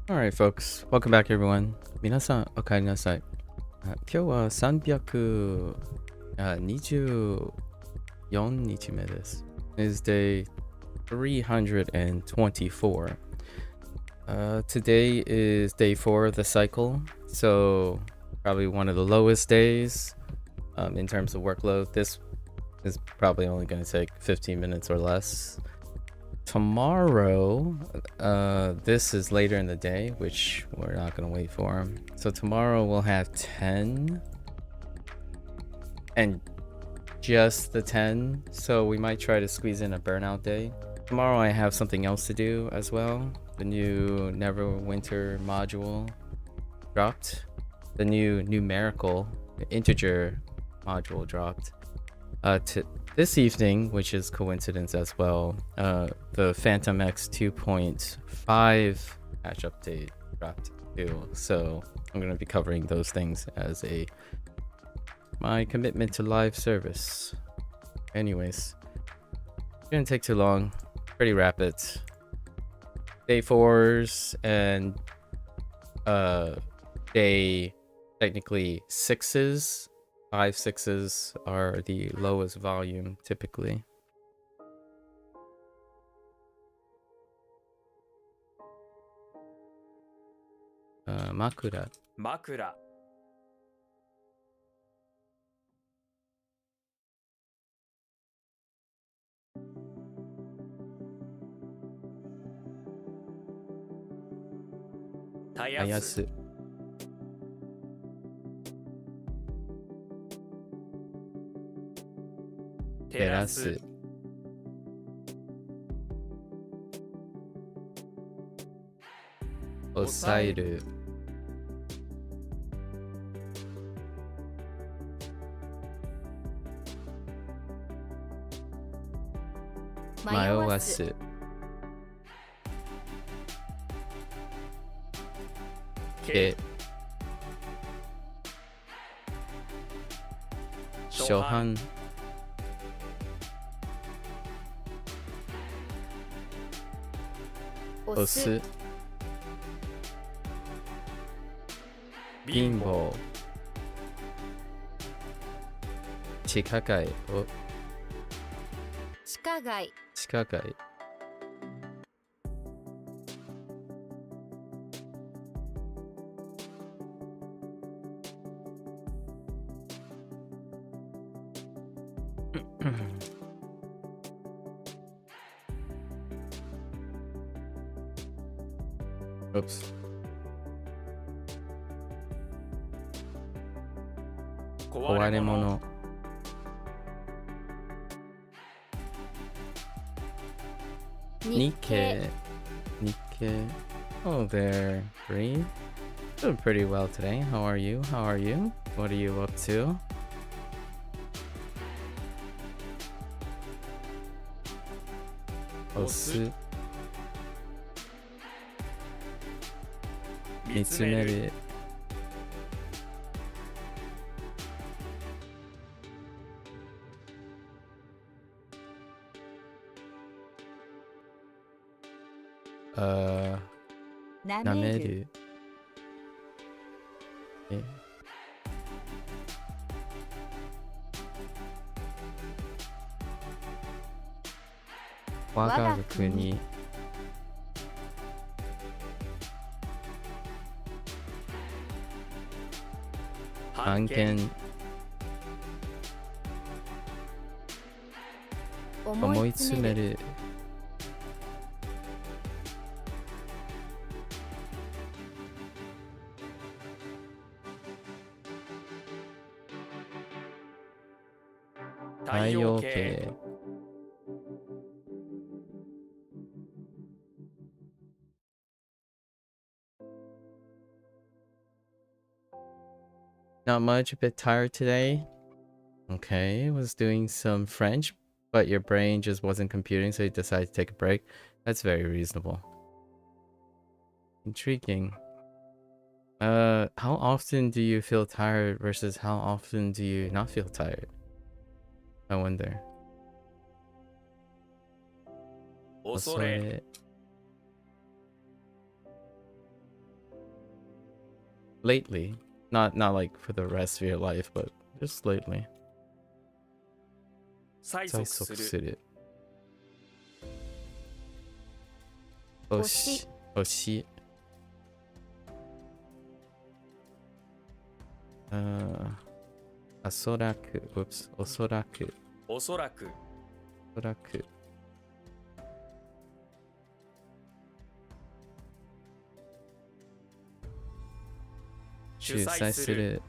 Alright, folks. Welcome back, everyone. 皆さん、お帰りなさい。今日は324日目です。It is day 324. Today is day 4 of the cycle, so probably one of the lowest days in terms of workload. This is probably only going to take 15 minutes or less. Tomorrow, this is later in the day, which we're not gonna wait for. So tomorrow we'll have 10 and just the 10, so we might try to squeeze in a burnout day. Tomorrow I have something else to do as well. The new Neverwinter module dropped. The new numerical integer module dropped. This evening, which is coincidence as well, the Phantom X 2.5 patch update dropped too. So I'm going to be covering those things as my commitment to live service. Anyways, it didn't take too long, pretty rapid. Day 4s and day technically 6s. 5/6s are the lowest volume typically. Makura. たあやす。照らす。抑える。迷わす。け。初版。押す。貧乏。地下街を。地下街。地下街。Oops. 壊れ物。日経。日経。Oh there, Green. Doing pretty well today. How are you? How are you? What are you up to? Osu. 見つめる。なめる。我が国。案件。思い詰める。太陽系。Not much, a bit tired today. Okay, was doing some French, but your brain just wasn't computing, so you decided to take a break. That's very reasonable. Intriguing. How often do you feel tired versus how often do you not feel tired? I wonder. 恐れ。lately. Not like for the rest of your life, but just lately. 催催促する。促する。推推しし。推し。おそらく。Oops. おそらく。おそらく。おそらく。主主催催する。する。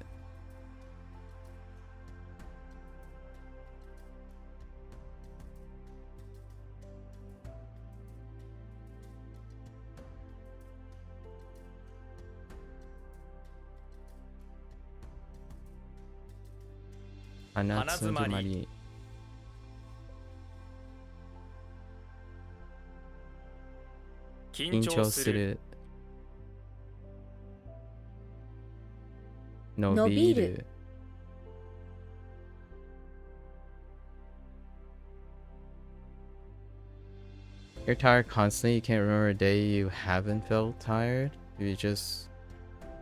鼻詰まり。緊張する。伸びる。You're tired constantly. You can't remember a day you haven't felt tired. It just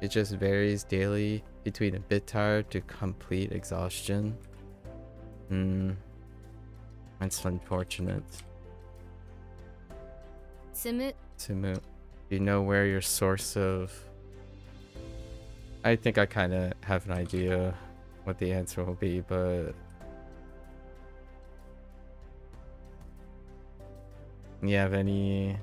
varies daily between a bit tired to complete exhaustion. That's unfortunate. 積む。 Sumu, you know where your source of... I think I kind of have an idea what the answer will be, but... You have any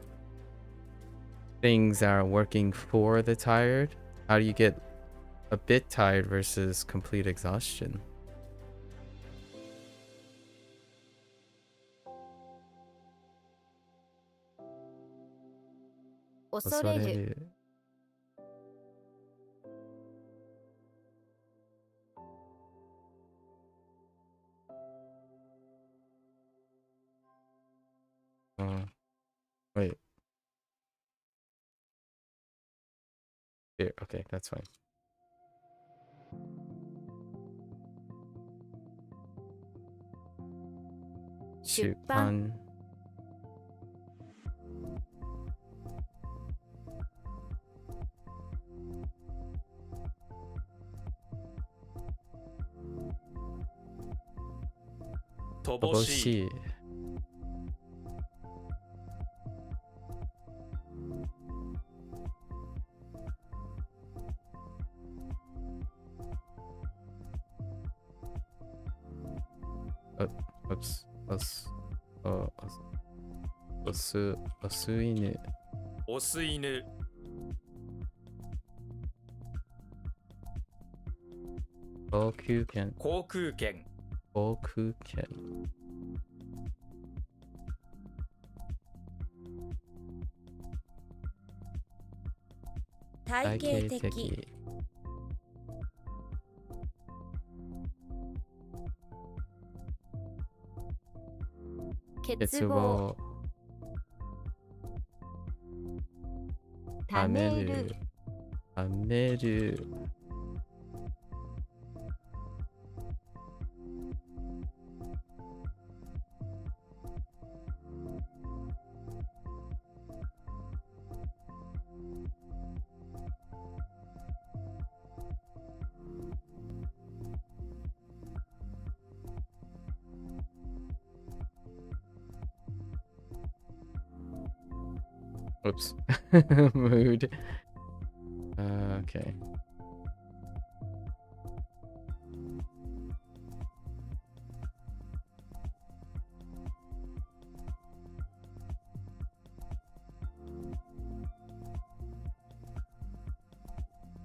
things that are working for the tired? How do you get a bit tired versus complete exhaustion? 恐れる。Wait. Here, okay, that's fine. 出版。乏しい。Oops. オス犬。オス犬。航空券。航空券。航空券。体系的。欠乏。ためる。ためる。Oops. Mood. Okay.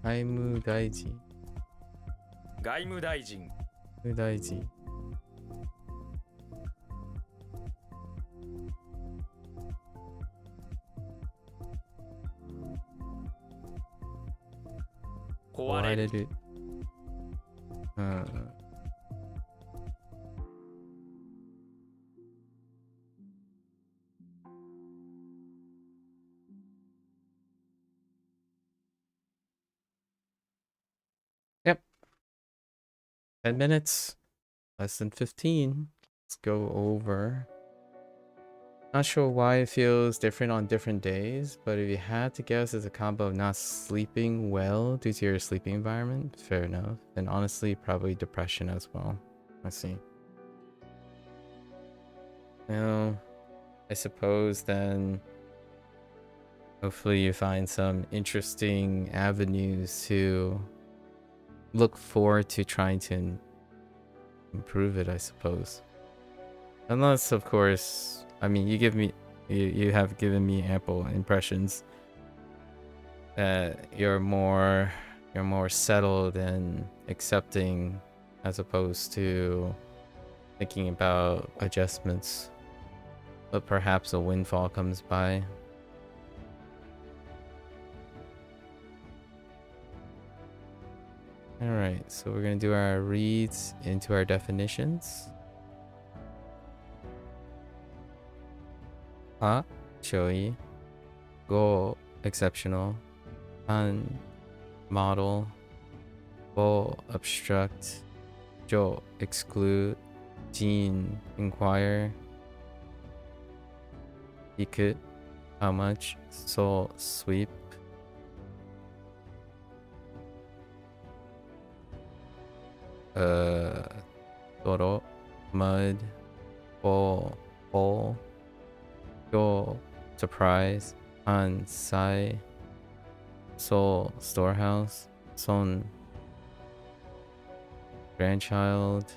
I'm 大臣。外務大臣。大臣。壊れる。Yep. 10 minutes. Less than 15. Let's go over. Not sure why it feels different on different days, but if you had to guess, it's a combo of not sleeping well due to your sleeping environment. Fair enough. And honestly, probably depression as well. Let's see. Well, I suppose then hopefully you find some interesting avenues to look forward to trying to improve it, I suppose. Unless, of course, I mean, you have given me ample impressions that you're more settled and accepting as opposed to thinking about adjustments. But perhaps a windfall comes by. Alright, so we're gonna do our reads into our definitions. A, showy. Go, exceptional. Han, model. Bo, obstruct. Jo, exclude. Jin, inquire. Iku, how much. So, sweep. Toro, mud. Bo, bowl. Go, surprise. Han, sai. Sol, storehouse. Son, grandchild.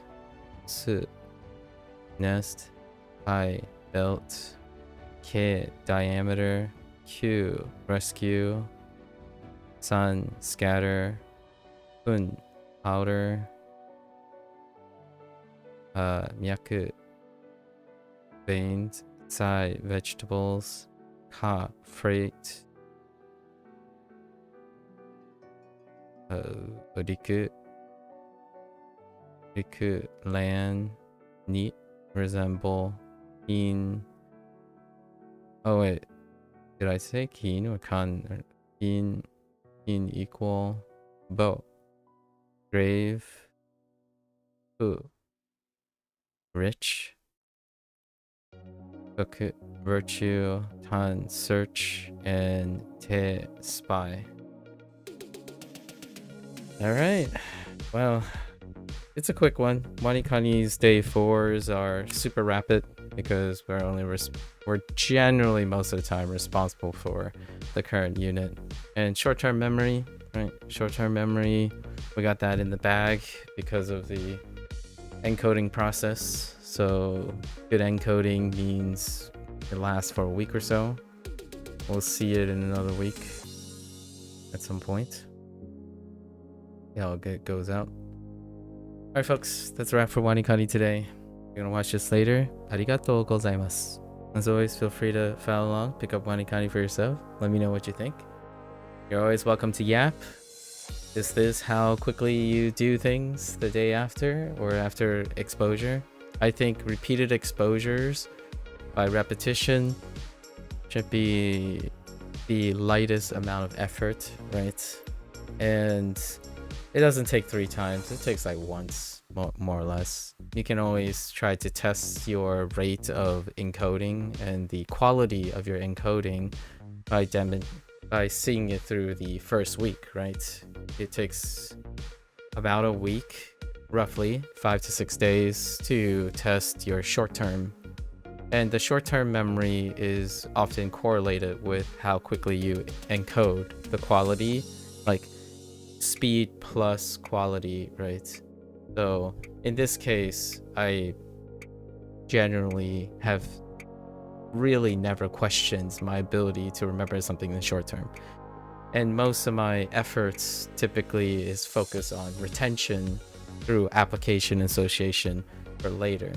Su, nest. Hai, belt. K, diameter. Q, rescue. San, scatter. Un, powder. Myaku, veins. Sai, vegetables. Ka, freight. Riku, land. Ni, resemble. In. Oh wait, did I say keen or kan? In equal. Bo, grave. Fu, rich. Toku, virtue. Tan, search. And te, spy. Alright, well, it's a quick one. WaniKani's day 4s are super rapid because we're generally most of the time responsible for the current unit. And short-term memory, right? Short-term memory, we got that in the bag because of the encoding process. So good encoding means it lasts for a week or so. We'll see it in another week at some point. Yeah, how it goes out. Alright folks, that's a wrap for WaniKani today. If you're gonna watch this later, arigatou gozaimasu. As always, feel free to follow along, pick up WaniKani for yourself. Let me know what you think. You're always welcome to yap. Is this how quickly you do things the day after or after exposure? I think repeated exposures by repetition should be the lightest amount of effort, right? And it doesn't take 3 times, it takes like once, more or less. You can always try to test your rate of encoding and the quality of your encoding by seeing it through the first week, right? It takes about a week, roughly 5 to 6 days to test your short-term. And the short-term memory is often correlated with how quickly you encode the quality, like speed plus quality, right? So in this case, I generally have really never questioned my ability to remember something in the short term. And most of my efforts typically is focused on retention through application association for later.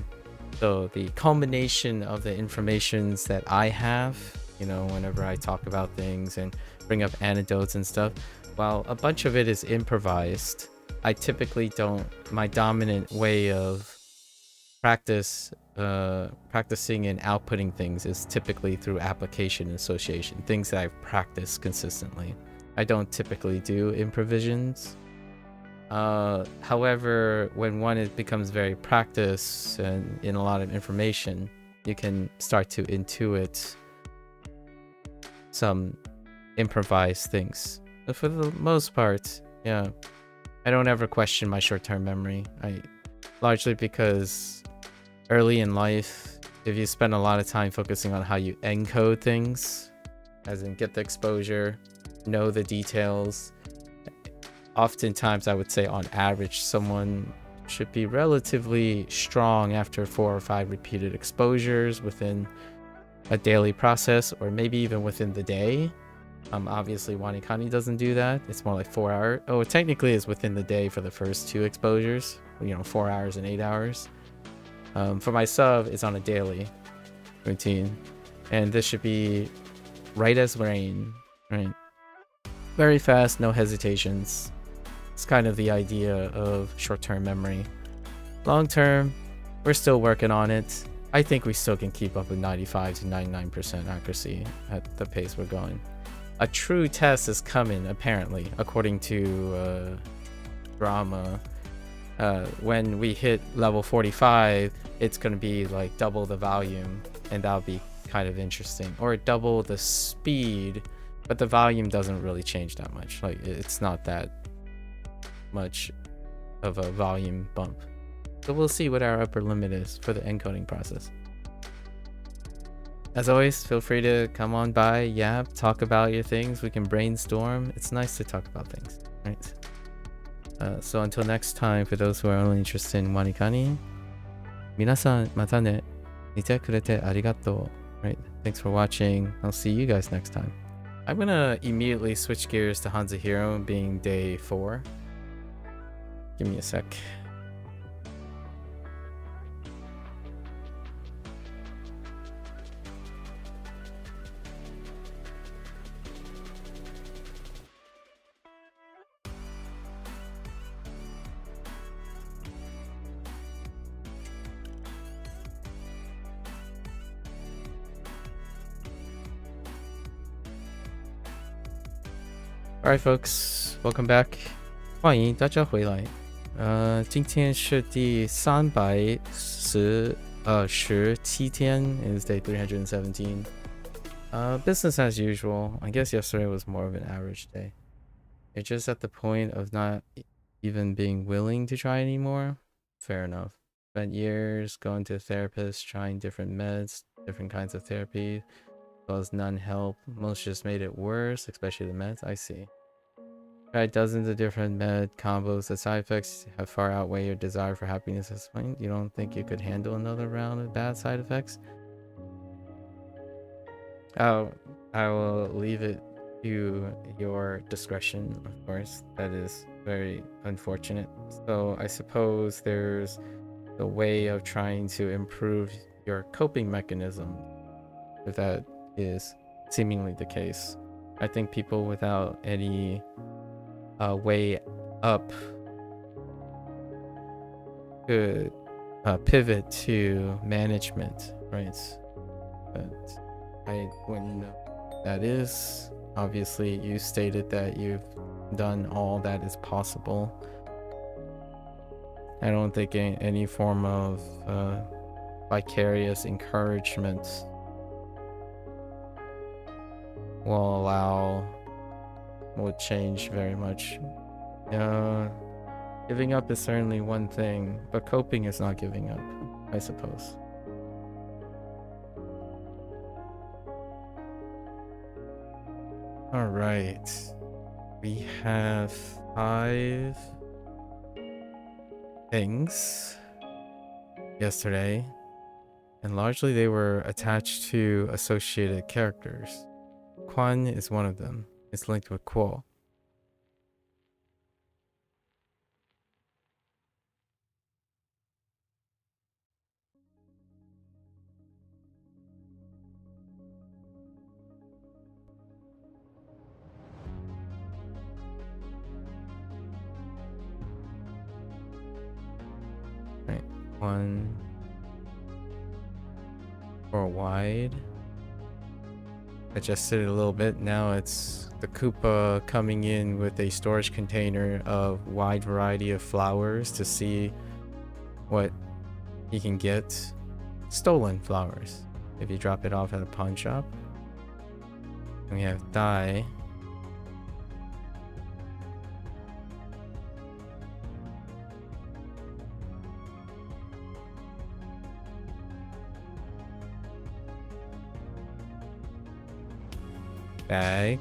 So the combination of the informations that I have, you know, whenever I talk about things and bring up anecdotes and stuff, while a bunch of it is improvised, I typically don't, my dominant way of practicing and outputting things is typically through application association, things that I've practiced consistently. I don't typically do improvisions. However, when one becomes very practiced and in a lot of information, you can start to intuit some improvised things. But for the most part, yeah, I don't ever question my short-term memory. Largely because early in life, if you spend a lot of time focusing on how you encode things, as in get the exposure, know the details, oftentimes I would say on average someone should be relatively strong after 4 or 5 repeated exposures within a daily process, or maybe even within the day. Obviously WaniKani doesn't do that. It's more like 4 hours. Oh, it technically is within the day for the first 2 exposures, 4 hours and 8 hours. For my sub, it's on a daily routine, and this should be right as rain, right? Very fast, no hesitations. It's kind of the idea of short-term memory. Long-term, we're still working on it. I think we still can keep up with 95 to 99% accuracy at the pace we're going. A true test is coming, apparently, according to drama. When we hit level 45, it's going to be like double the volume, and that'll be kind of interesting. Or double the speed, but the volume doesn't really change that much. Like, it's not that much of a volume bump. So we'll see what our upper limit is for the encoding process. As always, feel free to come on by, yap, talk about your things. We can brainstorm. It's nice to talk about things, right? So until next time, for those who are only interested in WaniKani, 皆さんまたね。見てくれてありがとう. Right? Thanks for watching. I'll see you guys next time. I'm gonna immediately switch gears to HanziHero, being day 4. Give me a sec. Alright folks, welcome back. 欢迎大家回来。今天是第317天 is day 317. Business as usual. I guess yesterday was more of an average day. You're just at the point of not even being willing to try anymore. Fair enough. Spent years going to a therapist, trying different meds, different kinds of therapy. As none help. Most just made it worse, especially the meds. I see. Tried dozens of different med combos. The side effects have far outweigh your desire for happiness at this point. You don't think you could handle another round of bad side effects? I will leave it to your discretion, of course. That is very unfortunate. So I suppose there's a way of trying to improve your coping mechanism, if that is seemingly the case. I think people without any way up could pivot to management, right? But I wouldn't know what that is. Obviously, you stated that you've done all that is possible. I don't think any form of vicarious encouragement would change very much. Giving up is certainly one thing, but coping is not giving up, I suppose. All right, we have 5 things yesterday, and largely they were attached to associated characters. Quan is one of them. It's linked with Quo. Right, 1 for wide. Adjusted it a little bit. Now it's the Koopa coming in with a storage container of wide variety of flowers to see what he can get stolen flowers if you drop it off at a pawn shop. And we have dye. Bag.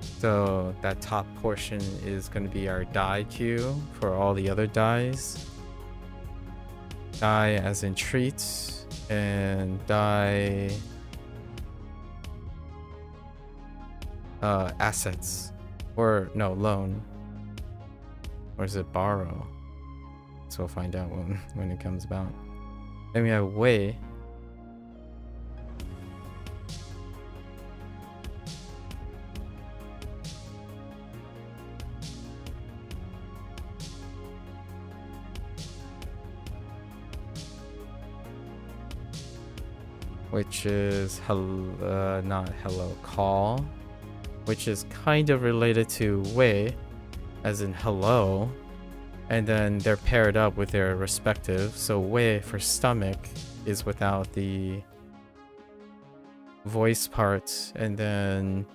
So that top portion is going to be our dye queue for all the other dyes. Dye as in treats, and dye assets, or no, loan, or is it borrow? So we'll find out when it comes about. Then we have way. Which is not hello, call, which is kind of related to way, as in hello, and then they're paired up with their respective. So way for stomach is without the voice part, and then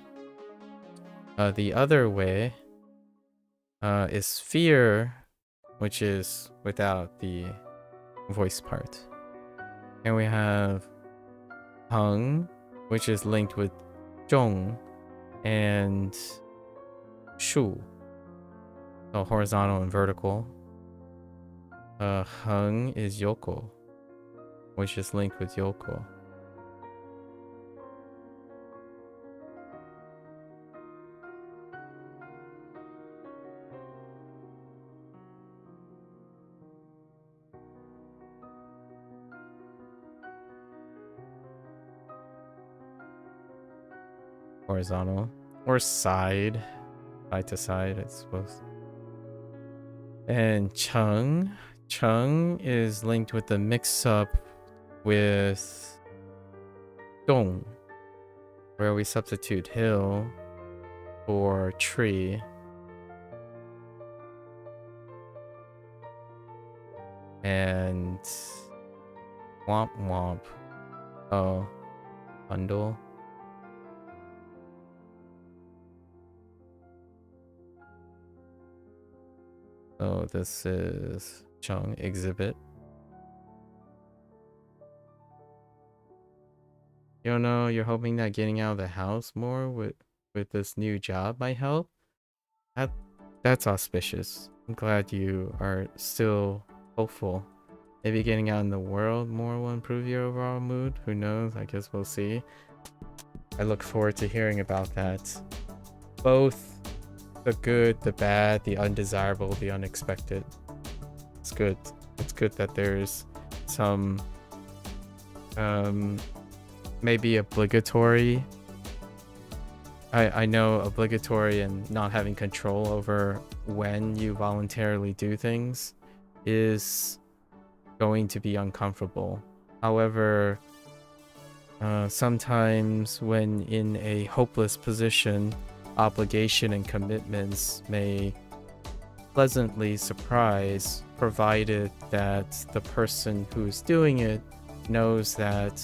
the other way is fear, which is without the voice part. And we have Hoang, which is linked with zhong, and shu, so horizontal and vertical. Hoang is yoko, which is linked with yoko. Horizontal or side to side, I suppose. And chung is linked with the mix up with dong, where we substitute hill for tree. And womp womp, oh, bundle. So this is Chung exhibit. You know, you're hoping that getting out of the house more with this new job might help. That's auspicious. I'm glad you are still hopeful. Maybe getting out in the world more will improve your overall mood. Who knows? I guess we'll see. I look forward to hearing about that. Both the good, the bad, the undesirable, the unexpected. It's good. It's good that there's some maybe obligatory. I know obligatory and not having control over when you voluntarily do things is going to be uncomfortable. However, sometimes when in a hopeless position, obligation and commitments may pleasantly surprise, provided that the person who's doing it knows that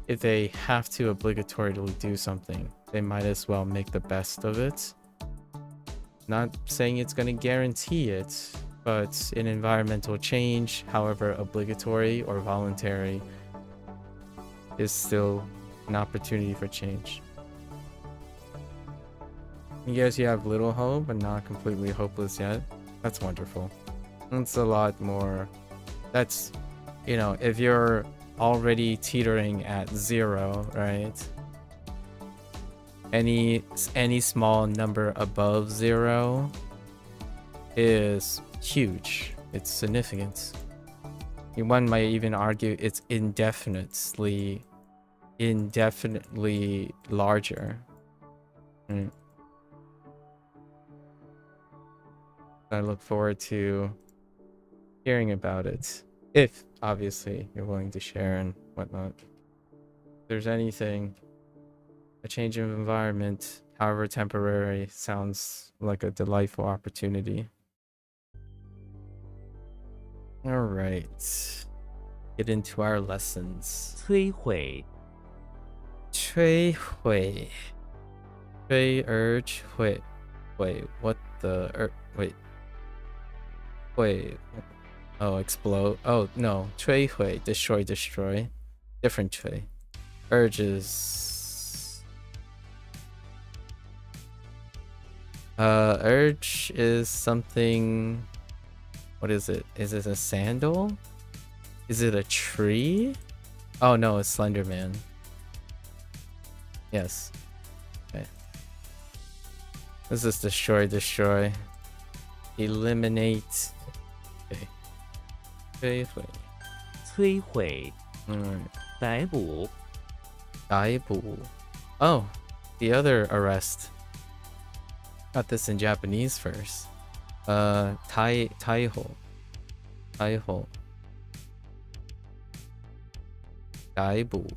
if they have to obligatorily do something, they might as well make the best of it. Not saying it's going to guarantee it, but in environmental change, however obligatory or voluntary, is still an opportunity for change. I guess you have little hope, but not completely hopeless yet. That's wonderful. That's a lot more. That's, you know, if you're already teetering at 0, right? Any small number above 0 is huge. It's significant. One might even argue it's indefinitely larger. Right? I look forward to hearing about it, if obviously you're willing to share and whatnot. If there's anything, a change of environment, however temporary, sounds like a delightful opportunity. All right. get into our lessons. 摧毁，摧毁 urge wait what the wait oh explode oh no 摧毁 destroy different 摧 urges urge is something. What is it? Is it a sandal? Is it a tree? Oh no, it's Slenderman. Yes. Okay. This is destroy. Eliminate. Okay. 摧毁摧毁， Alright. 逮捕，逮捕 Oh, the other arrest. Got this in Japanese first. Taiho. Daibu.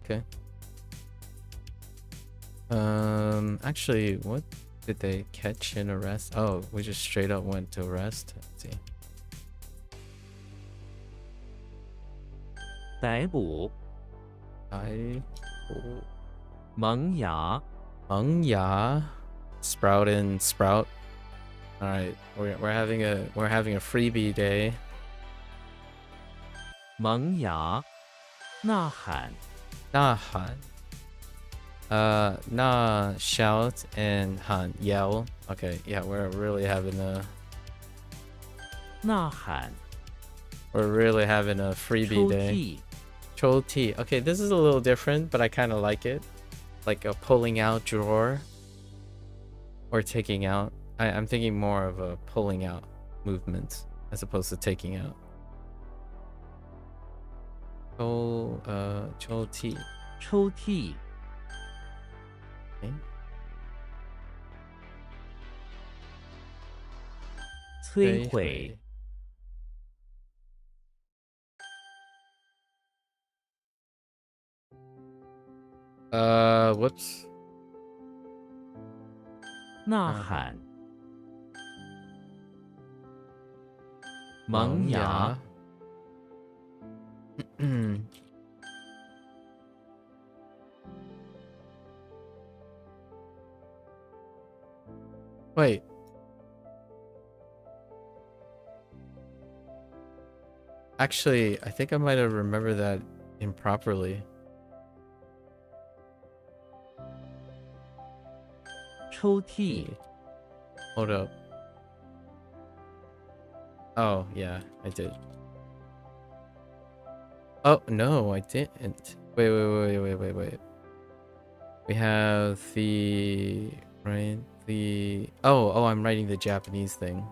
Okay. Actually, what did they catch and arrest? Oh, we just straight up went to arrest. Let's see. 逮捕， Daibu. 萌芽， Sprout and sprout. All right, we're having a freebie day. 萌芽，呐喊， Nah han. Nah shout and han yell. Okay, yeah, we're really having a 呐喊， freebie 抽 day. 屉， Choti. Okay, this is a little different, but I kind of like it. Like a pulling out drawer or taking out. I'm thinking more of a pulling out movement as opposed to taking out. Choti. 抽屉， Okay. 摧毁， Whoops. 呐喊，萌芽， Wait. Actually, I think I might have remembered that improperly. 抽屉， Hold up. Oh, yeah, I did. Oh, no, I didn't. Wait. We have the... Right? The... Oh, I'm writing the Japanese thing.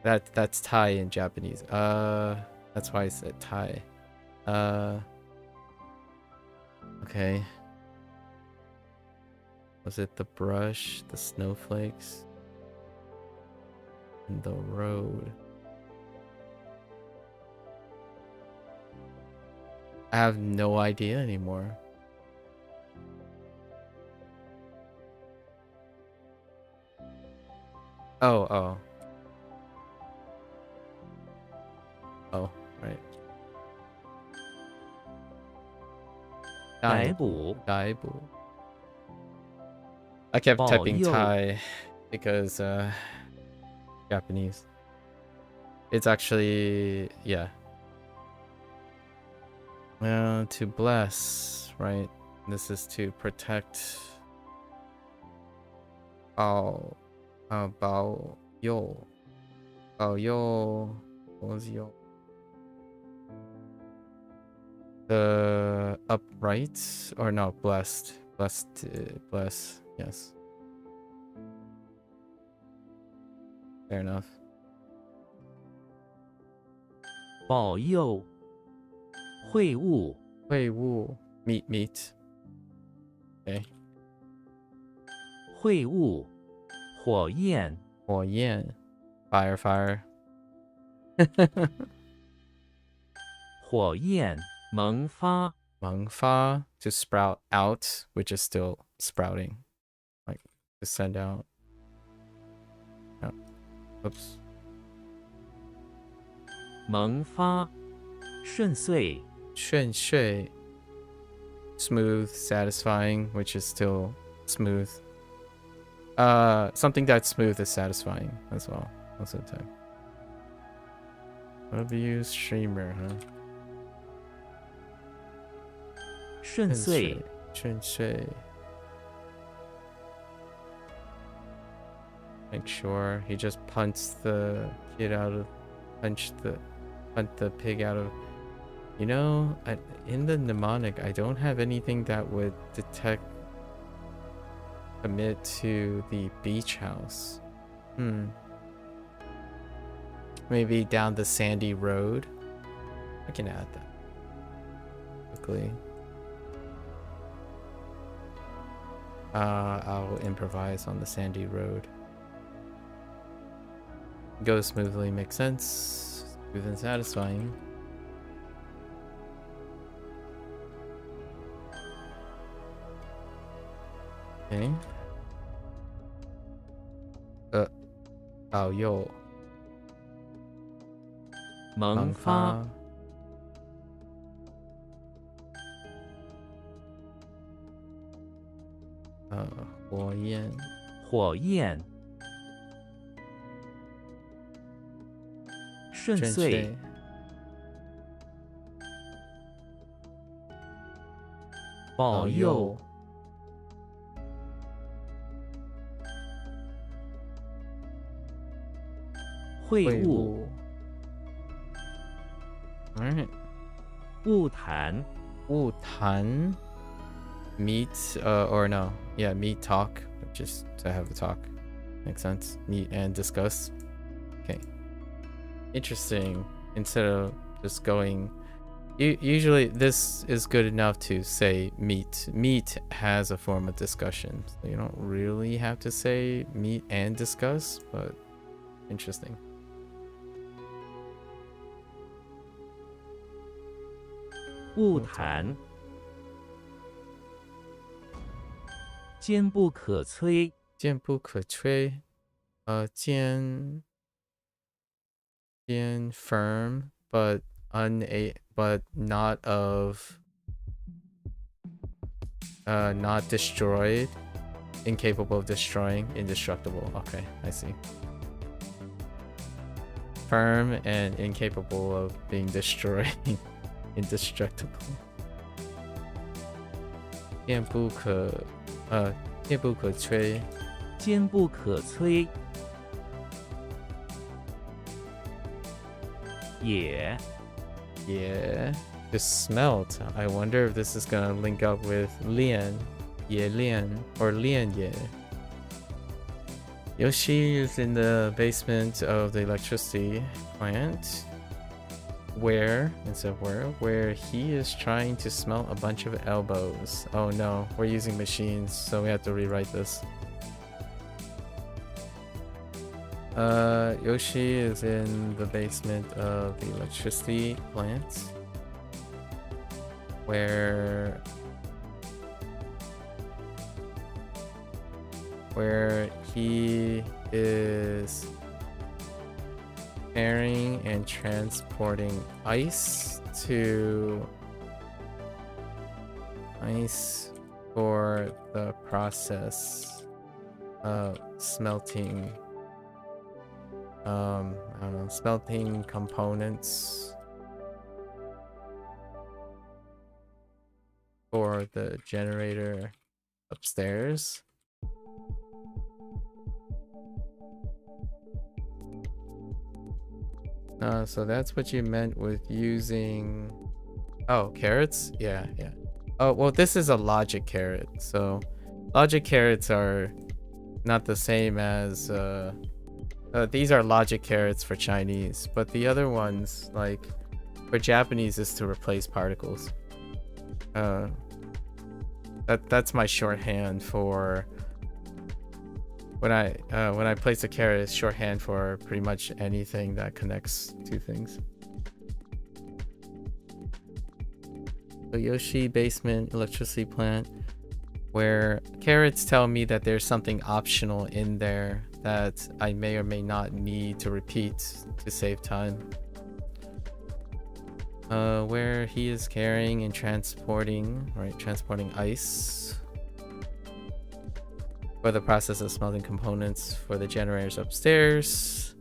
That's Thai in Japanese. That's why I said Thai. Okay. Was it the brush, the snowflakes, and the road? I have no idea anymore. Oh, right. 逮捕， Daibu. I kept typing 保佑 Thai because Japanese. It's actually, yeah. To bless, right? This is to protect. Bao yo. What was yo? The upright or no, blessed. Bless. Yes. Fair enough. 保佑，会晤， Wei Wu. Meet. Okay. 会晤，火焰， Or yen. Fire. 火焰，萌发， Mangfa to sprout out, which is still sprouting. Like to send out. Oh. Oops. 萌发，顺遂，顺遂 smooth, satisfying, which is still smooth. Something that's smooth is satisfying as well most of the time. Review streamer, huh? 顺遂，顺遂 make sure he just punts the kid out of punt the pig out of. You know, in the mnemonic I don't have anything that would detect commit to the beach house. Maybe down the sandy road. I can add that quickly. I'll improvise on the sandy road. Goes smoothly, makes sense. Smooth and satisfying. Okay. 保佑萌发，火焰火焰，顺遂，保佑，会晤， Alright. 晤谈，晤谈 meet or no. Yeah, meet talk. Just to have a talk. Makes sense. Meet and discuss. Okay. Interesting. Instead of just going usually this is good enough to say meet. Meet has a form of discussion. So you don't really have to say meet and discuss, but interesting. 晤谈，坚不可摧，坚不可摧 坚 firm but not of not destroyed, incapable of destroying, indestructible. Okay, I see. Firm and incapable of being destroyed. Indestructible. 坚不可摧，坚不可摧，也 just smelt. I wonder if this is gonna link up with 炼 也炼 or 炼也. Yoshi is in the basement of the electricity plant. Where he is trying to smelt a bunch of elbows. Oh no, we're using machines, so we have to rewrite this. Yoshi is in the basement of the electricity plant where he is carrying and transporting ice for the process of smelting. I don't know, smelting components for the generator upstairs. So that's what you meant with using... Oh, carrots? Yeah. Oh, well, this is a logic carrot. So logic carrots are not the same as... these are logic carrots for Chinese, but the other ones, like for Japanese, is to replace particles. That's my shorthand for... When I place a carrot, it's shorthand for pretty much anything that connects two things. So Yoshi basement electricity plant, where carrots tell me that there's something optional in there that I may or may not need to repeat to save time. Where he is carrying and transporting, right? Transporting ice for the process of smelting components for the generators upstairs.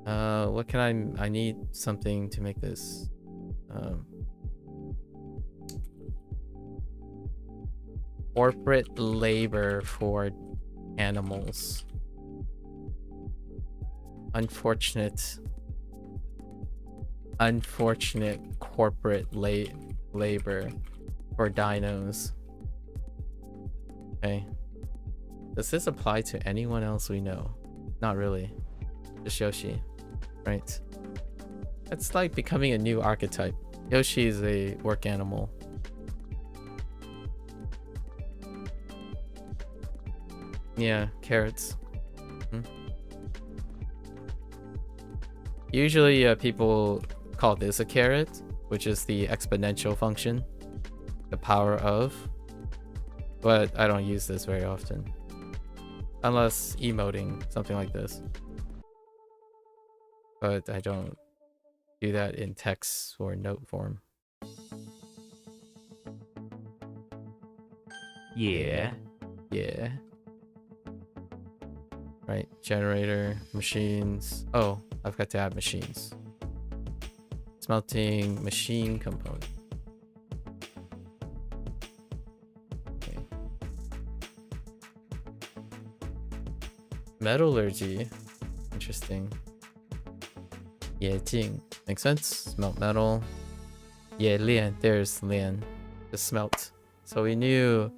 What can I need something to make this. Corporate labor for animals. Unfortunate corporate labor for dinos. Okay. Does this apply to anyone else we know? Not really. Just Yoshi, right? It's like becoming a new archetype. Yoshi is a work animal. Yeah, carrots. Usually people call this a carrot, which is the exponential function, the power of, but I don't use this very often unless emoting something like this, but I don't do that in text or note form. Yeah. Right, generator, machines. Oh, I've got to add machines. Smelting machine component. Okay. Metallurgy. Interesting. Yejing. Makes sense. Smelt metal. Ye lian. There's lian. The smelt. So we knew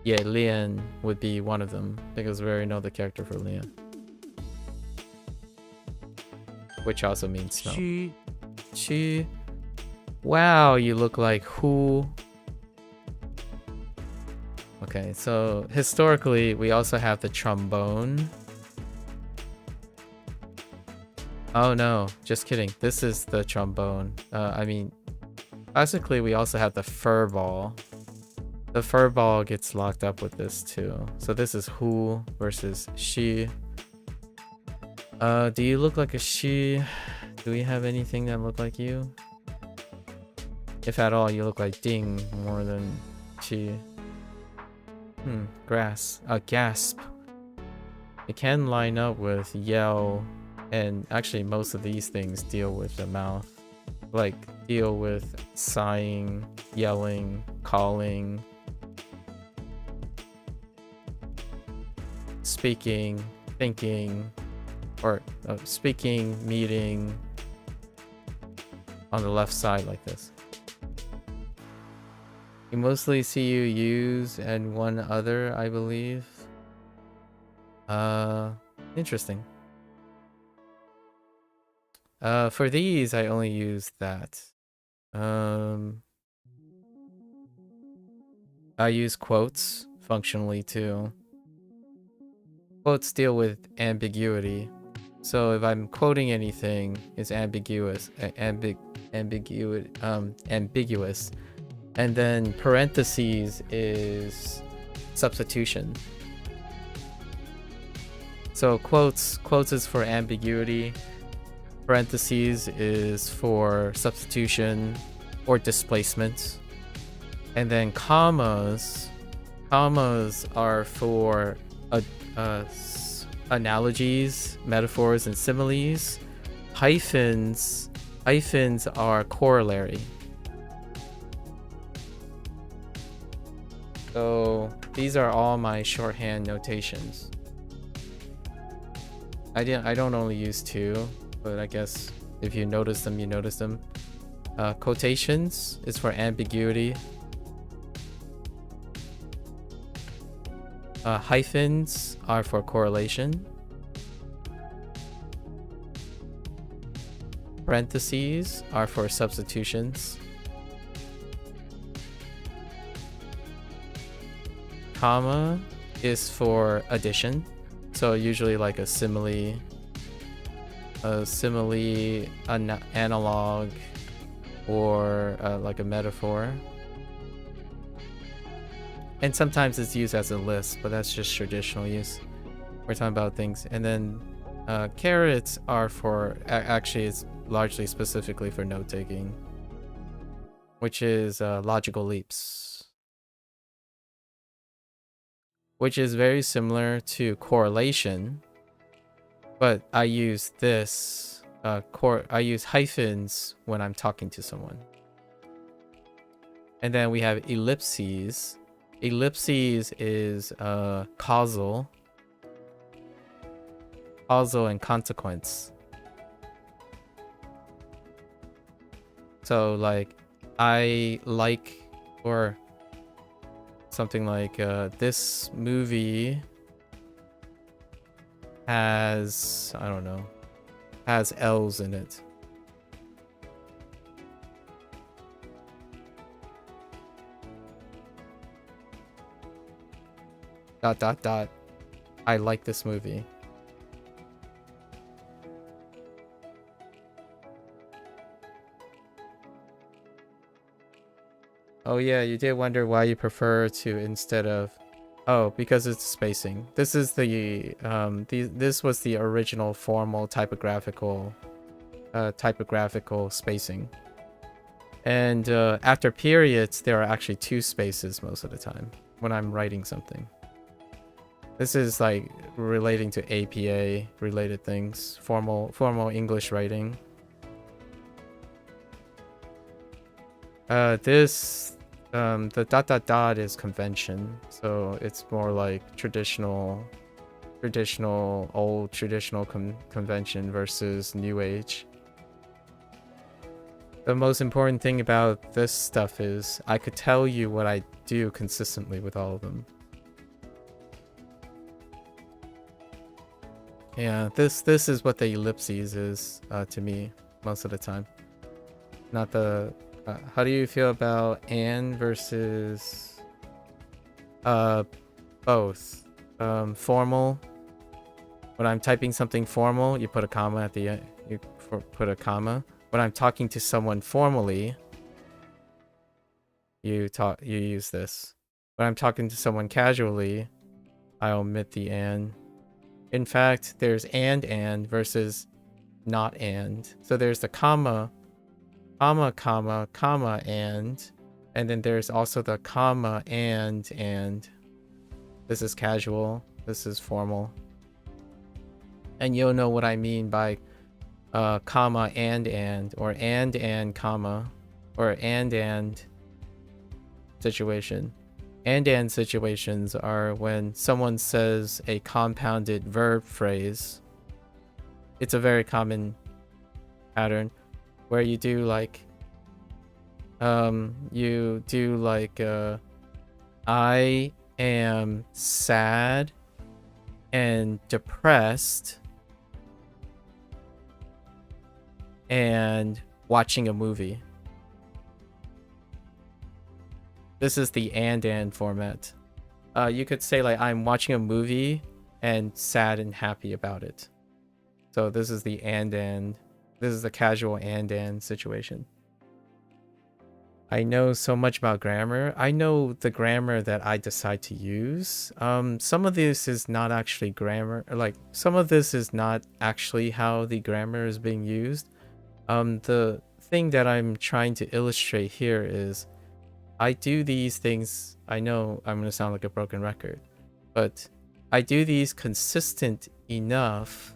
Ye lian would be one of them because we already know the character for lian. Which also means smelt. Xu. She. Wow, you look like who? Okay, so historically, we also have the trombone. Oh no, just kidding. This is the trombone. I mean, classically, we also have the fur ball. The fur ball gets locked up with this too. So this is who versus she. Do you look like a she? Do we have anything that look like you? If at all, you look like Ding more than she. Grass. Gasp. It can line up with yell, and actually most of these things deal with the mouth. Like, deal with sighing, yelling, calling, speaking, thinking, or speaking, meeting on the left side like this. We mostly see you use and one other, I believe. Interesting. For these, I only use that. I use quotes functionally too. Quotes deal with ambiguity. So if I'm quoting anything, it's ambiguous. Ambiguous. And then parentheses is substitution. So quotes is for ambiguity. Parentheses is for substitution or displacement. And then commas are for analogies, metaphors, and similes. Hyphens are corollary. So these are all my shorthand notations. I don't only use two, but I guess if you notice them, you notice them. Quotations is for ambiguity. Hyphens are for correlation. Parentheses are for substitutions. Comma is for addition. So usually like a simile, an analog, or like a metaphor. And sometimes it's used as a list, but that's just traditional use. We're talking about things. And then carrots are for, actually it's largely specifically for note taking. which is logical leaps, which is very similar to correlation, but I use this I use hyphens when I'm talking to someone. And then we have ellipses. Ellipses is causal and consequence. So like I like, or something like this movie has, I don't know, has L's in it. Dot dot dot. I like this movie. Oh yeah, you did wonder why you prefer to instead of... Oh, because it's spacing. This is the this was the original formal typographical spacing. And after periods, there are actually 2 spaces most of the time when I'm writing something. This is like relating to APA related things, formal English writing. The dot dot dot is convention, so it's more like traditional convention versus new age. The most important thing about this stuff is I could tell you what I do consistently with all of them. Yeah, this is what the ellipses is to me most of the time. Not the... how do you feel about and versus both? Formal. When I'm typing something formal, you put a comma at the end. You put a comma. When I'm talking to someone formally, you use this. When I'm talking to someone casually, I omit the and. In fact, there's and versus not and. So there's the comma, and then there's also the comma and. This is casual, this is formal. And you'll know what I mean by comma and, or and comma, or and situation. And situations are when someone says a compounded verb phrase. It's a very common pattern where you do like I am sad and depressed and watching a movie. This is the and format. You could say like I'm watching a movie and sad and happy about it. So this is the and. This is the casual and situation. I know so much about grammar. I know the grammar that I decide to use. Some of this is not actually grammar. Like some of this is not actually how the grammar is being used. The thing that I'm trying to illustrate here is I do these things. I know I'm going to sound like a broken record, but I do these consistent enough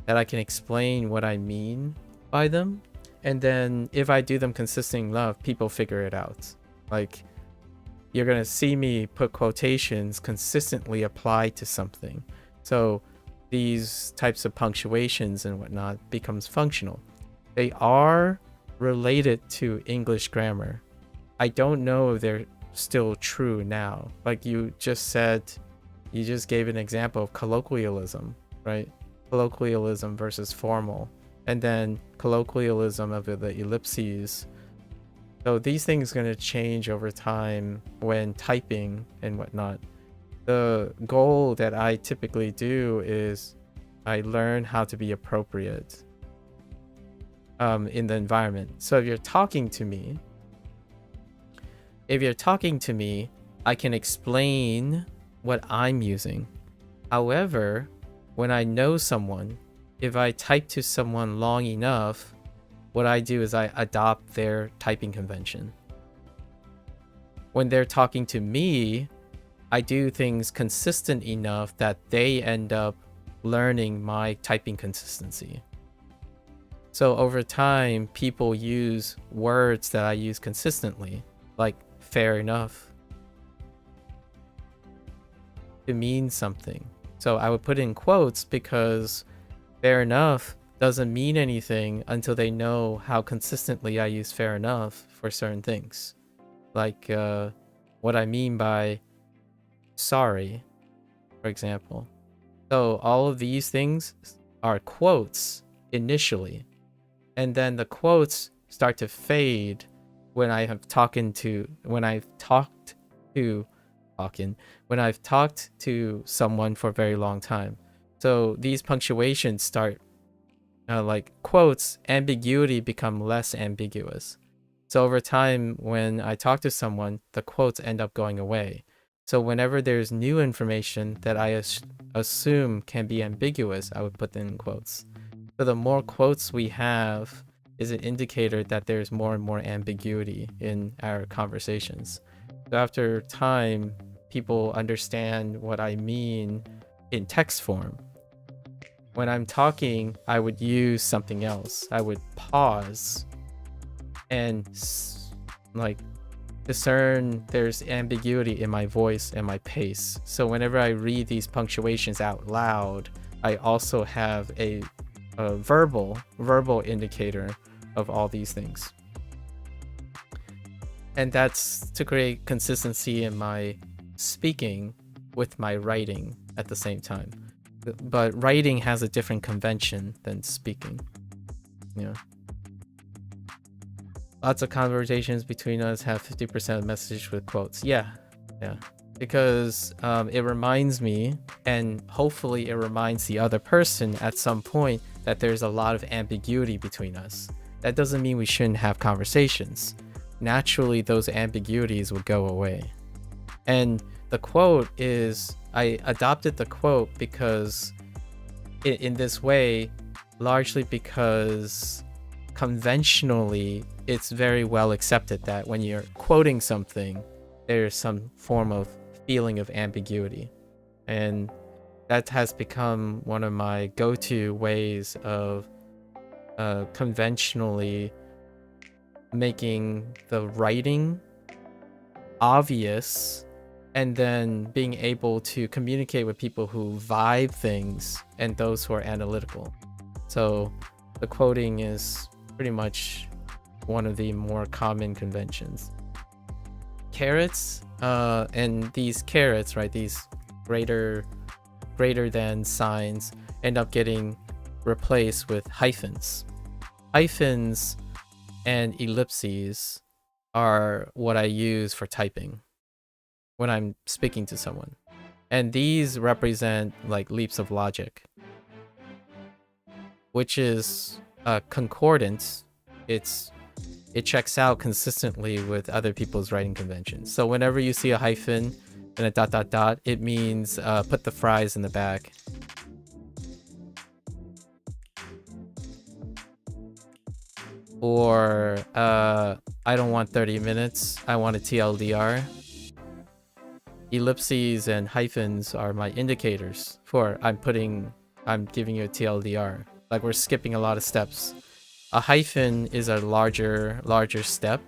that I can explain what I mean by them. And then if I do them consistent enough, people figure it out. Like you're going to see me put quotations consistently applied to something. So these types of punctuations and whatnot becomes functional. They are related to English grammar. I don't know if they're still true now. Like you just said, you just gave an example of colloquialism, right? Colloquialism versus formal. And then colloquialism of the ellipses. So these things are going to change over time when typing and whatnot. The goal that I typically do is I learn how to be appropriate in the environment. So if you're talking to me, I can explain what I'm using. However, when I know someone, if I type to someone long enough, what I do is I adopt their typing convention. when they're talking to me, I do things consistent enough that they end up learning my typing consistency. So over time, people use words that I use consistently, like fair enough, to mean something. So I would put in quotes because fair enough doesn't mean anything until they know how consistently I use fair enough for certain things. Like what I mean by sorry, for example. So all of these things are quotes initially, and then the quotes start to fade when I've talked to someone for a very long time. So these punctuations start like quotes, ambiguity become less ambiguous. So over time, when I talk to someone, the quotes end up going away. So whenever there's new information that I assume can be ambiguous, I would put them in quotes. So the more quotes we have is an indicator that there's more and more ambiguity in our conversations. So after time, people understand what I mean in text form. When I'm talking, I would use something else. I would pause and like discern there's ambiguity in my voice and my pace. So whenever I read these punctuations out loud, I also have a verbal indicator of all these things. And that's to create consistency in my speaking with my writing at the same time. But writing has a different convention than speaking. Yeah. Lots of conversations between us have 50% of message with quotes. Yeah. Because it reminds me, and hopefully it reminds the other person at some point, that there's a lot of ambiguity between us. That doesn't mean we shouldn't have conversations. Naturally, those ambiguities would go away. And the quote is, I adopted the quote because in this way, largely because conventionally, it's very well accepted that when you're quoting something, there's some form of feeling of ambiguity. And that has become one of my go-to ways of conventionally making the writing obvious, and then being able to communicate with people who vibe things and those who are analytical. So the quoting is pretty much one of the more common conventions. Carets, and these carets, right, these greater than signs end up getting replaced with hyphens. Hyphens and ellipses are what I use for typing when I'm speaking to someone. And these represent like leaps of logic, which is concordant. It checks out consistently with other people's writing conventions. So whenever you see a hyphen and a ... it means put the fries in the bag. Or I don't want 30 minutes, I want a TLDR. Ellipses and hyphens are my indicators for I'm giving you a TLDR. Like we're skipping a lot of steps. A hyphen is a larger step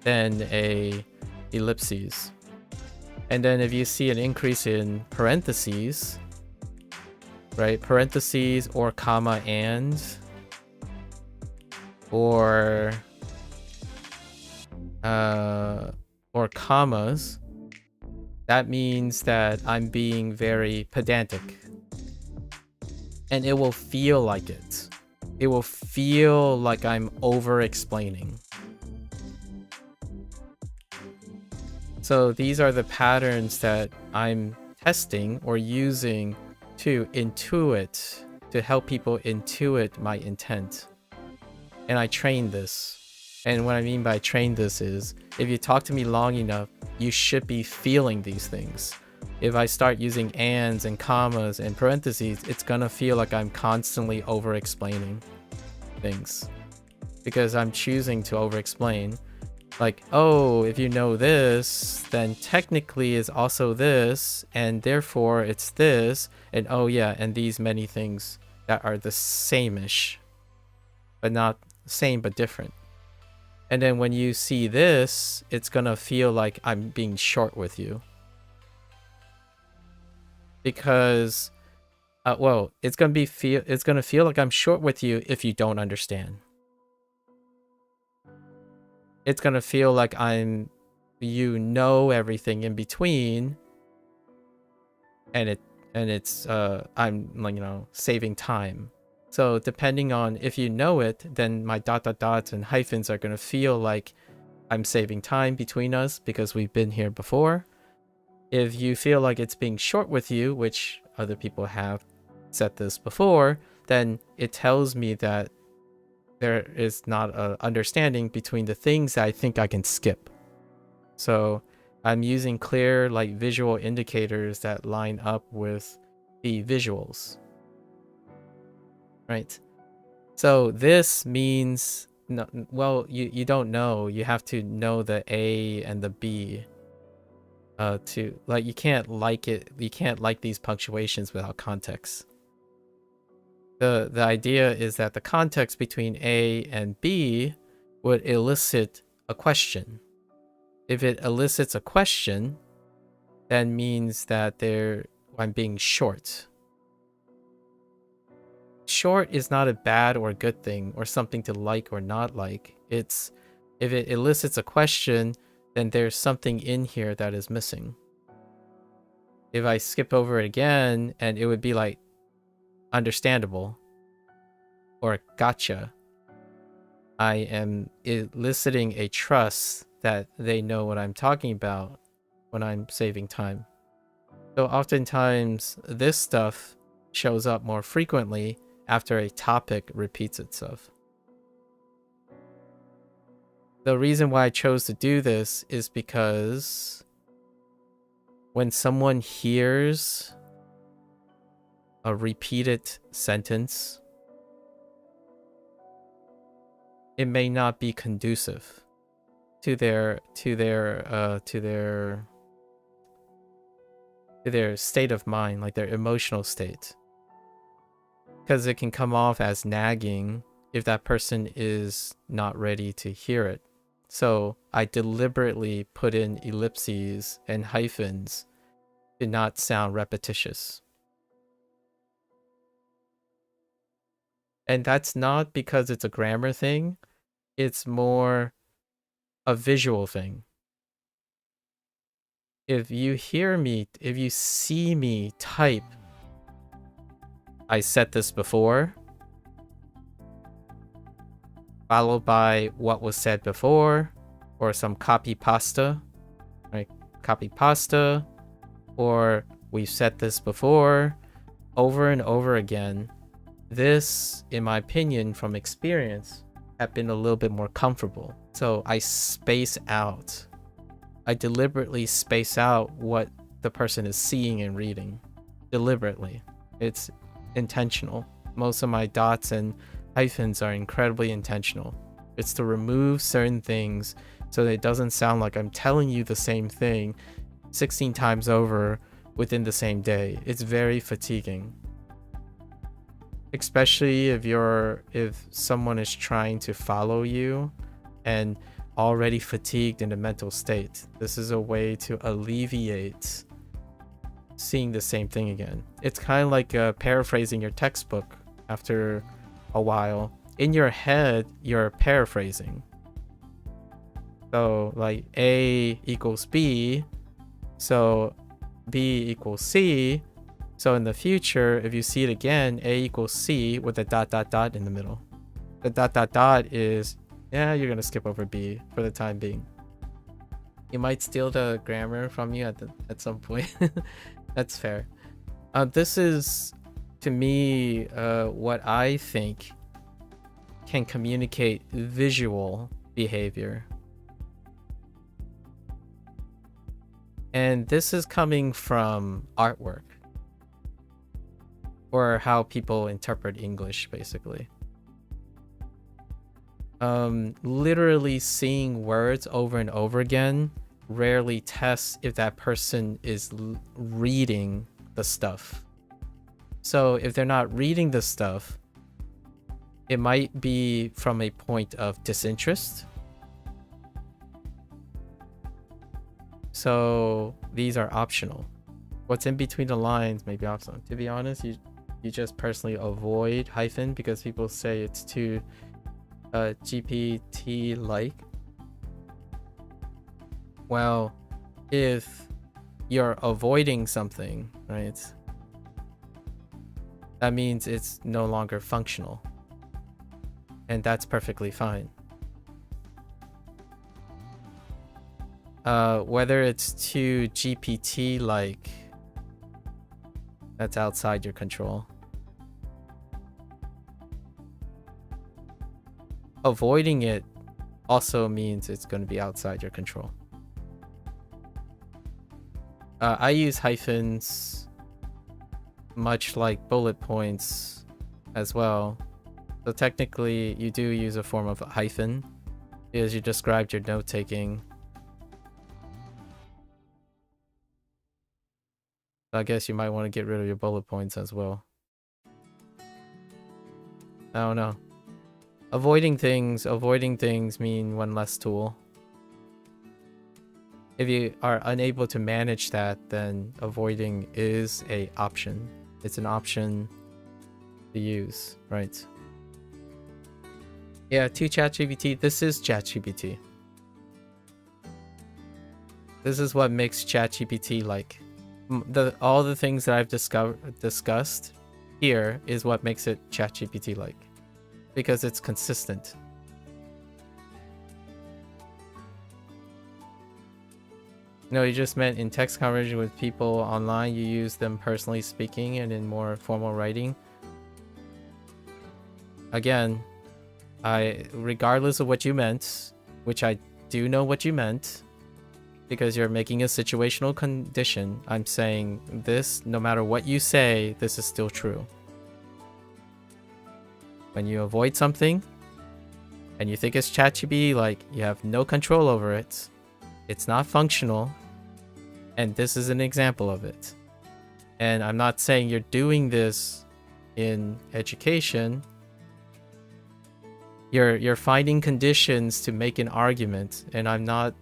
than a ellipses. And then if you see an increase in parentheses, right? Parentheses or comma and, or commas, that means that I'm being very pedantic. And it will feel like it. It will feel like I'm over-explaining. So these are the patterns that I'm testing or using to intuit, to help people intuit my intent. And I train this. And what I mean by train this is, if you talk to me long enough, you should be feeling these things. If I start using ands and commas and parentheses, it's gonna feel like I'm constantly over-explaining things. Because I'm choosing to over-explain. Like, oh, if you know this, then technically is also this, and therefore it's this, and oh yeah, and these many things that are the same-ish, but not same but different. And then when you see this, it's gonna feel like I'm being short with you. Because, well, it's gonna feel like I'm short with you if you don't understand. It's gonna feel like you know everything in between, and it's I'm, like, you know, saving time. So depending on if you know it, then my dots and hyphens are gonna feel like I'm saving time between us because we've been here before. If you feel like it's being short with you, which other people have said this before, then it tells me that there is not an understanding between the things that I think I can skip. So I'm using clear, like, visual indicators that line up with the visuals. Right? So this means, no, well, you don't know. You have to know the A and the B. To, like, you can't like these punctuations without context. The idea is that the context between A and B would elicit a question. If it elicits a question, that means that I'm being short. Short is not a bad or good thing or something to like or not like. It's, if it elicits a question, then there's something in here that is missing. If I skip over it again, and it would be like understandable or gotcha, I am eliciting a trust that they know what I'm talking about when I'm saving time. So oftentimes this stuff shows up more frequently after a topic repeats itself. The reason why I chose to do this is because when someone hears a repeated sentence, it may not be conducive to their state of mind, like their emotional state, because it can come off as nagging if that person is not ready to hear it. So I deliberately put in ellipses and hyphens to not sound repetitious. And that's not because it's a grammar thing. It's more a visual thing. If you see me type, I said this before, followed by what was said before, or some copy pasta, right? Copy pasta, or we've said this before, over and over again. This, in my opinion, from experience, have been a little bit more comfortable. So I space out. I deliberately space out what the person is seeing and reading. Deliberately. It's intentional. Most of my dots and hyphens are incredibly intentional. It's to remove certain things so that it doesn't sound like I'm telling you the same thing 16 times over within the same day. It's very fatiguing. Especially if someone is trying to follow you and already fatigued in a mental state. This is a way to alleviate seeing the same thing again. It's kind of like paraphrasing your textbook after a while. In your head, you're paraphrasing. So like A equals B, so B equals C. So in the future, if you see it again, A equals C with a dot dot dot in the middle. The dot dot dot is, yeah, you're gonna skip over B for the time being. You might steal the grammar from you at some point. That's fair. This is, to me, what I think can communicate visual behavior. And this is coming from artwork, or how people interpret English, basically. literally seeing words over and over again rarely tests if that person is reading the stuff. So if they're not reading the stuff, it might be from a point of disinterest. So these are optional. What's in between the lines may be optional. To be honest, you just personally avoid hyphen because people say it's too GPT-like. Well, if you're avoiding something, right, that means it's no longer functional. And that's perfectly fine. Whether it's too GPT-like, that's outside your control. Avoiding it also means it's going to be outside your control. I use hyphens much like bullet points as well. So technically, you do use a form of hyphen because you described your note-taking. I guess you might want to get rid of your bullet points as well. I don't know. Avoiding things mean one less tool. If you are unable to manage that, then avoiding is an option. It's an option to use, right? Yeah, to ChatGPT, this is ChatGPT. This is what makes ChatGPT like. All the things that I've discussed here is what makes it ChatGPT like. Because it's consistent. No, you just meant in text conversation with people online, you use them personally speaking and in more formal writing. Again, regardless of what you meant, which I do know what you meant, because you're making a situational condition, I'm saying this, no matter what you say, this is still true. When you avoid something, and you think it's ChatGPT, like you have no control over it, it's not functional, and this is an example of it. And I'm not saying you're doing this in education. You're finding conditions to make an argument, and I'm not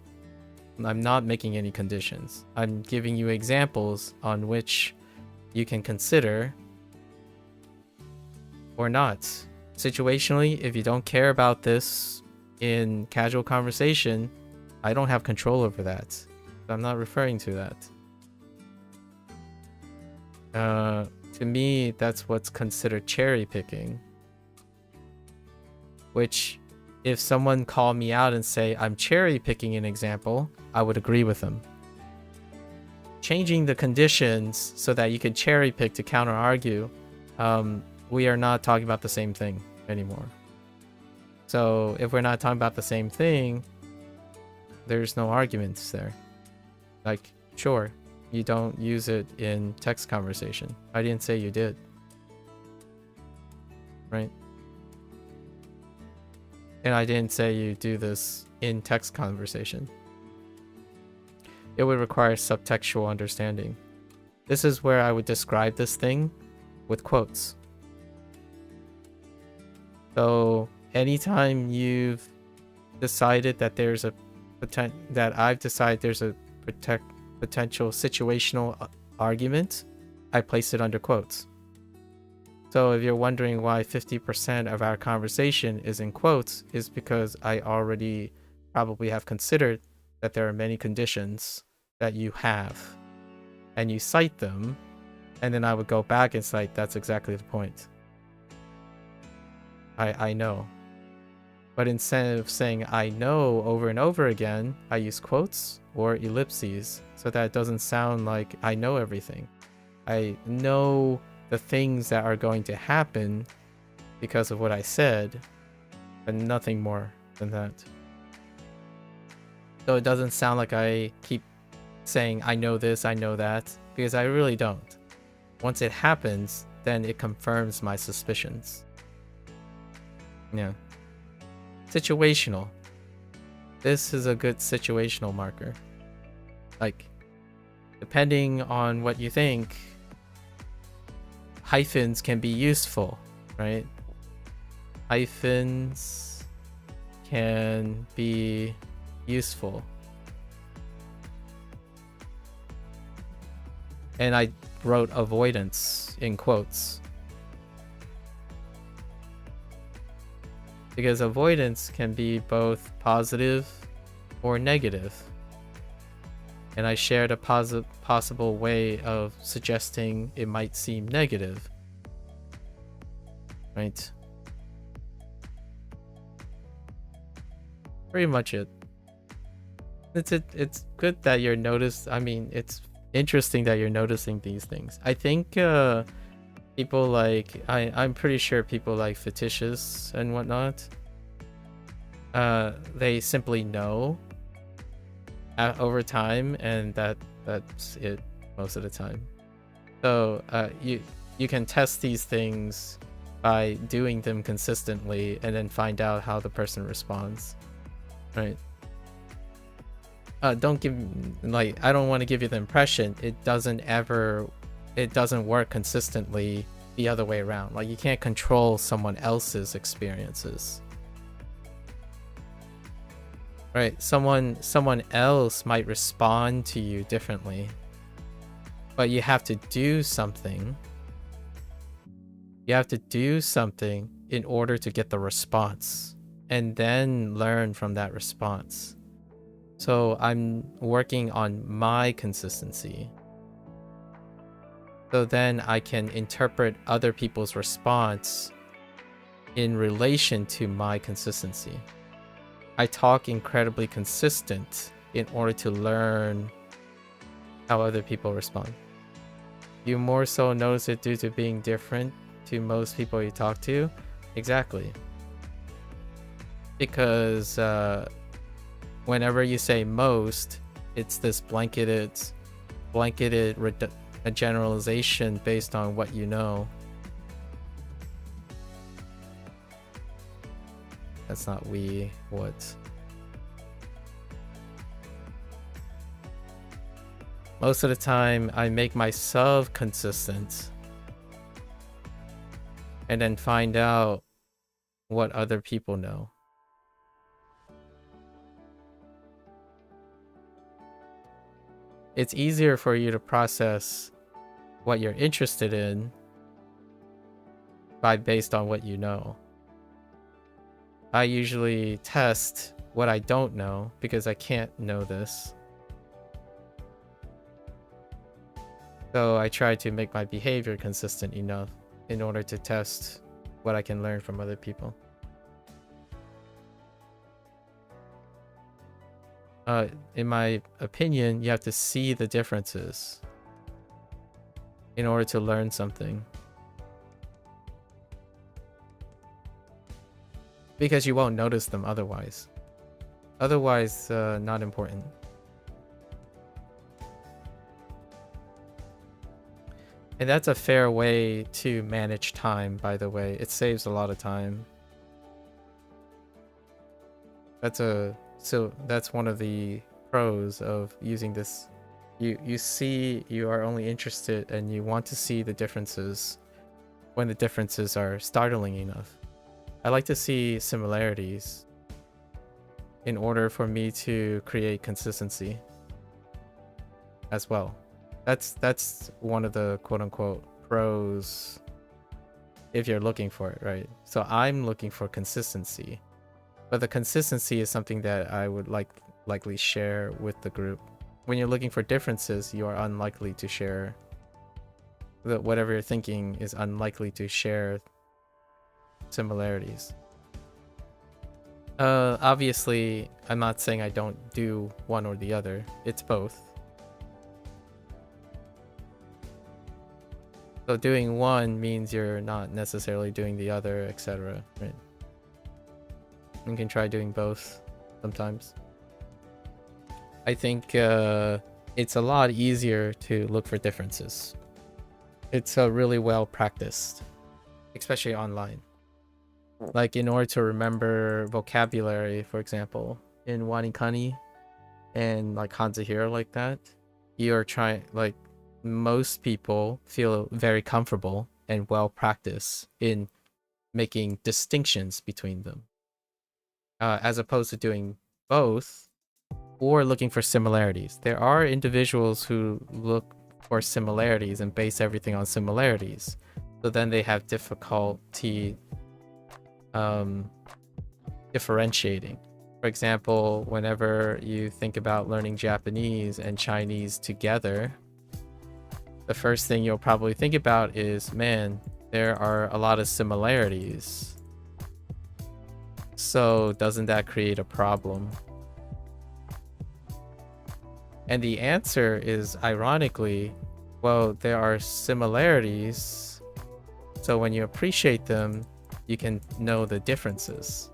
making any conditions. I'm giving you examples on which you can consider or not. Situationally, if you don't care about this in casual conversation, I don't have control over that. I'm not referring to that. To me, that's what's considered cherry picking. Which, if someone called me out and say I'm cherry picking an example, I would agree with them. Changing the conditions so that you can cherry pick to counter argue, we are not talking about the same thing anymore. So if we're not talking about the same thing, there's no arguments there. Like, sure, you don't use it in text conversation. I didn't say you did. Right? And I didn't say you do this in text conversation. It would require subtextual understanding. This is where I would describe this thing with quotes. So anytime you've decided that there's a I've decided there's a potential situational argument, I place it under quotes. So if you're wondering why 50% of our conversation is in quotes, is because I already probably have considered that there are many conditions that you have, and you cite them, and then I would go back and cite, that's exactly the point. I know. But instead of saying I know over and over again, I use quotes or ellipses so that it doesn't sound like I know everything. I know the things that are going to happen because of what I said, but nothing more than that. So it doesn't sound like I keep saying I know this, I know that, because I really don't. Once it happens, then it confirms my suspicions. Yeah. Situational. This is a good situational marker. Like, depending on what you think, hyphens can be useful, right? Hyphens can be useful. And I wrote avoidance in quotes. Because avoidance can be both positive or negative. And I shared a possible way of suggesting it might seem negative. Right? Pretty much it. It's good that you're it's interesting that you're noticing these things. I think people like I'm pretty sure people like fetishes and whatnot. They simply know over time, and that's it most of the time. So you can test these things by doing them consistently and then find out how the person responds, right? I don't want to give you the impression it doesn't work consistently the other way around. Like, you can't control someone else's experiences, right? Someone else might respond to you differently, but you have to do something. You have to do something in order to get the response, and then learn from that response. So I'm working on my consistency. So then I can interpret other people's response in relation to my consistency. I talk incredibly consistent in order to learn how other people respond. You more so notice it due to being different to most people you talk to? Exactly. Because whenever you say most, it's this blanketed a generalization based on what you know. That's not what. Most of the time, I make myself consistent and then find out what other people know. It's easier for you to process what you're interested in based on what you know. I usually test what I don't know because I can't know this. So I try to make my behavior consistent enough in order to test what I can learn from other people. In my opinion, you have to see the differences in order to learn something. Because you won't notice them otherwise. Otherwise, not important. And that's a fair way to manage time, by the way. It saves a lot of time. So that's one of the pros of using this. You are only interested and you want to see the differences when the differences are startling enough. I like to see similarities in order for me to create consistency as well. That's one of the quote-unquote pros if you're looking for it, right? So I'm looking for consistency, but the consistency is something that I would likely share with the group. When you're looking for differences, you are unlikely to share whatever you're thinking is unlikely to share similarities. Obviously, I'm not saying I don't do one or the other. It's both. So doing one means you're not necessarily doing the other, etc. Right? You can try doing both sometimes. I think it's a lot easier to look for differences. It's really well practiced, especially online. Like in order to remember vocabulary, for example, in WaniKani and like HanziHero like that, you're trying, like, most people feel very comfortable and well practiced in making distinctions between them, as opposed to doing both or looking for similarities. There are individuals who look for similarities and base everything on similarities, so then they have difficulty differentiating. For example, whenever you think about learning Japanese and Chinese together, the first thing you'll probably think about is, man, there are a lot of similarities. So doesn't that create a problem? And the answer is, ironically, well, there are similarities. So when you appreciate them, you can know the differences.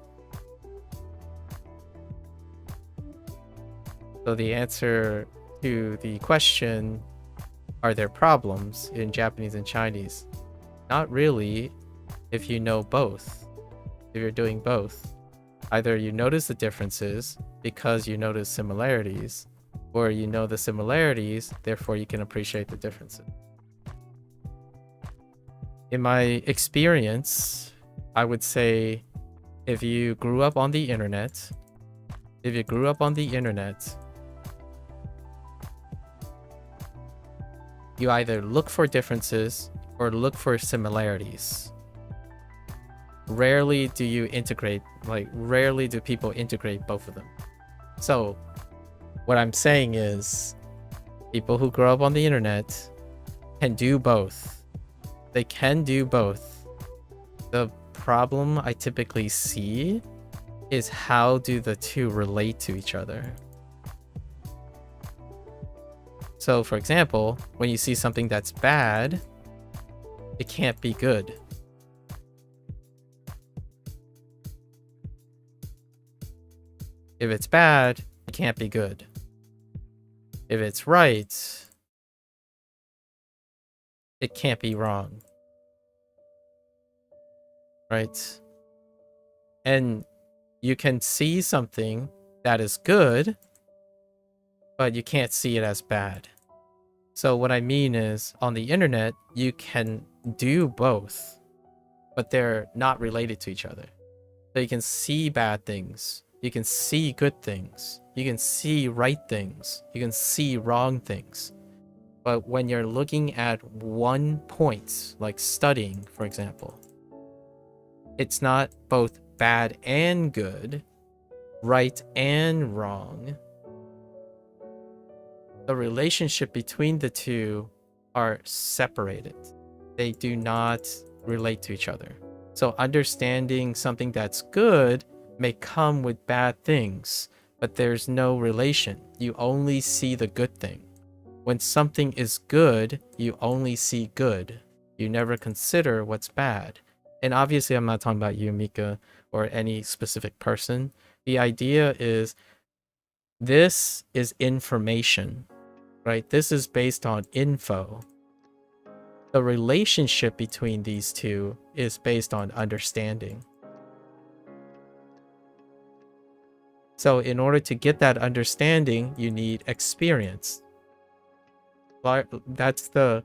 So the answer to the question, are there problems in Japanese and Chinese? Not really, if you know both. If you're doing both, either you notice the differences because you notice similarities, or you know the similarities, therefore you can appreciate the differences. In my experience, I would say if you grew up on the internet, you either look for differences or look for similarities. Rarely do you integrate, rarely do people integrate both of them. So what I'm saying is, people who grow up on the internet can do both. They can do both. The problem I typically see is, how do the two relate to each other? So for example, when you see something that's bad, it can't be good. If it's bad, it can't be good. If it's right, it can't be wrong. Right? And you can see something that is good, but you can't see it as bad. So what I mean is, on the internet, you can do both, but they're not related to each other. So you can see bad things, you can see good things, you can see right things, you can see wrong things. But when you're looking at one point, like studying, for example, it's not both bad and good, right and wrong. The relationship between the two are separated. They do not relate to each other. So understanding something that's good may come with bad things, but there's no relation. You only see the good thing. When something is good, you only see good. You never consider what's bad. And obviously, I'm not talking about you, Mika, or any specific person. The idea is, this is information, right? This is based on info. The relationship between these two is based on understanding. So in order to get that understanding, you need experience. That's the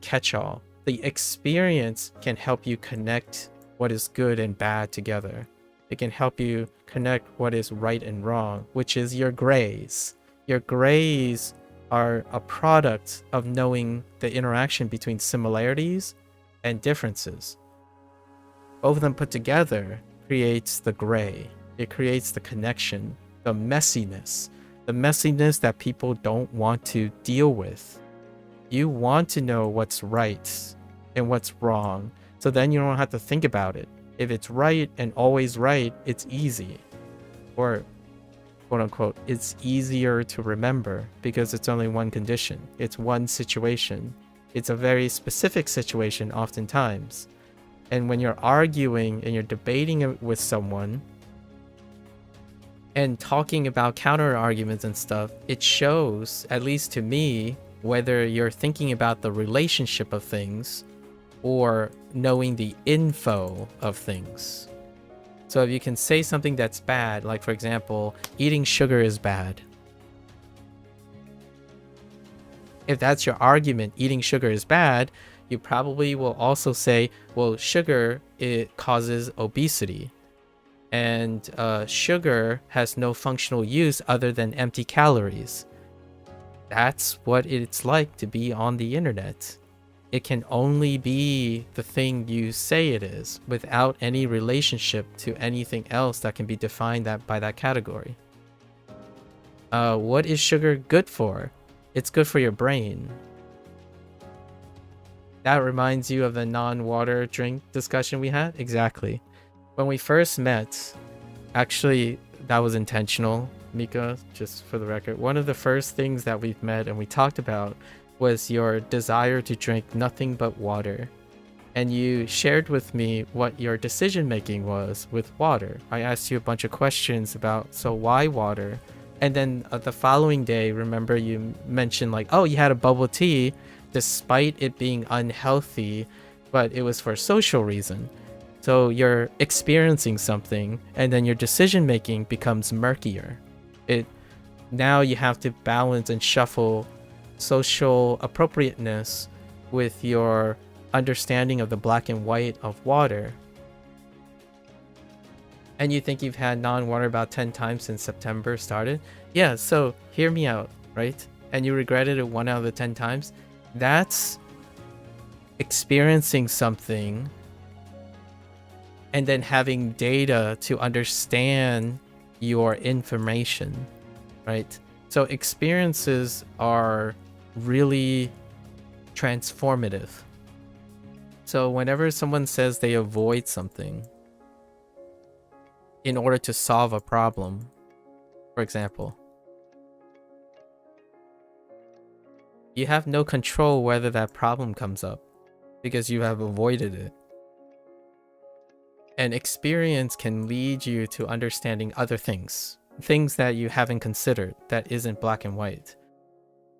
catch-all. The experience can help you connect what is good and bad together. It can help you connect what is right and wrong, which is your grays. Your grays are a product of knowing the interaction between similarities and differences. Both of them put together creates the gray. It creates the connection, the messiness that people don't want to deal with. You want to know what's right and what's wrong, so then you don't have to think about it. If it's right and always right, it's easy. Or, quote unquote, it's easier to remember because it's only one condition. It's one situation. It's a very specific situation oftentimes. And when you're arguing and you're debating it with someone and talking about counter arguments and stuff, it shows, at least to me, whether you're thinking about the relationship of things or knowing the info of things. So if you can say something that's bad, like for example, eating sugar is bad. If that's your argument, eating sugar is bad, you probably will also say, well, sugar, it causes obesity. And sugar has no functional use other than empty calories. That's what it's like to be on the internet. It can only be the thing you say it is, without any relationship to anything else that can be defined by that category. What is sugar good for? It's good for your brain. That reminds you of the non-water drink discussion we had? Exactly. When we first met, actually, that was intentional, Mika, just for the record. One of the first things that we've met and we talked about was your desire to drink nothing but water. And you shared with me what your decision making was with water. I asked you a bunch of questions about, so why water? And then the following day, remember you mentioned like, oh, you had a bubble tea despite it being unhealthy, but it was for social reason. So you're experiencing something and then your decision making becomes murkier. Now you have to balance and shuffle social appropriateness with your understanding of the black and white of water. And you think you've had non-water about 10 times since September started? Yeah, so hear me out, right? And you regretted it 1 out of the 10 times? That's experiencing something and then having data to understand your information, right? So experiences are really transformative. So whenever someone says they avoid something in order to solve a problem, for example, you have no control whether that problem comes up because you have avoided it. And experience can lead you to understanding other things that you haven't considered, that isn't black and white.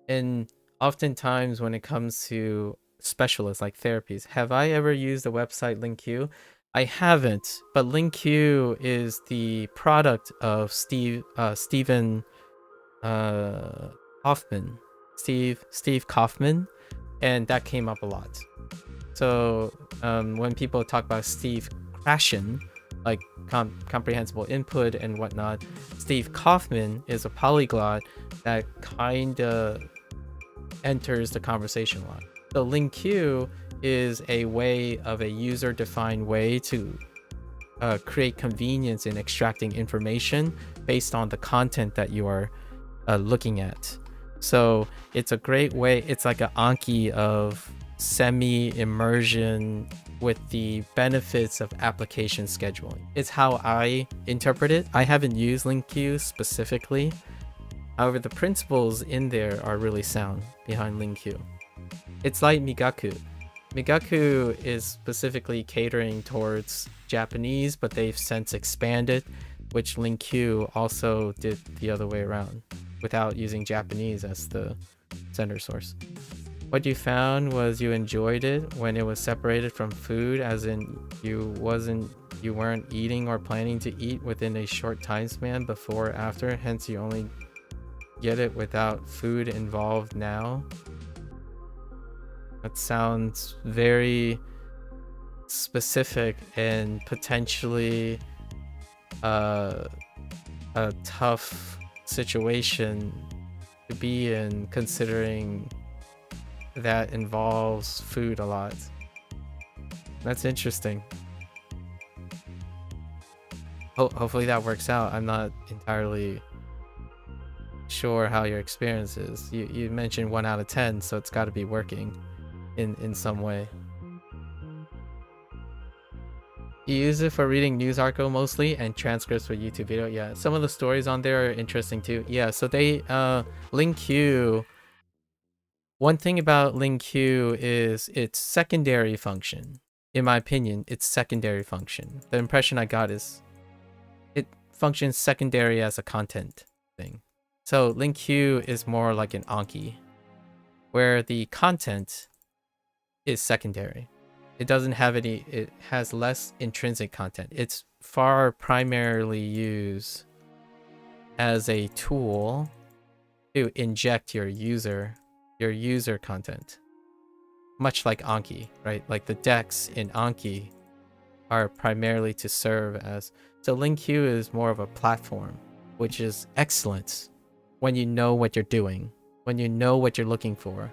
And oftentimes when it comes to specialists like therapies, have I ever used the website LinkQ? I haven't, but LinkQ is the product of Steve Kaufman, and that came up a lot. So when people talk about Steve Krashen, like comprehensible input and whatnot, Steve Kaufman is a polyglot that kind of enters the conversation a lot. So LinkQ is a way of a user-defined way to create convenience in extracting information based on the content that you are looking at. So it's a great way. It's like an Anki of semi-immersion with the benefits of application scheduling. It's how I interpret it. I haven't used LinkQ specifically. However, the principles in there are really sound behind LinkQ. It's like Migaku. Migaku is specifically catering towards Japanese, but they've since expanded, which LinkQ also did the other way around, without using Japanese as the sender source. What you found was you enjoyed it when it was separated from food, as in you weren't eating or planning to eat within a short time span before or after, hence you only get it without food involved now. That sounds very specific and potentially a tough situation to be in, considering that involves food a lot. That's interesting. Hopefully that works out. I'm not entirely sure how your experience is. You mentioned 1 out of 10, so it's got to be working in some way. You use it for reading news article mostly and transcripts for YouTube video. Yeah, some of the stories on there are interesting too. Yeah, so they LinkQ. One thing about LinkQ is its secondary function. In my opinion, its secondary function. The impression I got is it functions secondary as a content thing. So LinkQ is more like an Anki, where the content is secondary. It doesn't have any, it has less intrinsic content. It's far primarily used as a tool to inject your user content. Much like Anki, right? Like the decks in Anki are primarily to serve as, so LinQ is more of a platform, which is excellent when you know what you're doing, when you know what you're looking for,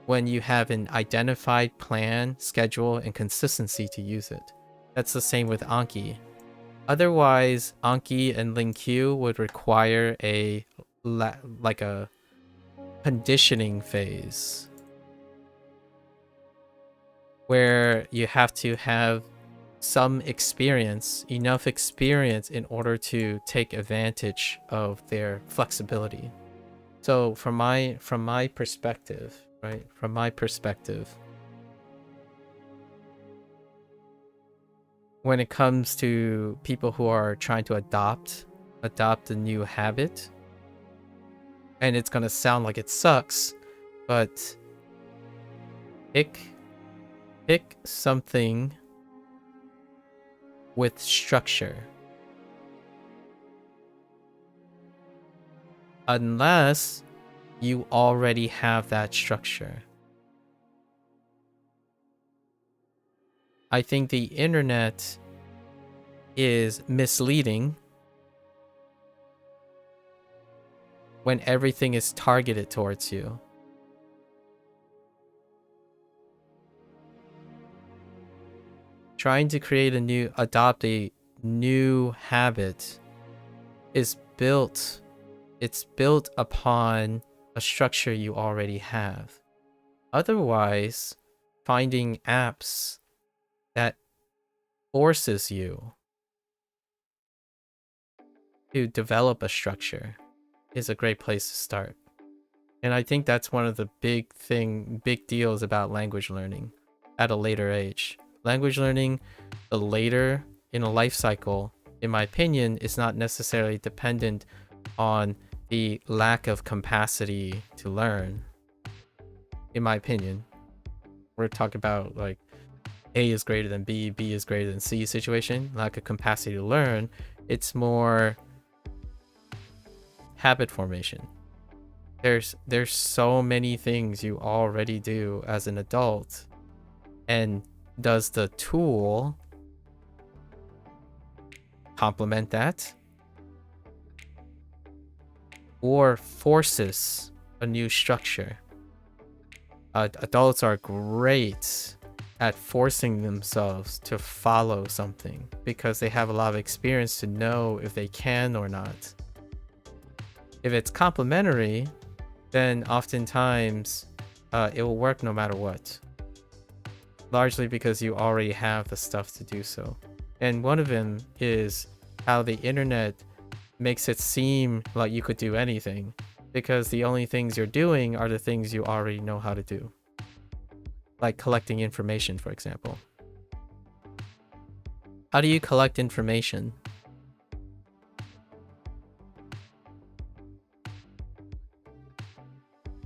when you have an identified plan, schedule, and consistency to use it. That's the same with Anki. Otherwise, Anki and LinQ would require like a conditioning phase where you have to have some experience, enough experience in order to take advantage of their flexibility. So from my perspective, right? From my perspective, when it comes to people who are trying to adopt a new habit, and it's gonna sound like it sucks, but pick something with structure. Unless you already have that structure. I think the internet is misleading when everything is targeted towards you. Trying to adopt a new habit is built upon a structure you already have. Otherwise, finding apps that forces you to develop a structure is a great place to start. And I think that's one of the big deals about language learning at a later age. Language learning, the later in a life cycle, in my opinion, is not necessarily dependent on the lack of capacity to learn. In my opinion, we're talking about like A is greater than B, B is greater than C situation, lack of capacity to learn. It's more habit formation. There's so many things you already do as an adult, and does the tool complement that or forces a new structure? Adults are great at forcing themselves to follow something because they have a lot of experience to know if they can or not. If it's complementary, then oftentimes it will work no matter what. Largely because you already have the stuff to do so. And one of them is how the internet makes it seem like you could do anything, because the only things you're doing are the things you already know how to do. Like collecting information, for example. How do you collect information?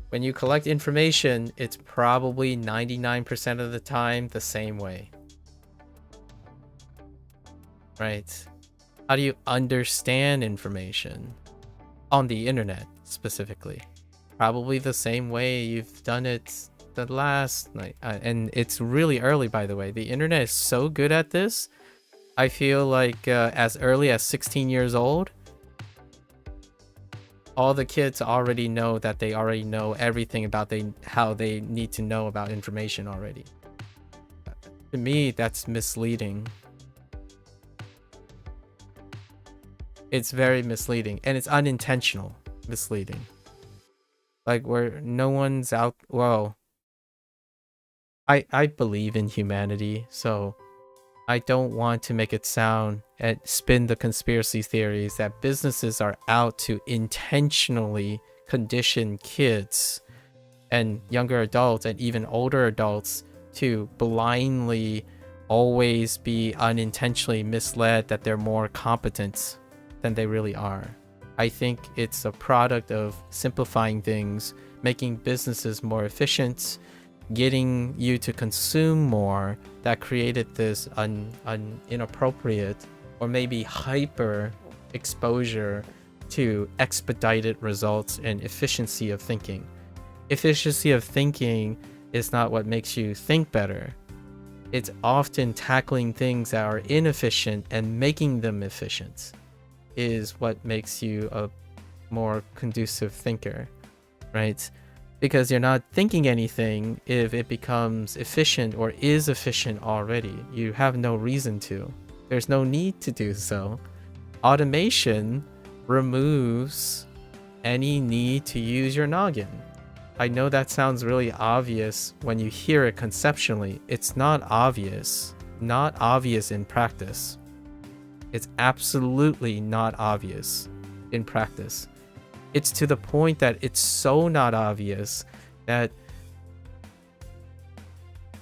When you collect information, it's probably 99% of the time the same way. Right? How do you understand information? On the internet, specifically. Probably the same way you've done it the last night. And it's really early, by the way. The internet is so good at this. I feel like as early as 16 years old, all the kids already know that they already know everything about how they need to know about information already. To me, that's misleading. It's very misleading, and it's unintentional misleading. Like where no one's out. Well, I believe in humanity, so I don't want to make it sound and spin the conspiracy theories that businesses are out to intentionally condition kids and younger adults and even older adults to blindly always be unintentionally misled that they're more competent than they really are. I think it's a product of simplifying things, making businesses more efficient, getting you to consume more that created this inappropriate or maybe hyper exposure to expedited results and efficiency of thinking. Efficiency of thinking is not what makes you think better. It's often tackling things that are inefficient and making them efficient is what makes you a more conducive thinker, right? Because you're not thinking anything if it becomes efficient or is efficient already. You have no reason to. There's no need to do so. Automation removes any need to use your noggin. I know that sounds really obvious when you hear it conceptually. It's not obvious. Not obvious in practice. It's absolutely not obvious in practice. It's to the point that it's so not obvious that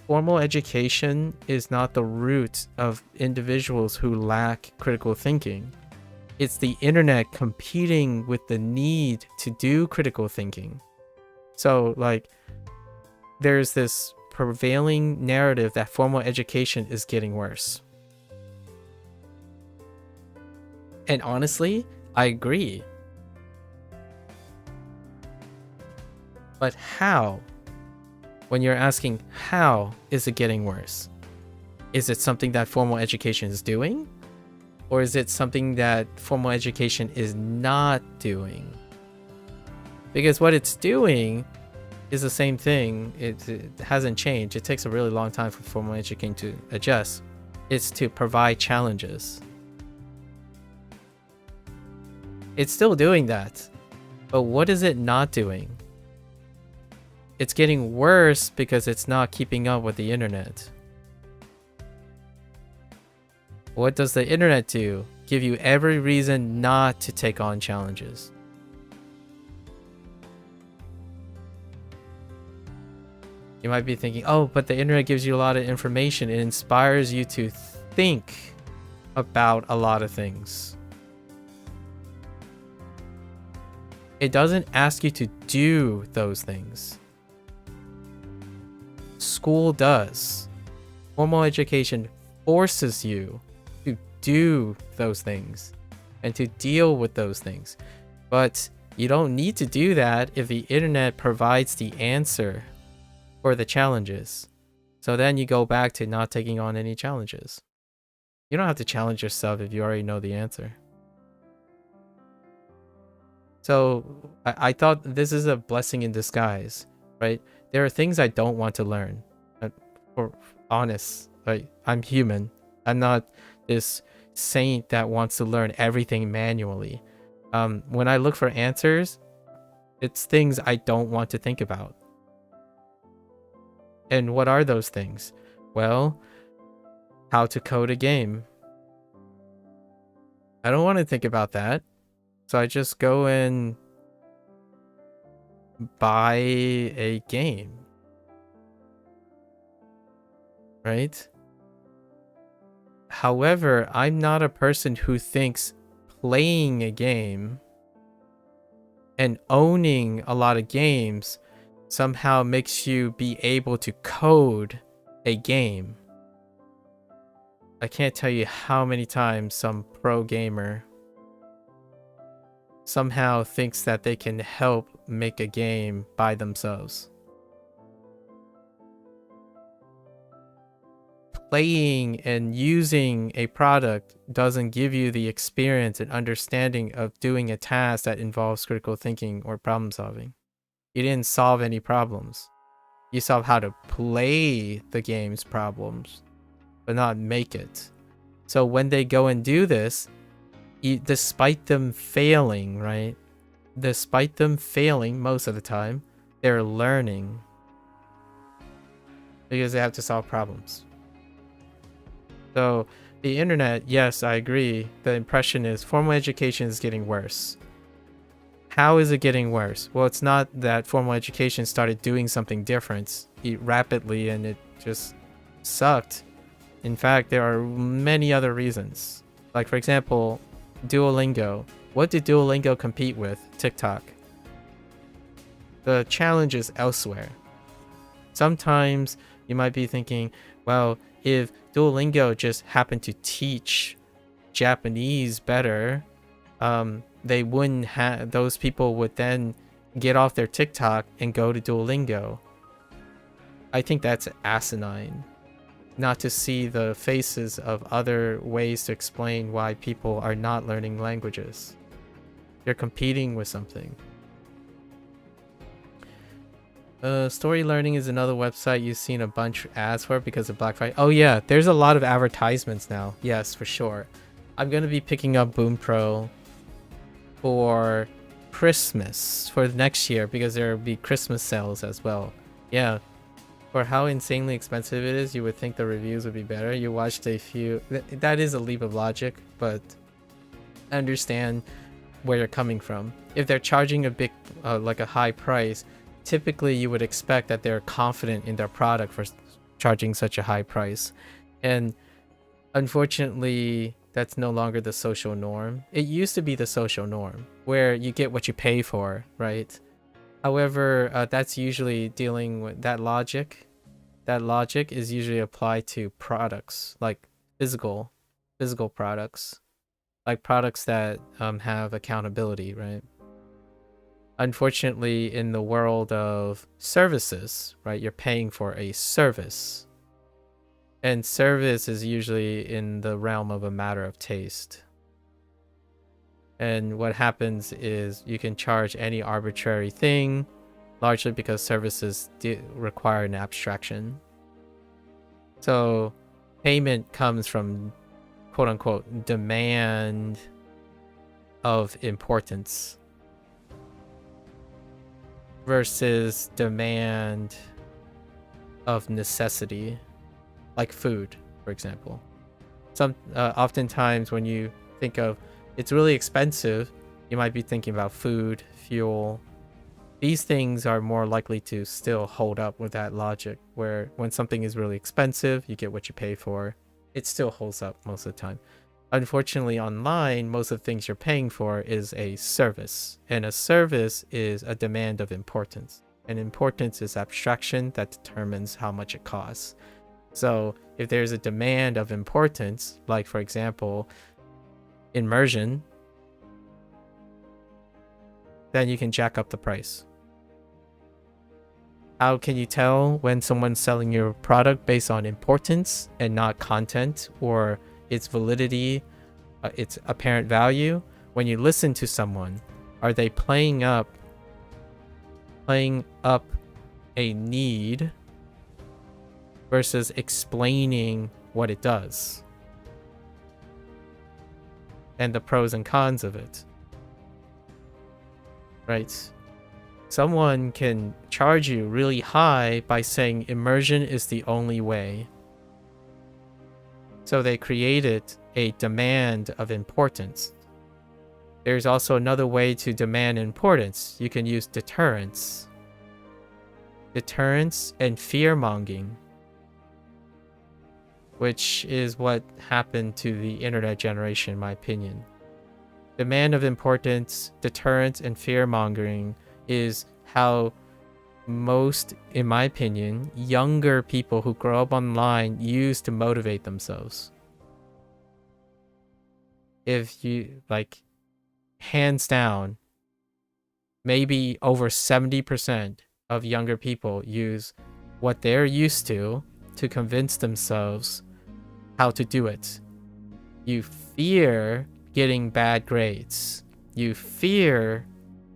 formal education is not the root of individuals who lack critical thinking. It's the internet competing with the need to do critical thinking. So, like, there's this prevailing narrative that formal education is getting worse. And honestly, I agree. But how? When you're asking, how is it getting worse? Is it something that formal education is doing? Or is it something that formal education is not doing? Because what it's doing is the same thing. It hasn't changed. It takes a really long time for formal education to adjust. It's to provide challenges. It's still doing that. But what is it not doing? It's getting worse because it's not keeping up with the internet. What does the internet do? Give you every reason not to take on challenges. You might be thinking, oh, but the internet gives you a lot of information. It inspires you to think about a lot of things. It doesn't ask you to do those things. School does. Formal education forces you to do those things and to deal with those things. But you don't need to do that if the internet provides the answer for the challenges. So then you go back to not taking on any challenges. You don't have to challenge yourself if you already know the answer. So I thought this is a blessing in disguise, right? There are things I don't want to learn. For honest, right? I'm human. I'm not this saint that wants to learn everything manually. When I look for answers, it's things I don't want to think about. And what are those things? Well, how to code a game. I don't want to think about that. So I just go and buy a game. Right? However, I'm not a person who thinks playing a game and owning a lot of games somehow makes you be able to code a game. I can't tell you how many times some pro gamer somehow thinks that they can help make a game by themselves. Playing and using a product doesn't give you the experience and understanding of doing a task that involves critical thinking or problem solving. You didn't solve any problems. You solve how to play the game's problems, but not make it. So when they go and do this, despite them failing, right? Despite them failing most of the time, they're learning. Because they have to solve problems. So the internet, yes, I agree. The impression is formal education is getting worse. How is it getting worse? Well, it's not that formal education started doing something different rapidly and it just sucked. In fact, there are many other reasons. Like, for example, Duolingo. What did Duolingo compete with? TikTok. The challenge is elsewhere. Sometimes you might be thinking, well, if Duolingo just happened to teach Japanese better, they wouldn't have, those people would then get off their TikTok and go to Duolingo. I think that's asinine. Not to see the faces of other ways to explain why people are not learning languages. You're competing with something. Story Learning is another website you've seen a bunch of ads for because of Black Friday. Oh yeah, there's a lot of advertisements now. Yes, for sure. I'm going to be picking up Boom Pro for Christmas for next year because there will be Christmas sales as well. Yeah. For how insanely expensive it is, you would think the reviews would be better. You watched a few. That is a leap of logic, but I understand where you're coming from. If they're charging a big, like a high price, typically you would expect that they're confident in their product for charging such a high price. And unfortunately, that's no longer the social norm. It used to be the social norm where you get what you pay for, right? However, that's usually dealing with that logic. That logic is usually applied to products, like physical products, like products that have accountability, right? Unfortunately, in the world of services, right, you're paying for a service. And service is usually in the realm of a matter of taste. And what happens is you can charge any arbitrary thing, largely because services require an abstraction. So payment comes from quote unquote demand of importance versus demand of necessity, like food, for example. Oftentimes when you think of it's really expensive, you might be thinking about food, fuel. These things are more likely to still hold up with that logic, where when something is really expensive, you get what you pay for. It still holds up most of the time. Unfortunately, online, most of the things you're paying for is a service, and a service is a demand of importance. And importance is abstraction that determines how much it costs. So if there's a demand of importance, like for example, immersion, then you can jack up the price. How can you tell when someone's selling your product based on importance and not content or its validity, its apparent value? When you listen to someone, are they playing up a need versus explaining what it does and the pros and cons of it, right? Someone can charge you really high by saying immersion is the only way. So they created a demand of importance. There's also another way to demand importance. You can use deterrence. Deterrence and fear-mongering, which is what happened to the internet generation, in my opinion. Demand of importance, deterrence, and fear-mongering is how most, in my opinion, younger people who grow up online use to motivate themselves. If you, like, hands down, maybe over 70% of younger people use what they're used to convince themselves how to do it. You fear getting bad grades. You fear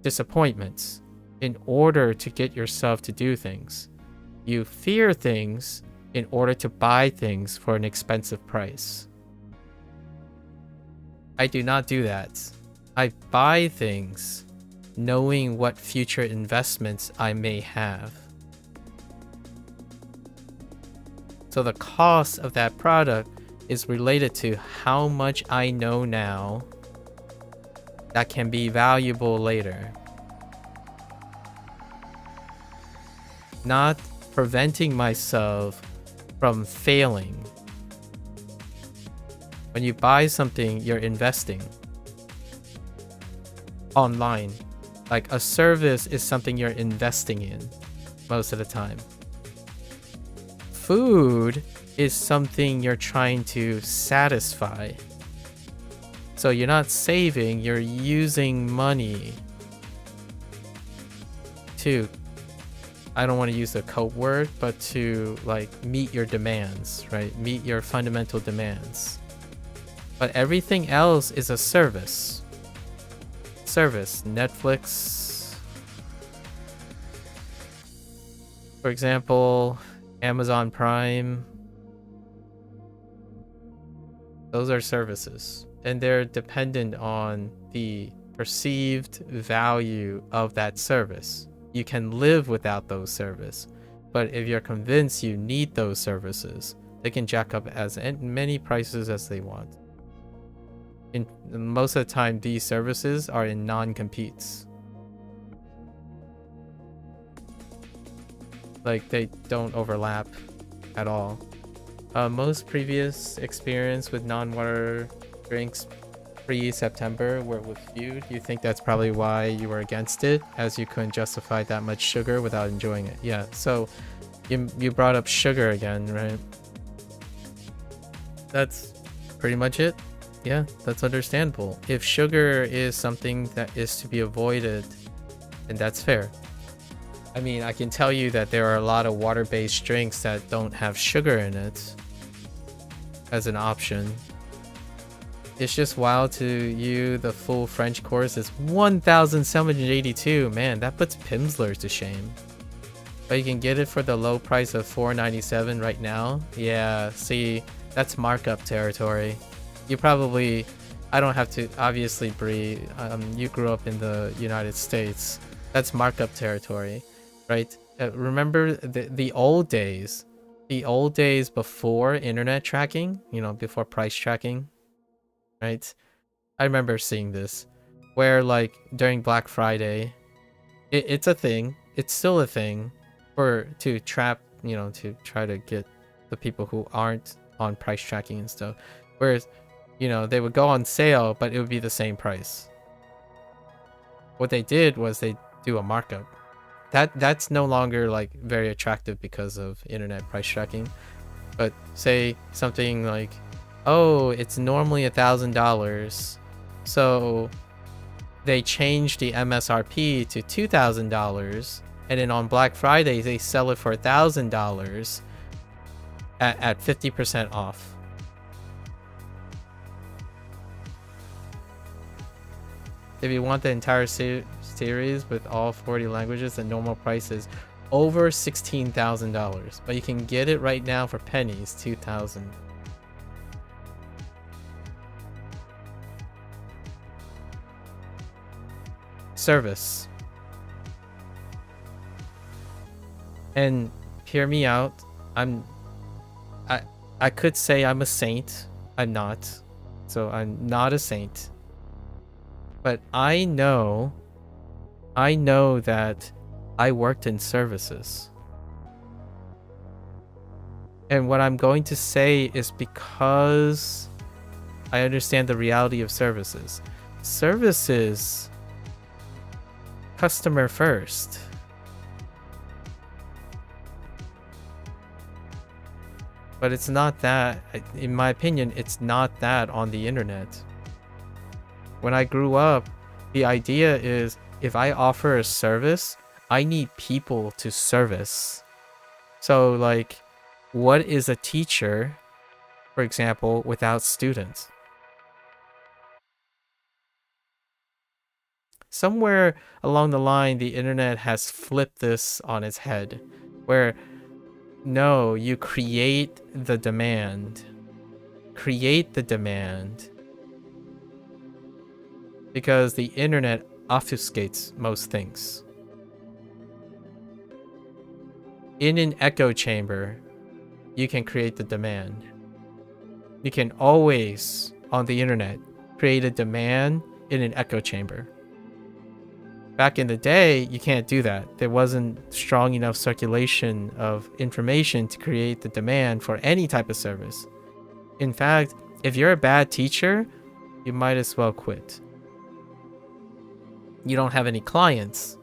disappointments in order to get yourself to do things. You fear things in order to buy things for an expensive price. I do not do that. I buy things knowing what future investments I may have. So the cost of that product is related to how much I know now that can be valuable later. Not preventing myself from failing. When you buy something, you're investing. Online, like a service is something you're investing in most of the time. food is something you're trying to satisfy. So you're not saving, you're using money to, I don't want to use the code word, but to like meet your demands, right? Meet your fundamental demands. But everything else is a service. Service, Netflix, for example, Amazon Prime. Those are services, and they're dependent on the perceived value of that service. You can live without those services, but if you're convinced you need those services, they can jack up as many prices as they want. In most of the time, these services are in non-competes. Like, they don't overlap at all. Most previous experience with non-water drinks pre-September were with food. You think that's probably why you were against it, as you couldn't justify that much sugar without enjoying it. Yeah, so you brought up sugar again, right? That's pretty much it. Yeah, that's understandable. If sugar is something that is to be avoided, then that's fair. I mean, I can tell you that there are a lot of water-based drinks that don't have sugar in it as an option. It's just wild to you. The full French course is 1,782. Man, that puts Pimsleur to shame. But you can get it for the low price of $4.97 right now. Yeah, see, that's markup territory. You probably, I don't have to, obviously, Bree, you grew up in the United States. That's markup territory, right? Remember the old days before internet tracking, you know, before price tracking, right? I remember seeing this, where like during Black Friday, it's a thing, it's still a thing to trap, you know, to try to get the people who aren't on price tracking and stuff. Whereas, you know, they would go on sale, but it would be the same price. What they did was they do a markup. That's no longer like very attractive because of internet price tracking. But say something like, oh, it's normally $1,000, so they changed the MSRP to $2,000, and then on Black Friday they sell it for $1,000 at 50% off. If you want the entire series with all 40 languages, the normal price is over $16,000, but you can get it right now for pennies, $2,000. Service. And hear me out. I could say I'm a saint. I'm not. So I'm not a saint. But I know that I worked in services. And what I'm going to say is because I understand the reality of services. Services, customer first. But it's not that, in my opinion, it's not that on the internet. When I grew up, the idea is if I offer a service, I need people to service. So like, what is a teacher, for example, without students? Somewhere along the line, the internet has flipped this on its head, where no, you create the demand. Create the demand. Because the internet obfuscates most things. In an echo chamber, you can create the demand. You can always, on the internet, create a demand in an echo chamber. Back in the day, you can't do that. There wasn't strong enough circulation of information to create the demand for any type of service. In fact, if you're a bad teacher, you might as well quit. You don't have any clients.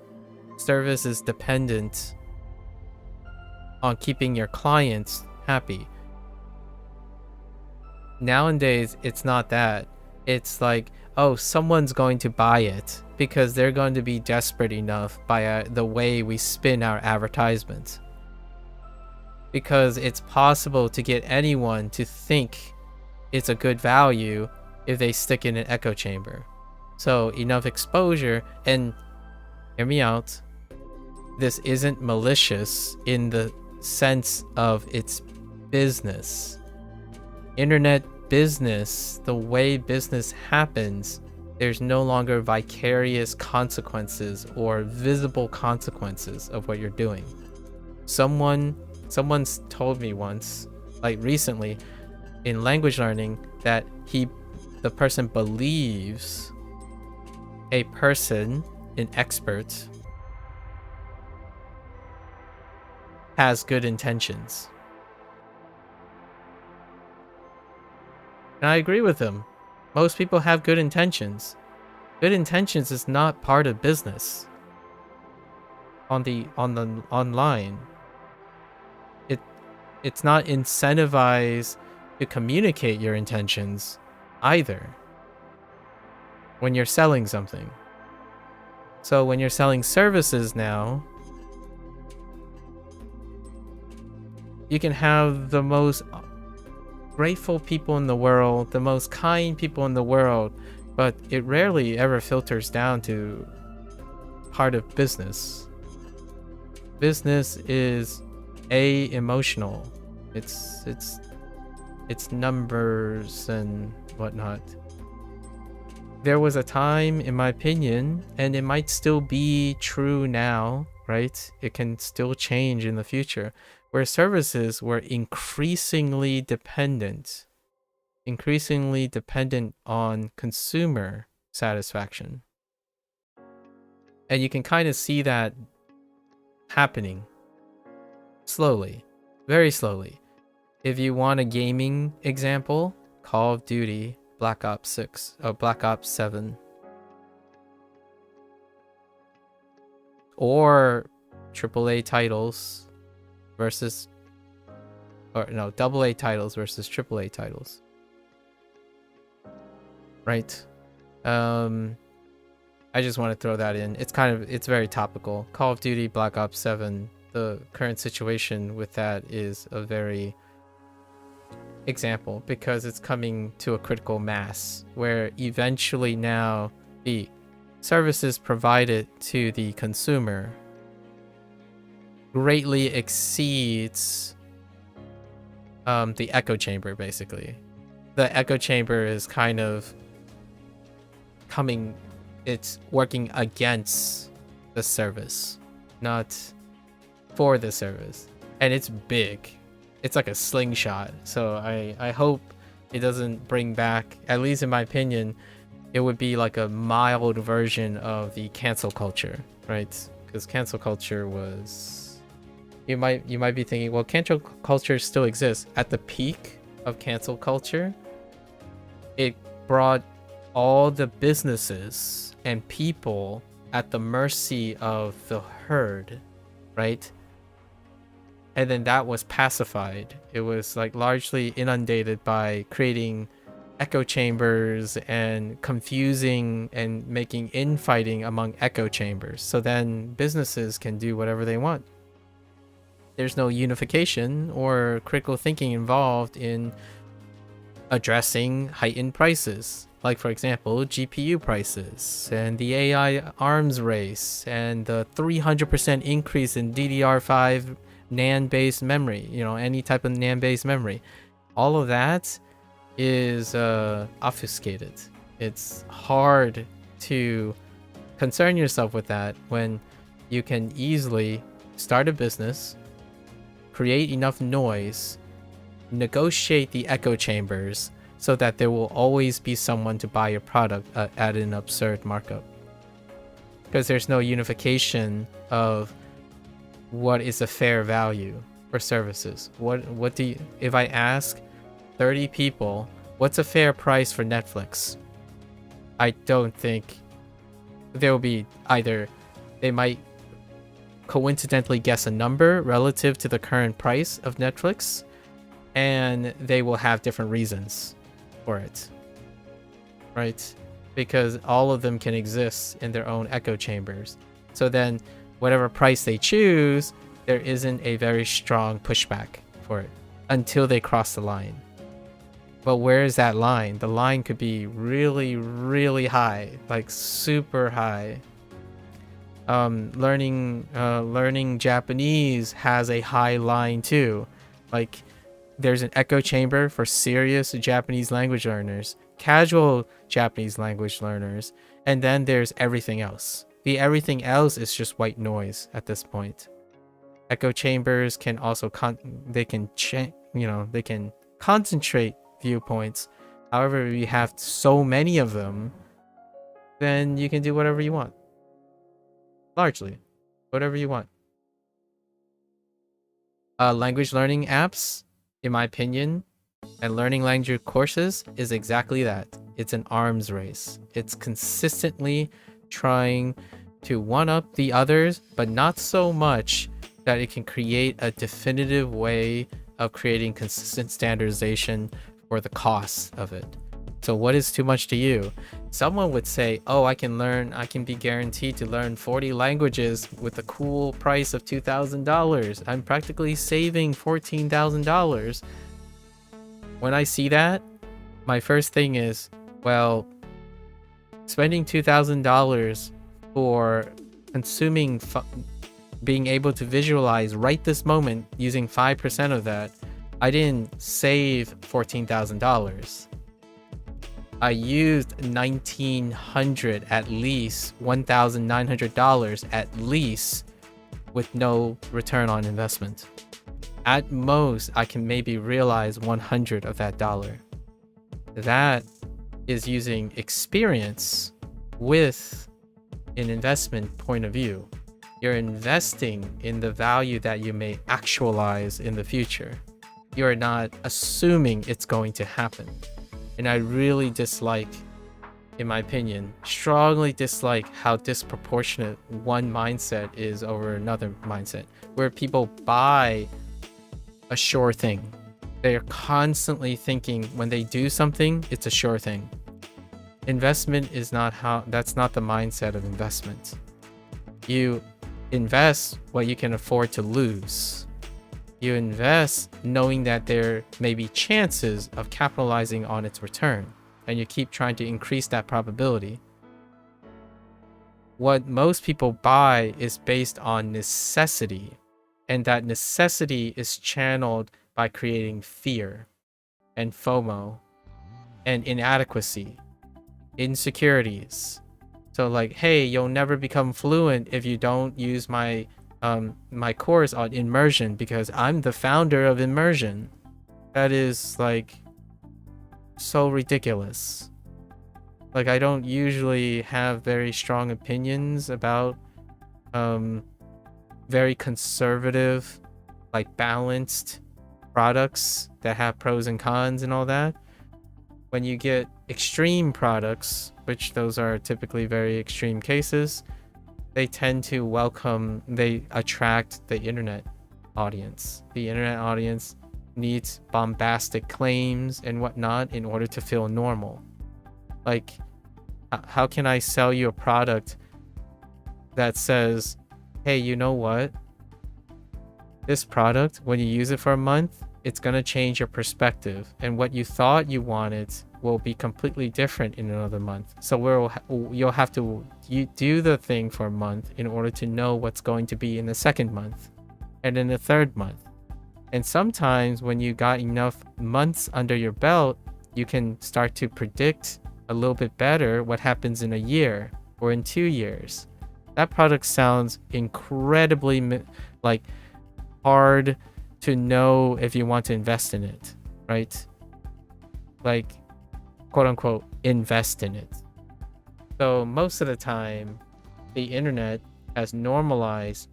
Service is dependent on keeping your clients happy. Nowadays, it's not that. It's like, oh, someone's going to buy it because they're going to be desperate enough by the way we spin our advertisements. Because it's possible to get anyone to think it's a good value if they stick in an echo chamber. So enough exposure, and hear me out, this isn't malicious in the sense of its business. Internet business, the way business happens, there's no longer vicarious consequences or visible consequences of what you're doing. Someone's told me once, like recently, in language learning, that the person believes a person, an expert, has good intentions. And I agree with him. Most people have good intentions. Good intentions is not part of business. On the online, it's not incentivized to communicate your intentions either when you're selling something. So when you're selling services now, you can have the most grateful people in the world, the most kind people in the world, but it rarely ever filters down to part of business. Business is emotional. It's numbers and whatnot. There was a time, in my opinion, and it might still be true now, right? It can still change in the future, where services were increasingly dependent on consumer satisfaction. And you can kind of see that happening slowly, very slowly. If you want a gaming example, Call of Duty, Black Ops 7, or AAA titles versus, or no, AA titles versus AAA titles, right? I just want to throw that in. It's very topical. Call of Duty, Black Ops 7, the current situation with that is a very example, because it's coming to a critical mass where eventually now the services provided to the consumer greatly exceeds the echo chamber. Basically, the echo chamber is kind of it's working against the service, not for the service, and it's big. It's like a slingshot. So I hope it doesn't bring back, at least in my opinion, it would be like a mild version of the cancel culture, right? Because cancel culture was, you might be thinking, well, cancel culture still exists. At the peak of cancel culture, it brought all the businesses and people at the mercy of the herd, right? And then that was pacified. It was like largely inundated by creating echo chambers and confusing and making infighting among echo chambers. So then businesses can do whatever they want. There's no unification or critical thinking involved in addressing heightened prices. Like, for example, GPU prices and the AI arms race and the 300% increase in DDR5 NAND-based memory, any type of NAND-based memory. All of that is obfuscated. It's hard to concern yourself with that when you can easily start a business, create enough noise, negotiate the echo chambers so that there will always be someone to buy your product at an absurd markup. Because there's no unification of what is a fair value for services. What do you, if I ask 30 people what's a fair price for Netflix, I don't think there will be, either they might coincidentally guess a number relative to the current price of Netflix, and they will have different reasons for it, right? Because all of them can exist in their own echo chambers. So then whatever price they choose, there isn't a very strong pushback for it until they cross the line. But where is that line? The line could be really, really high, like super high. Learning Japanese has a high line too. Like, there's an echo chamber for serious Japanese language learners, casual Japanese language learners, and then there's everything else. The everything else is just white noise at this point. Echo chambers can also they can concentrate viewpoints. However, if you have so many of them, then you can do whatever you want. Largely, whatever you want. Language learning apps, in my opinion, and learning language courses is exactly that. It's an arms race. It's consistently trying to one-up the others, but not so much that it can create a definitive way of creating consistent standardization for the cost of it. So what is too much to you? Someone would say, oh, I can be guaranteed to learn 40 languages with a cool price of $2,000. I'm practically saving $14,000. When I see that, my first thing is, well, spending $2,000 for consuming, being able to visualize right this moment using 5% of that, I didn't save $14,000. I used $1,900 at least, $1,900 at least, with no return on investment. At most, I can maybe realize 100 of that dollar. That is using experience with an investment point of view. You're investing in the value that you may actualize in the future. You're not assuming it's going to happen. And I really dislike, in my opinion, strongly dislike how disproportionate one mindset is over another mindset, where people buy a sure thing. They are constantly thinking when they do something, it's a sure thing. Investment is not that's not the mindset of investment. You invest what you can afford to lose. You invest knowing that there may be chances of capitalizing on its return, and you keep trying to increase that probability. What most people buy is based on necessity, and that necessity is channeled by creating fear and FOMO and inadequacy, insecurities. So like, hey, you'll never become fluent if you don't use my course on immersion because I'm the founder of immersion. That is like so ridiculous. Like, I don't usually have very strong opinions about very conservative, like balanced products that have pros and cons and all that. When you get extreme products, which those are typically very extreme cases, they tend to they attract the internet audience. The internet audience needs bombastic claims and whatnot in order to feel normal. Like, how can I sell you a product that says, hey, you know what? This product, when you use it for a month, it's going to change your perspective. And what you thought you wanted will be completely different in another month. So you'll have to do the thing for a month in order to know what's going to be in the second month and in the third month. And sometimes when you got enough months under your belt, you can start to predict a little bit better what happens in a year or in 2 years. That product sounds incredibly like hard to know if you want to invest in it, right? Like, quote unquote, invest in it. So most of the time, the internet has normalized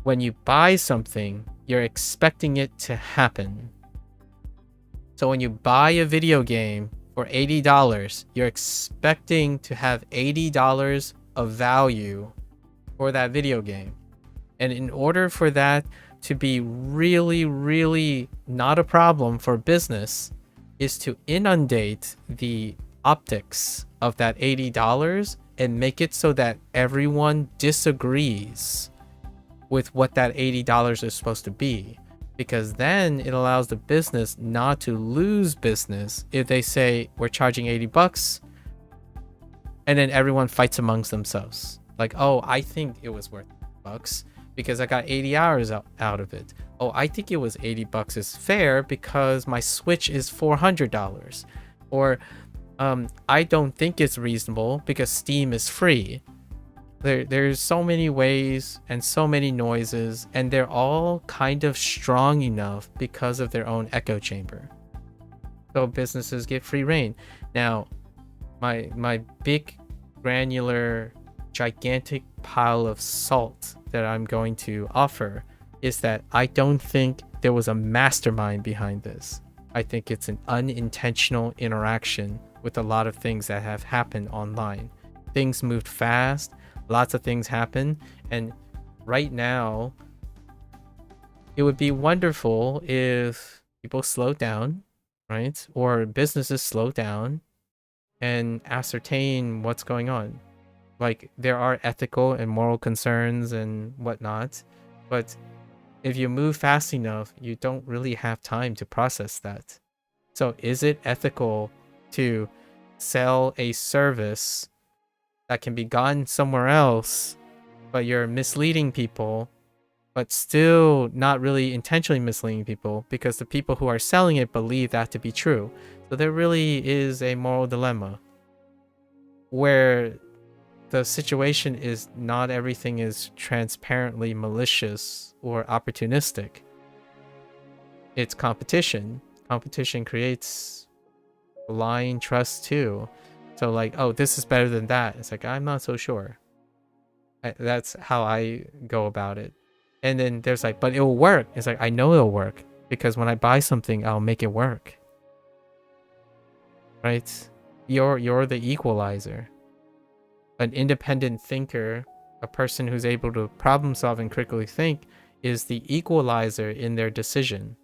when you buy something, you're expecting it to happen. So when you buy a video game for $80, you're expecting to have $80 of value for that video game. And in order for that to be really, really not a problem for business is to inundate the optics of that $80 and make it so that everyone disagrees with what that $80 is supposed to be. Because then it allows the business not to lose business if they say we're charging $80 and then everyone fights amongst themselves. Like, oh, I think it was worth $80 because I got 80 hours out of it. Oh, I think it was $80 is fair because my Switch is $400. Or I don't think it's reasonable because Steam is free. There's so many ways and so many noises, and they're all kind of strong enough because of their own echo chamber. So businesses get free reign. Now, my big, granular, gigantic pile of salt that I'm going to offer is that I don't think there was a mastermind behind this. I think it's an unintentional interaction with a lot of things that have happened online. Things moved fast. Lots of things happen, and right now it would be wonderful if people slow down, right? Or businesses slow down and ascertain what's going on. Like, there are ethical and moral concerns and whatnot, but if you move fast enough, you don't really have time to process that. So is it ethical to sell a service that can be gotten somewhere else, but you're misleading people, but still not really intentionally misleading people because the people who are selling it believe that to be true? So there really is a moral dilemma where the situation is not everything is transparently malicious or opportunistic. It's competition. Competition creates blind trust too. So like, oh, this is better than that. It's like, I'm not so sure. That's how I go about it. And then there's like, but it will work. It's like, I know it'll work because when I buy something, I'll make it work. Right? You're the equalizer. An independent thinker, a person who's able to problem solve and critically think, is the equalizer in their decision.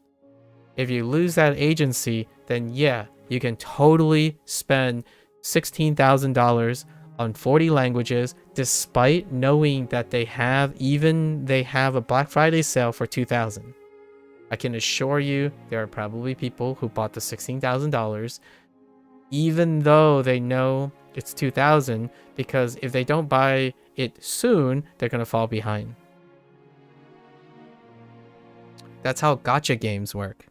If you lose that agency, then yeah, you can totally spend $16,000 on 40 languages despite knowing that they have a Black Friday sale for $2,000. I can assure you there are probably people who bought the $16,000 even though they know it's $2,000, because if they don't buy it soon, they're going to fall behind. That's how gacha games work.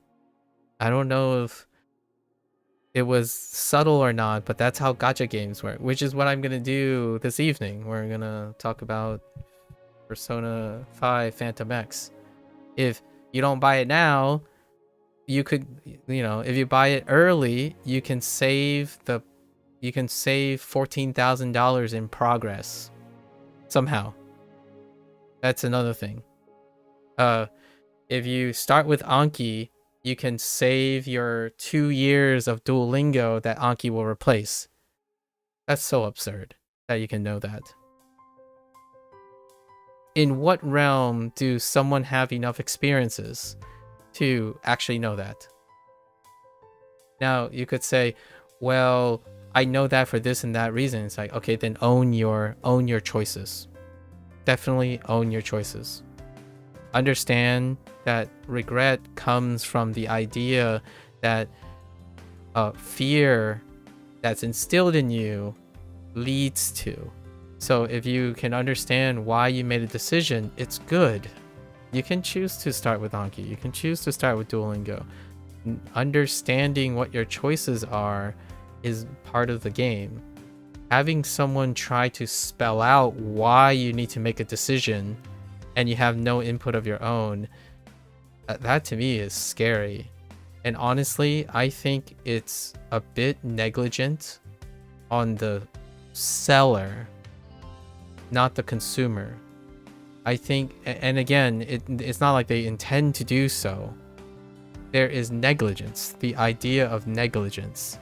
I don't know if it was subtle or not, but that's how gacha games work, which is what I'm going to do this evening. We're going to talk about Persona 5 Phantom X. If you don't buy it now, you could, if you buy it early, you can save $14,000 in progress somehow. That's another thing. If you start with Anki, you can save your 2 years of Duolingo that Anki will replace. That's so absurd that you can know that. In what realm do someone have enough experiences to actually know that? Now, you could say, well, I know that for this and that reason. It's like, okay, then own your choices. Definitely own your choices. Understand that regret comes from the idea that fear that's instilled in you leads to. So if you can understand why you made a decision, it's good. You can choose to start with Anki. You can choose to start with Duolingo. Understanding what your choices are is part of the game. Having someone try to spell out why you need to make a decision and you have no input of your own, that to me is scary. And honestly, I think it's a bit negligent on the seller, not the consumer. I think, and again, it's not like they intend to do so. There is negligence, the idea of negligence.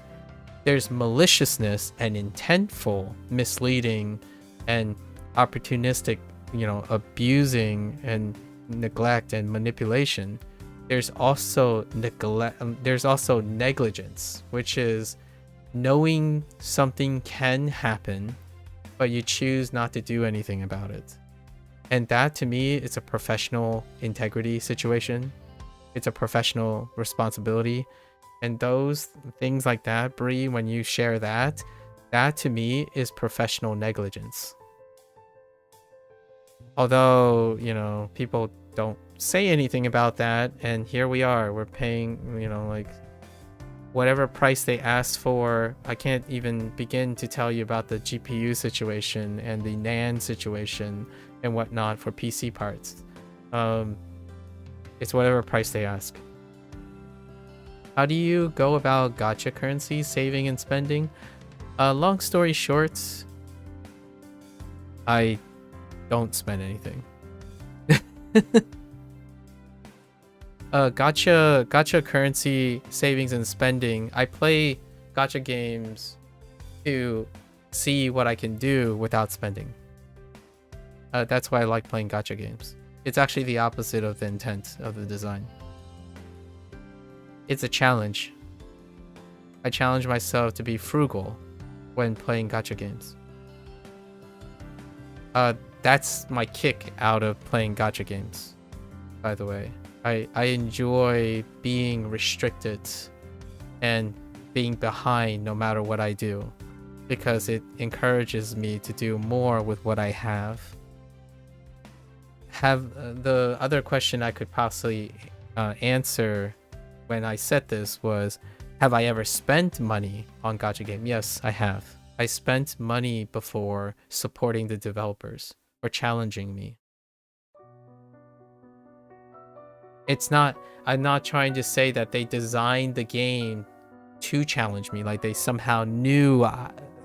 There's maliciousness and intentful misleading and opportunistic, abusing and neglect and manipulation, there's also there's also negligence, which is knowing something can happen, but you choose not to do anything about it. And that, to me, is a professional integrity situation. It's a professional responsibility. And those things like that, Bree, when you share that, that to me is professional negligence. Although, you know, people don't say anything about that, and here we are, we're paying, you know, like whatever price they asked for. I can't even begin to tell you about the GPU situation and the NAND situation and whatnot for PC parts. It's whatever price they ask. How do you go about gacha currency saving and spending? Long story short, I don't spend anything. Gacha currency savings and spending. I play gacha games to see what I can do without spending. That's why I like playing gacha games. It's actually the opposite of the intent of the design. It's a challenge. I challenge myself to be frugal when playing gacha games. That's my kick out of playing gacha games, by the way. I enjoy being restricted and being behind no matter what I do, because it encourages me to do more with what I have. The other question I could possibly answer when I said this was, have I ever spent money on gacha game? Yes, I have. I spent money before supporting the developers or challenging me. I'm not trying to say that they designed the game to challenge me, like they somehow knew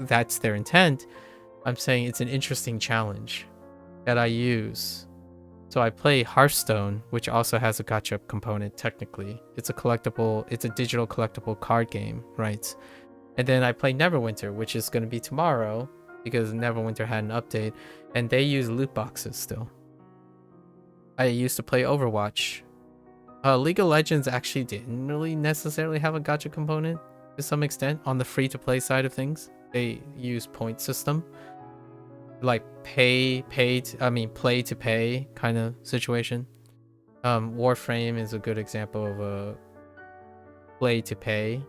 that's their intent. I'm saying it's an interesting challenge that I use. So I play Hearthstone, which also has a gacha component technically. It's a digital collectible card game, right? And then I play Neverwinter, which is going to be tomorrow because Neverwinter had an update, and they use loot boxes still. I used to play Overwatch. League of Legends actually didn't really necessarily have a gacha component to some extent on the free-to-play side of things. They use point system, like play to pay kind of situation. Warframe is a good example of a play to pay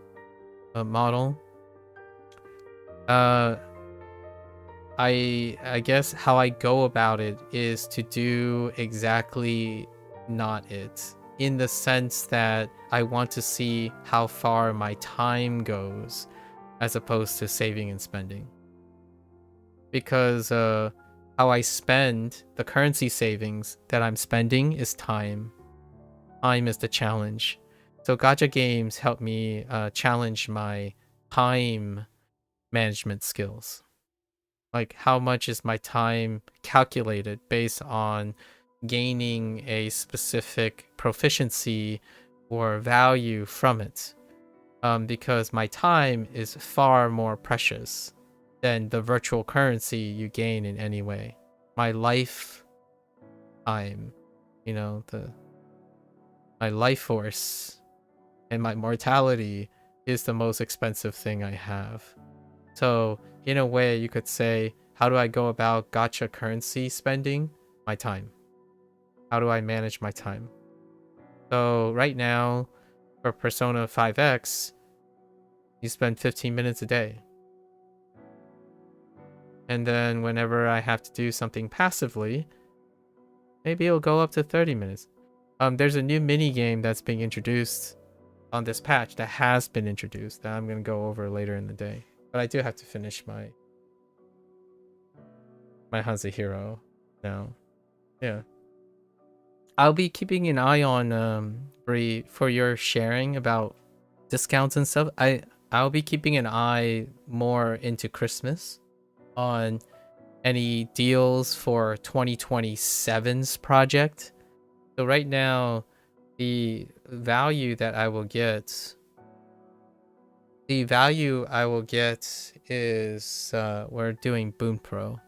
model. I guess how I go about it is to do exactly not it, in the sense that I want to see how far my time goes as opposed to saving and spending. Because how I spend the currency savings that I'm spending is time. Time is the challenge. So gacha games help me challenge my time management skills. Like, how much is my time calculated based on gaining a specific proficiency or value from it? Because my time is far more precious than the virtual currency you gain in any way. My life time, you know, my life force and my mortality is the most expensive thing I have. So in a way, you could say, how do I go about gacha currency spending? My time. How do I manage my time? So right now, for Persona 5X, you spend 15 minutes a day. And then whenever I have to do something passively, maybe it'll go up to 30 minutes. There's a new mini game that's being introduced on this patch that has been introduced that I'm going to go over later in the day. But I do have to finish my HanziHero now. Yeah. I'll be keeping an eye on Bree for your sharing about discounts and stuff. I'll be keeping an eye more into Christmas on any deals for 2027's project. So right now, the value I will get is we're doing Boon Pro,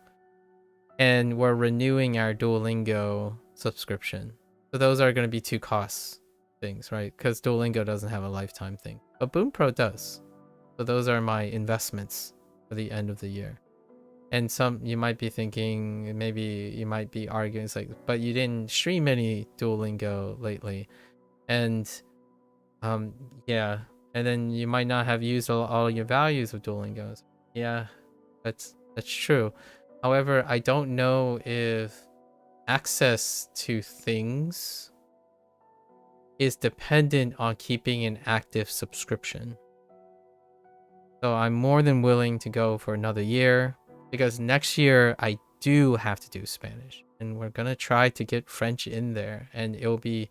and we're renewing our Duolingo subscription. So those are going to be two cost things, right? Because Duolingo doesn't have a lifetime thing, but Boom Pro does. So those are my investments for the end of the year. And some, you might be thinking, maybe you might be arguing, it's like, but you didn't stream any Duolingo lately. And yeah, and then you might not have used all your values of Duolingo. Yeah, that's true. However, I don't know if access to things is dependent on keeping an active subscription. So I'm more than willing to go for another year, because next year I do have to do Spanish, and we're gonna try to get French in there, and it'll be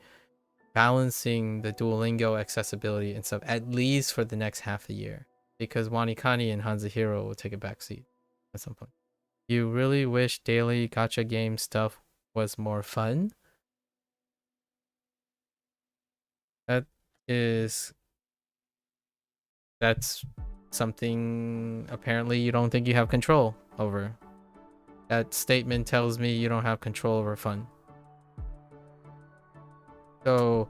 balancing the Duolingo accessibility and stuff, at least for the next half a year, because WaniKani and HanziHero will take a backseat at some point. You really wish daily gacha game stuff was more fun? That's something apparently you don't think you have control over. That statement tells me you don't have control over fun. So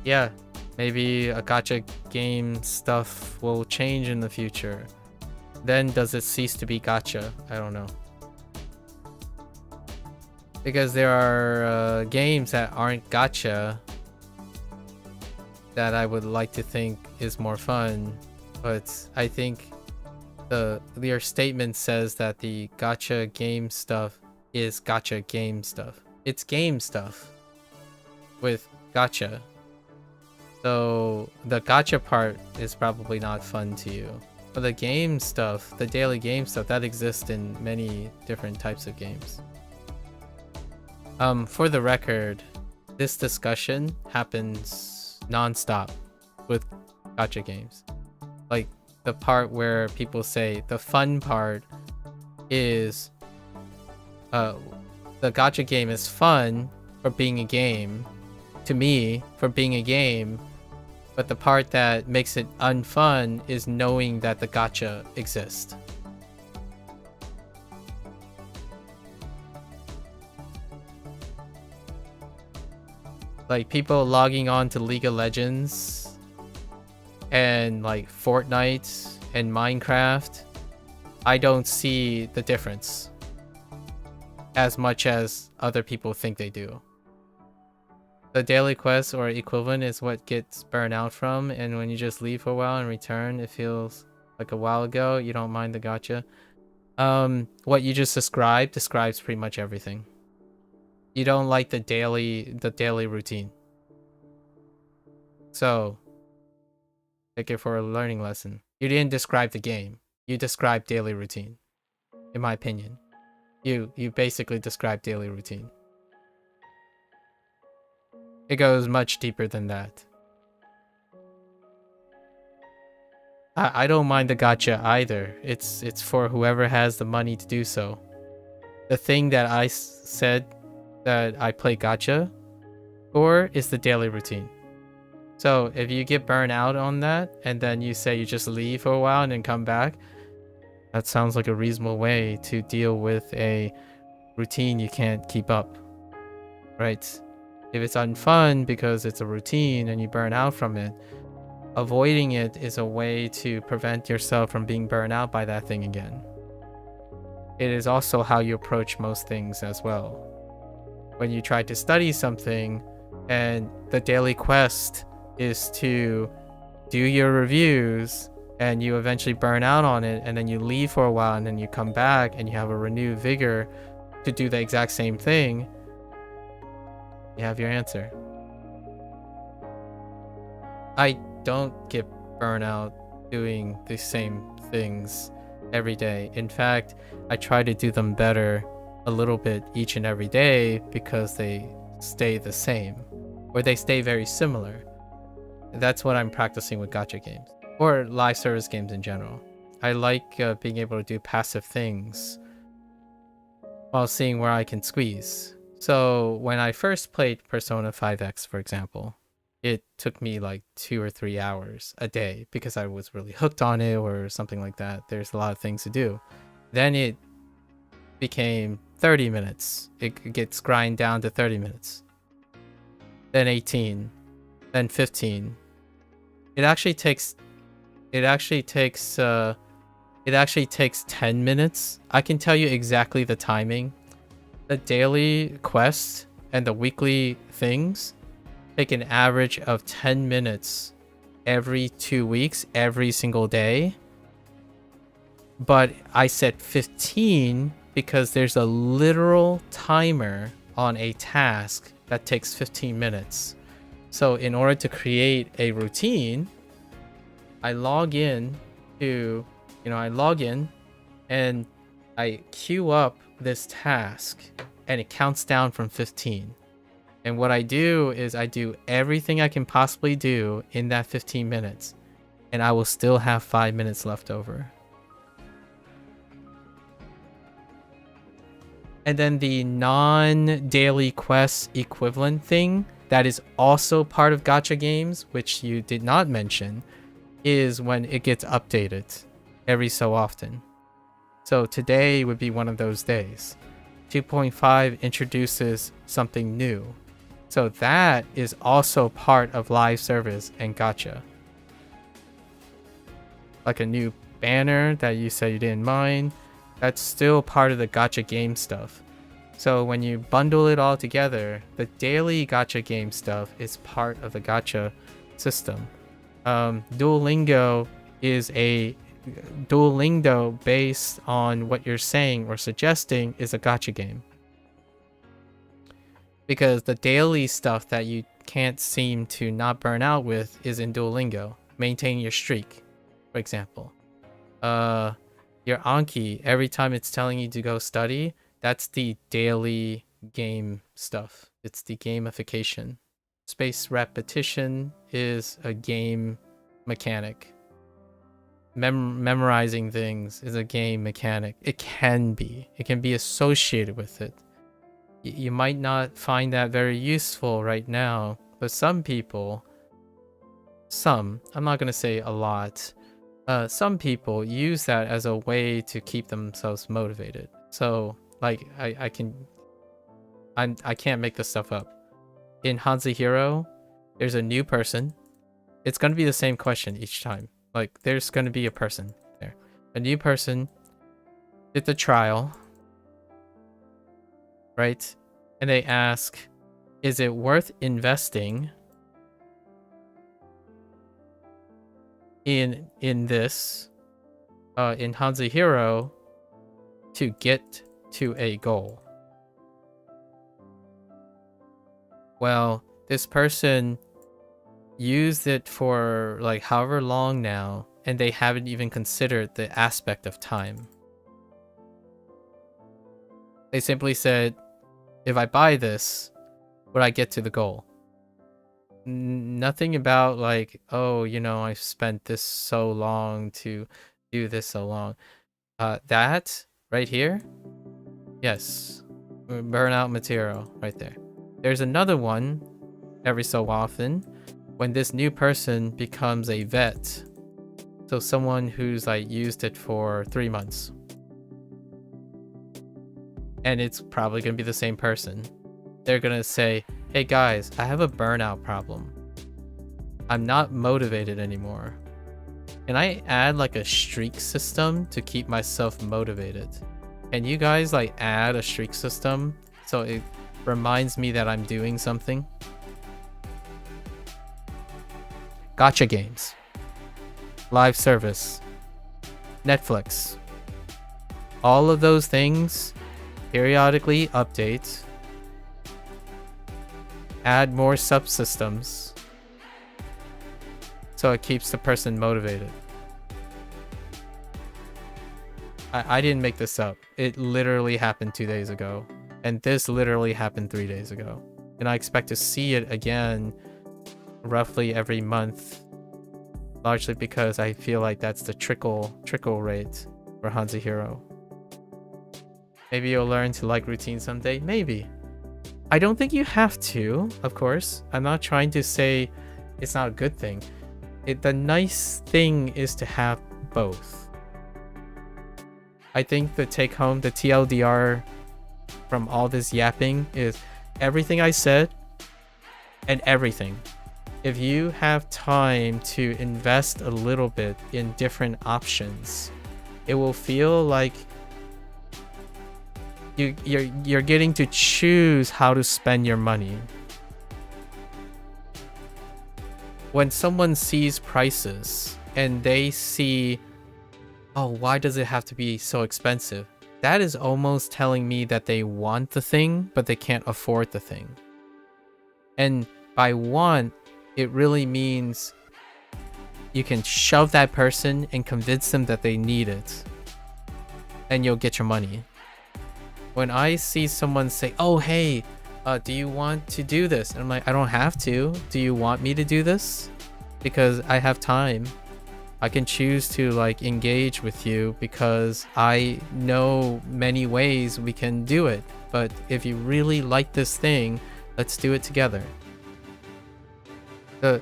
yeah, maybe a gacha game stuff will change in the future. Then does it cease to be gacha? I don't know. Because there are games that aren't gacha that I would like to think is more fun, but I think your statement says that the gacha game stuff is gacha game stuff. It's game stuff with gacha. So the gacha part is probably not fun to you. But the game stuff, the daily game stuff, that exists in many different types of games. For the record, this discussion happens non-stop with gacha games. Like the part where people say the fun part is the gacha game is fun for being a game, to me, for being a game, but the part that makes it unfun is knowing that the gacha exists. Like people logging on to League of Legends and like Fortnite and Minecraft, I don't see the difference as much as other people think they do. The daily quest or equivalent is what gets burned out from, and when you just leave for a while and return, it feels like a while ago. You don't mind the gacha. What you just describes pretty much everything. You don't like the daily routine. So take it for a learning lesson. You didn't describe the game. You described daily routine. In my opinion. You basically described daily routine. It goes much deeper than that. I don't mind the gacha either. It's for whoever has the money to do so. The thing that I said that I play gacha for is the daily routine. So if you get burned out on that and then you say you just leave for a while and then come back, that sounds like a reasonable way to deal with a routine you can't keep up, right? If it's unfun because it's a routine and you burn out from it, avoiding it is a way to prevent yourself from being burned out by that thing again. It is also how you approach most things as well. When you try to study something and the daily quest is to do your reviews and you eventually burn out on it and then you leave for a while and then you come back and you have a renewed vigor to do the exact same thing, you have your answer. I don't get burnout doing the same things every day. In fact, I try to do them better a little bit each and every day because they stay the same or they stay very similar. That's what I'm practicing with gacha games or live service games in general. I like being able to do passive things while seeing where I can squeeze. So when I first played Persona 5X, for example, it took me like 2 or 3 hours a day because I was really hooked on it or something like that. There's a lot of things to do. Then it became 30 minutes. It gets grind down to 30 minutes. then 18, then 15. It actually takes 10 minutes. I can tell you exactly the timing. The daily quests and the weekly things take an average of 10 minutes every 2 weeks, every single day. But I said 15 because there's a literal timer on a task that takes 15 minutes. So in order to create a routine, I log in and I queue up this task and it counts down from 15. And what I do is I do everything I can possibly do in that 15 minutes, and I will still have 5 minutes left over. And then the non-daily quest equivalent thing that is also part of gacha games, which you did not mention, is when it gets updated every so often. So today would be one of those days. 2.5 introduces something new. So that is also part of live service and gacha. Like a new banner that you said you didn't mind, that's still part of the gacha game stuff. So when you bundle it all together, the daily gacha game stuff is part of the gacha system. Duolingo based on what you're saying or suggesting is a gacha game. Because the daily stuff that you can't seem to not burn out with is in Duolingo. Maintain your streak, for example. Your Anki, every time it's telling you to go study, that's the daily game stuff. It's the gamification. Space repetition is a game mechanic. Memorizing things is a game mechanic. It can be associated with it. You might not find that very useful right now, but some people, I'm not going to say a lot, some people use that as a way to keep themselves motivated. So like I can't make this stuff up. In HanziHero, there's a new person. It's going to be the same question each time. Like there's going to be a person there. A new person did the trial, right? And they ask, is it worth investing in this in HanziHero to get to a goal? Well, this person used it for like however long now, and they haven't even considered the aspect of time. They simply said, if I buy this, would I get to the goal? Nothing about like, oh, I've spent this so long to do this so long. That right here, yes, burnout material right there. There's another one every so often when this new person becomes a vet. So someone who's like used it for 3 months. And it's probably going to be the same person. They're going to say, hey guys, I have a burnout problem. I'm not motivated anymore. Can I add like a streak system to keep myself motivated? Can you guys like add a streak system so it reminds me that I'm doing something? Gacha games. Live service. Netflix. All of those things periodically update. Add more subsystems so it keeps the person motivated. I didn't make this up. It literally happened 2 days ago. And this literally happened 3 days ago. And I expect to see it again roughly every month. Largely because I feel like that's the trickle rate for HanziHero. Maybe you'll learn to like routine someday. Maybe. I don't think you have to, of course. I'm not trying to say it's not a good thing. The nice thing is to have both. I think the take home, the TLDR from all this yapping is everything I said and everything. If you have time to invest a little bit in different options, it will feel like you're getting to choose how to spend your money. When someone sees prices and they see, oh, why does it have to be so expensive? That is almost telling me that they want the thing, but they can't afford the thing. And by want, it really means you can shove that person and convince them that they need it, and you'll get your money. When I see someone say, oh, hey, do you want to do this? And I'm like, I don't have to. Do you want me to do this? Because I have time. I can choose to like engage with you because I know many ways we can do it. But if you really like this thing, let's do it together. The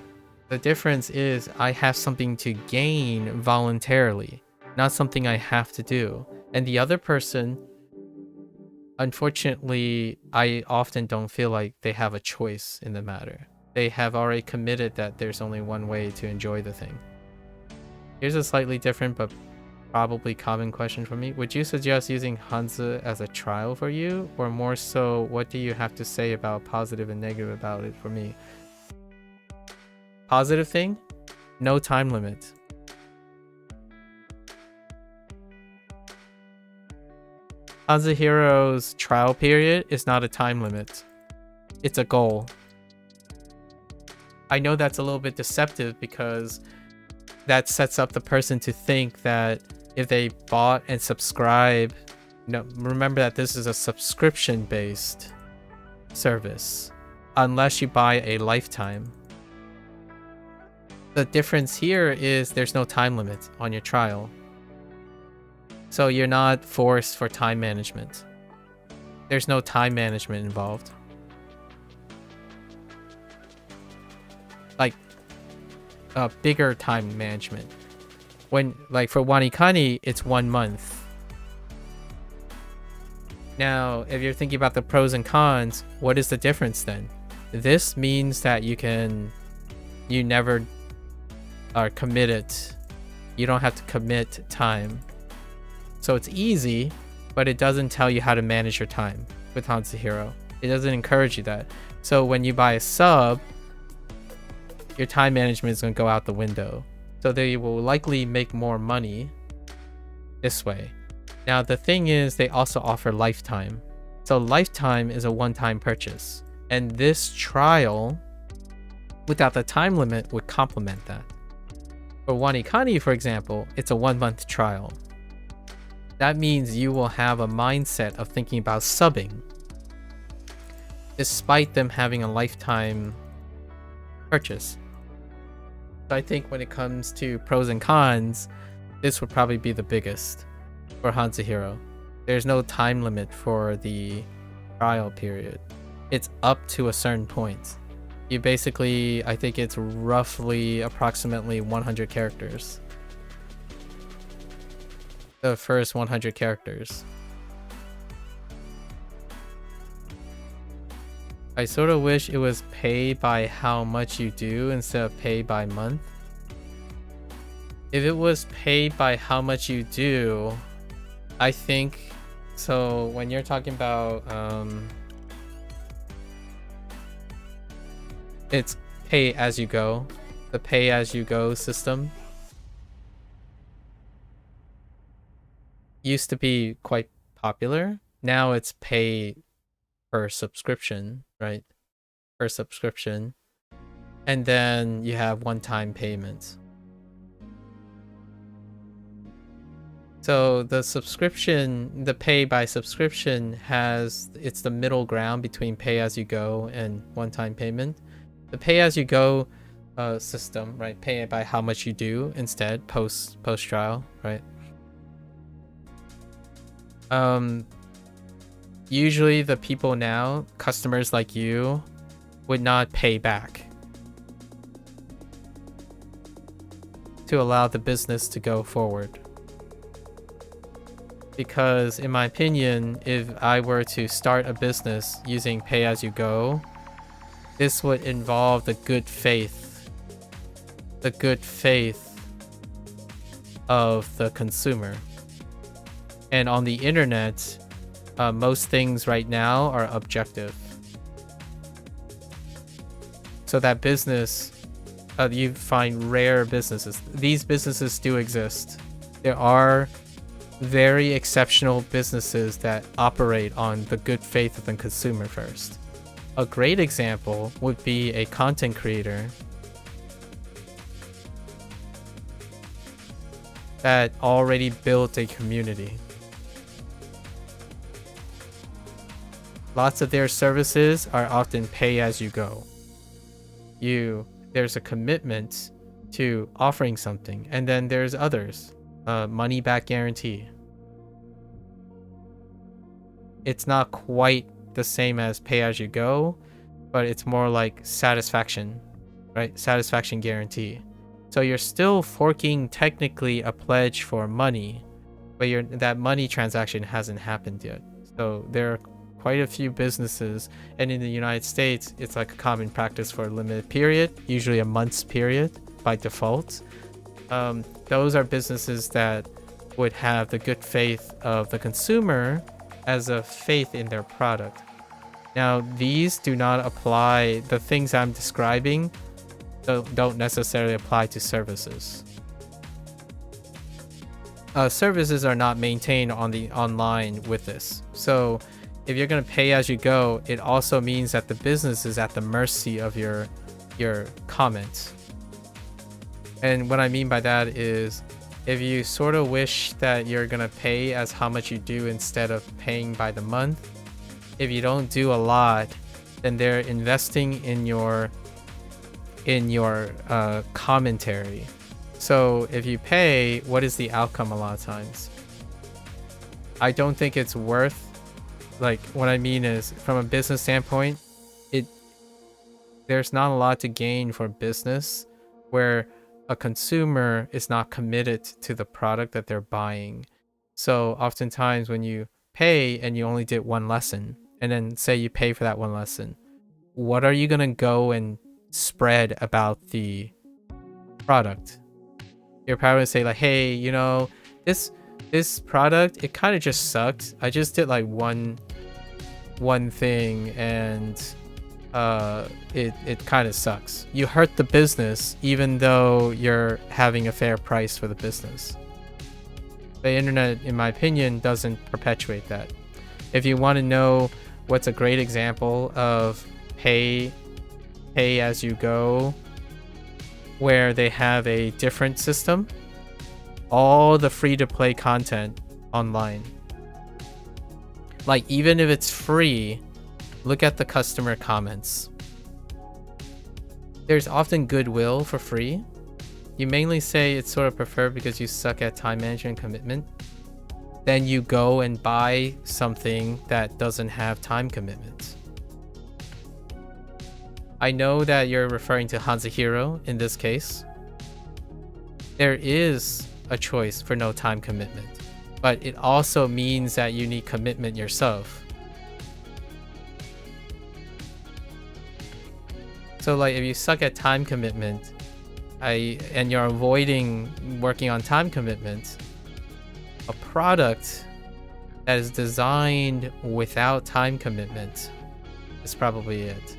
difference is I have something to gain voluntarily, not something I have to do. And the other person, unfortunately, I often don't feel like they have a choice in the matter. They have already committed that there's only one way to enjoy the thing. Here's a slightly different but probably common question for me. Would you suggest using Hanzi as a trial for you? Or more so, what do you have to say about positive and negative about it for me? Positive thing? No time limit. HanziHero's trial period is not a time limit. It's a goal. I know that's a little bit deceptive because that sets up the person to think that if they bought and subscribe, remember that this is a subscription-based service, unless you buy a lifetime. The difference here is there's no time limit on your trial. So you're not forced for time management. There's no time management involved. Like bigger time management. When like for WaniKani, it's 1 month. Now, if you're thinking about the pros and cons, what is the difference then? This means that you never are committed. You don't have to commit time. So it's easy, but it doesn't tell you how to manage your time with HanziHero. It doesn't encourage you that. So when you buy a sub, your time management is going to go out the window. So they will likely make more money this way. Now the thing is, they also offer lifetime. So lifetime is a one-time purchase. And this trial, without the time limit, would complement that. For WaniKani, for example, it's a 1 month trial. That means you will have a mindset of thinking about subbing, despite them having a lifetime purchase. So I think when it comes to pros and cons, this would probably be the biggest for HanziHero. There's no time limit for the trial period. It's up to a certain point. You basically, I think it's roughly approximately 100 characters. The first 100 characters. I sort of wish it was pay by how much you do instead of pay by month. If it was paid by how much you do, I think, so when you're talking about, it's pay as you go, the pay as you go system used to be quite popular. Now it's pay per subscription, right? Per subscription. And then you have one-time payments. So the subscription, the pay by subscription it's the middle ground between pay as you go and one-time payment. The pay as you go system, right? Pay by how much you do instead, post trial, right? Usually the people now, customers like you, would not pay back to allow the business to go forward. Because in my opinion, if I were to start a business using pay as you go, this would involve the good faith of the consumer. And on the internet, most things right now are objective. So that business, you find rare businesses. These businesses do exist. There are very exceptional businesses that operate on the good faith of the consumer first. A great example would be a content creator that already built a community. Lots of their services are often pay as you go. There's a commitment to offering something, and then there's others. Money back guarantee. It's not quite the same as pay as you go, but it's more like satisfaction, right? Satisfaction guarantee. So you're still forking technically a pledge for money, but that money transaction hasn't happened yet. So there are quite a few businesses, and in the United States, it's like a common practice for a limited period, usually a month's period by default. Those are businesses that would have the good faith of the consumer as a faith in their product. Now, these do not apply, the things I'm describing don't necessarily apply to services. Services are not maintained on the online with this. So if you're going to pay as you go, it also means that the business is at the mercy of your comments. And what I mean by that is, if you sort of wish that you're going to pay as how much you do instead of paying by the month, if you don't do a lot, then they're investing in your commentary. So if you pay, what is the outcome a lot of times? I don't think it's worth, like, what I mean is, from a business standpoint, there's not a lot to gain for business where a consumer is not committed to the product that they're buying. So oftentimes when you pay and you only did one lesson, and then say you pay for that one lesson, what are you gonna go and spread about the product? You're probably gonna say like, hey, you know, this product, it kind of just sucked. I just did like one thing, and it kind of sucks. You hurt the business even though you're having a fair price for the business. The internet, in my opinion, doesn't perpetuate that. If you want to know what's a great example of pay as you go, where they have a different system, all the free-to-play content online, like, even if it's free, look at the customer comments. There's often goodwill for free. You mainly say it's sort of preferred because you suck at time management and commitment. Then you go and buy something that doesn't have time commitment. I know that you're referring to HanziHero in this case. There is a choice for no time commitment, but it also means that you need commitment yourself. So like, if you suck at time commitment, and you're avoiding working on time commitment, a product that is designed without time commitment is probably it.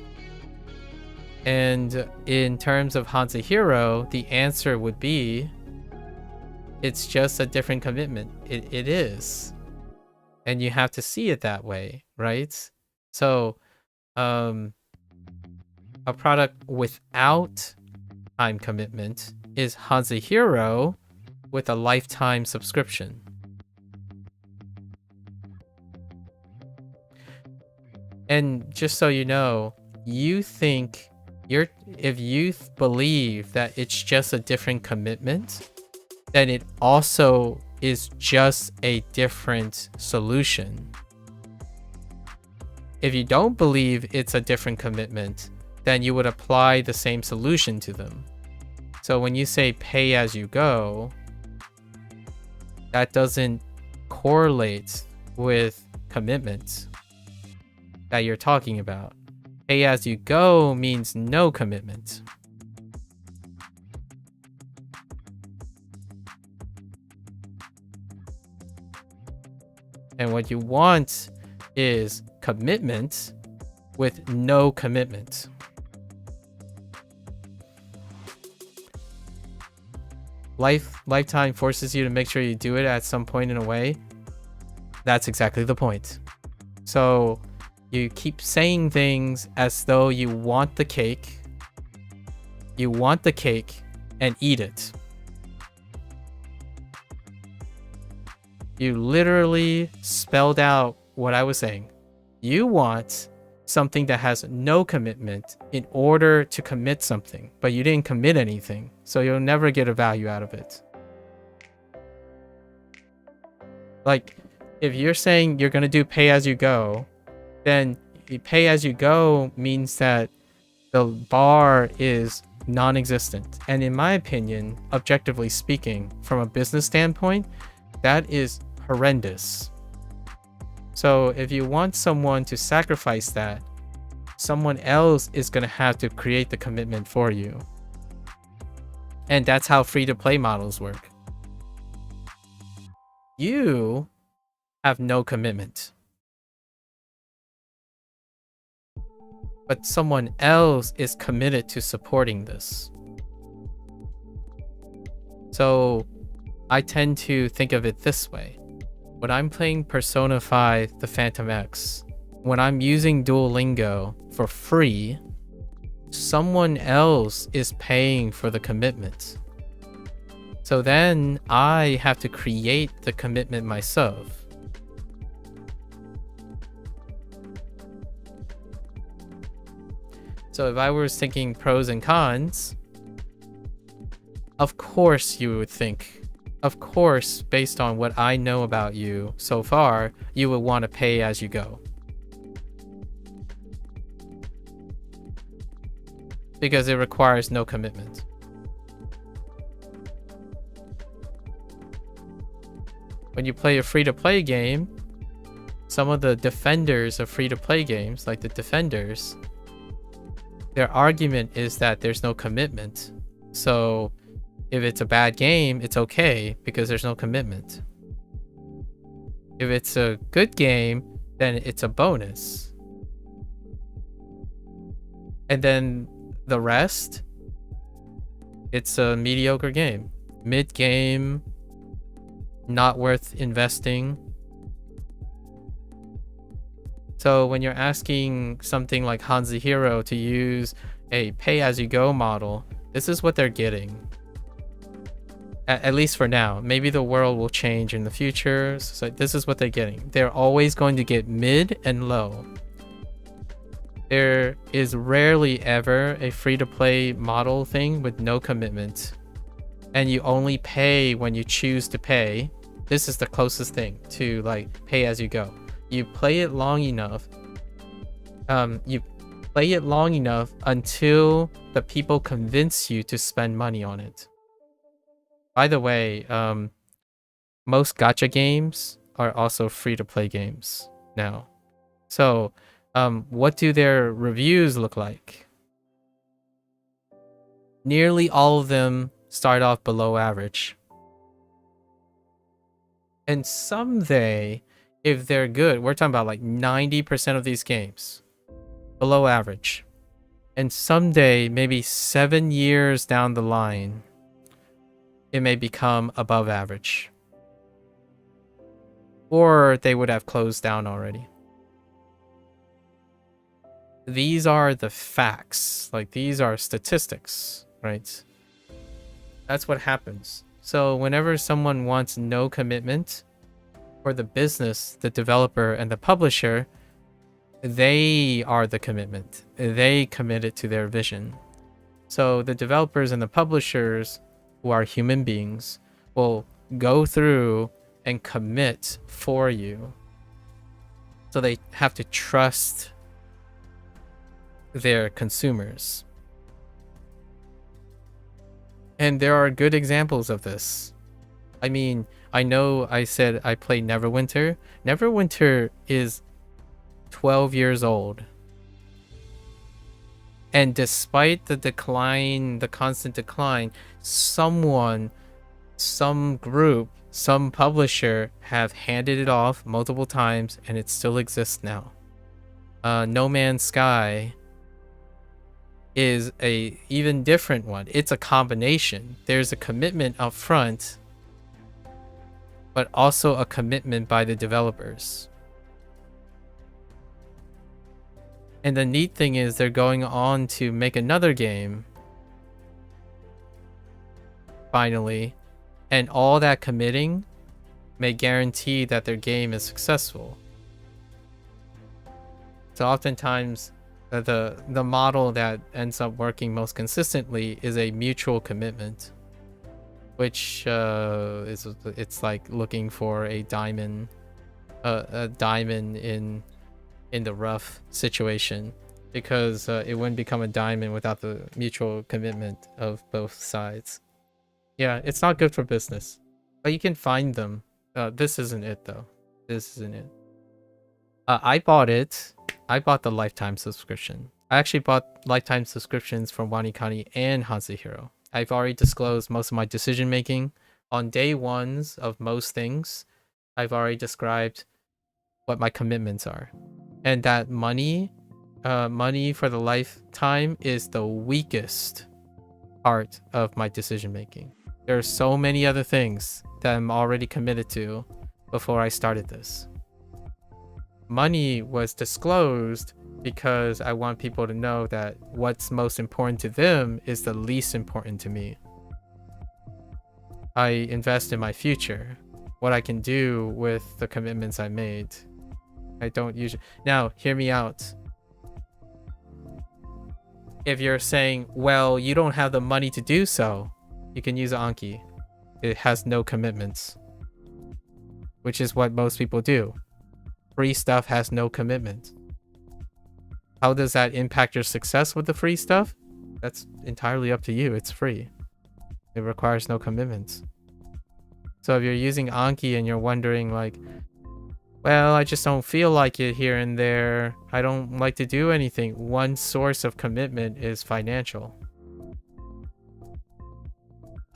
And in terms of HanziHero, the answer would be, it's just a different commitment. It is. And you have to see it that way, right? So, a product without time commitment is HanziHero with a lifetime subscription. And just so you know, if you believe that it's just a different commitment, then it also is just a different solution. If you don't believe it's a different commitment, then you would apply the same solution to them. So when you say pay as you go, that doesn't correlate with commitment that you're talking about. Pay as you go means no commitment. And what you want is commitment with no commitment. Lifetime forces you to make sure you do it at some point in a way. That's exactly the point. So you keep saying things as though you want the cake. You want the cake and eat it. You literally spelled out what I was saying. You want something that has no commitment in order to commit something, but you didn't commit anything, so you'll never get a value out of it. Like, if you're saying you're going to do pay as you go, then pay as you go means that the bar is non-existent. And in my opinion, objectively speaking, from a business standpoint, that is horrendous. So if you want someone to sacrifice that, someone else is going to have to create the commitment for you. And that's how free-to-play models work. You have no commitment, but someone else is committed to supporting this. So I tend to think of it this way. When I'm playing Persona 5 The Phantom X, when I'm using Duolingo for free, someone else is paying for the commitment. So then I have to create the commitment myself. So if I was thinking pros and cons, of course you would think, of course, based on what I know about you so far, you would want to pay as you go. Because it requires no commitment. When you play a free-to-play game, some of the defenders of free-to-play games, like the defenders, their argument is that there's no commitment. So if it's a bad game, it's okay because there's no commitment. If it's a good game, then it's a bonus. And then the rest, it's a mediocre game. Mid-game, not worth investing. So when you're asking something like HanziHero to use a pay-as-you-go model, this is what they're getting. At least for now. Maybe the world will change in the future. So this is what they're getting. They're always going to get mid and low. There is rarely ever a free-to-play model thing with no commitment. And you only pay when you choose to pay. This is the closest thing to like pay as you go. You play it long enough. You play it long enough until the people convince you to spend money on it. By the way, most gacha games are also free-to-play games now. So, what do their reviews look like? Nearly all of them start off below average. And someday, if they're good, we're talking about like 90% of these games, below average. And someday, maybe 7 years down the line, it may become above average. Or they would have closed down already. These are the facts. Like, these are statistics, right? That's what happens. So whenever someone wants no commitment, for the business, the developer, and the publisher, they are the commitment. They committed to their vision. So the developers and the publishers, who are human beings, will go through and commit for you. So they have to trust their consumers. And there are good examples of this. I mean, I know I said I played Neverwinter. Neverwinter is 12 years old. And despite the decline, the constant decline, someone, some group, some publisher have handed it off multiple times and it still exists now. No Man's Sky is a even different one. It's a combination. There's a commitment up front, but also a commitment by the developers. And the neat thing is they're going on to make another game finally, and all that committing may guarantee that their game is successful. So oftentimes the model that ends up working most consistently is a mutual commitment, which it's like looking for a diamond in the rough situation, because it wouldn't become a diamond without the mutual commitment of both sides. Yeah, it's not good for business, but you can find them. This isn't it though. This isn't it. I bought it. I bought the lifetime subscription. I actually bought lifetime subscriptions from WaniKani and HanziHero. I've already disclosed most of my decision making on day ones of most things. I've already described what my commitments are, and that money for the lifetime is the weakest part of my decision making. There are so many other things that I'm already committed to before I started this. Money was disclosed because I want people to know that what's most important to them is the least important to me. I invest in my future, what I can do with the commitments I made. I don't usually... Now, hear me out. If you're saying, well, you don't have the money to do so, you can use Anki. It has no commitments, which is what most people do. Free stuff has no commitment. How does that impact your success with the free stuff? That's entirely up to you. It's free. It requires no commitments. So if you're using Anki and you're wondering like, well, I just don't feel like it here and there, I don't like to do anything, one source of commitment is financial.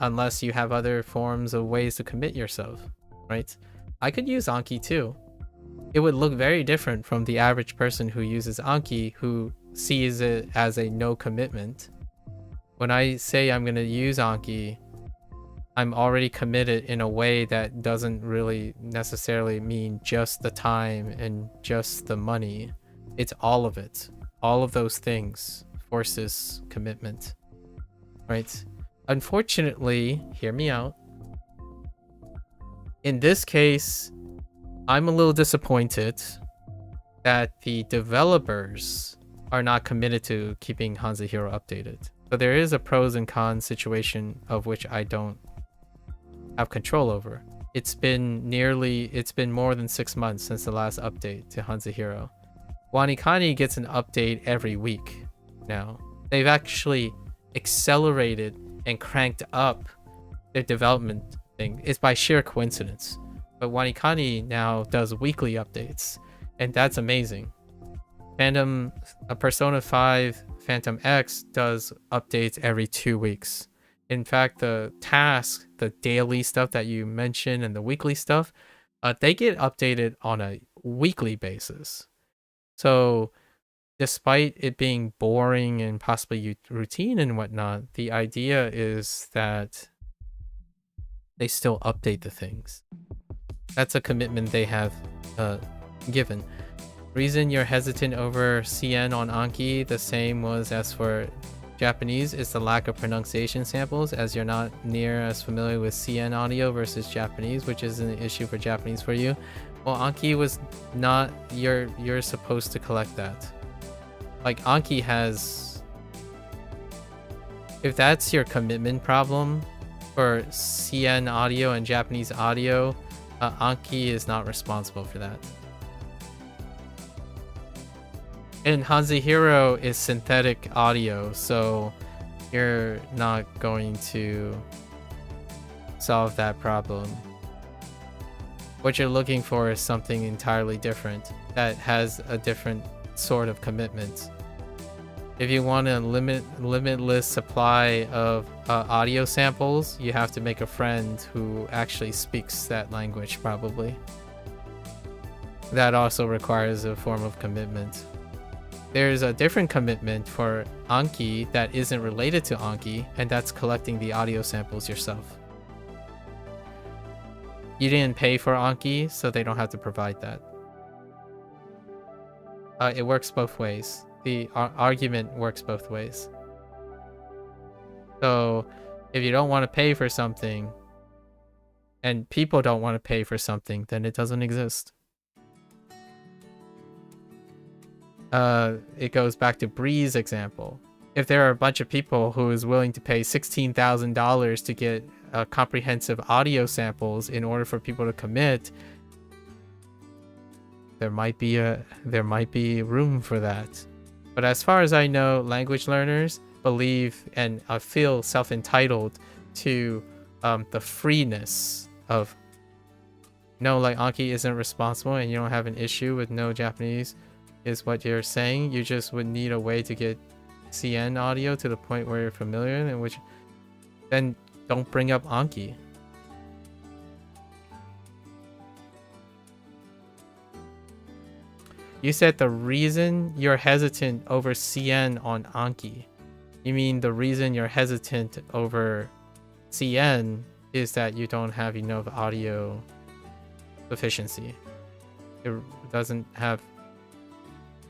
Unless you have other forms of ways to commit yourself, right? I could use Anki too. It would look very different from the average person who uses Anki, who sees it as a no commitment. When I say I'm going to use Anki, I'm already committed in a way that doesn't really necessarily mean just the time and just the money. It's all of it. All of those things forces commitment, right? Unfortunately, hear me out. In this case, I'm a little disappointed that the developers are not committed to keeping HanziHero updated. So there is a pros and cons situation of which I don't have control over. It's been more than 6 months since the last update to HanziHero. WaniKani gets an update every week now. They've actually accelerated and cranked up their development thing. It's by sheer coincidence. But WaniKani now does weekly updates, and that's amazing. Persona 5 Phantom X does updates every 2 weeks. In fact, the tasks, the daily stuff that you mentioned and the weekly stuff, they get updated on a weekly basis. So despite it being boring and possibly routine and whatnot, the idea is that they still update the things. That's a commitment they have given. Reason you're hesitant over CN on Anki, the same was as for Japanese, is the lack of pronunciation samples, as you're not near as familiar with CN audio versus Japanese, which is an issue for Japanese for you. Well, Anki was not, you're supposed to collect that. Like Anki has, if that's your commitment problem for CN audio and Japanese audio, Anki is not responsible for that. And HanziHero is synthetic audio, so you're not going to solve that problem. What you're looking for is something entirely different that has a different sort of commitment. If you want a limitless supply of audio samples, you have to make a friend who actually speaks that language, probably. That also requires a form of commitment. There's a different commitment for Anki that isn't related to Anki, and that's collecting the audio samples yourself. You didn't pay for Anki, so they don't have to provide that. It works both ways. The argument works both ways. So if you don't want to pay for something, and people don't want to pay for something, then it doesn't exist. It goes back to Bree's example. If there are a bunch of people who is willing to pay $16,000 to get comprehensive audio samples in order for people to commit, there might be room for that. But as far as I know, language learners believe and feel self-entitled to the freeness of, no, like Anki isn't responsible and you don't have an issue with no Japanese is what you're saying. You just would need a way to get CN audio to the point where you're familiar, in which then don't bring up Anki. You said the reason you're hesitant over CN on Anki. You mean the reason you're hesitant over CN is that you don't have enough audio sufficiency. It doesn't have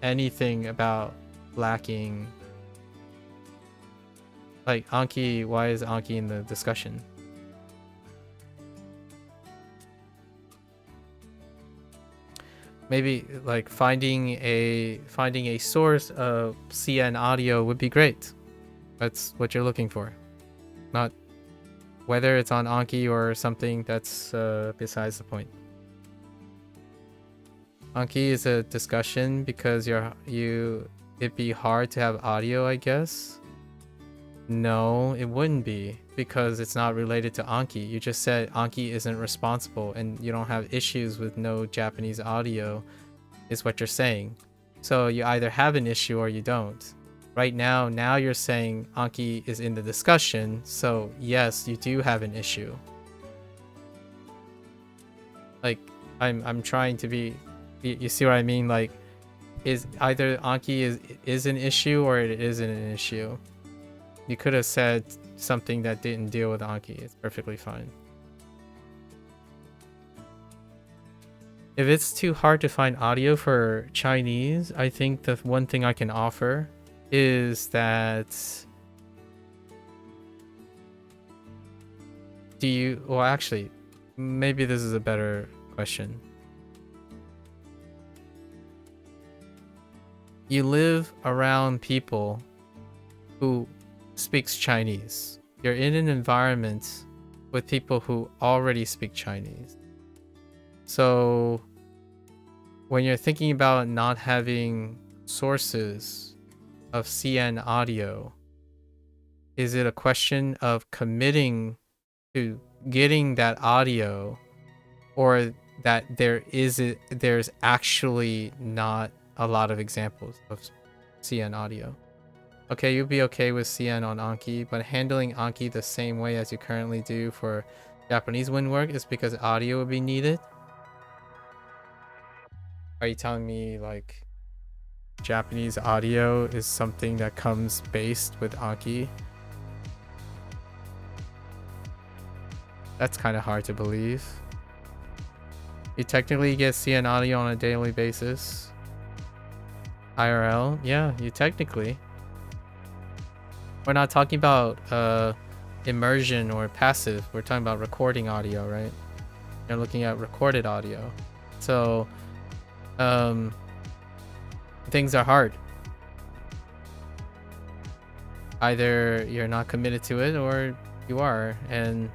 anything about lacking. Like Anki, why is Anki in the discussion? Maybe like finding a source of CN audio would be great. That's what you're looking for. Not whether it's on Anki or something, that's besides the point. Anki is a discussion because it'd be hard to have audio, I guess. No, it wouldn't be, because it's not related to Anki. You just said Anki isn't responsible and you don't have issues with no Japanese audio, is what you're saying. So you either have an issue or you don't. Right now you're saying Anki is in the discussion, so yes, you do have an issue. Like, I'm trying to be, you see what I mean? Like, is either Anki is an issue or it isn't an issue. You could have said something that didn't deal with Anki. It's perfectly fine. If it's too hard to find audio for Chinese, I think the one thing I can offer is that well, actually, maybe this is a better question. You live around people who speaks Chinese. You're in an environment with people who already speak Chinese. So when you're thinking about not having sources of CN audio, is it a question of committing to getting that audio, or that there's actually not a lot of examples of CN audio? Okay, you'll be okay with CN on Anki, but handling Anki the same way as you currently do for Japanese wind work is because audio would be needed? Are you telling me like Japanese audio is something that comes based with Anki? That's kind of hard to believe. You technically get CN audio on a daily basis. IRL? Yeah, you technically. We're not talking about immersion or passive. We're talking about recording audio, right? You're looking at recorded audio. So things are hard. Either you're not committed to it or you are, and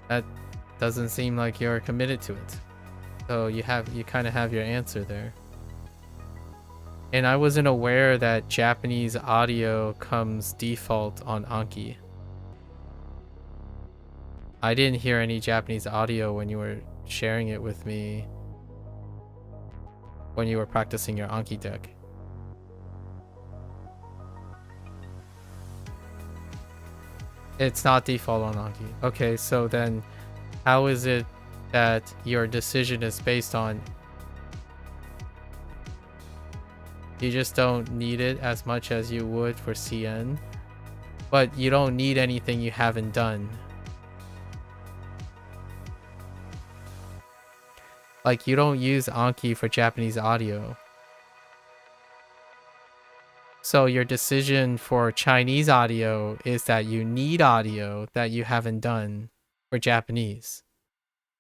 that doesn't seem like you're committed to it. So you kind of have your answer there. And I wasn't aware that Japanese audio comes default on Anki. I didn't hear any Japanese audio when you were sharing it with me when you were practicing your Anki deck. It's not default on Anki. Okay, so then how is it that your decision is based on you just don't need it as much as you would for CN, but you don't need anything you haven't done? Like, you don't use Anki for Japanese audio. So your decision for Chinese audio is that you need audio that you haven't done for Japanese.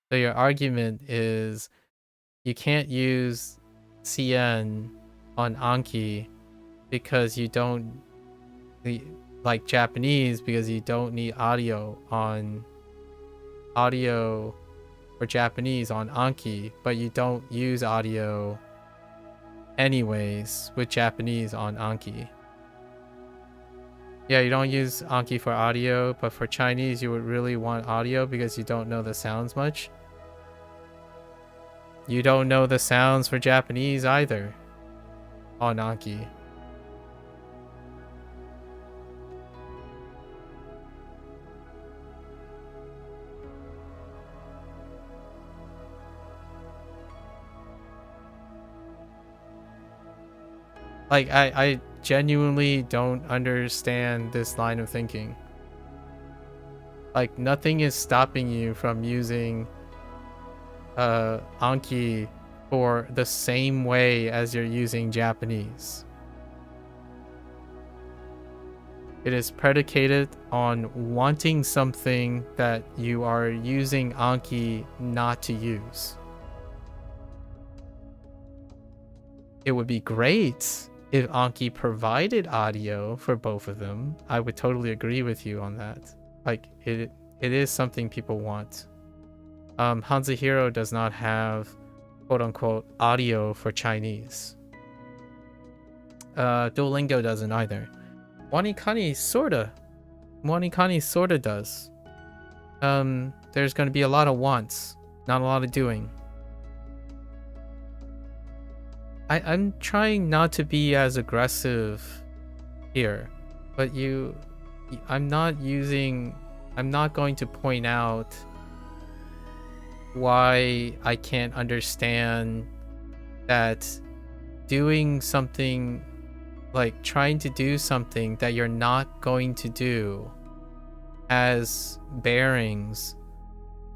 So your argument is you can't use CN on Anki because you don't like Japanese, because you don't need audio for Japanese on Anki, but you don't use audio anyways with Japanese on Anki. Yeah, you don't use Anki for audio, but for Chinese you would really want audio because you don't know the sounds much. You don't know the sounds for Japanese either on Anki. Like, I genuinely don't understand this line of thinking. Like, nothing is stopping you from using Anki for the same way as you're using Japanese. It is predicated on wanting something that you are using Anki not to use. It would be great if Anki provided audio for both of them. I would totally agree with you on that. Like, it is something people want. HanziHero does not have quote-unquote audio for Chinese. Duolingo doesn't either. WaniKani sorta does. There's going to be a lot of wants, not a lot of doing. I'm trying not to be as aggressive here, but I'm not going to point out why I can't understand that doing something, like trying to do something that you're not going to do, has bearings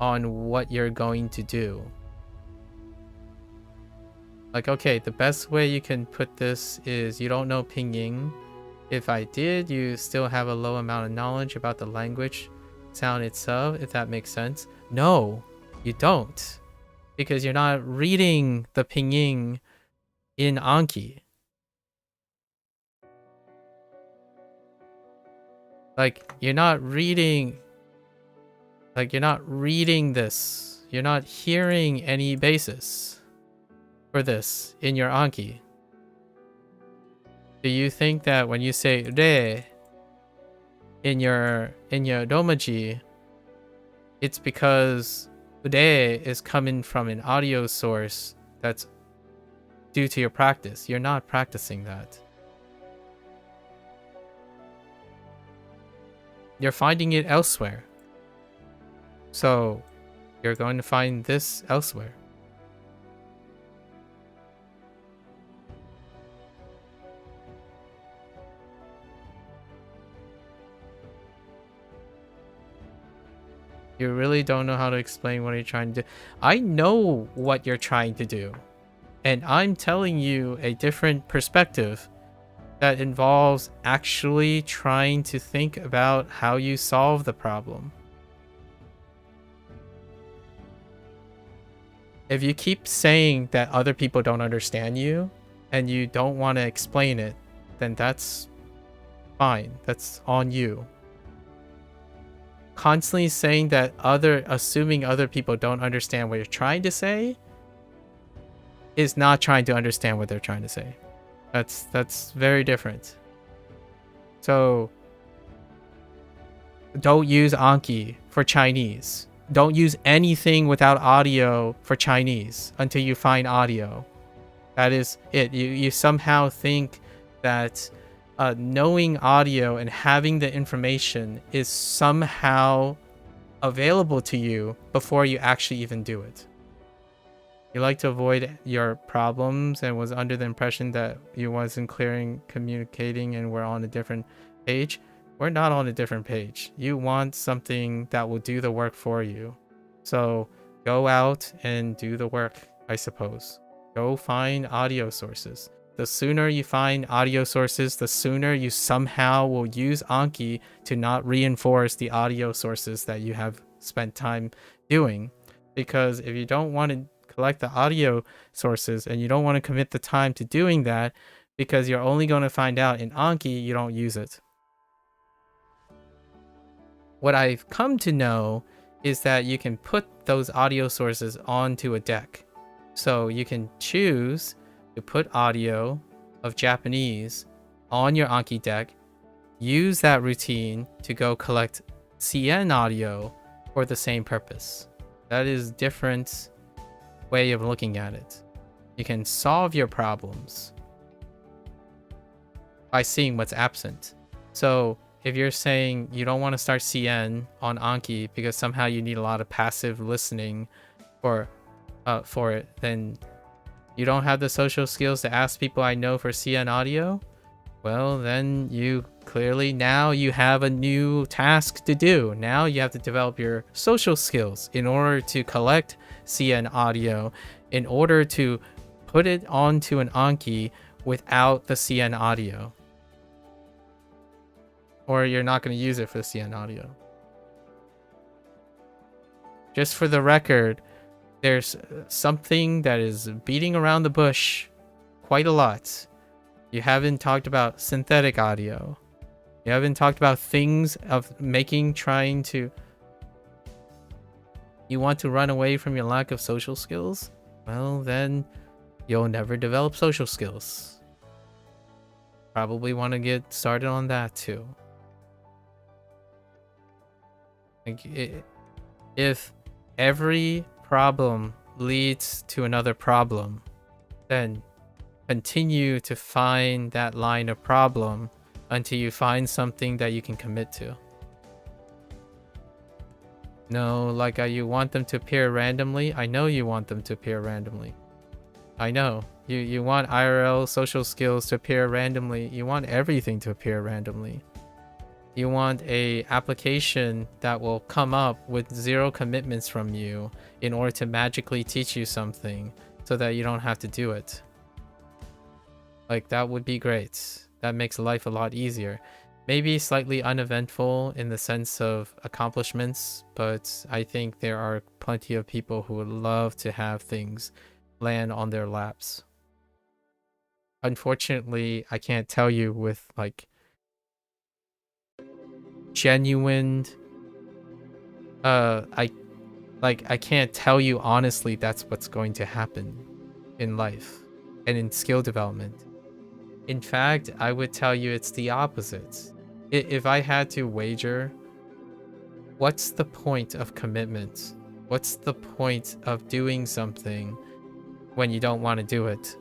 on what you're going to do. Like, okay, the best way you can put this is you don't know Pinyin. If I did, you still have a low amount of knowledge about the language sound itself, if that makes sense. No, you don't. Because you're not reading the Pinyin in Anki. Like, you're not reading this. You're not hearing any basis for this in your Anki. Do you think that when you say re in your domaji, it's because re is coming from an audio source that's due to your practice? You're not practicing that. You're finding it elsewhere. So you're going to find this elsewhere. You really don't know how to explain what you're trying to do. I know what you're trying to do. And I'm telling you a different perspective that involves actually trying to think about how you solve the problem. If you keep saying that other people don't understand you and you don't want to explain it, then that's fine. That's on you. Constantly saying that assuming other people don't understand what you're trying to say is not trying to understand what they're trying to say. That's very different. So don't use Anki for Chinese. Don't use anything without audio for Chinese until you find audio. That is it. You somehow think that knowing audio and having the information is somehow available to you before you actually even do it. You like to avoid your problems and was under the impression that you wasn't clearing communicating and we're on a different page. We're not on a different page. You want something that will do the work for you. So go out and do the work, I suppose. Go find audio sources. The sooner you find audio sources, the sooner you somehow will use Anki to not reinforce the audio sources that you have spent time doing. Because if you don't want to collect the audio sources and you don't want to commit the time to doing that, because you're only going to find out in Anki, you don't use it. What I've come to know is that you can put those audio sources onto a deck. So you can choose to put audio of Japanese on your Anki deck, use that routine to go collect CN audio for the same purpose. That is different way of looking at it. You can solve your problems by seeing what's absent. So if you're saying you don't want to start CN on Anki because somehow you need a lot of passive listening for it, then you don't have the social skills to ask people I know for CN audio, well, then you clearly now you have a new task to do. Now you have to develop your social skills in order to collect CN audio, in order to put it onto an Anki without the CN audio. Or you're not going to use it for the CN audio. Just for the record, there's something that is beating around the bush quite a lot. You haven't talked about synthetic audio. You haven't talked about things of trying to... You want to run away from your lack of social skills? Well, then you'll never develop social skills. Probably want to get started on that too. If every problem leads to another problem, then continue to find that line of problem until you find something that you can commit to. No, like you want them to appear randomly. I know you want them to appear randomly. I know. You want IRL social skills to appear randomly. You want everything to appear randomly. You want a application that will come up with 0 commitments from you in order to magically teach you something so that you don't have to do it. Like, that would be great. That makes life a lot easier. Maybe slightly uneventful in the sense of accomplishments, but I think there are plenty of people who would love to have things land on their laps. Unfortunately, I can't tell you with like genuine I can't tell you honestly that's what's going to happen in life and in skill development. In fact, I would tell you it's the opposite. If I had to wager, what's the point of commitment? What's the point of doing something when you don't want to do it?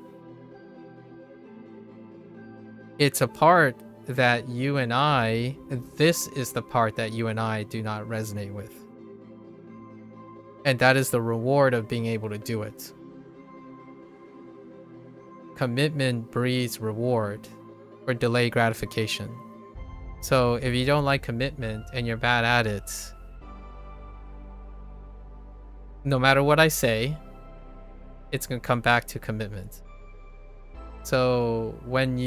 It's a part that you and I, this is the part that you and I do not resonate with. And that is the reward of being able to do it. Commitment breeds reward or delayed gratification. So if you don't like commitment and you're bad at it, no matter what I say, it's going to come back to commitment. So when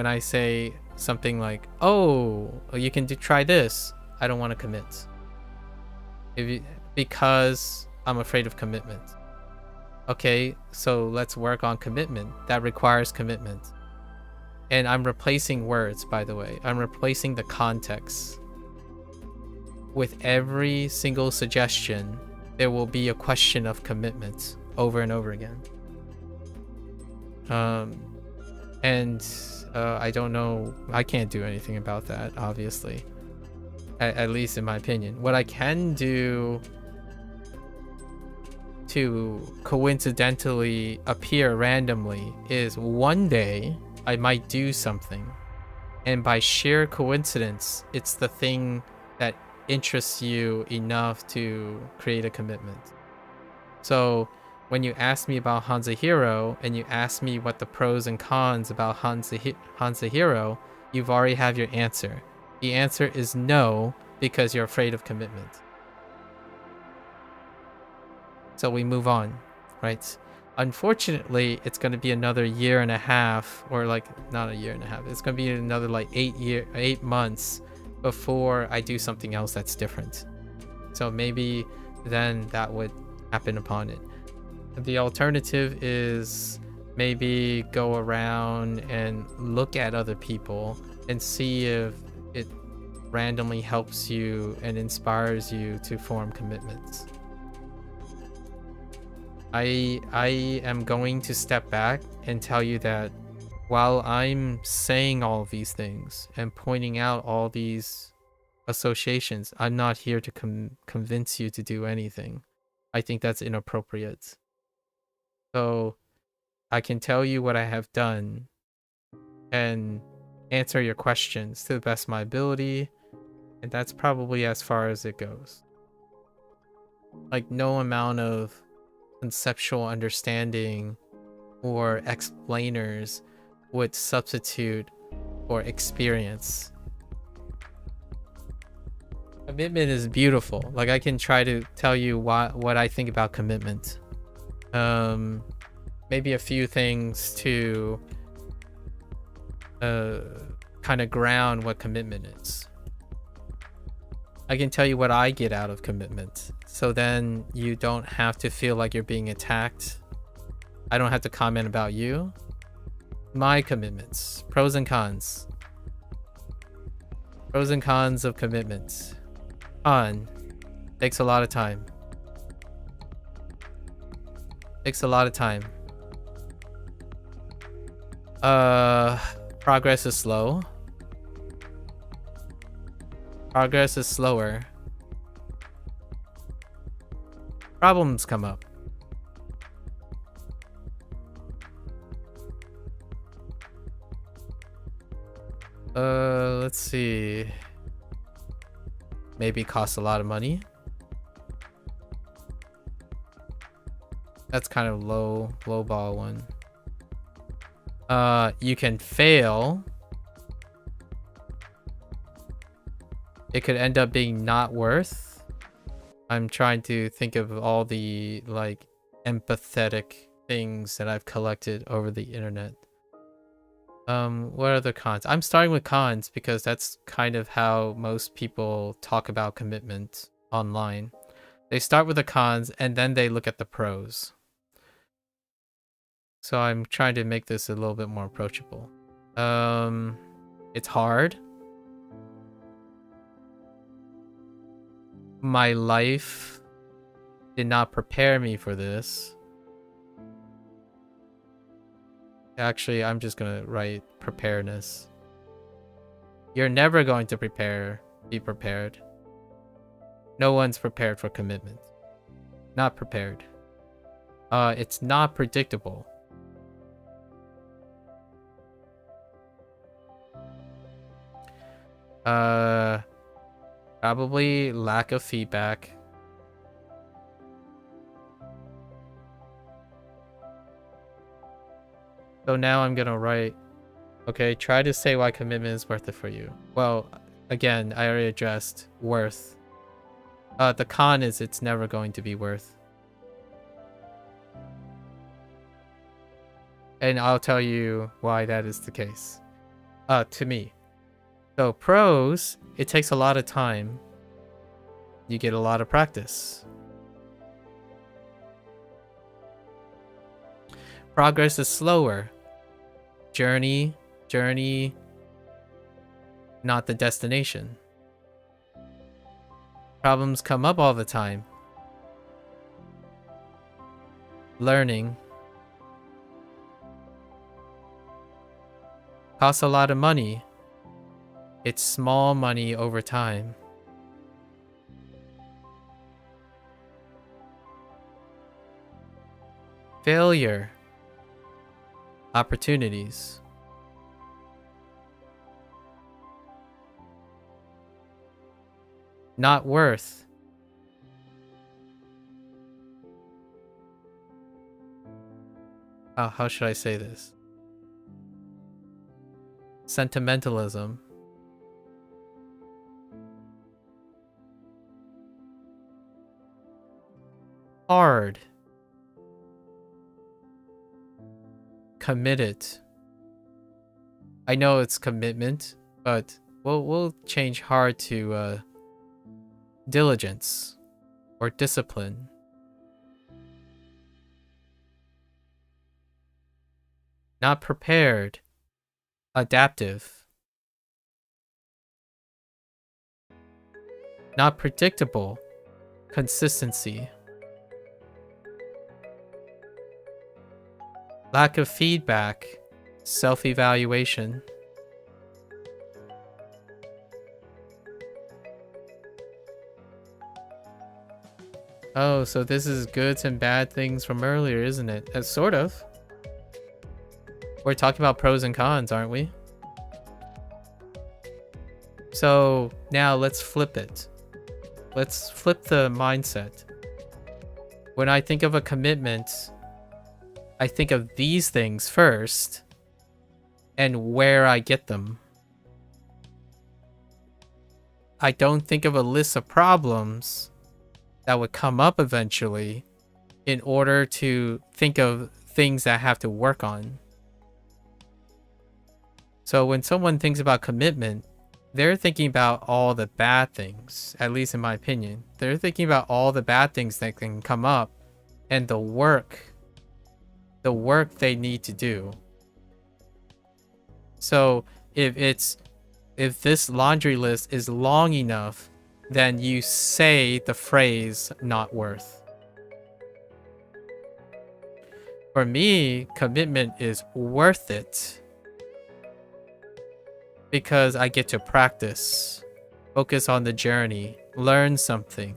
I say something like, oh, you can try this, I don't want to commit. Because I'm afraid of commitment. Okay, so let's work on commitment. That requires commitment. And I'm replacing words, by the way. I'm replacing the context. With every single suggestion, there will be a question of commitment over and over again. I don't know. I can't do anything about that, obviously. At least in my opinion. What I can do to coincidentally appear randomly is one day I might do something And by sheer coincidence, it's the thing that interests you enough to create a commitment. So when you ask me about HanziHero and you ask me what the pros and cons about HanziHero, you've already have your answer. The answer is no, because you're afraid of commitment. So we move on, right? Unfortunately, it's going to be another year and a half, or like not a year and a half. It's going to be another like 8 months before I do something else that's different. So maybe then that would happen upon it. The alternative is maybe go around and look at other people and see if it randomly helps you and inspires you to form commitments. I am going to step back and tell you that while I'm saying all of these things and pointing out all these associations, I'm not here to convince you to do anything. I think that's inappropriate. So I can tell you what I have done and answer your questions to the best of my ability, and that's probably as far as it goes. Like, no amount of conceptual understanding or explainers would substitute for experience. Commitment is beautiful. Like, I can try to tell you what I think about commitment. Maybe a few things to kind of ground what commitment is. I can tell you what I get out of commitment, so then you don't have to feel like you're being attacked. I don't have to comment about you. My commitments, pros and cons. Pros and cons of commitment. Con, takes a lot of time. Takes a lot of time. Progress is slow. Progress is slower. Problems come up. Let's see. Maybe costs a lot of money. That's kind of low ball one. You can fail. It could end up being not worth. I'm trying to think of all the like empathetic things that I've collected over the internet. What are the cons? I'm starting with cons because that's kind of how most people talk about commitment online. They start with the cons and then they look at the pros. So I'm trying to make this a little bit more approachable. It's hard. My life did not prepare me for this. Actually, I'm just gonna write preparedness. You're never going to be prepared. No one's prepared for commitment. Not prepared. It's not predictable. Probably lack of feedback. So now I'm gonna write, okay, try to say why commitment is worth it for you. Well, again, I already addressed worth. The con is it's never going to be worth. And I'll tell you why that is the case. To me. So pros, it takes a lot of time. You get a lot of practice. Progress is slower. Journey, not the destination. Problems come up all the time. Learning. Costs a lot of money. It's small money over time. Failure. Opportunities. Not worth. How should I say this? Sentimentalism. Hard. Committed. I know it's commitment, but we'll change hard to diligence or discipline. Not prepared. Adaptive. Not predictable. Consistency. Lack of feedback. Self-evaluation. Oh, so this is goods and bad things from earlier, isn't it? Sort of. We're talking about pros and cons, aren't we? So now let's flip it. Let's flip the mindset. When I think of a commitment, I think of these things first and where I get them. I don't think of a list of problems that would come up eventually in order to think of things that I have to work on. So when someone thinks about commitment, they're thinking about all the bad things, at least in my opinion. They're thinking about all the bad things that can come up and the work they need to do. So if this laundry list is long enough, then you say the phrase not worth. For me, commitment is worth it because I get to practice, focus on the journey, learn something.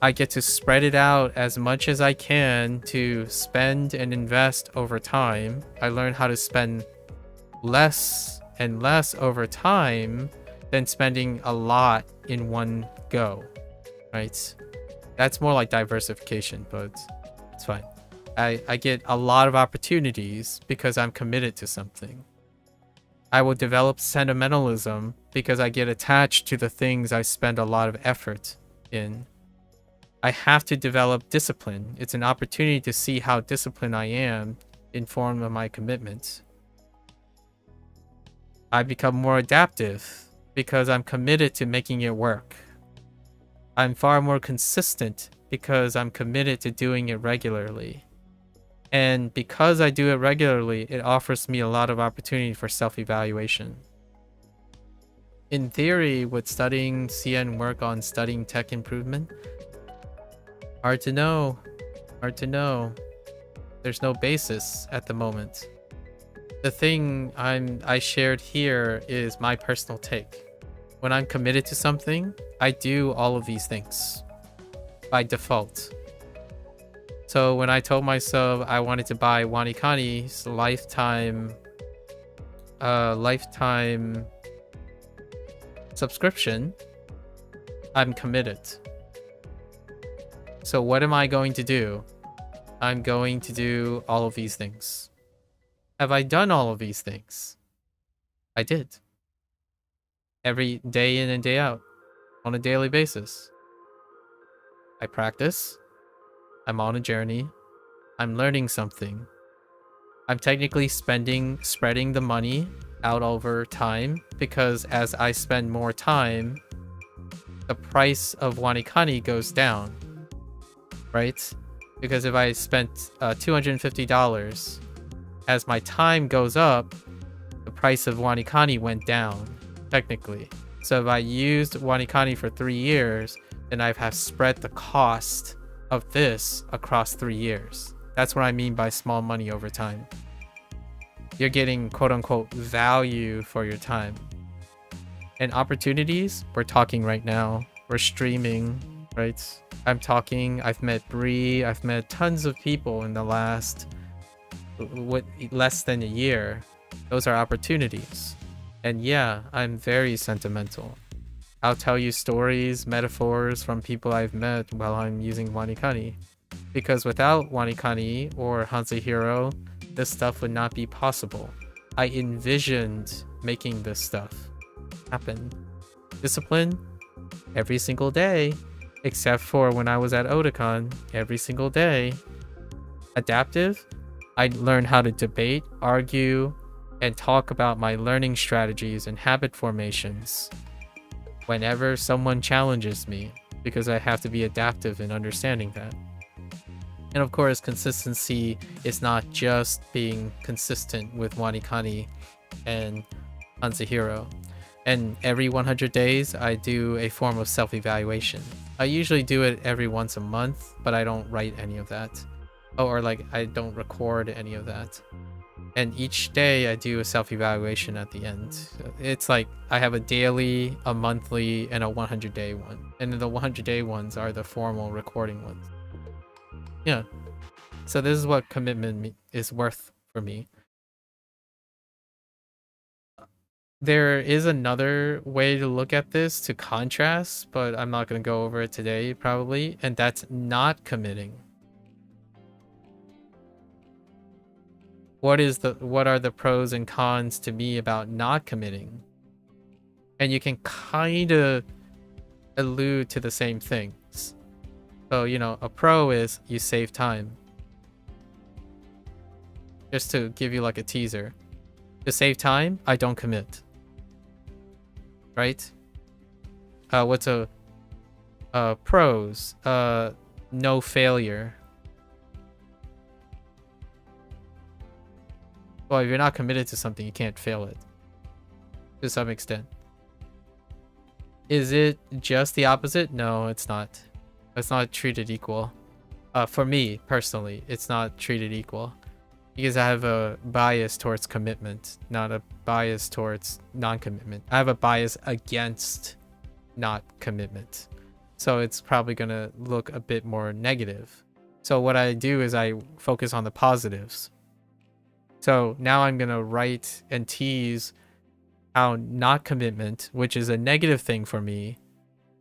I get to spread it out as much as I can to spend and invest over time. I learn how to spend less and less over time than spending a lot in one go, right? That's more like diversification, but it's fine. I get a lot of opportunities because I'm committed to something. I will develop sentimentalism because I get attached to the things I spend a lot of effort in. I have to develop discipline. It's an opportunity to see how disciplined I am in form of my commitments. I become more adaptive because I'm committed to making it work. I'm far more consistent because I'm committed to doing it regularly. And because I do it regularly, it offers me a lot of opportunity for self-evaluation. In theory, would studying CN work on studying tech improvement? Hard to know. Hard to know. There's no basis at the moment. The thing I shared here is my personal take. When I'm committed to something, I do all of these things by default. So when I told myself I wanted to buy WaniKani's lifetime subscription, I'm committed. So what am I going to do? I'm going to do all of these things. Have I done all of these things? I did. Every day in and day out, on a daily basis. I practice. I'm on a journey. I'm learning something. I'm technically spreading the money out over time because as I spend more time, the price of WaniKani goes down, right? Because if I spent $250, as my time goes up, the price of WaniKani went down, technically. So if I used WaniKani for 3 years, then I have spread the cost of this across 3 years. That's what I mean by small money over time. You're getting quote-unquote value for your time. And opportunities, we're talking right now. We're streaming, right? I'm talking, I've met Bree, I've met tons of people in the last less than a year. Those are opportunities. And yeah, I'm very sentimental. I'll tell you stories, metaphors from people I've met while I'm using WaniKani. Because without WaniKani or HanziHero, this stuff would not be possible. I envisioned making this stuff happen. Discipline, every single day, except for when I was at Otakon, every single day. Adaptive, I learned how to debate, argue, and talk about my learning strategies and habit formations whenever someone challenges me, because I have to be adaptive in understanding that. And of course, consistency is not just being consistent with WaniKani and HanziHero. And every 100 days, I do a form of self-evaluation. I usually do it every once a month, but I don't write any of that. Oh, or like, I don't record any of that. And each day, I do a self-evaluation at the end. It's like, I have a daily, a monthly, and a 100-day one. And then the 100-day ones are the formal recording ones. Yeah. So this is what commitment is worth for me. There is another way to look at this to contrast, but I'm not going to go over it today probably, and that's not committing. What are the pros and cons to me about not committing? And you can kind of allude to the same things. So, you know, a pro is you save time. Just to give you like a teaser. To save time, I don't commit. Right? What's a pros? No failure. Well, if you're not committed to something, you can't fail it. To some extent. Is it just the opposite? No, it's not. It's not treated equal. For me, personally, it's not treated equal. Because I have a bias towards commitment, not a bias towards non-commitment. I have a bias against not commitment. So it's probably going to look a bit more negative. So what I do is I focus on the positives. So now I'm going to write and tease how not commitment, which is a negative thing for me,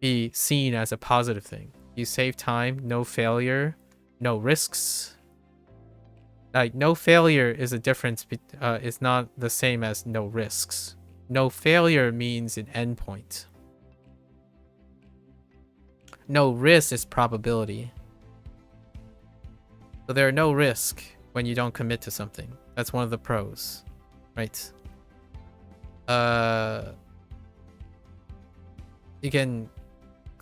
be seen as a positive thing. You save time, no failure, no risks. Like, no failure is a difference. It's not the same as no risks. No failure means an endpoint. No risk is probability. So there are no risk when you don't commit to something. That's one of the pros, right? You can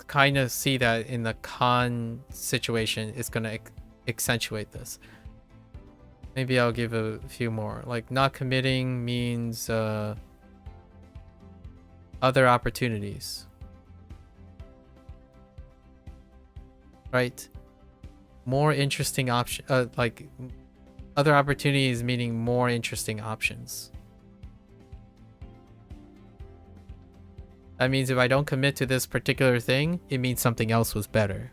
kind of see that in the con situation, it's going to accentuate this. Maybe I'll give a few more. Like, not committing means other opportunities. Right? More interesting option, like other opportunities meaning more interesting options. That means if I don't commit to this particular thing, it means something else was better.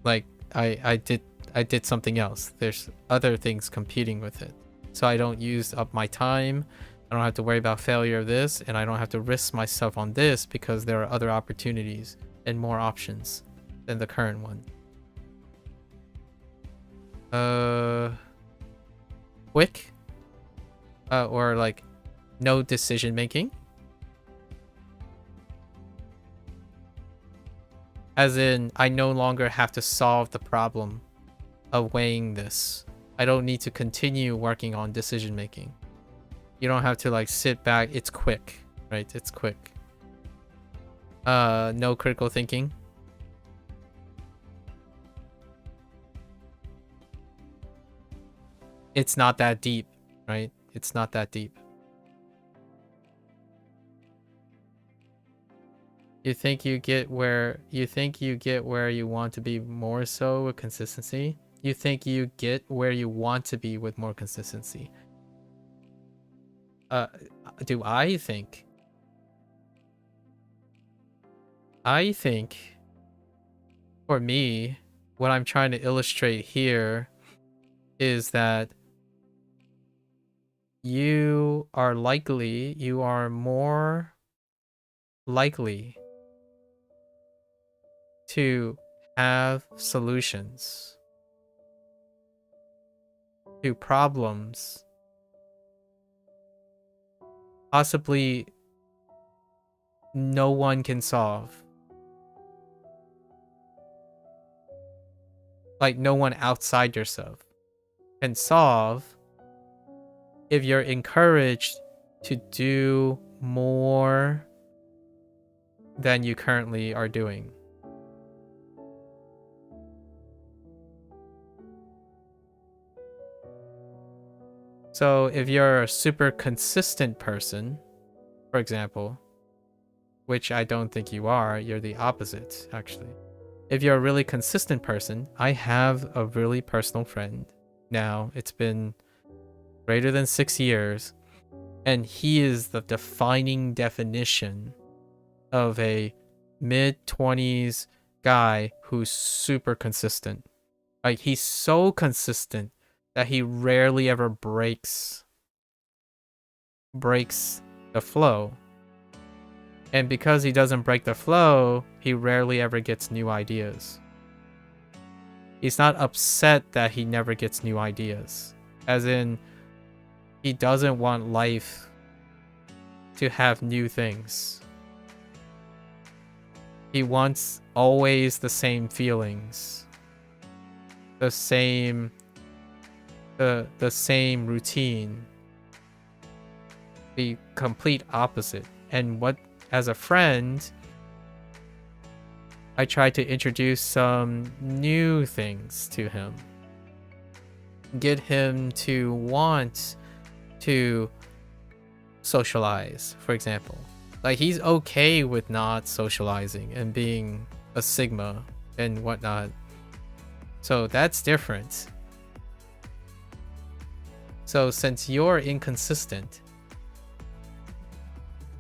Like I did something else. There's other things competing with it. So I don't use up my time. I don't have to worry about failure of this, and I don't have to risk myself on this because there are other opportunities and more options than the current one. Quick, or like no decision making, as in I no longer have to solve the problem of weighing this. I don't need to continue working on decision making. You don't have to like sit back. It's quick, right? It's quick. No critical thinking. It's not that deep, right? It's not that deep. You think you get where you want to be more so with consistency? You think you get where you want to be with more consistency? Do I think? I think for me, what I'm trying to illustrate here is that you are more likely to have solutions to problems possibly no one can solve. Like no one outside yourself can solve if you're encouraged to do more than you currently are doing. So if you're a super consistent person, for example, which I don't think you are, you're the opposite, actually. If you're a really consistent person, I have a really personal friend now. It's been greater than 6 years, and he is the defining definition of a mid-20s guy who's super consistent. Like, he's so consistent that he rarely ever breaks the flow. And because he doesn't break the flow, he rarely ever gets new ideas. He's not upset that he never gets new ideas. As in, he doesn't want life to have new things. He wants always the same feelings. The same routine. The complete opposite. And what, as a friend, I tried to introduce some new things to him. Get him to want to socialize, for example. Like, he's okay with not socializing and being a Sigma and whatnot. So that's different. So since you're inconsistent,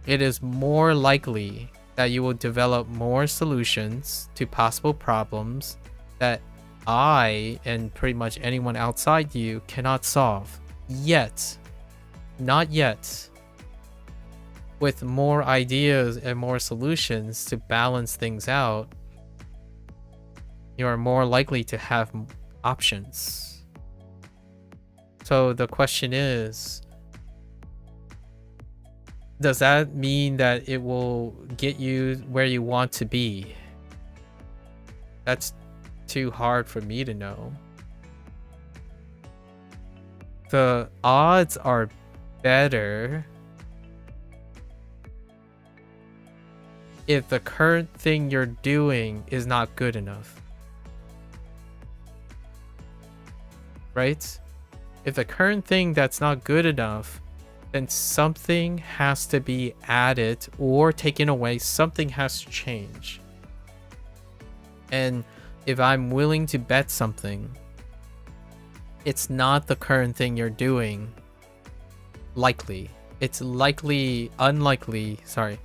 it is more likely that you will develop more solutions to possible problems that I and pretty much anyone outside you cannot solve yet. Not yet. With more ideas and more solutions to balance things out, you are more likely to have options. So the question is, does that mean that it will get you where you want to be? That's too hard for me to know. The odds are better if the current thing you're doing is not good enough. Right? If the current thing that's not good enough, then something has to be added or taken away. Something has to change. And if I'm willing to bet something, it's not the current thing you're doing. Likely. It's unlikely. Sorry,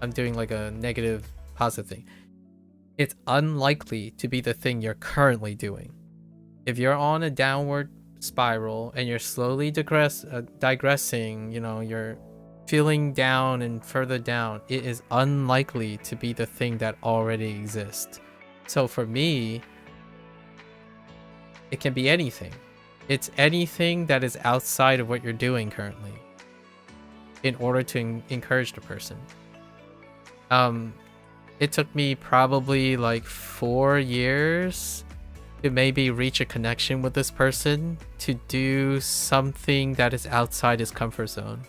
I'm doing like a negative positive thing. It's unlikely to be the thing you're currently doing. If you're on a downward spiral and you're slowly digressing, you know, you're feeling down and further down, it is unlikely to be the thing that already exists. So for me, it can be anything. It's anything that is outside of what you're doing currently in order to encourage the person. It took me probably like 4 years to maybe reach a connection with this person to do something that is outside his comfort zone.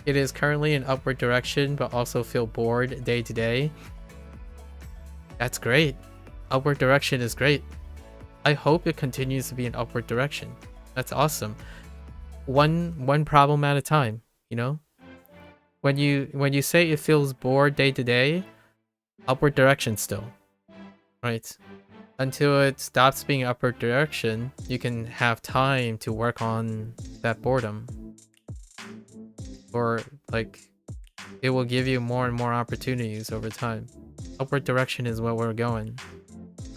It is currently in upward direction, but also feel bored day to day. That's great. Upward direction is great. I hope it continues to be an upward direction. That's awesome. One problem at a time, you know? When you say it feels bored day to day, upward direction still, right? Until it stops being upward direction, you can have time to work on that boredom. Or like, it will give you more and more opportunities over time. Upward direction is where we're going.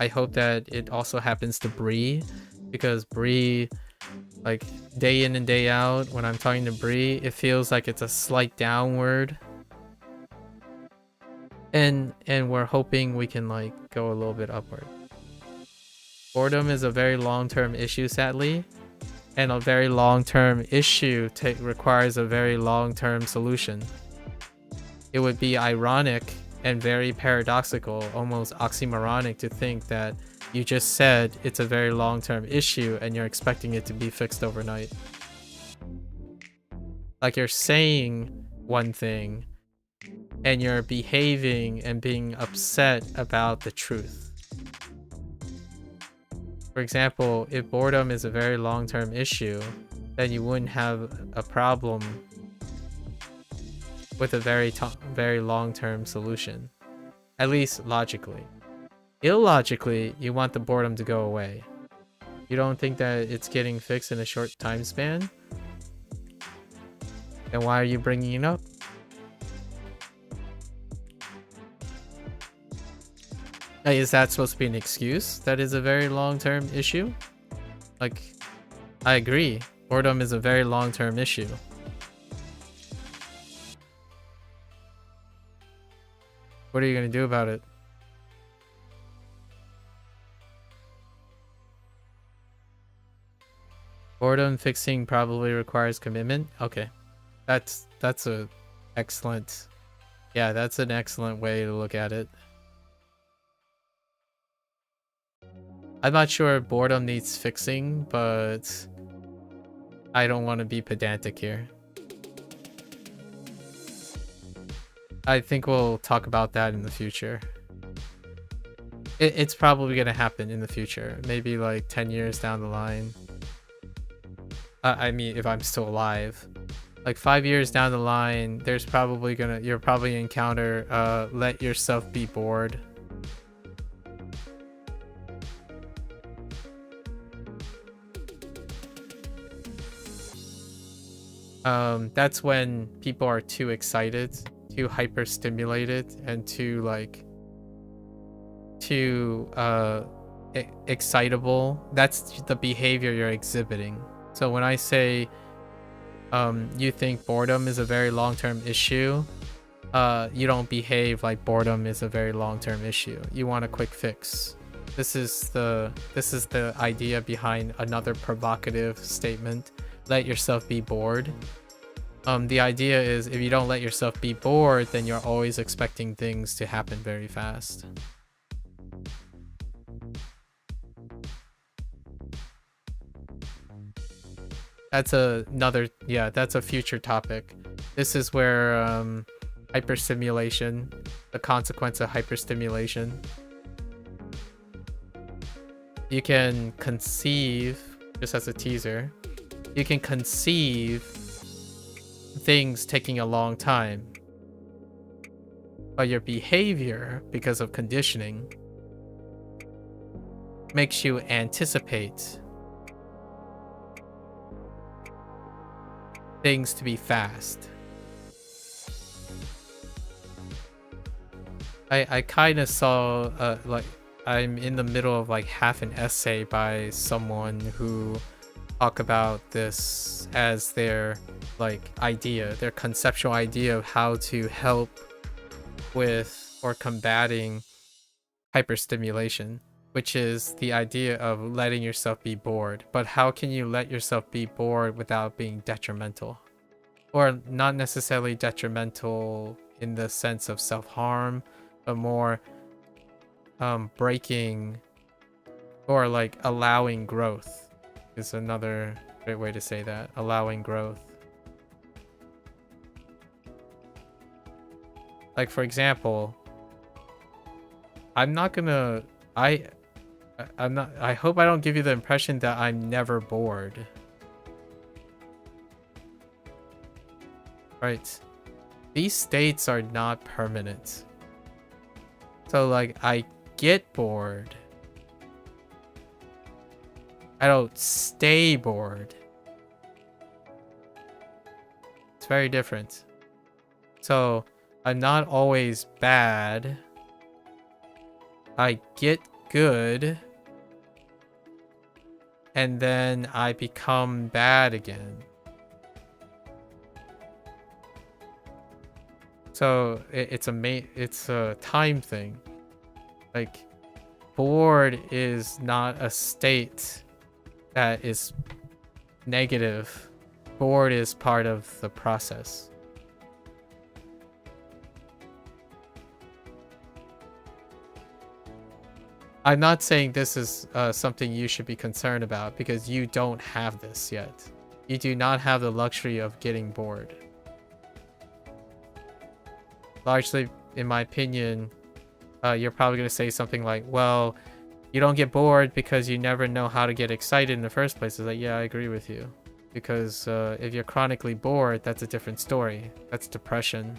I hope that it also happens to Bree, because Bree, like day in and day out, when I'm talking to Bree, it feels like it's a slight downward. And we're hoping we can like go a little bit upward. Boredom is a very long-term issue, sadly, and a very long-term issue requires a very long-term solution. It would be ironic and very paradoxical, almost oxymoronic, to think that you just said it's a very long-term issue and you're expecting it to be fixed overnight. Like, you're saying one thing and you're behaving and being upset about the truth. For example, if boredom is a very long-term issue, then you wouldn't have a problem with a very long-term solution. At least logically. Illogically, you want the boredom to go away. You don't think that it's getting fixed in a short time span? Then why are you bringing it up? Is that supposed to be an excuse? That is a very long-term issue? Like, I agree. Boredom is a very long-term issue. What are you going to do about it? Boredom fixing probably requires commitment. Okay. That's a excellent... Yeah, that's an excellent way to look at it. I'm not sure if boredom needs fixing, but I don't want to be pedantic here. I think we'll talk about that in the future. It's probably going to happen in the future. Maybe like 10 years down the line. I mean, if I'm still alive. Like 5 years down the line, there's probably you'll probably encounter let yourself be bored. That's when people are too excited, too hyper-stimulated, and too excitable. That's the behavior you're exhibiting. So when I say you think boredom is a very long-term issue, you don't behave like boredom is a very long-term issue. You want a quick fix. This is the idea behind another provocative statement. Let yourself be bored. The idea is if you don't let yourself be bored, then you're always expecting things to happen very fast. That's that's a future topic. This is where hyperstimulation, the consequence of hyperstimulation. You can conceive, just as a teaser, you can conceive things taking a long time, but your behavior, because of conditioning, makes you anticipate things to be fast. I kind of saw like I'm in the middle of like half an essay by someone who talk about this as their like idea, their conceptual idea of how to help with or combating hyperstimulation, which is the idea of letting yourself be bored. But how can you let yourself be bored without being detrimental? Or not necessarily detrimental in the sense of self-harm, but more breaking or like allowing growth is another great way to say that. Allowing growth. Like, for example, I hope I don't give you the impression that I'm never bored. Right. These states are not permanent. So like I get bored. I don't stay bored. It's very different. So I'm not always bad. I get good. and then I become bad again. So it's a time thing. Like, bored is not a state that is negative. Bored is part of the process. I'm not saying this is something you should be concerned about, because you don't have this yet. You do not have the luxury of getting bored. Largely, in my opinion, you're probably going to say something like, well, you don't get bored because you never know how to get excited in the first place. It's like, yeah, I agree with you. Because if you're chronically bored, that's a different story. That's depression.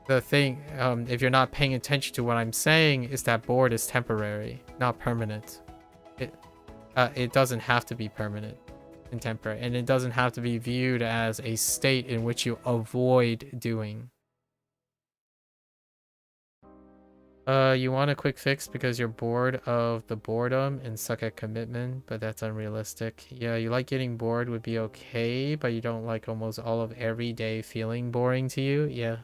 The thing, if you're not paying attention to what I'm saying, is that bored is temporary, not permanent. It doesn't have to be permanent and temporary, and it doesn't have to be viewed as a state in which you avoid doing. You want a quick fix because you're bored of the boredom and suck at commitment, but that's unrealistic. Yeah, you like getting bored would be okay, but you don't like almost all of every day feeling boring to you. Yeah.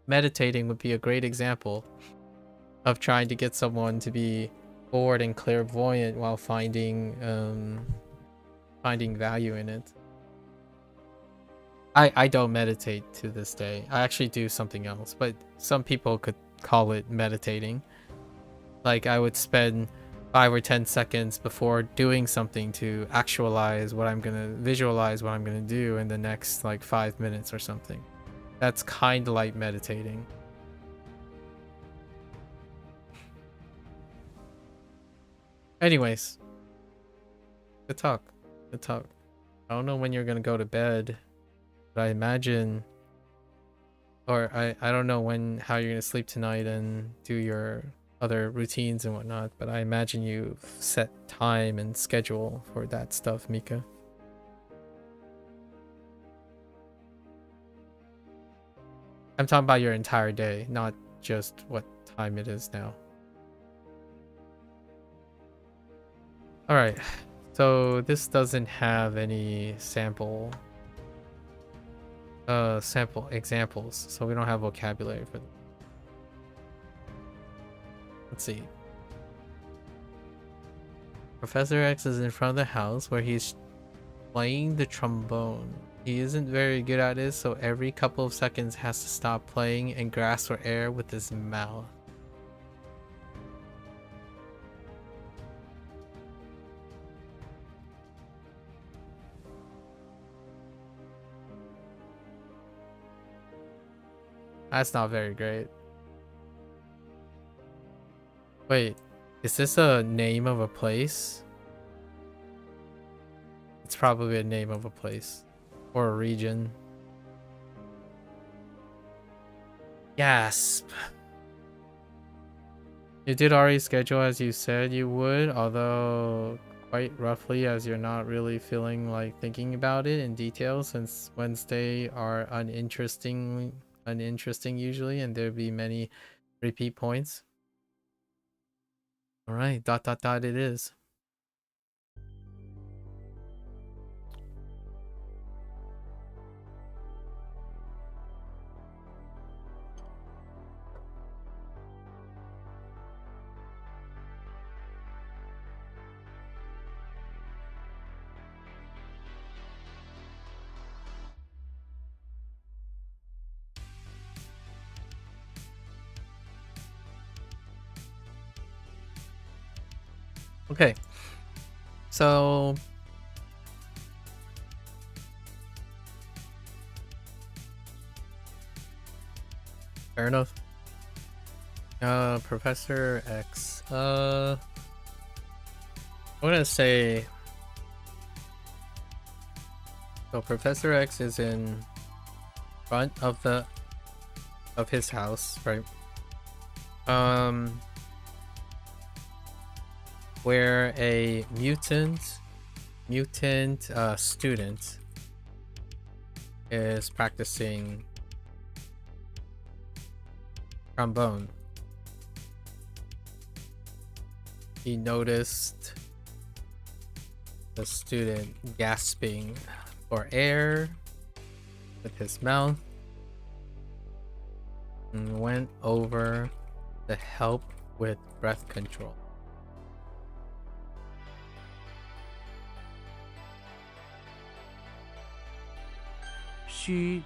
Meditating would be a great example of trying to get someone to be bored and clairvoyant while finding value in it. I don't meditate to this day. I actually do something else, but some people could call it meditating. Like, I would spend 5 or 10 seconds before doing something to actualize what I'm gonna visualize what I'm gonna do in the next like 5 minutes or something. That's kind of like meditating. Anyways, good talk. Good talk. I don't know when you're gonna go to bed, but I imagine, or I don't know how you're gonna sleep tonight and do your other routines and whatnot, but I imagine you've set time and schedule for that stuff, Mika. I'm talking about your entire day, not just what time it is now. Alright, so this doesn't have any sample examples, so we don't have vocabulary for them. Let's see. Professor X is in front of the house where he's playing the trombone. He isn't very good at it, so every couple of seconds has to stop playing and grasp for air with his mouth. That's not very great. Wait, is this a name of a place? It's probably a name of a place. Or a region. Gasp. You did already schedule as you said you would, although quite roughly, as you're not really feeling like thinking about it in detail, since Wednesday are uninteresting usually, and there'll be many repeat points. All right, ... it is. Okay, so fair enough. Professor X. I'm gonna say, so Professor X is in front of his house, right? Where a mutant student is practicing trombone. he noticed the student gasping for air with his mouth and went over to help with breath control. 须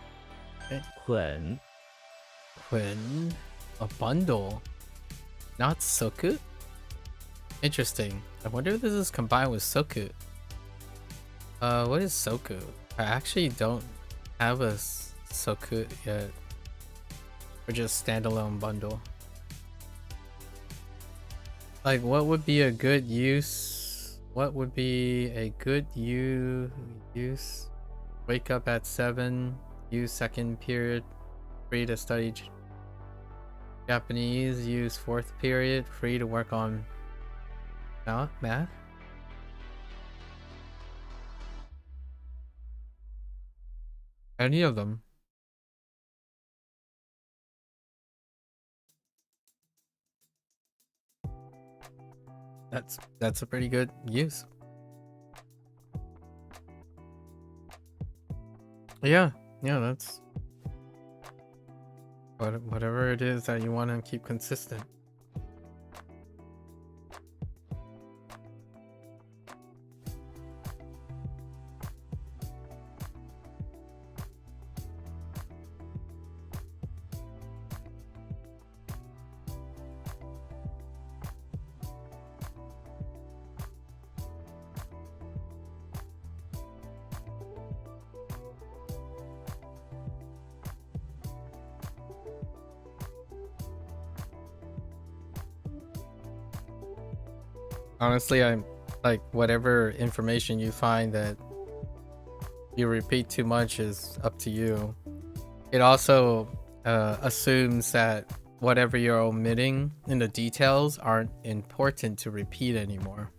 捆 Quinn, a bundle, not soku. Interesting. I wonder if this is combined with soku. What is soku? I actually don't have a soku yet. Or just standalone bundle. Like, what would be a good use? What would be a good use? Wake up at 7, use second period, free to study Japanese, use fourth period, free to work on math. Any of them. That's a pretty good use. Yeah, that's whatever it is that you want to keep consistent. Honestly, I'm like, whatever information you find that you repeat too much is up to you. It also assumes that whatever you're omitting in the details aren't important to repeat anymore.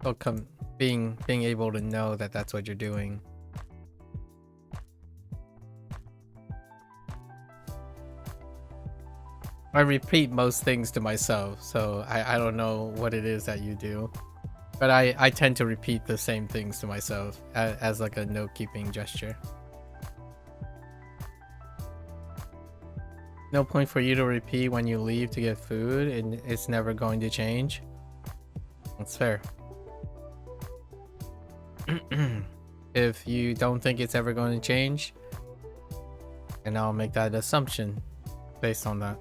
So being able to know that that's what you're doing. I repeat most things to myself, so I don't know what it is that you do. But I tend to repeat the same things to myself as like a note-keeping gesture. No point for you to repeat when you leave to get food, and it's never going to change. That's fair. If you don't think it's ever going to change, then I'll make that assumption based on that.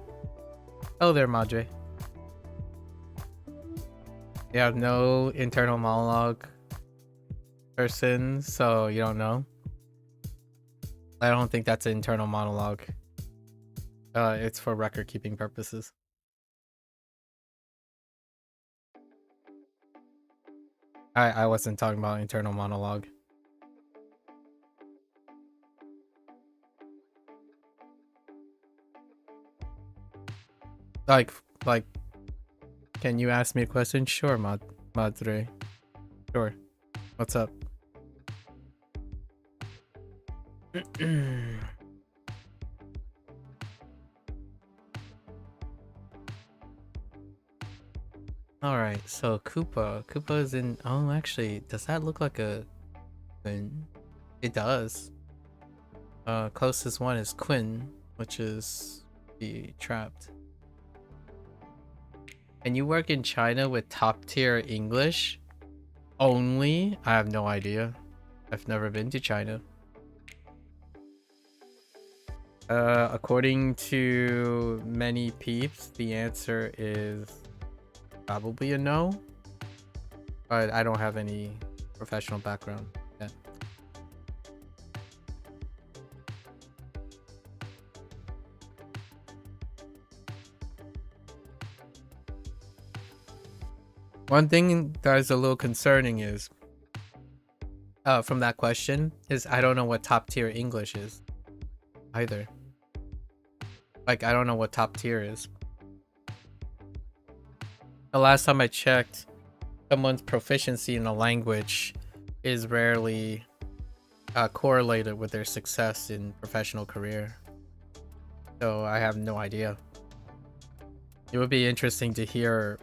Oh there, Madre. You have no internal monologue person, so you don't know. I don't think that's an internal monologue. It's for record keeping purposes. I wasn't talking about internal monologue. Like, can you ask me a question? Sure, Madre. Sure. What's up? Alright, so Koopa. Koopa is in... Oh, actually, does that look like a Quinn? It does. Closest one is Quinn, which is the trapped. And you work in China with top tier English only? I have no idea. I've never been to China. According to many peeps, the answer is probably a no. But I don't have any professional background yet. One thing that is a little concerning is, from that question, is I don't know what top tier English is either. Like, I don't know what top tier is. The last time I checked, someone's proficiency in a language is rarely correlated with their success in professional career. so I have no idea. It would be interesting to hear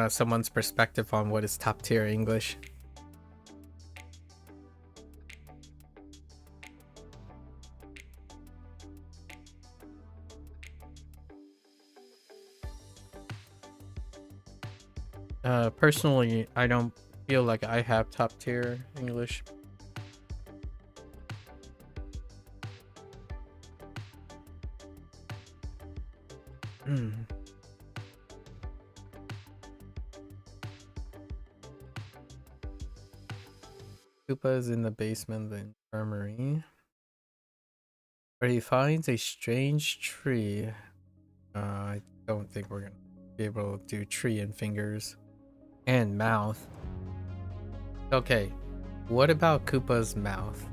someone's perspective on what is top tier English. Personally, I don't feel like I have top tier English. Koopa is in the basement of the infirmary, where he finds a strange tree. I don't think we're gonna be able to do tree and fingers and mouth. Okay, what about Koopa's mouth?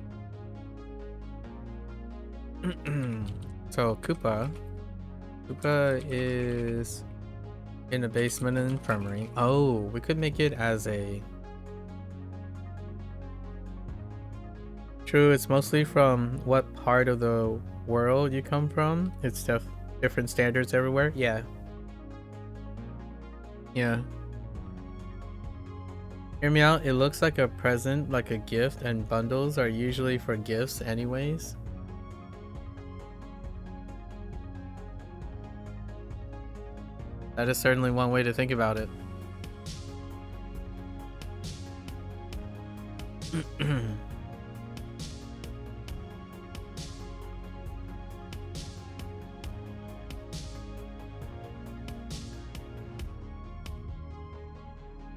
So Koopa is in a basement and infirmary. Oh, we could make it as a... True, it's mostly from what part of the world you come from. It's different standards everywhere. Yeah. Yeah. Hear me out. It looks like a present, like a gift, and bundles are usually for gifts anyways. That is certainly one way to think about it.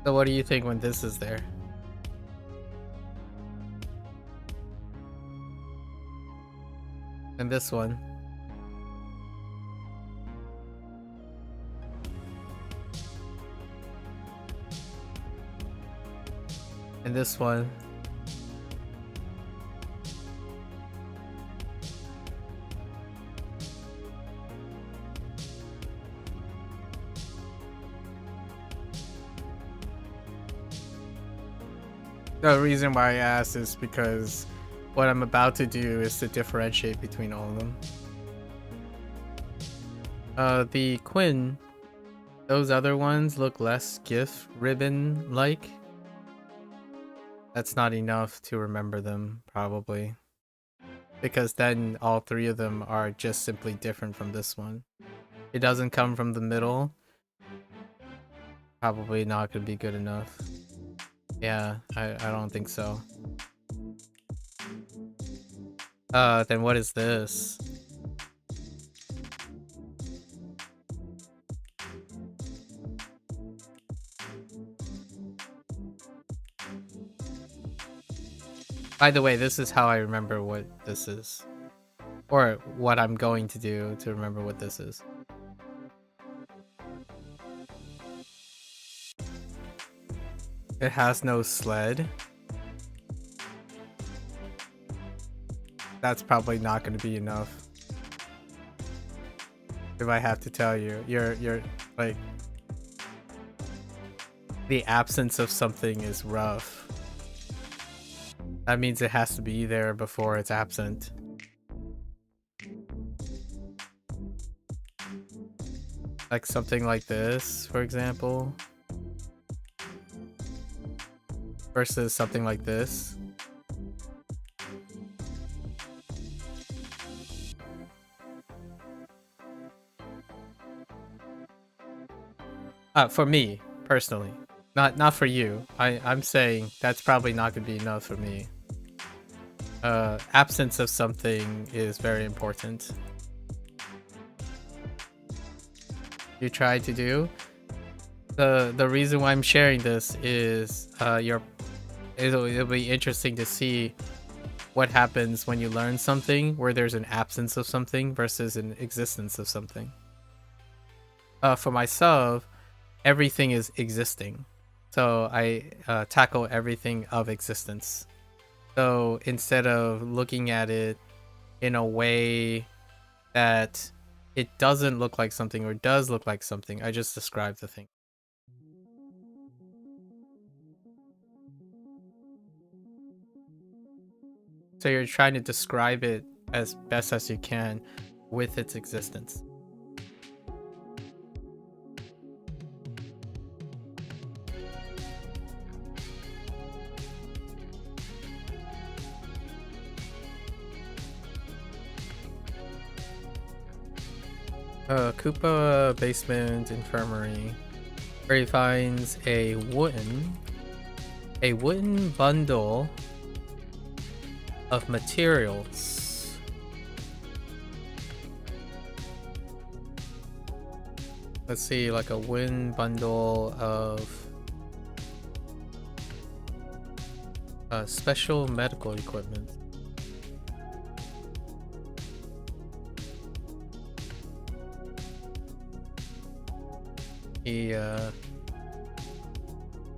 So what do you think when this is there? And this one? And this one? The reason why I asked is because what I'm about to do is to differentiate between all of them. The Quinn, those other ones look less gift ribbon-like. That's not enough to remember them, probably. Because then all three of them are just simply different from this one. It doesn't come from the middle. Probably not gonna be good enough. Yeah, I don't think so. Then what is this? By the way, this is how I remember what this is. Or what I'm going to do to remember what this is. It has no sled. That's probably not going to be enough. If I have to tell you, you're like, the absence of something is rough. That means it has to be there before it's absent. Like something like this, for example. Versus something like this. For me, personally. Not for you. I'm saying that's probably not gonna be enough for me. Absence of something is very important. You try to do. The reason why I'm sharing this is it'll be interesting to see what happens when you learn something where there's an absence of something versus an existence of something. For myself, everything is existing. So I tackle everything of existence. So instead of looking at it in a way that it doesn't look like something or does look like something, I just describe the thing. So you're trying to describe it as best as you can. with its existence. Koopa basement infirmary, where he finds a wooden bundle of materials. Let's see, like a wooden bundle of special medical equipment.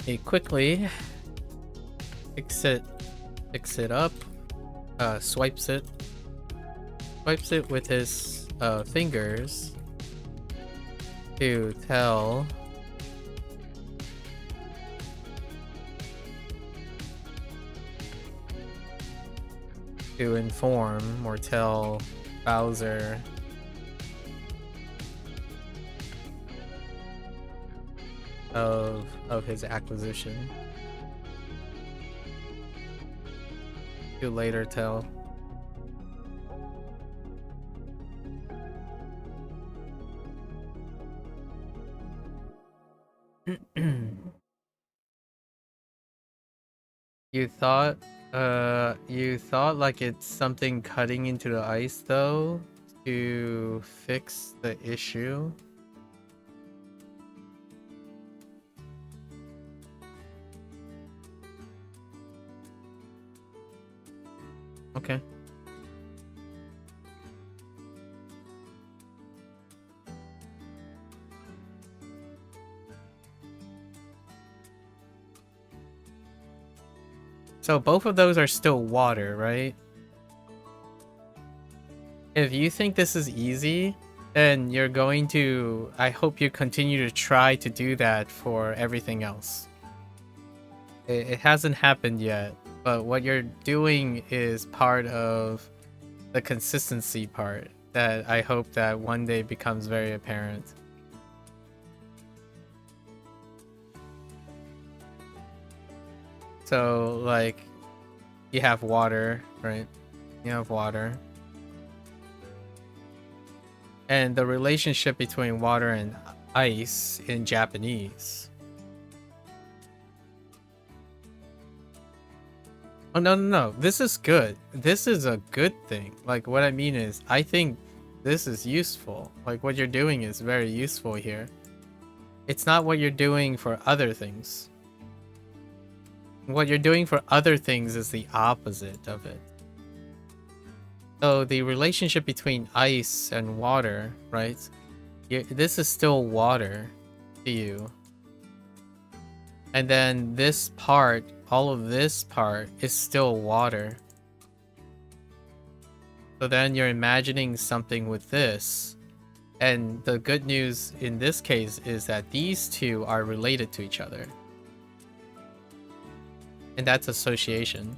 He quickly picks it up, swipes it with his fingers to tell to inform or tell Bowser of his acquisition. To later tell you thought like it's something cutting into the ice though to fix the issue. Okay. So both of those are still water, right? If you think this is easy, then you're going to... I hope you continue to try to do that for everything else. It hasn't happened yet, but what you're doing is part of the consistency part that I hope that one day becomes very apparent. So, like, you have water, right? You have water. And the relationship between water and ice in Japanese. Oh, no. This is good. This is a good thing. Like, what I mean is, I think this is useful. Like, what you're doing is very useful here. It's not what you're doing for other things. What you're doing for other things is the opposite of it. So the relationship between ice and water, right? This is still water to you. And then this part, all of this part is still water. So then you're imagining something with this. And the good news in this case is that these two are related to each other. And that's association.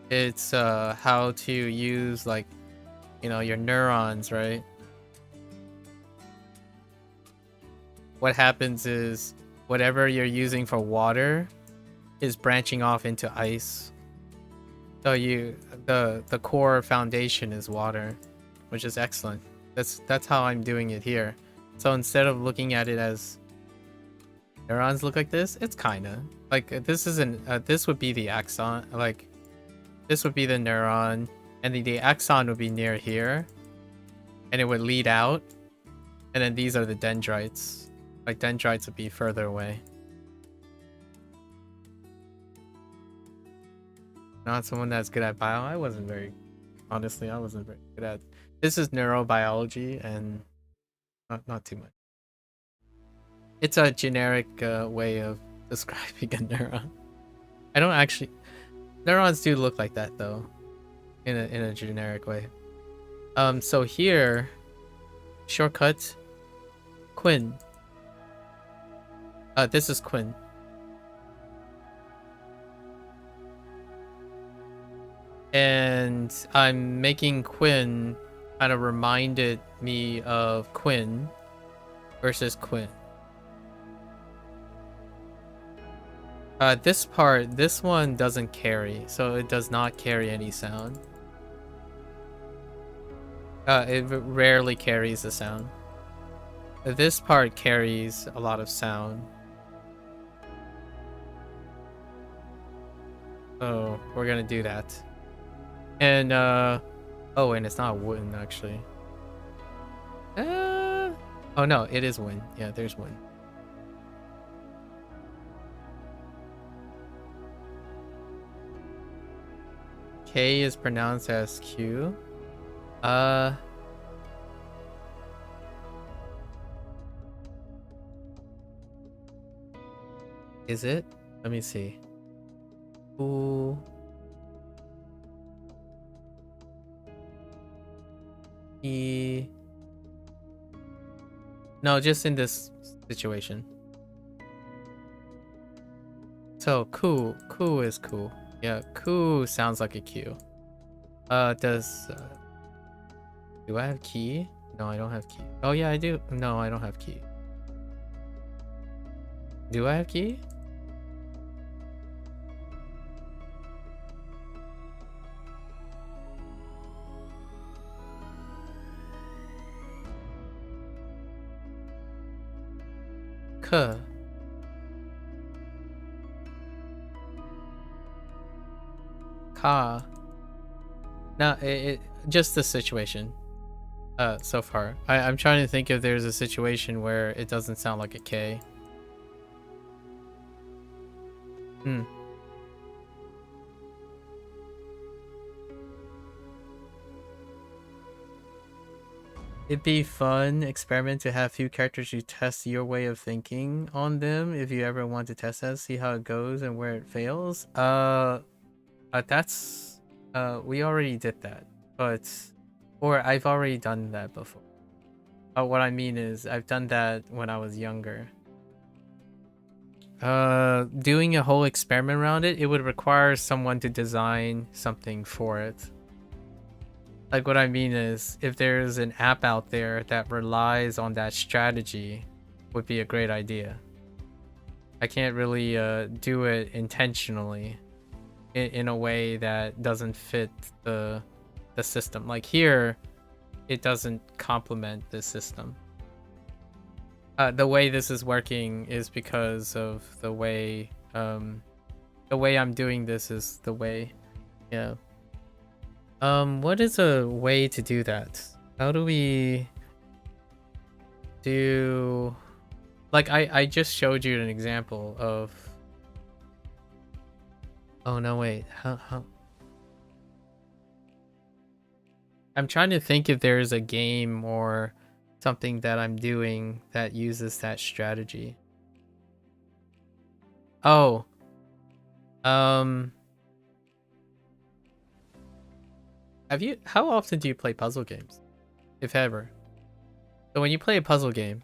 It's how to use, like, you know, your neurons, right? What happens is whatever you're using for water is branching off into ice. So the core foundation is water, which is excellent. That's how I'm doing it here. So instead of looking at it as neurons look like this, it's kinda like this isn't this would be the axon, like this would be the neuron, and the axon would be near here, and it would lead out, and then these are the dendrites. Like dendrites would be further away. Not someone that's good at bio. I wasn't very good at. This is neurobiology, and not too much. It's a generic way of describing a neuron. I don't actually... Neurons do look like that, though. In a generic way. So here... Shortcut. Quinn. This is Quinn. And I'm making Quinn kind of reminded me of Quinn versus Quinn. This one doesn't carry, so it does not carry any sound. It rarely carries a sound. This part carries a lot of sound. So we're gonna do that. And oh, and it's not wooden actually. Oh no, it is wind. Yeah, there's wind. K is pronounced as Q. Is it? Let me see. Ooh. E. No, just in this situation. So ku is cool. Yeah, ku sounds like a Q. Do I have key? No, I don't have key. Oh yeah, I do. No, I don't have key. Do I have key? K. Ka. No, it just the situation. So far, I'm trying to think if there's a situation where it doesn't sound like a K. It'd be fun experiment to have few characters you test your way of thinking on them if you ever want to test that, see how it goes and where it fails. That's we already did that, or I've already done that before. What I mean is I've done that when I was younger. Doing a whole experiment around it would require someone to design something for it. Like what I mean is if there's an app out there that relies on that strategy, would be a great idea. I can't really do it intentionally in a way that doesn't fit the system. Like here, it doesn't complement the system. The way this is working is because of the way I'm doing this is the way, yeah. What is a way to do that? How do we do, like I just showed you an example of, oh no wait, how I'm trying to think if there's a game or something that I'm doing that uses that strategy. Oh, how often do you play puzzle games, if ever? So when you play a puzzle game,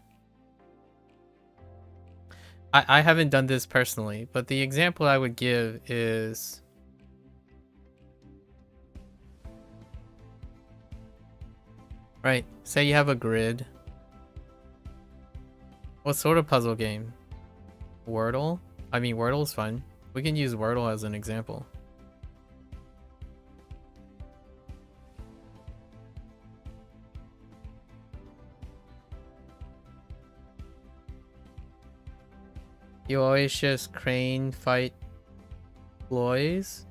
I haven't done this personally, but the example I would give is, right, say you have a grid. What sort of puzzle game? Wordle? I mean, Wordle's fun. We can use Wordle as an example. You always just crane fight ploys?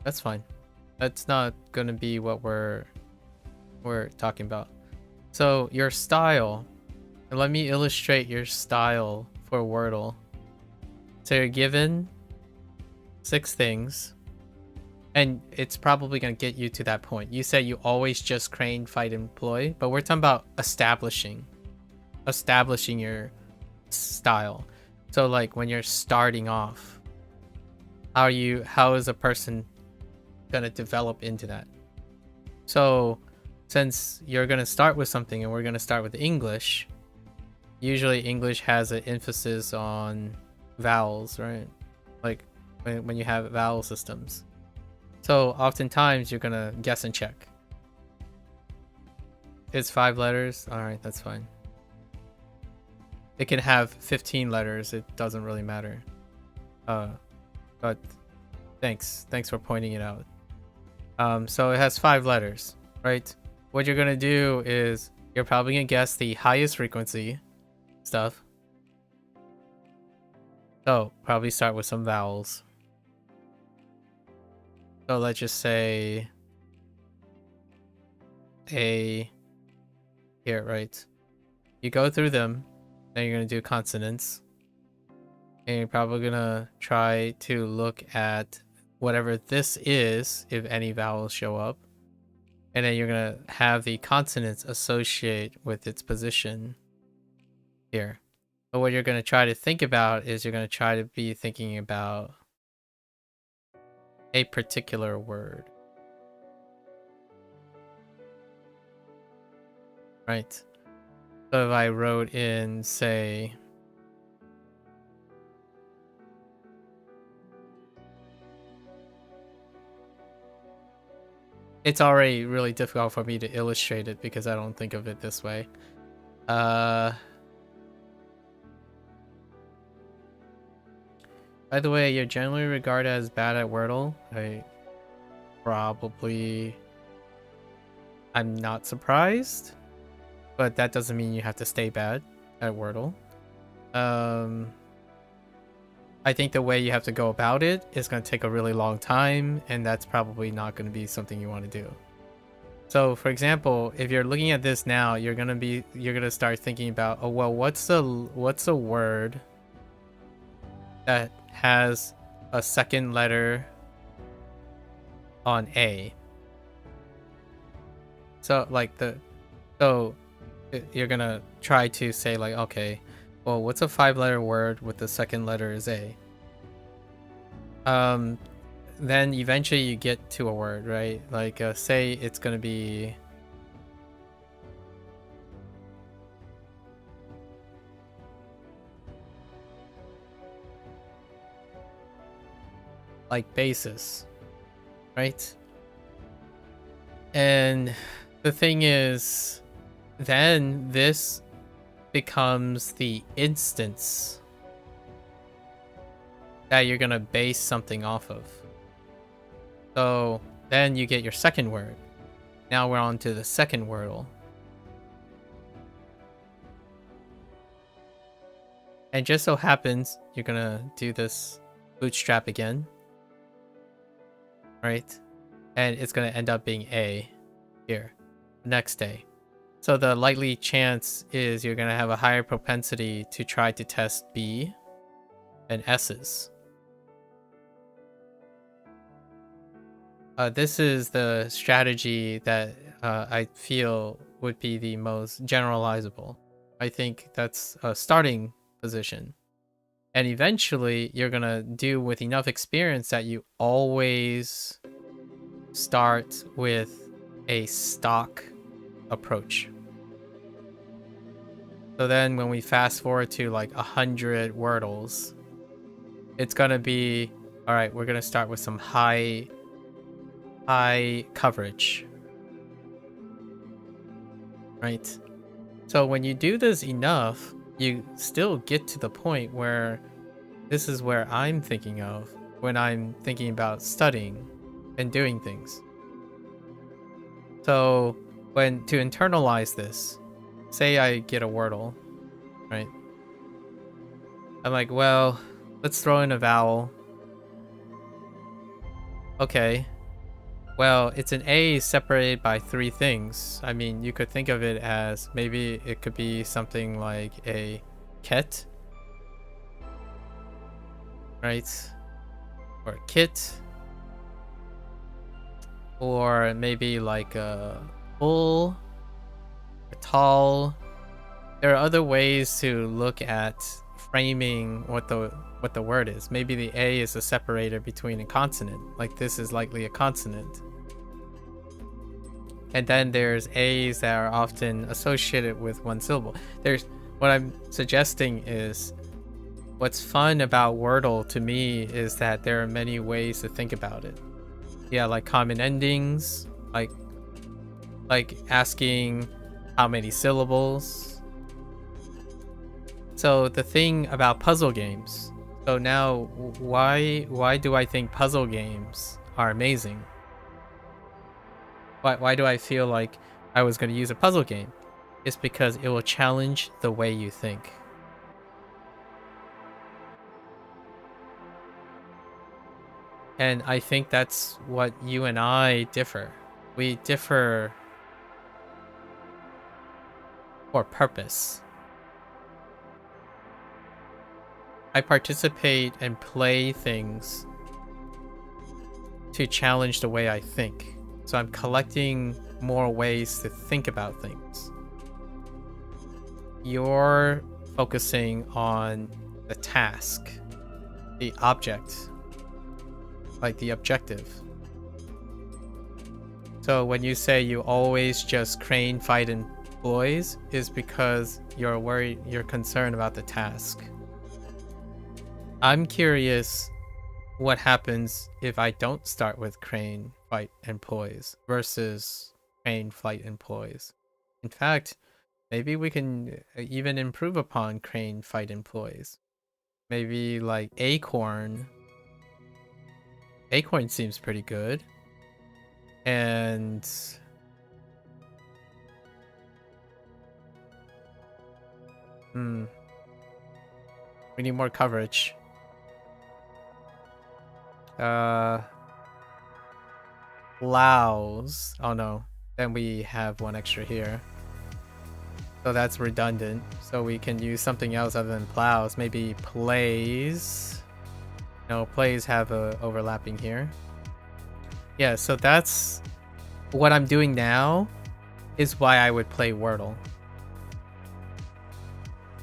That's fine. That's not gonna be what we're talking about. So your style, let me illustrate your style for Wordle. So you're given 6 things, and it's probably gonna get you to that point. You said you always just crane fight employ, but we're talking about establishing your style. So like when you're starting off, how is a person gonna develop into that? So since you're gonna start with something and we're gonna start with English, usually English has an emphasis on vowels, right? Like when you have vowel systems. So oftentimes you're gonna guess and check. It's 5 letters. All right, that's fine. It can have 15 letters. It doesn't really matter. But thanks for pointing it out. So it has 5 letters, right? What you're gonna do is you're probably gonna guess the highest frequency stuff. So probably start with some vowels. So let's just say A here, right? You go through them, then you're gonna do consonants. And you're probably gonna try to look at whatever this is, if any vowels show up. And then you're gonna have the consonants associate with its position here. But what you're gonna try to think about is you're gonna try to be thinking about a particular word. Right. So if I wrote in, say, it's already really difficult for me to illustrate it because I don't think of it this way. By the way, you're generally regarded as bad at Wordle. I'm not surprised, but that doesn't mean you have to stay bad at Wordle. I think the way you have to go about it is going to take a really long time, and that's probably not going to be something you want to do. So, for example, if you're looking at this now, you're gonna start thinking about, oh well, what's a word that has a second letter on A? So you're gonna try to say like, okay, well, what's a 5-letter word with the second letter is A? Then eventually you get to a word, right? Like, say it's gonna be like basis, right? And the thing is, then this becomes the instance that you're gonna base something off of. So then you get your second word. Now we're on to the second wordle. And just so happens you're gonna do this bootstrap again, right? And it's gonna end up being A here, next day. So the likely chance is you're gonna have a higher propensity to try to test B and S's. This is the strategy that I feel would be the most generalizable. I think that's a starting position. And eventually you're gonna do with enough experience that you always start with a stock approach. So then when we fast forward to like 100 wordles, it's gonna be, all right, we're gonna start with some high coverage, right? So when you do this enough, you still get to the point where this is where I'm thinking of when I'm thinking about studying and doing things. So to internalize this, say I get a wordle, right? I'm like, well, let's throw in a vowel. Okay. Well, it's an A separated by 3 things. I mean, you could think of it as maybe it could be something like a ket, right? Or a kit. Or maybe like a full, a tall. There are other ways to look at framing what the word is. Maybe the A is a separator between a consonant. Like this is likely a consonant. And then there's A's that are often associated with one syllable. What I'm suggesting is, what's fun about Wordle to me is that there are many ways to think about it. Yeah, like common endings, like asking how many syllables. So the thing about puzzle games. So now, why do I think puzzle games are amazing? Why do I feel like I was going to use a puzzle game? It's because it will challenge the way you think. And I think that's what you and I differ. We differ for purpose. I participate and play things to challenge the way I think. So I'm collecting more ways to think about things. You're focusing on the task, the object, like the objective. So when you say you always just crane fight employees, is because you're worried, you're concerned about the task. I'm curious what happens if I don't start with crane fight employees versus crane flight employees. In fact, maybe we can even improve upon crane fight employees. Maybe like Acorn. Acorn seems pretty good. And we need more coverage. Laos. Oh no. Then we have one extra here. So that's redundant. So we can use something else other than plows. Maybe plays. No, plays have a overlapping here. Yeah, so that's what I'm doing now is why I would play Wordle.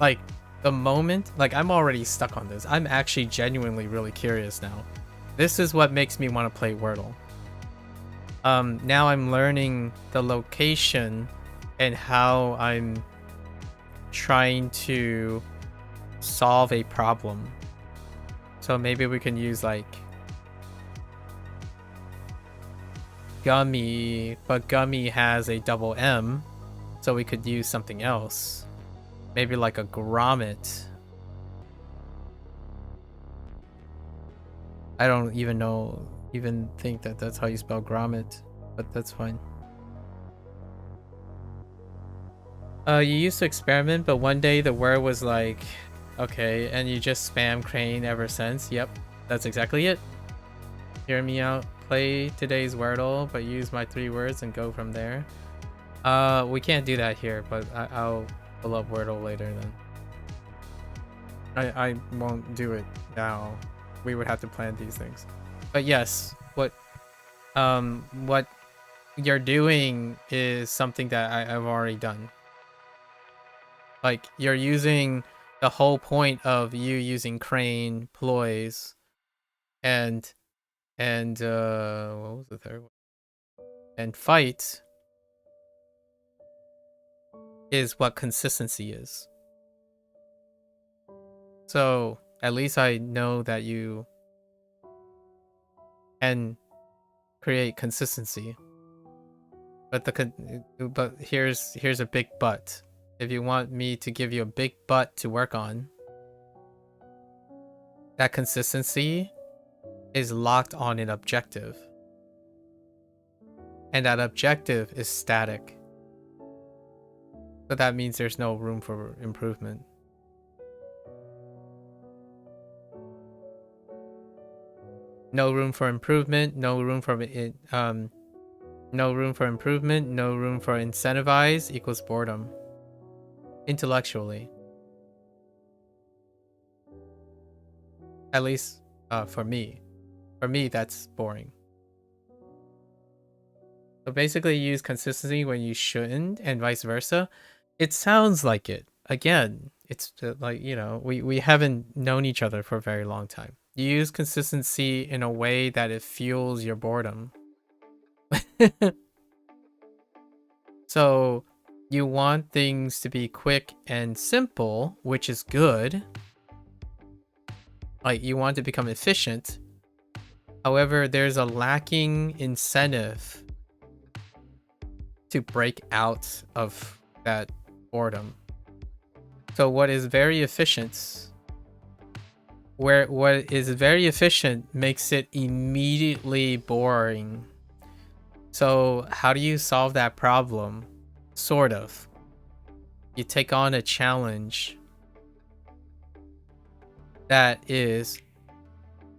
Like the moment, like I'm already stuck on this. I'm actually genuinely really curious now. This is what makes me want to play Wordle. Now I'm learning the location and how I'm trying to solve a problem. So maybe we can use like gummy, but gummy has a double M, so we could use something else. Maybe like a grommet. I don't even think that that's how you spell grommet, but that's fine. You used to experiment, but one day the word was like, okay, and you just spam crane ever since. Yep, that's exactly it. Hear me out. Play today's Wordle, but use my 3 words and go from there. We can't do that here, but I'll pull up Wordle later then. I won't do it now. We would have to plan these things. But yes, what you're doing is something that I've already done. Like you're using the whole point of you using crane ploys and what was the third one? And fight is what consistency is. So at least I know that you can create consistency. But here's a big but. If you want me to give you a big but to work on, that consistency is locked on an objective. And that objective is static. So that means there's no room for improvement. No room for improvement, no room for no room for improvement, no room for incentivize equals boredom. Intellectually. At least for me. For me, that's boring. So basically you use consistency when you shouldn't and vice versa. It sounds like it. Again, it's like, you know, we haven't known each other for a very long time. You use consistency in a way that it fuels your boredom. So you want things to be quick and simple, which is good. Like you want to become efficient. However, there's a lacking incentive to break out of that boredom. So what is very efficient, what is very efficient makes it immediately boring. So how do you solve that problem? Sort of. You take on a challenge that is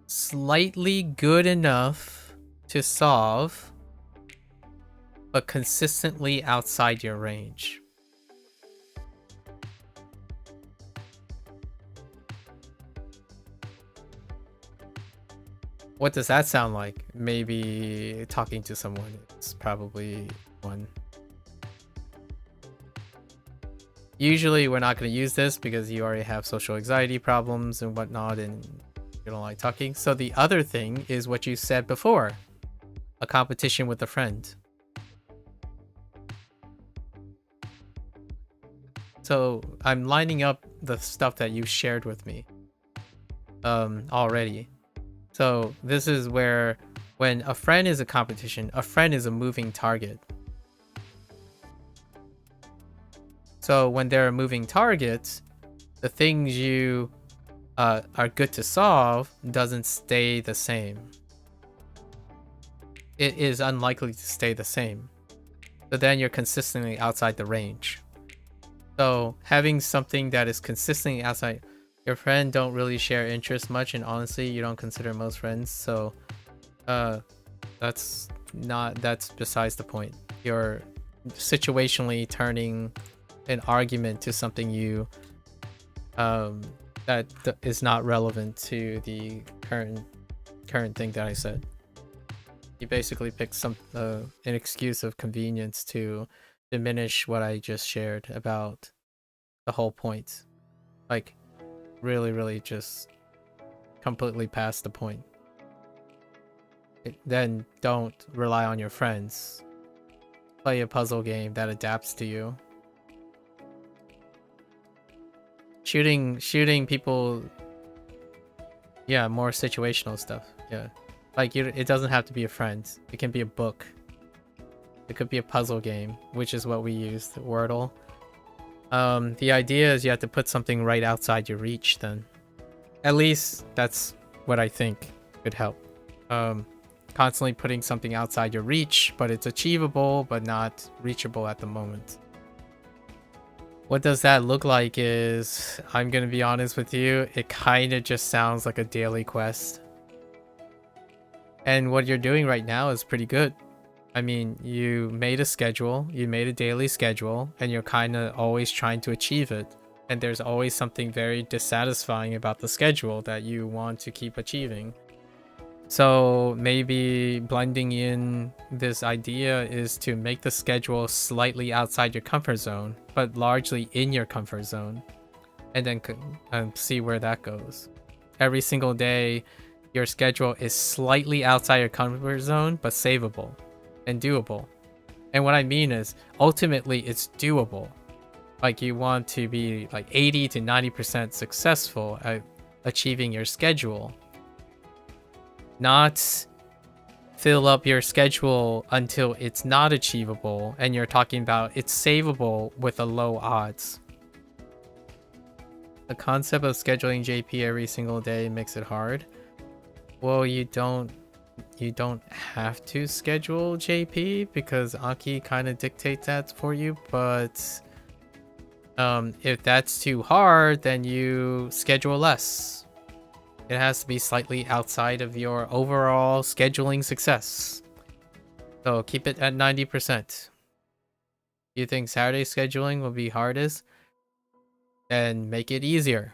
slightly good enough to solve, but consistently outside your range. What does that sound like? Maybe talking to someone is probably one. Usually we're not going to use this because you already have social anxiety problems and whatnot and you don't like talking. So the other thing is what you said before, a competition with a friend. So I'm lining up the stuff that you shared with me already. So this is where when a friend is a competition, a friend is a moving target. So when they're a moving target, the things you are good to solve doesn't stay the same. It is unlikely to stay the same. So then you're consistently outside the range. So having something that is consistently outside, your friend don't really share interest much, and honestly, you don't consider most friends. So that's besides the point. You're situationally turning an argument to something you that is not relevant to the current thing that I said. You basically picked an excuse of convenience to diminish what I just shared about the whole point. Like really just completely past the point. Then don't rely on your friends. Play a puzzle game that adapts to you. Shooting people, yeah, more situational stuff. Yeah, like it doesn't have to be a friend. It can be a book. It could be a puzzle game, which is what we used, Wordle. The idea is you have to put something right outside your reach then. At least that's what I think could help. Constantly putting something outside your reach, but it's achievable, but not reachable at the moment. What does that look like is, I'm gonna be honest with you, it kind of just sounds like a daily quest. And what you're doing right now is pretty good. I mean, you made a schedule, you made a daily schedule, and you're kind of always trying to achieve it. And there's always something very dissatisfying about the schedule that you want to keep achieving. So maybe blending in this idea is to make the schedule slightly outside your comfort zone, but largely in your comfort zone, and then see where that goes. Every single day, your schedule is slightly outside your comfort zone, but savable and doable. And what I mean is, ultimately, it's doable. Like, you want to be like 80 to 90% successful at achieving your schedule. Not fill up your schedule until it's not achievable and you're talking about it's savable with a low odds. The concept of scheduling JP every single day makes it hard. Well, you don't have to schedule JP because Aki kind of dictates that for you, but if that's too hard, then you schedule less. It has to be slightly outside of your overall scheduling success. So keep it at 90%. You think Saturday scheduling will be hardest? Then make it easier.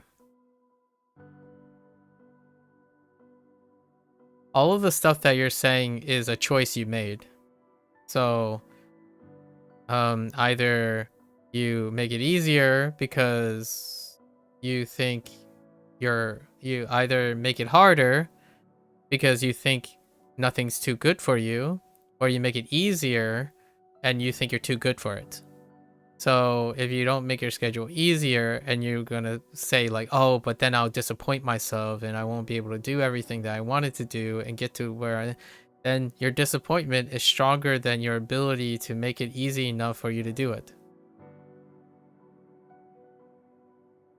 All of the stuff that you're saying is a choice you made. So either you make it easier because you think you either make it harder because you think nothing's too good for you, or you make it easier and you think you're too good for it. So if you don't make your schedule easier and you're gonna say like, oh, but then I'll disappoint myself and I won't be able to do everything that I wanted to do and get to where then your disappointment is stronger than your ability to make it easy enough for you to do it.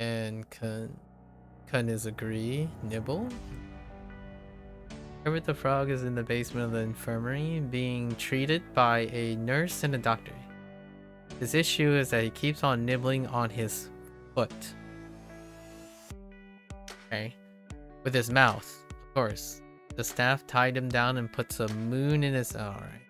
And Kun is agree. Nibble. Kermit the Frog is in the basement of the infirmary being treated by a nurse and a doctor. His issue is that he keeps on nibbling on his foot. Okay. With his mouth, of course. The staff tied him down and puts a moon in his... Alright.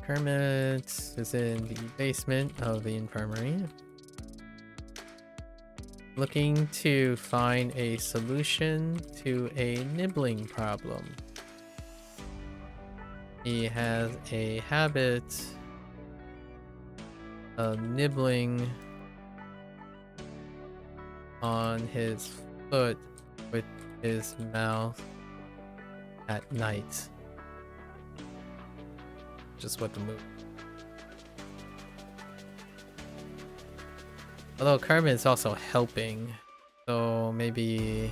Kermit is in the basement of the infirmary, looking to find a solution to a nibbling problem. He has a habit of nibbling on his foot with his mouth at night. Just what the move. Although Kermit is also helping, so maybe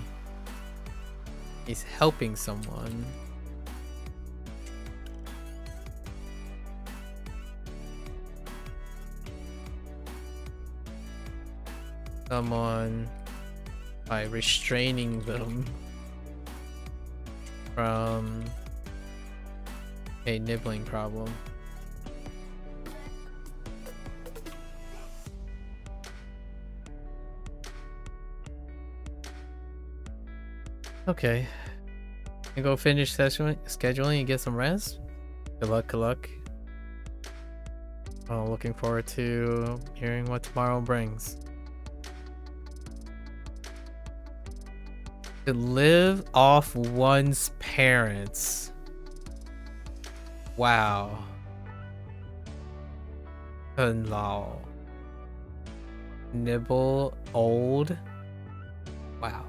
he's helping someone. Someone by restraining them from a nibbling problem. Okay. You go finish scheduling and get some rest. Good luck, good luck. Oh, looking forward to hearing what tomorrow brings. To live off one's parents. Wow. 很老. Nibble old. Wow.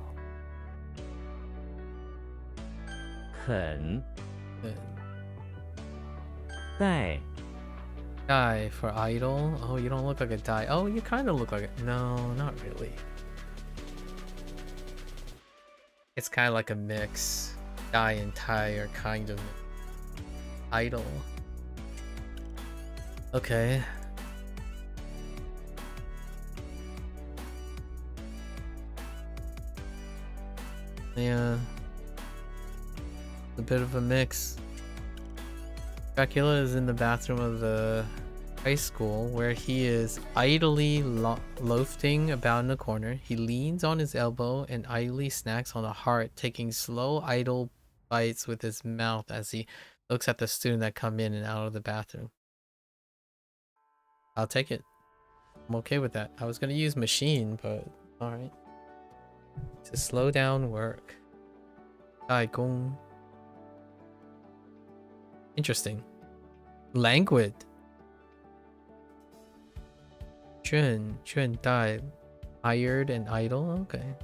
肯 Good. 带 Die for idol. Oh, you don't look like a die. Oh, you kind of look like it. No, not really. It's kind of like a mix. Die and tie are kind of idol. Okay. Yeah. A bit of a mix. Dracula is in the bathroom of the high school where he is idly loafing about in the corner. He leans on his elbow and idly snacks on a heart, taking slow idle bites with his mouth as he looks at the student that come in and out of the bathroom. I'll take it. I'm okay with that. I was gonna use machine, but alright. To slow down work. Gong. Interesting. Languid. Chun Dai. Hired and idle? Okay.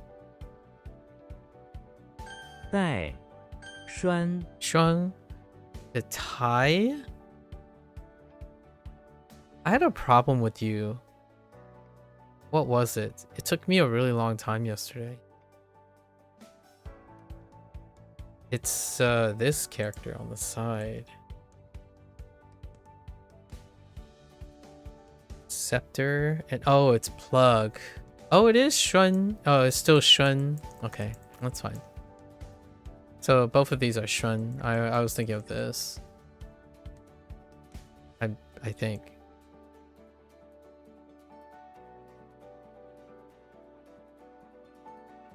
带栓 Shuang. To tie? I had a problem with you. What was it? It took me a really long time yesterday. It's this character on the side. Scepter and oh, it's plug. Oh, it is Shun. Oh, it's still Shun. Okay, that's fine. So both of these are Shun. I was thinking of this. I think.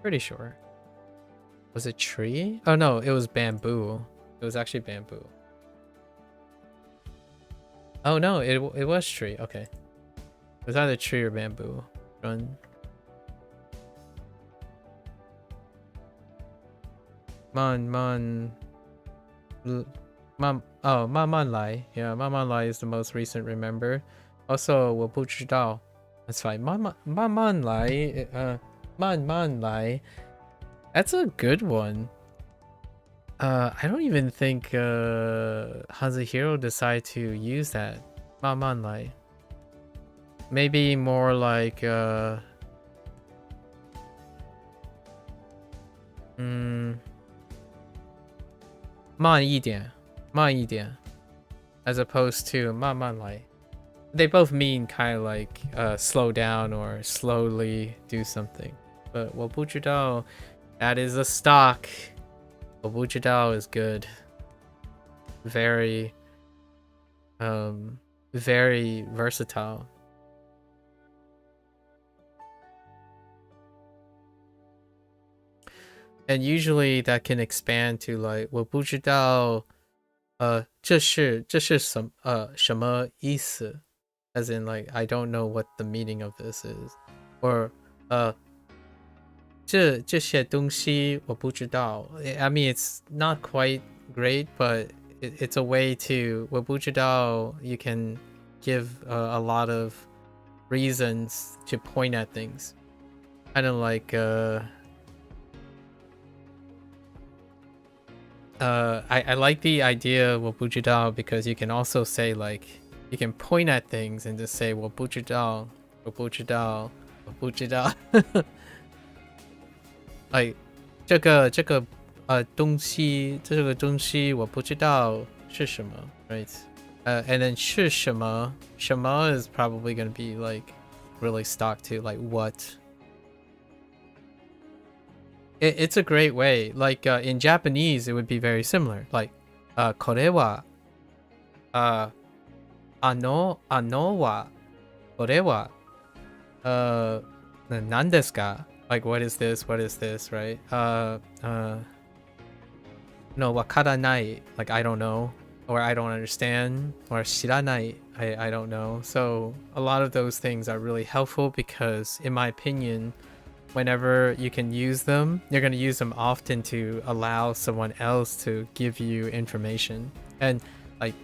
Pretty sure. Was it tree? Oh no, it was bamboo. It was actually bamboo. Oh no, it was tree. Okay. It was either tree or bamboo. Run. Man Lai. Yeah, Man Lai is the most recent remember. Also, 我不知道. That's fine. Man Lai. That's a good one. I don't even think HanziHero decided to use that. Man Lai. Maybe more like慢一点. as opposed to 慢慢来. They both mean kind of like slow down or slowly do something. But 我不知道, that is a stock. 我不知道 is good. Very very versatile. And usually that can expand to like 我不知道这是什么意思? As in like I don't know what the meaning of this is. Or 这些东西我不知道. I mean, it's not quite great, but it's a way to 我不知道 you can give a lot of reasons to point at things. Kind of like I like the idea 我不知道 because you can also say like you can point at things and just say 我不知道 like 这个东西我不知道是什么 right? And then 是什么 is probably going to be like really stock too, like what. It's a great way. Like in Japanese, it would be very similar. Like, これはあのはこれは何ですか? Like, what is this? What is this? Right? No, わからない. Like, I don't know, or I don't understand, or 知らない. I don't know. So a lot of those things are really helpful because, in my opinion, whenever you can use them, you're going to use them often to allow someone else to give you information and like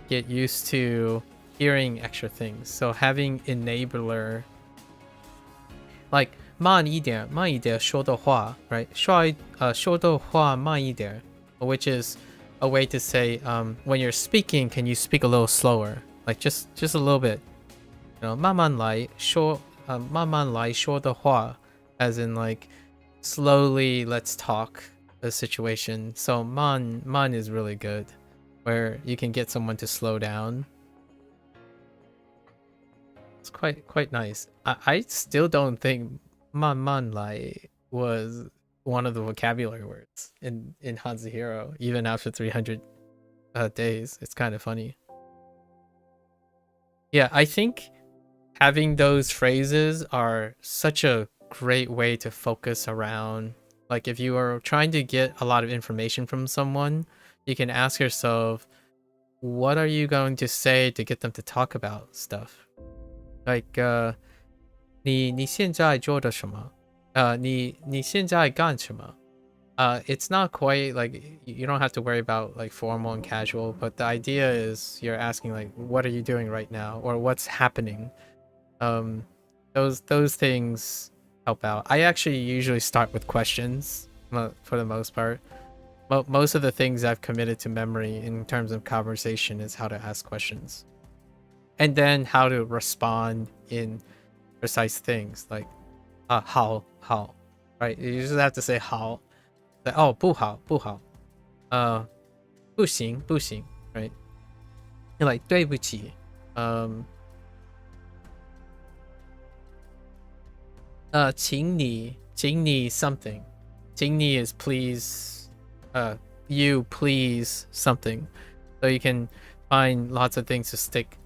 get used to hearing extra things. So having enabler, like 慢一点说的话, right? 说的话慢一点, which is a way to say when you're speaking, can you speak a little slower? Like just a little bit. You know, 慢慢来说的话. As in like slowly let's talk a situation. So man is really good where you can get someone to slow down. It's quite nice. I still don't think man lai was one of the vocabulary words in HanziHero even after 300 days. It's kind of funny. Yeah, I think having those phrases are such a great way to focus around. Like if you are trying to get a lot of information from someone, you can ask yourself, what are you going to say to get them to talk about stuff? Like 你现在做的什么? 你现在干什么? It's not quite like you don't have to worry about like formal and casual, but the idea is you're asking like, what are you doing right now, or what's happening? Those things help out. I actually usually start with questions for the most part. Most of the things I've committed to memory in terms of conversation is how to ask questions, and then how to respond in precise things like how, right? You just have to say how. Like, oh, 不好 不行 right? You're like 对不起 请你 something. 请你 is please, you please something. So you can find lots of things to stick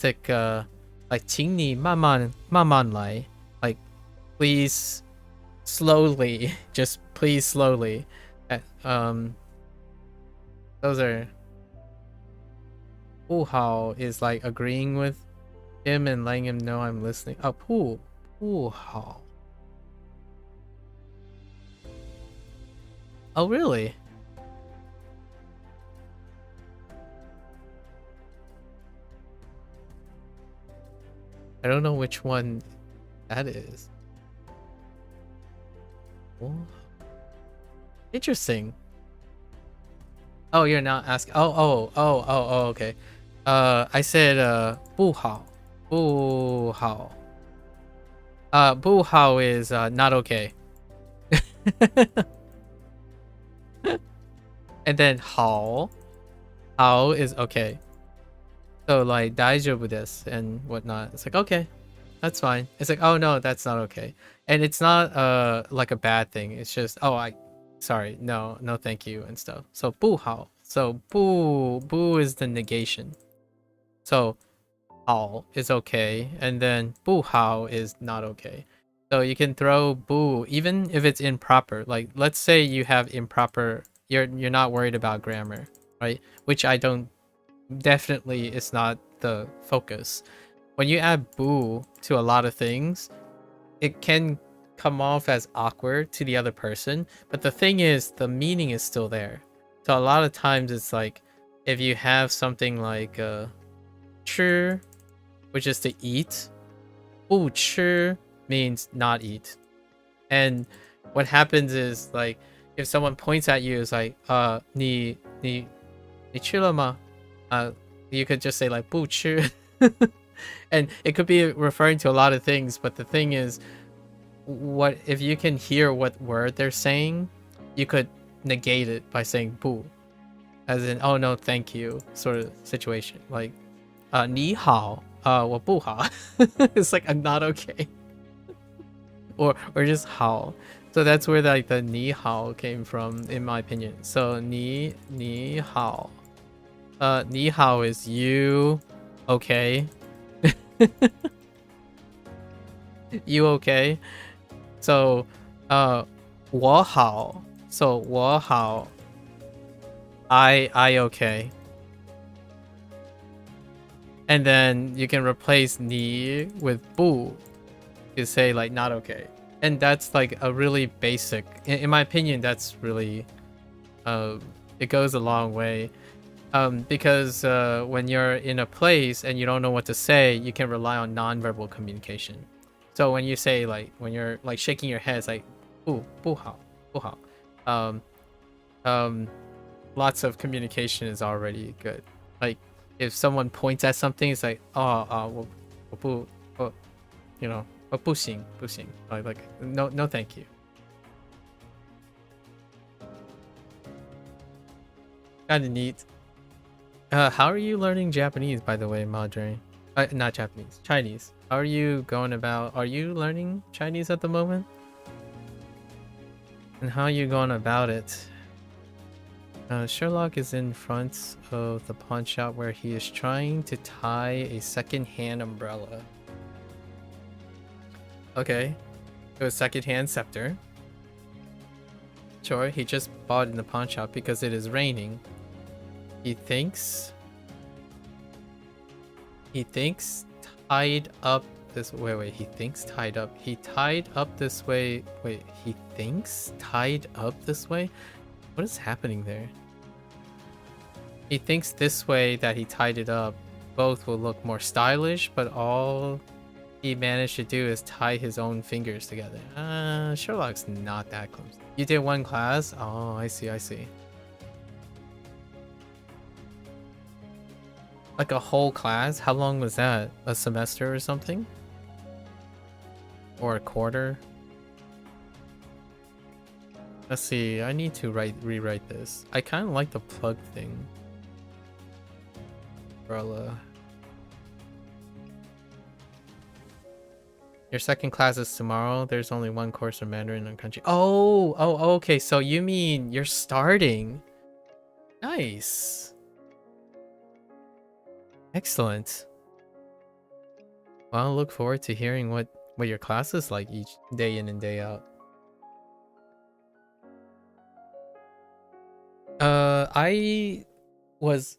like 请你慢慢来, like please slowly, just please slowly. Those are 不好 is like agreeing with him and letting him know I'm listening. 不好. Oh, really? I don't know which one that is. Oh. Interesting. Oh, you're not asking. Oh, okay. I said 不好. 不好. 不好 is not okay. And then 好 is okay. So like daijoubu desu and whatnot. It's like, okay, that's fine. It's like, oh no, that's not okay. And it's not like a bad thing. It's just, oh, sorry, no, no, thank you and stuff. So bu hao. So bu is the negation. So hao is okay, and then bu hao is not okay. So you can throw bu even if it's improper. Like let's say you have improper, you're not worried about grammar, right? Which I don't, definitely is not the focus. When you add boo to a lot of things, it can come off as awkward to the other person, but the thing is the meaning is still there. So a lot of times it's like if you have something like chi, which is to eat, bu chi means not eat. And what happens is like if someone points at you, it's like ni chi了吗? You could just say like 不吃. And it could be referring to a lot of things, but the thing is, what if you can hear what word they're saying, you could negate it by saying 不, as in, oh no, thank you, sort of situation. Like 你好, 我不好. It's like I'm not okay. or just 好. So that's where like the 你好 came from, in my opinion. So 你好. 你好 is you okay? You okay? So 我好. So 我好. I okay. And then you can replace 你 with 不 to say like not okay. And that's like a really basic, in my opinion, that's really it goes a long way. Because when you're in a place and you don't know what to say, you can rely on nonverbal communication. So when you say like, when you're like shaking your head, it's like 不好, 不好. Lots of communication is already good. Like if someone points at something, it's like 我不 you know, 不行, 不行. Like no thank you. Kind of neat. How are you learning Japanese, by the way, Madre? Not Japanese, Chinese. How are you going about? Are you learning Chinese at the moment? And how are you going about it? Sherlock is in front of the pawn shop where he is trying to tie a second-hand umbrella. Okay. So a second-hand scepter. Sure, he just bought in the pawn shop because it is raining. He thinks tied up this way. He thinks tied up. He tied up this way. Wait, he thinks tied up this way? What is happening there? He thinks this way that he tied it up both will look more stylish, but all he managed to do is tie his own fingers together. Sherlock's not that close. You did one class? Oh, I see. Like a whole class? How long was that? A semester or something? Or a quarter? Let's see, I need to rewrite this. I kind of like the plug thing. Umbrella. Your second class is tomorrow. There's only one course of Mandarin in the country. Oh, okay. So you mean you're starting? Nice. Excellent. Well, I look forward to hearing what your class is like each day in and day out. I was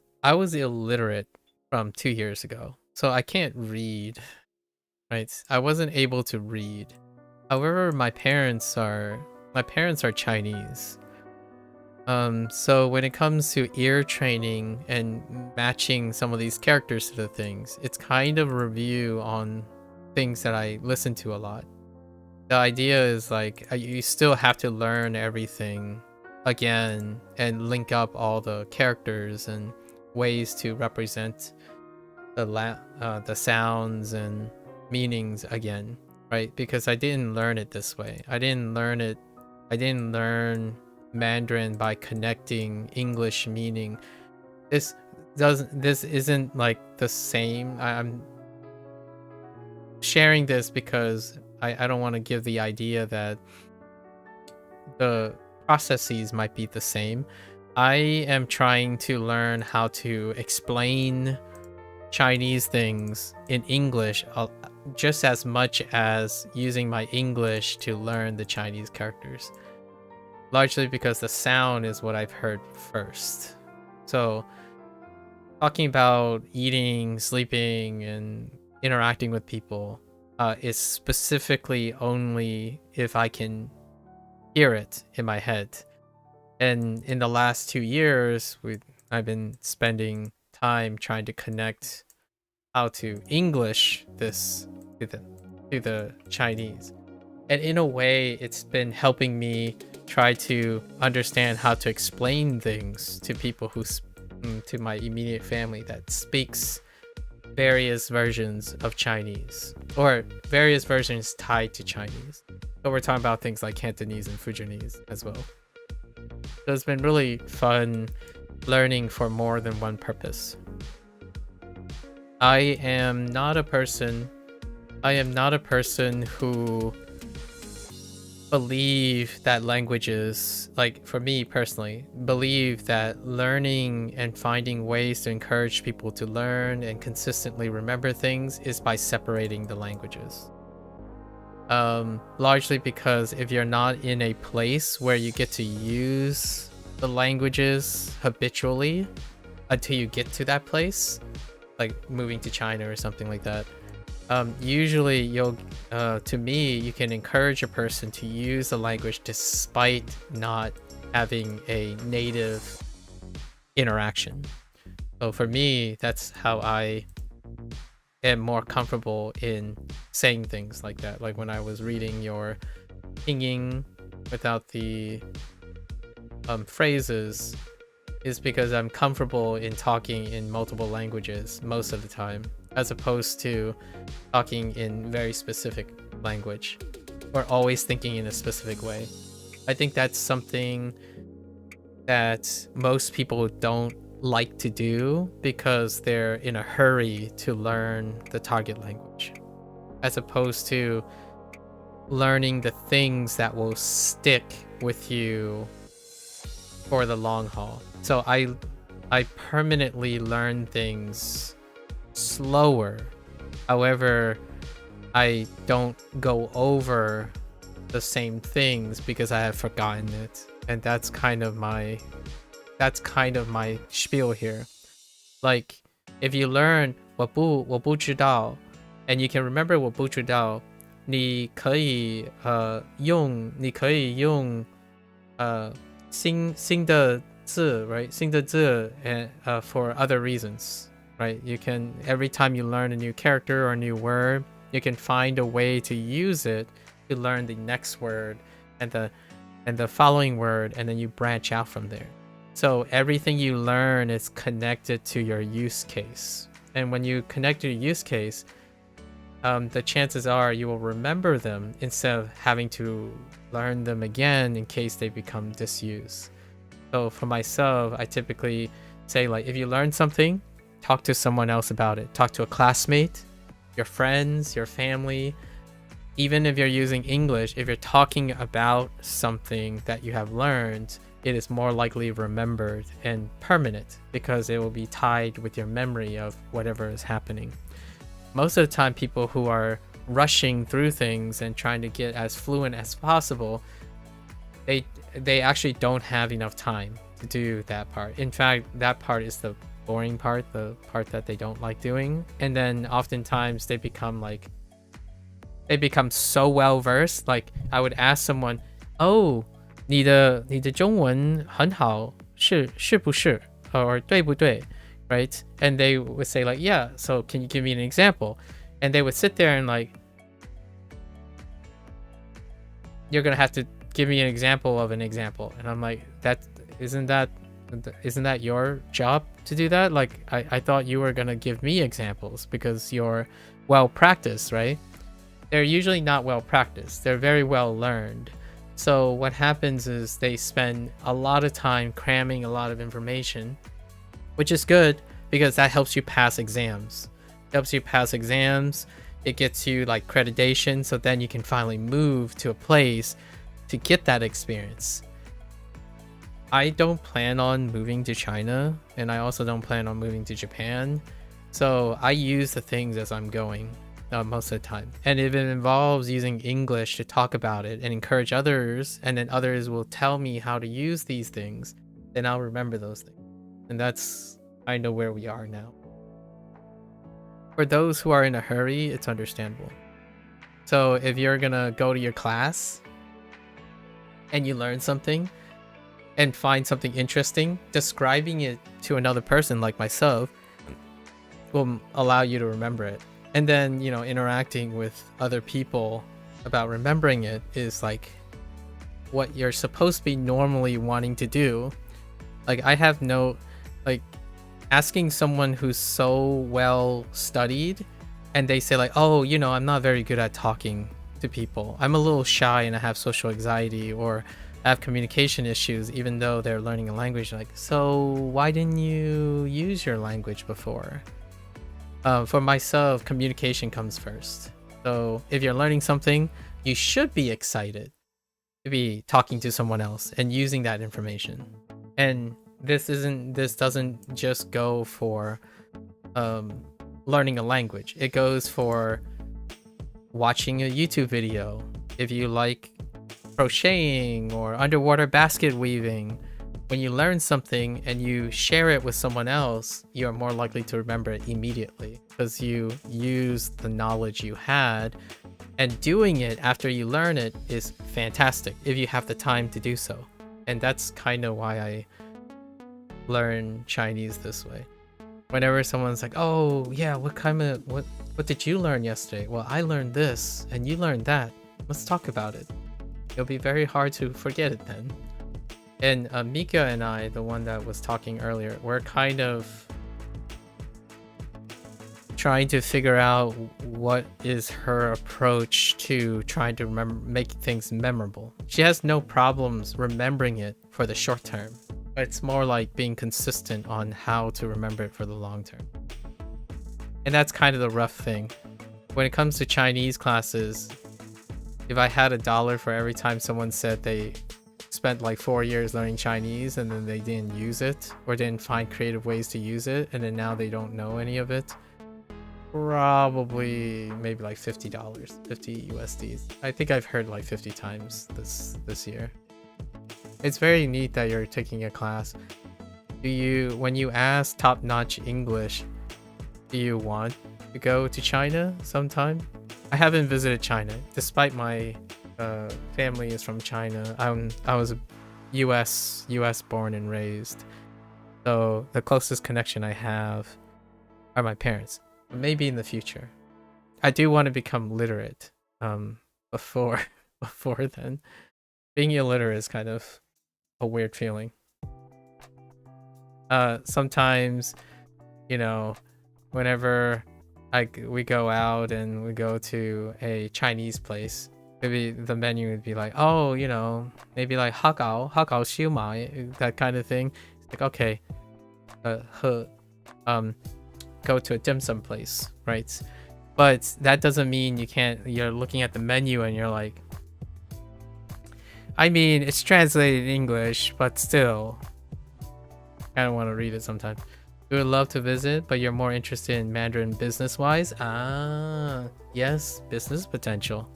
illiterate from 2 years ago, so I can't read. Right? I wasn't able to read. However, my parents are Chinese. So when it comes to ear training and matching some of these characters to the things, it's kind of a review on things that I listen to a lot. The idea is like you still have to learn everything again and link up all the characters and ways to represent the sounds and meanings again, right? Because I didn't learn it this way. I didn't learn Mandarin by connecting English meaning. this isn't like the same. I'm sharing this because I don't want to give the idea that the processes might be the same. I am trying to learn how to explain Chinese things in English just as much as using my English to learn the Chinese characters. Largely because the sound is what I've heard first. So talking about eating, sleeping, and interacting with people is specifically only if I can hear it in my head. And in the last 2 years, I've been spending time trying to connect how to English this to the Chinese. And in a way, it's been helping me try to understand how to explain things to people to my immediate family that speaks various versions of Chinese, or various versions tied to Chinese. So we're talking about things like Cantonese and Fujianese as well. So it's been really fun learning for more than one purpose. I am not a person who believe that languages, like for me personally, believe that learning and finding ways to encourage people to learn and consistently remember things is by separating the languages. Largely because if you're not in a place where you get to use the languages habitually until you get to that place, like moving to China or something like that, usually you can encourage a person to use the language despite not having a native interaction. So for me, that's how I am more comfortable in saying things like that. Like when I was reading your Pinyin without the phrases, is because I'm comfortable in talking in multiple languages most of the time, as opposed to talking in very specific language or always thinking in a specific way. I think that's something that most people don't like to do because they're in a hurry to learn the target language, as opposed to learning the things that will stick with you for the long haul. So I permanently learn things slower. However, I don't go over the same things because I have forgotten it. And that's kind of my spiel here. Like if you learn 我不知道 and you can remember 我不知道，你可以用新的字 right 新的字 and for other reasons, right? You can, every time you learn a new character or a new word, you can find a way to use it to learn the next word and the following word, and then you branch out from there. So everything you learn is connected to your use case. And when you connect to your use case, the chances are you will remember them instead of having to learn them again in case they become disused. So for myself, I typically say, like, if you learn something, talk to someone else about it. Talk to a classmate, your friends, your family. Even if you're using English, if you're talking about something that you have learned, it is more likely remembered and permanent because it will be tied with your memory of whatever is happening. Most of the time, people who are rushing through things and trying to get as fluent as possible, they actually don't have enough time to do that part. In fact, that part is the boring part, the part that they don't like doing. And then oftentimes they become so well versed. Like I would ask someone, "Oh, 你的中文很好，是不是 or 对不对?" Right? And they would say like, "Yeah, so can you give me an example?" And they would sit there and like, "You're gonna have to give me an example of an example." And I'm like, isn't that your job to do that? Like I thought you were gonna give me examples because you're well practiced, right? They're usually not well practiced. They're very well learned. So what happens is they spend a lot of time cramming a lot of information, which is good because that helps you pass exams. It helps you pass exams. It gets you like accreditation, so then you can finally move to a place to get that experience. I don't plan on moving to China, and I also don't plan on moving to Japan. So I use the things as I'm going most of the time. And if it involves using English to talk about it and encourage others, and then others will tell me how to use these things, then I'll remember those things. And that's kind of where we are now. For those who are in a hurry, it's understandable. So if you're gonna go to your class and you learn something and find something interesting, describing it to another person like myself will allow you to remember it. And then, you know, interacting with other people about remembering it is like what you're supposed to be normally wanting to do. Like I have no, like, asking someone who's so well studied and they say like, oh, you know, I'm not very good at talking to people. I'm a little shy and I have social anxiety, or I have communication issues, even though they're learning a language. Like, so why didn't you use your language before? For myself, communication comes first. So if you're learning something, you should be excited to be talking to someone else and using that information. And this doesn't just go for learning a language. It goes for watching a YouTube video. If you like crocheting or underwater basket weaving, when you learn something and you share it with someone else, you're more likely to remember it immediately because you use the knowledge you had, and doing it after you learn it is fantastic if you have the time to do so. And that's kind of why I learn Chinese this way. Whenever someone's like, oh yeah, what did you learn yesterday? Well, I learned this and you learned that. Let's talk about it. It'll be very hard to forget it then. And Mika and I, the one that was talking earlier, we're kind of trying to figure out what is her approach to trying to make things memorable. She has no problems remembering it for the short term. It's more like being consistent on how to remember it for the long term. And that's kind of the rough thing. When it comes to Chinese classes, if I had $1 for every time someone said they spent like 4 years learning Chinese and then they didn't use it or didn't find creative ways to use it, and then now they don't know any of it, probably maybe like $50, 50 USDs. I think I've heard like 50 times this year. It's very neat that you're taking a class. When you ask top-notch English, do you want to go to China sometime? I haven't visited China, despite my family is from China. I was US born and raised, so the closest connection I have are my parents. But maybe in the future, I do want to become literate. Before then, being illiterate is kind of a weird feeling. Sometimes, you know, whenever we go out and we go to a Chinese place, maybe the menu would be like, oh, you know, maybe like Hakao Xiu Mai, that kind of thing. It's like, okay, go to a dim sum place, right? But that doesn't mean you're looking at the menu and you're like, I mean, it's translated in English, but still, I don't want to read it sometimes. We would love to visit, but you're more interested in Mandarin business-wise? Ah, yes, business potential.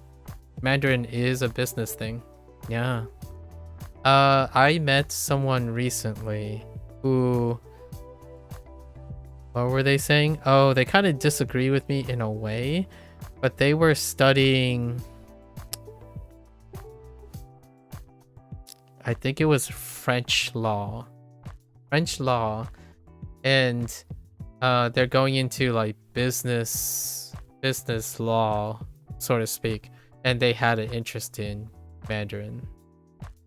Mandarin is a business thing. Yeah. I met someone recently who... What were they saying? Oh, they kind of disagree with me in a way, but they were studying... I think it was French law, and they're going into like business law, so to speak, and they had an interest in Mandarin.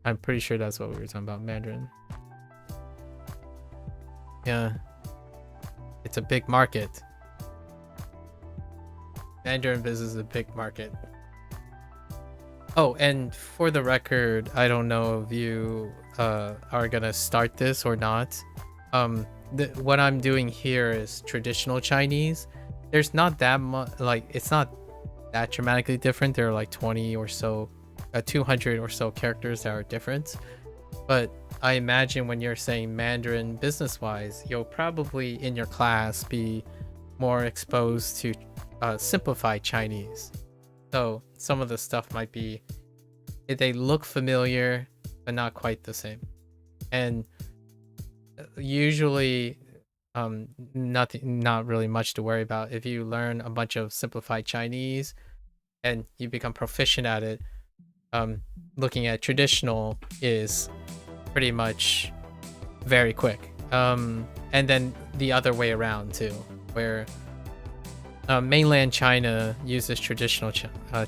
I'm pretty sure that's what we were talking about, Mandarin. Yeah, it's a big market. Mandarin business is a big market. Oh, and for the record, I don't know if you are gonna start this or not, What I'm doing here is traditional Chinese. There's not that much, like, it's not that dramatically different. There are like 20 or so, 200 or so characters that are different. But I imagine when you're saying Mandarin business-wise, you'll probably in your class be more exposed to simplified Chinese. So some of the stuff might be, they look familiar, but not quite the same. And usually, not really much to worry about. If you learn a bunch of simplified Chinese and you become proficient at it, looking at traditional is pretty much very quick. And then the other way around too, where mainland China uses traditional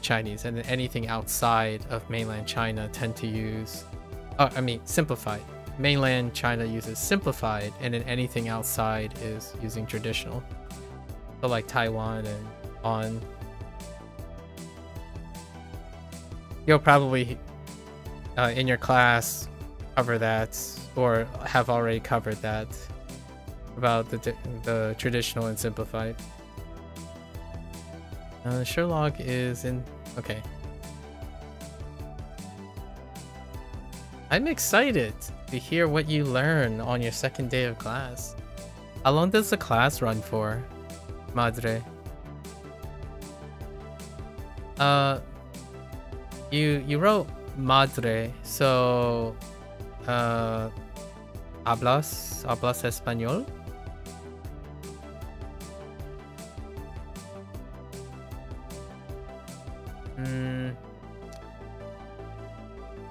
Chinese, and then anything outside of mainland China tend to use, simplified. Mainland China uses simplified, and then anything outside is using traditional. So like Taiwan and on. You'll probably in your class cover that, or have already covered that, about the traditional and simplified. Sherlock is in. Okay. I'm excited to hear what you learn on your second day of class. How long does the class run for, Madre? You wrote Madre, so hablas español?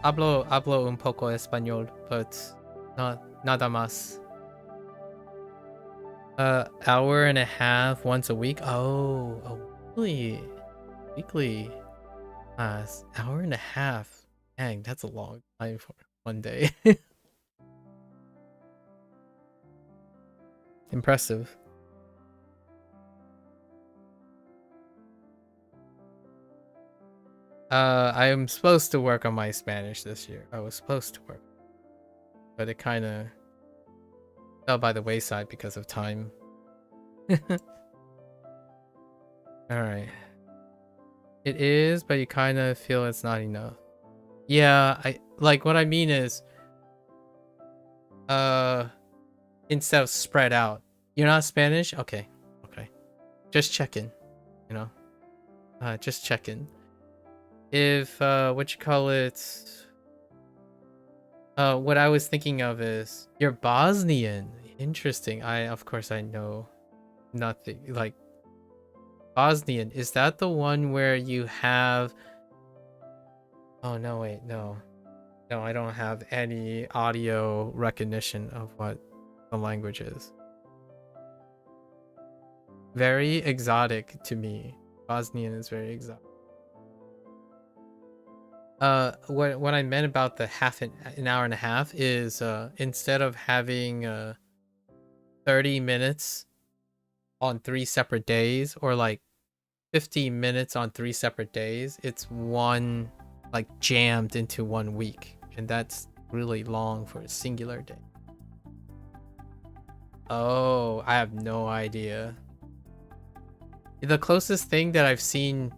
Hablo un poco español, but nada más. Hour and a half once a week. Oh, weekly class. Hour and a half. Dang, that's a long time for one day. Impressive. I am supposed to work on my Spanish this year. I was supposed to work, but it kind of fell by the wayside because of time. Alright. It is, but you kind of feel it's not enough. Yeah, what I mean is, instead of spread out. You're not Spanish? Okay. Just checking, you know? Just checking. If what you call it, what I was thinking of is you're Bosnian. Interesting. Of course I know nothing. Like, Bosnian, is that the one where you have, oh no, wait, no, I don't have any audio recognition of what the language is. Very exotic to me. Bosnian is very exotic. What I meant about the an hour and a half is instead of having 30 minutes on 3 separate days, or like 50 minutes on 3 separate days, it's one, like, jammed into 1 week, and that's really long for a singular day. Oh, I have no idea. The closest thing that I've seen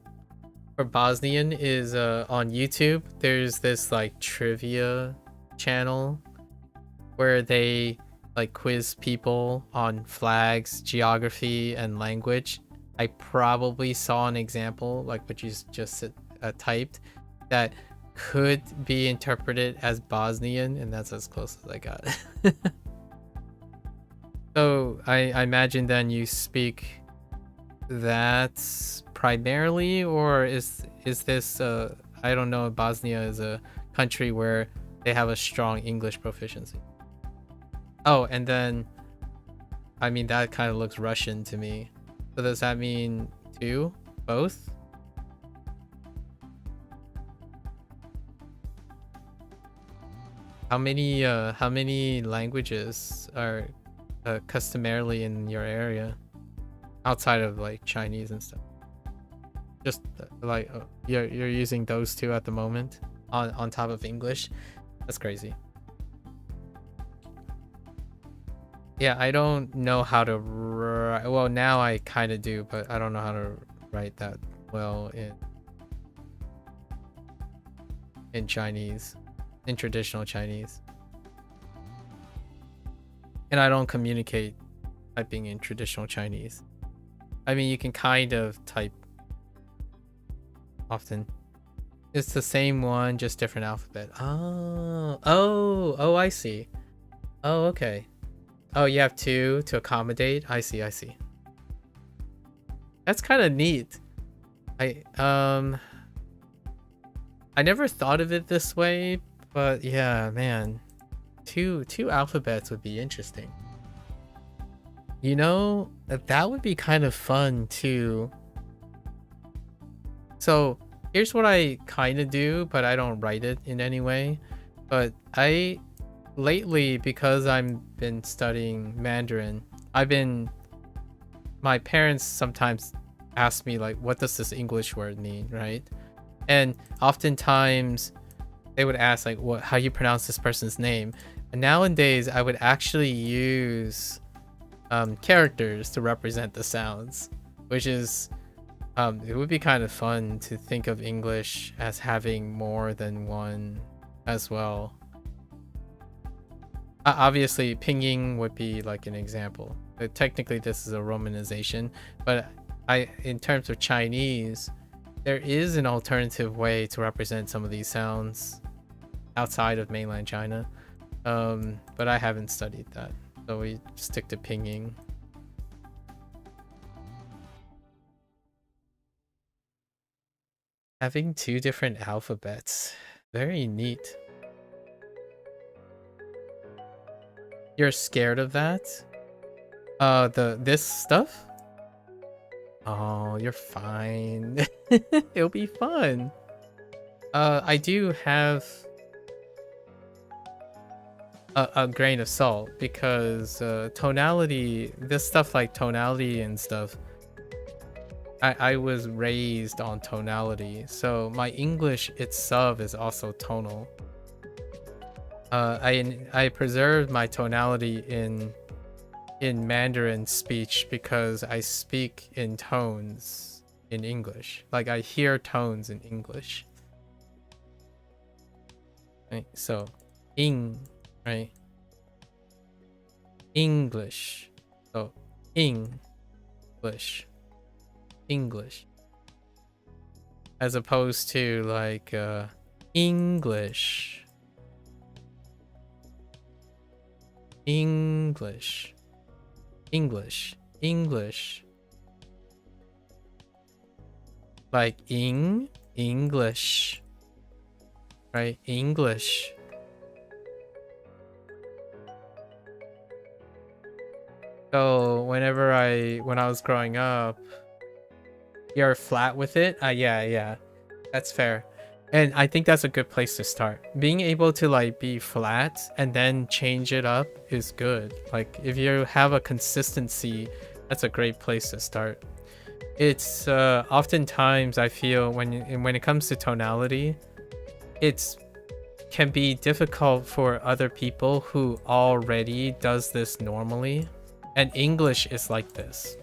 for Bosnian is on YouTube. There's this like trivia channel where they like quiz people on flags, geography, and language. I probably saw an example like what you just typed that could be interpreted as Bosnian, and that's as close as I got. So I imagine then you speak that primarily, or is this I don't know if Bosnia is a country where they have a strong English proficiency. Oh, and then I mean that kind of looks Russian to me. So does that mean two? Both? How many languages are customarily in your area outside of like Chinese and stuff? Just like you're using those two at the moment on top of English? That's crazy. Yeah, I don't know how to write. Well, now I kind of do, but I don't know how to write that well in Chinese, in traditional Chinese. And I don't communicate typing in traditional Chinese. I mean, you can kind of type often. It's the same one, just different alphabet. Oh, I see. Oh, okay. Oh, you have two to accommodate. I see. That's kind of neat. I never thought of it this way, but yeah, man. Two alphabets would be interesting. You know, that would be kind of fun too. So here's what I kind of do, but I don't write it in any way. But lately, because I've been studying Mandarin, my parents sometimes ask me like, what does this English word mean, right? And oftentimes they would ask like, how you pronounce this person's name. And nowadays I would actually use characters to represent the sounds, which is it would be kind of fun to think of English as having more than one as well. Obviously pinging would be like an example, but technically this is a romanization. But in terms of Chinese, there is an alternative way to represent some of these sounds outside of mainland China, but I haven't studied that, so we stick to pinging. Having two different alphabets, very neat. You're scared of that? This stuff? Oh, you're fine. It'll be fun. I do have a grain of salt because tonality, this stuff like tonality and stuff, I was raised on tonality, so my English itself is also tonal. I preserved my tonality in Mandarin speech because I speak in tones in English. Like I hear tones in English. Right, so right? English. So English. As opposed to like English. Like English, right? English. So when I was growing up, you're flat with it. Yeah, that's fair. And I think that's a good place to start. Being able to like be flat and then change it up is good. Like if you have a consistency, that's a great place to start. It's oftentimes I feel when it comes to tonality, it can be difficult for other people who already does this normally. And English is like this.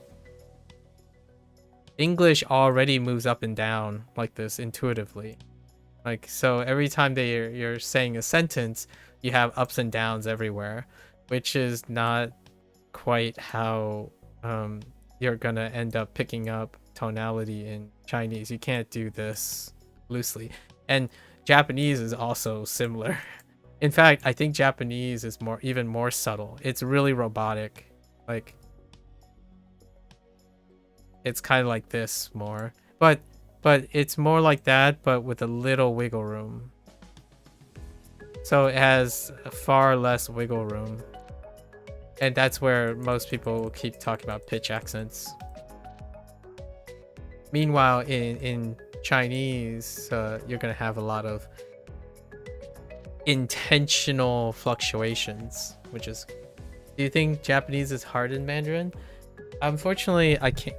English already moves up and down like this intuitively. Like, so every time that you're saying a sentence, you have ups and downs everywhere, which is not quite how you're gonna end up picking up tonality in Chinese. You can't do this loosely. And Japanese is also similar. In fact, I think Japanese is even more subtle. It's really robotic. Like, it's kind of like this more. But it's more like that, but with a little wiggle room. So it has far less wiggle room. And that's where most people will keep talking about pitch accents. Meanwhile, in Chinese, you're going to have a lot of intentional fluctuations, which is... Do you think Japanese is hard in Mandarin? Unfortunately, I can't...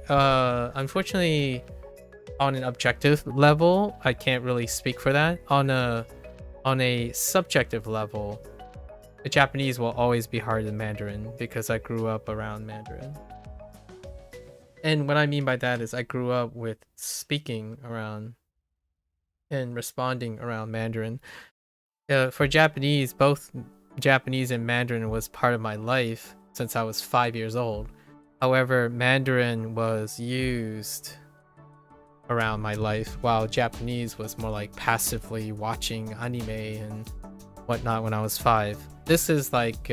unfortunately... On an objective level, I can't really speak for that. On a subjective level, Japanese will always be harder than Mandarin because I grew up around Mandarin. And what I mean by that is I grew up with speaking around and responding around Mandarin. For Japanese, both Japanese and Mandarin was part of my life since I was 5 years old. However, Mandarin was used around my life, while Japanese was more like passively watching anime and whatnot when I was 5. This is like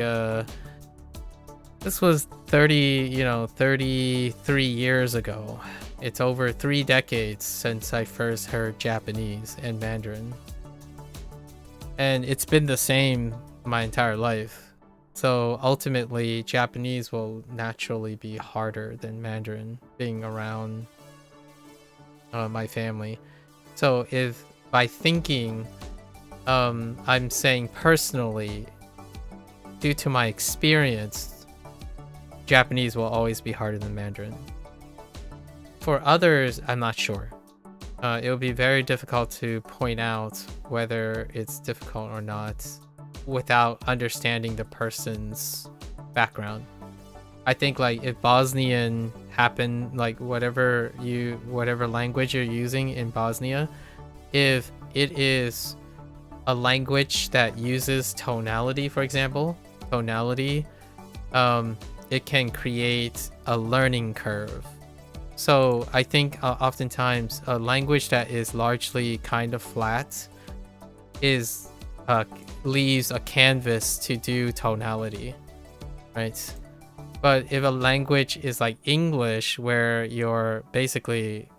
this was 33 years ago. It's over 3 decades since I first heard Japanese and Mandarin, and it's been the same my entire life. So ultimately, Japanese will naturally be harder than Mandarin, being around my family. So if by thinking, I'm saying personally, due to my experience, Japanese will always be harder than Mandarin. For others, I'm not sure. It will be very difficult to point out whether it's difficult or not without understanding the person's background. I think like if Bosnian happened, like whatever language you're using in Bosnia, if it is a language that uses tonality, for example, it can create a learning curve. So I think oftentimes a language that is largely kind of flat is leaves a canvas to do tonality, right? But if a language is like English, where you're basically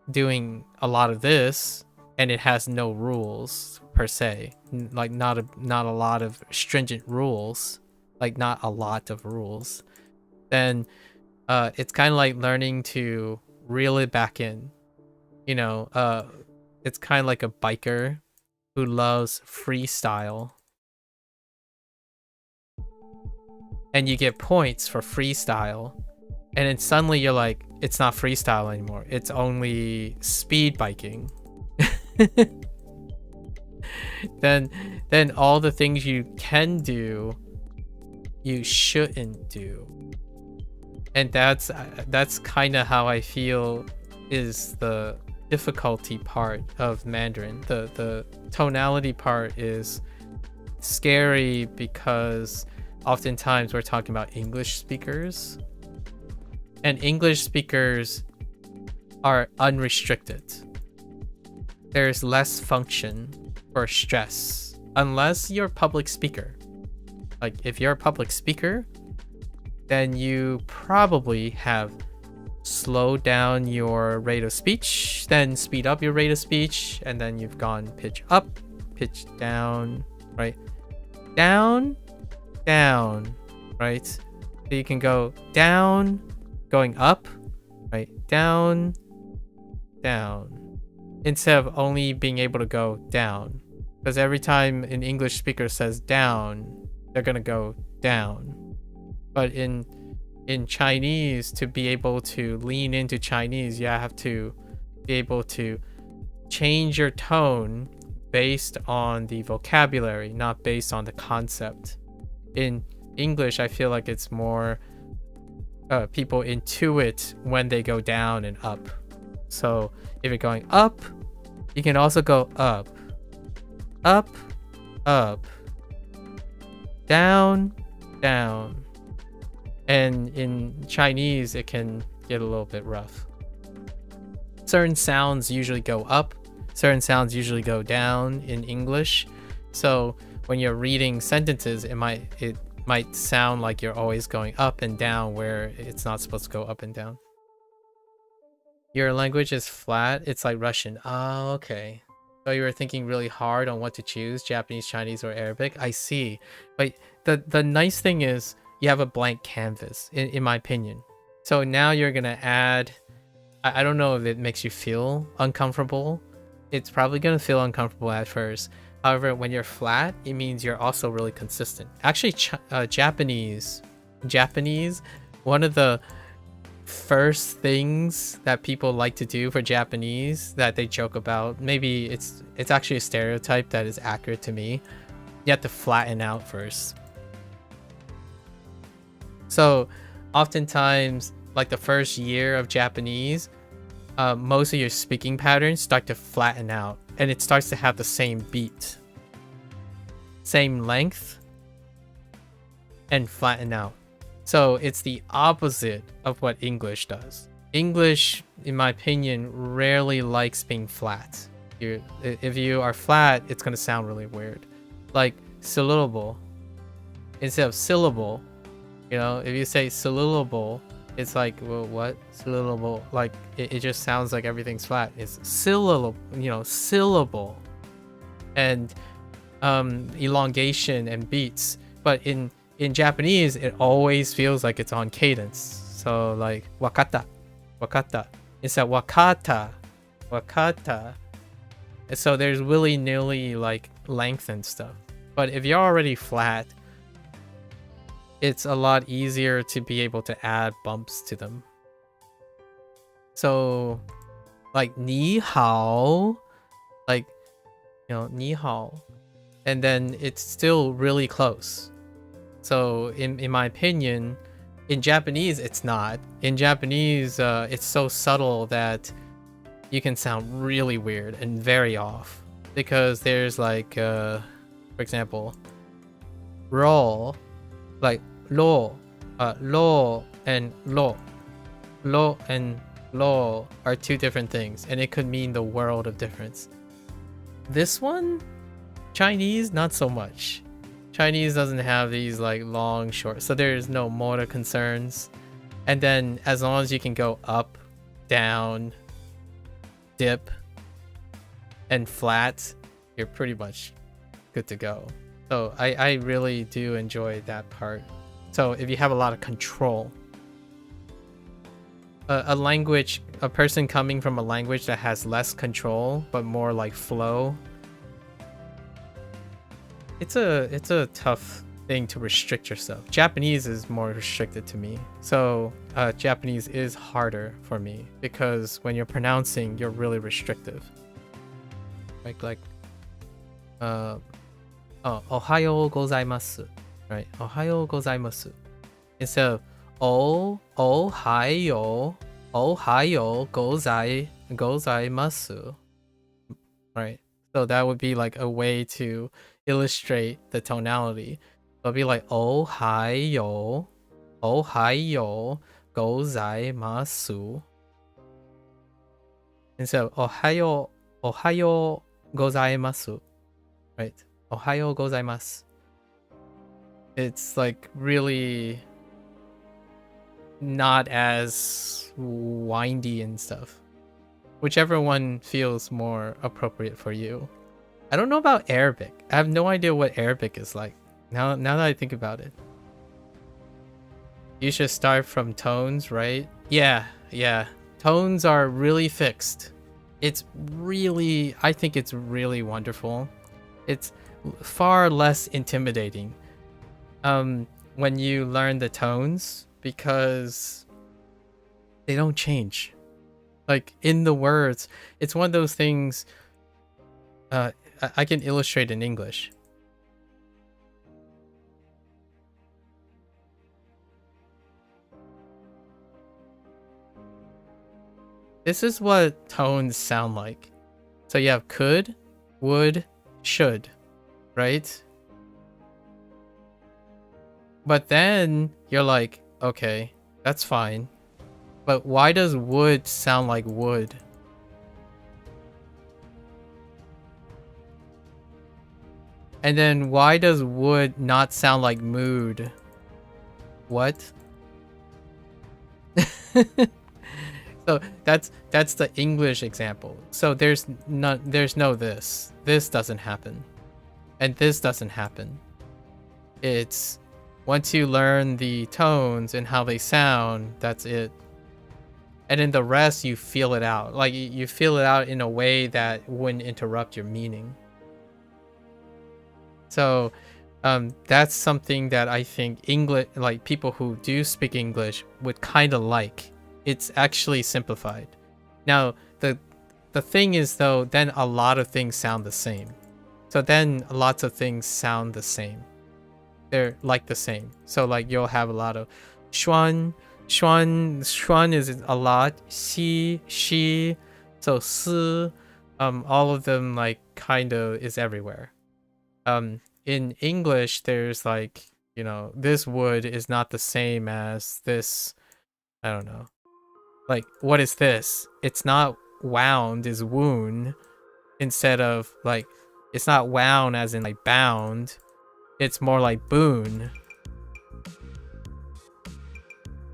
doing a lot of this and it has no rules per se, like not a lot of stringent rules, like not a lot of rules, then it's kind of like learning to reel it back in. It's kind of like a biker who loves freestyle, and you get points for freestyle, and then suddenly you're like, it's not freestyle anymore, it's only speed biking. then all the things you can do, you shouldn't do. And that's kind of how I feel is the difficulty part of Mandarin. The tonality part is scary because oftentimes we're talking about English speakers, and English speakers are unrestricted. There's less function for stress unless you're a public speaker. Like if you're a public speaker, then you probably have slowed down your rate of speech, then speed up your rate of speech, and then you've gone pitch up, pitch down, right? Down, down, right? So you can go down, going up, right? Down, down, instead of only being able to go down. Because every time an English speaker says down, they're gonna go down. But in Chinese, to be able to lean into Chinese, you have to be able to change your tone based on the vocabulary, not based on the concept. In English, I feel like it's more people intuit when they go down and up. So if you're going up, you can also go up, up, up, down, down. And in Chinese, it can get a little bit rough. Certain sounds usually go up, certain sounds usually go down in English. So when you're reading sentences, it might sound like you're always going up and down where it's not supposed to go up and down. Your language is flat, it's like Russian. Oh, okay. So you were thinking really hard on what to choose, Japanese, Chinese, or Arabic. I see. But the nice thing is, you have a blank canvas, in my opinion. So now you're gonna add, I don't know if it makes you feel uncomfortable. It's probably gonna feel uncomfortable at first. However, when you're flat, it means you're also really consistent. Actually, Japanese, one of the first things that people like to do for Japanese that they joke about, maybe it's actually a stereotype that is accurate to me. You have to flatten out first. So oftentimes, like the first year of Japanese, most of your speaking patterns start to flatten out, and it starts to have the same beat, same length, and flatten out. So it's the opposite of what English does. English, in my opinion, rarely likes being flat. If you are flat, it's going to sound really weird. Like syllable instead of syllable. You know, if you say syllable, it's like, well, what? Syllable. Like, it just sounds like everything's flat. It's syllable, you know, syllable. And elongation and beats. But in Japanese, it always feels like it's on cadence. So like, wakata, wakata. Instead of wakata, wakata. And so there's willy-nilly like length and stuff. But if you're already flat, it's a lot easier to be able to add bumps to them. So like ni hao, like, you know, ni hao, and then it's still really close. So in my opinion, in Japanese it's not. In Japanese, it's so subtle that you can sound really weird and very off, because there's like, for example, roll, like lo, lo and lo. Lo and lo are two different things, and it could mean the world of difference. This one, Chinese, not so much. Chinese doesn't have these like long, short, so there's no motor concerns. And then as long as you can go up, down, dip, and flat, you're pretty much good to go. So I really do enjoy that part. So if you have a lot of control, a language, a person coming from a language that has less control but more like flow, it's a tough thing to restrict yourself. Japanese is more restricted to me. So Japanese is harder for me because when you're pronouncing, you're really restrictive. Like ohayo gozaimasu, right? Ohayo gozaimasu. Instead of ohayo gozaimasu, right? So that would be like a way to illustrate the tonality. It'll be like ohayo gozaimasu. Instead of ohayo gozaimasu, right? Ohayo gozaimasu. It's like really not as windy and stuff. Whichever one feels more appropriate for you. I don't know about Arabic. I have no idea what Arabic is like. Now that I think about it. You should start from tones, right? Yeah. Tones are really fixed. It's really, I think it's really wonderful. It's far less intimidating when you learn the tones, because they don't change. Like in the words, it's one of those things I can illustrate in English. This is what tones sound like. So you have could, would, should, right? But then you're like, okay, that's fine. But why does would sound like would? And then why does would not sound like mood? What? So that's the English example. So there's no this. This doesn't happen. And this doesn't happen. It's once you learn the tones and how they sound, that's it. And then the rest, you feel it out. Like you feel it out in a way that wouldn't interrupt your meaning. So that's something that I think English, like people who do speak English, would kind of like. It's actually simplified. Now the thing is though, then a lot of things sound the same. So then lots of things sound the same. They're like the same. So like you'll have a lot of Xuan is a lot. Xi, she, so si, all of them like kind of is everywhere. In English, there's like, you know, this wood is not the same as this. I don't know. Like, what is this? It's not wound, is wound. Instead of like, it's not wound as in like bound. It's more like boon.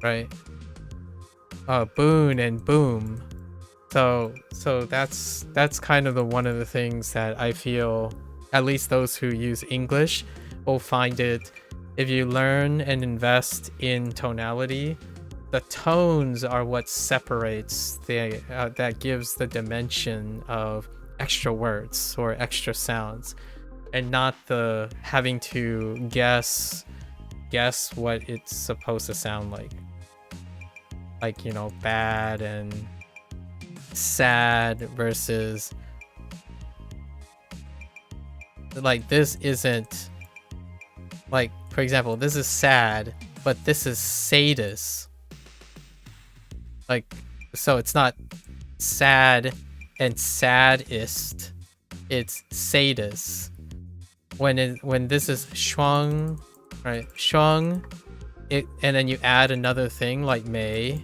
Right? Boon and boom. So that's kind of the one of the things that I feel at least those who use English will find it. If you learn and invest in tonality, the tones are what separates the that gives the dimension of extra words or extra sounds, and not the having to guess what it's supposed to sound like, you know, bad and sad versus like this isn't like, for example, this is sad, but this is sadist. Like, so it's not sad and saddest, it's sadist. When this is shuang, right? Shuang, and then you add another thing like May.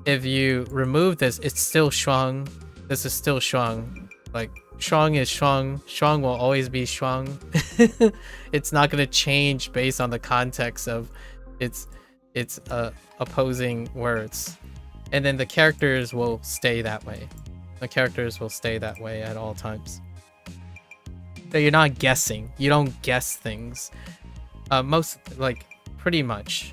If you remove this, it's still shuang. This is still shuang. Like, shuang is shuang. Shuang will always be shuang. It's not gonna change based on the context of its opposing words. And then the characters will stay that way. The characters will stay that way at all times. So you're not guessing. You don't guess things. Pretty much.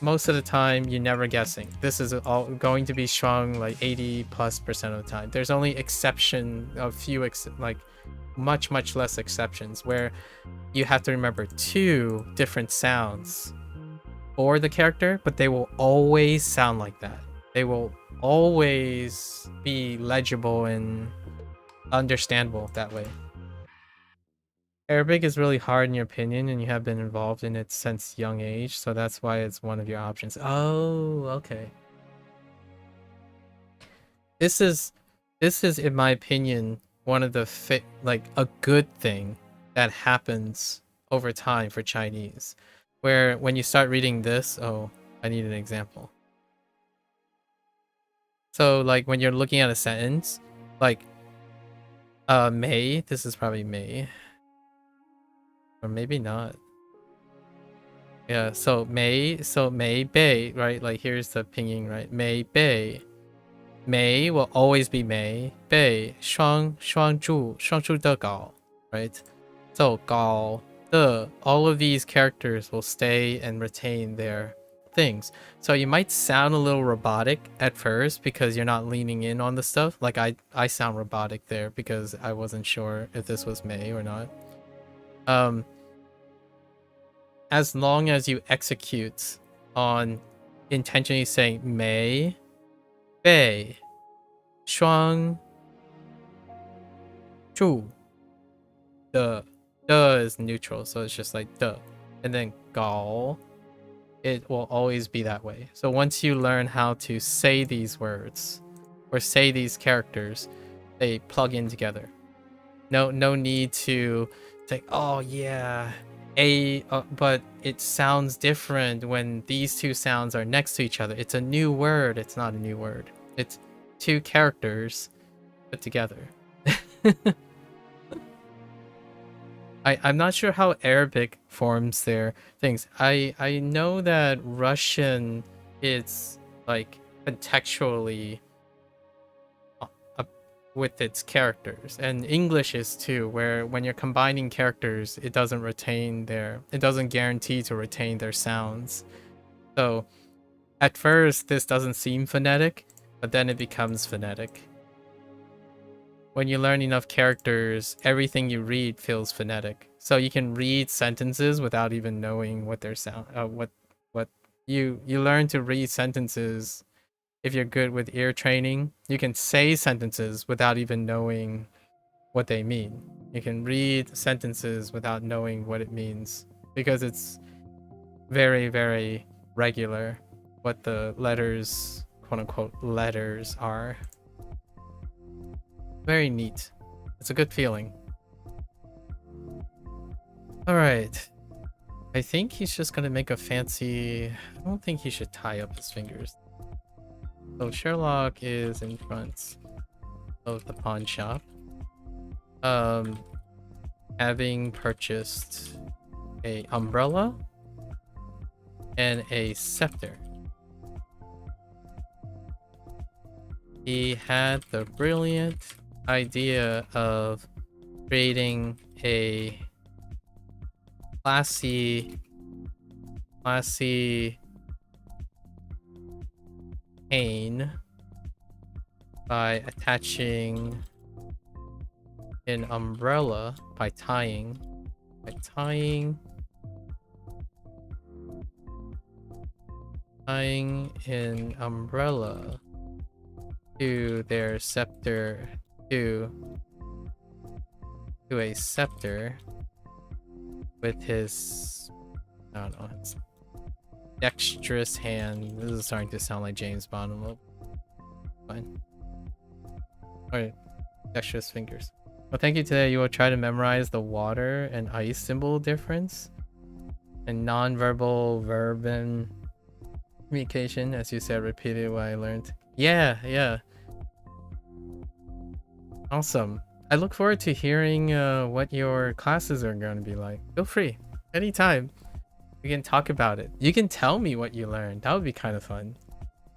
Most of the time, you're never guessing. This is all going to be strong like 80+% of the time. There's only a few much less exceptions where you have to remember 2 different sounds for the character, but they will always sound like that. They will always be legible and understandable that way. Arabic is really hard in your opinion, and you have been involved in it since young age, so that's why it's one of your options. Oh, okay. This is in my opinion one of the a good thing that happens over time for Chinese, where when you start reading this, oh, I need an example. So like when you're looking at a sentence, like May, this is probably May. Or maybe not. Yeah, so May Bei, right? Like here's the pinging, right? May Bei. May will always be May. Bei, Shuang Zhu de Gao, right? So Gao, De, all of these characters will stay and retain their things. So you might sound a little robotic at first because you're not leaning in on the stuff. Like I sound robotic there because I wasn't sure if this was May or not. As long as you execute on intentionally saying May, Bei, Shuang, Zhu, De is neutral, so it's just like De, and then Gao, it will always be that way. So once you learn how to say these words or say these characters, they plug in together. No need to say, oh yeah, but it sounds different when these 2 sounds are next to each other. It's a new word. It's not a new word. It's 2 characters put together. I'm not sure how Arabic forms their things. I know that Russian is like contextually with its characters, and English is too, where when you're combining characters, it doesn't guarantee to retain their sounds. So at first this doesn't seem phonetic, but then it becomes phonetic. When you learn enough characters, everything you read feels phonetic. So you can read sentences without even knowing what their sound what you learn to read sentences. If you're good with ear training, you can say sentences without even knowing what they mean. You can read sentences without knowing what it means because it's very, very regular what the letters, quote unquote, letters are. Very neat. It's a good feeling. Alright. I think he's just gonna make a fancy... I don't think he should tie up his fingers. So Sherlock is in front of the pawn shop. Having purchased a umbrella and a scepter, he had the brilliant idea of creating a classy cane by attaching an umbrella by tying an umbrella to their scepter, to a scepter with his, I don't know, his dexterous hand. This is starting to sound like James Bond a little. Fine. Alright, dexterous fingers. Well, thank you. Today you will try to memorize the water and ice symbol difference and non-verbal verb and communication, as you said, repeated what I learned. Yeah. Awesome. I look forward to hearing what your classes are going to be like. Feel free. Anytime. We can talk about it. You can tell me what you learned. That would be kind of fun.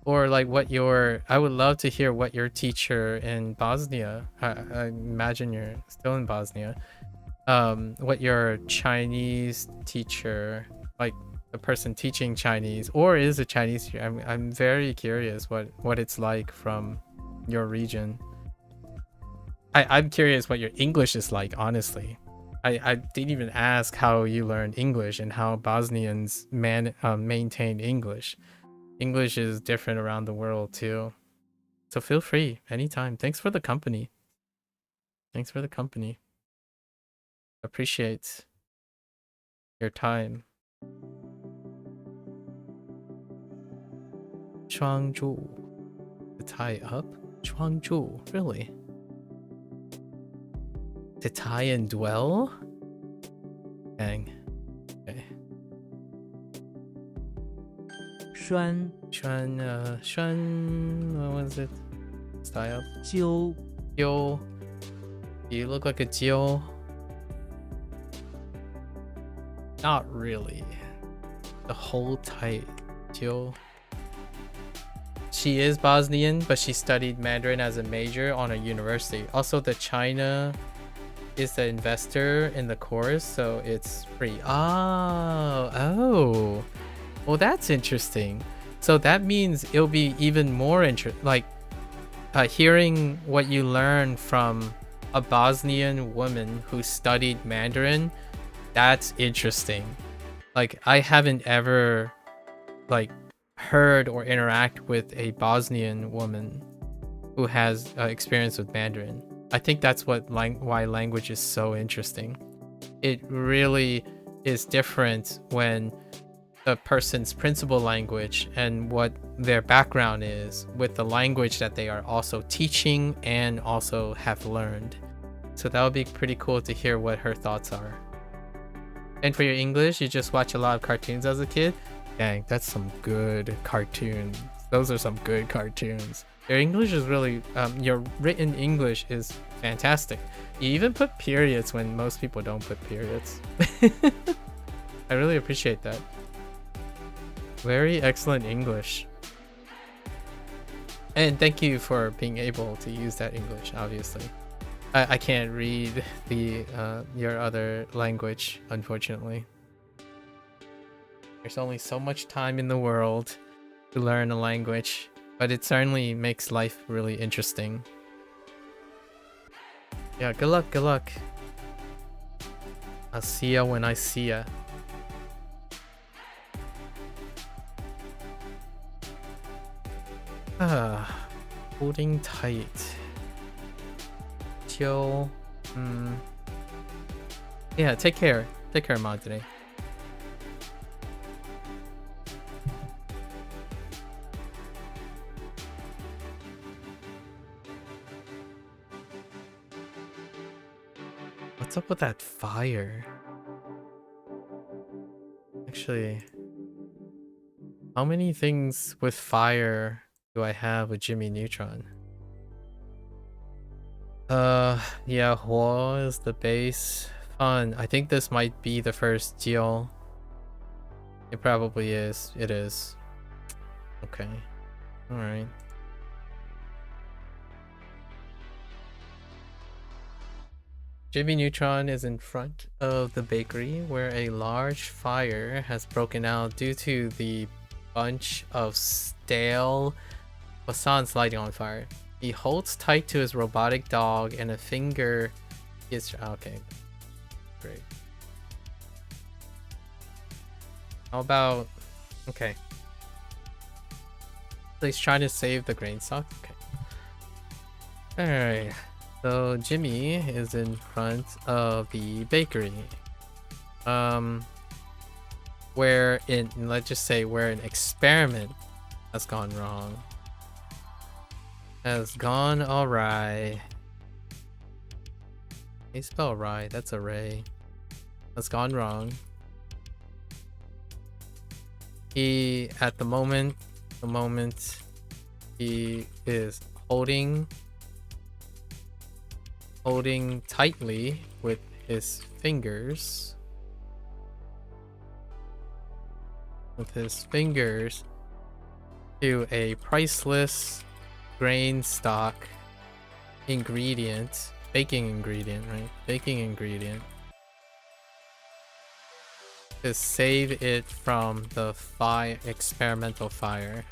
Or like what your... I would love to hear what your teacher in Bosnia... I imagine you're still in Bosnia. What your Chinese teacher... Like the person teaching Chinese or is a Chinese teacher. I'm very curious what it's like from your region. I'm curious what your English is like, honestly. I didn't even ask how you learned English and how Bosnians maintain English. English is different around the world too. So feel free anytime. Thanks for the company. Appreciate your time. 窗柱 to tie up? 窗柱 really? To tie and dwell? Dang. Okay. 栓 what was it? Style. 鸠 Jill. You look like a Jill. Not really. The whole type. Jill. She is Bosnian, but she studied Mandarin as a major on a university. Also, the China is the investor in the course, so it's free. Oh. Well, that's interesting. So that means it'll be even more interesting. Like, hearing what you learn from a Bosnian woman who studied Mandarin, that's interesting. Like, I haven't ever, like, heard or interact with a Bosnian woman who has experience with Mandarin. I think that's what why language is so interesting. It really is different when the person's principal language and what their background is with the language that they are also teaching and also have learned. So that would be pretty cool to hear what her thoughts are. And for your English, you just watch a lot of cartoons as a kid? Dang, that's some good cartoons. Those are some good cartoons. Your English is really, your written English is fantastic. You even put periods when most people don't put periods. I really appreciate that. Very excellent English. And thank you for being able to use that English, obviously. I can't read the your other language, unfortunately. There's only so much time in the world to learn a language, but it certainly makes life really interesting. Yeah, good luck. I'll see ya when I see ya. Holding tight. Chill. Yeah, take care. Take care, Madre. What's up with that fire? Actually, how many things with fire do I have with Jimmy Neutron? Yeah, Hua is the base. Fun. I think this might be the first deal. It probably is. It is. Okay. Alright. Jimmy Neutron is in front of the bakery where a large fire has broken out due to the bunch of stale croissants lighting on fire. He holds tight to his robotic dog and a finger is okay. Great. How about okay. So he's trying to save the grain stock. Okay. Alright. So Jimmy is in front of the bakery. Where let's just say where an experiment has gone wrong. Has gone awry. They spell awry, that's array. Has gone wrong. He at the moment he is holding tightly with his fingers to a priceless grain stock ingredient, baking ingredient, right? Baking ingredient to save it from the experimental fire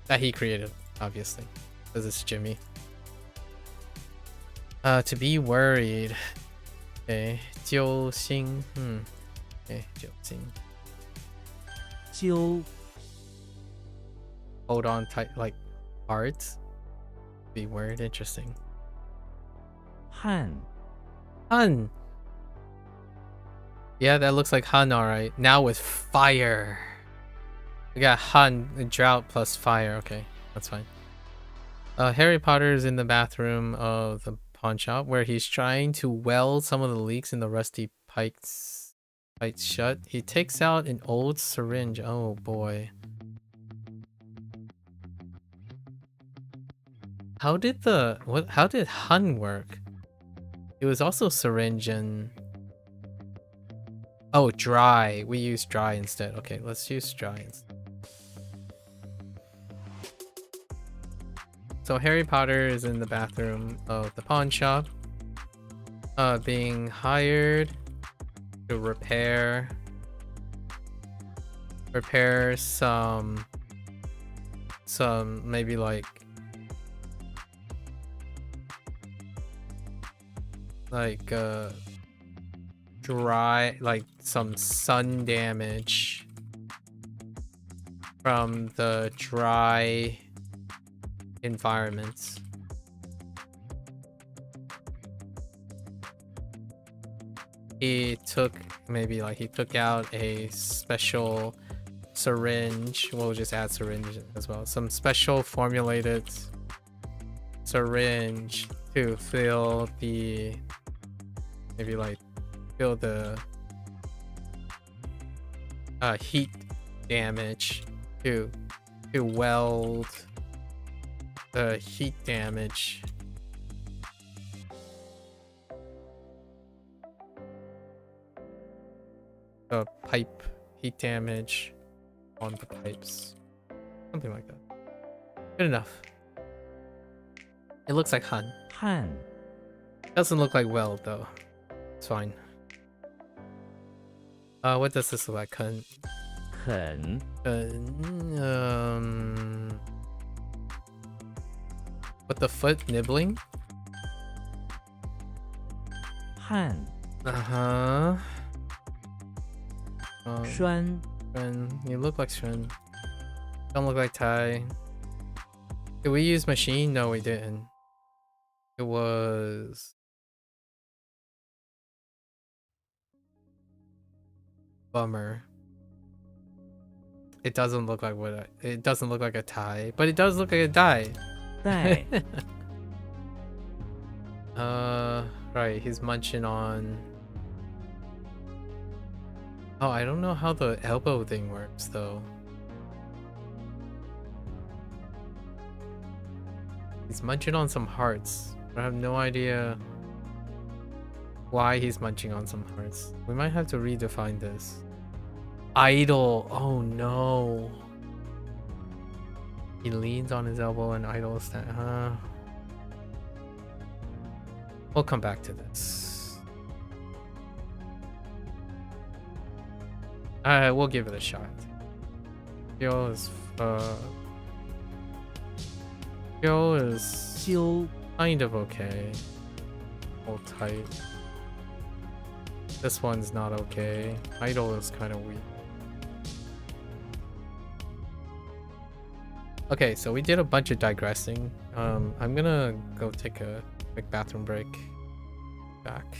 that he created, obviously, because it's Jimmy. To be worried. Okay, 揪心. Okay, 揪心. 揪 Hold on tight, like heart. Be worried, interesting. 汉 Hun. Yeah, that looks like Hun, alright. Now with fire. We got Hun, drought plus fire. Okay, that's fine. Harry Potter is in the bathroom of the pawn shop where he's trying to weld some of the leaks in the rusty pipes shut. He takes out an old syringe. Oh boy. How did Hun work? It was also syringe and oh, dry. We use dry instead. Okay, let's use dry instead. So Harry Potter is in the bathroom of the pawn shop, being hired to repair some maybe like dry, like some sun damage from the dry environments. He took out a special syringe. We'll just add syringe as well. Some special formulated syringe to fill the heat damage to weld the heat damage. The pipe heat damage on the pipes. Something like that. Good enough. It looks like Han. 汉 Doesn't look like weld though. It's fine. What does this look like? 肯 肯 with the foot nibbling? 汉 Uh-huh. 栓 Shren. You look like Shren. Don't look like Tai. Did we use machine? No, we didn't. It was... Bummer. It doesn't look like it doesn't look like a tie, but it does look like a die. 带 Right, he's munching on. Oh, I don't know how the elbow thing works though. He's munching on some hearts. I have no idea why he's munching on some hearts. We might have to redefine this. Idle. Oh no. He leans on his elbow and idle stand. We'll come back to this. We'll give it a shot. Skill is skill is 修 kind of okay. Hold tight. This one's not okay. Idle is kind of weak. Okay, so we did a bunch of digressing. I'm gonna go take a quick bathroom break. Back.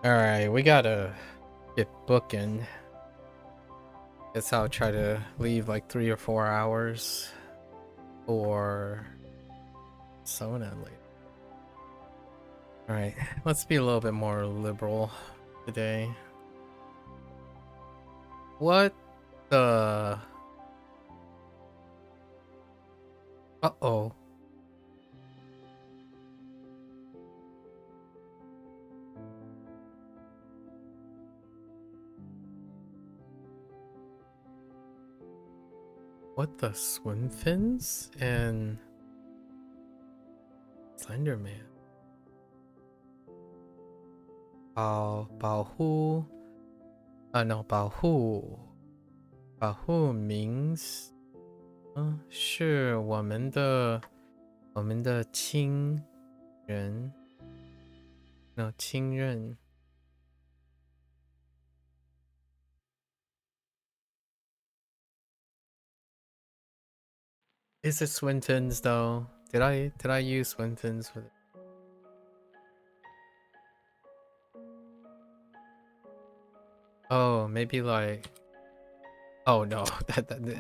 Alright, we gotta get booking. Guess I'll try to leave like 3 or 4 hours for Sona later. Alright, let's be a little bit more liberal today. What the... Uh-oh. What the swim fins and Slenderman? Baohu. No, Baohu. Baohu means 是我们的亲人. No, 亲人. Is it Swintons though? Did I use Swintons with it? Oh, maybe like... Oh no,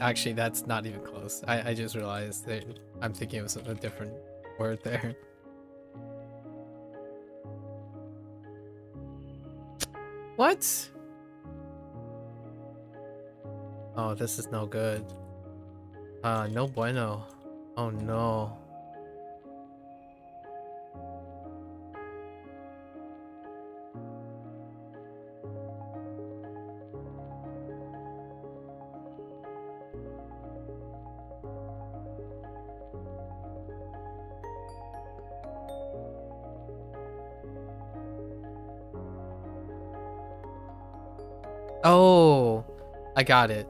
actually that's not even close. I just realized that I'm thinking it was a different word there. What? Oh, this is no good. No bueno. Oh no. Oh, I got it.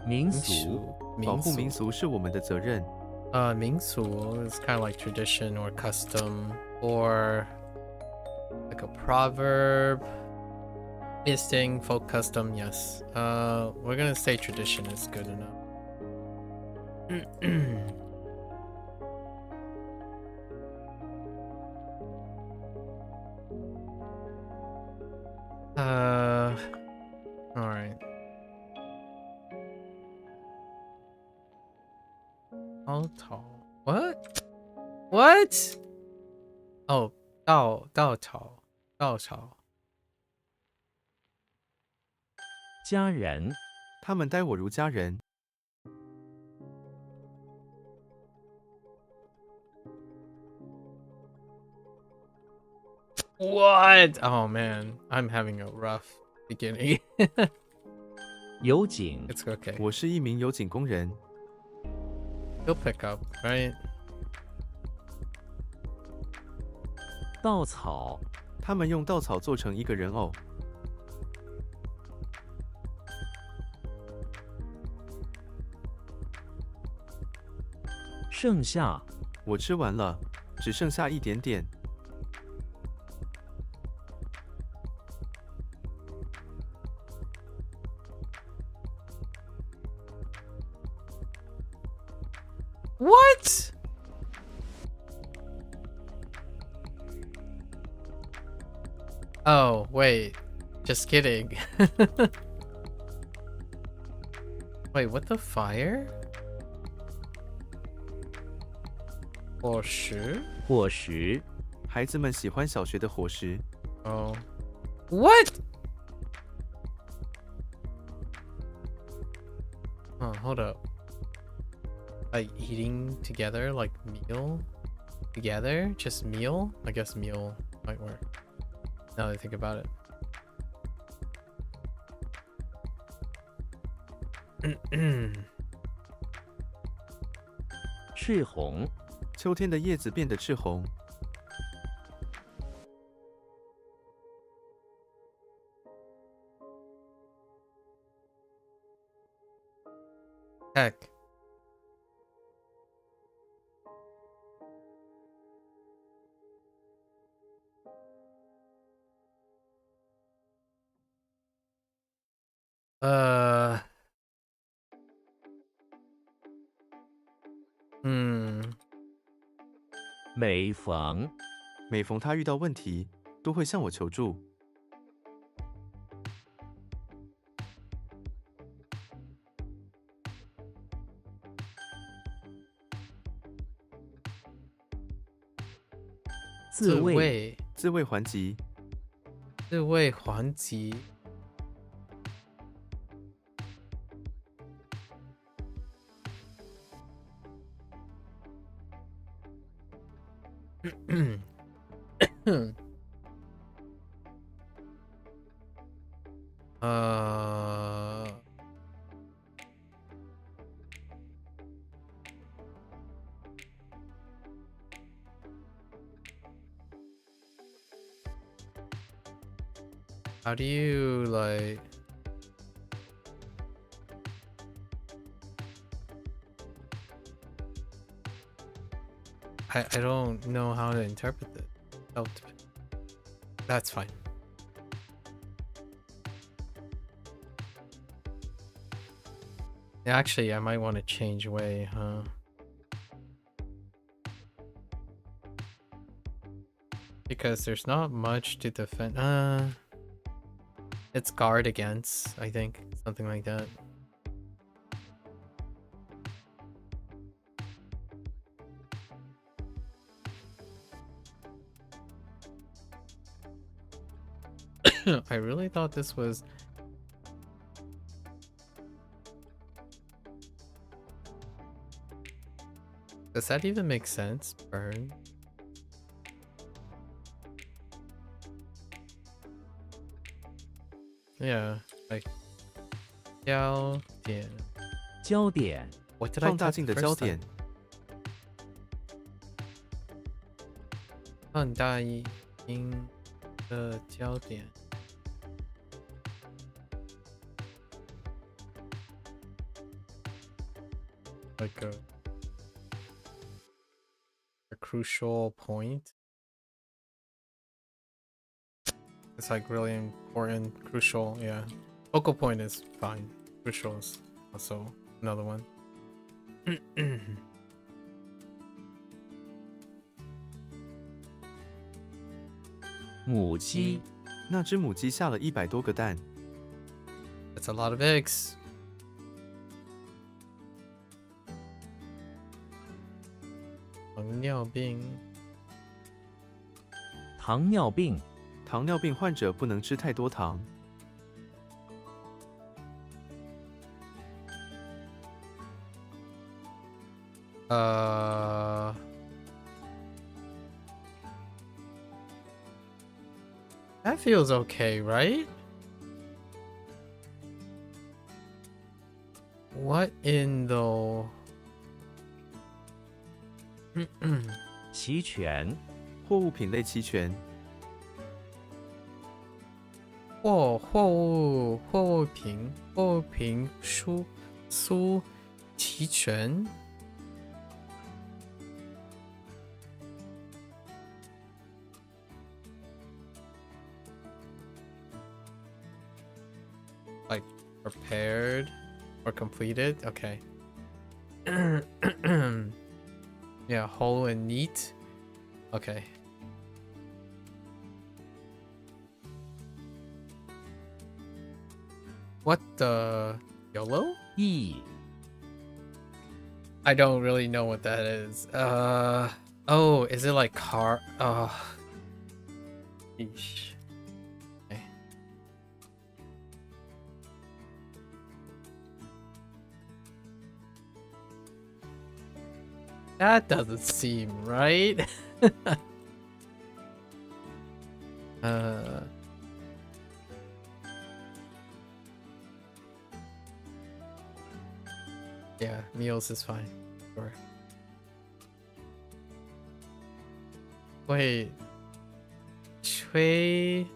民俗保护民俗是我们的责任。民俗 is kind of like tradition or custom or like a proverb. Listing folk custom, yes. We're gonna say tradition is good enough. All right. How tall? What? What? Oh, 稻草。家人他们待我如家人。What? Oh man, I'm having a rough beginning. 油井 It's okay. 我是一名油井工人。He'll pick up, right? 稻草他们用稻草做成一个人偶。剩下我吃完了，只剩下一点点。What? Oh, wait. Just kidding. Wait, what the fire? 伙食伙食孩子们喜欢小学的伙食。Oh. What? Oh, hold up. Like eating together, like meal together? Just meal? I guess meal might work. Now that I think about it. 赤红秋天的叶子变得赤红。Heck. Hmm. 每逢每逢他遇到问题，都会向我求助。自卫自卫还击。自卫还击。How do you like I don't know how to interpret it. Oh, that's fine. Actually, I might want to change way, huh? Because there's not much to defend. It's guard against, I think. Something like that. I really thought this was... Does that even make sense? Burn? Yeah, like... 焦点. 焦点 What did I 放大 type 镜的 the 焦 first 点 time?。放大镜的焦点。like a crucial point. It's like really important, crucial, yeah. Focal point is fine. Crucial is also another one. 母鸡，那只母鸡下了100多个蛋。 That's a lot of eggs. 糖尿病，糖尿病，糖尿病患者不能吃太多糖。 That feels okay, right? What in the 齐全，货物品类齐全，货物品苏齐全。 Like prepared or completed? Okay. Yeah, whole and neat. Okay. What the YOLO? 意， I don't really know what that is. Oh, is it like car? Yeesh. Okay. That doesn't seem right. Yeah, meals is fine. Sure. Wait. Shui.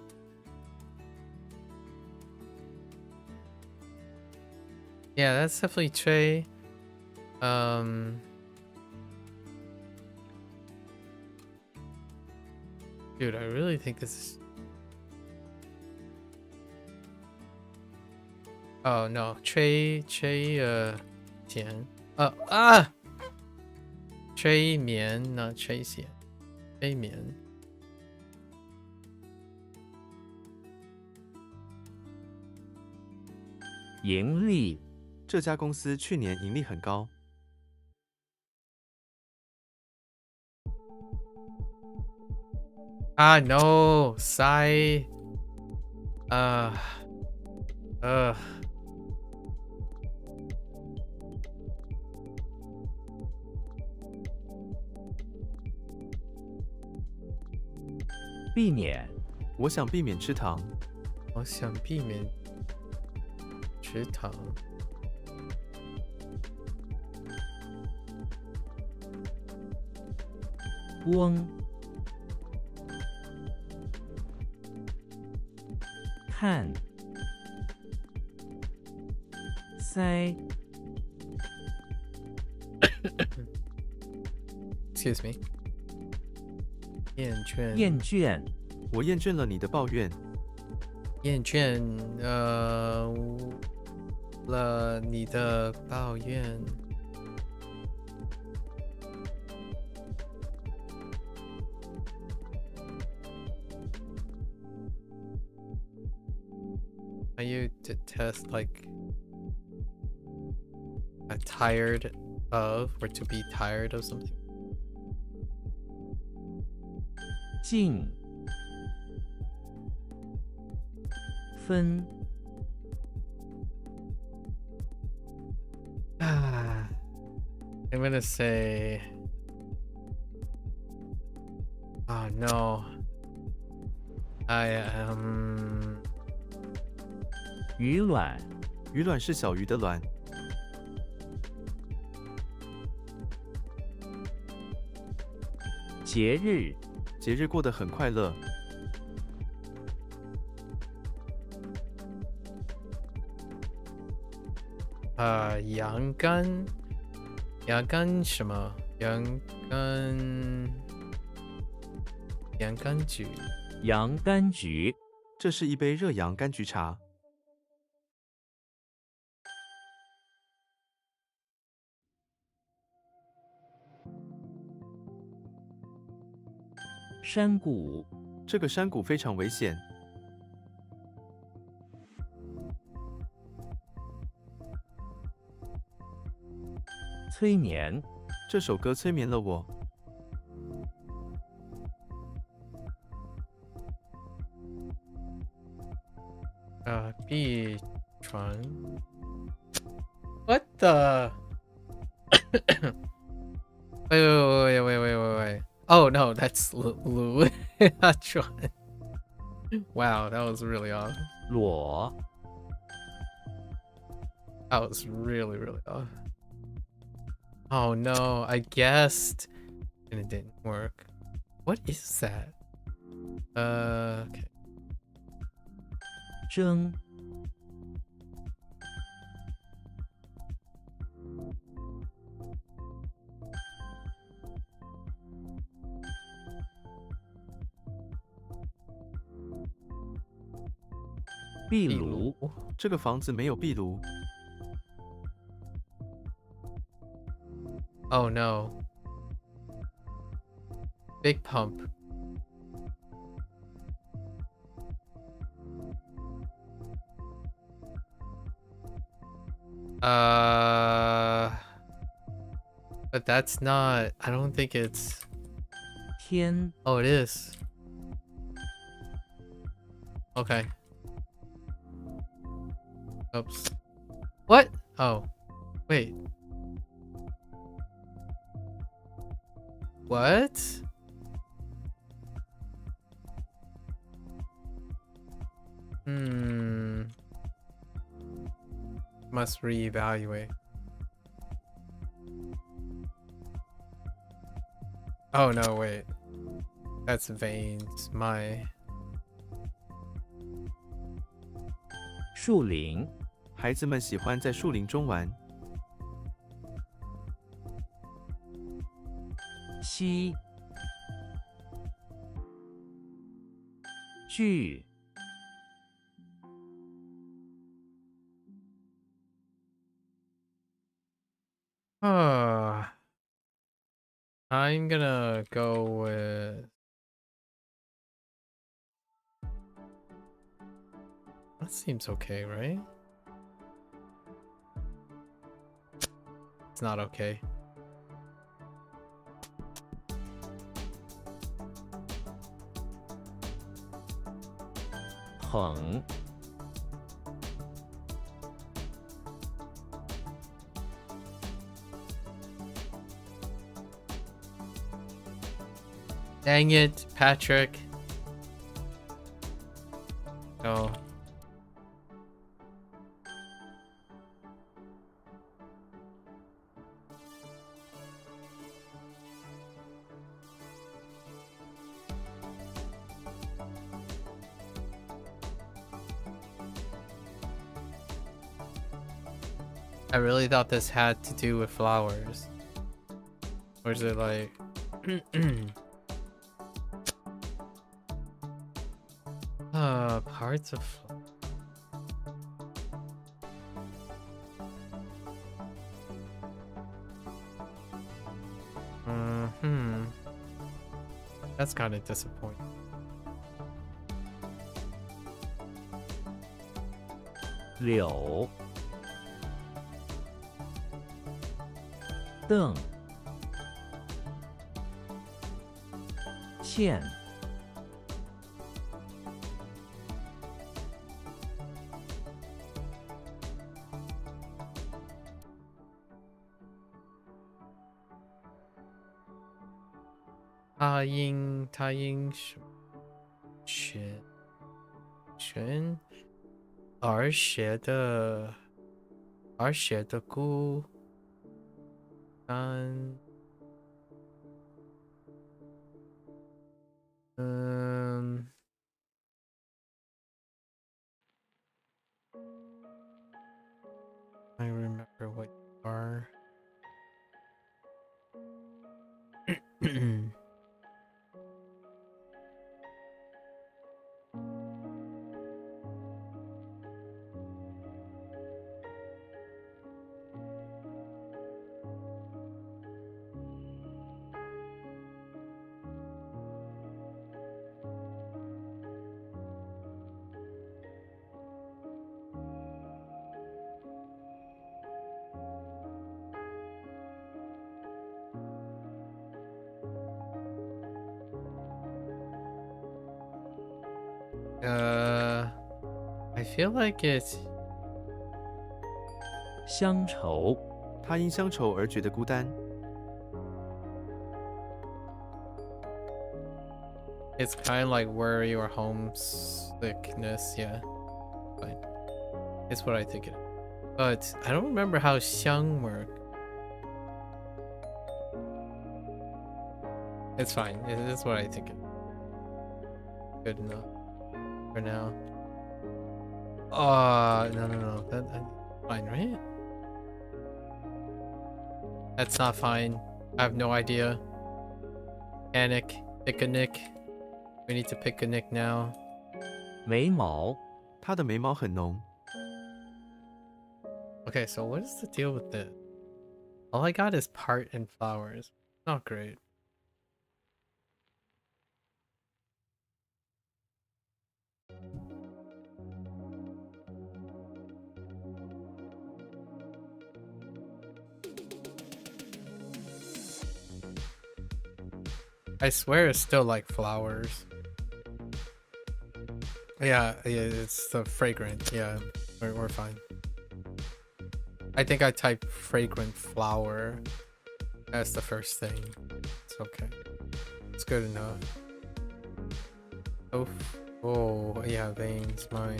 Yeah, that's definitely Trey. Dude, I really think this is... Oh no, Trey, 甜. Trey Mian, not Trey Xian. Trey Mian. 盈利，这家公司去年盈利很高。 Ah, no, Sai. Ugh. 避免，我想避免吃糖。我想避免吃糖。光，看，塞， Excuse me. 厌倦，厌倦，我厌倦了你的抱怨。厌倦，了你的抱怨。Are you detest like tired of or to be tired of something? 进，分， I'm gonna say, oh no, I am 鱼卵，鱼卵是小鱼的卵。节日，节日过得很快乐。羊肝阳干什么？洋甘菊。洋甘菊，这是一杯热洋甘菊茶。山谷，这个山谷非常危险。催眠，这首歌催眠了我。币船。What the? Wait. Oh no, that's Lu. Not Chuan. Wow, that was really off. 裸， That was really off. Oh no, I guessed and it didn't work. What is that? Okay. 蒸，壁炉，这个房子没有壁炉。 Oh no. Big pump. But that's not, I don't think it's, 天， oh it is. Okay. Oops. What? Oh. Wait. What? Must reevaluate. Oh no, wait. That's veins. My. 树林，孩子们喜欢在树林中玩。溪，剧， I'm gonna go with. That seems okay, right? It's not okay. Hoang, Dang it, Patrick. No. I really thought this had to do with flowers. Or is it like... parts of... That's kind of disappointing. 柳，凳，茜，他应选儿学的孤单。I remember what you are. I feel like it's 乡愁，他因乡愁而觉得孤单。 it's kind of like worry or homesickness. Yeah, fine. It's what I think it is. But I don't remember how xiang worked. It's fine. It is what I think it is. Good enough for now. No. That's fine, right? That's not fine. I have no idea. Panic. Pick a nick. We need to pick a nick now. 眉毛，他的眉毛很浓。 Okay, so what is the deal with this? All I got is part and flowers. Not great. I swear it's still like flowers. Yeah, it's the fragrant. Yeah, we're fine. I think I typed fragrant flower as the first thing. It's okay. It's good enough. Oh, yeah, veins, my.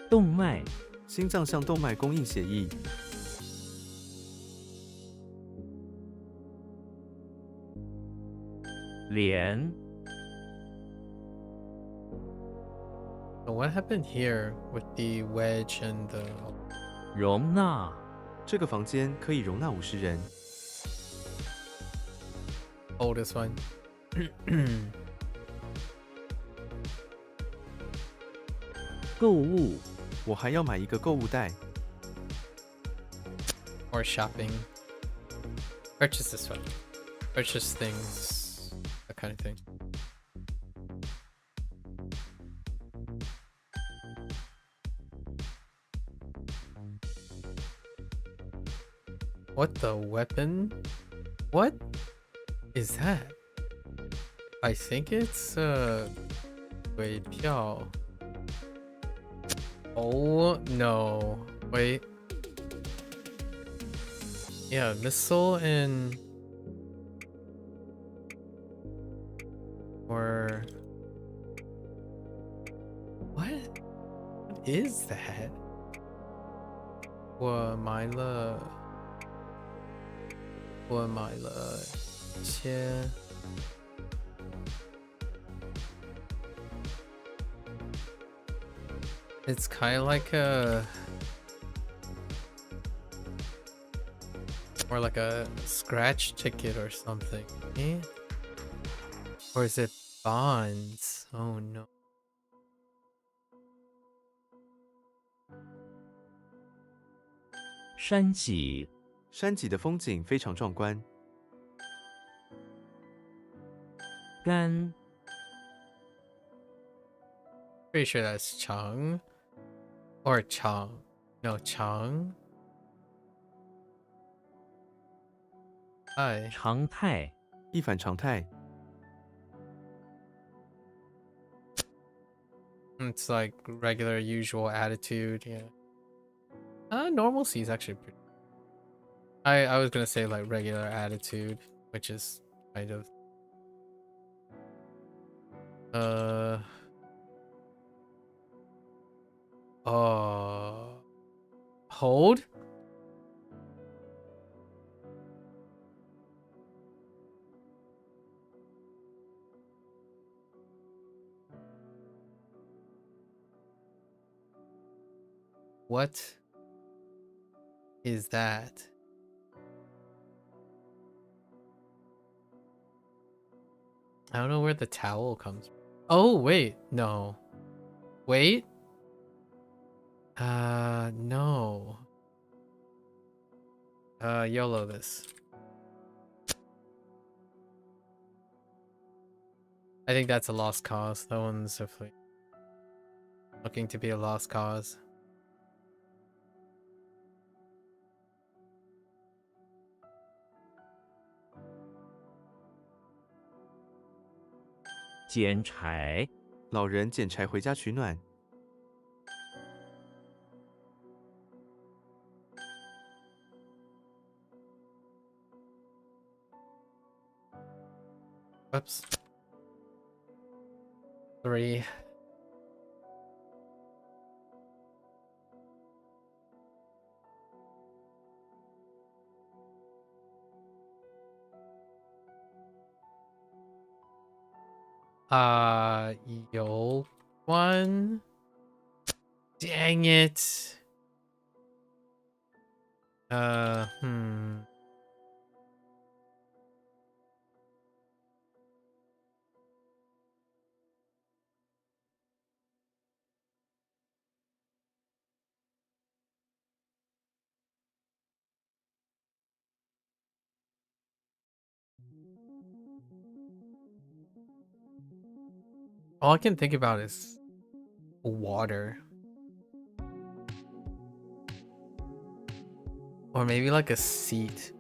动脉，心脏向动脉供应血液。 脸， So what happened here with the wedge and the... 容纳，这个房间可以容纳50人。 Oh, this one. 购物，我还要买一个购物袋。 Or shopping. Purchase this one. Purchase things. That kind of thing. What the weapon? What is that? I think it's 尾票. Oh no. Wait. Yeah, missile and... Or... What? What is that? 我买了一些 It's kind of like a... Or like a scratch ticket or something, eh? Or is it bonds? Oh no. 山脊，山脊的风景非常壮观。 干， Pretty sure that's Chang. Or Chang. No, Chang. Hi. 常态，一反常态。 It's like regular, usual attitude, yeah. Normalcy is actually pretty... I was gonna say like regular attitude, which is kind of... Hold? What is that? I don't know where the towel comes from. Oh, wait. No. Wait. No. YOLO this. I think that's a lost cause. That one's definitely looking to be a lost cause. Jian Chai. 老人捡柴回家取暖。 Whoops. 3. Yo one. Dang it. All I can think about is water. Or maybe like a seat.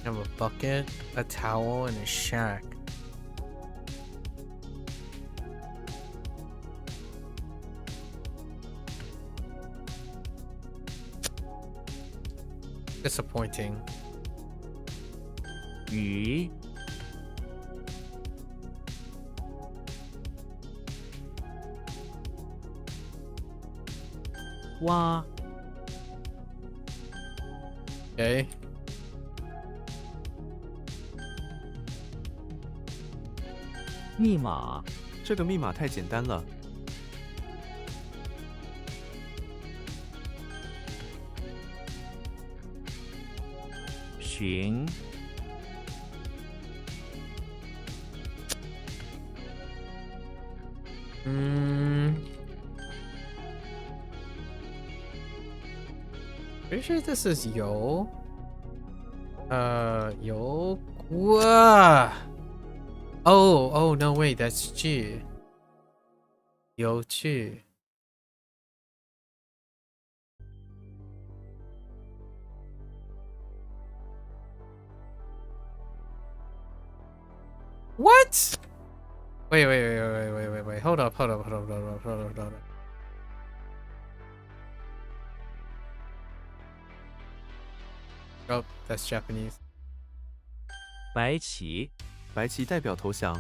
I have a bucket, a towel, and a shack. Disappointing. 鱼 蛙 Okay. 密码 这个密码太简单了。 寻 Pretty sure this is yo. Yo. Whoa. Oh, no, wait, that's G. Yo, G. What? Wait. Hold up. Oh, that's Japanese. 白旗 白旗代表投降。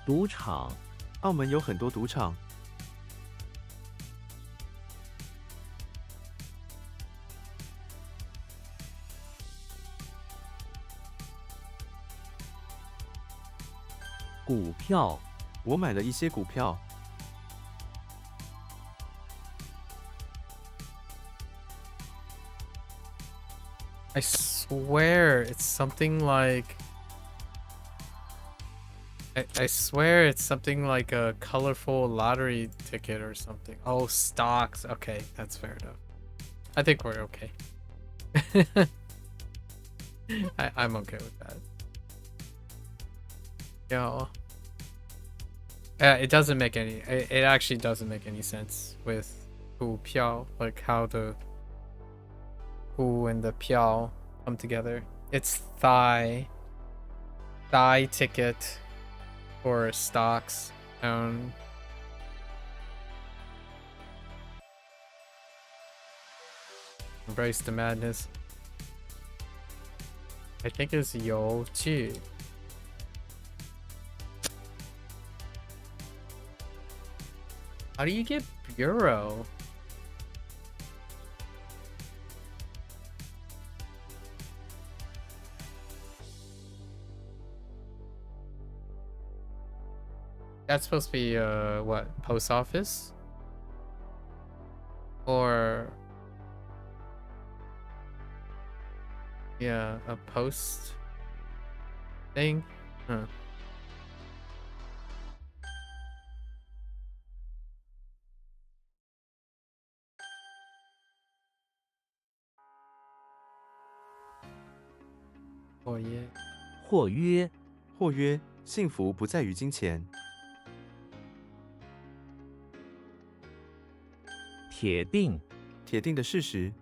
赌场 澳门有很多赌场。 股票 我买了一些股票。 I swear it's something like... I swear it's something like a colorful lottery ticket or something. Oh, stocks. Okay, that's fair enough. I think we're okay. I'm okay with that. Yo. It doesn't make any... It actually doesn't make any sense with 股票, like how the 股 and the 票 come together. It's thigh ticket for stocks. Embrace the madness. I think it's 邮局. How do you get bureau? That's supposed to be what, post office? Or yeah, a post thing? Huh. Oh yeah. 或曰或曰：幸福不在于金钱。铁定铁定的事实。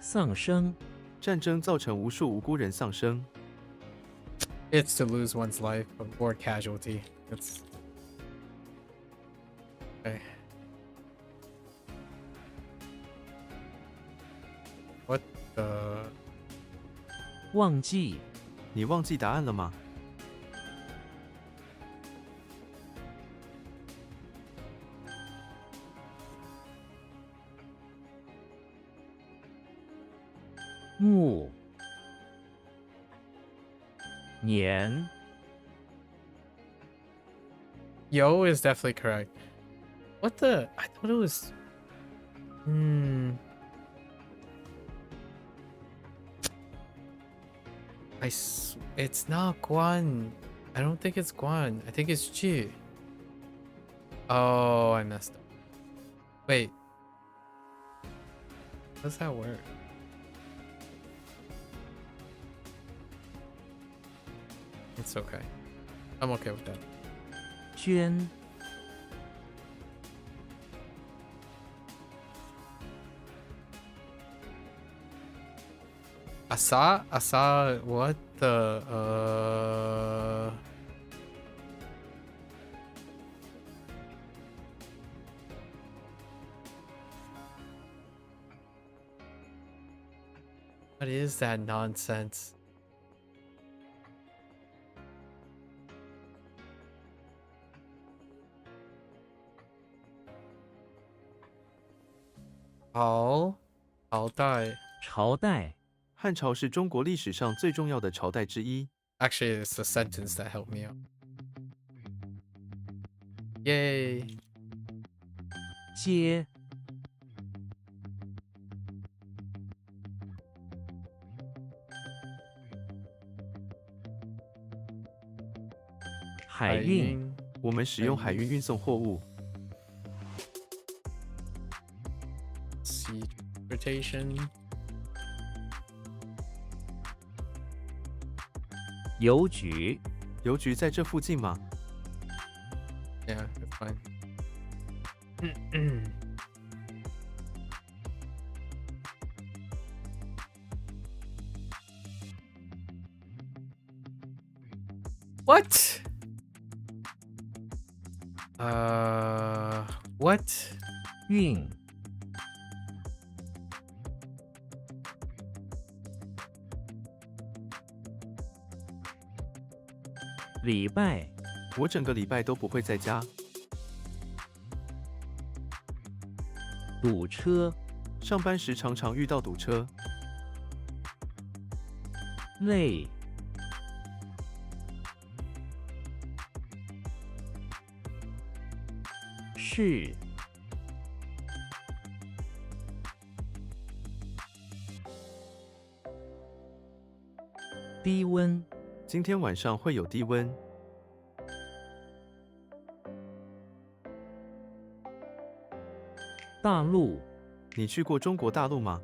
丧生战争造成无数无辜人丧生。 It's to lose one's life or casualty. It's okay. What the? 忘记你忘记答案了吗？暮年 Yo is definitely correct. What the? I thought it was. It's not Guan. I don't think it's Guan. I think it's Chi. Oh, I messed up. Wait. How does that work? It's okay. I'm okay with that. 捐 Asa, what the, what is that nonsense? All die. 朝代汉朝是中国历史上最重要的朝代之一。 Actually, it's the sentence that helped me out. Yay. 接海运我们使用海运运送货物。 Sea transportation. 邮局邮局在这附近吗？ Yeah, it's fine. What? What? 运礼拜我整个礼拜都不会在家。堵车上班时常常遇到堵车。累是低温今天晚上会有低温。大陆你去过中国大陆吗？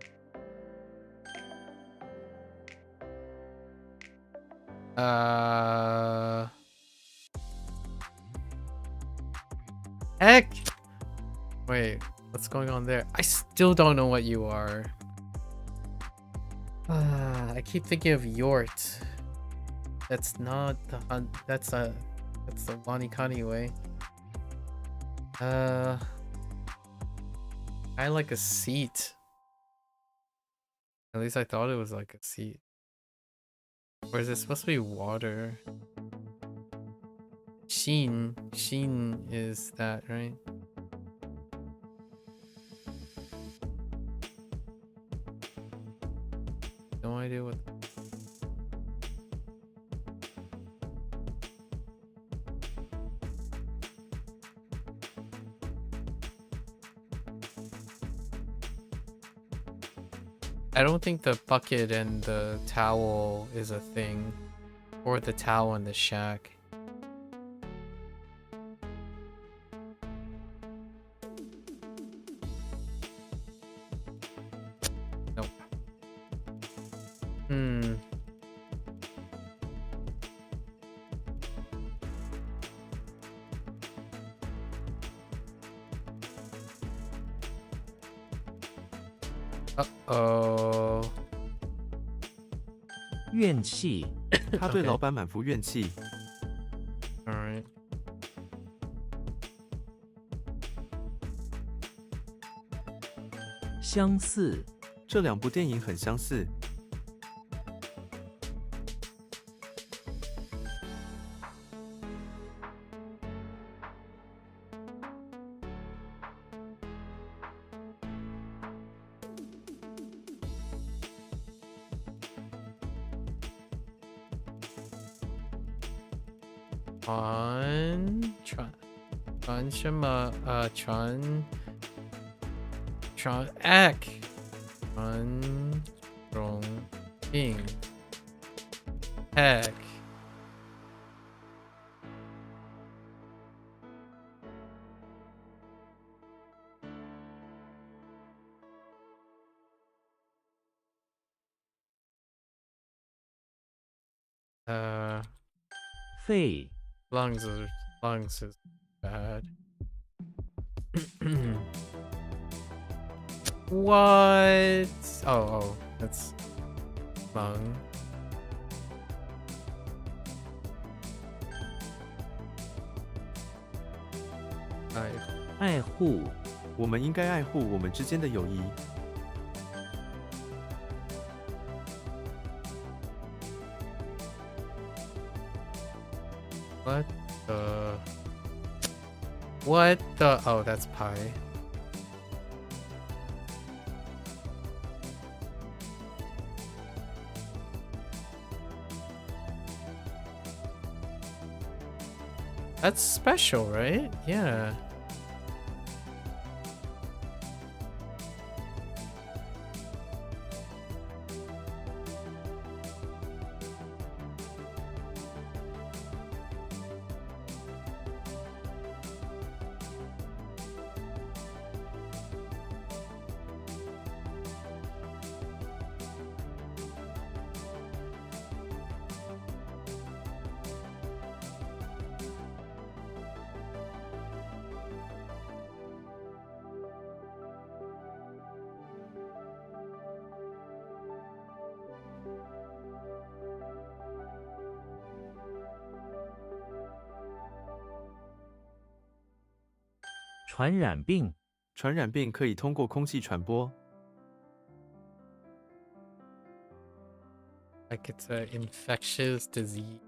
Heck! Wait, what's going on there? I still don't know what you are. I keep thinking of Yort. That's not the that's the WaniKani way. I like a seat. At least I thought it was like a seat. Or is it supposed to be water? Sheen. Sheen is that, right? No idea what. I don't think the bucket and the towel is a thing. Or the towel and the shack. Nope. Hmm. Uh-oh. 怨气，他对 Okay. 老板满腹怨气。 Alright. 相似，这两部电影很相似。 传什么？传 act 传容病 heck肺， lungs is bad. What? Oh, that's lung. 爱护，我们应该爱护我们之间的友谊。 What the? Oh, that's pie. That's special, right? Yeah. .传染病，传染病可以通过空气传播。 Like it's an infectious disease.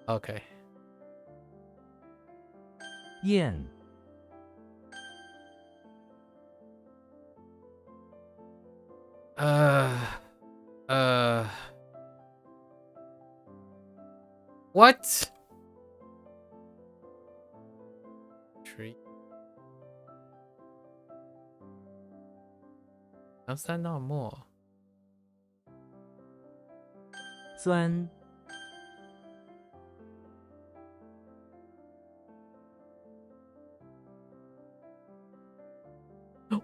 Okay. 厌， What? Tree. How's that not more? 钻，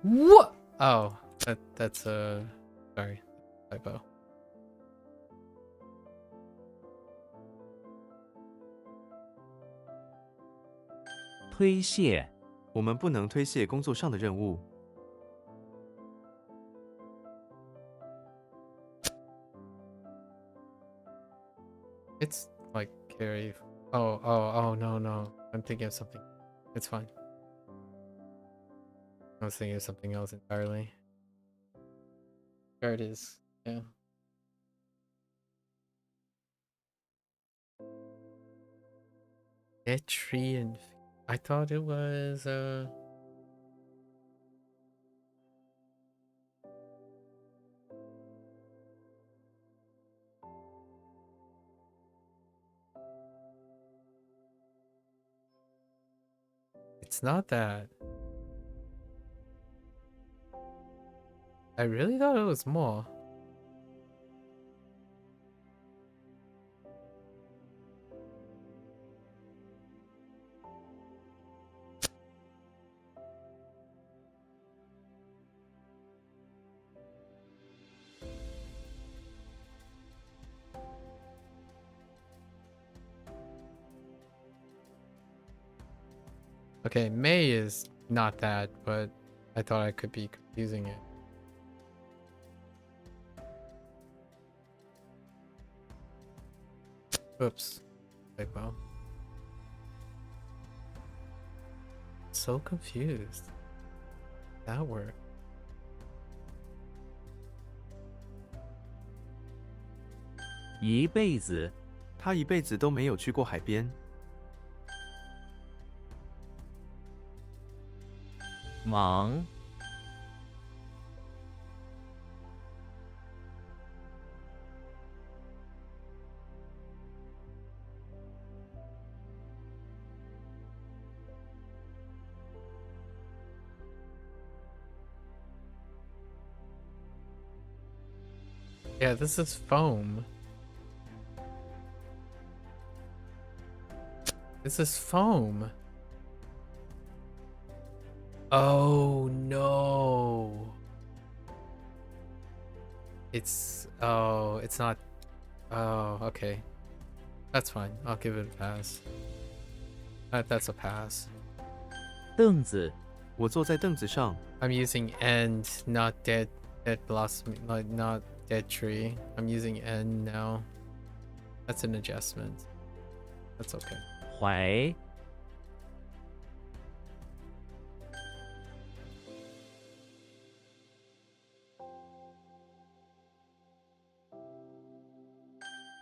What? Oh, that's a sorry typo. 推卸，我们不能推卸工作上的任务。 It's like carry. Oh no. I'm thinking of something. It's fine. I was thinking of something else entirely. There it is. Yeah. Dead tree and I thought it was it's not that. I really thought it was more. Okay, May is not that, but I thought I could be confusing it. Oops. Typo. So confused. That word. 一辈子 他一辈子都没有去过海边。 忙 Yeah, this is foam. This is foam. Oh no. It's not. Oh, okay. That's fine. I'll give it a pass. That's a pass. 凳子 我坐在凳子上， I'm using end, not dead blossom, like not dead tree. I'm using end now. That's an adjustment. That's okay. 怀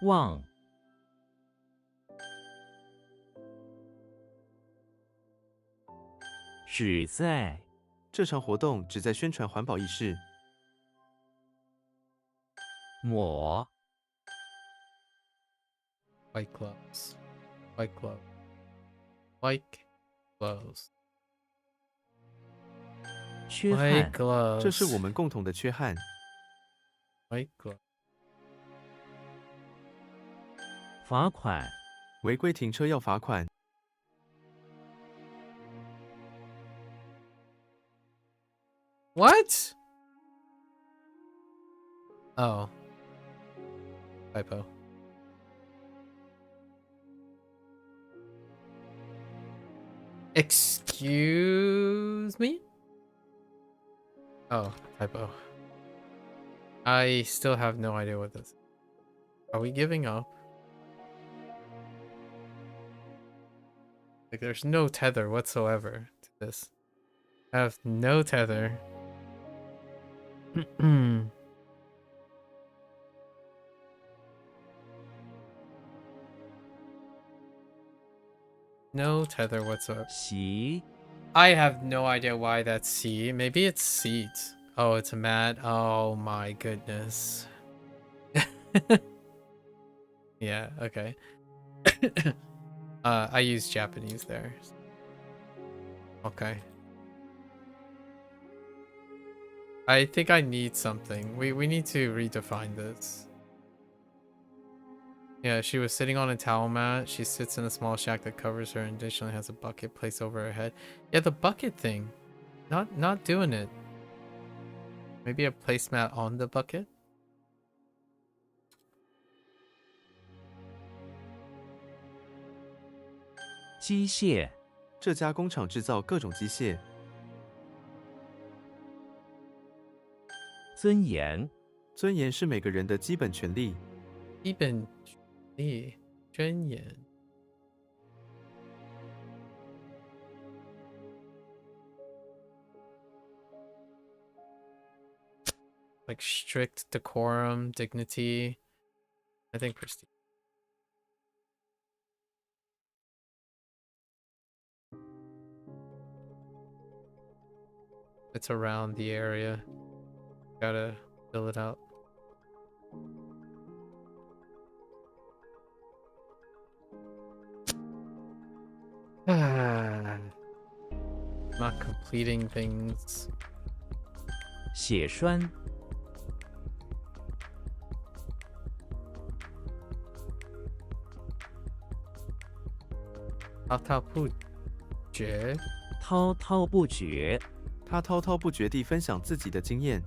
望 只在 这场活动旨在宣传环保意识。 抹 White gloves. White glove. White gloves. 缺 White 憾 gloves. 这是我们共同的缺憾。 White glove. 罚款 违规停车要罚款。 What? Oh. Typo. Excuse me? Oh, typo. I still have no idea what this is. Are we giving up? Like, there's no tether whatsoever to this. I have no tether. No tether whatsoever. 洗 I have no idea why that's C. Maybe it's seat. Oh, it's a mat. Oh my goodness. Yeah, okay. I use Japanese there. Okay. I think I need something. We need to redefine this. Yeah, she was sitting on a towel mat. She sits in a small shack that covers her and additionally has a bucket placed over her head. Yeah, the bucket thing. Not doing it. Maybe a placemat on the bucket? 机械 这家工厂制造各种机械。 尊严 尊严是每个人的基本权利。 基本权利尊严 like strict decorum, dignity. I think prestige. It's around the area. Gotta fill it out. Not completing things. 血栓 滔滔不绝。滔滔不绝 他滔滔不绝地分享自己的经验。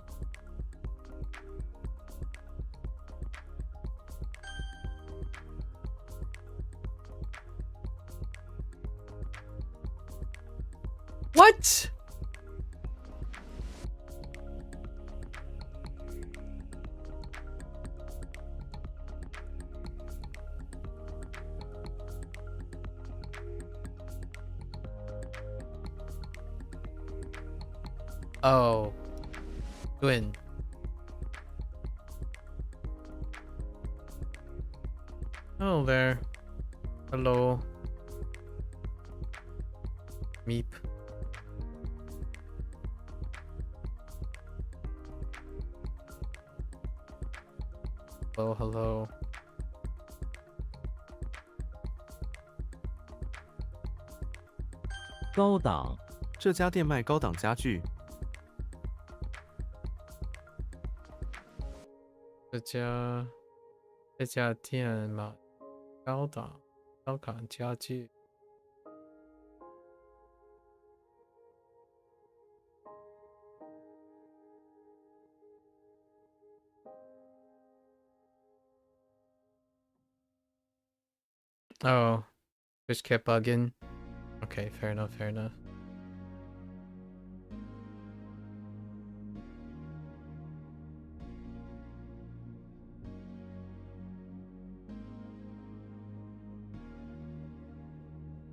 What? Oh. Twin. Oh, there. Hello. Meep. Hello, hello. 高档 这家店卖高档家具。 这家店嘛，高档家具。Oh, just kept bugging. Okay, fair enough, fair enough.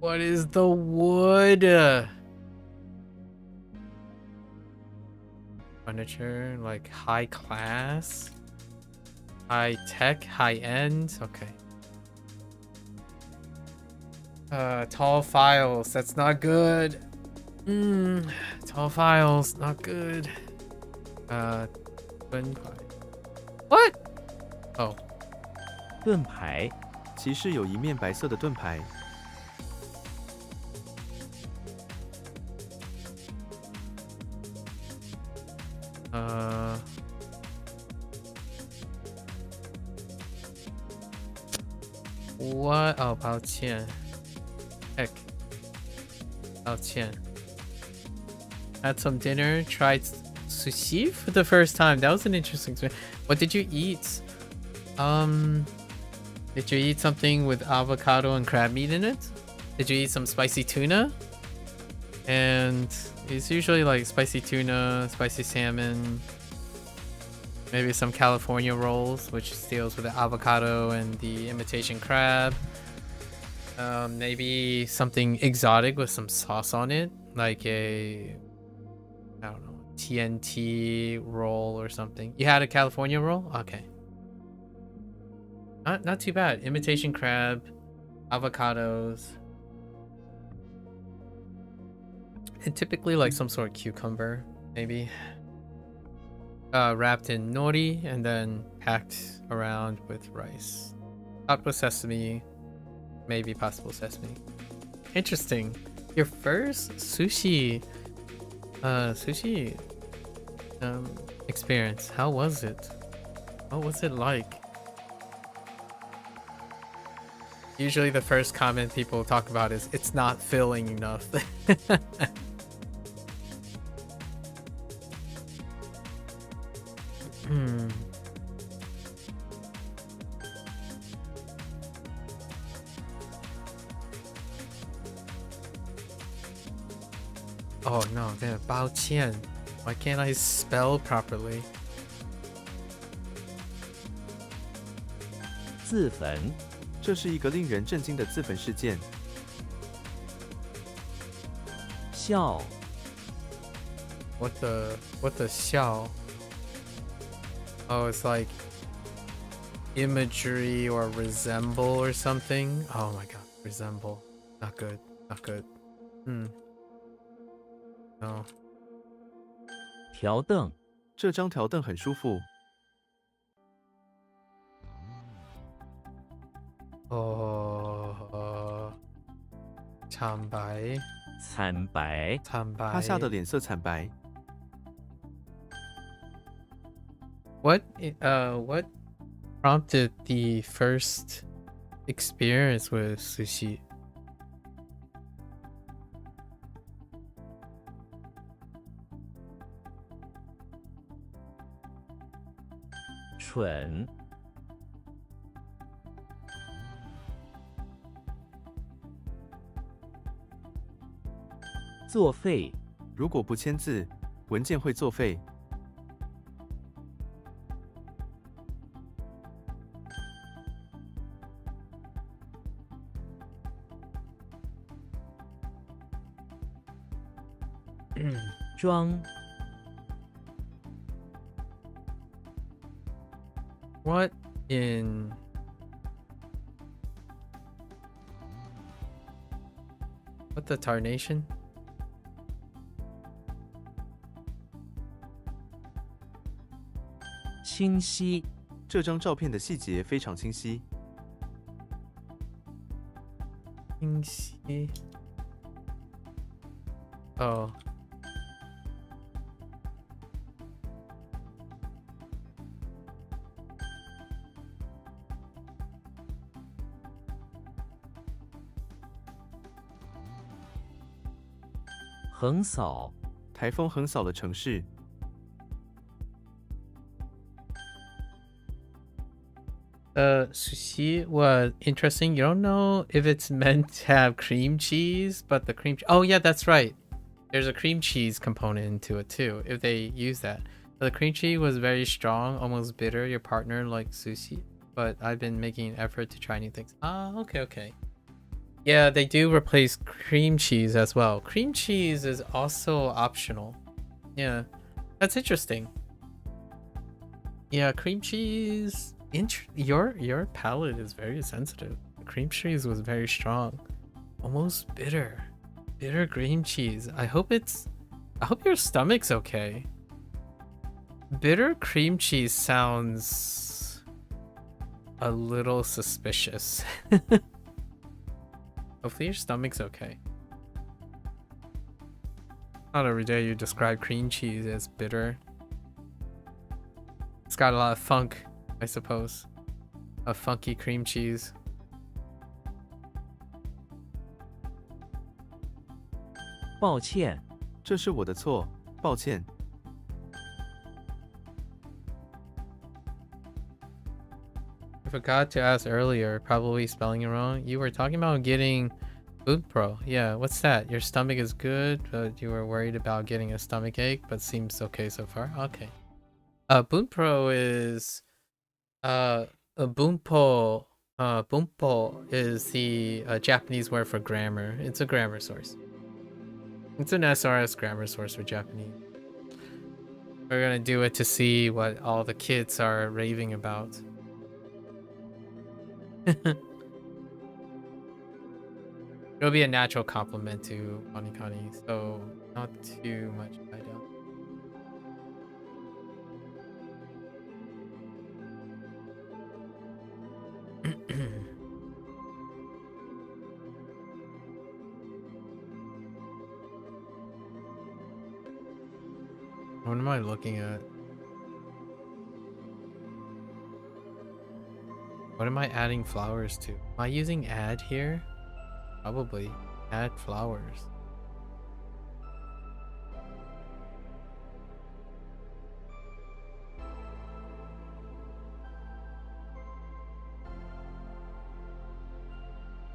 What is the wood? Furniture, like high class? High tech, high end? Okay. Tall files, that's not good. Tall files, not good. What? Oh. 盾牌 骑士有一面白色的盾牌。 What? Oh, 抱歉. Heck. 抱歉. Had some dinner, tried sushi for the first time. That was an interesting experience. What did you eat? Did you eat something with avocado and crab meat in it? Did you eat some spicy tuna? And it's usually like spicy tuna, spicy salmon, maybe some California rolls, which deals with the avocado and the imitation crab. Maybe something exotic with some sauce on it, like a, I don't know, TNT roll or something. You had a California roll? Okay. Not too bad. Imitation crab, avocados, and typically like some sort of cucumber, maybe. Wrapped in nori and then packed around with rice. Topped with sesame, maybe possible sesame. Interesting. Your first sushi experience. How was it? What was it like? Usually the first comment people talk about is it's not filling enough. Oh no, man, 抱歉. Why can't I spell properly? 自焚 这是一个令人震惊的自焚事件。 笑 What the 笑? Oh, it's like imagery or resemble or something. Oh my god, resemble. Not good. Not good. No. 条凳，这张条凳很舒服。 惨白，惨白，惨白。他吓得脸色惨白。 What prompted the first experience with sushi? 蠢，作废，如果不签字，文件会作废。 装， What in what the tarnation? 清晰，这张照片的细节非常清晰。清晰。Oh. 横扫，台风横扫了城市。 Sushi was interesting. You don't know if it's meant to have cream cheese, but the cream. Oh yeah, that's right. There's a cream cheese component into it too. If they use that, but the cream cheese was very strong, almost bitter. Your partner likes sushi, but I've been making an effort to try new things. Ah, okay. Yeah, they do replace cream cheese as well. Cream cheese is also optional. Yeah, that's interesting. Yeah, cream cheese. Your palate is very sensitive. The cream cheese was very strong, almost bitter cream cheese. I hope your stomach's okay. Bitter cream cheese sounds a little suspicious. Hopefully your stomach's okay. Not every day you describe cream cheese as bitter. It's got a lot of funk, I suppose. A funky cream cheese. 抱歉，这是我的错，抱歉。 I forgot to ask earlier, probably spelling it wrong. You were talking about getting Boot Pro. Yeah, what's that? Your stomach is good, but you were worried about getting a stomach ache, but seems okay so far. Okay. Boot Pro is Bunpo. Bunpo is the Japanese word for grammar. It's a grammar source. It's an SRS grammar source for Japanese. We're gonna do it to see what all the kids are raving about. It'll be a natural compliment to WaniKani, so not too much, I doubt. What am I looking at? What am I adding flowers to? Am I using add here? Probably. Add flowers.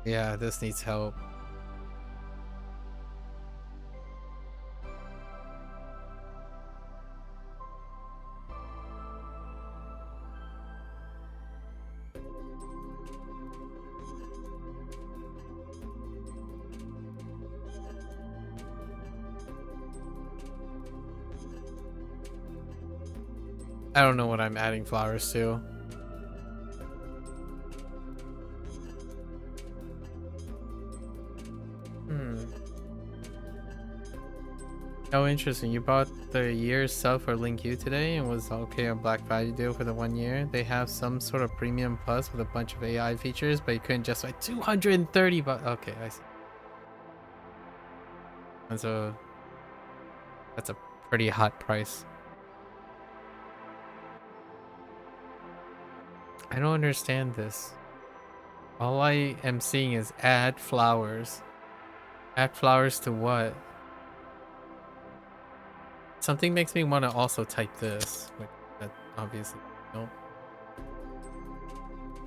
Yeah, this needs help. I don't know what I'm adding flowers to. Oh, interesting. You bought the year's sub for Link U today and was okay on Black Friday deal for the 1 year. They have some sort of premium plus with a bunch of AI features, but you couldn't justify 230 bucks. Okay, I see. That's a pretty hot price. I don't understand this. All I am seeing is add flowers. Add flowers to what? Something makes me want to also type this. Which, that obviously, nope.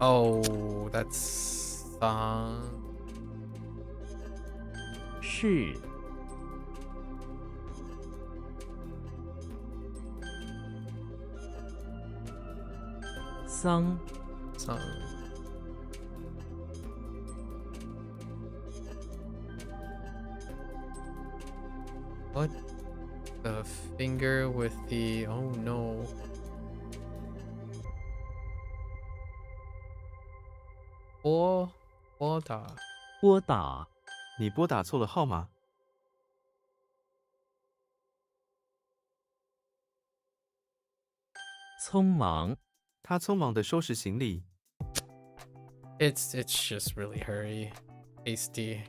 Oh, that's... 是 桑 Song. What? The finger with the... Oh no. Or da. 拨打 你拨打错了号码。匆忙 他匆忙地收拾行李。 It's just really hurry. Hasty.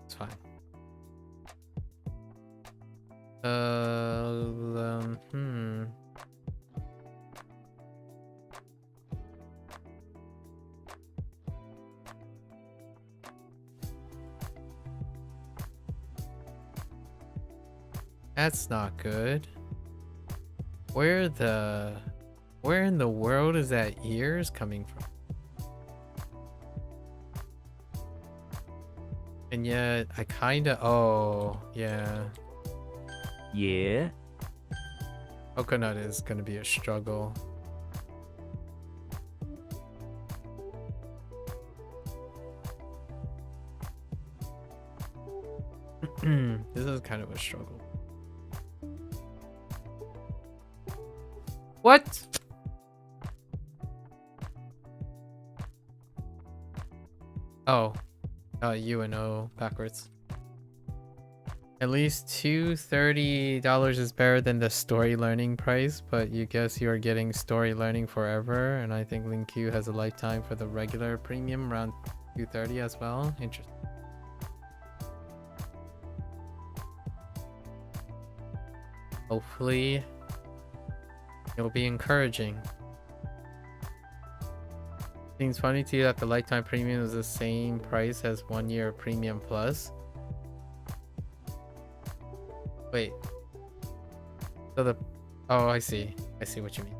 It's fine. Hmm. That's not good. Where in the world is that ears coming from? And yet I kinda, oh yeah. 也 Coconut is gonna be a struggle. This is kind of a struggle. What? Oh. U and O backwards. At least $230 is better than the story learning price, but you guess you are getting story learning forever, and I think Link Q has a lifetime for the regular premium around $230 as well. Interesting. Hopefully it'll be encouraging. Seems funny to you that the lifetime premium is the same price as 1 year premium plus. Wait. So the... Oh, I see. I see what you mean.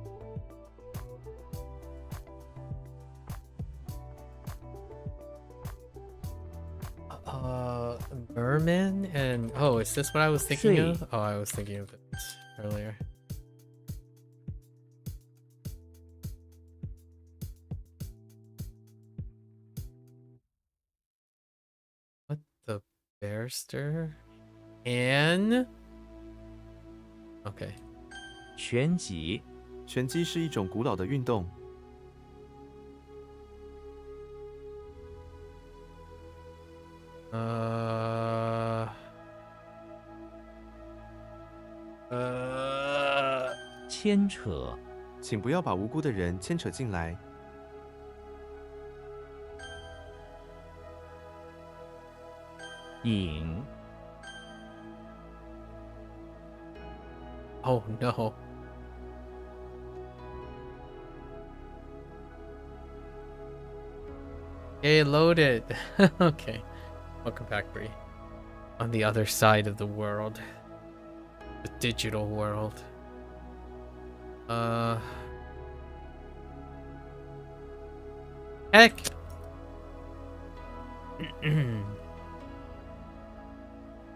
Merman and... Oh, is this what I was thinking of? Oh, I was thinking of it earlier. What the bearster? And... Okay. 拳击拳击是一种古老的运动。牵扯请不要把无辜的人牵扯进来。引 Oh no. Okay, loaded. Okay. Welcome back, Bree. On the other side of the world. The digital world. Heck!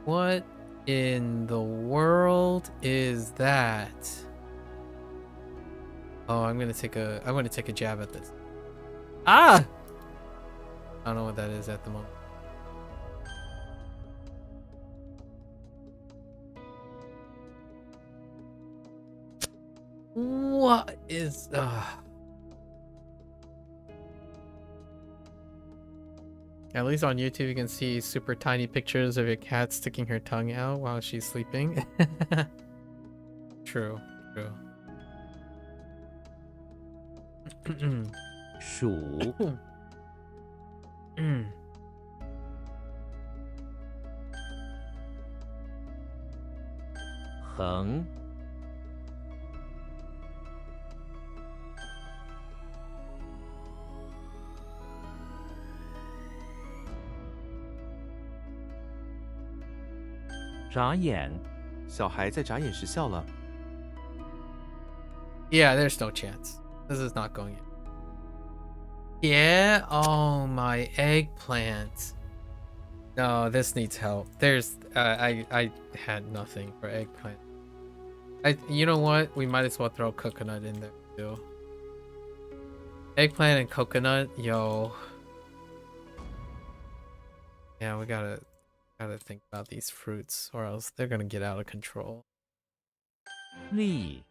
What in the world is that? Oh, I'm gonna take a jab at this. Ah! I don't know what that is at the moment. What is At least on YouTube you can see super tiny pictures of your cat sticking her tongue out while she's sleeping. True, true. 数 横 眨眼 小孩在眨眼时笑了。 Yeah, there's no chance. This is not going in. Yeah, oh my eggplant. No, this needs help. There's I had nothing for eggplant. You know what? We might as well throw coconut in there too. Eggplant and coconut, yo. Yeah, we gotta think about these fruits or else they're gonna get out of control. 力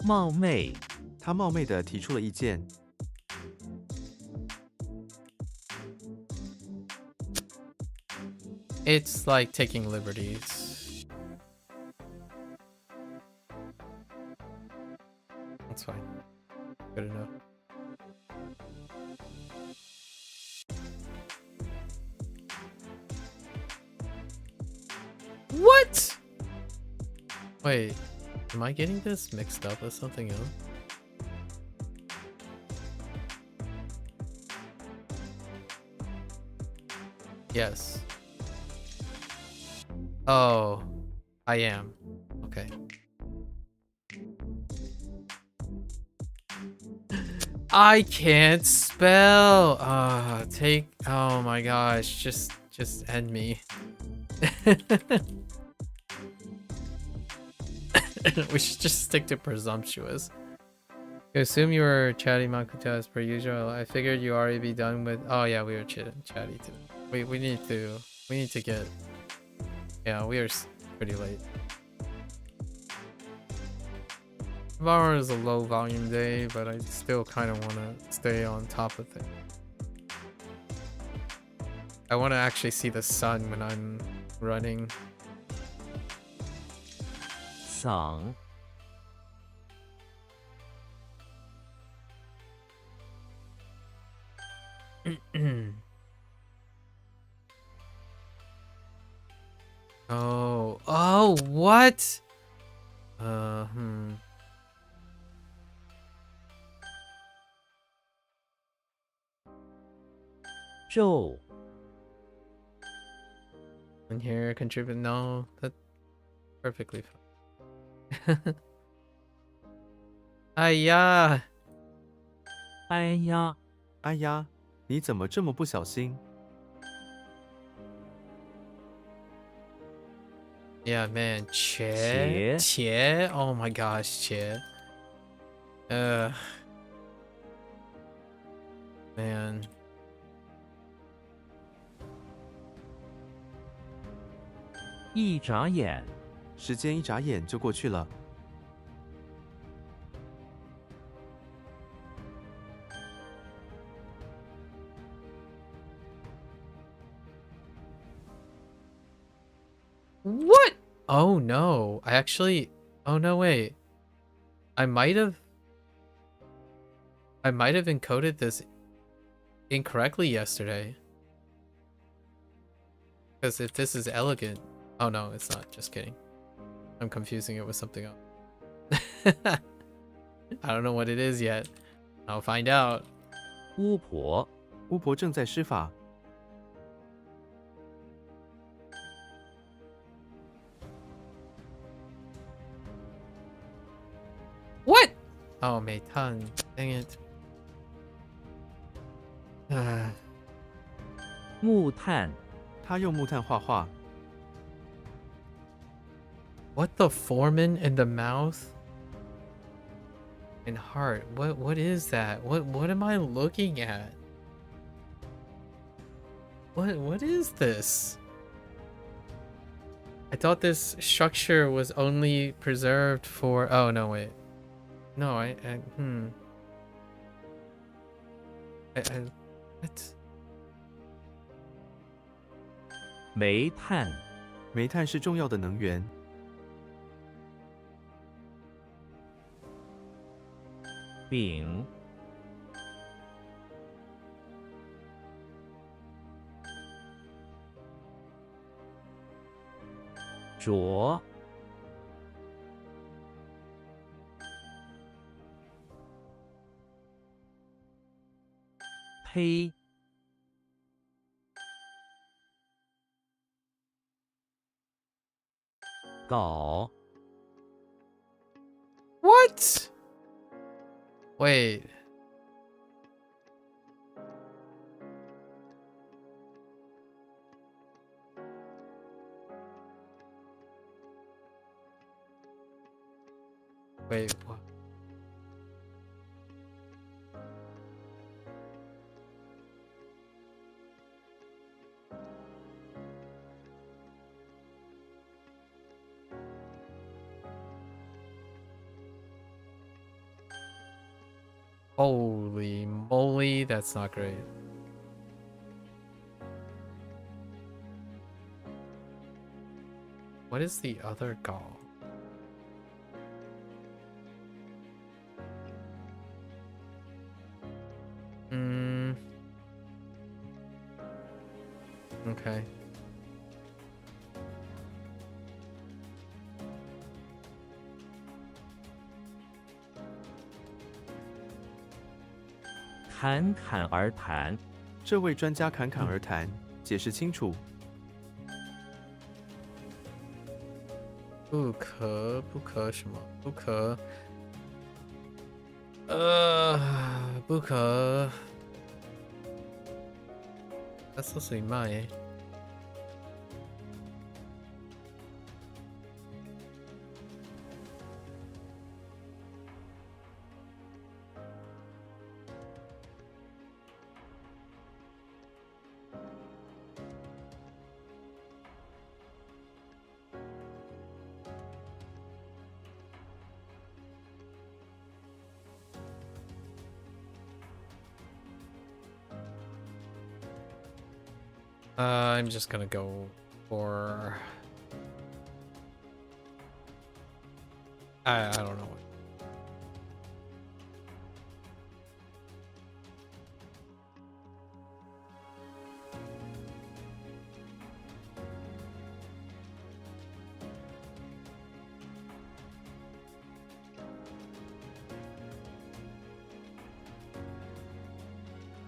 冒昧 他冒昧地提出了意见。 It's like taking liberties. That's fine. Good enough. What? Wait, am I getting this mixed up with something else? Yes. Oh, I am. Okay. I can't spell. Oh my gosh, just end me. We should just stick to presumptuous. I assume you were chatting Makuta as per usual. I figured you already be done with. Oh yeah, we were chatty today. We need to get. Yeah, we are pretty late. Tomorrow is a low volume day, but I still kind of want to stay on top of things. I want to actually see the sun when I'm running. 嗓 Oh, what? 皱 In here, contribute. No, that's perfectly fine. Ayah. 哎呀 哎呀，你怎么这么不小心？ Yeah, man. 茄 Che. Oh my gosh, Che. Man. 一眨眼 时间一眨眼就过去了。 What? Oh no. I actually. Oh no, wait. I might have encoded this incorrectly yesterday. Because if this is elegant. Oh no, it's not. Just kidding. I'm confusing it with something else. I don't know what it is yet. I'll find out. 巫婆 巫婆正在施法。 What? Oh, 煤炭. Dang it. 木炭 他用木炭画画。 What the foreman in the mouth? And heart. What is that? What am I looking at? What is this? I thought this structure was only preserved for... Oh, no, wait. No, I what? 煤炭、煤炭是重要的能源。丙、浊、胚、镐、 What? Wait. Wait, what? Holy moly, that's not great. What is the other gall? Okay. 侃侃而谈、这位专家侃侃而谈，解释清楚。不可什么？不可。不可。That's supposed to be mine. I'm just gonna go for... I don't know.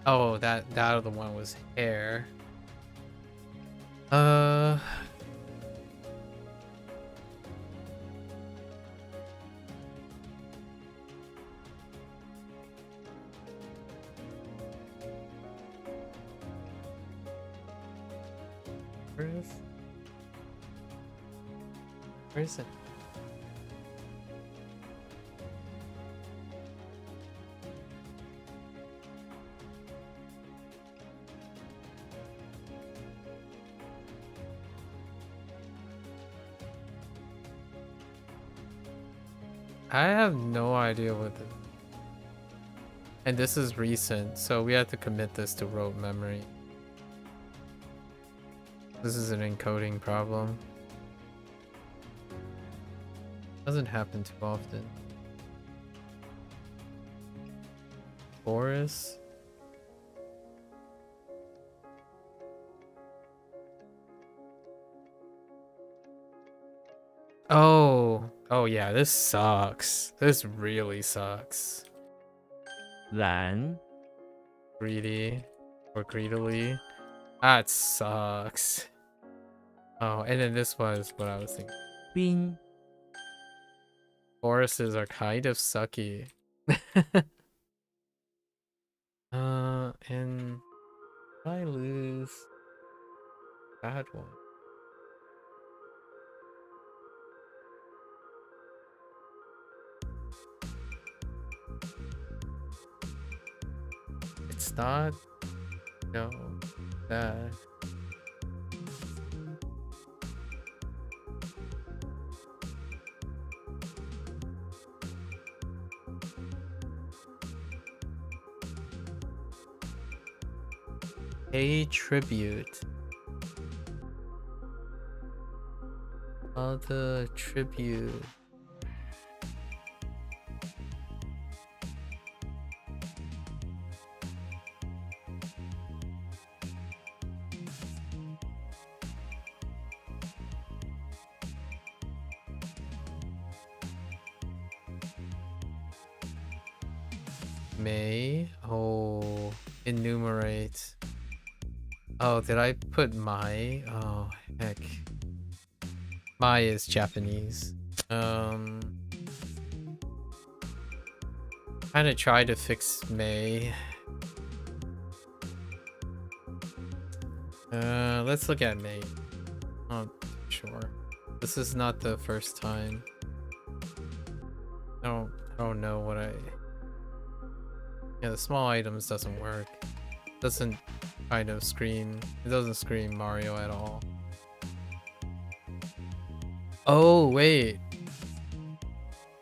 Oh, that other one was hair. Where is it? I have no idea what this... And this is recent, so we have to commit this to rote memory. This is an encoding problem. Doesn't happen too often. Boris? Oh yeah, this sucks. This really sucks. 燃、 Greedy or greedily. That sucks. Oh, and then this was what I was thinking. 冰、 Choruses are kind of sucky. And if I lose that one. It's not. No. That. Pay tribute. Other tribute. May. Oh, enumerate. Oh, did I put my? Oh, heck. My is Japanese. Kind of try to fix May. Let's look at May. Not sure. This is not the first time. I don't know what I. Yeah, the small items doesn't work. Doesn't kind of scream. It doesn't scream Mario at all. Oh, wait.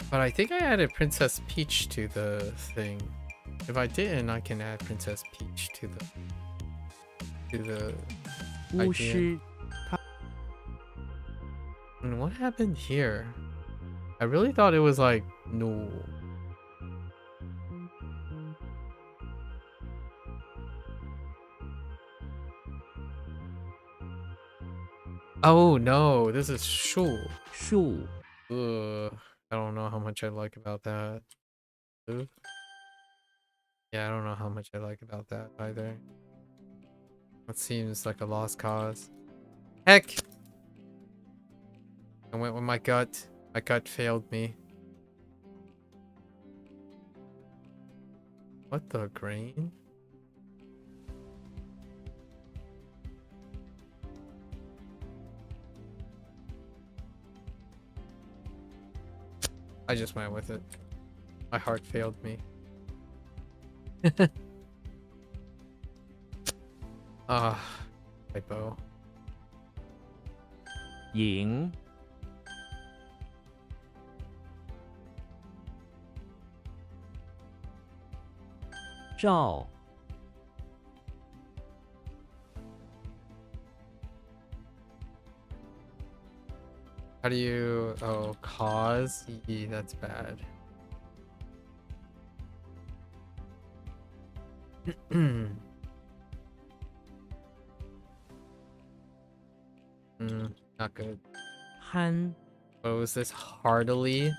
But I think I added Princess Peach to the thing. If I didn't, I can add Princess Peach to the 巫 idea. 师 And what happened here? I really thought it was like no. Oh no, this is Shu. 树 Ugh, I don't know how much I like about that. Ugh. Yeah, I don't know how much I like about that either. That seems like a lost cause. Heck! I went with my gut. My gut failed me. What the grain? I just went with it. My heart failed me. Ah, typo. 赢 照 How do you... Oh, cause? That's bad. Not good. 憨 What was this? Heartily?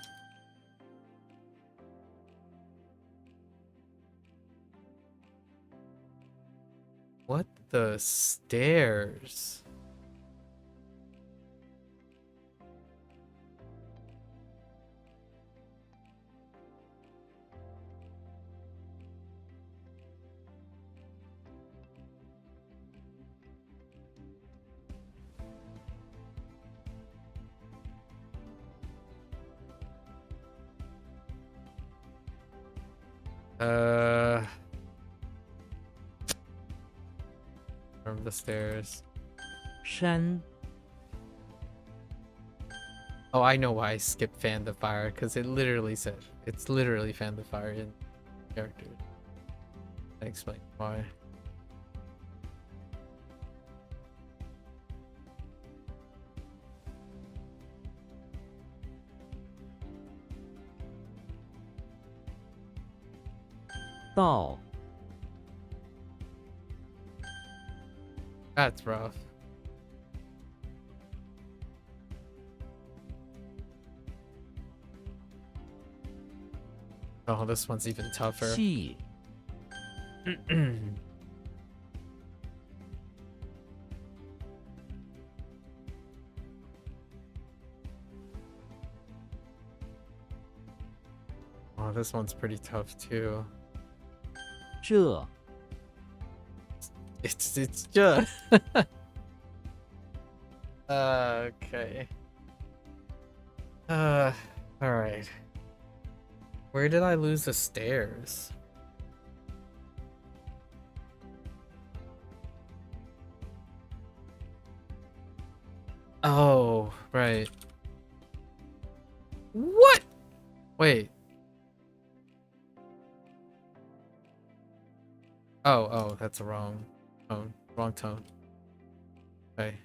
What the stairs? From the stairs. 山 Oh, I know why I skipped Fan the Fire, because it literally said it's literally Fan the Fire in character. I explain why. Dao That's rough. Oh, this one's even tougher. 气 Oh, this one's pretty tough too. 这 It's just okay. All right. Where did I lose the stairs? Right. What? Wait. Oh, that's a wrong tone. Wrong tone. Okay.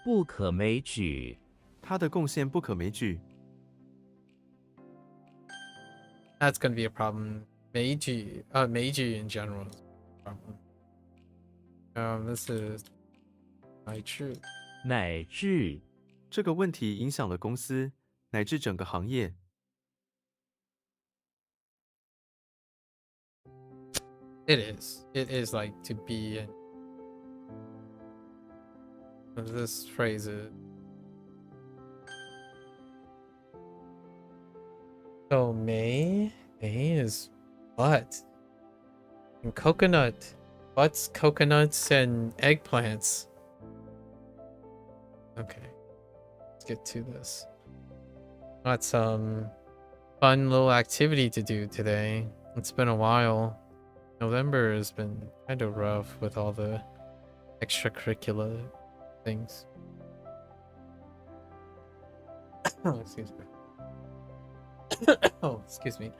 不可枚举，他的贡献不可枚举。 That's gonna be a problem. Meiji in general is a problem. This is 乃至乃至这个问题影响了公司乃至整个行业。 It is. It is like to be in. This phrase is. So May is what? And coconut. What's coconuts and eggplants? Okay. Let's get to this. Got some fun little activity to do today. It's been a while. November has been kind of rough with all the extracurricular things. Oh, excuse me. Oh, excuse me.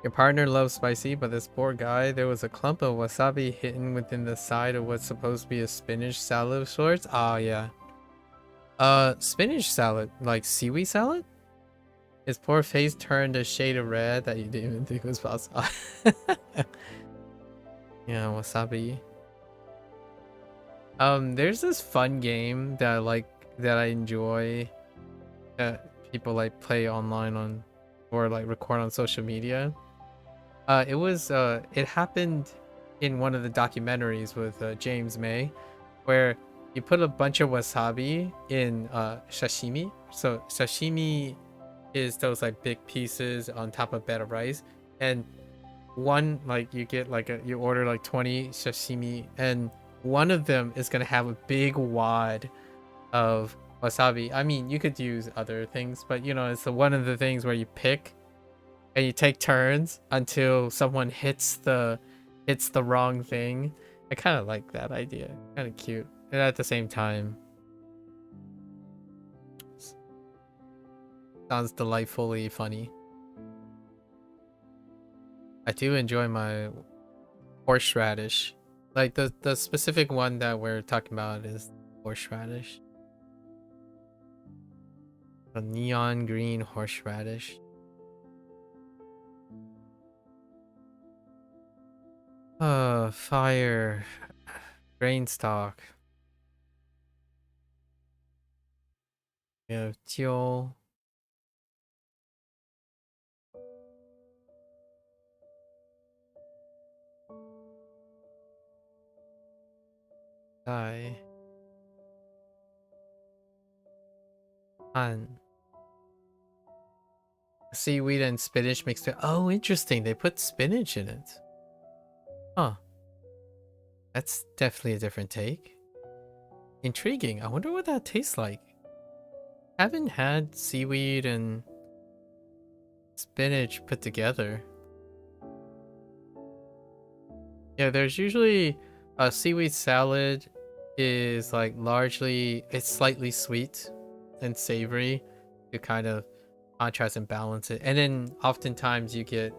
Your partner loves spicy, but this poor guy, there was a clump of wasabi hidden within the side of what's supposed to be a spinach salad of sorts. Oh, yeah. Spinach salad, like seaweed salad? His poor face turned a shade of red that you didn't even think was possible. Yeah, wasabi. There's this fun game that I like, that I enjoy, that people like play online on, or like record on social media. It happened in one of the documentaries with James May, where you put a bunch of wasabi in sashimi. So sashimi is those like big pieces on top of bed of rice, and one, like, you get like you order like 20 sashimi, and one of them is gonna have a big wad of wasabi. I mean, you could use other things, but you know, it's one of the things where you pick and you take turns until someone hits the wrong thing. I kind of like that idea. Kind of cute, and at the same time sounds delightfully funny. I do enjoy my horseradish. Like the specific one that we're talking about is horseradish. A neon green horseradish. Fire. Brainstalk. We have teal. Dai. Han. Seaweed and spinach mixed. Oh, interesting. They put spinach in it. Huh. That's definitely a different take. Intriguing. I wonder what that tastes like. Haven't had seaweed and spinach put together. Yeah, there's usually a seaweed salad is like largely, it's slightly sweet and savory to kind of contrast and balance it. And then oftentimes you get,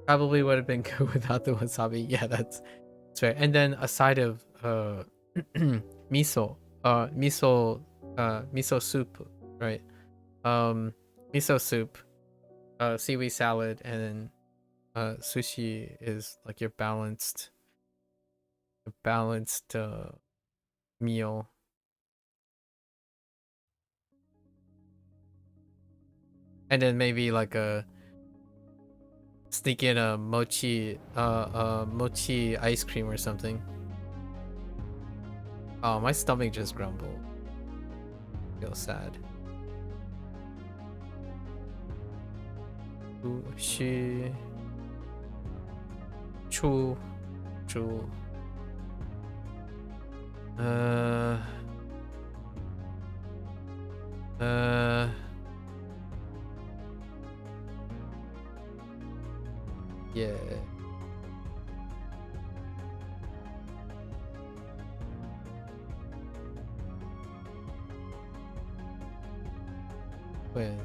probably would have been good without the wasabi. Yeah, that's fair. And then a side of miso soup, right? Miso soup, seaweed salad, and then sushi is like your balanced meal. And then maybe like a sneak in a mochi ice cream or something. Oh, my stomach just grumbled. Feel sad. Sushi. Chu. Yeah. When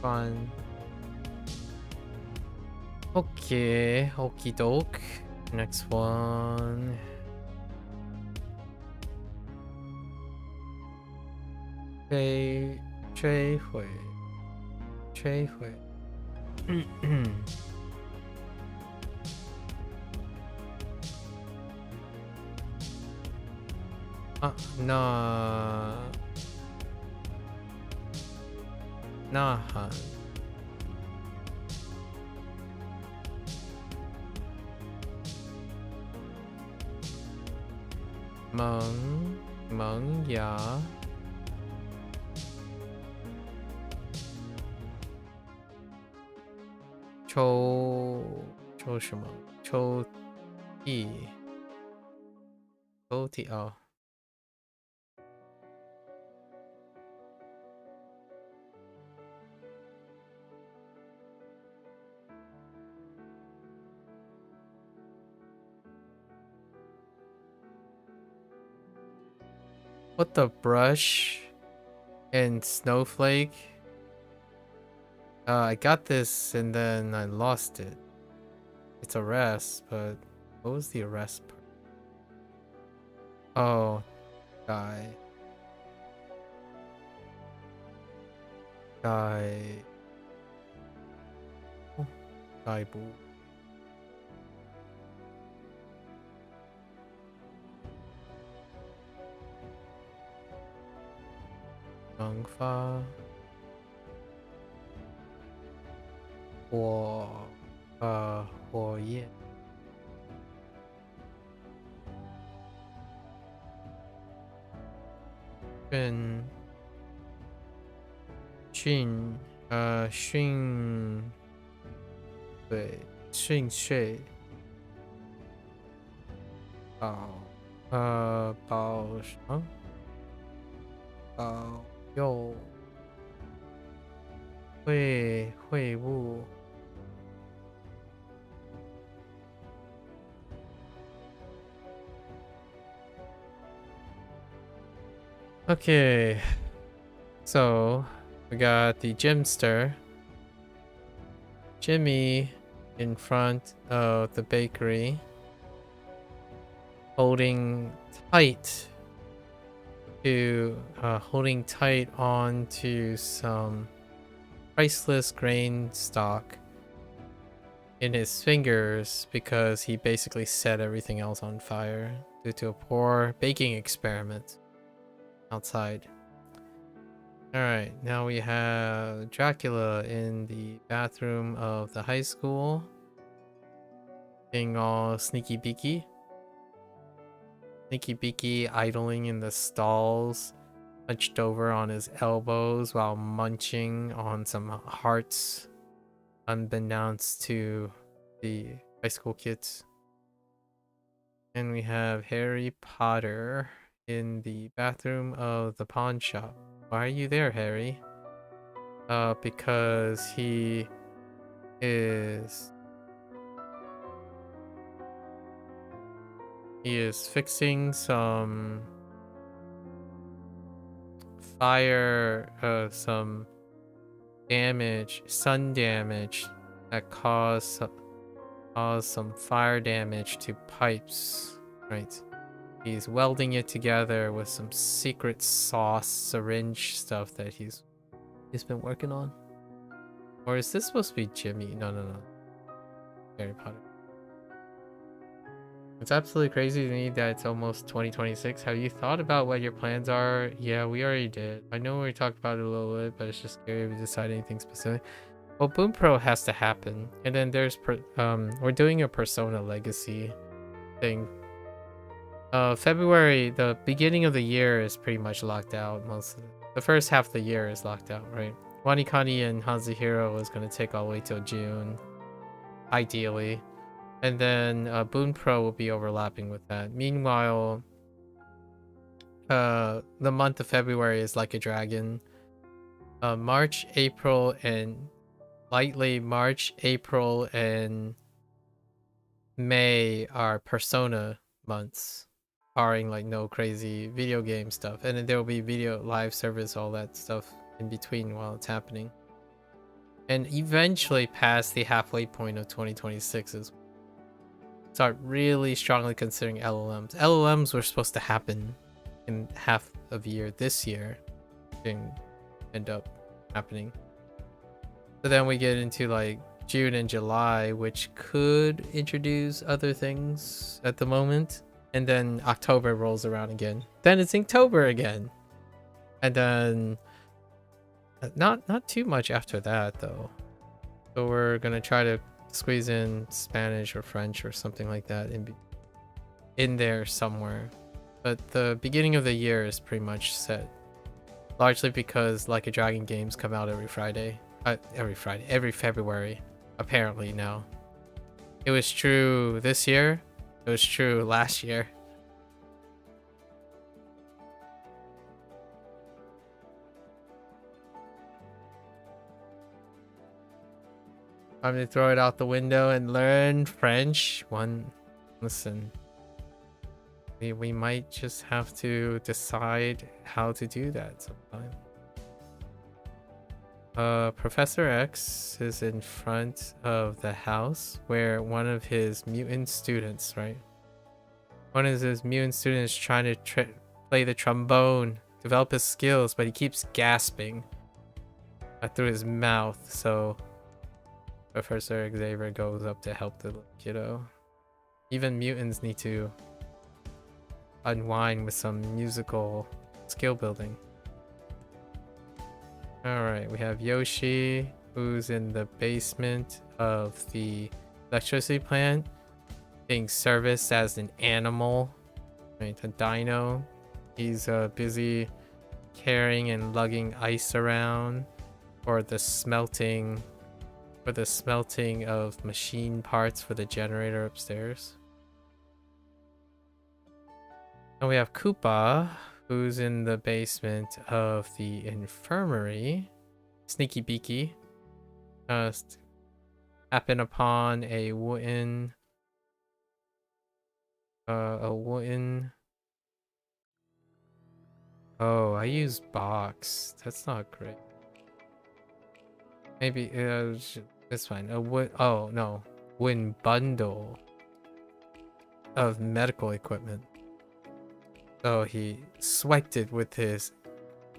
fun. Okay, okie doke. Next one. Trey Hui. Nah. Nahan. Meng Ya. Chou 什么？秋地哦。What the brush and snowflake? I got this and then I lost it. It's arrest, but what was the arrest part? Oh, guy. Guy boo. Fa 火焰训税保什么保佑会务Okay, so we got the Gymster, Jimmy in front of the bakery, holding tight on to some priceless grain stock in his fingers because he basically set everything else on fire due to a poor baking experiment outside. Alright, now we have Dracula in the bathroom of the high school, being all sneaky beaky, idling in the stalls, hunched over on his elbows while munching on some hearts, unbeknownst to the high school kids. And we have Harry Potter in the bathroom of the pawn shop. Why are you there, Harry? Because he is fixing some some sun damage that caused some fire damage to pipes, right? He's welding it together with some secret sauce syringe stuff that he's been working on. Or is this supposed to be Jimmy? No. Harry Potter. It's absolutely crazy to me that it's almost 2026. Have you thought about what your plans are? Yeah, we already did. I know we talked about it a little bit, but it's just scary to decide anything specific. Well, Boom Pro has to happen. And then there's we're doing a Persona Legacy thing. February, the beginning of the year is pretty much locked out. The first half of the year is locked out, right? WaniKani and HanziHero is going to take all the way till June, ideally. And then Boon Pro will be overlapping with that. Meanwhile, the month of February is Like a Dragon. March, April, and March, April, and May are Persona months, barring like no crazy video game stuff. And then there will be video live service, all that stuff in between while it's happening. And eventually past the halfway point of 2026 is start really strongly considering LLMs. LLMs were supposed to happen in half of year this year. Didn't end up happening. So then we get into like June and July, which could introduce other things at the moment. And then October rolls around again. Then it's Inktober again. And then not too much after that though. So we're gonna try to squeeze in Spanish or French or something like that in there somewhere. But the beginning of the year is pretty much set. Largely because Like a Dragon games come out every February, apparently now. It was true this year. It was true last year. I'm gonna throw it out the window and learn French. Listen. We might just have to decide how to do that sometime. Professor X is in front of the house where one of his mutant students, right? One of his mutant students is trying to play the trombone, develop his skills, but he keeps gasping through his mouth, so Professor Xavier goes up to help the little kiddo. Even mutants need to unwind with some musical skill building. Alright, we have Yoshi, who's in the basement of the electricity plant, being serviced as an animal, right? A dino. He's busy carrying and lugging ice around for the smelting of machine parts for the generator upstairs. And we have Koopa, who's in the basement of the infirmary. Sneaky beaky. Just happen upon a wooden oh, I use box. That's not great. Maybe it's fine. A wooden bundle of medical equipment. So he swiped it with his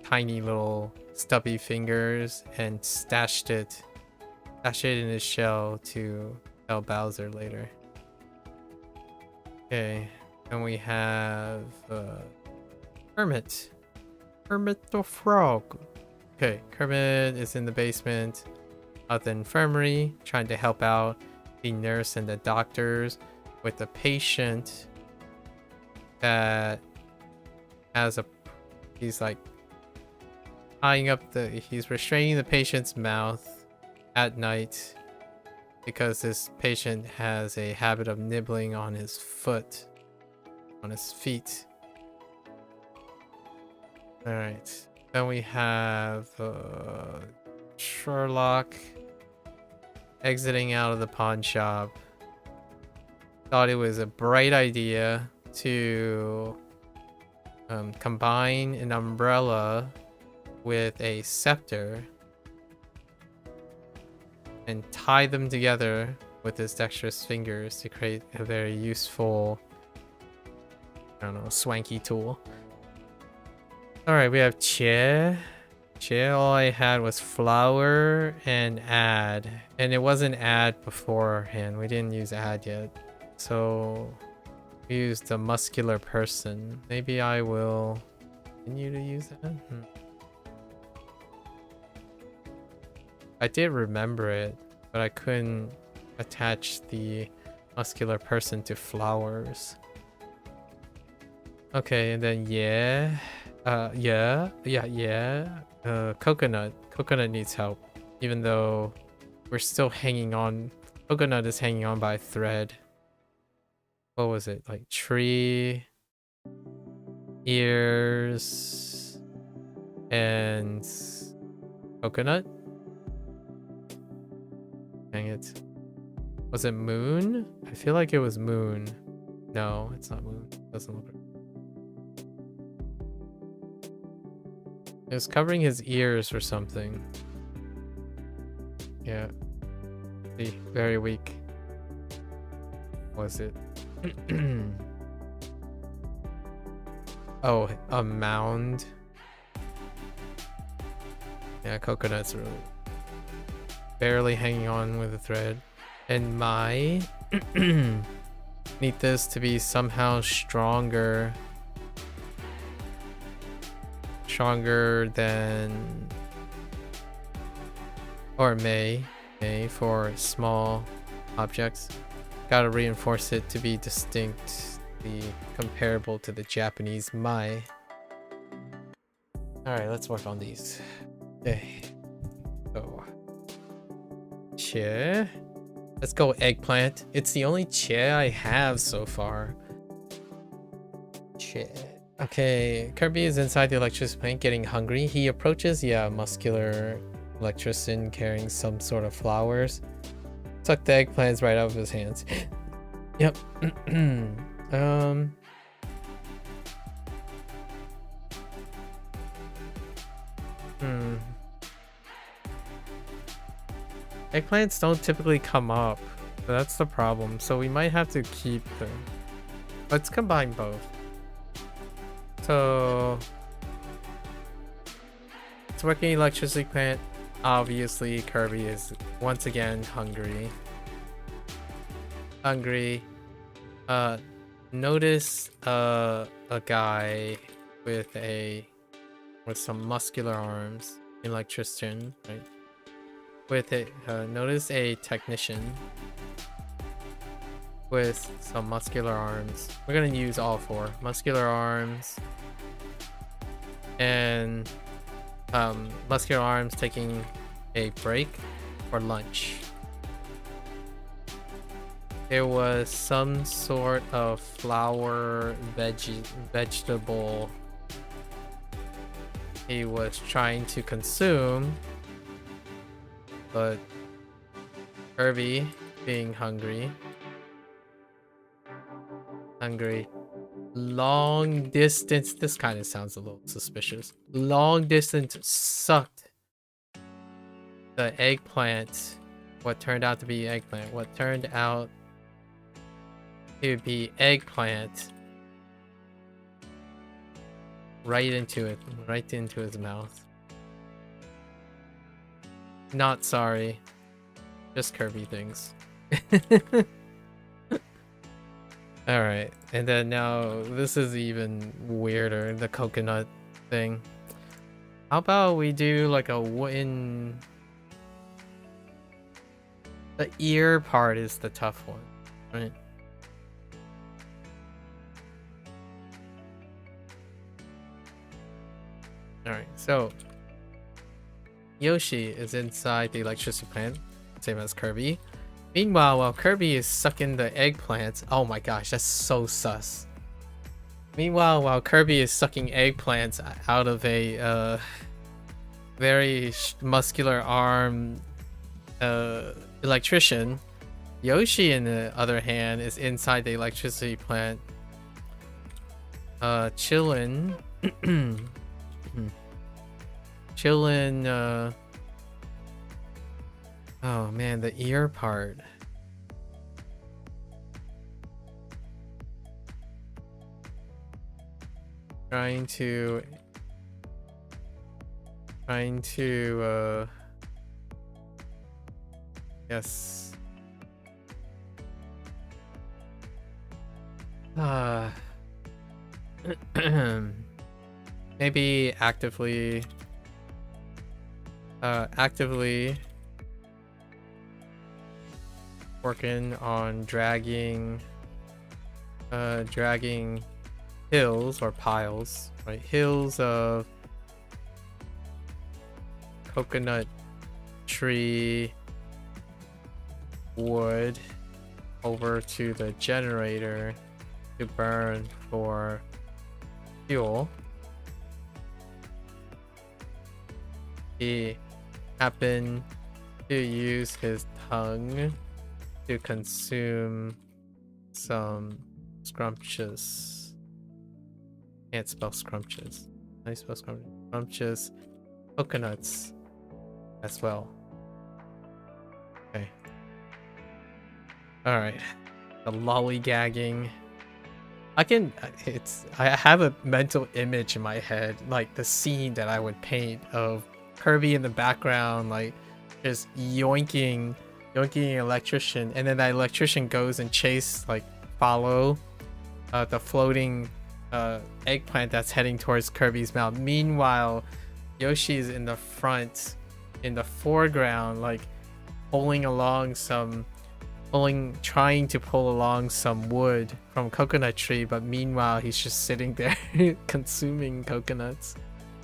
tiny little stubby fingers and stashed it in his shell to tell Bowser later. Okay, and we have Kermit the Frog. Okay, Kermit is in the basement of the infirmary trying to help out the nurse and the doctors with the patient that he's like he's restraining the patient's mouth at night because this patient has a habit of nibbling on his feet. All right, then we have Sherlock exiting out of the pawn shop. Thought it was a bright idea to combine an umbrella with a scepter and tie them together with his dexterous fingers to create a very useful, I don't know, swanky tool. Alright, we have Che. All I had was flower and add. And it wasn't add beforehand. We didn't use add yet. So we used a muscular person. Maybe I will continue to use that. I did remember it, but I couldn't attach the muscular person to flowers. Okay, and then Coconut. Coconut needs help, even though we're still hanging on. Coconut is hanging on by a thread what was it? Like tree, ears, and coconut? Dang it. Was it moon? I feel like it was moon. No, it's not moon. Doesn't look right. It was covering his ears or something. Yeah. See, very weak. Was it? Oh, a mound. Yeah, coconut's really barely hanging on with a thread. And my need this to be somehow stronger than, or may for small objects. Gotta reinforce it to be distinctly comparable to the Japanese mai. Alright, let's work on these. Okay. So chair. Let's go eggplant. It's the only chair I have so far. Chair. Okay, Kirby is inside the electricity plant getting hungry. He approaches, yeah, muscular electrician carrying some sort of flowers. Suck the eggplants right out of his hands. Yep. Eggplants don't typically come up. That's the problem. So we might have to keep them. Let's combine both. So it's working electricity plant. Obviously, Kirby is once again hungry. Notice a guy with some muscular arms, electrician, right? With it, notice a technician with some muscular arms. We're gonna use all four muscular arms, and muscular arms taking a break for lunch. There was some sort of flower vegetable he was trying to consume, but Kirby, being hungry, long distance, this kind of sounds a little suspicious. Long distance sucked the eggplant, what turned out to be eggplant, what turned out to be eggplant, right into his mouth. Not sorry, just Kirby things. Alright, and then now this is even weirder, the coconut thing. How about we do like a wooden... The ear part is the tough one, right? Alright, so Yoshi is inside the electricity plant, same as Kirby. Meanwhile, while Kirby is sucking the eggplants, oh my gosh, that's so sus. Meanwhile, while Kirby is sucking eggplants out of a very muscular arm electrician, Yoshi, on the other hand, is inside the electricity plant, chilling. Oh man, the ear part. Trying to yes. Maybe actively working on dragging hills or piles, right? Hills of coconut tree wood over to the generator to burn for fuel. He happened to use his tongue to consume some scrumptious. Can't spell scrumptious. How do you spell scrumptious? Scrumptious coconuts as well. Okay. Alright. The lollygagging. I have a mental image in my head, like the scene that I would paint of Kirby in the background, like just yoinking an electrician, and then that electrician goes and follow the floating eggplant that's heading towards Kirby's mouth. Meanwhile, Yoshi's in the foreground, like trying to pull along some wood from coconut tree, but meanwhile he's just sitting there consuming coconuts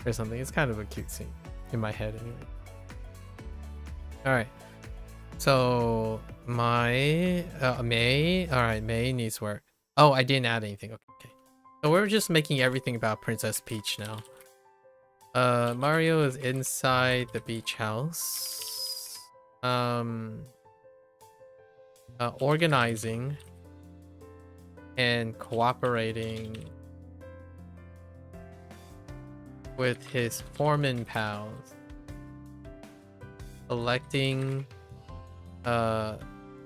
or something. It's kind of a cute scene in my head anyway. All right, so my May needs work. Oh, I didn't add anything. Okay, so we're just making everything about Princess Peach now. Mario is inside the beach house, organizing and cooperating with his foreman pals, collecting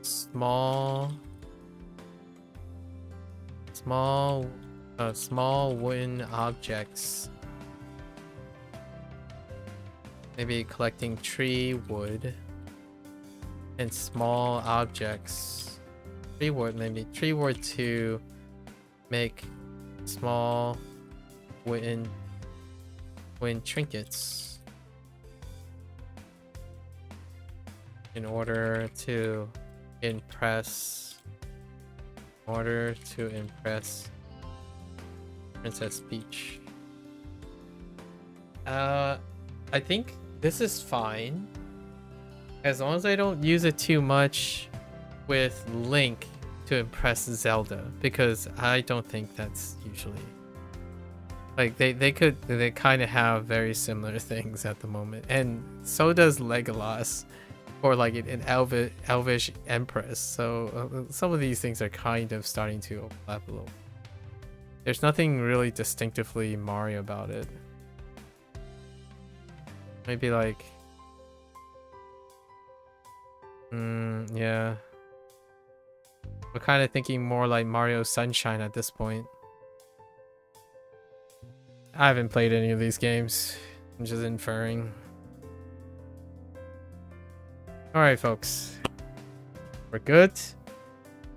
small wooden objects, maybe collecting tree wood and small objects. Tree wood to make small wooden trinkets in order to impress Princess Peach. I think this is fine as long as I don't use it too much with Link to impress Zelda, because I don't think that's usually like they kind of have very similar things at the moment, and so does Legolas, or like an Elvish Empress. So some of these things are kind of starting to overlap a little. There's nothing really distinctively Mario about it. Maybe like yeah, we're kind of thinking more like Mario Sunshine at this point. I haven't played any of these games. I'm just inferring. Alright, folks. We're good.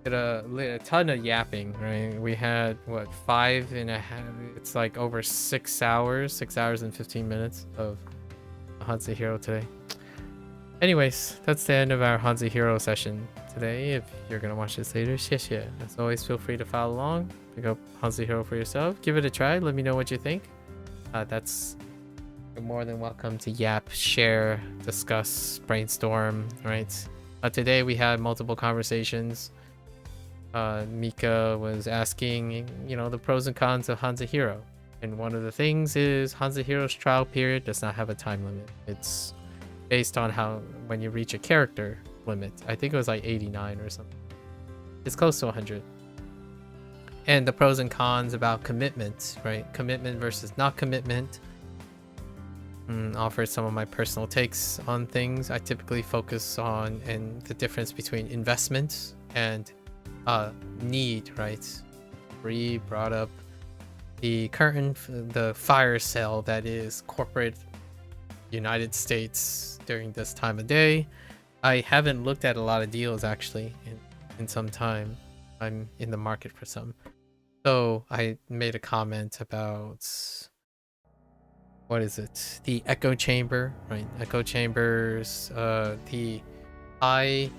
Did a ton of yapping, right? We had, what, 5.5... It's like over 6 hours. 6 hours and 15 minutes of HanziHero today. Anyways, that's the end of our HanziHero session today. If you're gonna watch this later, xie. As always, feel free to follow along. Pick up HanziHero for yourself. Give it a try. Let me know what you think. You're more than welcome to yap, share, discuss, brainstorm, right? Today we had multiple conversations. Mika was asking, the pros and cons of HanziHero. And one of the things is HanziHero's trial period does not have a time limit. It's based on when you reach a character limit. I think it was like 89 or something. It's close to 100. And the pros and cons about commitment, right? Commitment versus not commitment. Offered some of my personal takes on things. I typically focus on the difference between investment and need, right? Bree brought up the fire sale that is corporate United States during this time of day. I haven't looked at a lot of deals actually in some time. I'm in the market for some. So I made a comment about, what is it? The echo chamber, right? Echo chambers, the high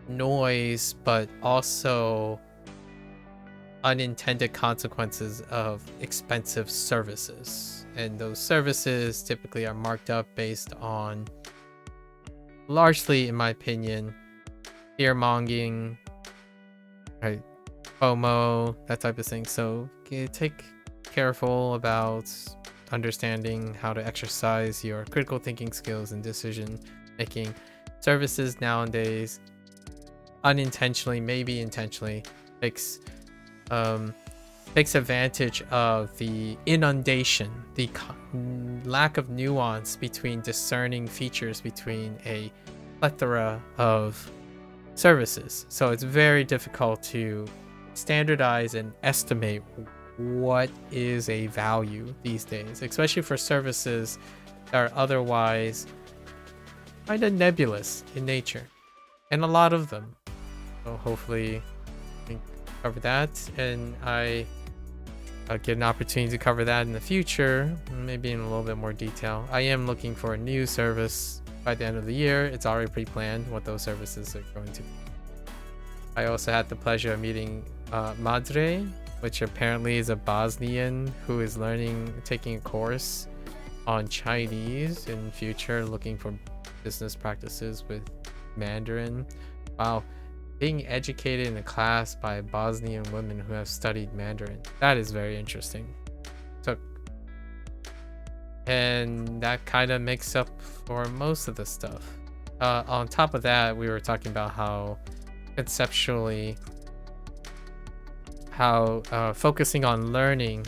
noise, but also unintended consequences of expensive services. And those services typically are marked up based on, largely in my opinion, fear-mongering, right? FOMO, that type of thing. So take careful about understanding how to exercise your critical thinking skills and decision making. Services nowadays, unintentionally, maybe intentionally, takes advantage of the inundation, the lack of nuance between discerning features between a plethora of services. So it's very difficult to standardize and estimate what is a value these days, especially for services that are otherwise kind of nebulous in nature, and a lot of them. So hopefully we can cover that, and I'll get an opportunity to cover that in the future, maybe in a little bit more detail. I am looking for a new service by the end of the year. It's already pre-planned what those services are going to be. I also had the pleasure of meeting Madre, which apparently is a Bosnian who is taking a course on Chinese in future, looking for business practices with Mandarin. Wow, being educated in a class by Bosnian women who have studied Mandarin. That is very interesting. And that kind of makes up for most of the stuff. On top of that, we were talking about how conceptually, focusing on learning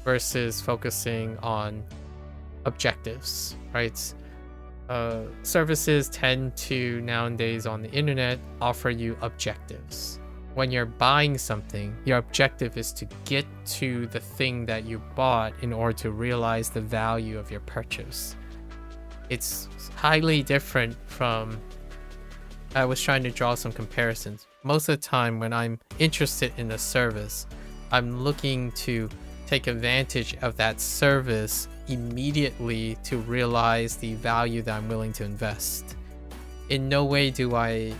versus focusing on objectives, right? Services tend to nowadays on the internet offer you objectives. When you're buying something, your objective is to get to the thing that you bought in order to realize the value of your purchase. It's highly different from, I was trying to draw some comparisons. Most of the time when I'm interested in a service, I'm looking to take advantage of that service immediately to realize the value that I'm willing to invest. In no way do I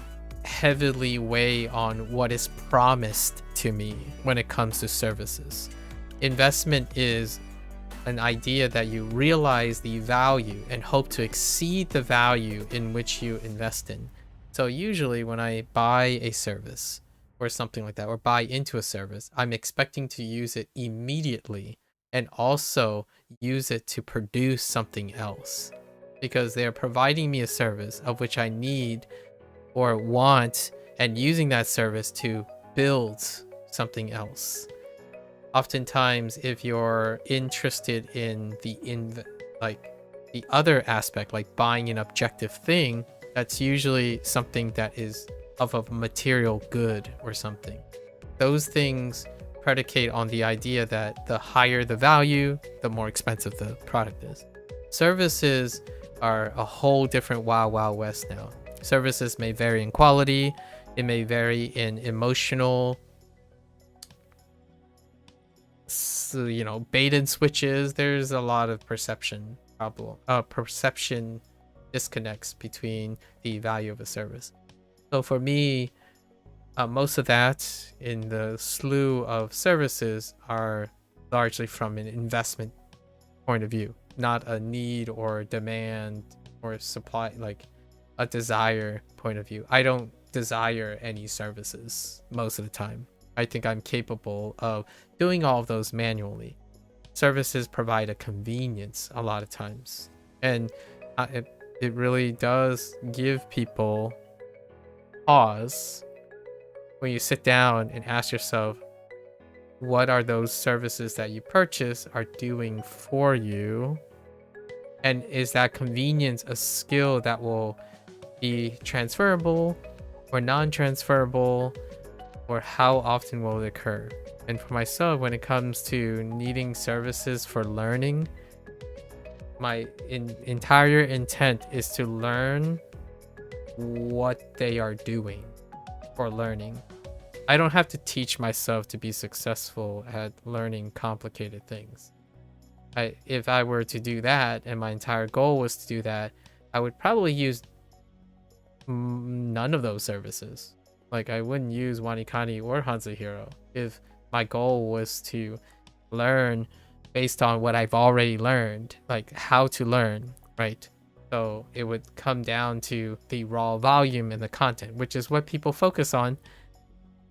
heavily weigh on what is promised to me when it comes to services. Investment is an idea that you realize the value and hope to exceed the value in which you invest in. So usually when I buy a service or something like that, or buy into a service, I'm expecting to use it immediately and also use it to produce something else, because they're providing me a service of which I need or want, and using that service to build something else. Oftentimes, if you're interested in the other aspect, like buying an objective thing, that's usually something that is of a material good or something. Those things predicate on the idea that the higher the value, the more expensive the product is. Services are a whole different wild west now. Services may vary in quality, it may vary in emotional, bait and switches. There's a lot of perception disconnects between the value of a service. So for me, most of that in the slew of services are largely from an investment point of view, not a need or demand or supply, like a desire point of view. I don't desire any services most of the time. I think I'm capable of doing all of those manually. Services provide a convenience a lot of times, and it really does give people pause when you sit down and ask yourself, what are those services that you purchase are doing for you? And is that convenience a skill that will be transferable or non-transferable, or how often will it occur? And for myself, when it comes to needing services for learning, my entire intent is to learn what they are doing for learning. I don't have to teach myself to be successful at learning complicated things. If I were to do that, and my entire goal was to do that, I would probably use none of those services. Like, I wouldn't use WaniKani or HanziHero if my goal was to learn based on what I've already learned, like how to learn, right? So it would come down to the raw volume and the content, which is what people focus on.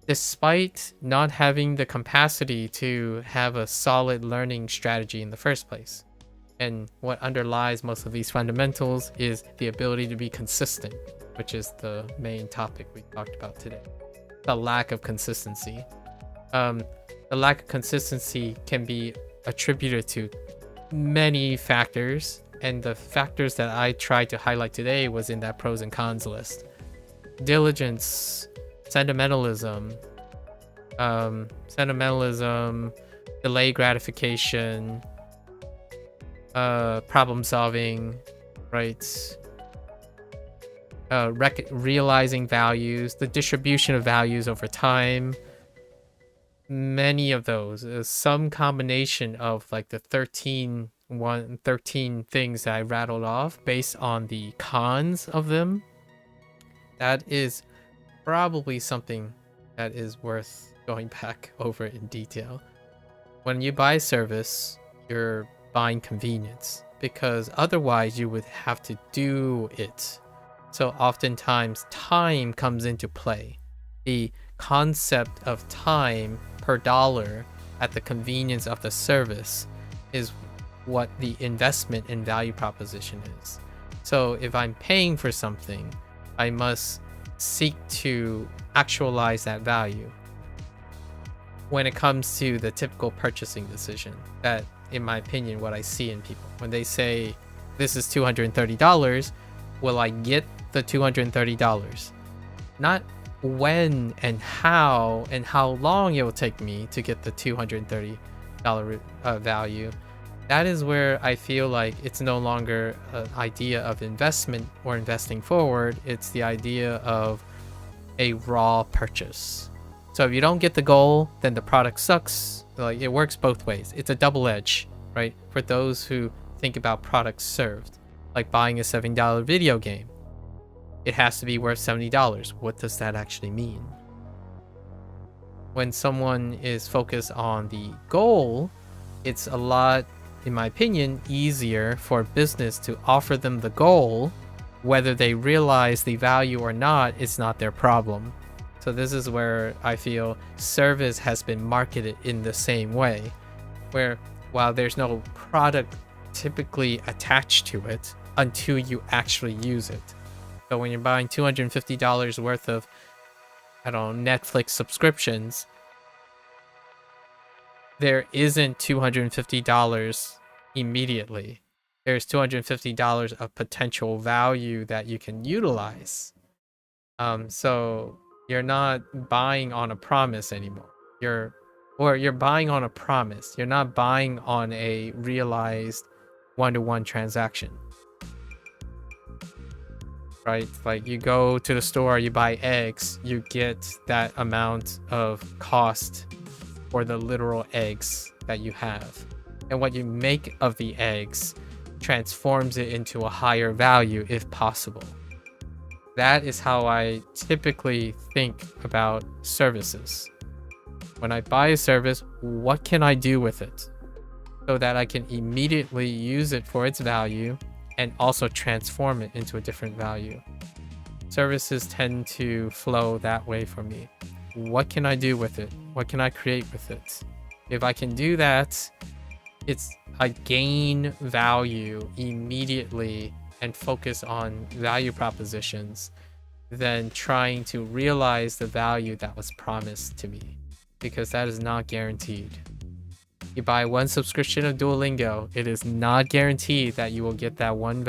despite not having the capacity to have a solid learning strategy in the first place. And what underlies most of these fundamentals is the ability to be consistent, which is the main topic we talked about today. The lack of consistency. The lack of consistency can be attributed to many factors, and the factors that I tried to highlight today was in that pros and cons list. Diligence, sentimentalism, delayed gratification, problem solving, right? Realizing values, the distribution of values over time. Many of those, some combination of like the 13 things that I rattled off based on the cons of them. That is probably something that is worth going back over in detail. When you buy a service, you're buying convenience, because otherwise you would have to do it. So oftentimes time comes into play. The concept of time per dollar at the convenience of the service is what the investment and value proposition is. So if I'm paying for something, I must seek to actualize that value. When it comes to the typical purchasing decision, that, in my opinion, what I see in people, when they say, this is $230, will I get the $230? Not when and how long it will take me to get the $230 value. That is where I feel like it's no longer an idea of investment or investing forward. It's the idea of a raw purchase. So if you don't get the goal, then the product sucks. Like, it works both ways. It's a double edge, right? For those who think about products served, like buying a $7 video game. It has to be worth $70. What does that actually mean? When someone is focused on the goal, it's a lot, in my opinion, easier for business to offer them the goal. Whether they realize the value or not, it's not their problem. So this is where I feel service has been marketed in the same way, where while there's no product typically attached to it until you actually use it. So when you're buying $250 worth of, I don't know, Netflix subscriptions, there isn't $250 immediately. There's $250 of potential value that you can utilize. So you're not buying on a promise anymore. You're buying on a promise. You're not buying on a realized one-to-one transaction. Right? Like, you go to the store, you buy eggs, you get that amount of cost for the literal eggs that you have. And what you make of the eggs transforms it into a higher value if possible. That is how I typically think about services. When I buy a service, what can I do with it so that I can immediately use it for its value and also transform it into a different value? Services tend to flow that way for me. What can I do with it? What can I create with it? If I can do that, I gain value immediately and focus on value propositions than trying to realize the value that was promised to me, because that is not guaranteed. You buy one subscription of Duolingo, it is not guaranteed that you will get that one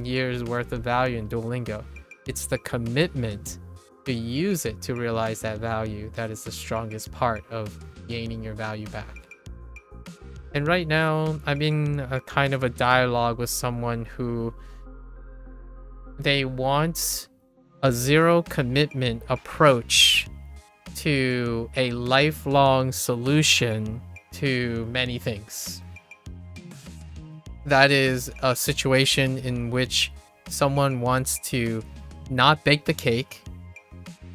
year's worth of value in Duolingo. It's the commitment to use it to realize that value that is the strongest part of gaining your value back. And right now, I'm in a kind of a dialogue with someone who they want a zero commitment approach to a lifelong solution to many things. That is a situation in which someone wants to not bake the cake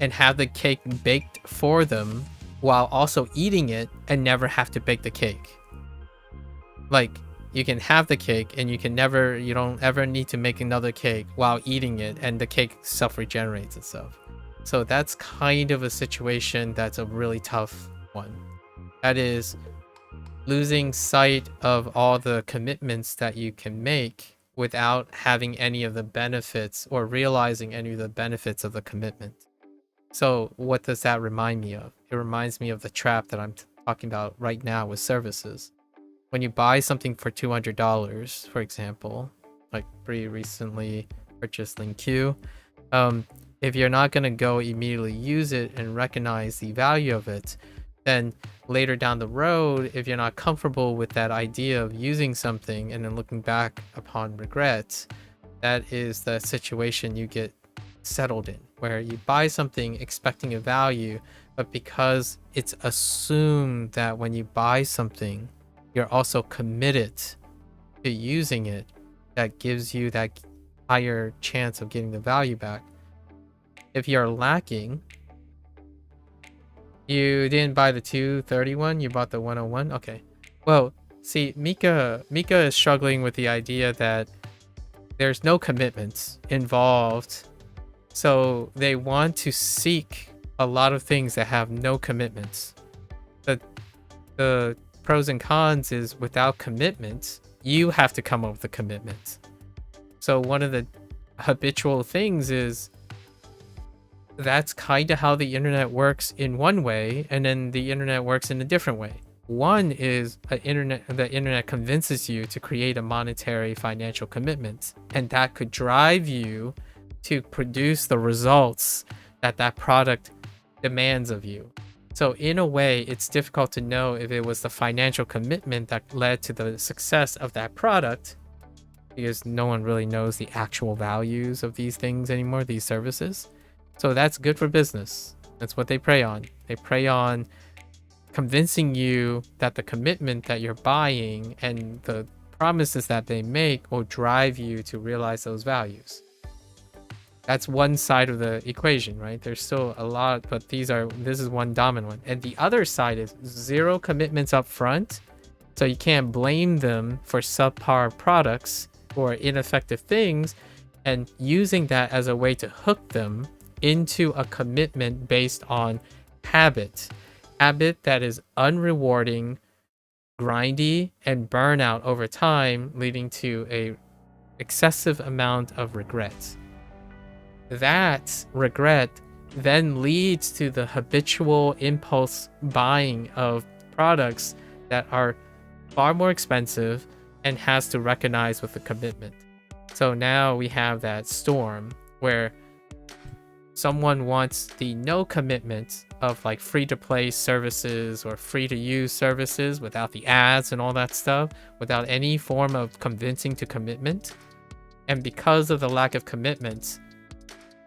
and have the cake baked for them while also eating it and never have to bake the cake. Like, you can have the cake and you don't ever need to make another cake while eating it, and the cake self-regenerates itself. So that's kind of a situation that's a really tough one. That is losing sight of all the commitments that you can make without having any of the benefits or realizing any of the benefits of the commitment. So what does that remind me of? It reminds me of the trap that I'm talking about right now with services. When you buy something for $200, for example, like pretty recently purchased LinkQ, if you're not going to go immediately use it and recognize the value of it, then later down the road, if you're not comfortable with that idea of using something and then looking back upon regret, that is the situation you get settled in, where you buy something expecting a value, but because it's assumed that when you buy something, you're also committed to using it, that gives you that higher chance of getting the value back. If you're lacking, you didn't buy the 231, you bought the 101. Okay. Well, see, Mika is struggling with the idea that there's no commitments involved. So they want to seek a lot of things that have no commitments. The pros and cons is without commitments, you have to come up with a commitment. So one of the habitual things is that's kind of how the internet works in one way, and then the internet works in a different way. One is the internet convinces you to create a monetary financial commitment, and that could drive you to produce the results that that product demands of you. So in a way, it's difficult to know if it was the financial commitment that led to the success of that product, because no one really knows the actual values of these things anymore, these services. So that's good for business. That's what they prey on. They prey on convincing you that the commitment that you're buying and the promises that they make will drive you to realize those values. That's one side of the equation, right? There's still a lot, but this is one dominant one. And the other side is zero commitments up front. So you can't blame them for subpar products or ineffective things, and using that as a way to hook them into a commitment based on habit that is unrewarding, grindy, and burnout over time, leading to a excessive amount of regret. That regret then leads to the habitual impulse buying of products that are far more expensive and has to recognize with a commitment. So now we have that storm where someone wants the no commitment of like free to play services or free to use services without the ads and all that stuff, without any form of convincing to commitment. And because of the lack of commitment,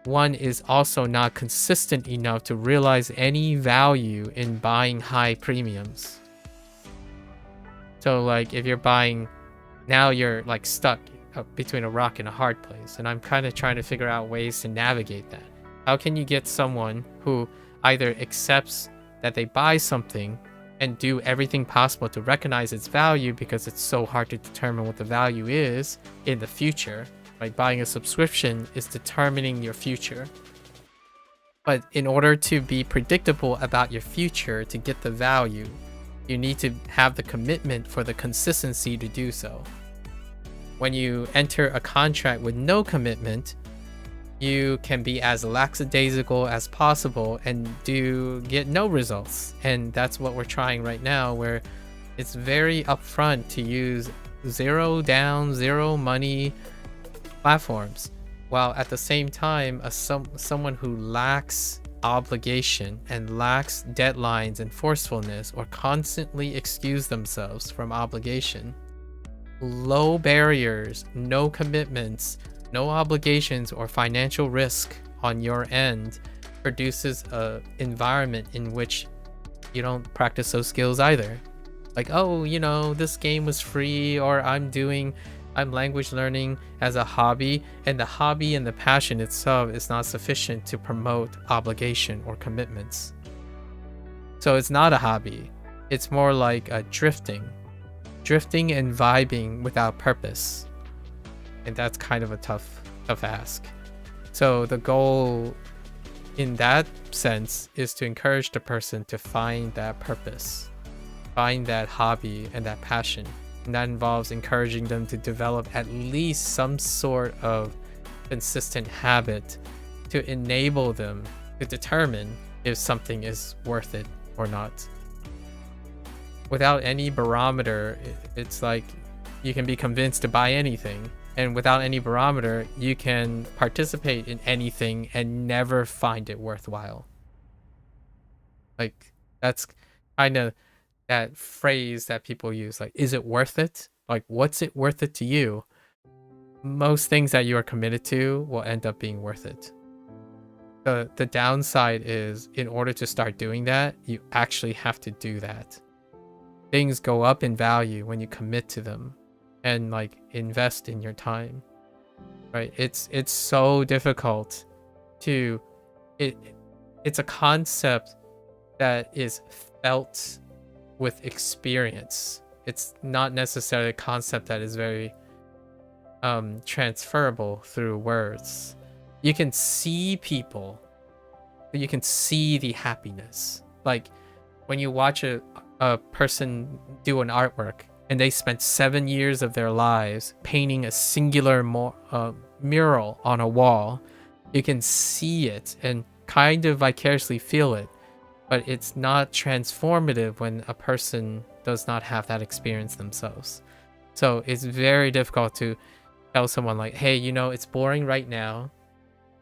one is also not consistent enough to realize any value in buying high premiums. So like if you're buying, now you're like stuck between a rock and a hard place. And I'm kind of trying to figure out ways to navigate that. How can you get someone who either accepts that they buy something and do everything possible to recognize its value, because it's so hard to determine what the value is in the future, right? Buying a subscription is determining your future. But in order to be predictable about your future, to get the value, you need to have the commitment for the consistency to do so. When you enter a contract with no commitment, you can be as lackadaisical as possible and get no results. And that's what we're trying right now, where it's very upfront to use zero down, zero money platforms, while at the same time someone who lacks obligation and lacks deadlines and forcefulness, or constantly excuse themselves from obligation, low barriers, no commitments, no obligations or financial risk on your end, produces a environment in which you don't practice those skills either. Like, oh, you know, this game was free, or I'm language learning as a hobby, and the hobby and the passion itself is not sufficient to promote obligation or commitments. So it's not a hobby. It's more like a drifting and vibing without purpose. And that's kind of a tough ask. So the goal in that sense is to encourage the person to find that purpose, find that hobby and that passion. And that involves encouraging them to develop at least some sort of consistent habit to enable them to determine if something is worth it or not. Without any barometer, it's like you can be convinced to buy anything. And without any barometer, you can participate in anything and never find it worthwhile. Like, that's kind of that phrase that people use, like, is it worth it? Like, what's it worth it to you? Most things that you are committed to will end up being worth it. The downside is, in order to start doing that, you actually have to do that. Things go up in value when you commit to them and like invest in your time, right? It's so difficult to it's a concept that is felt with experience. It's not necessarily a concept that is very transferable through words. You can see people, but you can see the happiness. Like when you watch a person do an artwork and they spent 7 years of their lives painting a singular mural on a wall, you can see it and kind of vicariously feel it, but it's not transformative when a person does not have that experience themselves. So it's very difficult to tell someone like, hey, you know, it's boring right now.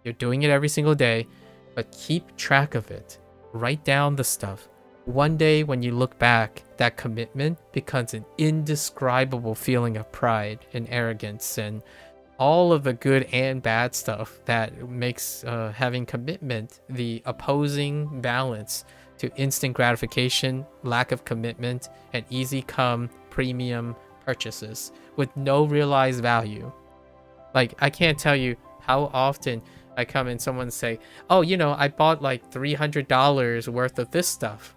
You're doing it every single day, but keep track of it. Write down the stuff. One day when you look back, that commitment becomes an indescribable feeling of pride and arrogance and all of the good and bad stuff that makes having commitment the opposing balance to instant gratification, lack of commitment, and easy come premium purchases with no realized value. Like, I can't tell you how often I come and someone say, oh, you know, I bought like $300 worth of this stuff.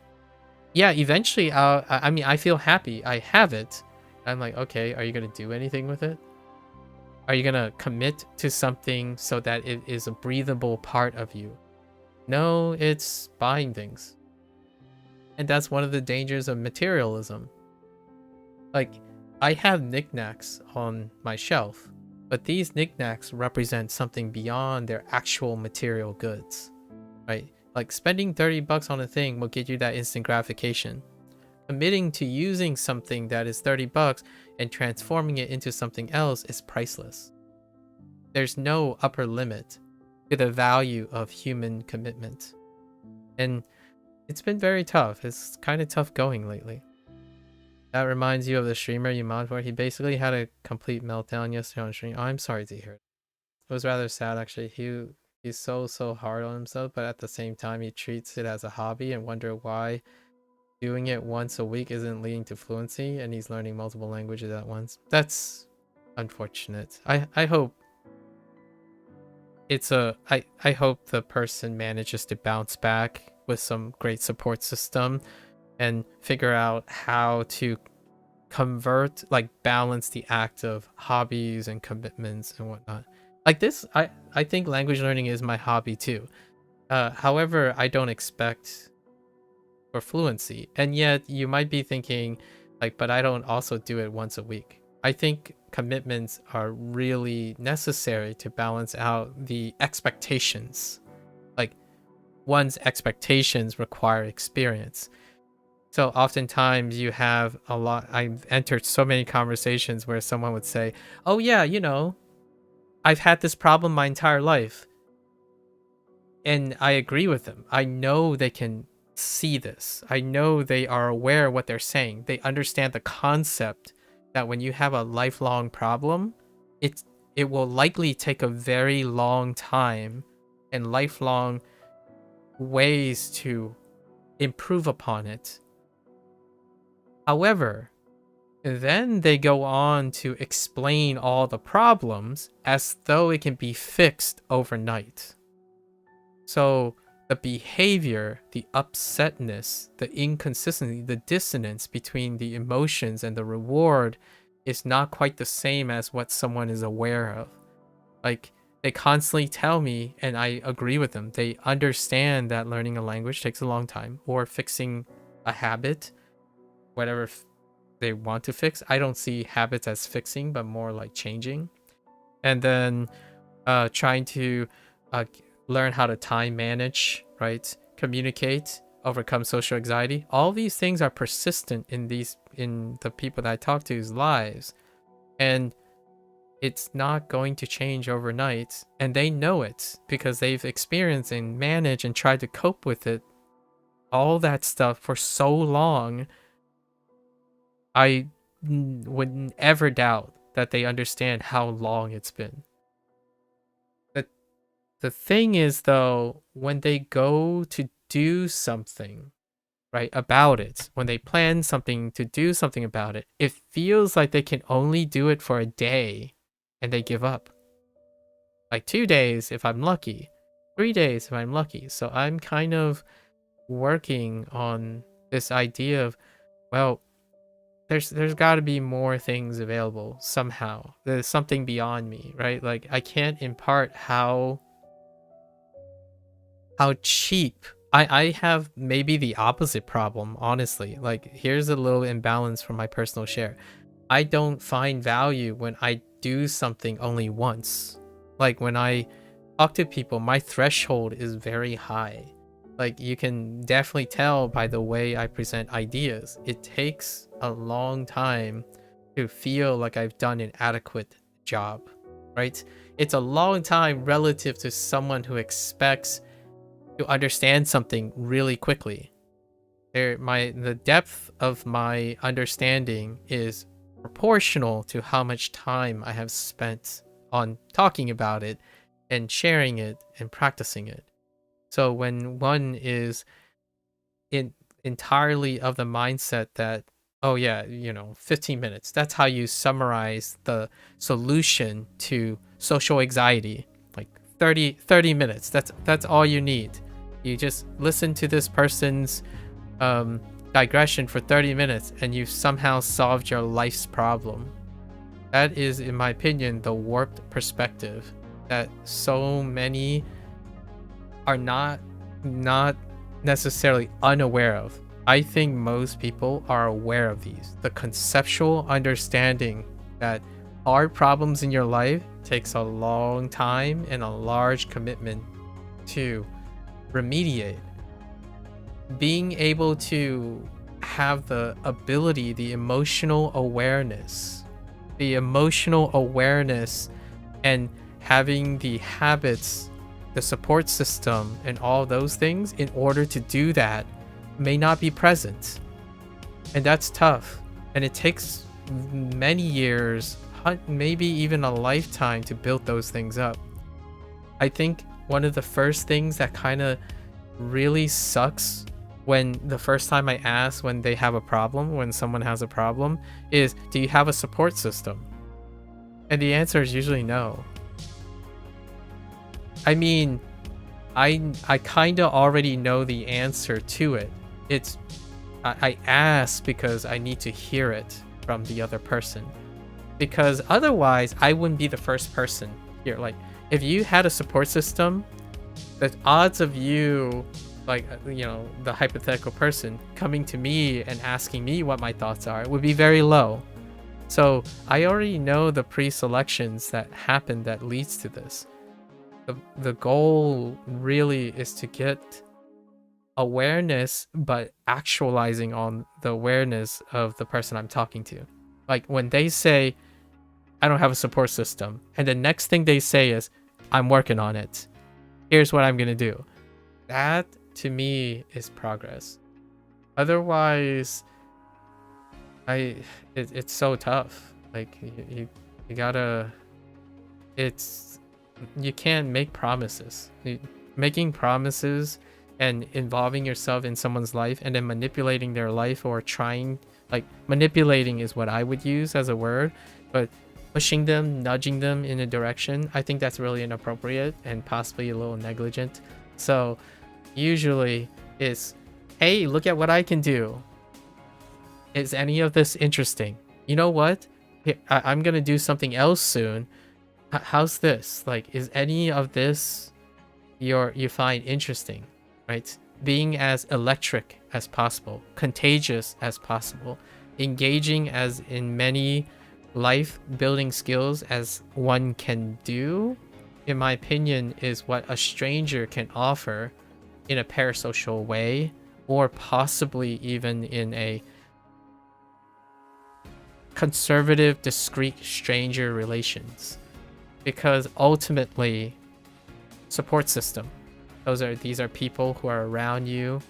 Yeah, eventually, I mean, I feel happy. I have it. I'm like, okay, are you going to do anything with it? Are you going to commit to something so that it is a breathable part of you? No, it's buying things. And that's one of the dangers of materialism. Like, I have knickknacks on my shelf, but these knickknacks represent something beyond their actual material goods, right? Like spending $30 on a thing will get you that instant gratification. Committing to using something that is $30 and transforming it into something else is priceless. There's no upper limit to the value of human commitment. And it's been very tough. It's kind of tough going lately. That reminds you of the streamer you mod for. He basically had a complete meltdown yesterday on stream. Oh, I'm sorry to hear it. It was rather sad, actually. He's so hard on himself, but at the same time, he treats it as a hobby and wonder why doing it once a week isn't leading to fluency, and he's learning multiple languages at once. That's unfortunate. I hope I hope the person manages to bounce back with some great support system and figure out how to convert, like balance the act of hobbies and commitments and whatnot. Like this, I think language learning is my hobby too. However, I don't expect for fluency. And yet you might be thinking like, but I don't also do it once a week. I think commitments are really necessary to balance out the expectations. Like one's expectations require experience. So oftentimes you have a lot, I've entered so many conversations where someone would say, oh yeah, you know, I've had this problem my entire life. And I agree with them. I know they can see this. I know they are aware of what they're saying. They understand the concept that when you have a lifelong problem, it will likely take a very long time and lifelong ways to improve upon it. However, then they go on to explain all the problems as though it can be fixed overnight. So the behavior, the upsetness, the inconsistency, the dissonance between the emotions and the reward is not quite the same as what someone is aware of. Like They constantly tell me, and I agree with them. They understand that learning a language takes a long time, or fixing a habit, whatever they want to fix. I don't see habits as fixing, but more like changing. And then trying to learn how to time manage, right? Communicate, overcome social anxiety. All these things are persistent in the people that I talk to's lives. And it's not going to change overnight, and they know it because they've experienced and managed and tried to cope with it, all that stuff for so long. I wouldn't ever doubt that they understand how long it's been. The thing is, though, when they go to do something, right, about it, when they plan something to do something about it, it feels like they can only do it for a day and they give up. Like 2 days if I'm lucky, 3 days if I'm lucky. So I'm kind of working on this idea of, well, there's got to be more things available somehow. There's something beyond me, right? Like I can't impart how cheap. I have maybe the opposite problem, honestly. Like here's a little imbalance from my personal share. I don't find value when I do something only once. Like when I talk to people, my threshold is very high. Like you can definitely tell by the way I present ideas. It takes a long time to feel like I've done an adequate job, right? It's a long time relative to someone who expects to understand something really quickly. The depth of my understanding is proportional to how much time I have spent on talking about it and sharing it and practicing it. So when one is entirely of the mindset that, oh yeah, 15 minutes, that's how you summarize the solution to social anxiety, like 30 minutes, that's all you need. You just listen to this person's digression for 30 minutes and you've somehow solved your life's problem. That is, in my opinion, the warped perspective that so many are not necessarily unaware of. I think most people are aware of these. The conceptual understanding that hard problems in your life takes a long time and a large commitment to remediate. Being able to have the ability, the emotional awareness and having the habits, the support system and all those things in order to do that may not be present. And that's tough. And it takes many years, maybe even a lifetime to build those things up. I think one of the first things that kind of really sucks when the first time I ask when they have a problem, when someone has a problem, is, do you have a support system? And the answer is usually no. I mean, I kind of already know the answer to it. I ask because I need to hear it from the other person. Because otherwise, I wouldn't be the first person here. Like, if you had a support system, the odds of you, like, the hypothetical person coming to me and asking me what my thoughts are would be very low. So I already know the pre-selections that happen that leads to this. The goal really is to get awareness, but actualizing on the awareness of the person I'm talking to. Like when they say, I don't have a support system, and the next thing they say is, I'm working on it. Here's what I'm gonna do. That to me is progress. Otherwise, it's so tough. Like you gotta, you can't make promises. Making promises and involving yourself in someone's life and then manipulating their life, or trying, like, manipulating is what I would use as a word, but pushing them, nudging them in a direction, I think that's really inappropriate and possibly a little negligent. So usually it's, hey, look at what I can do. Is any of this interesting? You know what? I'm gonna do something else soon. how's this? Like, is any of this you find interesting, right? Being as electric as possible, contagious as possible, engaging as in many life building skills as one can do, in my opinion, is what a stranger can offer in a parasocial way, or possibly even in a conservative, discreet stranger relations. Because ultimately, support system, these are people who are around you,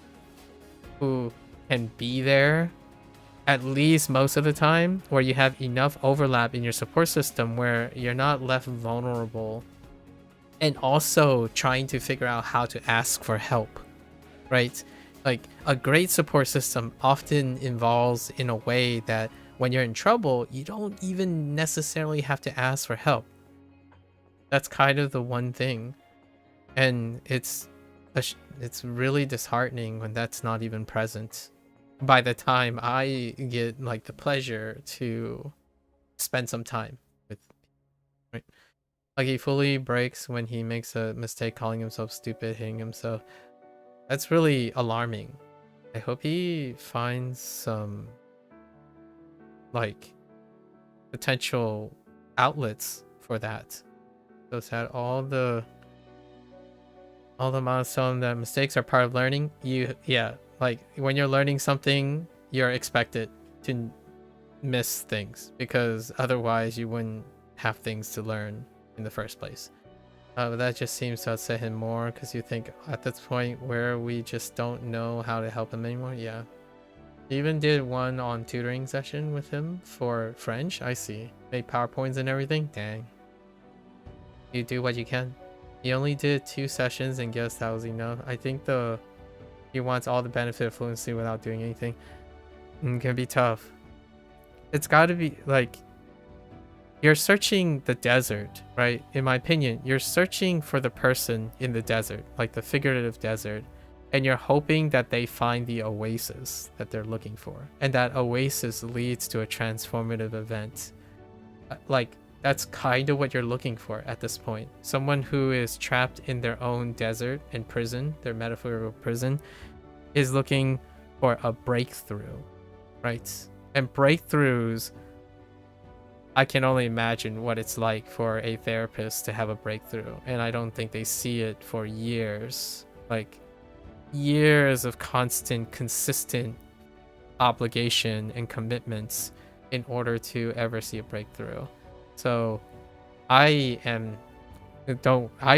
who can be there at least most of the time, where you have enough overlap in your support system where you're not left vulnerable, and also trying to figure out how to ask for help, right? Like, a great support system often involves in a way that when you're in trouble, you don't even necessarily have to ask for help. That's kind of the one thing. And it's really disheartening when that's not even present by the time I get like the pleasure to spend some time with, right? Like, he fully breaks when he makes a mistake, calling himself stupid, hitting himself. That's really alarming. I hope he finds some like potential outlets for that. So sad. All the milestone that mistakes are part of learning. Like, when you're learning something, you're expected to miss things, because otherwise you wouldn't have things to learn in the first place. But that just seems to upset him more, because you think at this point where we just don't know how to help him anymore. Yeah. You even did one on tutoring session with him for French. I see. Made PowerPoints and everything. Dang. You do what you can. He only did 2 sessions and guess that was enough. I think he wants all the benefit of fluency without doing anything. It can be tough. It's got to be like, you're searching the desert, right? In my opinion, you're searching for the person in the desert, like the figurative desert, and you're hoping that they find the oasis that they're looking for, and that oasis leads to a transformative event. Like, that's kind of what you're looking for at this point. Someone who is trapped in their own desert and prison, their metaphorical prison, is looking for a breakthrough, right? And breakthroughs, I can only imagine what it's like for a therapist to have a breakthrough. And I don't think they see it for years. Like, years of constant, consistent obligation and commitments in order to ever see a breakthrough. So I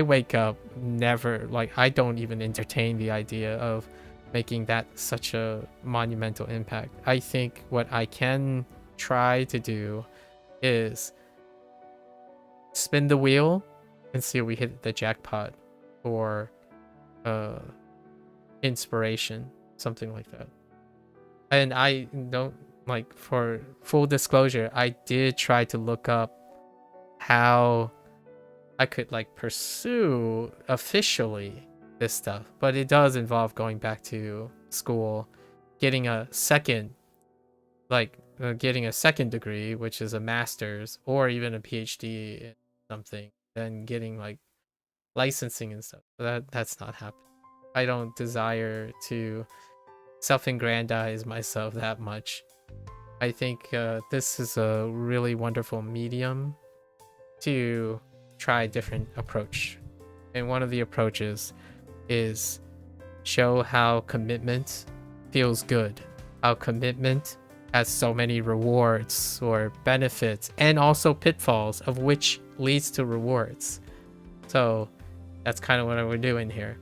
wake up never, like, I don't even entertain the idea of making that such a monumental impact. I think what I can try to do is spin the wheel and see if we hit the jackpot for inspiration, something like that. And I don't, like, for full disclosure, I did try to look up how I could like pursue officially this stuff, but it does involve going back to school, getting a second degree, which is a master's or even a PhD in something, then getting like licensing and stuff. But that's not happening. I don't desire to self-aggrandize myself that much. I think this is a really wonderful medium to try a different approach. And one of the approaches is show how commitment feels good, how commitment has so many rewards or benefits, and also pitfalls, of which leads to rewards. So that's kind of what we're doing here.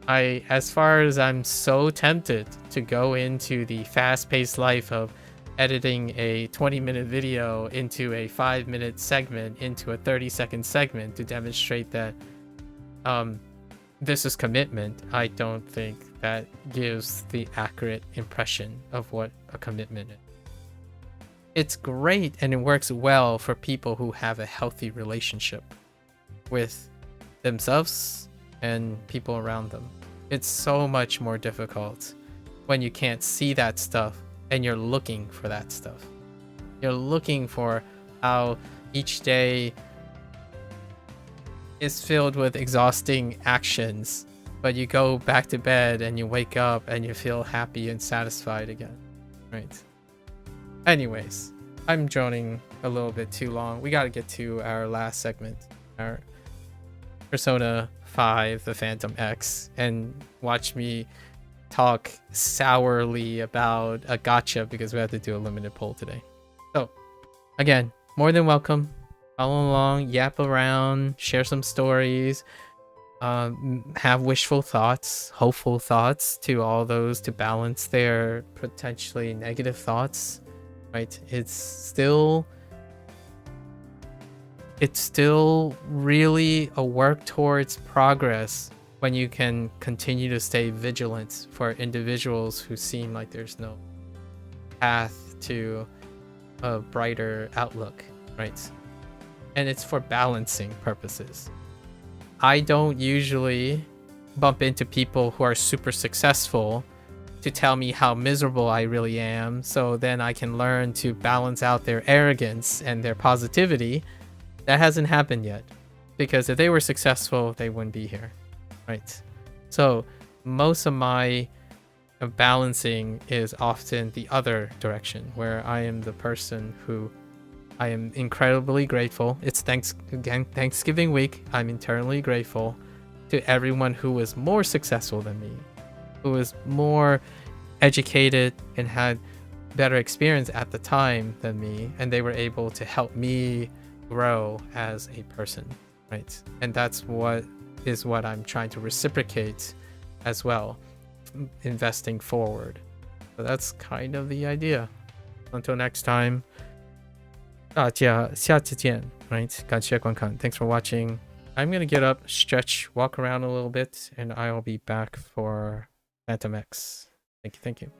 As far as I'm so tempted to go into the fast-paced life of editing a 20-minute video into a 5-minute segment, into a 30-second segment to demonstrate that this is commitment, I don't think that gives the accurate impression of what a commitment is. It's great and it works well for people who have a healthy relationship with themselves and people around them. It's so much more difficult when you can't see that stuff and you're looking for that stuff. You're looking for how each day is filled with exhausting actions, but you go back to bed and you wake up and you feel happy and satisfied again, right? Anyways, I'm droning a little bit too long. We got to get to our last segment, our Persona 5, the Phantom X, and watch me talk sourly about a gacha because we have to do a limited poll today. So, again, more than welcome. Follow along, yap around, share some stories, have wishful thoughts, hopeful thoughts to all those to balance their potentially negative thoughts, right? It's still really a work towards progress when you can continue to stay vigilant for individuals who seem like there's no path to a brighter outlook, right? And it's for balancing purposes. I don't usually bump into people who are super successful to tell me how miserable I really am, so then I can learn to balance out their arrogance and their positivity. That hasn't happened yet, because if they were successful, they wouldn't be here, right? So most of my balancing is often the other direction, where I am the person who I am incredibly grateful. It's Thanksgiving week. I'm eternally grateful to everyone who was more successful than me, who was more educated and had better experience at the time than me, and they were able to help me grow as a person, right? And that's what I'm trying to reciprocate as well, investing forward. So that's kind of the idea. Until next time, 大家下次见, right? 感谢观看. Thanks for watching. I'm gonna get up, stretch, walk around a little bit, and I'll be back for Phantom X. Thank you.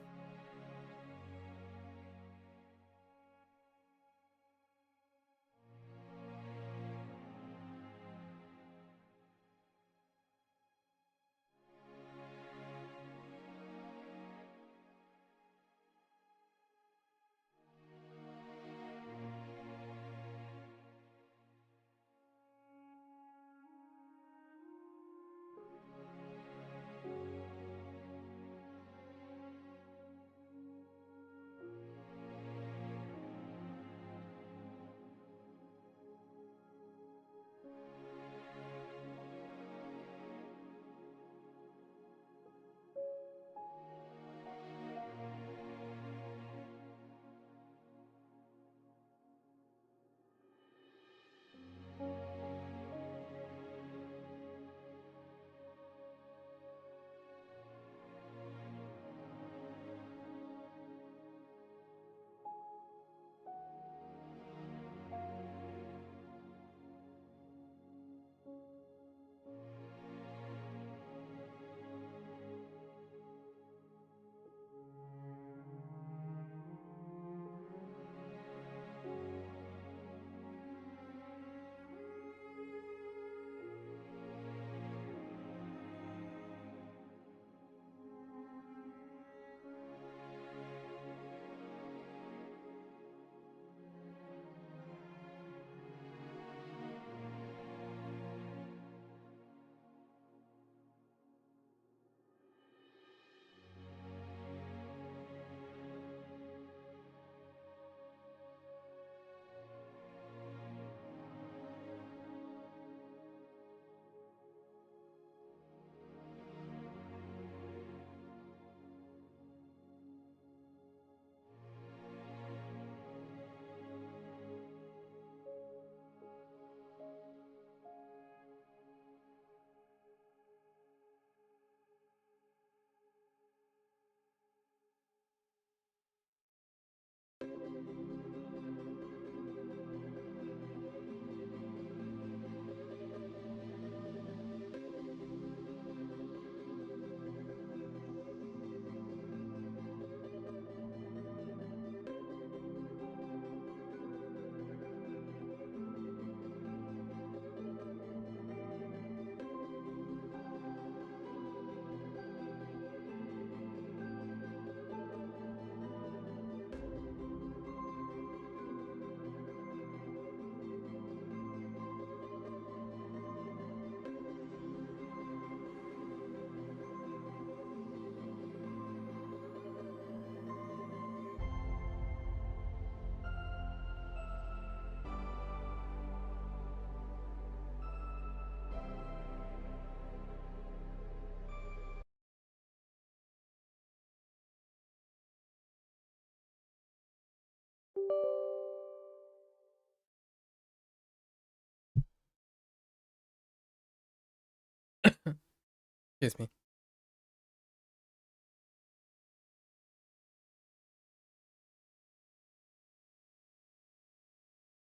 Excuse me.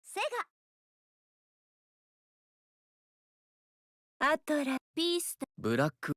SEGA アトラピーストブラック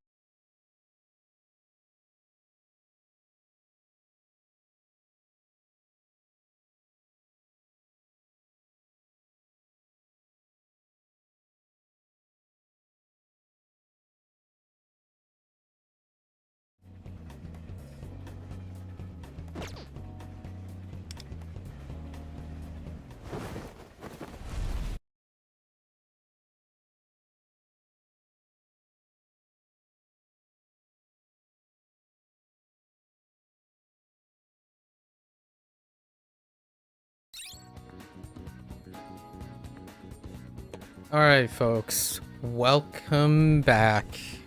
Alright, folks. Welcome back.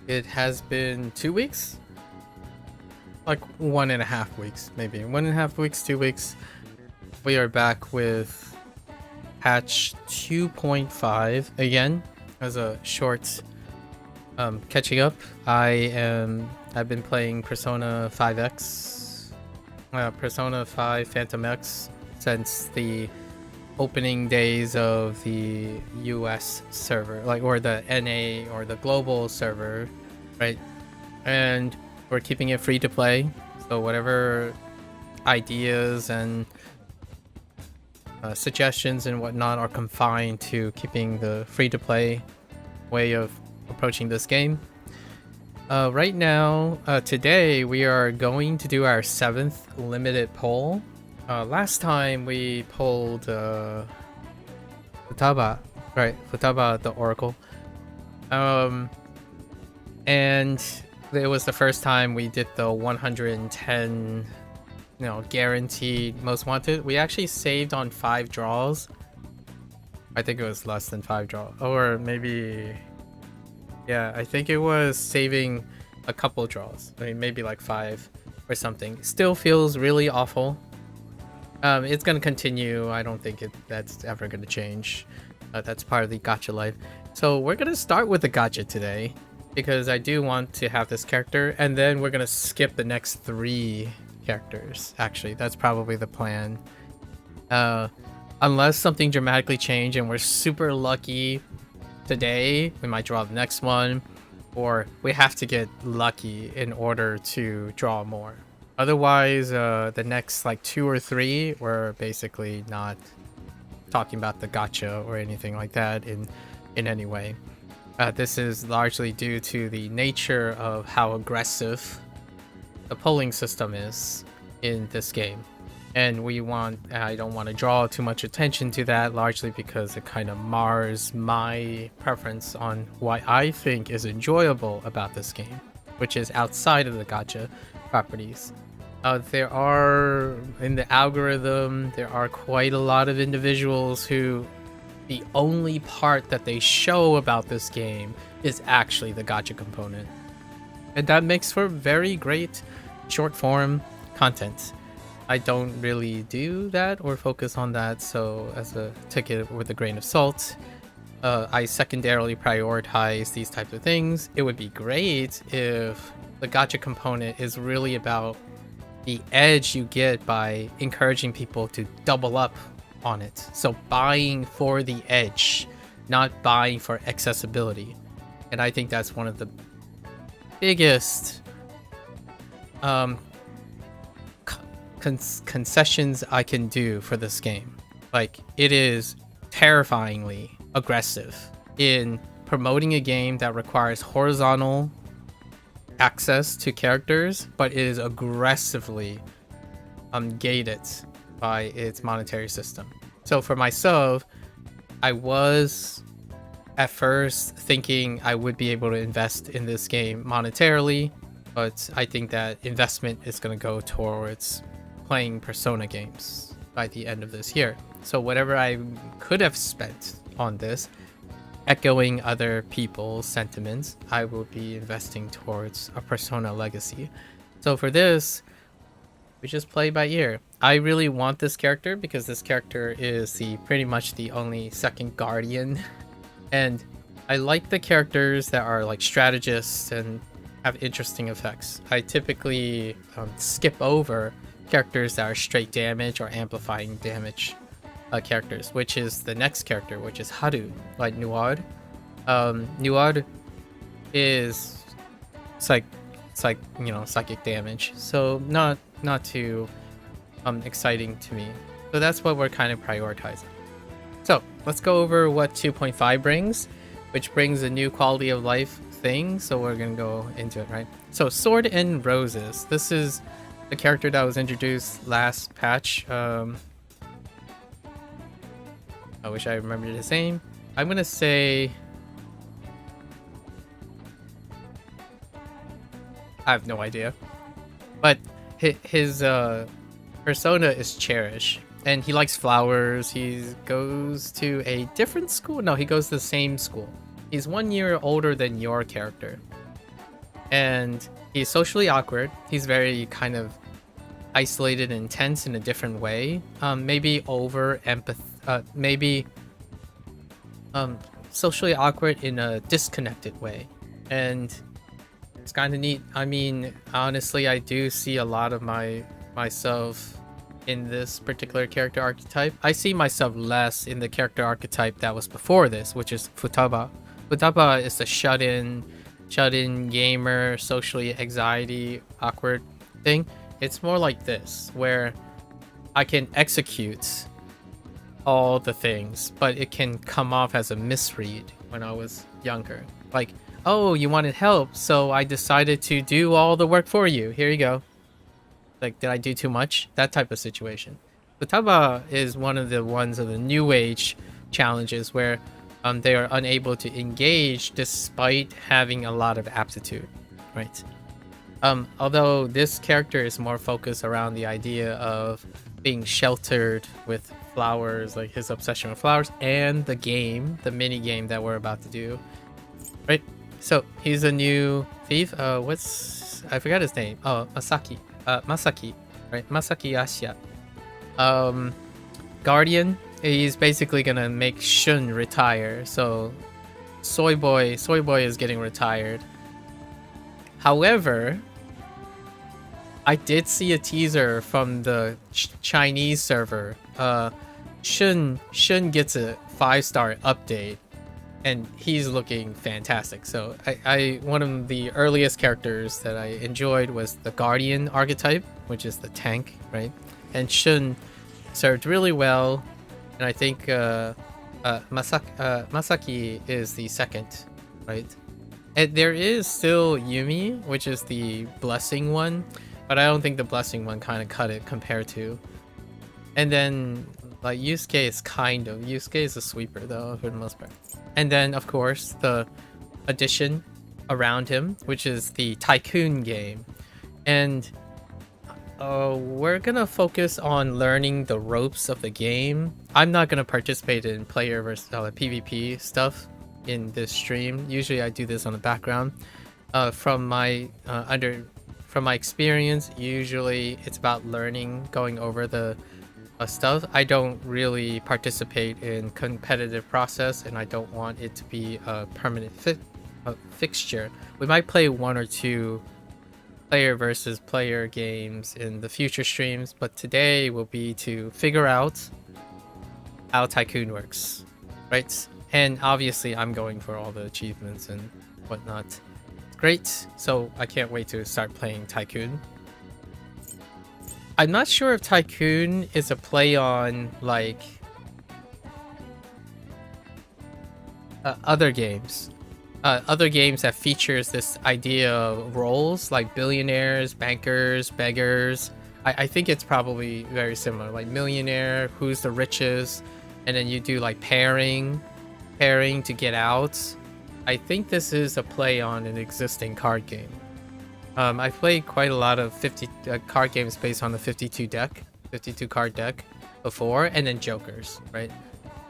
It has been 2 weeks? Like 1.5 weeks, maybe. 1.5 weeks, 2 weeks. We are back with patch 2.5 again as a short catching up. I've been playing Persona 5X, Persona 5 Phantom X since the opening days of the US server, like, or the NA or the global server, right? And we're keeping it free to play, so whatever ideas and suggestions and whatnot are confined to keeping the free to play way of approaching this game. Right now, today we are going to do our 7th limited poll. Last time we pulled Futaba, right? Futaba the Oracle. And it was the first time we did the 110, guaranteed most wanted. We actually saved on 5 draws. I think it was less than 5 draws, or maybe, yeah, I think it was saving a couple draws. I mean, maybe like 5 or something. Still feels really awful. It's gonna continue. I don't think that's ever gonna change. That's part of the gacha life. So we're gonna start with the gacha today because I do want to have this character, and then we're gonna skip the next 3 characters. Actually, that's probably the plan. Unless something dramatically changed and we're super lucky today, we might draw the next one, or we have to get lucky in order to draw more. Otherwise, the next like 2 or 3, we're basically not talking about the gacha or anything like that in any way. This is largely due to the nature of how aggressive the polling system is in this game. And I don't want to draw too much attention to that, largely because it kind of mars my preference on what I think is enjoyable about this game, which is outside of the gacha properties. There are, in the algorithm, there are quite a lot of individuals who the only part that they show about this game is actually the gacha component. And that makes for very great short form content. I don't really do that or focus on that, so as a take it with a grain of salt. I secondarily prioritize these types of things. It would be great if the gacha component is really about the edge you get by encouraging people to double up on it. So buying for the edge, not buying for accessibility. And I think that's one of the biggest concessions I can do for this game. Like, it is terrifyingly aggressive in promoting a game that requires horizontal access to characters, but it is aggressively gated by its monetary system. So for myself, I was at first thinking I would be able to invest in this game monetarily, but I think that investment is going to go towards playing Persona games by the end of this year. So whatever I could have spent on this, echoing other people's sentiments, I will be investing towards a Persona legacy. So for this, we just play by ear. I really want this character because this character is pretty much the only second guardian, and I like the characters that are like strategists and have interesting effects. I typically skip over characters that are straight damage or amplifying damage characters, which is the next character, which is Haru, like Noir. Noir is psychic damage, so not too exciting to me. So that's what we're kind of prioritizing. So let's go over what 2.5 brings, which brings a new quality of life thing. So we're gonna go into it, right? So Sword and Roses. This is the character that was introduced last patch. I wish I remembered his name. I'm gonna say I have no idea, but his persona is Cherish, and he likes flowers. He goes to a different school. No, he goes to the same school. He's 1 year older than your character, and he's socially awkward. He's very kind of isolated and tense in a different way. Maybe socially awkward in a disconnected way, and it's kind of neat. I mean, honestly, I do see a lot of myself in this particular character archetype. I see myself less in the character archetype that was before this, which is Futaba. Futaba is the shut-in gamer, socially anxiety, awkward thing. It's more like this, where I can execute all the things, but it can come off as a misread when I was younger. Like, oh, you wanted help, so I decided to do all the work for you. Here you go. Like, did I do too much? That type of situation. Futaba is one of the new age challenges where they are unable to engage despite having a lot of aptitude, right? Although this character is more focused around the idea of being sheltered with flowers, like his obsession with flowers, and the mini game that we're about to do, right? So he's a new thief. I forgot his name. Oh, Masaki, right? Masaki Asya. Guardian. He's basically gonna make Shun retire. So Soy Boy is getting retired. However, I did see a teaser from the Chinese server. Shun gets a 5-star update, and he's looking fantastic. So I one of the earliest characters that I enjoyed was the Guardian archetype, which is the tank, right? And Shun served really well, and I think Masaki is the second, right? And there is still Yumi, which is the blessing one, but I don't think the blessing one kind of cut it compared to. And then like Yusuke is a sweeper though for the most part. And then of course the addition around him, which is the Tycoon game. And we're gonna focus on learning the ropes of the game. I'm not gonna participate in player versus PvP stuff in this stream. Usually I do this on the background. From my experience, usually it's about learning, going over the stuff. I don't really participate in competitive process, and I don't want it to be a permanent fixture. We might play 1 or 2 player versus player games in the future streams, but today will be to figure out how Tycoon works, right? And obviously I'm going for all the achievements and whatnot. Great, so I can't wait to start playing Tycoon. I'm not sure if Tycoon is a play on like other games that features this idea of roles like billionaires, bankers, beggars. I think it's probably very similar, like millionaire, who's the richest, and then you do like pairing to get out. I think this is a play on an existing card game. I've played quite a lot of card games based on the 52 card deck before, and then Jokers, right?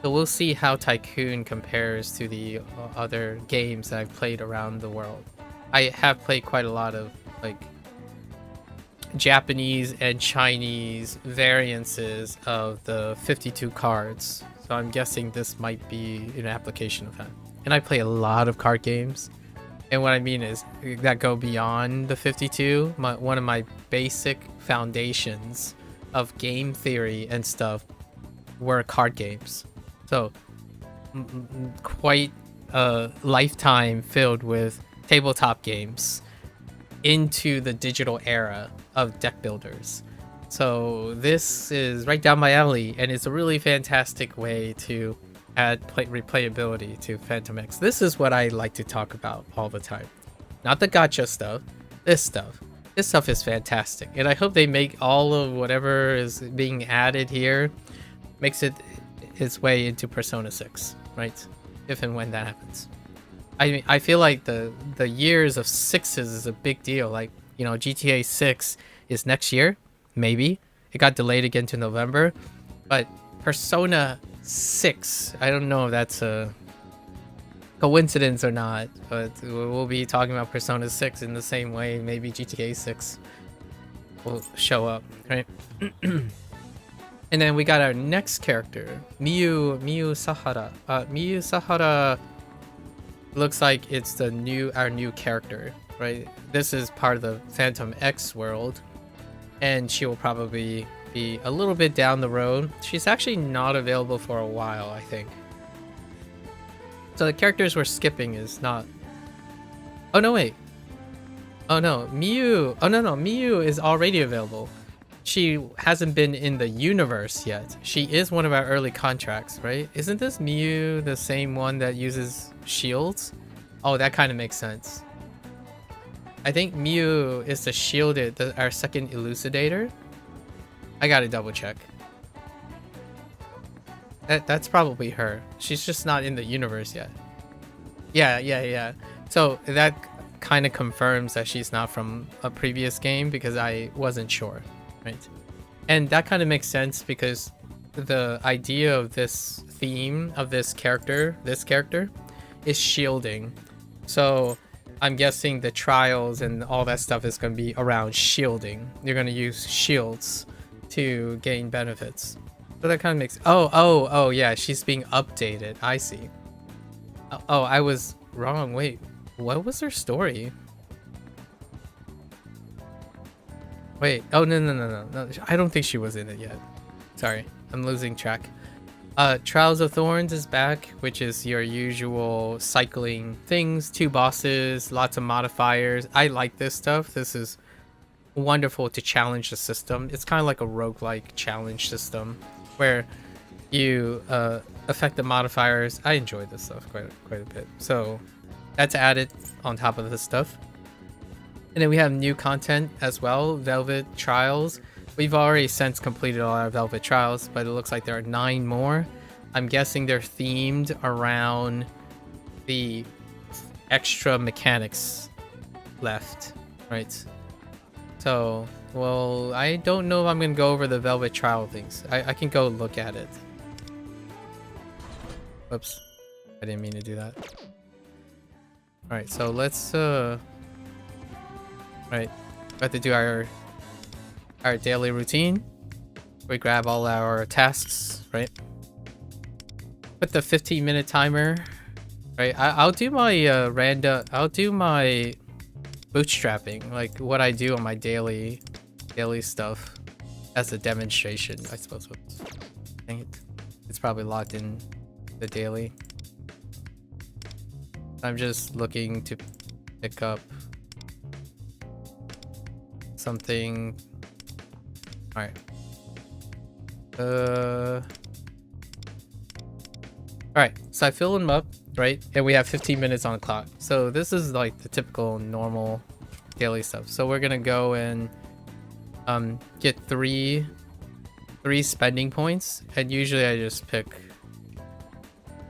So we'll see how Tycoon compares to the other games that I've played around the world. I have played quite a lot of like Japanese and Chinese variances of the 52 cards. So I'm guessing this might be an application of that. And I play a lot of card games. And what I mean is that go beyond the 52. One of my basic foundations of game theory and stuff were card games. So quite a lifetime filled with tabletop games into the digital era of deck builders. So this is right down my alley, and it's a really fantastic way to add replayability to Phantom X. This is what I like to talk about all the time. Not the gacha stuff, this stuff. This stuff is fantastic, and I hope they make all of whatever is being added here, makes it its way into Persona 6, right? If and when that happens. I mean, I feel like the years of 6s is a big deal. Like, you know, GTA 6 is next year, maybe. It got delayed again to November, but Persona 6, I don't know if that's a coincidence or not, but we'll be talking about Persona 6 in the same way maybe GTA 6 will show up, right? And then we got our next character, Miyu Sahara. Miyu Sahara looks like it's our new character, right? This is part of the Phantom X world, and she will probably be a little bit down the road. She's actually not available for a while, I think. So the characters we're skipping is not... Oh no, wait. Oh no, Miyu... Oh no, Miyu is already available. She hasn't been in the universe yet. She is one of our early contracts, right? Isn't this Miyu the same one that uses shields? Oh, that kind of makes sense. I think Miyu is the shielded, our second elucidator. I gotta double check. That's probably her. She's just not in the universe yet. Yeah. So that kind of confirms that she's not from a previous game because I wasn't sure, right? And that kind of makes sense because the idea of this theme of this character is shielding. So I'm guessing the trials and all that stuff is going to be around shielding. You're going to use shields to gain benefits. So that kind of makes... Oh, yeah, she's being updated. I see. Oh, I was wrong. Wait, what was her story? Wait, oh, no. I don't think she was in it yet. Sorry, I'm losing track. Trials of Thorns is back, which is your usual cycling things. 2 bosses, lots of modifiers. I like this stuff. This is wonderful to challenge the system. It's kind of like a roguelike challenge system where you affect the modifiers. I enjoy this stuff quite a bit. So that's added on top of this stuff. And then we have new content as well, Velvet Trials. We've already since completed all our Velvet Trials, but it looks like there are 9 more. I'm guessing they're themed around the extra mechanics left, right? So, well, I don't know if I'm going to go over the Velvet Trial things. I can go look at it. Whoops. I didn't mean to do that. Alright, so let's... Right. We have to do our daily routine. We grab all our tasks, right? Put the 15-minute timer, right? I'll do my I'll do my bootstrapping, like what I do on my daily stuff as a demonstration, I suppose. Dang it. It's probably locked in the daily. I'm just looking to pick up something. All right. Alright, so I fill them up, right? And we have 15 minutes on the clock. So this is like the typical normal daily stuff. So we're gonna go and get three spending points, and usually I just pick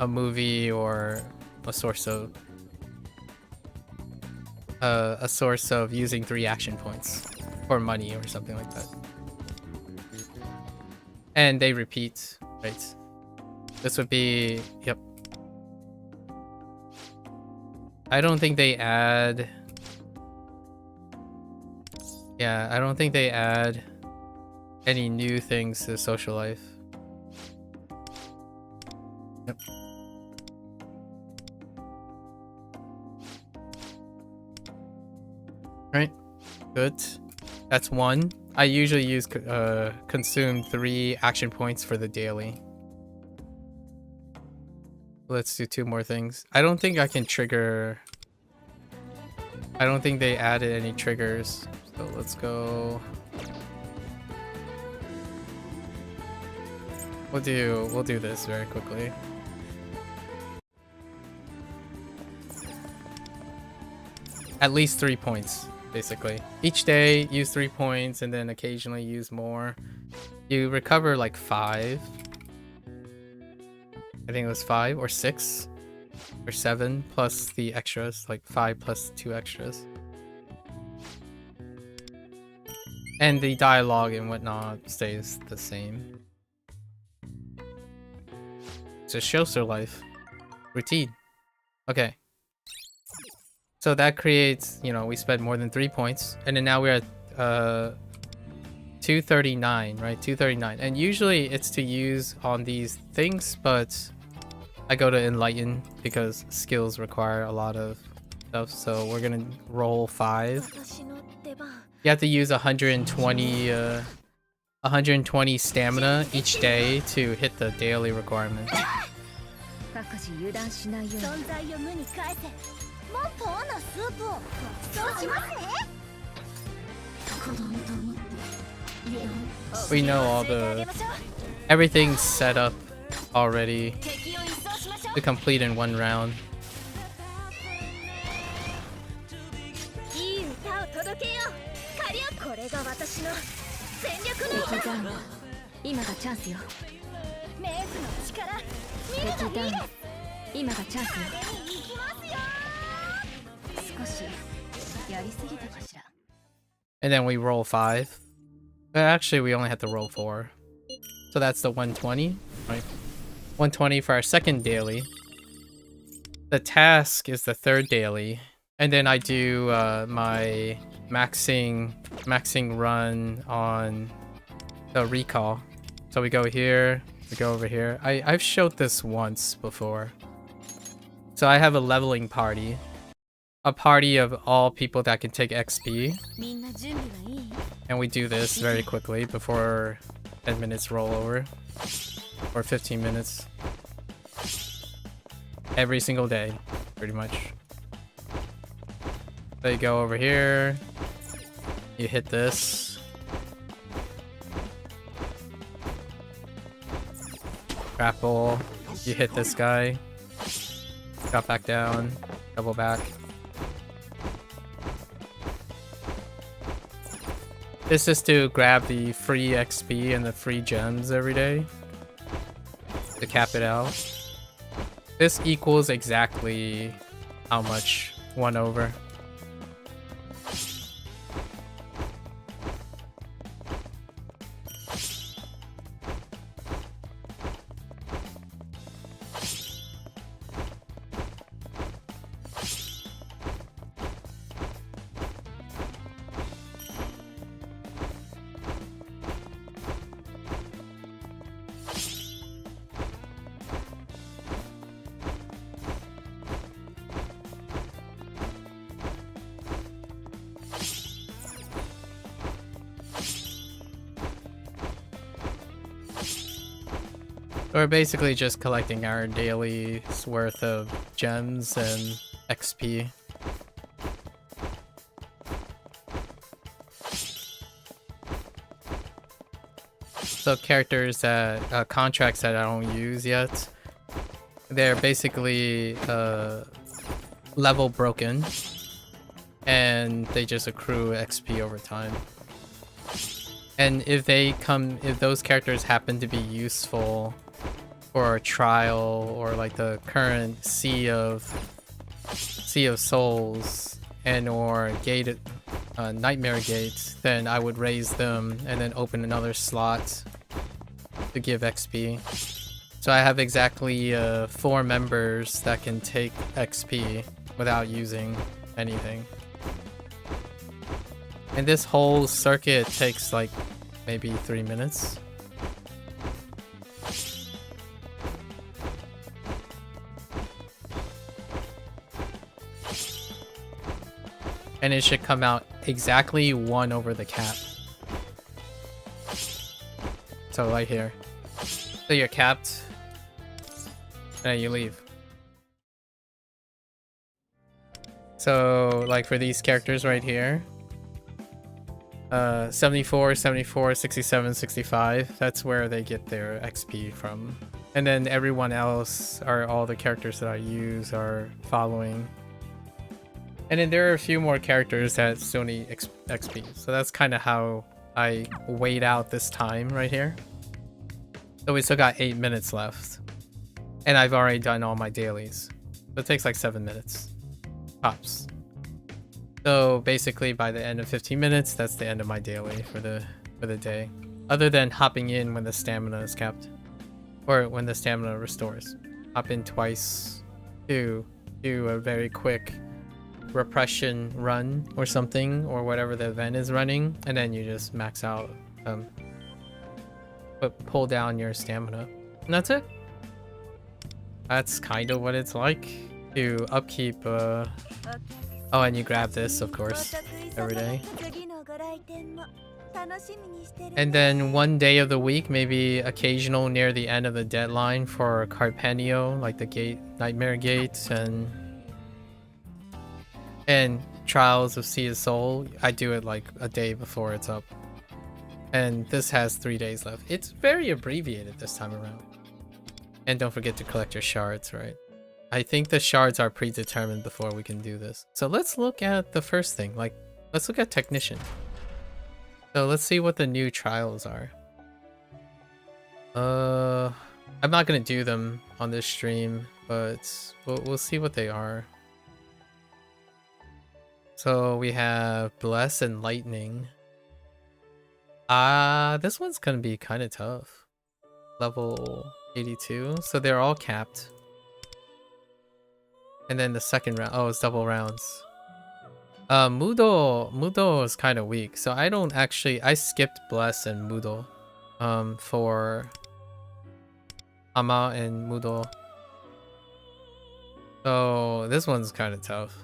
a movie or a source of using 3 action points or money or something like that. And they repeat, right? This would be, yep. I don't think they add... Yeah, I don't think they add any new things to social life. Yep. Right? Good. That's 1. I usually use consume 3 action points for the daily. Let's do 2 more things. I don't think I can trigger... I don't think they added any triggers. So let's go... We'll do this very quickly. At least 3 points, basically. Each day, use 3 points, and then occasionally use more. You recover like 5. I think it was 5 or 6 or 7 plus the extras, like 5 plus 2 extras. And the dialogue and whatnot stays the same. It's a Shoster life. Routine. Okay. So that creates, you know, we spent more than 3 points. And then now we're at 239, right? 239. And usually it's to use on these things, but I go to Enlighten because skills require a lot of stuff. So we're gonna roll 5. You have to use 120 stamina each day to hit the daily requirement. We know all the... Everything's set up already to complete in 1 round. And then we roll 5. But actually, we only have to roll 4. So that's the 120, right? 120 for our second daily. The task is the 3rd daily. And then I do my maxing run on the recall. So we go here, we go over here. I've showed this once before. So I have a leveling party. A party of all people that can take XP. And we do this very quickly before 10 minutes roll over. Or 15 minutes. Every single day, pretty much. So you go over here. You hit this. Grapple. You hit this guy. Drop back down. Double back. This is to grab the free XP and the free gems every day. To cap it out. This equals exactly how much 1 over. We're basically just collecting our daily's worth of gems and XP. So characters that, contracts that I don't use yet, they're basically level broken and they just accrue XP over time. And if those characters happen to be useful for a trial or like the current Sea of Souls and or gated Nightmare Gates, then I would raise them and then open another slot to give XP. So I have exactly 4 members that can take XP without using anything. And this whole circuit takes like maybe 3 minutes. And it should come out exactly 1 over the cap. So right here. So you're capped. And you leave. So like for these characters right here. 74, 74, 67, 65. That's where they get their XP from. And then everyone else are all the characters that I use are following. And then there are a few more characters that still need XP. So that's kind of how I wait out this time right here. So we still got 8 minutes left. And I've already done all my dailies. So it takes like 7 minutes. Tops. So basically by the end of 15 minutes, that's the end of my daily for the day. Other than hopping in when the stamina is capped. Or when the stamina restores. Hop in twice to do a very quick repression run or something, or whatever the event is running, and then you just max out, but pull down your stamina. And that's it. That's kind of what it's like to upkeep. Oh, and you grab this, of course, every day. And then one day of the week, maybe occasional near the end of the deadline for Carpenio, like the gate, Nightmare Gate, and Trials of Sea of Soul. I do it like a day before it's up. And this has 3 days left. It's very abbreviated this time around. And don't forget to collect your shards, right? I think the shards are predetermined before we can do this. So let's look at the first thing. Like, let's look at Technician. So let's see what the new trials are. I'm not gonna do them on this stream, but we'll see what they are. So we have Bless and Lightning. This one's gonna be kind of tough. Level 82. So they're all capped. And then the second round, oh, it's double rounds. Mudo is kind of weak, so I skipped Bless and Mudo for Ama and Mudo. So this one's kind of tough.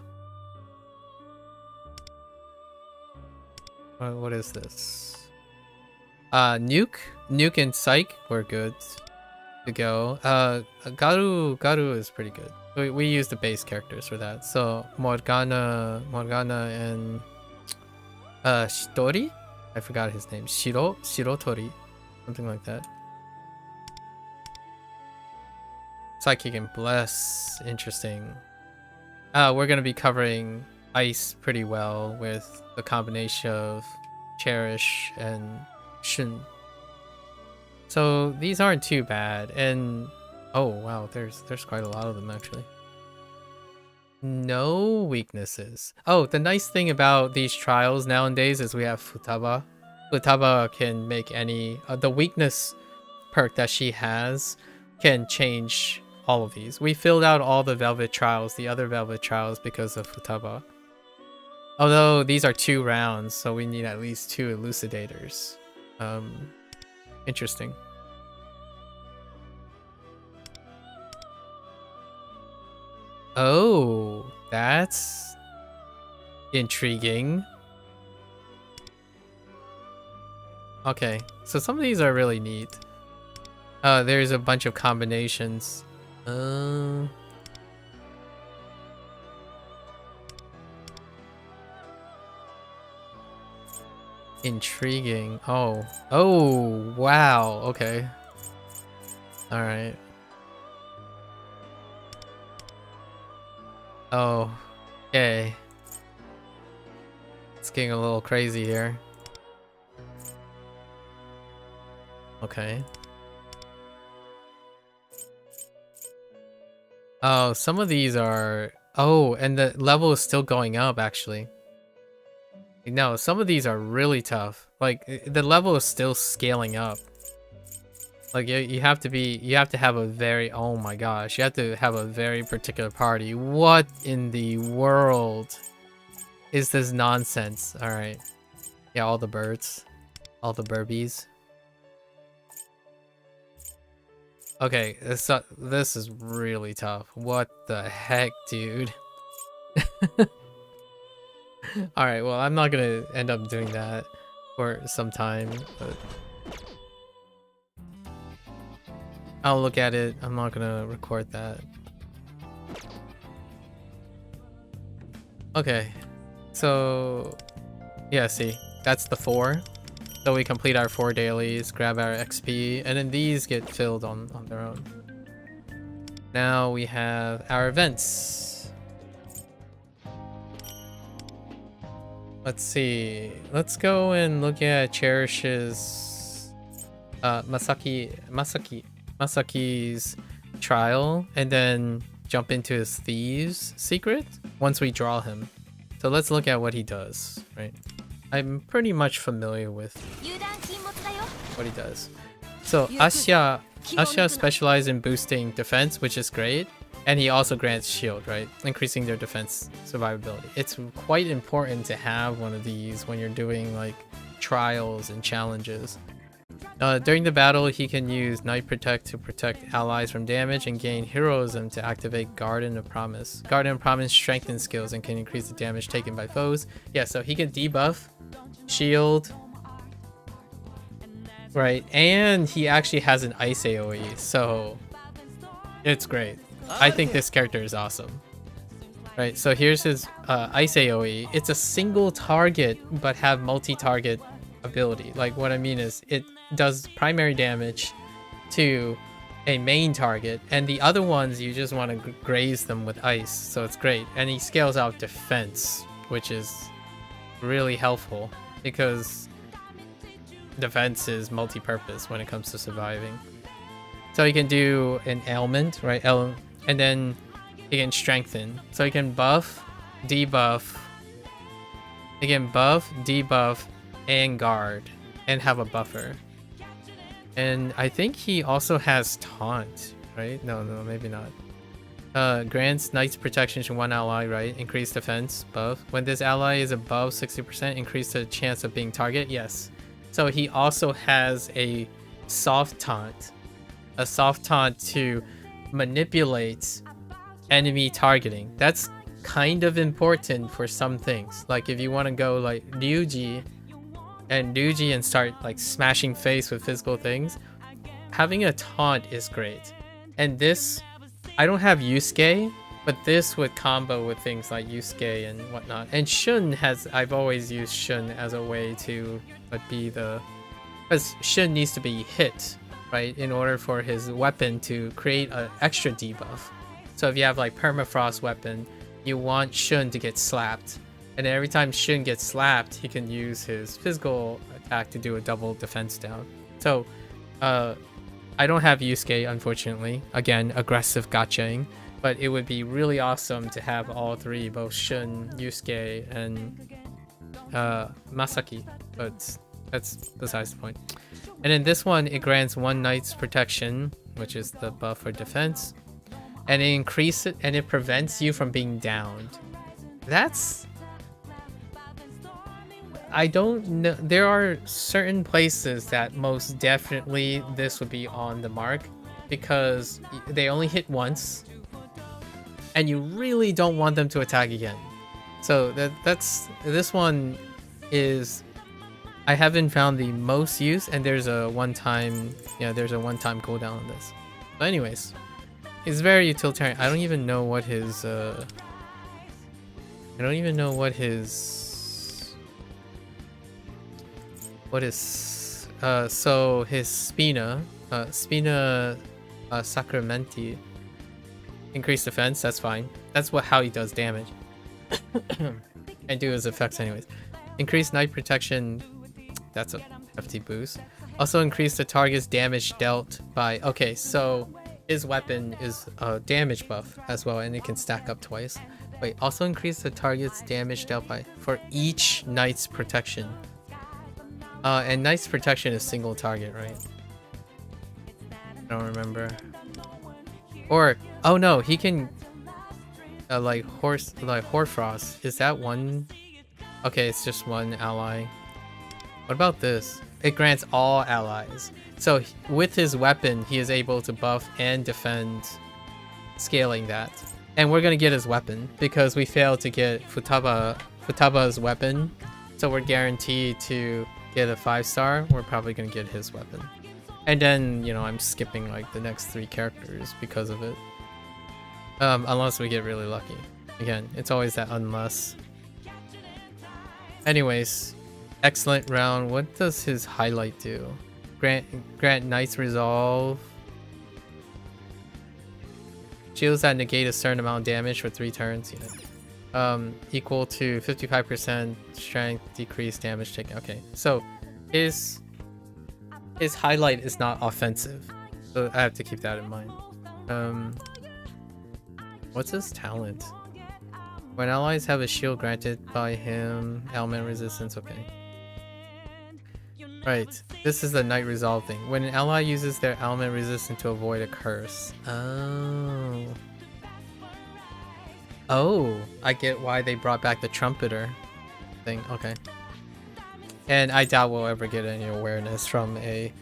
What is this? Nuke and Psych were good to go. Garu is pretty good. We use the base characters for that. So Morgana and Shitori? I forgot his name. Shirotori. Something like that. Psychic and Bless. Interesting. We're gonna be covering Ice pretty well with the combination of Cherish and Shun. So these aren't too bad, and oh wow, there's quite a lot of them actually. No weaknesses. Oh, the nice thing about these trials nowadays is we have Futaba. Futaba can make any the weakness perk that she has can change all of these. We filled out all the Velvet trials, the other Velvet trials, because of Futaba. Although these are 2 rounds, so we need at least 2 elucidators. Interesting. Oh, that's intriguing. Okay, so some of these are really neat. There's a bunch of combinations. Intriguing. Oh, wow. Okay. All right. Oh, okay. It's getting a little crazy here. Okay. Oh, some of these are... Oh, and the level is still going up, actually. No, some of these are really tough. Like, the level is still scaling up. Like, you have to have a very... Oh my gosh, you have to have a very particular party. What in the world is this nonsense? Alright. Yeah, all the birds. All the burbies. Okay, this is really tough. What the heck, dude? Alright, well, I'm not gonna end up doing that for some time, but I'll look at it. I'm not gonna record that. Okay, so yeah, see, that's the 4. So we complete our 4 dailies, grab our XP, and then these get filled on their own. Now we have our events. Let's see. Let's go and look at Cherish's Masaki's trial, and then jump into his thieves secret once we draw him. So let's look at what he does, right? I'm pretty much familiar with what he does. So Asya specializes in boosting defense, which is great. And he also grants shield, right? Increasing their defense survivability. It's quite important to have one of these when you're doing like trials and challenges. During the battle, he can use Night Protect to protect allies from damage and gain heroism to activate Garden of Promise. Garden of Promise strengthens skills and can increase the damage taken by foes. Yeah, so he can debuff, shield, right? And he actually has an ice AoE, so it's great. I think this character is awesome. Right, so here's his ice AoE. It's a single target, but have multi-target ability. Like, what I mean is it does primary damage to a main target, and the other ones you just want to graze them with ice, so it's great. And he scales out defense, which is really helpful because defense is multi-purpose when it comes to surviving. So he can do an ailment, right? And then he can strengthen. So he can buff, debuff. He can buff, debuff, and guard, and have a buffer. And I think he also has taunt, right? No, maybe not. Grants Knight's protection to one ally, right? Increase defense, buff. When this ally is above 60%, increase the chance of being target. Yes. So he also has a soft taunt. A soft taunt to manipulate enemy targeting. That's kind of important for some things. Like if you want to go like Ryuji and start like smashing face with physical things, having a taunt is great. And this, I don't have Yusuke, but this would combo with things like Yusuke and whatnot. And Shun I've always used Shun as a way to be the, because Shun needs to be hit, right, in order for his weapon to create an extra debuff. So if you have like permafrost weapon, you want Shun to get slapped, and then every time Shun gets slapped, he can use his physical attack to do a double defense down. So I don't have Yusuke, unfortunately. Again, aggressive gachaing, but it would be really awesome to have all three, both Shun, Yusuke, and Masaki, but that's besides the point. And in this one, it grants one knight's protection, which is the buff for defense, and it increases it, and it prevents you from being downed. That's, I don't know. There are certain places that most definitely this would be on the mark because they only hit once, and you really don't want them to attack again. So that's this one is, I haven't found the most use, and there's a one-time cooldown on this. But anyways, it's very utilitarian. I don't even know what his so his Spina Sacramenti, increased defense, that's fine. That's how he does damage. And do his effects anyways. Increased night protection, that's a hefty boost. Also increase the target's damage dealt by, okay, so his weapon is a damage buff as well, and it can stack up twice. Wait, also increase the target's damage dealt by for each knight's protection. And knight's protection is single target, right? I don't remember. Or, oh no, he can like Hoarfrost. Is that one? Okay, it's just one ally. What about this? It grants all allies. So with his weapon, he is able to buff and defend, scaling that. And we're gonna get his weapon because we failed to get Futaba Futaba's weapon, so we're guaranteed to get a 5-star. We're probably gonna get his weapon. And then, you know, I'm skipping like the next 3 characters because of it. Unless we get really lucky. Again, it's always that unless. Anyways, excellent round. What does his highlight do? Grant Knight's Resolve. Shields that negate a certain amount of damage for 3 turns. Equal to 55% strength, decreased damage taken. Okay, so his highlight is not offensive, so I have to keep that in mind. What's his talent? When allies have a shield granted by him, element resistance. Okay. Right. This is the Night Resolve thing. When an ally uses their element resistance to avoid a curse. Oh. Oh, I get why they brought back the trumpeter thing. Okay. And I doubt we'll ever get any awareness from a...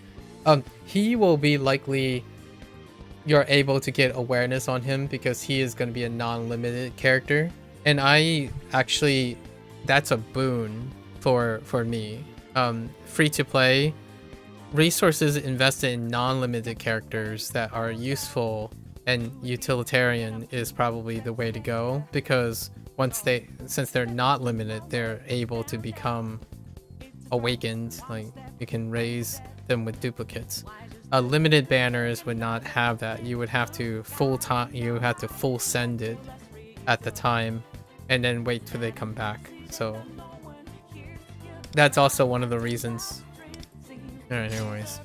he will be likely... You're able to get awareness on him because he is going to be a non-limited character. And I actually... That's a boon for me. Free to play. Resources invested in non-limited characters that are useful and utilitarian is probably the way to go, because since they're not limited, they're able to become awakened. Like, you can raise them with duplicates. Limited banners would not have that. You would have to full send it at the time and then wait till they come back. So that's also one of the reasons. Alright, anyways.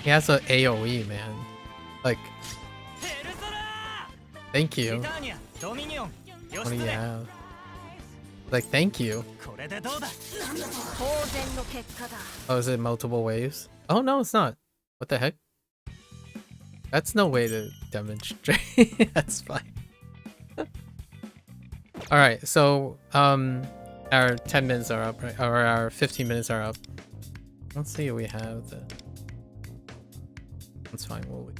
He has a AoE, man. Like, thank you. What do you have? Like, thank you. Oh, is it multiple waves? Oh no, it's not. What the heck? That's no way to demonstrate. That's fine. Alright, so our 10 minutes are up, right? Or our 15 minutes are up. Let's see what we have. That's fine, we'll wait.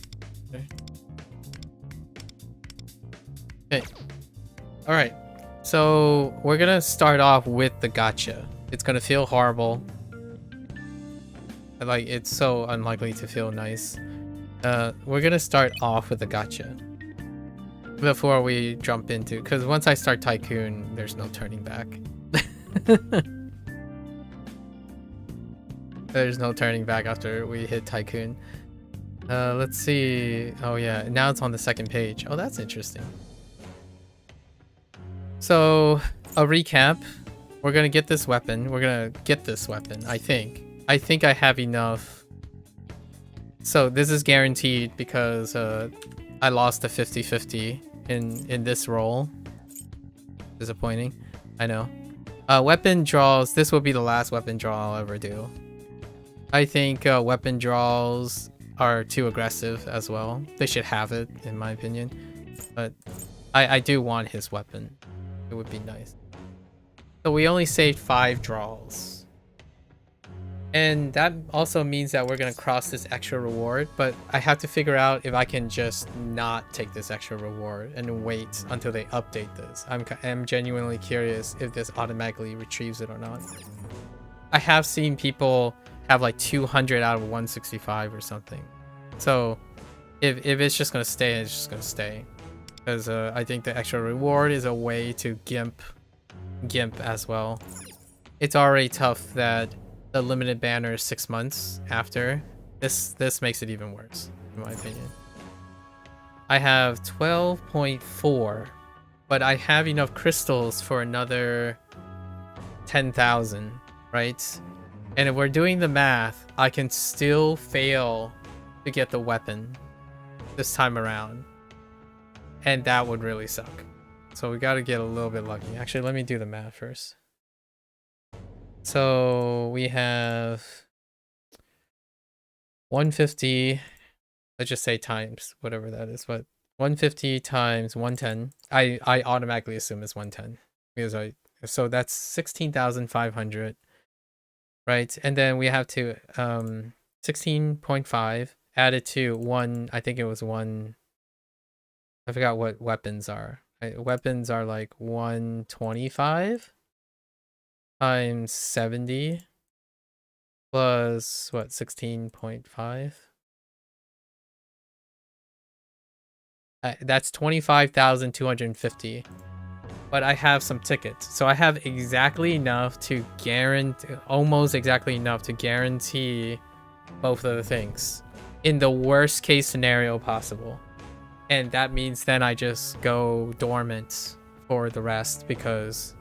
Okay. Alright. So we're gonna start off with the gacha. It's gonna feel horrible. Like, it's so unlikely to feel nice. We're gonna start off with the gacha before we jump into, because once I start Tycoon, there's no turning back. There's no turning back after we hit Tycoon. Let's see. Oh yeah, now it's on the second page. Oh, that's interesting. So, a recap. We're gonna get this weapon. I think. I think I have enough. So this is guaranteed because I lost a 50-50 in this roll. Disappointing. I know. Weapon draws. This will be the last weapon draw I'll ever do. I think weapon draws are too aggressive as well. They should have it, in my opinion. But I do want his weapon. It would be nice. So we only saved 5 draws. And that also means that we're going to cross this extra reward. But I have to figure out if I can just not take this extra reward and wait until they update this. I'm genuinely curious if this automatically retrieves it or not. I have seen people have like 200 out of 165 or something. So if it's just going to stay, it's just going to stay. Because I think the extra reward is a way to gimp as well. It's already tough that the limited banner is 6 months after. This makes it even worse, in my opinion. I have 12.4, but I have enough crystals for another 10,000, right? And if we're doing the math, I can still fail to get the weapon this time around. And that would really suck. So we gotta get a little bit lucky. Actually, let me do the math first. So we have 150, let's just say times whatever that is, but 150 times 110. I automatically assume it's 110 because so that's 16,500, right? And then we have to 16.5 added to one. I think it was one. I forgot what weapons are. Weapons are like 125 times 70 plus what, 16.5. That's 25,250. But I have some tickets, so I have exactly enough to guarantee, almost exactly enough to guarantee both of the things in the worst case scenario possible. And that means then I just go dormant for the rest because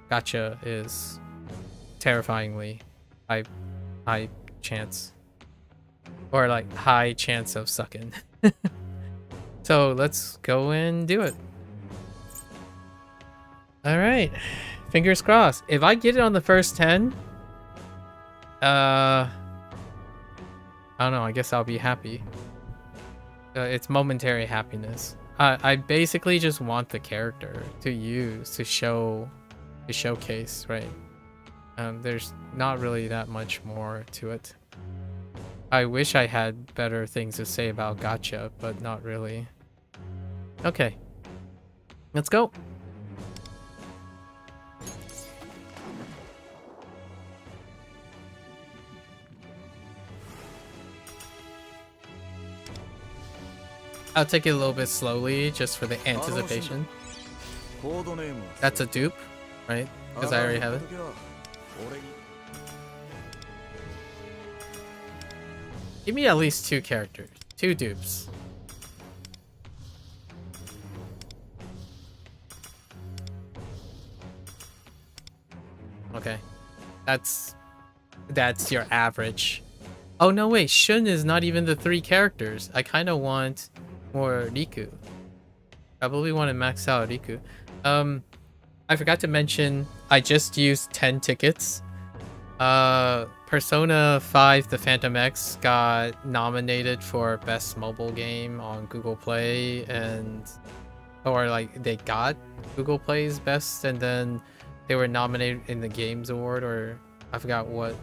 gacha is terrifyingly high chance, or like high chance of sucking. So let's go and do it. All right, fingers crossed. If I get it on the first 10, I don't know, I guess I'll be happy. It's momentary happiness. I basically just want the character to use to showcase, right? There's not really that much more to it. I wish I had better things to say about gacha, but not really. Okay, let's go. I'll take it a little bit slowly just for the anticipation. That's a dupe, right? Because I already have it. Give me at least 2 characters. 2 dupes. Okay. That's your average. Oh no, wait. Shun is not even the 3 characters. I kind of want more Riku. Probably want to max out Riku. I forgot to mention I just used 10 tickets. Persona 5 The Phantom X got nominated for best mobile game on Google Play, or like they got Google Play's best, and then they were nominated in the Games Award, or I forgot what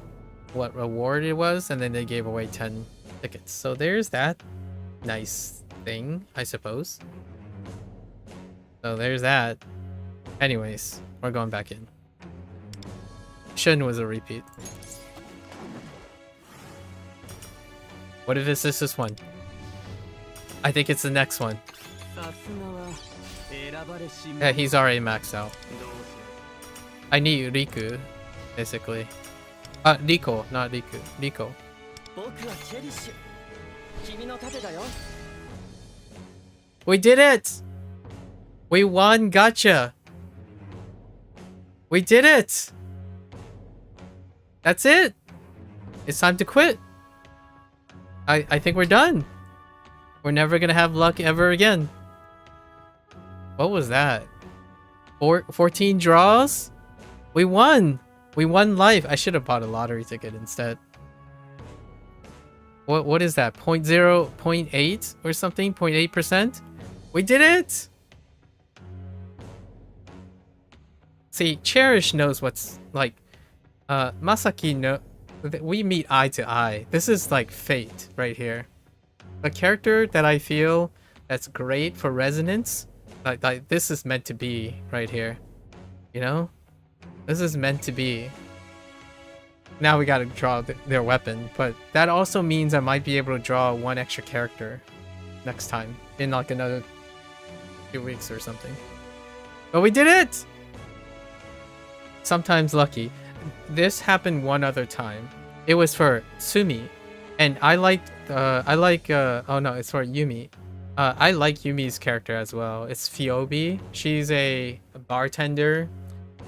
award it was, and then they gave away 10 tickets. So there's that nice thing, I suppose. So there's that. Anyways, we're going back in. Shun was a repeat. What if it's this one? I think it's the next one. Yeah, he's already maxed out. I need Riku, basically. Riko, not Riku. Riko. We did it! We won gacha! We did it! That's it! It's time to quit. I think we're done. We're never gonna have luck ever again. What was that? 14 draws? We won! We won life. I should have bought a lottery ticket instead. What is that? 0.8 or something? 0.8%? We did it! See, Cherish knows what's like. Masaki no, we meet eye to eye. This is like fate right here. A character that I feel that's great for resonance. Like this is meant to be right here. You know? This is meant to be. Now we gotta draw their weapon, but that also means I might be able to draw 1 extra character next time in like another 2 weeks or something. But we did it! Sometimes lucky. This happened one other time. It was for Sumi, and I like oh no, it's for Yumi. I like Yumi's character as well. It's Fiobi. She's a bartender.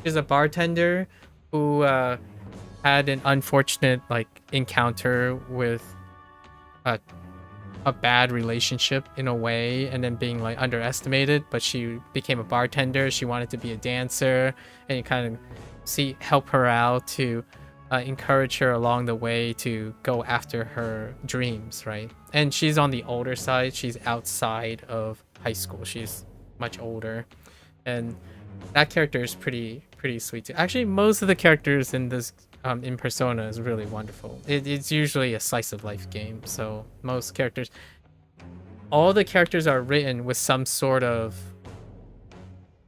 She's a bartender who had an unfortunate like encounter with a bad relationship in a way, and then being like underestimated, but she became a bartender. She wanted to be a dancer, and you kind of help her out to encourage her along the way to go after her dreams, right? And she's on the older side. She's outside of high school. She's much older, and that character is pretty sweet too. Actually, most of the characters in this in Persona is really wonderful. It's usually a slice of life game, so most characters, all the characters are written with some sort of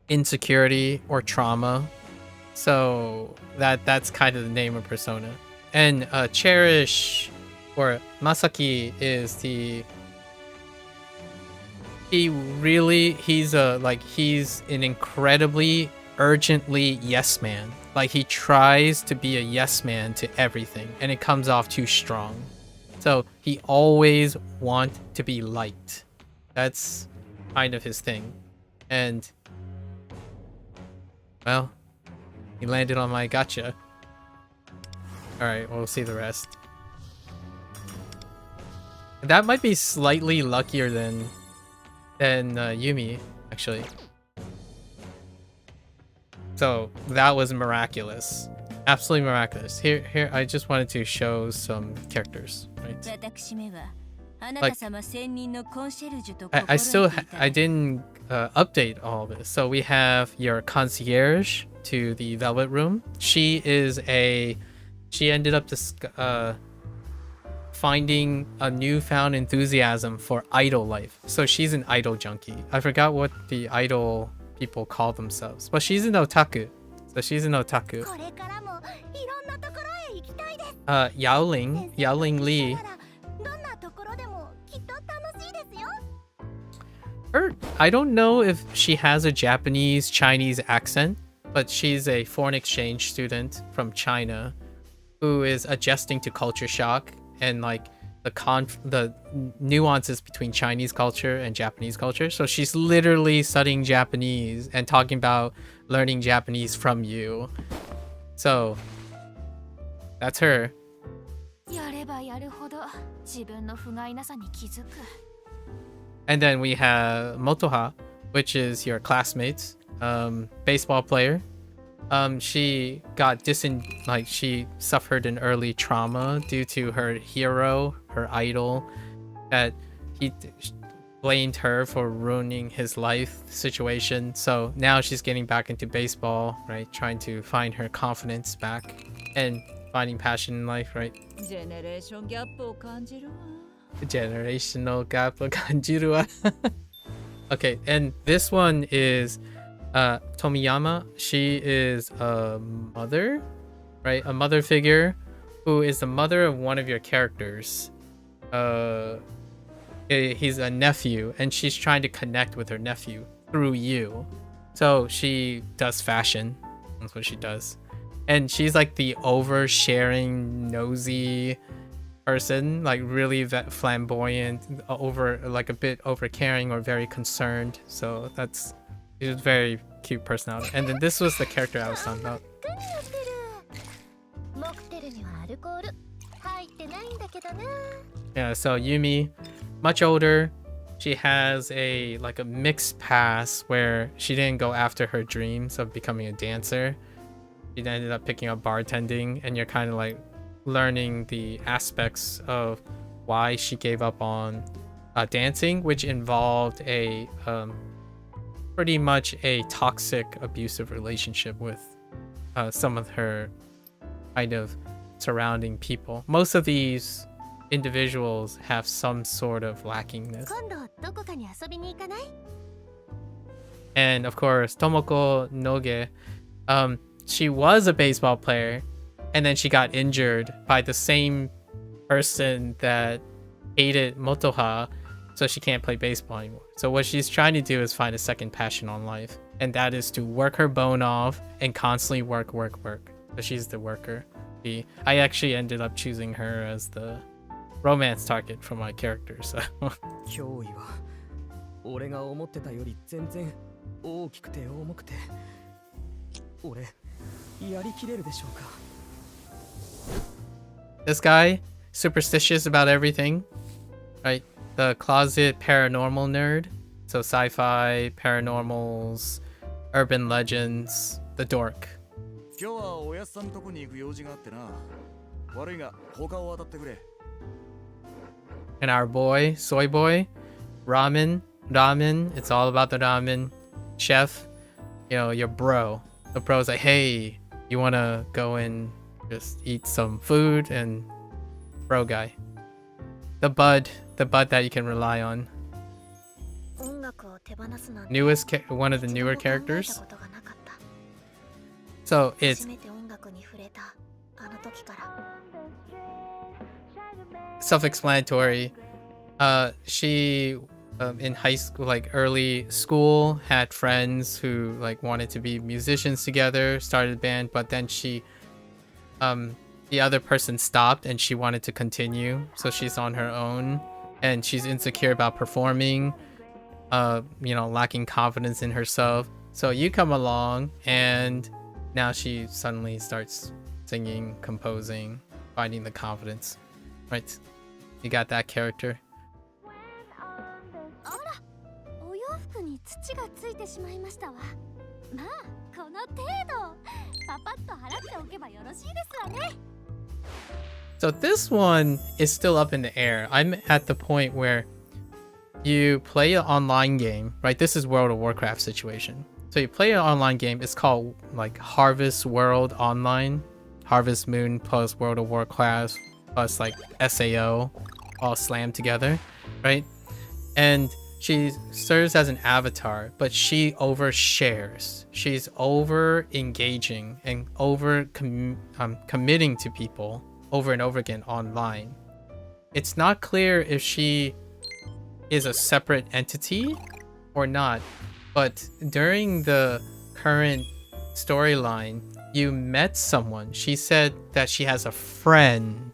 insecurity or trauma, so that's kind of the name of Persona. And Cherish or Masaki is he's an incredibly urgently yes man. Like, he tries to be a yes man to everything, and it comes off too strong. So he always wants to be liked. That's kind of his thing. And, well, he landed on my gotcha. Alright, we'll see the rest. That might be slightly luckier than Yumi, actually. So that was miraculous. Absolutely miraculous. Here, I just wanted to show some characters, right? Like, I didn't update all this. So we have your concierge to the Velvet Room. She ended up finding a newfound enthusiasm for idol life. So she's an idol junkie. I forgot what the idol people call themselves, but she's an otaku. So she's an otaku. Yaoling Lee. I don't know if she has a Japanese Chinese accent, but she's a foreign exchange student from China who is adjusting to culture shock and like the nuances between Chinese culture and Japanese culture. So she's literally studying Japanese and talking about learning Japanese from you. So that's her. And then we have Motoha, which is your classmates, baseball player. She got she suffered an early trauma due to her hero, her idol, that he blamed her for ruining his life situation. So now she's getting back into baseball, right? Trying to find her confidence back and finding passion in life, right? Generational gap kanjiru. Okay, and this one is Tomiyama. She is a mother, right? A mother figure who is the mother of one of your characters. He's a nephew, and she's trying to connect with her nephew through you. So she does fashion. That's what she does. And she's like the oversharing, nosy person, like really flamboyant, like a bit overcaring or very concerned. So that's a very cute personality. And then this was the character I was talking about. Yeah, so Yumi, much older. She has a mixed past where she didn't go after her dreams of becoming a dancer. She ended up picking up bartending, and you're kind of like learning the aspects of why she gave up on dancing, which involved a pretty much a toxic, abusive relationship with some of her kind of surrounding people. Most of these individuals have some sort of lackingness. And of course, Tomoko Noge, she was a baseball player, and then she got injured by the same person that hated Motoha, so she can't play baseball anymore. So what she's trying to do is find a second passion on life, and that is to work her bone off and constantly work. So she's the worker. I actually ended up choosing her as the romance target for my character, so. This guy, superstitious about everything, right? The closet paranormal nerd. So sci-fi, paranormals, urban legends, the dork. And our boy, soy boy, ramen, it's all about the ramen. Chef, you know, your bro. The bro's like, hey, you wanna go and Just eat some food and bro guy. The bud that you can rely on. 音楽を手放すなんて One of the newer 一度も考えた characters. ことがなかった。 So it's 初めて音楽に触れたあの時から self-explanatory. She in high school, like early school, had friends who like wanted to be musicians together, started a band, but then the other person stopped and she wanted to continue, so she's on her own and she's insecure about performing, lacking confidence in herself. So you come along and now she suddenly starts singing, composing, finding the confidence. Right, you got that character. あら、お洋服に土がついてしまいましたわ。まあ、この程度。パパッと払っておけばよろしいですわね。 So this one is still up in the air. I'm at the point where you play an online game, right? This is World of Warcraft situation. So you play an online game. It's called like Harvest World Online, Harvest Moon plus World of Warcraft plus like SAO all slammed together, right? And she serves as an avatar, but she overshares. She's over engaging and over committing to people over and over again online. It's not clear if she is a separate entity or not, but during the current storyline, you met someone. She said that she has a friend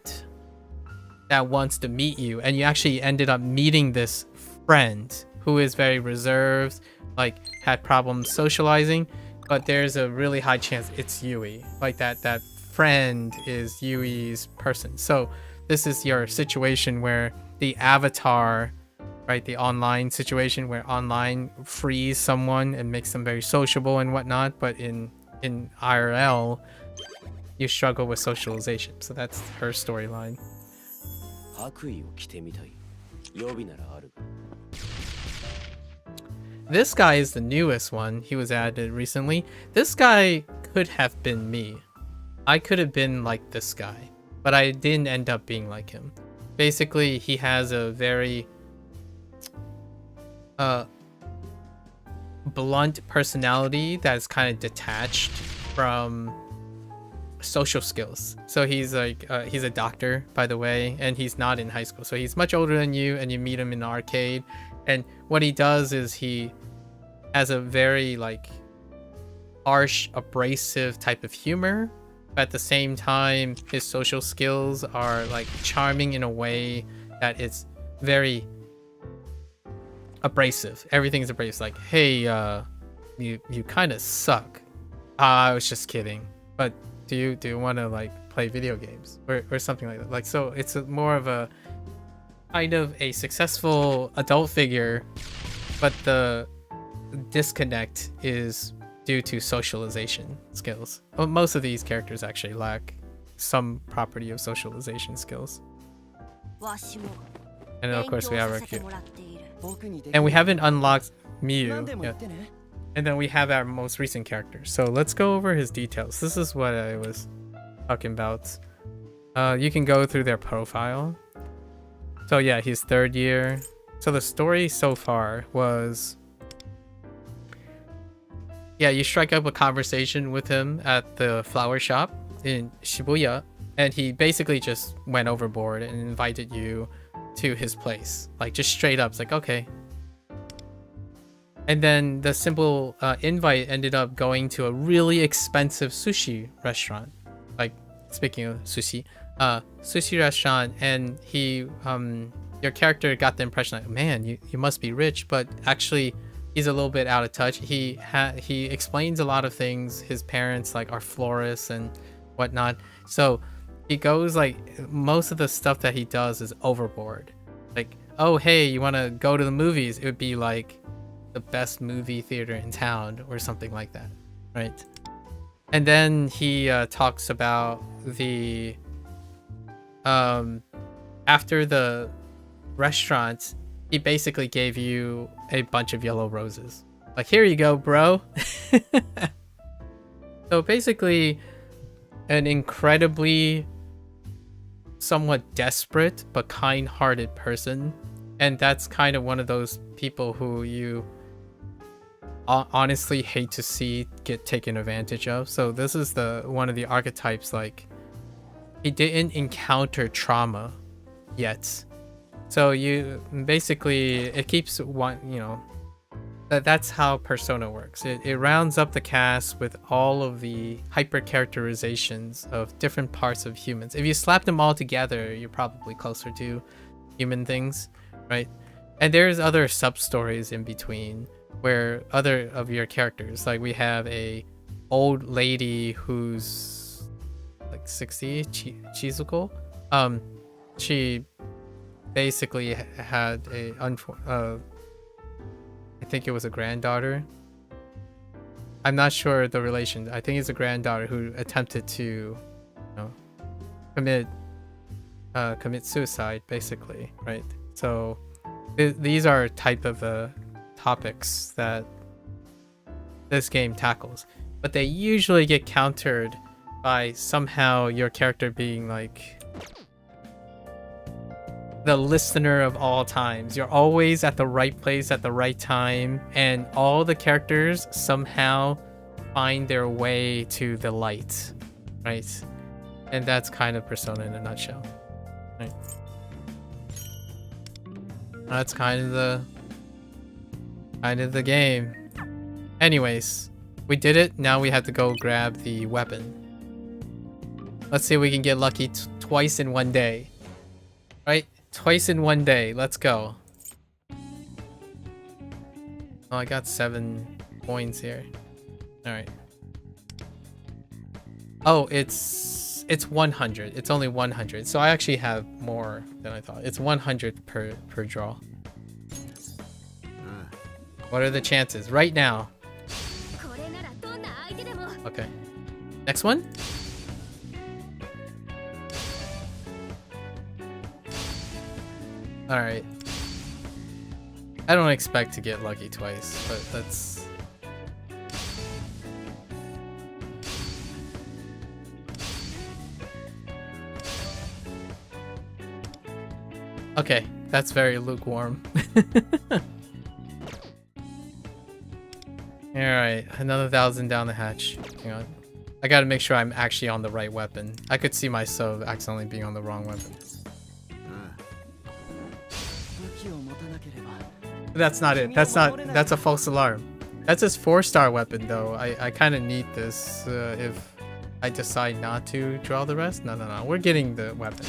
that wants to meet you, and you actually ended up meeting this friend who is very reserved, like had problems socializing, but there's a really high chance it's Yui. Like that friend is Yui's person. So this is your situation where the avatar, right, the online situation where online frees someone and makes them very sociable and whatnot, but in IRL you struggle with socialization. So that's her storyline. 白衣を着てみたい。予備ならある。 This guy is the newest one. He was added recently. This guy could have been me. I could have been like this guy, but I didn't end up being like him. Basically, he has a very blunt personality that's kind of detached from social skills. So he's like he's a doctor, by the way, and he's not in high school. So he's much older than you, and you meet him in the arcade. And what he does is he has a very like harsh, abrasive type of humor. But at the same time, his social skills are like charming in a way that it's very abrasive. Everything's abrasive. Like, hey, you kind of suck. I was just kidding. But do you want to like play video games or something like that? Like, so it's more of a kind of a successful adult figure, but the disconnect is due to socialization skills. Well, most of these characters actually lack some property of socialization skills. わしも And then of course we have our 勉強させて cute. もらっている。 And we haven't unlocked 何 Miyu でも yet. 言ってね。 And then we have our most recent character. So let's go over his details. This is what I was talking about. You can go through their profile. So yeah, he's third year. So the story so far was, yeah, you strike up a conversation with him at the flower shop in Shibuya, and he basically just went overboard and invited you to his place. Like, just straight up, it's like, okay. And then the simple invite ended up going to a really expensive sushi restaurant. Like, speaking of sushi, sushi restaurant, and he, your character got the impression like, man, you must be rich, but actually he's a little bit out of touch. He explains a lot of things. His parents like are florists and whatnot. So he goes like, most of the stuff that he does is overboard. Like, oh, hey, you want to go to the movies? It would be like the best movie theater in town or something like that, right? And then he talks about the after the restaurant, he basically gave you a bunch of yellow roses. Like, here you go, bro. So basically, an incredibly somewhat desperate but kind-hearted person, and that's kind of one of those people who you honestly hate to see get taken advantage of. So this is the one of the archetypes, like he didn't encounter trauma yet, so you basically, it keeps one, you know, that's how Persona works. It rounds up the cast with all of the hyper characterizations of different parts of humans. If you slap them all together, you're probably closer to human things, right? And there's other sub stories in between where other of your characters, like we have a old lady who's like 60, Chizuko. She basically had a I think it was a granddaughter. I'm not sure the relation. I think it's a granddaughter who attempted to, you know, commit suicide, basically, right? So these are type of topics that this game tackles, but they usually get countered by somehow your character being like the listener of all times. You're always at the right place at the right time, and all the characters somehow find their way to the light, right? And that's kind of Persona in a nutshell, right? That's kind of the game. Anyways, we did it. Now we have to go grab the weapon. Let's see if we can get lucky twice in one day, right? Twice in one day. Let's go. Oh, I got 7 coins here. All right. Oh, it's 100. It's only 100. So I actually have more than I thought. It's 100 per draw. What are the chances right now? Okay. Next one. Alright. I don't expect to get lucky twice, but that's... Okay, that's very lukewarm. Alright, another 1,000 down the hatch. Hang on. I gotta make sure I'm actually on the right weapon. I could see myself accidentally being on the wrong weapon. That's not it. That's a false alarm. That's his 4-star weapon though. I kind of need this if I decide not to draw the rest. No. We're getting the weapon.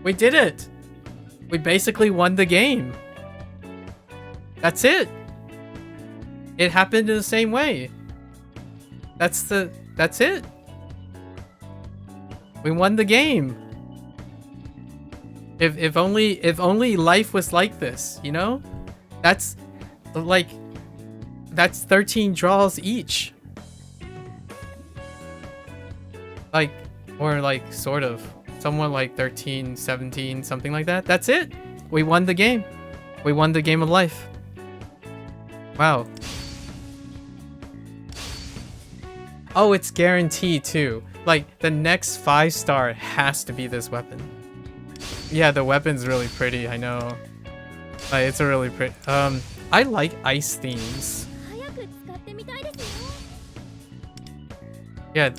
We did it! We basically won the game. That's it. It happened in the same way. That's it. We won the game. If only life was like this, you know? That's 13 draws each. Like, or like sort of. Somewhat like 13, 17, something like that. That's it. We won the game. We won the game of life. Wow. Oh, it's guaranteed too. Like, the next 5-star has to be this weapon. Yeah, the weapon's really pretty, I know. It's a really pretty... I like ice themes. Yeah,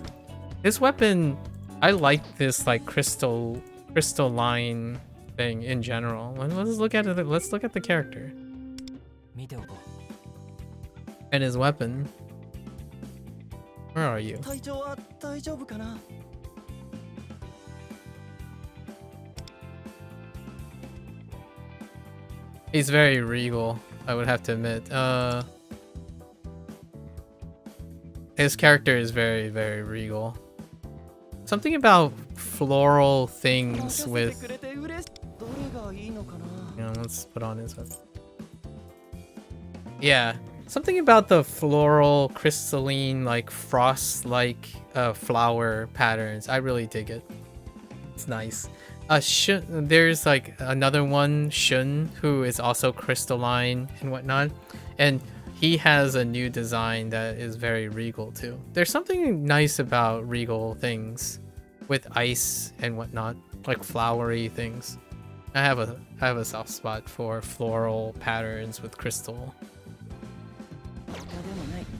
this weapon... I like this, like, crystalline thing in general. Let's look at it. Let's look at the character. And his weapon. Where are you? He's very regal, I would have to admit. His character is very, very regal. Something about floral things with... Yeah, let's put on his weapon. Yeah, something about the floral, crystalline, like frost-like flower patterns. I really dig it. It's nice. There's like another one, Shun, who is also crystalline and whatnot. And he has a new design that is very regal too. There's something nice about regal things with ice and whatnot, like flowery things. I have a soft spot for floral patterns with crystal.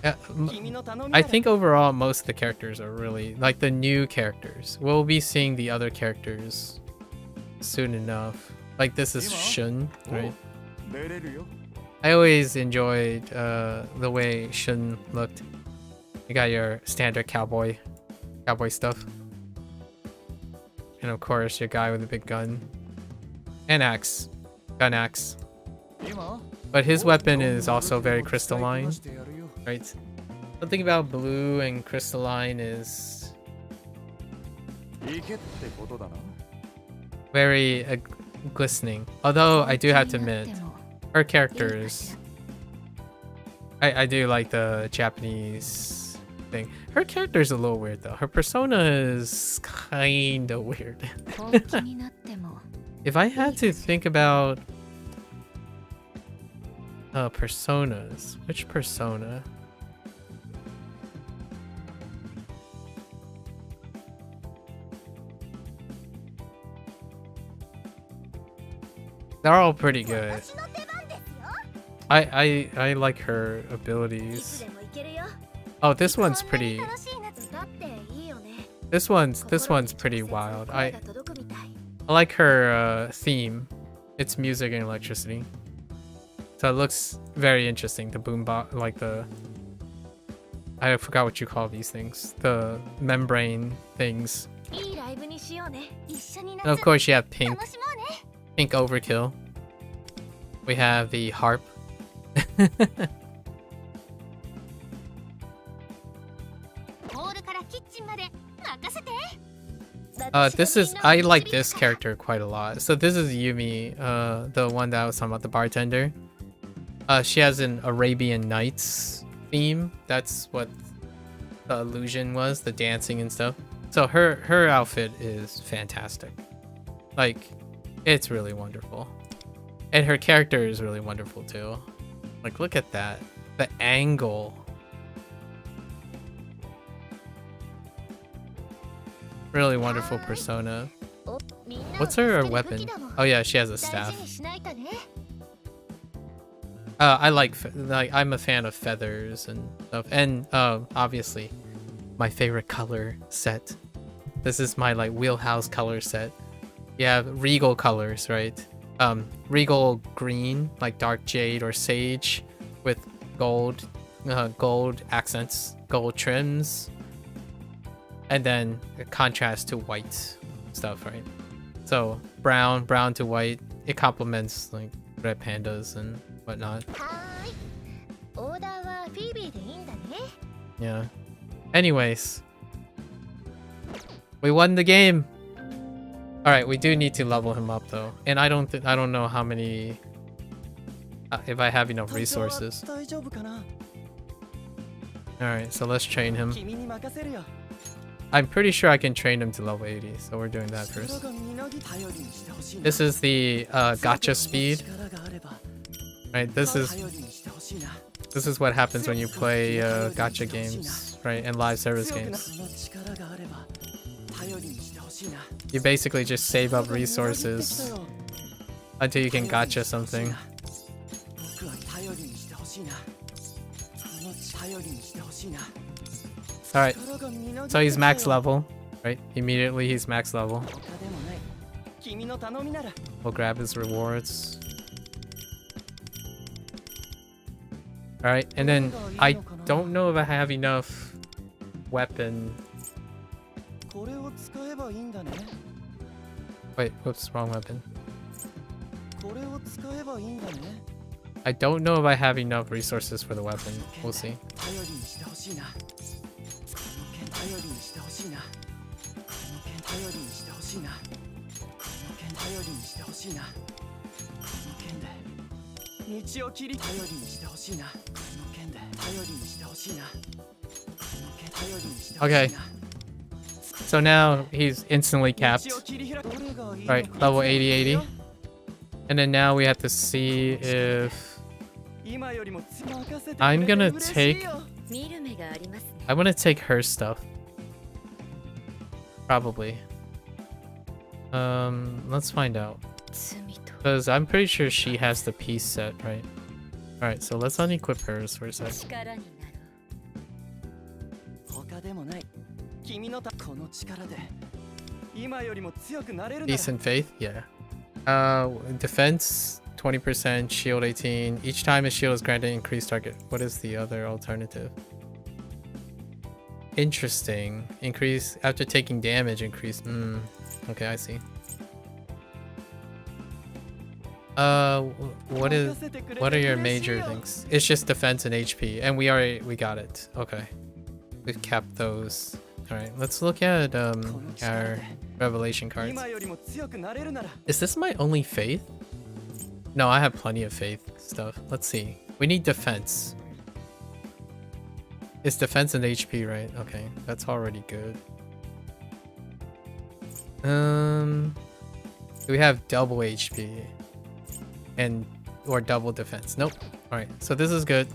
I think overall most of the characters are really like the new characters. We'll be seeing the other characters soon enough. Like this is Shun, right? I always enjoyed the way Shun looked. You got your standard cowboy stuff. And of course your guy with a big gun. And axe. Gun axe. But his weapon is also very crystalline. Right? Something about blue and crystalline is very glistening. Although I do have to admit, her characters, I do like the Japanese thing. Her character is a little weird though. Her persona is kind of weird. If I had to think about personas, which persona? They're all pretty good. I like her abilities. Oh, this one's pretty. This one's pretty wild. I like her theme. It's music and electricity. So it looks very interesting. The boombox, like the, I forgot what you call these things. The membrane things. And of course you have pink overkill. We have the harp. I like this character quite a lot. So this is Yumi, the one that I was talking about, the bartender. She has an Arabian Nights theme. That's what the illusion was, the dancing and stuff. So her outfit is fantastic. Like, it's really wonderful. And her character is really wonderful too. Like, look at that. The angle. Really wonderful persona. What's her weapon? Oh yeah, she has a staff. I'm a fan of feathers and stuff. And obviously, my favorite color set. This is my like wheelhouse color set. You have regal colors, right? Regal green, like dark jade or sage, with gold accents, gold trims, and then a contrast to white stuff, right? So brown to white. It complements like red pandas and whatnot. Yeah. Anyways, we won the game. All right, we do need to level him up though, and I don't know how many. If I have enough resources. All right, so let's train him. I'm pretty sure I can train him to level 80, so we're doing that first. This is the gacha speed. Right, this is what happens when you play gacha games, right, and live service games. You basically just save up resources until you can gacha something. Alright, so he's max level, right? Immediately he's max level. We'll grab his rewards. Alright, and then I don't know if I have enough weapon. Wait, whoops, wrong weapon. I don't know if I have enough resources for the weapon. We'll see. Okay. So now he's instantly capped. Right, level 80. And then now we have to see if I'm gonna take... 見る目がありますね。 I want to take her stuff. Probably. Let's find out. 罪と Because I'm pretty sure she has the piece set, right? Alright, so let's unequip hers for a sec. 力になる。他でもない君のこの力で今よりも強くなれるなら Peace and faith? Yeah. Defense 20%, shield 18. Each time a shield is granted, increased target. What is the other alternative? Interesting. Increase after taking damage, increase. Okay, I see. What are your major things? It's just defense and HP, and we got it. Okay, we've capped those. All right, let's look at our revelation cards. 今よりも強くなれるなら Is this my only faith? No, I have plenty of faith stuff. Let's see. We need defense. It's defense and HP, right? Okay, that's already good. Do we have double HP or double defense? Nope. All right, so this is good.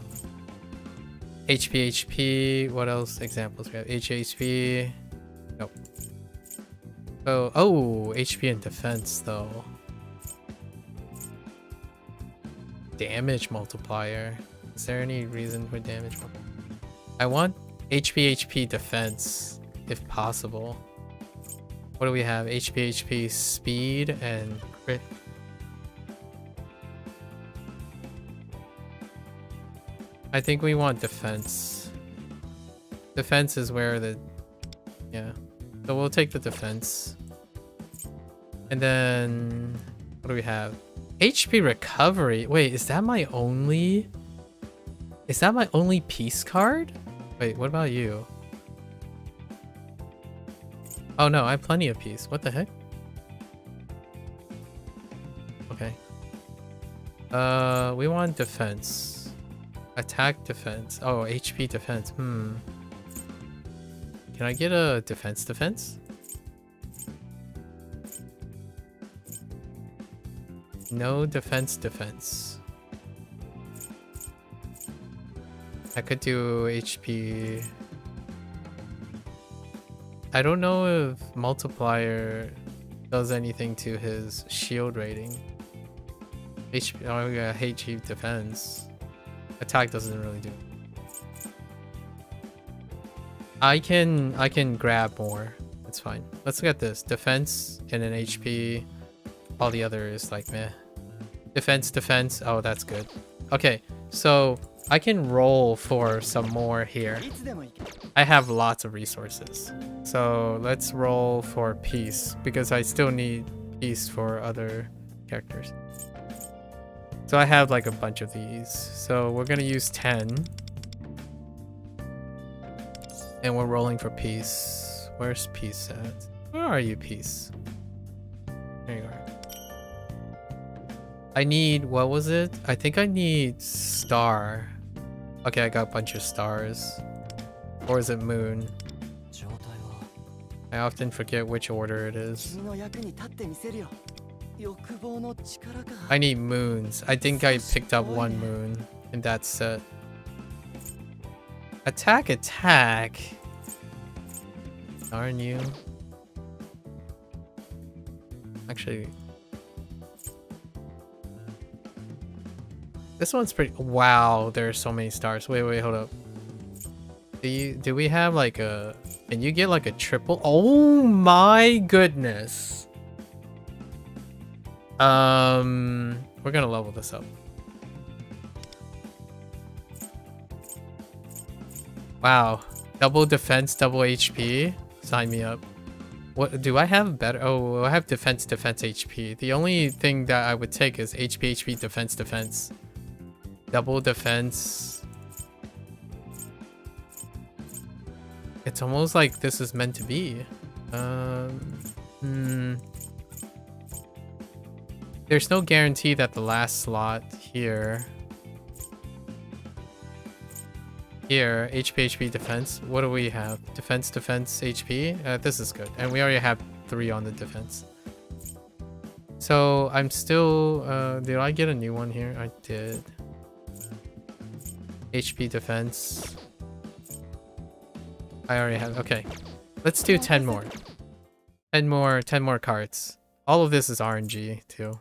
HP. What else? Examples we have HP. Nope. Oh, HP and defense though. Damage multiplier. Is there any reason for damage multiplier? I want HP defense if possible. What do we have? HP speed and crit. I think we want defense. Defense is where the... Yeah. So we'll take the defense. And then... What do we have? HP recovery. Wait, is that my only... Is that my only peace card? Wait, what about you? Oh no, I have plenty of peace. What the heck? Okay. We want defense. Attack defense. Oh, HP defense. Can I get a defense? No defense. I could do HP. I don't know if multiplier does anything to his shield rating. HP, oh yeah, HP defense. Attack doesn't really do. I can grab more. It's fine. Let's look at this. Defense and then HP. All the other is like meh. Defense. Oh, that's good. Okay, so I can roll for some more here. I have lots of resources. So let's roll for peace because I still need peace for other characters. So I have like a bunch of these. So we're gonna use 10. And we're rolling for peace. Where's peace at? Where are you, peace? There you are. I need, what was it? I think I need star. Okay, I got a bunch of stars. Or is it moon? I often forget which order it is. I need moons. I think I picked up one moon in that set. Attack. Darn you. Actually, this one's pretty... Wow, there are so many stars. Wait, hold up. Do we have like a... Can you get like a triple? Oh my goodness. We're gonna level this up. Wow. Double defense, double HP. Sign me up. What do I have better? Oh, I have defense, HP. The only thing that I would take is HP, defense. Double defense. It's almost like this is meant to be. There's no guarantee that the last slot here. Here, HP, defense. What do we have? Defense, HP. This is good. And we already have 3 on the defense. So I'm still... did I get a new one here? I did. HP defense. I already have. Okay, let's do 10 more. 10 more cards. All of this is RNG too.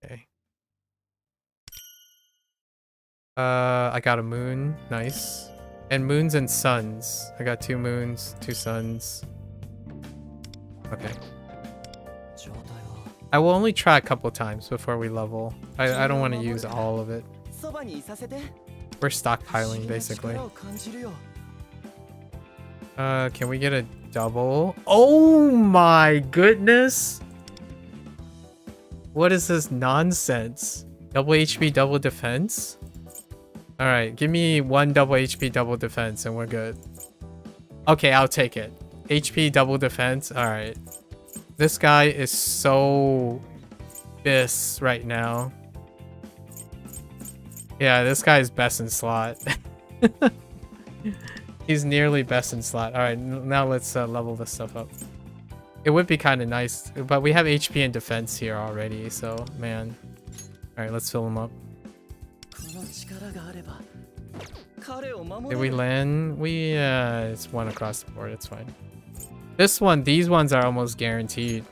Okay. I got a moon. Nice. And moons and suns. I got 2 moons, 2 suns. Okay. I will only try a couple times before we level. I don't want to use all of it. We're stockpiling basically. Can we get a double? Oh my goodness! What is this nonsense? Double HP, double defense? Alright, give me 1 double HP, double defense and we're good. Okay, I'll take it. HP, double defense. Alright. This guy is so this right now. Yeah, this guy is best in slot. He's nearly best in slot. Alright, now let's level this stuff up. It would be kind of nice, but we have HP and defense here already, so man. Alright, let's fill him up. Did we land? It's 1 across the board, it's fine. These ones are almost guaranteed.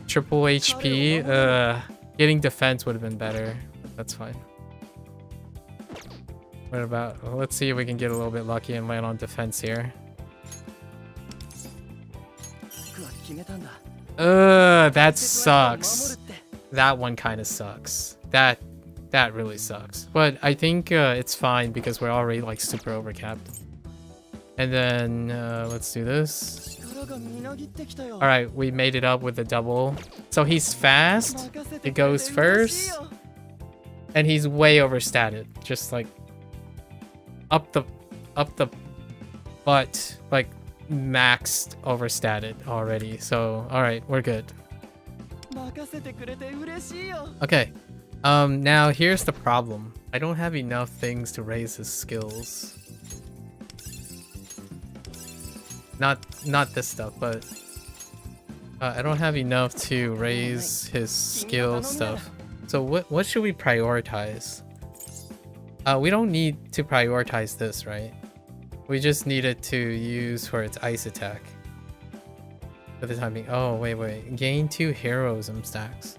Triple HP, getting defense would have been better. That's fine. What about, let's see if we can get a little bit lucky and land on defense here. That sucks. That one kind of sucks. That really sucks. But I think it's fine because we're already like super overcapped. And then let's do this. Alright, we made it up with the double. So he's fast. It goes first. And he's way overstated. Just like up the butt, like maxed overstated already. So alright, we're good. Okay. Now here's the problem. I don't have enough things to raise his skills. Not this stuff, but I don't have enough to raise his skill stuff. So what should we prioritize? We don't need to prioritize this, right? We just need it to use for its ice attack. For the time being. Oh, wait. Gain 2 heroism stacks.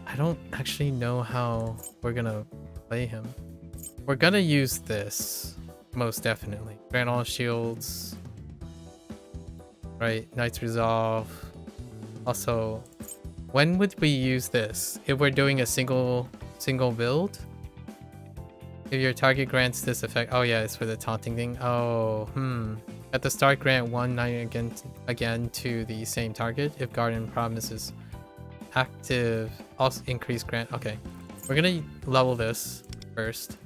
I don't actually know how we're gonna play him. We're gonna use this. Most definitely. Grant all shields. Right, Knight's Resolve. Also, when would we use this? If we're doing a single build? If your target grants this effect. Oh yeah, it's for the taunting thing. Oh, At the start, grant 1 knight again to the same target. If Garden promises active, also increase grant. Okay, we're gonna level this first.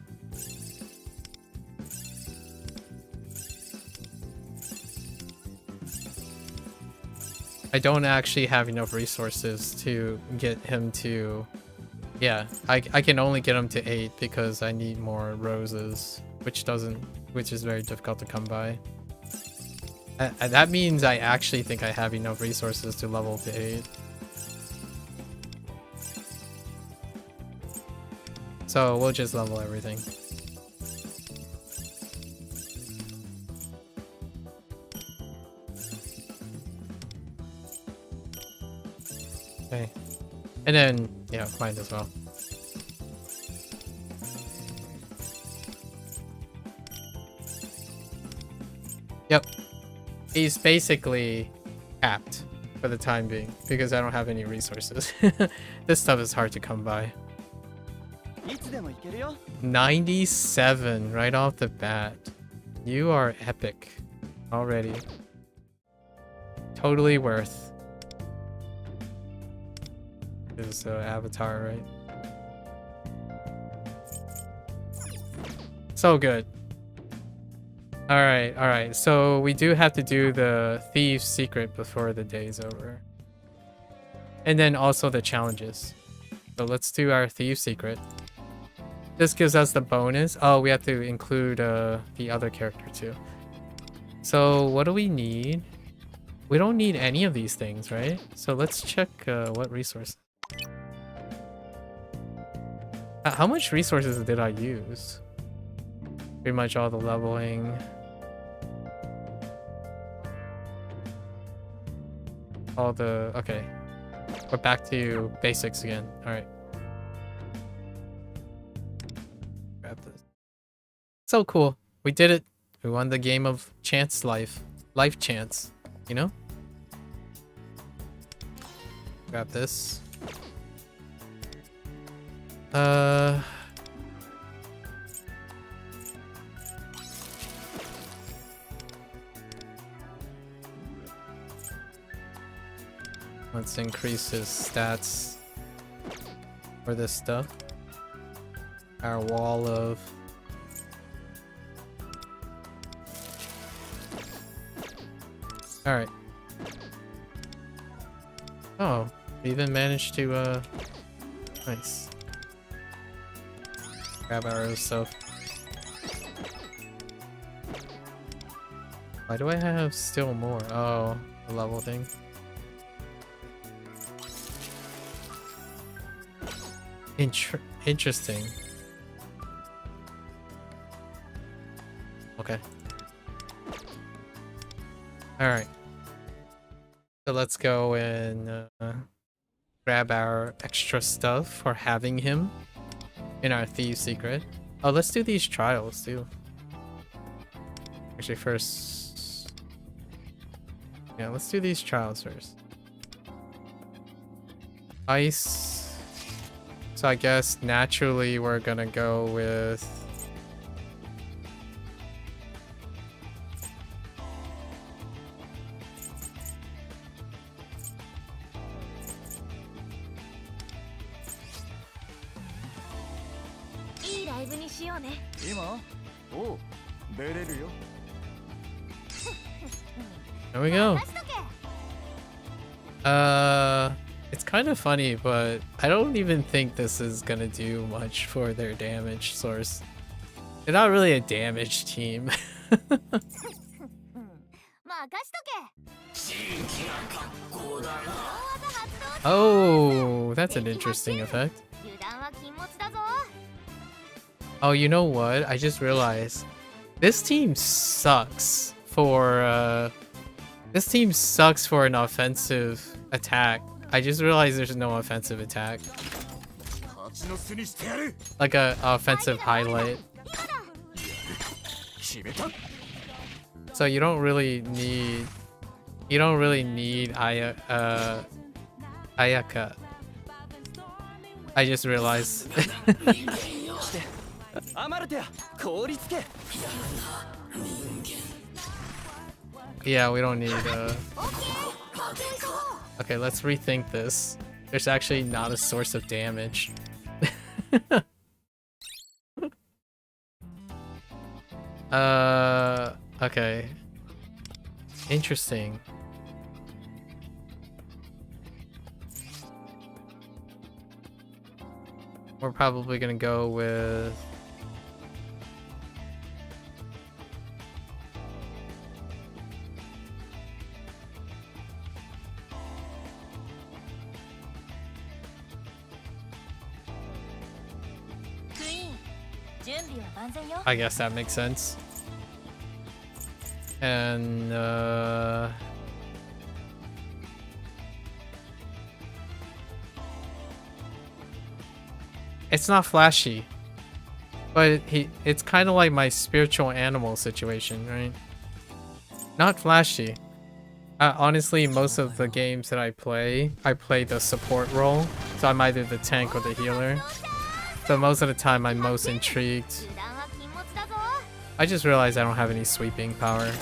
I don't actually have enough resources to get him to... Yeah, I can only get him to 8 because I need more roses, which is very difficult to come by. That means I actually think I have enough resources to level to 8. So we'll just level everything. Okay. And then, yeah, might as well. Yep. He's basically capped for the time being because I don't have any resources. This stuff is hard to come by. 97 right off the bat. You are epic already. Totally worth. His avatar, right? So good. Alright, so we do have to do the Thieves' Secret before the day's over. And then also the challenges. So let's do our Thieves' Secret. This gives us the bonus. Oh, we have to include the other character too. So what do we need? We don't need any of these things, right? So let's check what resources. How much resources did I use? Pretty much all the leveling. All the... Okay. We're back to basics again. Alright. Grab this. So cool. We did it. We won the game of chance life. Life chance. You know? Grab this. Let's increase his stats for this stuff. Our wall of... Alright. Oh, we even managed to, nice. Grab our own stuff. Why do I have still more? Oh, the level thing. Interesting. Okay. Alright. So let's go and grab our extra stuff for having him in our Thieves Secret. Oh, let's do these trials too. Actually, first... Yeah, let's do these trials first. Ice... So I guess naturally we're gonna go with... There we go. It's kind of funny, but I don't even think this is gonna do much for their damage source. They're not really a damage team. Oh, that's an interesting effect. Oh, you know what? I just realized this team sucks for an offensive attack. I just realized there's no offensive attack. Like a offensive highlight. So you don't really need Ayaka. I just realized. Yeah, we don't need Okay, let's rethink this. There's actually not a source of damage. Okay. Interesting. We're probably gonna go with... I guess that makes sense. And it's not flashy, but it's kind of like my spiritual animal situation, right? Not flashy. Honestly, most of the games that I play the support role, so I'm either the tank or the healer. So most of the time I'm most intrigued. I just realized I don't have any sweeping power.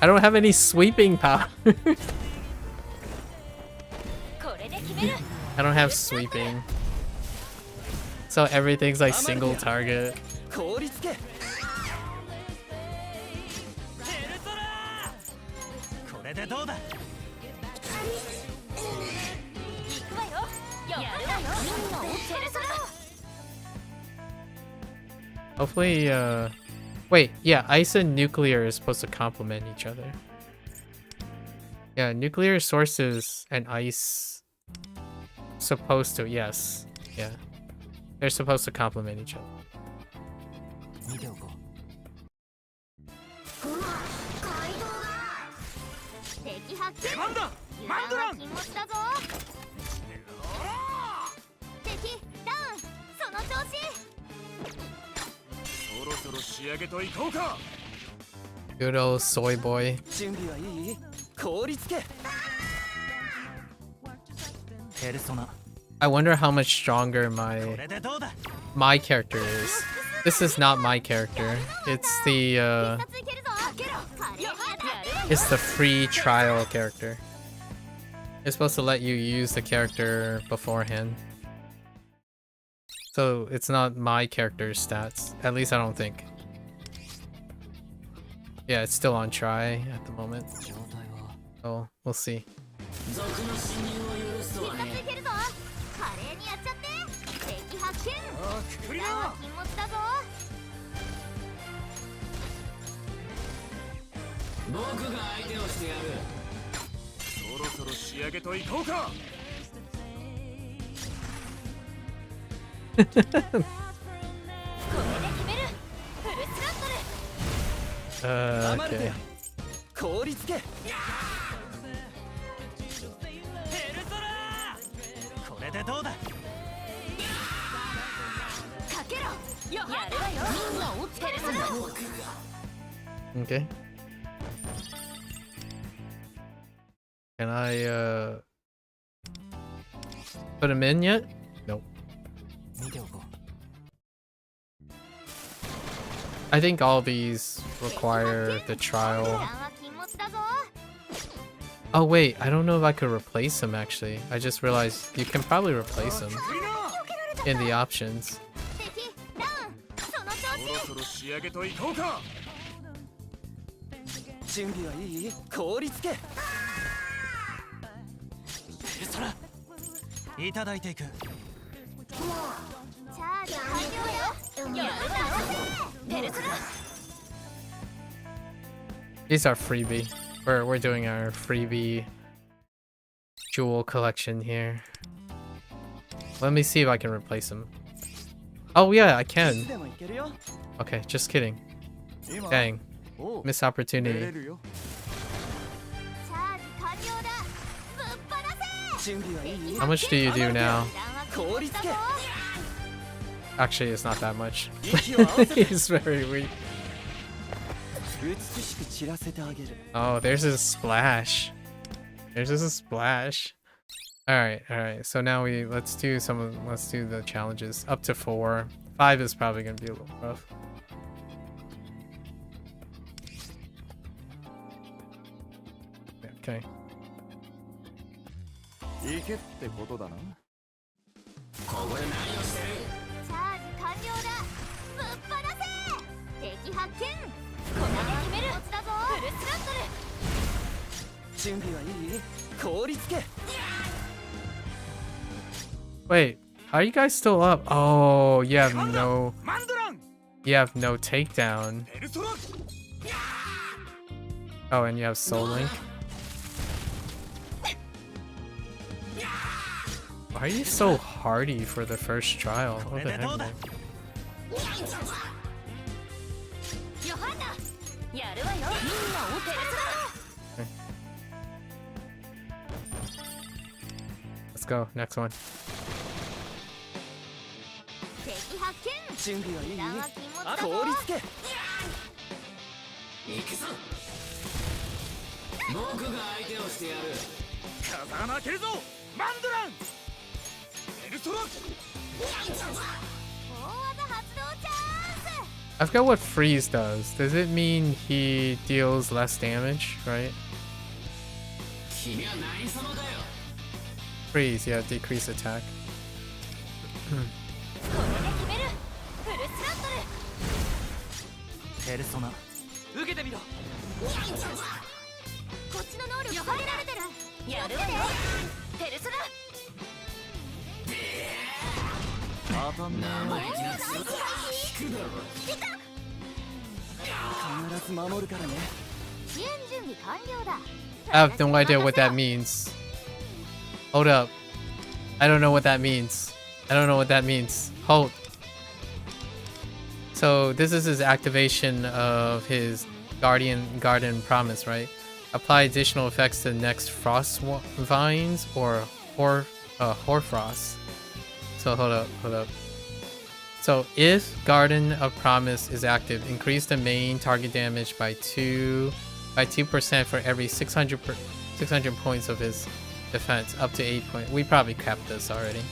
I don't have any sweeping power. I don't have sweeping. So everything's like single target. Wait, yeah, ice and nuclear is supposed to complement each other. Yeah, nuclear sources and ice supposed to, yes. Yeah. They're supposed to complement each other. 見ておこう。敵発見。出番だ。マンドラン。油断は禁物だぞ。敵ダウン。その調子。そろそろ仕上げといこうか。 Good old soy boy. 準備はいい？氷つけ。ペルソナ。 I wonder how much stronger こ my れでどうだ。 my character is. This is not my character. It's the ついけるぞ。かけろ。華麗に当たって。 it's the free trial character. It's supposed to let you use the character beforehand. So it's not my character's stats. At least I don't think. Yeah, it's still on try at the moment. 状態は。 So we'll see. 賊の侵入を許すとはついけるぞ。華麗にやっちゃって。敵発見。ああ、くくりな。油断は禁物だぞ。僕が相手をしてやる。そろそろ仕上げといこうか。これで決める。フルスラットル。 Okay. 氷つけ。ペルソナ。これでどうだ。かけろ。やるわよ。みんな落ちてるぞ。 Okay. Can I put him in yet? Nope. 見ておこう。 I think all these require the 油 trial. 断は禁物だぞ。 Oh wait, I don't know if I could replace him actually. I just realized you can probably replace him くくりな。 in the options. 敵ダウン。その調子。そろそろ仕上げといこうか。準備はいい？氷つけ。ペルソナ。いただいていく。チャージ完了よ。やるわよ。ペルソナ。 These are freebie. We're doing our freebie jewel collection here. Let me see if I can replace him. Oh yeah, I いつ can. でもいけるよ。 Okay, just kidding. 今。 Dang, おう。 missed 出 opportunity. れるよ。チャージ完了だ。ぶっ放せ。準備はいい？ How much do you do now? 氷つけ。 Actually, it's not that much. 息を合わせて。 He's very weak. 美しく散らせてあげる。 Oh, there's a splash. There's just a splash. All right. So now let's do the challenges up to 4. 5 is probably gonna be a little rough. Okay. 行けってことだな。ここで何をしてる？チャージ完了だ。ぶっ放せ。敵発見。これで決める。だぞ。フルスラットル。準備はいい？氷つけ。 Wait, how are you guys still up? Oh, you have マンドラン。 no takedown. ペルソナ。 Oh, and you have Soul Link. Why are you so hardy for the first trial? What the heck? Man? ヨハンナ。やるわよ。みんなをペルソナ。 Let's go, next one. 敵発見。準備はいい？油断は禁物だぞ。氷つけ。行くぞ。僕が相手をしてやる。風穴開けるぞ。マンドラン。ペルソナ。大技発動チャンス。 I forgot what freeze does. Does it mean he deals less damage, right? 君は何様だよ。 Freeze, yeah, decrease attack. これで決める。フルスラットル。ペルソナ。受けてみろ。こっちの能力下げられてる。やるわよ。ペルソナ。当たんな。生意気な強さ。引くだろ。必ず守るからね。支援準備完了だ。 I have no idea what that means. Hold up. I don't know what that means. I don't know what that means. Hold. So this is his activation of his Garden Promise, right? Apply additional effects to the next Frost Vines or Hoarfrost. So hold up. So if Garden of Promise is active, increase the main target damage by 2% for every 600 points of his defense, up to 8 points. We probably capped this already.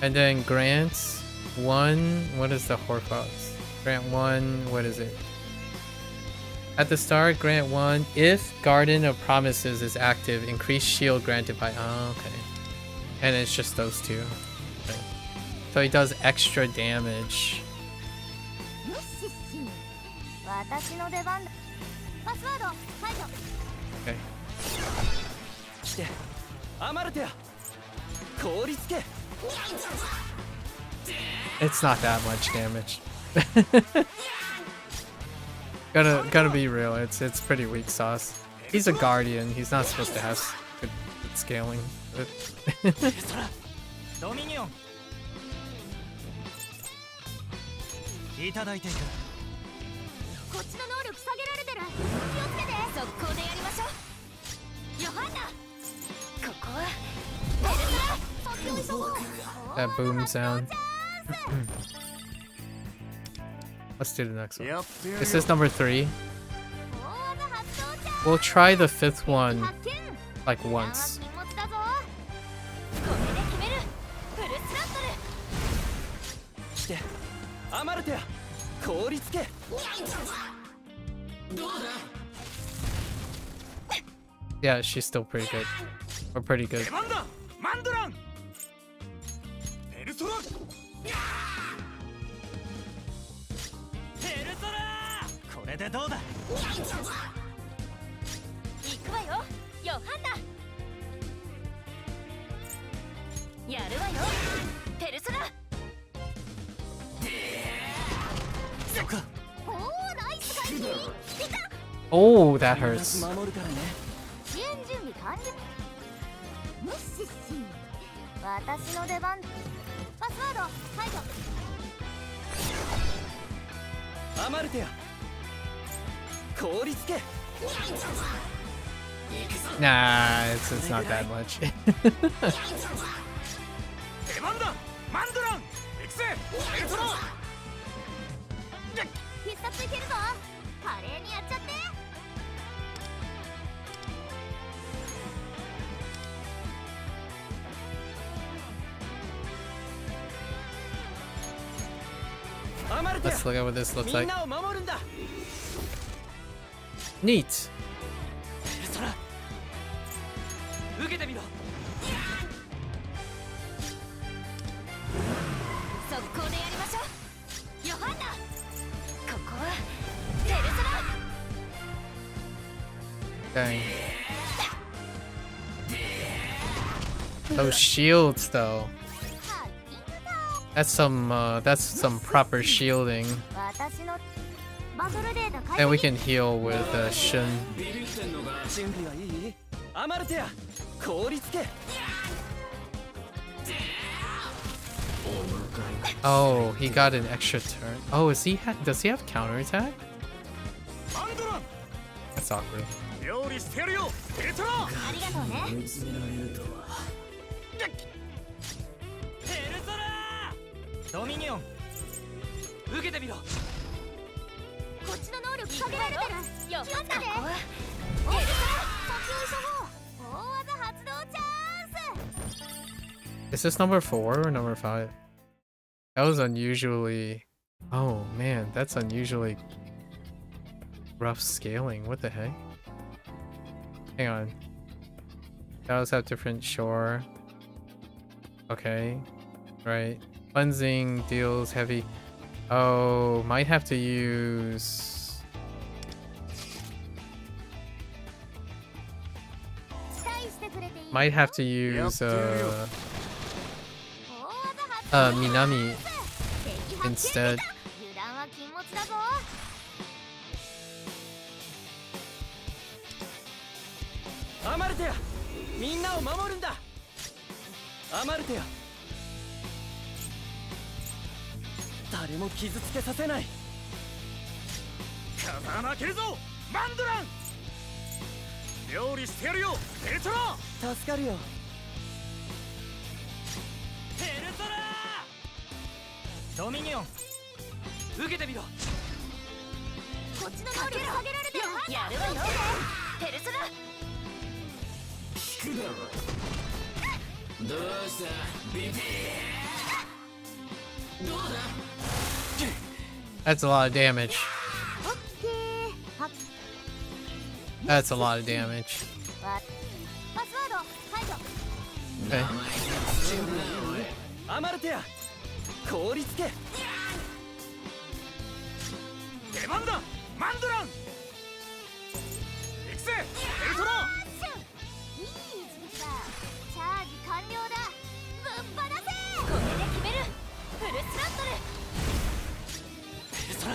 And then grants 1. What is the Hoarfrost? Grant 1. What is it? At the start, grant 1. If Garden of Promises is active, increase shield granted by. Oh, okay. And it's just those two. Okay. So he does extra damage. 私の出番だ。パスワード解除。 Okay. 来て、アマルテア。凍りつけ。 It's not that much damage. Gotta be real. It's pretty weak sauce. He's a guardian. He's not supposed to have good scaling. ドミニオン。いただいていく。こっちの能力下げられてる。気をつけて。速攻でやりましょう。ヨハンナ。ここはベルトラ。そっちを急ごう。 That boom sound. Let's do the next one. This is number 3. We'll try the 5th one like once. 来て、アマルテア。凍りつけ。 Yeah, she's still pretty good. Or pretty good. 出番だ。マンドラン。ペルソナ。ペルソナ。これでどうだ。行くわよ。ヨハンナ。やるわよ。ペルソナ。 そっか。 おお、ナイス回避。いた。 Oh, that hurts. 守るからね。 支援準備完了。ムッシッシ。私の出番。パスワード解除。 アマルテア。凍りつけ。 Nah, it's not that much. 出番だ。マンドラン。行くぜ。ペルソナ。 必殺いけるぞ。華麗にやっちゃって。 Let's look at what this looks like. みんなを守るんだ。 Neat. ペルソナ。受けてみろ。速攻でやりましょう。ヨハンナ。ここはペルソナ。 Dang. Those shields, though. That's some proper shielding. 私のバトルデータ解 And 析。 we can heal with Shun. 準備はいい？アマルテア。凍りつけ。 Oh, he got an extra turn. Oh, does he have counterattack? マンドラン。 That's awkward. 料理してるよ。ペルソナ。ありがとうね。ペルソナ。ドミニオン。受けてみろ。こっちの能力下げられてる。気をつけて。ペルソナ。そっちを急ごう。大技発動チャンス。 Is this number 4 or number 5? That was unusually... Oh man, that's unusually rough scaling. What the heck? Hang on. Those have different shore. Okay. Right. Cleansing deals heavy. Oh, might have to use... Might have to use Minami instead. アマルテやみんなを守るんだアマルテや誰も傷つけさせない風穴開けるぞマンドラン料理してやるよペルトラ助かるよペルトラドミニオン受けてみろこっちの能力下げられてるやるわよペルソナ聞くだろどうしたビビどうだ That's a lot of damage. オッケーはっ That's a lot of damage. わパスワード解除 Okay. アマルテや凍りつけ出番だマンドラン行くぜペルトラいい時期だチャージ完了だぶっ放せこれで決めるフルスラットルペルトラ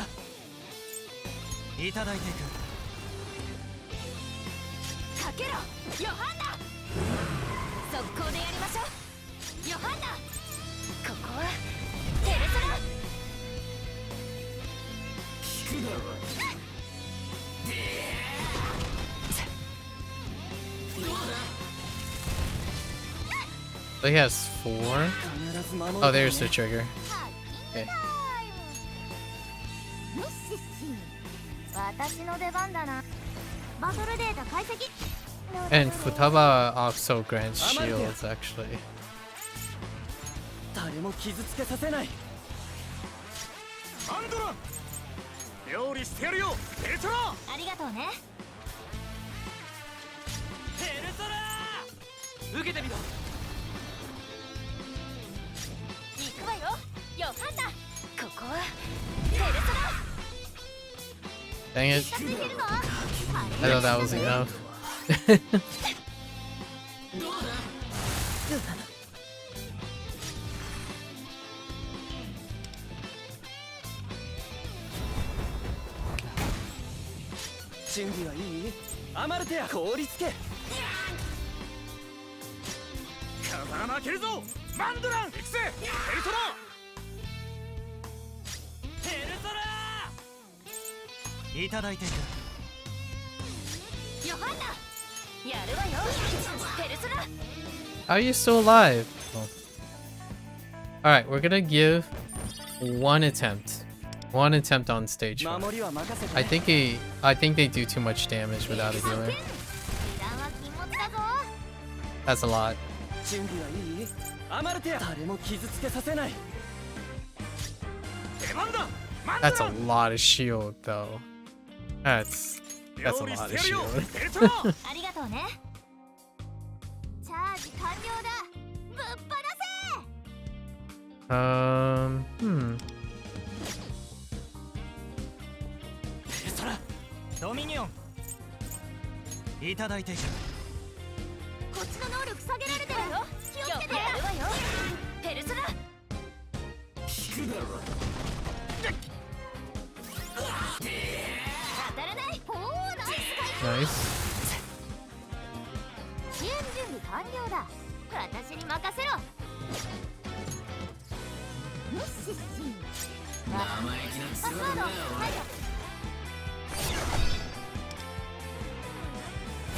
いただいていくかけろヨハンナ速攻でやりましょうヨハンナここはペルソナ聞くだろどうだ So he has 4. 必ず守る Oh, there's the trigger. タイムムッシッシ私の出番だなバトルデータ解析 And Futaba also grants shields, actually. 誰も傷つけさせないマンドラン料理してやるよペルトラありがとうねペルトラ受けてみろ行くわよヨハンナここはペルソナ Dang it. 近づいてるぞ I thought that was enough. どうだ 準備はいいアマルテや凍りつけ風穴開けるぞマンドラン行くぜペルトラペルトラいただいていくヨハンナやるわよペルソナ How are you still alive? Oh. Alright, we're gonna give one attempt. One attempt on stage 5. 守りは任せて I think they do too much damage without a healer. 油断は禁物だぞ That's a lot. 準備はいいアマルテや誰も傷つけさせない出番だマンド That's ラ a ン lot of shield, though. That's a 料 lot 理 of してやるよ shield. ペルトラありがとうねチャージ完了だぶっ放せ Hmm. ペルトラドミニオンいただいていくこっちの能力下げられてるよ気をつけてやるわよペルソナ聞くだろ当たらないおーナイス Nice. 支援準備完了だ私に任せろムッシッシ生意気なパスワード強だな解除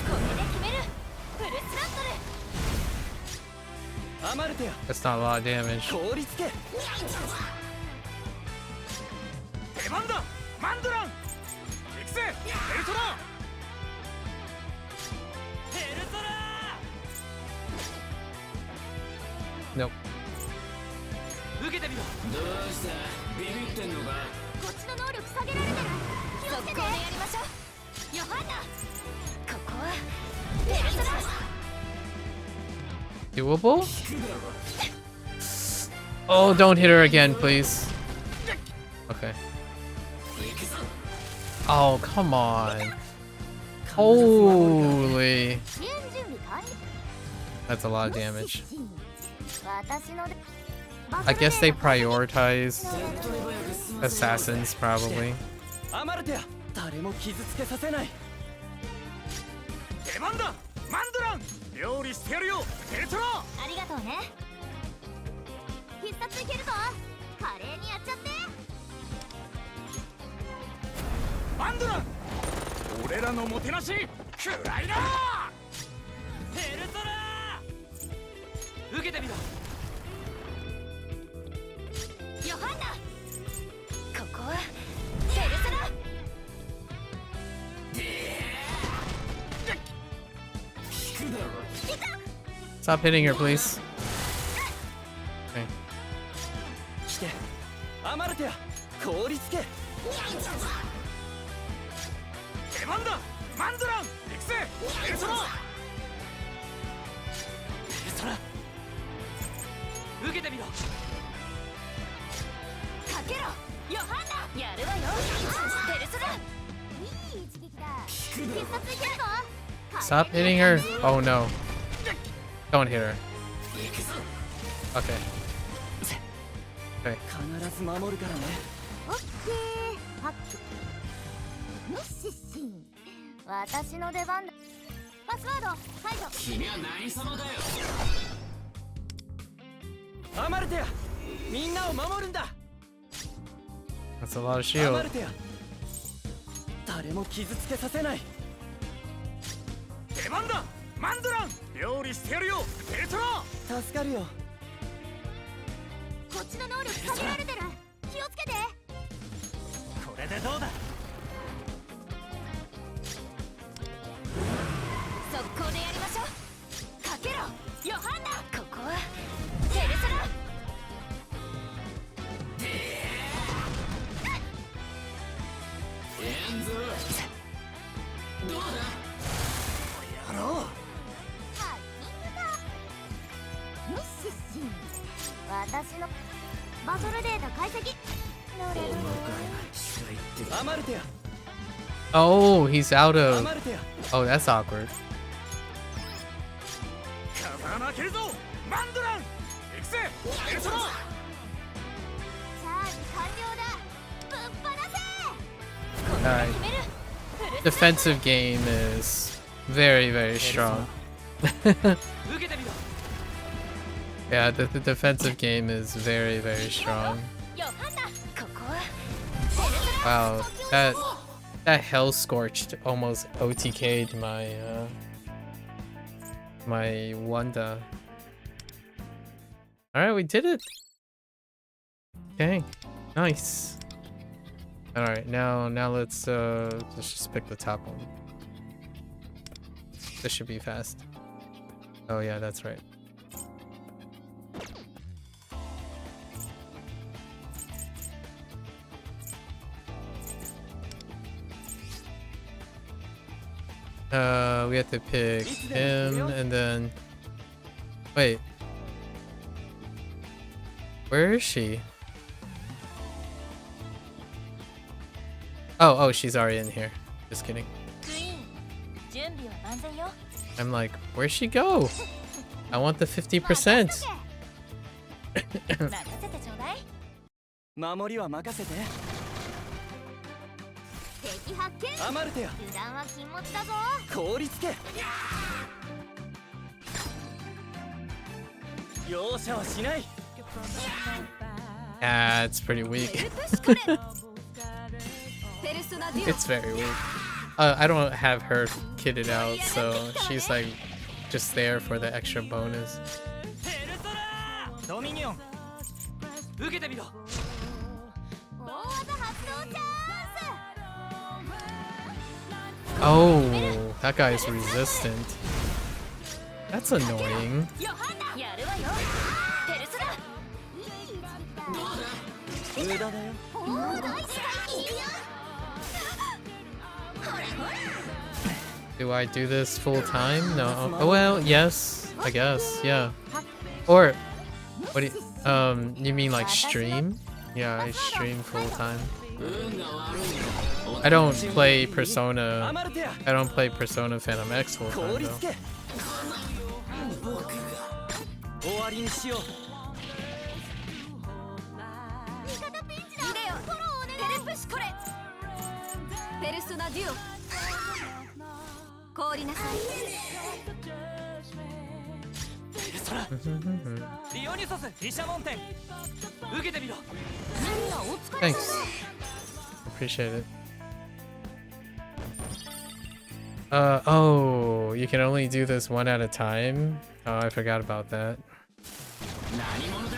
これで決めるフルスラットルアマルテや That's not a lot of damage. 凍りつけ出番だマンドラン行くぜペルトラペルトラ Nope. 受けてみろどうしたビビってんのかこっちの能力下げられてる気をつけてやりましょうヨハンナここはペルソナ Doable? Oh, don't hit her again, please. Okay. Oh, come on. Holy. 支援準備完了 That's a lot of damage. 私の I guess they prioritize assassins, probably. アマルテや誰も傷つけさせない出番だマンドラン料理してやるよペルトラありがとうね。必殺いけるぞ。華麗にやっちゃって。マンドラン俺らのもてなし食らいな。ペルトラ受けてみろ。ヨハンナ、ここはペルソナ。 Stop hitting her, please. Okay. 来てアマルテや凍りつけ。出番だマンドラン行くぜペルソナ。ペルソナ受けてみろ。かけろヨハンナ。やるわよペルソナ。いい一撃だ。必殺いけるぞ。 Stop hitting her. Oh no. Don't hit her. Okay. Okay. 必ず守るからね。オッケー。ハッキミッシッシン。私の出番だ。パスワード解除。君は何様だよ。アマルテやみんなを守るんだ。 That's a lot of アマ shield. ルテや誰も傷つけさせない。出番だマンドラン料理してやるよペルトラ。助かるよ。こっちの能力下げられてる。気をつけて。これでどうだ。速攻でやりましょう。かけろヨハンナ。ここはペルソナ。エンズどうだ。やろう。ハッキングだ。ミッシッシン。私のバトルデータ解析。どれどれ。アマルテや Oh, he's out ア of. マルテや Oh, that's awkward. 風穴開けるぞマンドラン行くぜペルソナ。チャージ完了だ。ぶっ放せ。こんな Alright. に決める。 Defensive game is very, very strong. 受けてみろ。 Yeah, the defensive game is very, very strong. ヨハンナ。ここはペルソナ。 Wow, that hell scorched almost OTK'd my my Wanda. All right, we did it. Okay, nice. All right, now let's just pick the top one. This should be fast. Oh yeah, that's right. We have to pick him and then wait. Where is she? Oh, she's already in here. Just kidding. クイーン、準備は万全よ。 I'm like, where'd she go? I want the 50%. 任せてちょうだい。守りは任せて。敵発見。アマルテや油断は禁物だぞ。凍りつけ。容赦はしない。 Ah, it's pretty weak. ペルソナデュオ。 It's very weak. I don't have her kitted out, so she's like just there for the extra bonus. ペルソナドミニオン受けてみろ。大技発動チャン Oh, that guy's resistant. That's annoying. ス。ヨハンナ。やるわよ。ペルソナ。いい一撃だ。無駄だよ。おお、ナイス回避。いいよ。ほらほら。 Do I do this full time? No. Oh, well, yes, I guess. Yeah. Or what do you mean like stream? Yeah, I stream full time. I don't play Persona. アマルテや I don't play Persona Phantom X full 凍 time り though. つけ。終わりにしよう。味方ピンチだ。フォローお願い。ペルプシコレ。ペルソナデュオ。コ氷なさい。ペルソナディオニュソス毘沙門天受けてみろ。みんなお疲れ Thanks. Appreciate it. Oh, you can only do this one at a time? Oh, I forgot about that. 何者だ。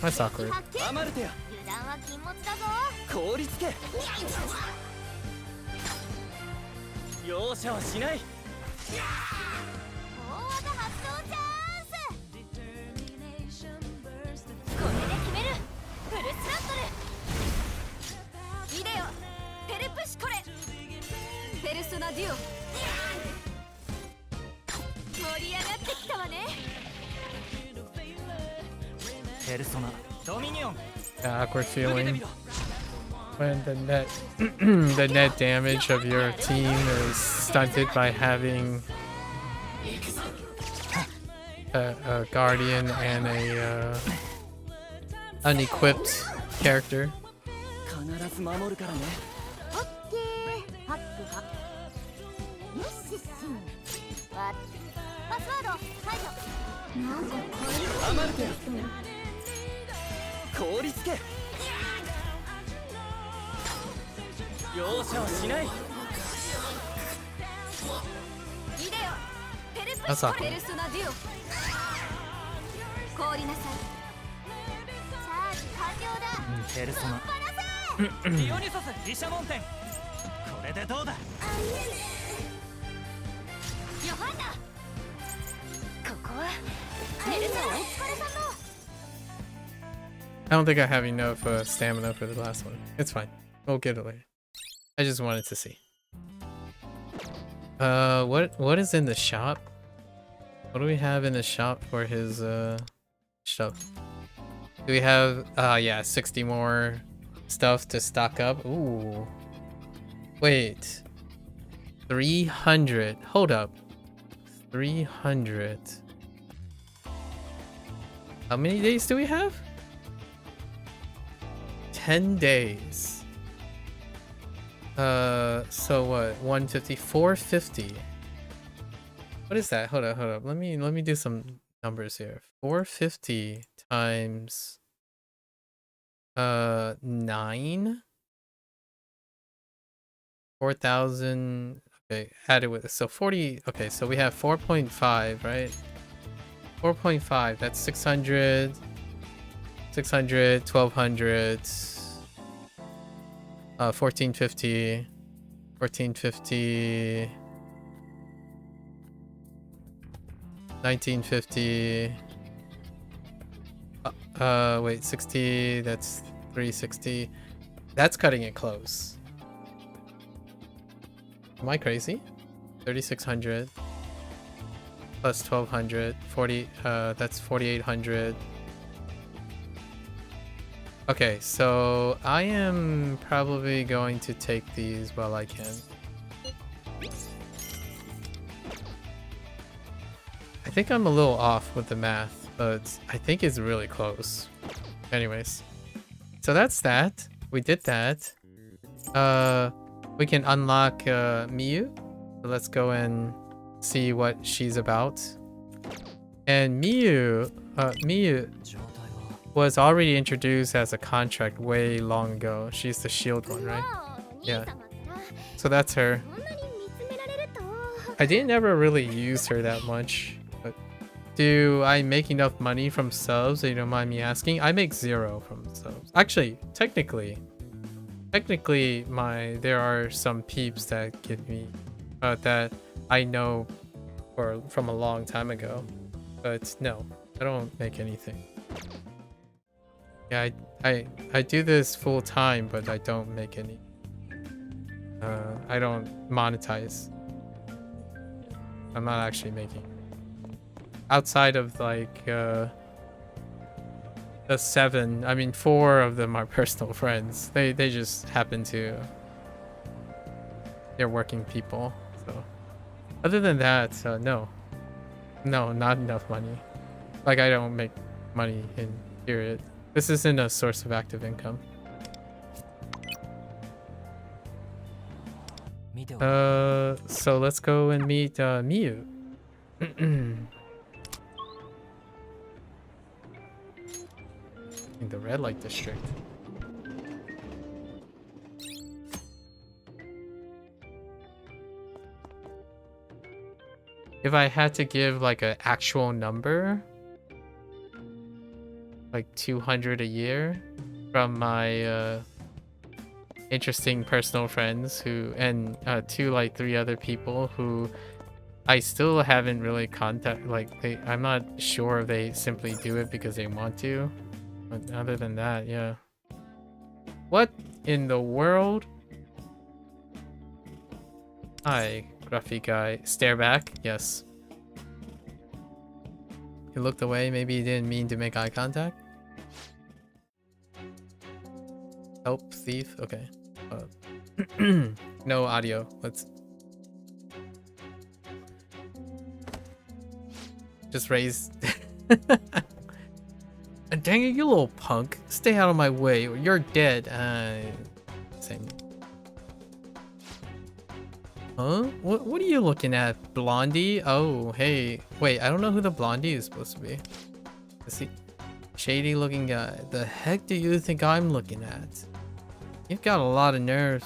That's awkward. アマルテや油断は禁物だぞ。凍りつけ。容赦はしない。大技発動チャンス。これで決める。フルスラットル。イデオペルプシコレペルソナデュオ。盛り上がってきたわね。ペルソナドミニオン Awkward 受けて feeling みろ。 when the net damage of your team is stunted by having a guardian and a unequipped character. 必ず守るからね。オッケー。ハックハック。よしっす。わパスワード解除。なんかアマルテや凍りつけ。容赦はしない。イデオペルプシ That's コ awkward. レペルソナデュオ。氷なさい。チャージ完了だ。ペルソナバラせ。ディオニュソス毘沙門天これでどうだ。ヨハンナ。ここはペルソナお疲れさんの。 I don't think I have enough stamina for the last one. It's fine. We'll get it later. I just wanted to see. What is in the shop? What do we have in the shop for his stuff? Do we have yeah, 60 more stuff to stock up? Ooh. Wait. 300. Hold up. 300. How many days do we have? 10 days. So what? 150, 450. What is that? Hold up. Let me do some numbers here. 450 times 9. 4,000. Okay, added with so 40. Okay, so we have 4.5, right? 4.5. That's 600. 600, 1200. 1450, 1450, 1950. Wait, 60. That's 360. That's cutting it close. Am I crazy? 3600 plus 1200, 40. That's 4800. Okay, so I am probably going to take these while I can. I think I'm a little off with the math, but I think it's really close. Anyways, so that's that. We did that. We can unlock Miyu. So let's go and see what she's about. And Miyu, 状態は was already introduced as a contract way long ago. She's the shield one, right? Yeah. So that's her. I didn't ever really use her that much. But do I make enough money from subs? You don't mind me asking? I make 0 from subs. Actually, technically, there are some peeps that give me that I know from a long time ago. But no, I don't make anything. Yeah, I do this full time, but I don't make any. I don't monetize. I'm not actually making. Outside of like the 7, I mean 4 of them are personal friends. They just happen to. They're working people. So other than that, no, not enough money. Like I don't make money in period. This isn't a source of active income. 見て So let's go and meet Miyu. In the red light district. If I had to give like an actual number, like 200 a year from my interesting personal friends who, and like 3 other people who I still haven't really I'm not sure if they simply do it because they want to. But other than that, yeah. What in the world? Hi, gruffy guy. Stare back? Yes. He looked away. Maybe he didn't mean to make eye contact. Help, thief. Okay. No audio. Let's just raise. Dang it, you little punk. Stay out of my way or you're dead. Same. Huh? What are you looking at? Blondie? Oh, hey. Wait, I don't know who the blondie is supposed to be. Let's see. Shady looking guy. The heck do you think I'm looking at? You've got a lot of nerves.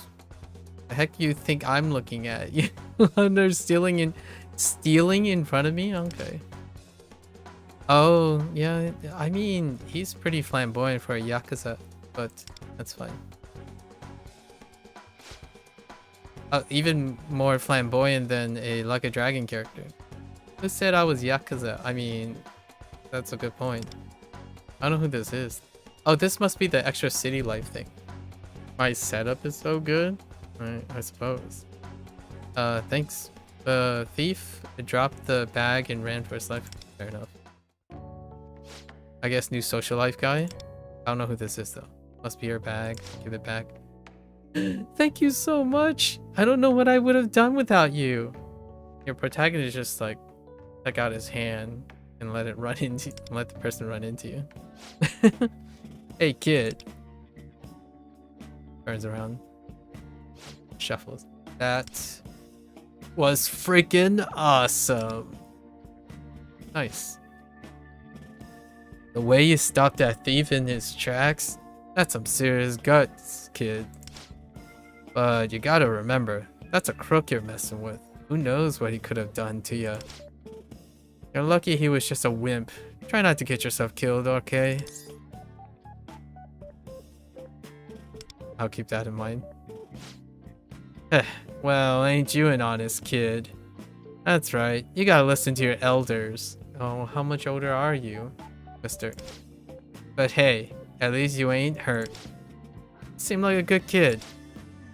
The heck do you think I'm looking at? You under stealing in front of me? Okay. Oh, yeah, I mean, he's pretty flamboyant for a Yakuza, but that's fine. Even more flamboyant than a Like a Dragon character. Who said I was Yakuza? I mean, that's a good point. I don't know who this is. Oh, this must be the extra city life thing. My setup is so good, I suppose. Thanks. The thief dropped the bag and ran for his life. Fair enough. I guess new social life guy. I don't know who this is though. Must be your bag. Give it back. Thank you so much. I don't know what I would have done without you. Your protagonist just like stuck out his hand and let the person run into you. Hey kid. Turns around. Shuffles. That was freaking awesome. Nice. The way you stopped that thief in his tracks, that's some serious guts, kid. But you gotta remember, that's a crook you're messing with. Who knows what he could have done to you. You're lucky he was just a wimp. Try not to get yourself killed, okay? I'll keep that in mind. Well, ain't you an honest kid? That's right, you gotta listen to your elders. Oh, how much older are you, mister? But hey, at least you ain't hurt. Seem like a good kid.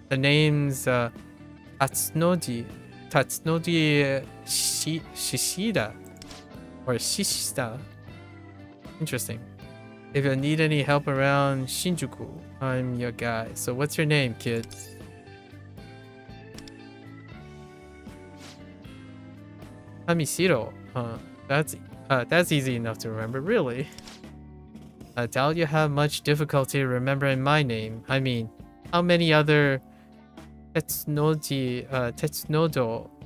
The name's Tatsunori Shishida or Shishida. Interesting. If you need any help around Shinjuku, I'm your guy. So what's your name, kid? HanziHero. That's easy enough to remember, really. I doubt you have much difficulty remembering my name. I mean, how many other Tetsunodo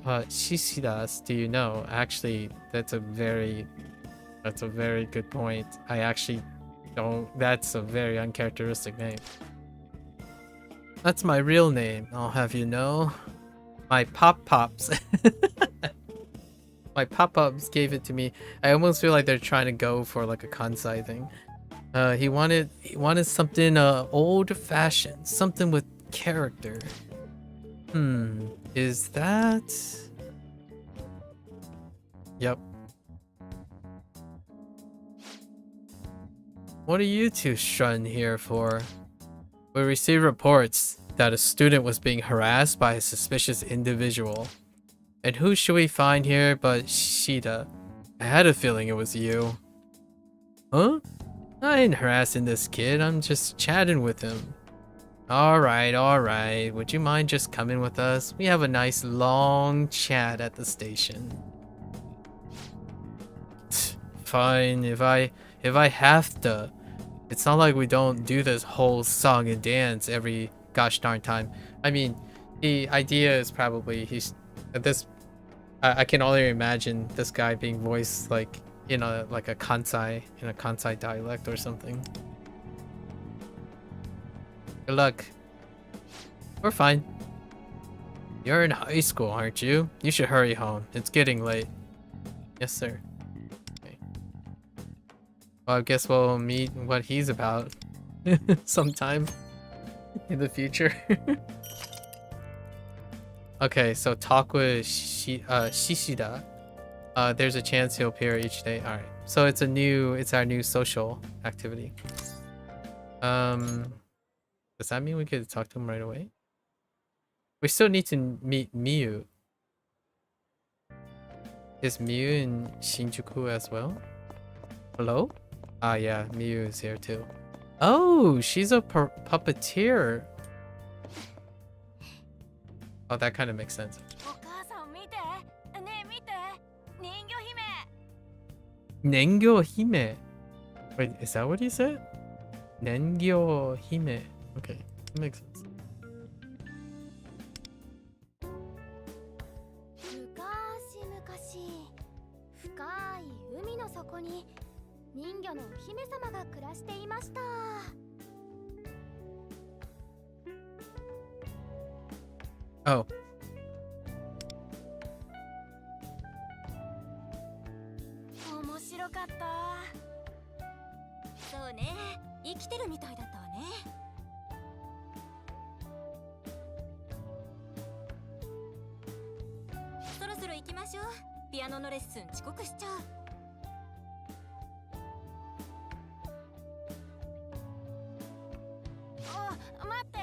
Shishidas do you know? Actually, that's a very good point. I actually don't. That's a very uncharacteristic name. That's my real name, I'll have you know. My pop-pops. My pop-ups gave it to me. I almost feel like they're trying to go for like a Kansai thing. He wanted something old-fashioned, something with character. Is that? Yep. What are you two strutting here for? We received reports that a student was being harassed by a suspicious individual. And who should we find here but Shida? I had a feeling it was you. Huh? I ain't harassing this kid, I'm just chatting with him. Alright. Would you mind just coming with us? We have a nice long chat at the station. Fine, if I have to. It's not like we don't do this whole song and dance every gosh darn time. I mean, The idea is probably he's this. I can only imagine this guy being voiced like in a Kansai dialect or something. Good luck. We're fine. You're in high school, aren't you? You should hurry home. It's getting late. Yes, sir. Okay. Well, I guess we'll meet what he's about sometime in the future. Okay, so talk with Shishida. There's a chance he'll appear each day. All right. So it's our new social activity. Does that mean we could talk to him right away? We still need to meet Miyu. Is Miyu in Shinjuku as well? Hello? Ah, yeah, Miyu is here too. Oh, she's a puppeteer. Oh, that kind of makes sense. お母さん見て。ねえ見て。人魚姫。 Nengyo Hime. Wait, is that what he said? Nengyo Hime. Okay, that makes sense. 昔々深い海の底に人魚のお姫様が暮らしていました。 Oh. 面白かった。そうね、生きてるみたいだったわね。そろそろ行きましょう。ピアノのレッスン遅刻しちゃう。あ、待って。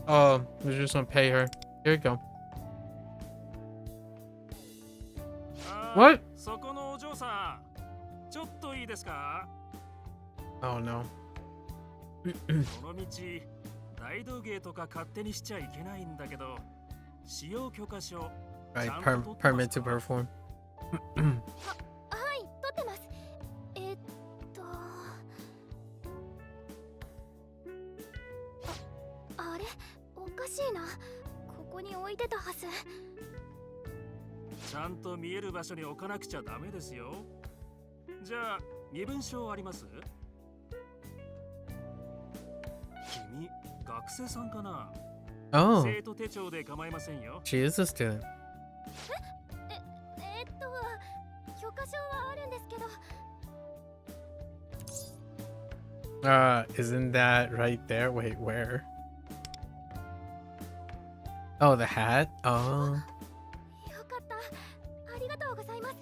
Oh, we just want to pay her. Here you go. What? そこのお嬢さん、ちょっといいですか? Oh no. この道、大道芸とか勝手にしちゃいけないんだけど、使用許可証、 Right, permit to perform. はい、取ってます。あれ、おかしいな。ここに置いてたはず。ちゃんと見える場所に置かなくちゃダメですよ。じゃあ、身分証あります？君、学生さんかな？ Oh, 生徒手帳で構いませんよ。 she is a student. 許可証はあるんですけど。 Isn't that right there? Wait, where? Oh, the hat? Oh. よかった。ありがとうございます。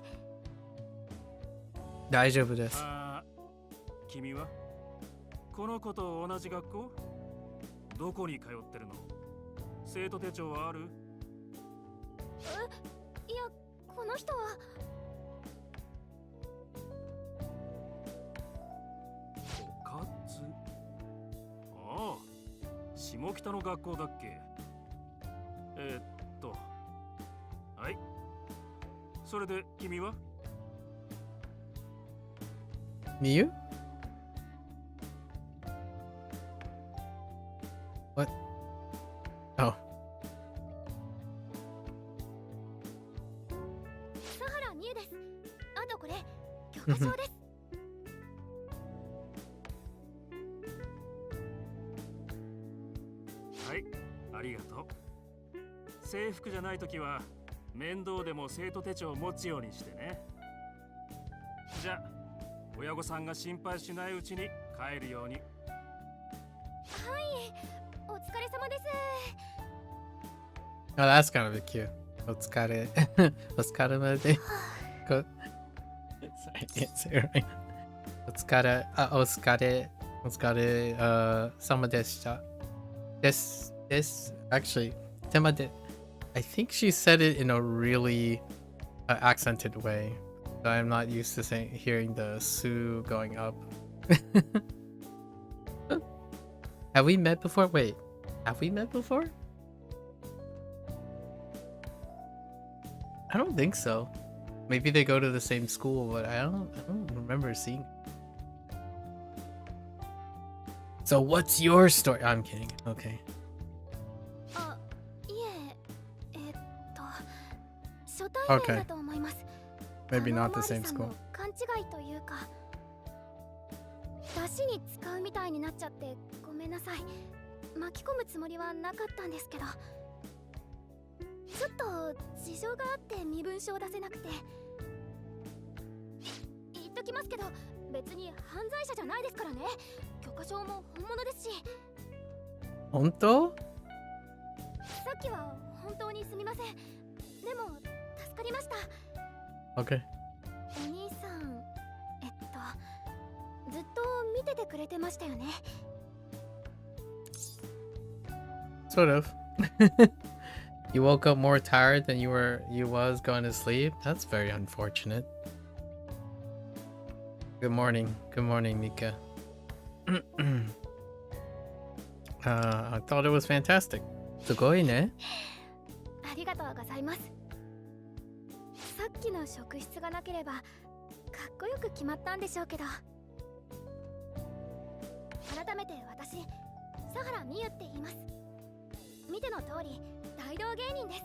大丈夫です。君はこの子と同じ学校？どこに通ってるの？生徒手帳はある？いや、この人は。部活？ああ、下北の学校だっけ？はい。それで君は？ Miyu? What? Oh. 佐原美優です。あとこれ、許可証です。はい、ありがとう。制服じゃないときは面倒でも生徒手帳を持つようにしてね。じゃあ、親御さんが心配しないうちに帰るように。はい、お疲れ様です。 Oh, that's kind of cute. Otsukare. Otsukare. Sorry, I can't say it right. Otsukare. Otsukare. Sama deshita. Actually, tema de. I think she said it in a really accented way. So I'm not used to hearing the su going up. Have we met before? Wait, have we met before? I don't think so. Maybe they go to the same school, but I don't remember seeing. So what's your story? I'm kidding. Okay. あ、いえ、初対面だと思います。 Maybe not the same school. 勘違いというか、出汁に使うみたいになっちゃってごめんなさい。巻き込むつもりはなかったんですけど、ちょっと事情があって身分証出せなくて。言っときますけど、別に犯罪者じゃないですからね。許可証も本物ですし。本当？さっきは本当にすみません。でも助かりました。 Okay. お兄さん、ずっと見ててくれてましたよね。 Sort of. You woke up more tired than you was going to sleep. That's very unfortunate. Good morning. Good morning, Mika. I thought it was fantastic. すごいね。ありがとうございます。さっきの職質がなければかっこよく決まったんでしょうけど。改めて私、佐原美優って言います。見ての通り大道芸人です。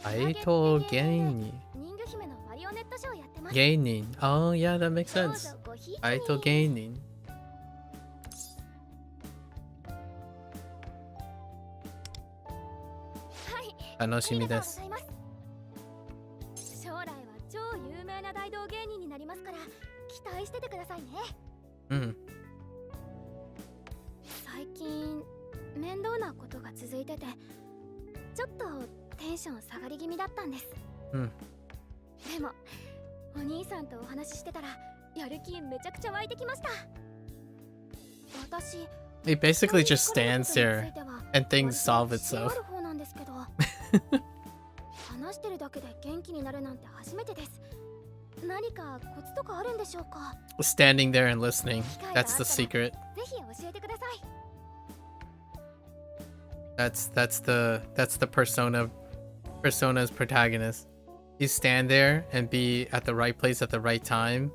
大道芸人。人魚姫のマリオネットショーやってます。芸人。Oh yeah, that makes sense. 大道芸人。楽しみです。将来は超有名な大道芸人になりますから期待しててくださいね。うん。最近面倒なことが続いてて、ちょっとテンション下がり気味だったんです。うん。でもお兄さんとお話ししてたらやる気めちゃくちゃ湧いてきました。私 He basically just stands there and things solve itself. 話してるだけで元気になるなんて初めてです。何かコツとかあるんでしょうか？ Standing there and listening. That's the secret. ぜひ教えてください。That's the persona's protagonist. You stand there and be at the right place at the right time,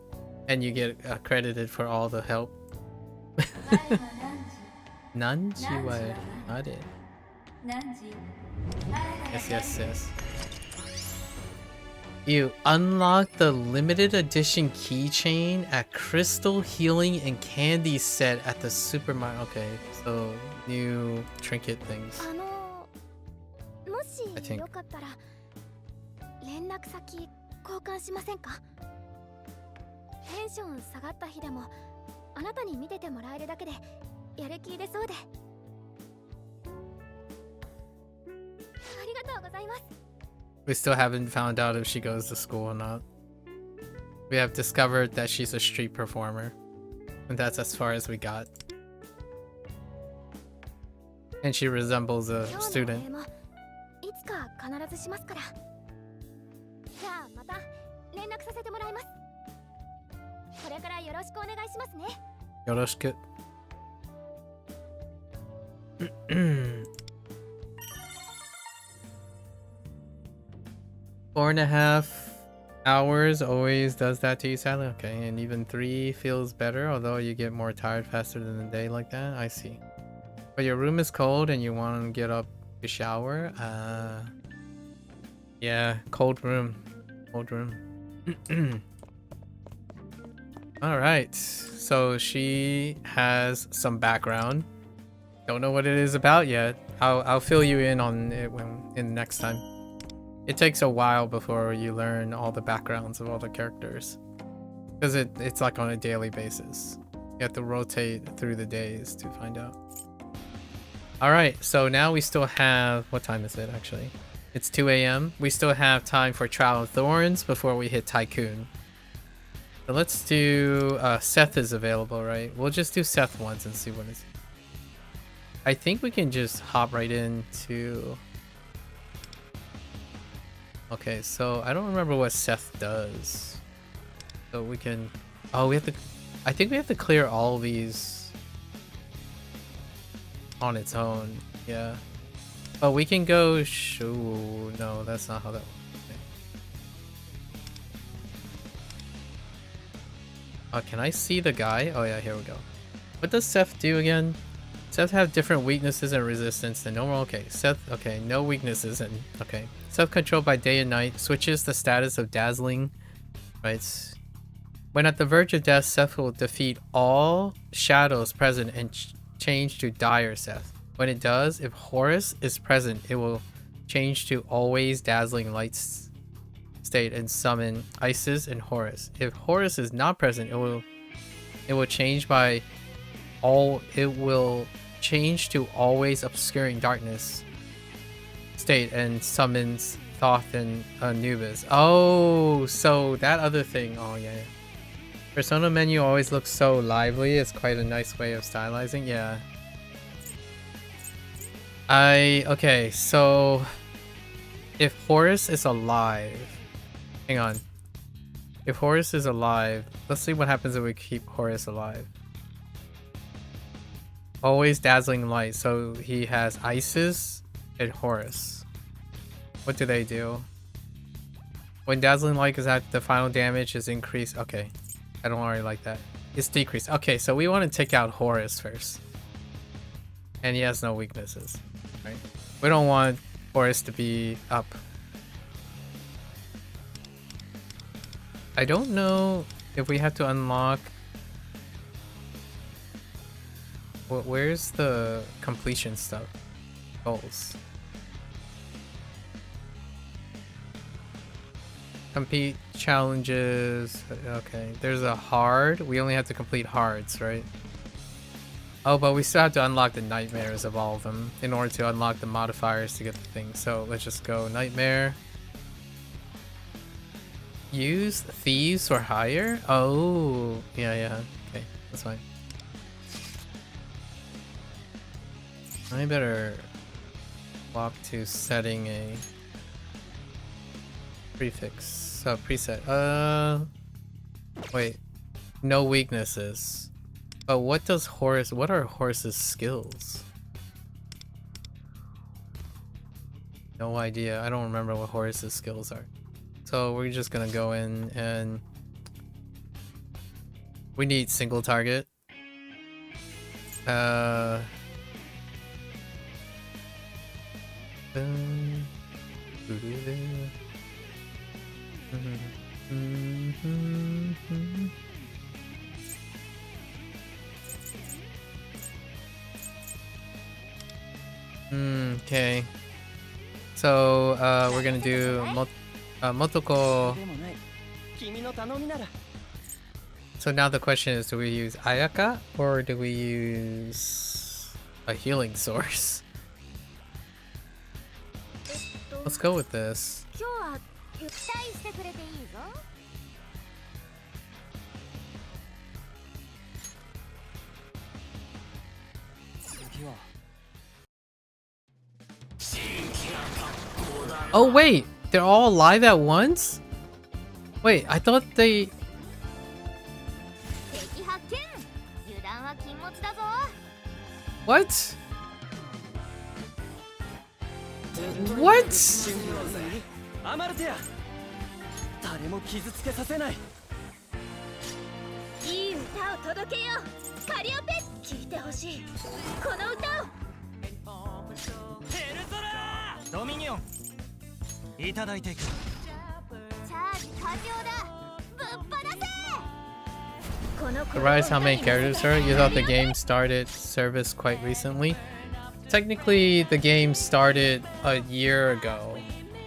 and you get credited for all the help. Nanji wa are. Yes. You unlock the limited edition keychain at Crystal Healing and Candy set at the supermarket. Okay, so new trinket things. もしよかったら連絡先交換しませんか？テンション下がった日でもあなたに見ててもらえるだけでやる気出そうで。ありがとうございます。 We still haven't found out if she goes to school or not. We have discovered that she's a street performer, and that's as far as we got. And she resembles a student. いつか必ずしますから。じゃあまた連絡させてもらいます。これからよろしくお願いしますね。よろしく。4.5 hours always does that to you, sadly. Okay, and even 3 feels better, although you get more tired faster than the day like that. I see. But your room is cold and you want to get up to shower? Yeah, cold room. Alright, so she has some background. Don't know what it is about yet. I'll fill you in on it in next time. It takes a while before you learn all the backgrounds of all the characters, because it's like on a daily basis. You have to rotate through the days to find out. Alright, so now we still have... What time is it actually? It's 2 a.m. We still have time for Trial of Thorns before we hit Tycoon. So let's do... Seth is available, right? We'll just do Seth once and see what is... I think we can just hop right into... Okay, so I don't remember what Seth does. So we can... Oh, we have to... I think we have to clear all these on its own. Yeah. Oh, we can go... No, that's not how that... Oh, can I see the guy? Oh yeah, here we go. What does Seth do again? Seth have different weaknesses and resistance than normal. Okay, Seth, okay, no weaknesses and okay. Seth controlled by day and night, switches the status of dazzling. Right. When at the verge of death, Seth will defeat all shadows present and change to dire Seth. When it does, if Horus is present, it will change to always dazzling light state and summon Isis and Horus. If Horus is not present, it will change by it will change to always obscuring darkness state and summons Thoth and Anubis. Oh, so that other thing. Oh yeah. Persona menu always looks so lively. It's quite a nice way of stylizing. Yeah. Okay, so if Horus is alive, hang on. If Horus is alive, let's see what happens if we keep Horus alive. Always dazzling light. So he has Isis and Horus. What do they do? When dazzling light is at the final damage is increased. Okay, I don't already like that. It's decreased. Okay, so we want to take out Horus first, and he has no weaknesses. Right? We don't want Horus to be up. I don't know if we have to unlock. Where's the completion stuff? Goals. Compete challenges. Okay, there's a hard. We only have to complete hards, right? Oh, but we still have to unlock the nightmares of all of them in order to unlock the modifiers to get the thing. So let's just go nightmare. Use thieves or higher? Oh, yeah. Okay, that's fine. I better walk to setting a prefix, preset. Wait, no weaknesses. But what does Horus? What are Horus's skills? No idea. I don't remember what Horus's skills are. So we're just gonna go in and we need single target. Okay. So we're gonna do multiple. So now the question is, do we use Ayaka or do we use a healing source? Let's go with this. Oh wait, they're all live at once? Wait, I thought they... What? What? Surprise how many characters are? You thought the game started service quite recently? Technically, the game started a year ago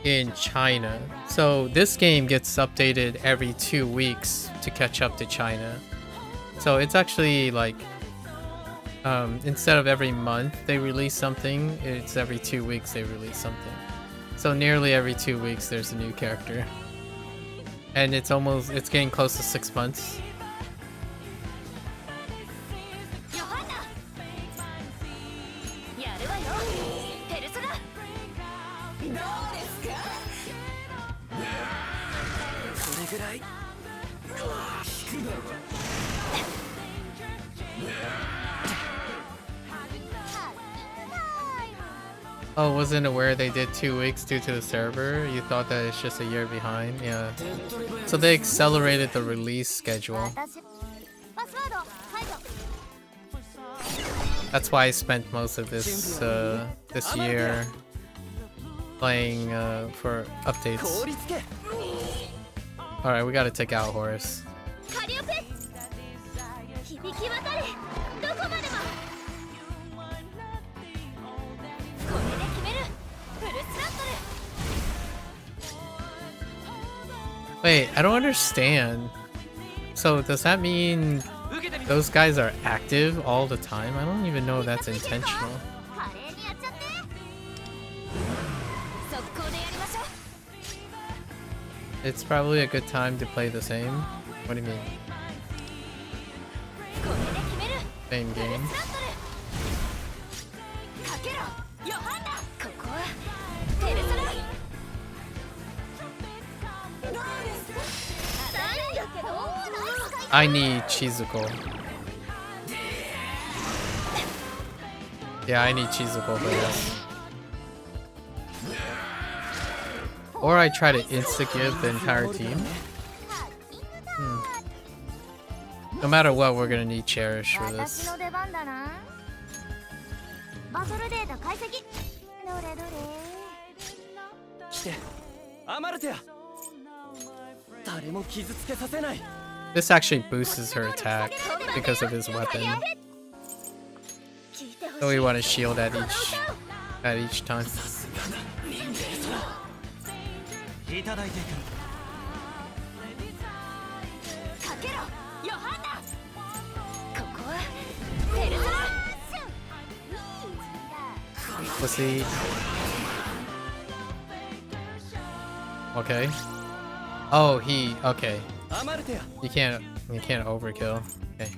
in China. So this game gets updated every 2 weeks to catch up to China. So it's actually like, instead of every month they release something, it's every 2 weeks they release something. So nearly every 2 weeks there's a new character. And it's getting close to 6 months. Oh, wasn't aware they did 2 weeks due to the server? You thought that it's just a year behind? Yeah. So they accelerated the release schedule. That's why I spent most of this this year playing for updates. All right, we gotta take out Horus. Wait, I don't understand. So does that mean those guys are active all the time? I don't even know if that's intentional. It's probably a good time to play the same. What do you mean? Same game. I need Chizuko. Yeah, I need Chizuko for this. Or I try to insta-give the entire team. No matter what, we're gonna need Cherish for this. This actually boosts her attack because of his weapon. So we want to shield at each time. Pussy. Okay. Oh, okay. You can't overkill. Okay.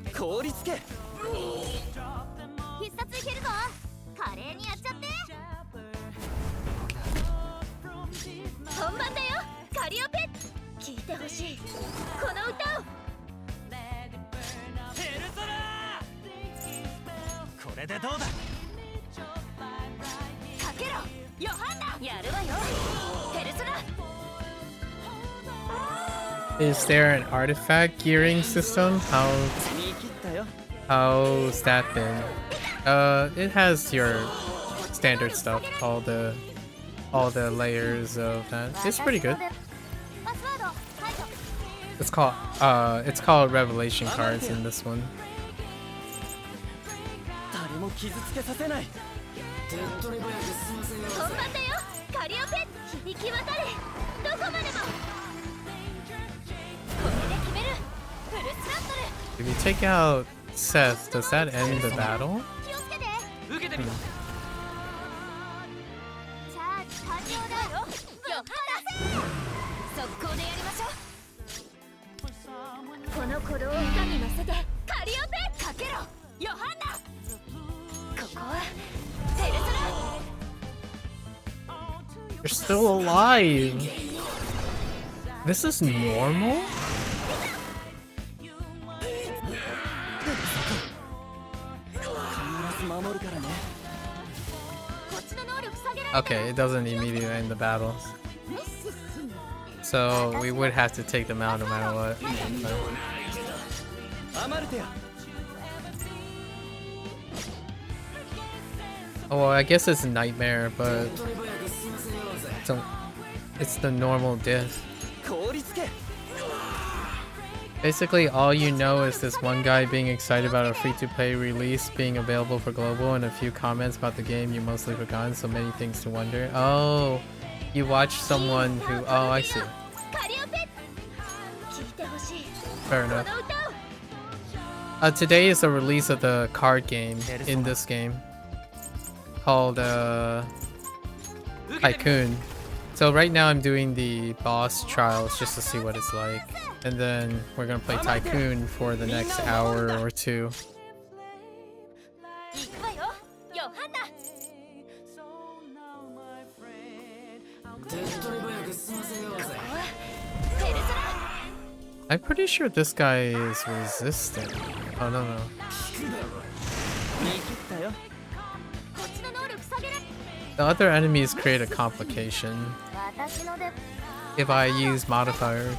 Is there an artifact gearing system? How's that been? It has your standard stuff, all the layers of that. It's pretty good. It's called Revelation cards in this one. If you take out Seth, does that end the battle? You're still alive. This is normal? Okay, it doesn't immediately end the battles. So we would have to take them out no matter what. Oh, well, I guess it's a nightmare, but it's the normal diff. Basically, all you know is this one guy being excited about a free-to-play release being available for global and a few comments about the game you mostly forgotten, so many things to wonder. Oh, you watched someone who... Oh, I see. Fair enough. Today is the release of the card game in this game called Tycoon. So right now I'm doing the boss trials just to see what it's like. And then we're gonna play Tycoon for the next hour or two. I'm pretty sure this guy is resistant. Oh, no. The other enemies create a complication if I use modifiers.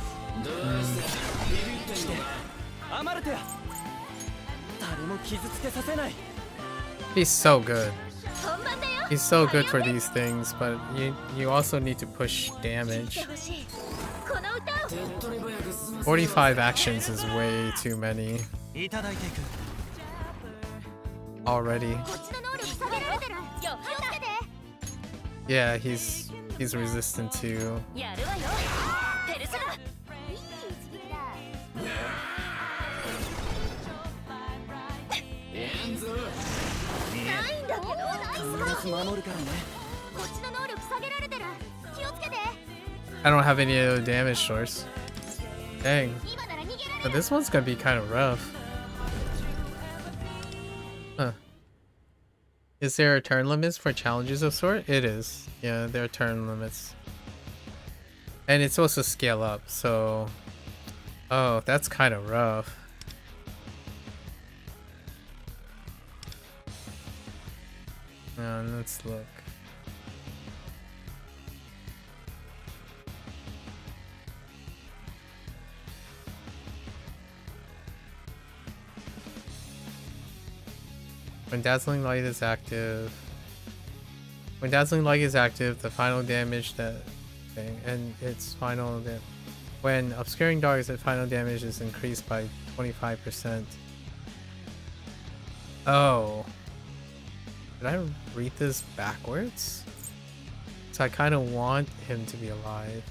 He's so good. 本番だよ He's so good for these things, but you also need to push damage. この歌を 45 actions is way too many いただいていく already. こっちの能力下げられてるよ気をつけて Yeah, he's resistant to. やるわよペルソナいい一撃だないんだけどナイス守るからねこっちの能力下げられてる気をつけて I don't have any other damage source. Dang. 今なら逃げられ But this one's gonna be kind of rough. Huh. Is there a turn limits for challenges of sort? It is. Yeah, there are turn limits. And it's supposed to scale up, so... Oh, that's kind of rough. Let's look. When Dazzling Light is active, the final damage that thing and its final when Obscuring Dark, the final damage is increased by 25%. Oh, did I read this backwards? So I kind of want him to be alive.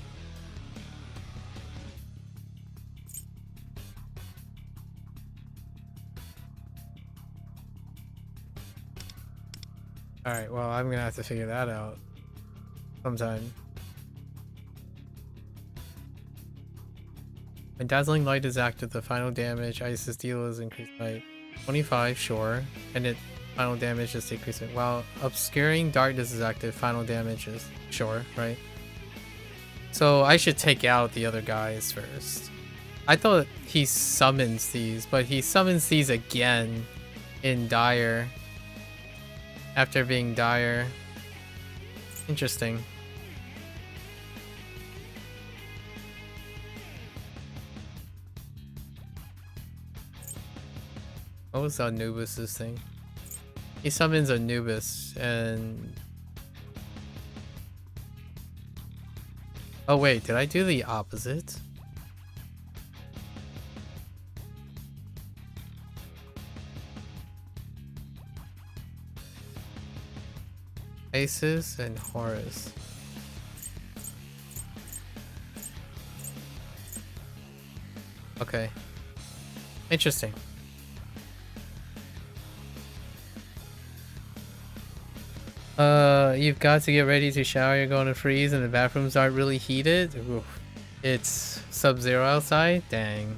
Alright, well, I'm gonna have to figure that out sometime. When Dazzling Light is active, the final damage Isis deal is increased by 25, sure, and it final damage is decreasing. While Obscuring Darkness is active, final damage is sure, right? So I should take out the other guys first. I thought he summons these, but he summons these again in Dire. After being Dire. Interesting. What was Anubis's thing? He summons Anubis and... Oh wait, did I do the opposite? Isis and Horus. Okay. Interesting. You've got to get ready to shower. You're going to freeze and the bathrooms aren't really heated. Oof. It's sub-zero outside. Dang.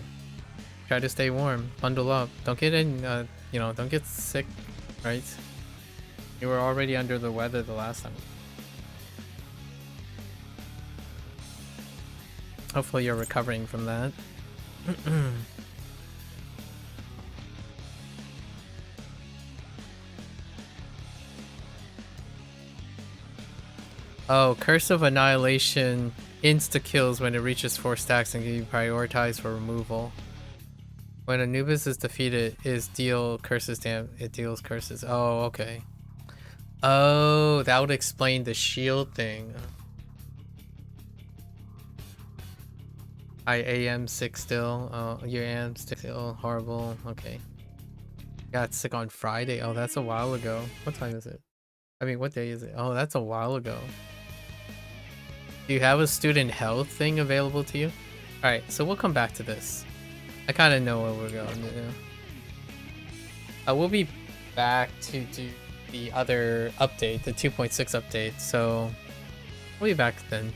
Try to stay warm. Bundle up. Don't get in, don't get sick, right? You were already under the weather the last time. Hopefully you're recovering from that. Oh, Curse of Annihilation insta-kills when it reaches 4 stacks and can be prioritized for removal. When Anubis is defeated, it deals curses. Oh, okay. Oh, that would explain the shield thing. I am sick still. Oh, you am still horrible. Okay. Got sick on Friday. Oh, that's a while ago. What time is it? I mean, what day is it? Oh, that's a while ago. Do you have a student health thing available to you? Alright, so we'll come back to this. I kind of know where we're going. We'll be back to do the other update, the 2.6 update, so we'll be back then.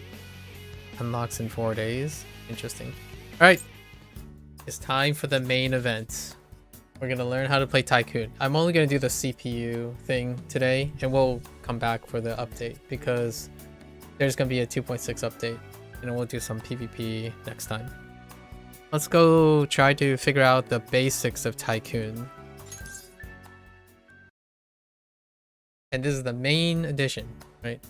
Unlocks in 4 days. Interesting. Alright, it's time for the main event. We're gonna learn how to play Tycoon. I'm only gonna do the CPU thing today, and we'll come back for the update because there's gonna be a 2.6 update, and we'll do some PvP next time. Let's go try to figure out the basics of Tycoon. And this is the main edition, right?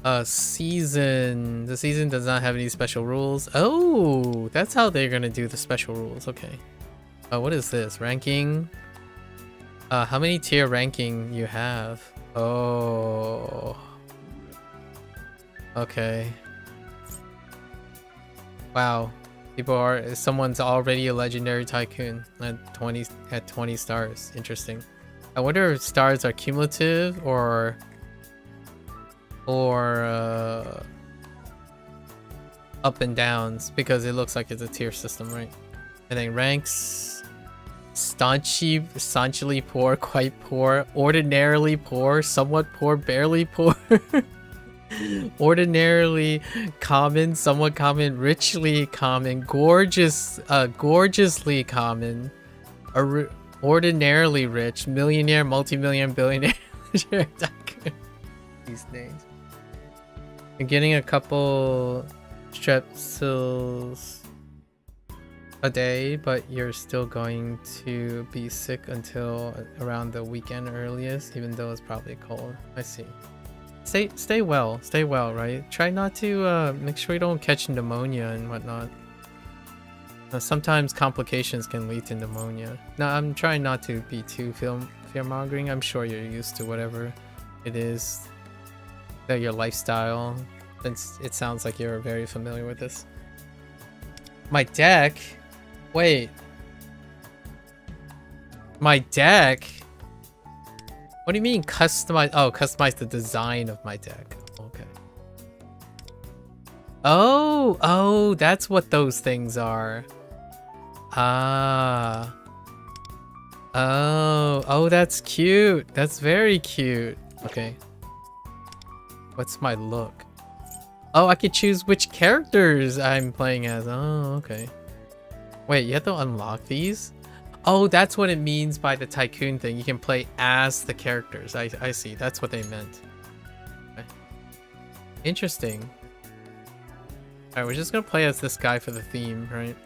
The season does not have any special rules. Oh, that's how they're gonna do the special rules. Okay. What is this? Ranking? How many tier ranking you have? Oh. Okay. Wow. Someone's already a legendary tycoon at 20 stars. Interesting. I wonder if stars are cumulative or up and downs, because it looks like it's a tier system, right? And then ranks: staunchly poor, quite poor, ordinarily poor, somewhat poor, barely poor, ordinarily common, somewhat common, richly common, gorgeously common, ordinarily rich, millionaire, multi-million, billionaire. These names. You're getting a couple strepsils a day, but you're still going to be sick until around the weekend earliest, even though it's probably cold. I see. Stay well, right? Try not to make sure you don't catch pneumonia and whatnot. Sometimes complications can lead to pneumonia. Now, I'm trying not to be too fear-mongering. I'm sure you're used to whatever it is, that your lifestyle. Since it sounds like you're very familiar with this. My deck? Wait. My deck? What do you mean customize? Oh, customize the design of my deck. Okay. Oh, that's what those things are. Ah. Oh, that's cute. That's very cute. Okay. What's my look? Oh, I could choose which characters I'm playing as. Oh, okay. Wait, you have to unlock these? Oh, that's what it means by the tycoon thing. You can play as the characters. I see. That's what they meant. Okay. Interesting. Alright, we're just gonna play as this guy for the theme, right?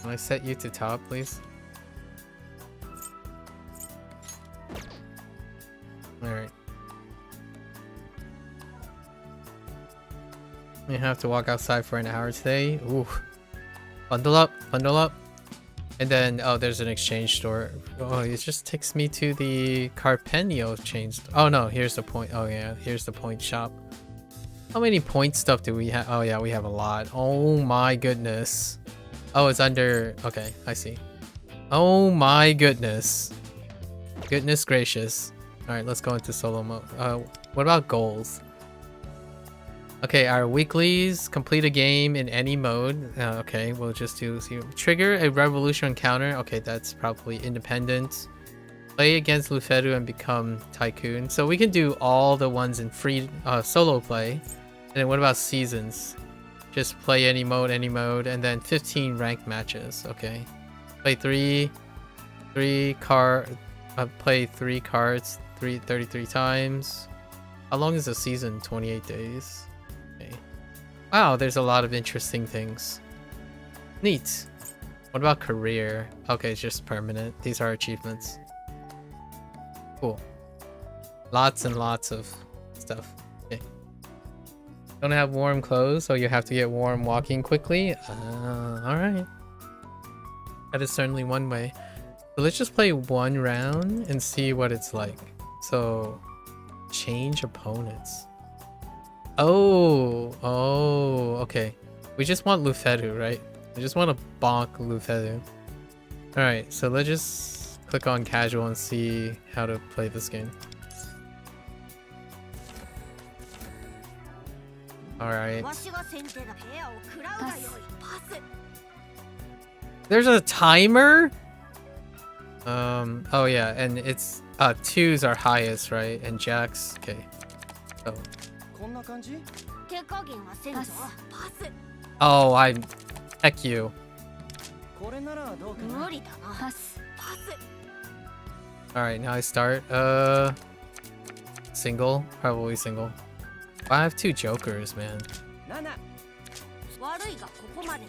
Can I set you to top, please? Alright. You have to walk outside for an hour today. Ooh. Bundle up. And then, oh, there's an exchange store. Oh, it just takes me to the Carpenio change. Oh no, here's the point. Oh yeah, here's the point shop. How many point stuff do we have? Oh yeah, we have a lot. Oh my goodness. Oh, it's under... Okay, I see. Oh my goodness. Goodness gracious. Alright, let's go into solo mode. What about goals? Okay, our weeklies: complete a game in any mode. Okay, we'll just do... Trigger a revolution encounter. Okay, that's probably independent. Play against Luferu and become tycoon. So we can do all the ones in free solo play. And then what about seasons? Just play any mode, and then 15 ranked matches. Okay. Play three cards 33 times. How long is a season? 28 days. Okay. Wow, there's a lot of interesting things. Neat. What about career? Okay, it's just permanent. These are achievements. Cool. Lots and lots of stuff. Okay. Don't have warm clothes, so you have to get warm walking quickly. Alright. That is certainly one way. So let's just play one round and see what it's like. So, change opponents. Oh, okay. We just want Luferu, right? We just want to bonk Luferu. Alright, so let's just click on casual and see how to play this game. Alright. There's a timer? Oh yeah, and it's 2s are highest, right? And jacks, okay. So. Oh, heck you. Alright, now I start. Single, probably single. I have 2 jokers, man.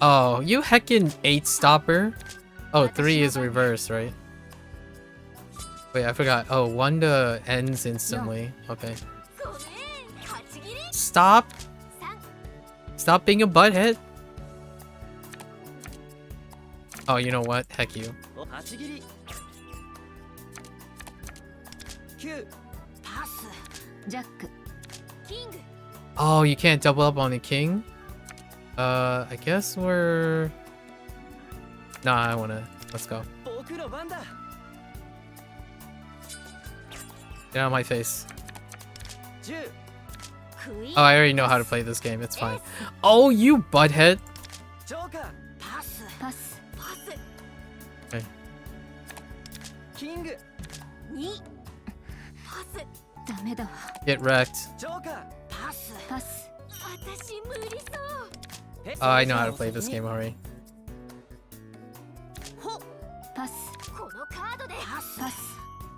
Oh, you heckin' 8 stopper. Oh, 3 is reverse, right? Wait, I forgot. Oh, 1 to ends instantly. Okay. Stop! Stop being a butthead! Oh, you know what? Heck you. 8切り9パスジャックキング Oh, you can't double up on the king? I guess we're... Nah, I wanna... Let's go. 僕の番だ Get out of my face. 10 クイーン Oh, I already know how to play this game. It's fine. Oh, you butthead! ジョーカーパスパスパス Okay. キング2パスダメだわ Get wrecked. ジョーカーパスパス私無理そう Oh, I know how to play this game already. ほパスこのカードでパスパス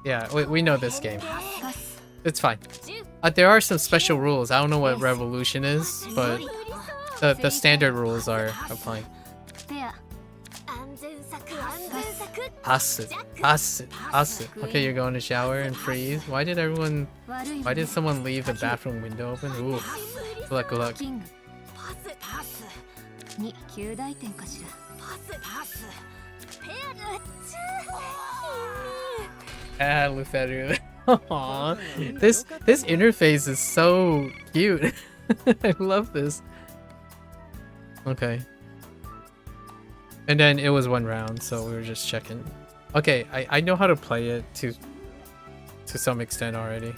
Yeah, we know this game. パス It's fine. 10 There are some special rules. I don't know what Revolution is, but the standard rules are fine. ペア安全策安全策 Pass it. Pass it. Pass it. Okay, you're going to shower and freeze. Why did someone leave the bathroom window open? Ooh. Good luck, good luck. キングパスパス2 9大点かしらパスパスペアがAh, Luferu. Aww. This interface is so cute. I love this. Okay. And then it was one round, so we were just checking. Okay, I know how to play it to some extent already.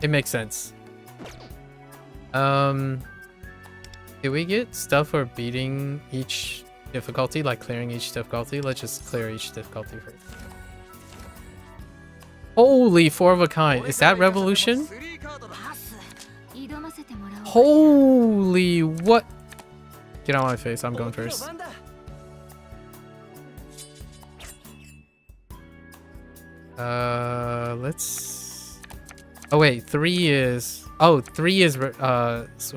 It makes sense. Did we get stuff for beating each difficulty, like clearing each difficulty? Let's just clear each difficulty first. Holy, 4 of a kind. Is that Revolution? 挑ませてもらおう Holy, what? Get out of my face, I'm going 僕の first. 番だ Let's... Oh wait, 3 is... Oh, 3 is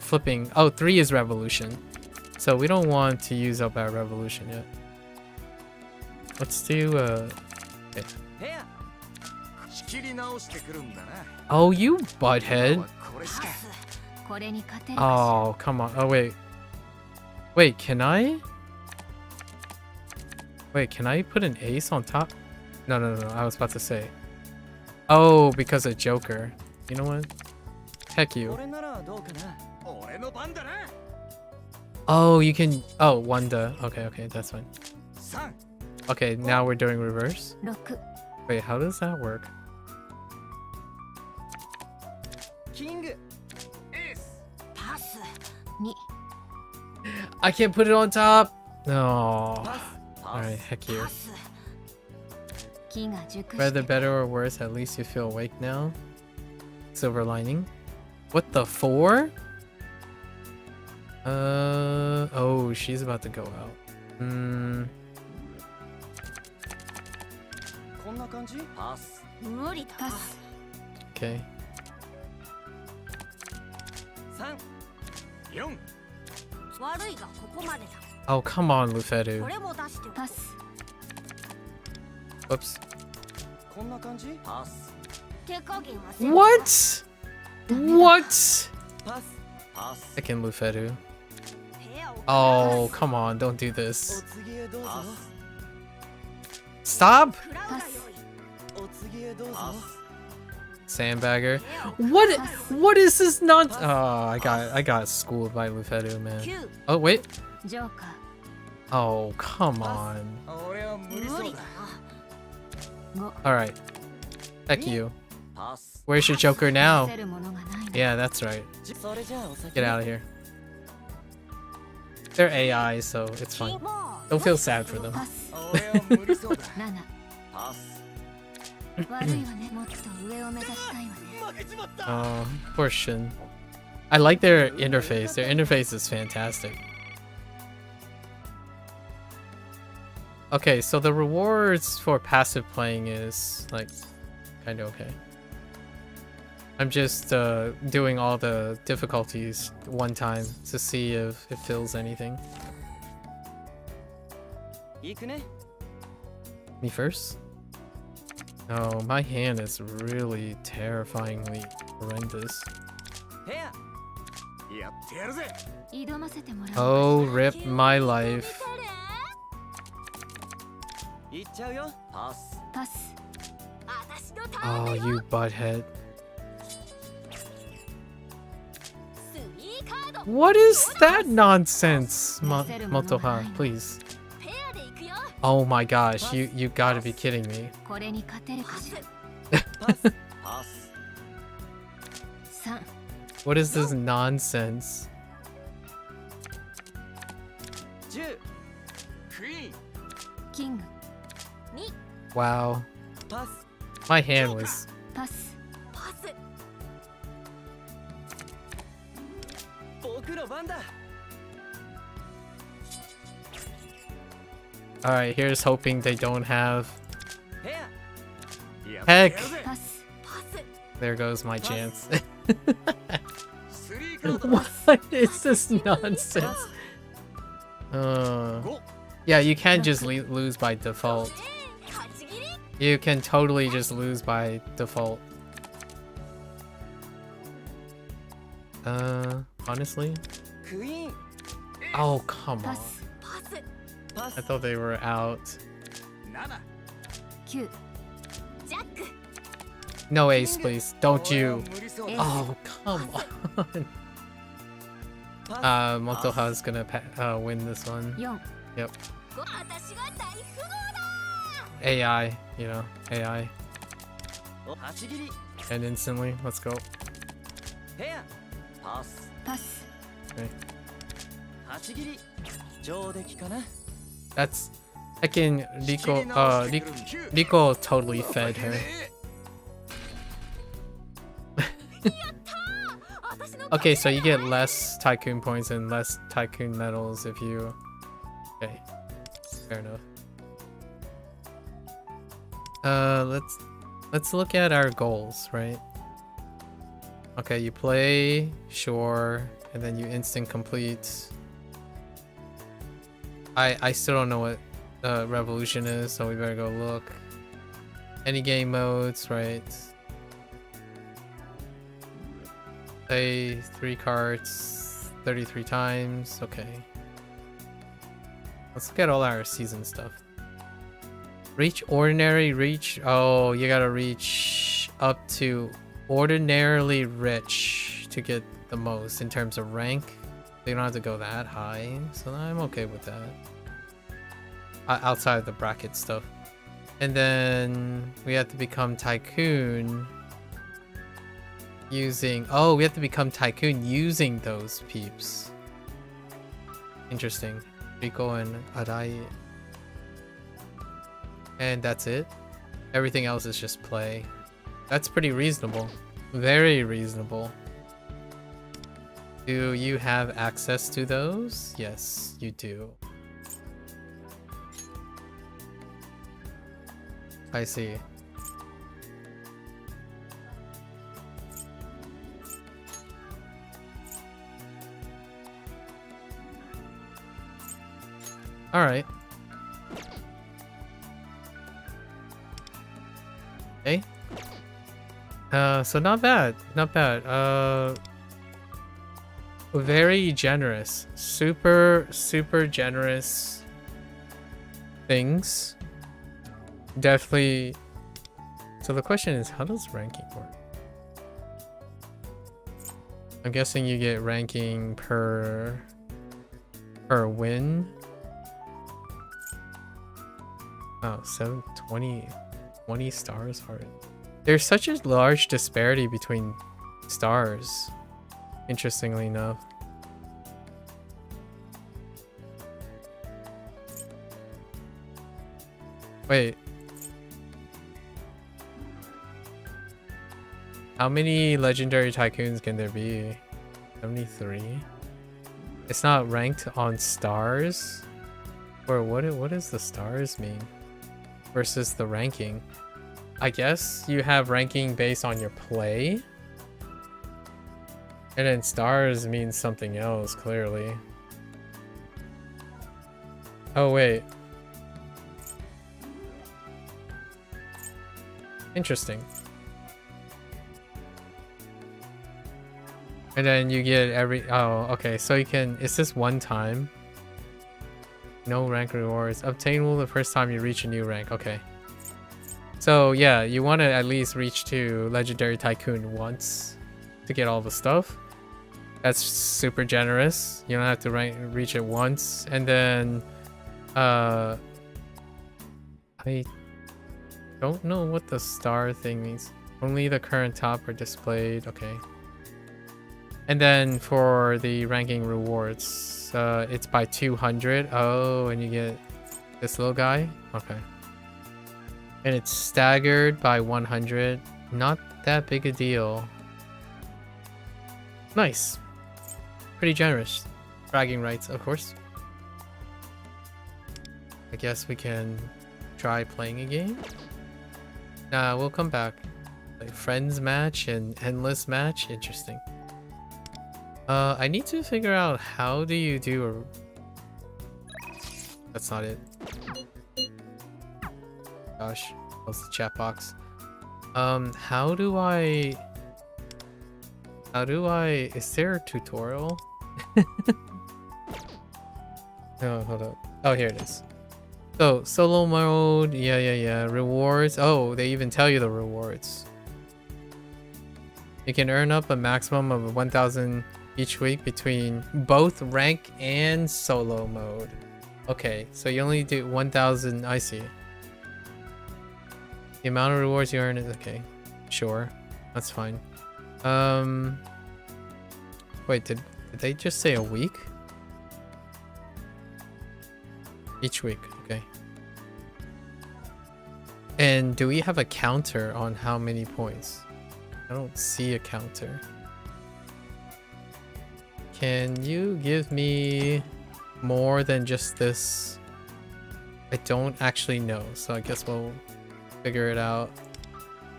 flipping... Oh, 3 is Revolution. So we don't want to use up our Revolution yet. Let's do... Okay. ペア仕切り直してくるんだな Oh, you butthead. これしかこれに勝てる Oh, come on. Oh, wait. Wait, can I? Wait, can I put an ace on top? No, no, no, I was about to say. Oh, because of Joker. You know what? Heck you. 俺ならどうかな俺の番だな Oh, you can... Oh, Wanda. Okay, okay, that's fine. 3 Okay, now we're doing reverse. 6 Wait, how does that work? キングエースパス2 I can't put it on top! No. パスパ Alright, ス heck you. パス木が熟し Whether て better or worse, at least you feel awake now. Silver lining. What the 4? Oh, she's about to go out. こんな感じパス無理だパス Okay. 3 4悪いがここまでだ Oh, come on, Lufedu. これも出してパス Whoops. こんな感じパス手加減はせん What? ダメだ What? パスパス Second Lufedu. 部屋を Oh, come on, don't do お this. 次へどうぞ Stop! 食らうがよいお次へどうぞ Sandbagger. What is this nonsense? Oh, I got schooled by Lufedu, man. 9 Oh, wait. ジョーカ Oh, come on. 俺は無理ー無理そうだだな Alright. Heck you. パス Where's your Joker now? せるものがないな Yeah, that's right. それじゃあお先 Get out of here. They're AI, so it's fine. Don't feel sad for them. パス俺は無理そうだ7パス悪いわねもっと上を目指したいわね Oh, poor Shin. I like their interface. Their interface is fantastic. Okay, so the rewards for passive playing is like kind of okay. I'm just doing all the difficulties one time to see if it fills anything. 行くね Me first? No, my hand is really terrifyingly horrendous. ペアやってやるぜ。挑ませてもらう。 Oh, rip my life. いっちゃうよ。パス。パス。私のターン Oh, だよ。 you butthead. 3カード。 What is that nonsense, Motoha? Please. ペアで行くよ。 Oh my gosh, you gotta be kidding me. これに勝てるかしら。パス。パス。 3。 What is this nonsense? 10。クイーン。キング。 Wow. パス。 My hand was... パス。パス。 僕の番だ。 Alright, here's hoping they don't have... ペア。や Heck! ってやるぜ。パス。パス。 There goes my chance. 3カード。 What is this nonsense? Yeah, you can't just lose by default. 勝ち切り。 You can totally just lose by default. Honestly? クイーン。 Oh, come パ on. ス。パス。パ I ス。 thought they were out. 7。 9。ジャック。 No ace, please. Don't you. 無理そう え だ。 Oh, come on. パス。 Motoha's gonna win this one. 4。 Yep. 私が大富豪だ。 AI, you know, AI. 勝ち切り。 And instantly, let's go. ペア。パス。パス。 勝ち切り。上出来かな。 That's... I can... Rico totally fed her. Okay, so you get less tycoon points and less tycoon medals if you... Okay, fair enough. Let's look at our goals, right? Okay, you play, sure, and then you instant complete. I still don't know what revolution is, so we better go look. Any game modes, right? Play 3 cards 33 times. Okay. Let's look at all our season stuff. Reach ordinary, reach... Oh, you gotta reach up to ordinarily rich to get the most in terms of rank. You don't have to go that high, so I'm okay with that. Outside of the bracket stuff. And then we have to become tycoon using... Oh, we have to become tycoon using those peeps. Interesting. Rico and Arai. And that's it. Everything else is just play. That's pretty reasonable. Very reasonable. Do you have access to those? Yes, you do. I see. All right. Okay. So not bad. Not bad. Very generous. Super generous things. Definitely. So the question is, how does ranking work? I'm guessing you get ranking per win. Oh, 20 stars are... There's such a large disparity between stars, interestingly enough. Wait. How many legendary tycoons can there be? 73? It's not ranked on stars? Or what does the stars mean? Versus the ranking. I guess you have ranking based on your play. And then stars means something else, clearly. Oh, wait. Interesting. And then you get every... Oh, okay. So you can... Is this one time? No rank rewards. Obtainable the first time you reach a new rank. Okay. So yeah, you want to at least reach to Legendary Tycoon once to get all the stuff. That's super generous. You don't have to reach it once. And then... I don't know what the star thing means. Only the current top are displayed. Okay. And then for the ranking rewards, it's by 200. Oh, and you get this little guy. Okay. And it's staggered by 100. Not that big a deal. Nice. Pretty generous. Bragging rights, of course. I guess we can try playing a game. Nah, we'll come back. Like friends match and endless match. Interesting. I need to figure out how do you do a... That's not it. Gosh, close the chat box. How do I... Is there a tutorial? Oh, hold up. Oh, here it is. So, solo mode, yeah. Rewards. Oh, they even tell you the rewards. You can earn up a maximum of 1,000 each week between both rank and solo mode. Okay, so you only do 1,000. I see. The amount of rewards you earn is okay. Sure, that's fine. Wait, did they just say a week? Each week, okay. And do we have a counter on how many points? I don't see a counter. Can you give me more than just this? I don't actually know, so I guess we'll figure it out.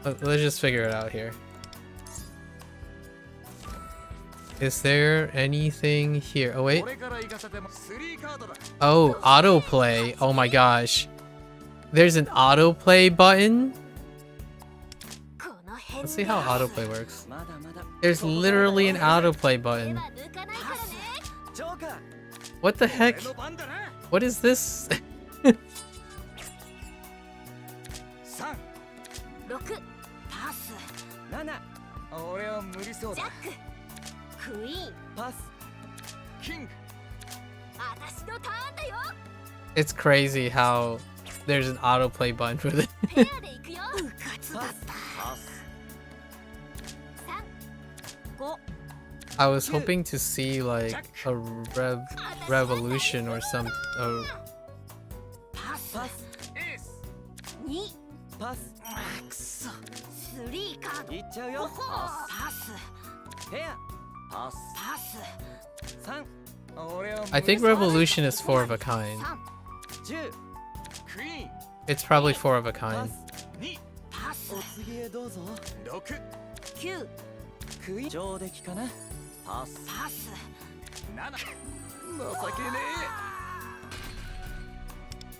Let's just figure it out here. Is there anything here? Oh, wait. Oh, autoplay. Oh my gosh. There's an autoplay button? Let's see how autoplay works. There's literally an autoplay button. What the heck? What is this? It's crazy how there's an autoplay button for this. I was hoping to see like a revolution or some. I think revolution is 4 of a kind. It's probably 4 of a kind.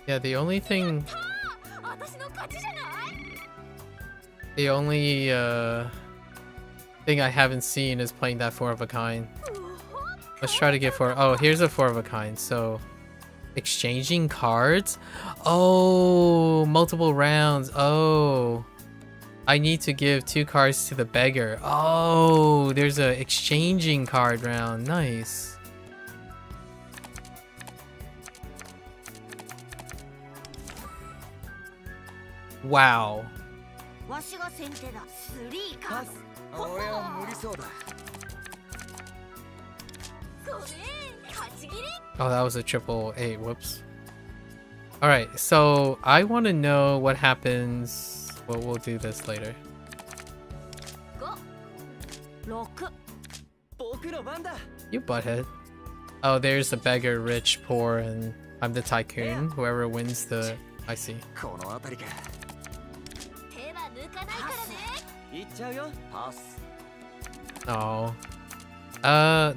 Yeah, the only thing thing I haven't seen is playing that 4 of a kind. Let's try to get 4. Oh, here's a 4 of a kind. So exchanging cards. Oh, multiple rounds. Oh, I need to give 2 cards to the beggar. Oh, there's a exchanging card round. Nice. Wow. Oh, that was a 888. Whoops. Alright, so I want to know what happens. Well, we'll do this later. You butthead. Oh, there's the beggar, rich, poor, and I'm the tycoon. Whoever wins the... I see. Oh.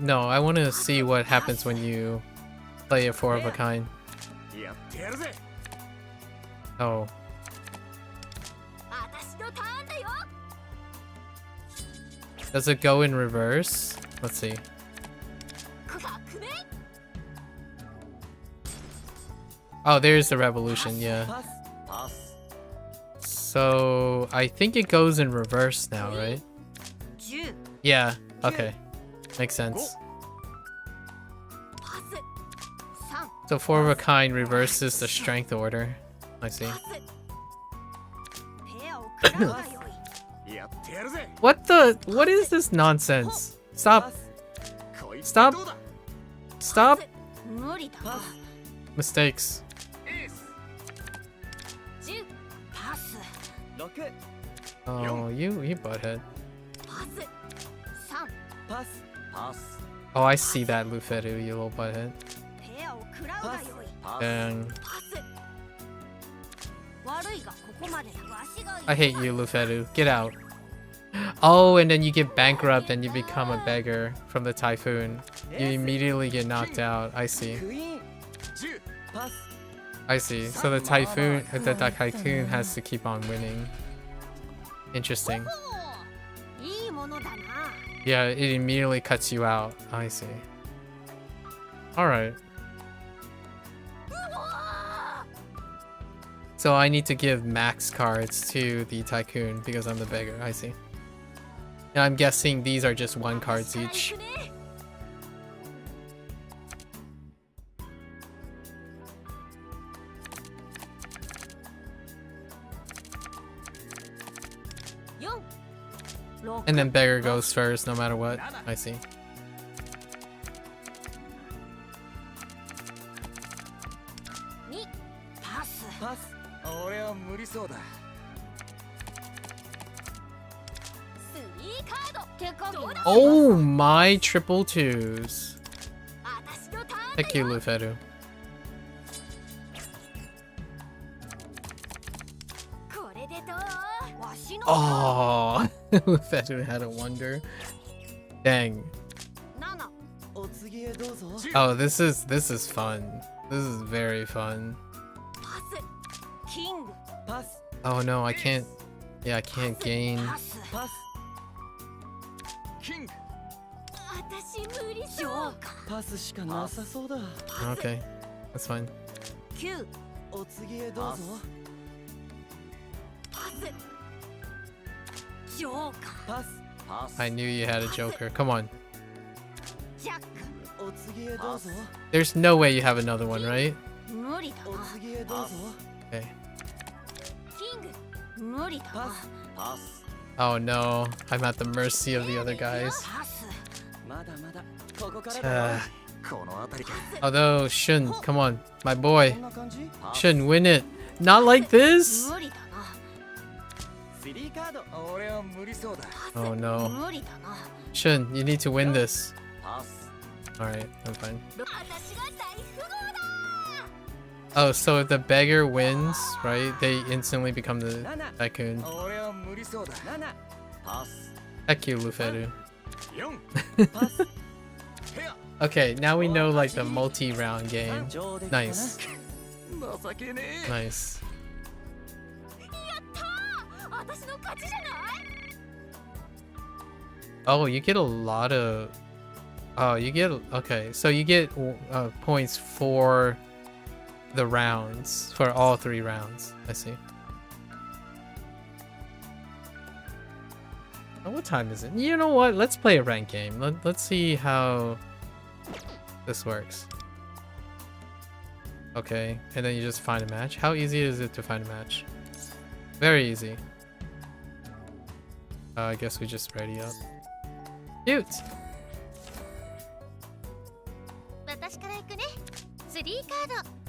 No, I want to see what happens when you play a 4 of a kind. Oh. Does it go in reverse? Let's see. Oh, there's the revolution, yeah. So I think it goes in reverse now, right? Yeah, okay. Makes sense. So 4 of a kind reverses the strength order. I see. What is this nonsense? Stop. Stop. Stop. Mistakes. Oh, you butthead. Oh, I see that, Luferu, you little butthead. Dang. I hate you, Luferu. Get out. Oh, and then you get bankrupt and you become a beggar from the typhoon. You immediately get knocked out. I see. I see. So the typhoon has to keep on winning. Interesting. Yeah, it immediately cuts you out. I see. Alright. So I need to give max cards to the tycoon because I'm the beggar. I see. And I'm guessing these are just 1 cards each. And then beggar goes first no matter what. I see. Oh my triple 2s. Thank you, Luferu. Oh, Luferu had a wonder. Dang. Oh, this is fun. This is very fun. Oh no, I can't. Yeah, I can't gain. Okay, that's fine. I knew you had a joker. Come on. There's no way you have another one, right? Okay. Oh no, I'm at the mercy of the other guys. Although, Shun, come on, my boy. Shun, win it. Not like this! Oh no. Shun, you need to win this. Alright, I'm fine. Oh, so if the beggar wins, right, they instantly become the tycoon. Heck you, Luferu. Okay, now we know like the multi-round game. Nice. Nice. Oh, you get a lot of... Oh, you get... Okay, so you get points for the rounds. For all 3 rounds. I see. Oh, what time is it? You know what? Let's play a ranked game. Let's see how this works. Okay, and then you just find a match. How easy is it to find a match? Very easy. I guess we just ready up. Cute!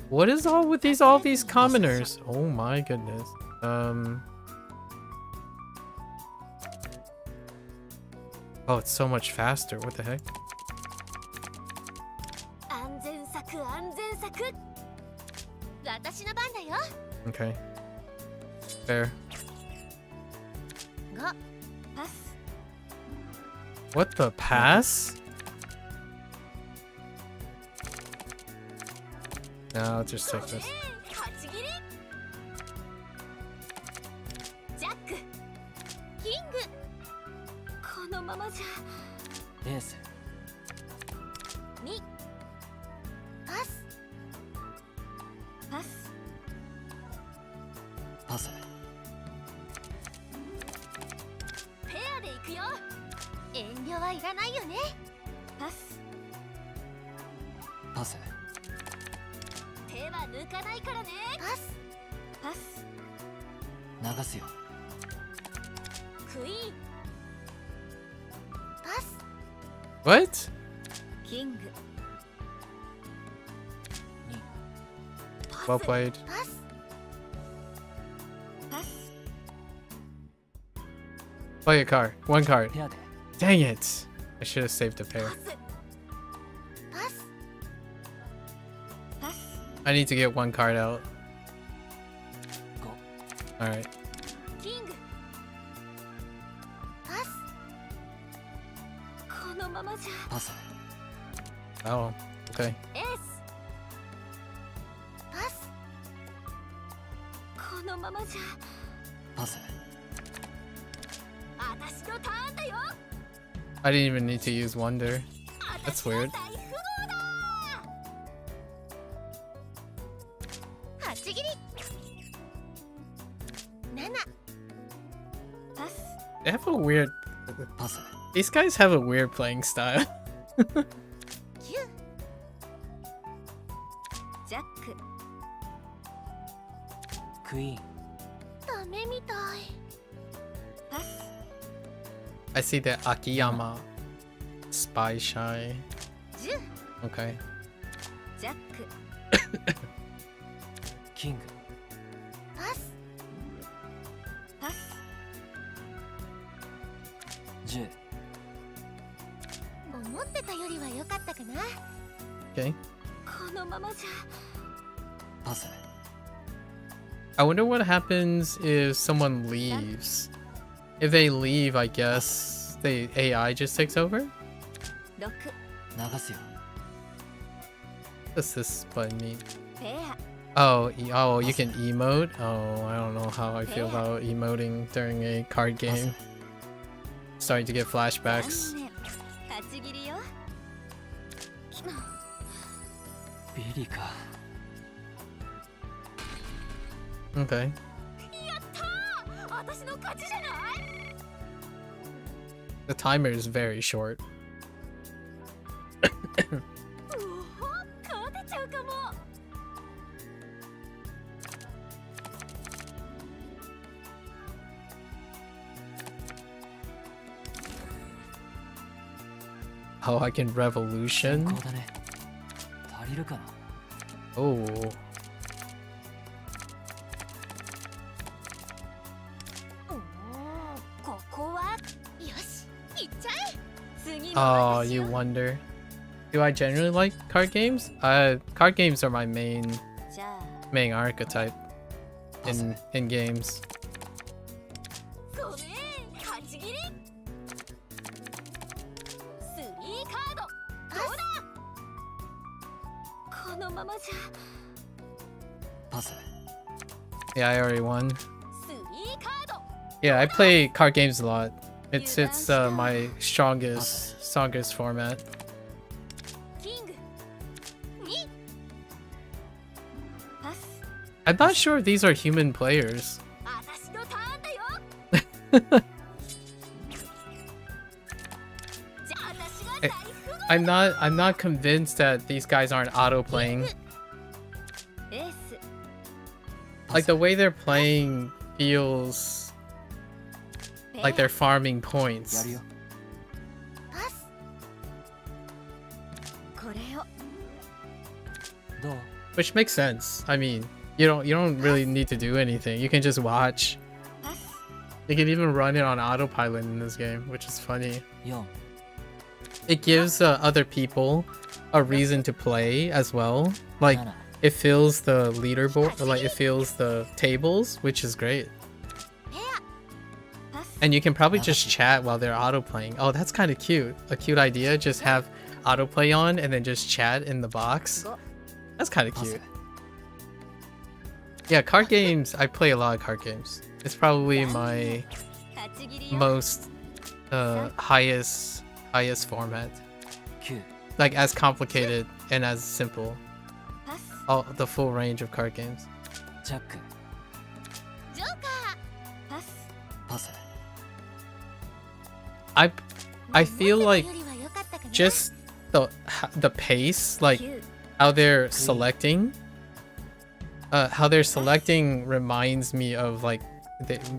What is all with all these commoners? Oh my goodness. Oh, it's so much faster. What the heck? Okay. Fair. What the pass? No, I'll just take this. 2パスパスパスペアで行くよ。遠慮はいらないよね。パスパス手は抜かないからね。パスパス流すよクイーンパス What? キング Well played. パスパス Play a card. One card. ペアで Dang it. I should have saved a pair. パスパスパス I need to get one card out. 5 Alright. キングパスこのままじゃパス Oh, okay. エースパスこのままじゃパス私のターンだよ。 I didn't even need to use Wonder. That's 私の weird. 大富豪だ。8切り7パス They have a weird... パス These guys have a weird playing style. 9ジャッククイーンダメみたい。パス I see the Akiyama spy shy. 10 Okay. ジャックキングパスパス10思ってたよりは良かったかな。 Okay. このままじゃパス I wonder what happens if someone leaves. If they leave, I guess the AI just takes over? 6流すよ What does this button mean? ペア Oh, oh, you can emote? Oh, I don't know how I feel about emoting during a card パス game. Starting to get flashbacks. 残念8切りよ。ビリか Okay. やったー、私の勝ちじゃない。 The timer is very short. うお勝てちゃうかも。 Oh, I can 先 revolution. 行だね足りるかな Oh. おおここはよし行っちゃえ。次の Oh, 私 you よ。 wonder. Do I generally like card games? Card games are my main じゃあ archetype in games. そうね8切り。3カードどうだ。このままじゃパス Yeah, I already won. 3カード Yeah, I play card games a lot. It's my strongest format. キング2パス I'm not sure if these are human players. 私のターンだよ。じゃあ私が大富豪。 I'm not convinced that these guys aren't auto playing. エース Like the way they're playing feels ペア like they're farming や points. るよパスこれをどう Which makes sense. I mean, you don't really need to do anything. You can just watch. パス You can even run it on autopilot in this game, which is funny. 4 It gives other people a reason to play as well. Like 7 it fills the leaderboard, or like it fills the tables, which is great. ペアパス And you can probably just chat while they're auto playing. Oh, that's kind of cute. A cute idea. Just have autoplay on and then just chat in the box. 5 That's kind of パス cute. Yeah, card games. I play a lot of card games. It's probably my 8切りよ。 most highest format. 9 like as complicated and as simple. パス All the full range of card games. ジャックジョーカーパスパス I feel like よりは良かったかな just the pace, like how they're selecting reminds me of like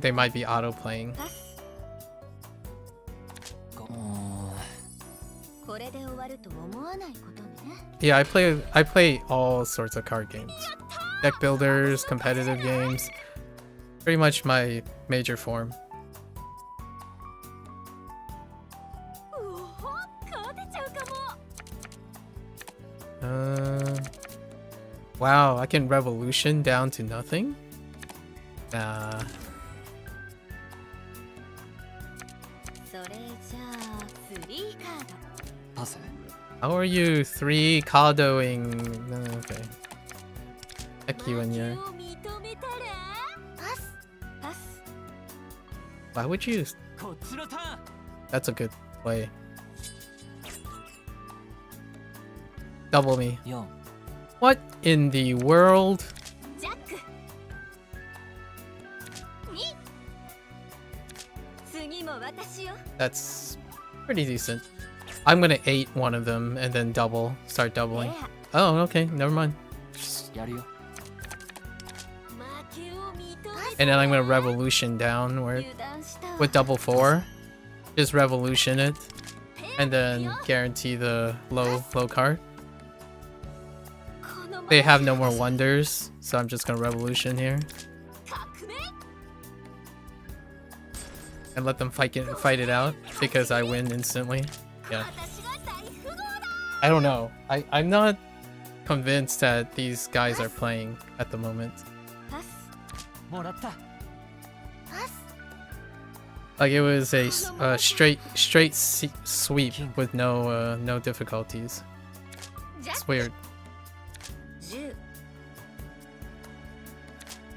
they might be auto playing. パスこれで終わると思わないことね Yeah, I play all sorts of card games. Deck builders, competitive games. Pretty much my major form. うお勝てちゃうかも Wow, I can revolution down to nothing? Nah. それじゃあ3カードパス How are you 3 cardoing? Okay. Heck you in 負け here. を認めたらパスパス Why would you? こっちのターン That's a good play. Double me. 4 What in the world? ジャック2次も私よ That's pretty decent. I'm gonna 8 one of them and then start doubling. レ Oh, okay, never mind. やるよア負けを認め And then I'm gonna revolution down where 油断したわ with double 4. Just revolution it and then guarantee the low card. このまま They have no more wonders, so I'm just gonna revolution here 革命 and let them fight it out because I win instantly. Yeah. 私が大富豪だ I don't know. I'm not convinced that these guys are playing at the moment. パスもらった パス Like it was a straight sweep with no difficulties. ジャッ It's ク weird.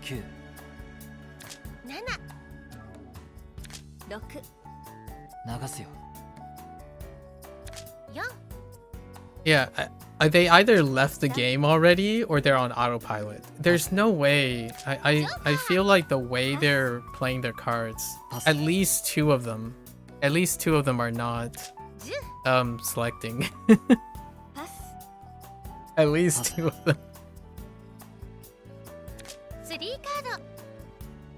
10 9 7 6流すよ 4 Yeah, they either left the game already or they're on autopilot. There's no way. I feel like the way they're playing their cards, at least two of them are not 10 selecting. パス At least two of them. 3カード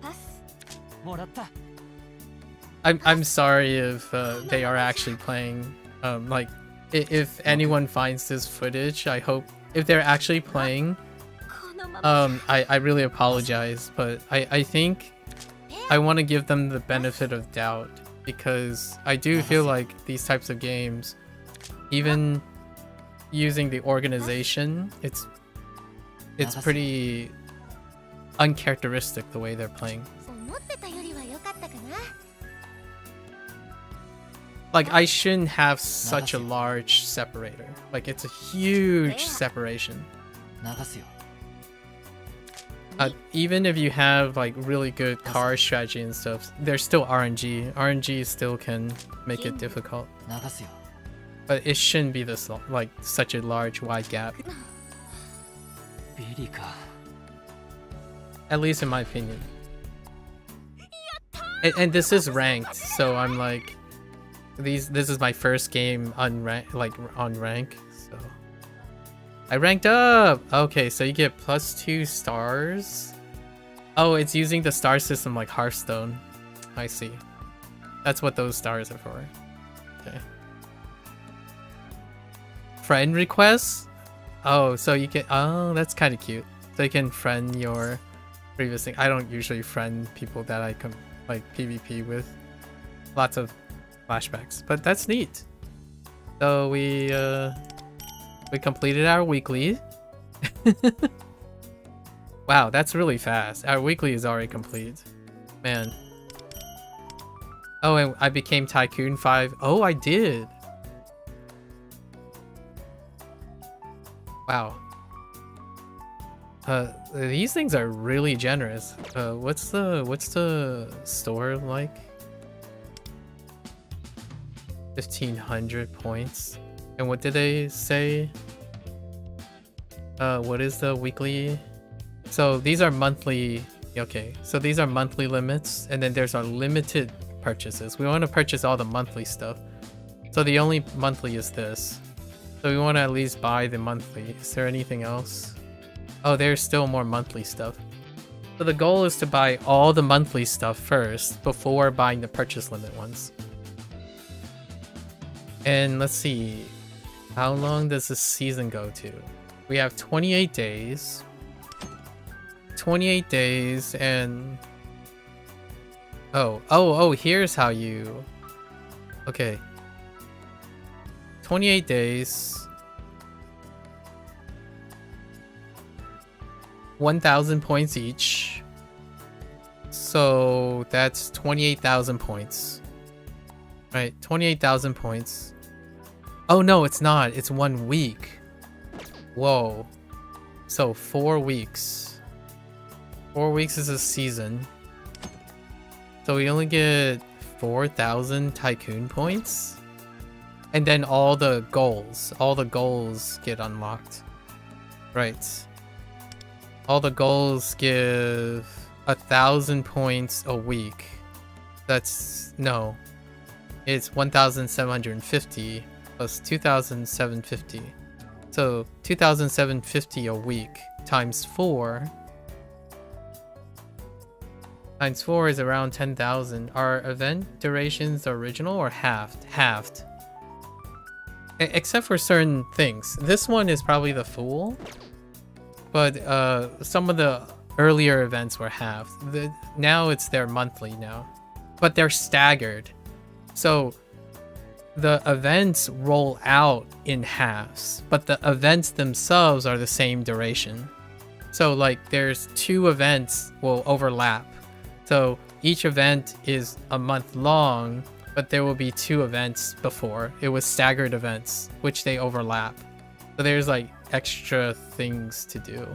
パスもらった I'm sorry if they are actually playing. Like if anyone finds this footage, I hope if they're actually playing, このまま I really apologize, but I think I want to give them the benefit of doubt because I do feel like these types of games, even using the organization, it's pretty uncharacteristic the way they're playing. 思ってたよりは良かったかな Like I shouldn't have such a large separator. Like it's a huge separation. 流すよ Even if you have like really good card strategy and stuff, there's still RNG. RNG still can make it difficult. 流すよ But it shouldn't be this like such a large wide gap. ビリか At least in my opinion. And this is ranked, so I'm like, this is my first game on rank, so I ranked up. Okay, so you get +2 stars. Oh, it's using the star system like Hearthstone. I see. That's what those stars are for. Okay. Friend requests? Oh, so you can. Oh, that's kind of cute. So you can friend your previous thing. I don't usually friend people that I can like PvP with. Lots of flashbacks, but that's neat. So we completed our weekly. Wow, that's really fast. Our weekly is already complete. Man. Oh, and I became Tycoon 5. Oh, I did. Wow. These things are really generous. What's the store like? 1,500 points. And what did they say? What is the weekly? So these are monthly. Okay, so these are monthly limits, and then there's our limited purchases. We want to purchase all the monthly stuff. So the only monthly is this. So we want to at least buy the monthly. Is there anything else? Oh, there's still more monthly stuff. So the goal is to buy all the monthly stuff first before buying the purchase limit ones. And let's see. How long does this season go to? We have 28 days. 28 days and... Oh, here's how you... Okay. 28 days. 1,000 points each. So that's 28,000 points. Right, 28,000 points. Oh no, it's not. It's 1 week. Whoa. So 4 weeks. 4 weeks is a season. So we only get 4,000 tycoon points. And then all the goals get unlocked. Right. All the goals give 1,000 points a week. That's, no. It's 1,750 plus 2,750. So 2,750 a week times 4. Times 4 is around 10,000. Are event durations original or halved? Halved. Except for certain things. This one is probably the Fool. But some of the earlier events were halved. Now it's their monthly now. But they're staggered. So the events roll out in halves. But the events themselves are the same duration. So like there's 2 events will overlap. So each event is a month long, but there will be 2 events before. It was staggered events, which they overlap. So there's like extra things to do.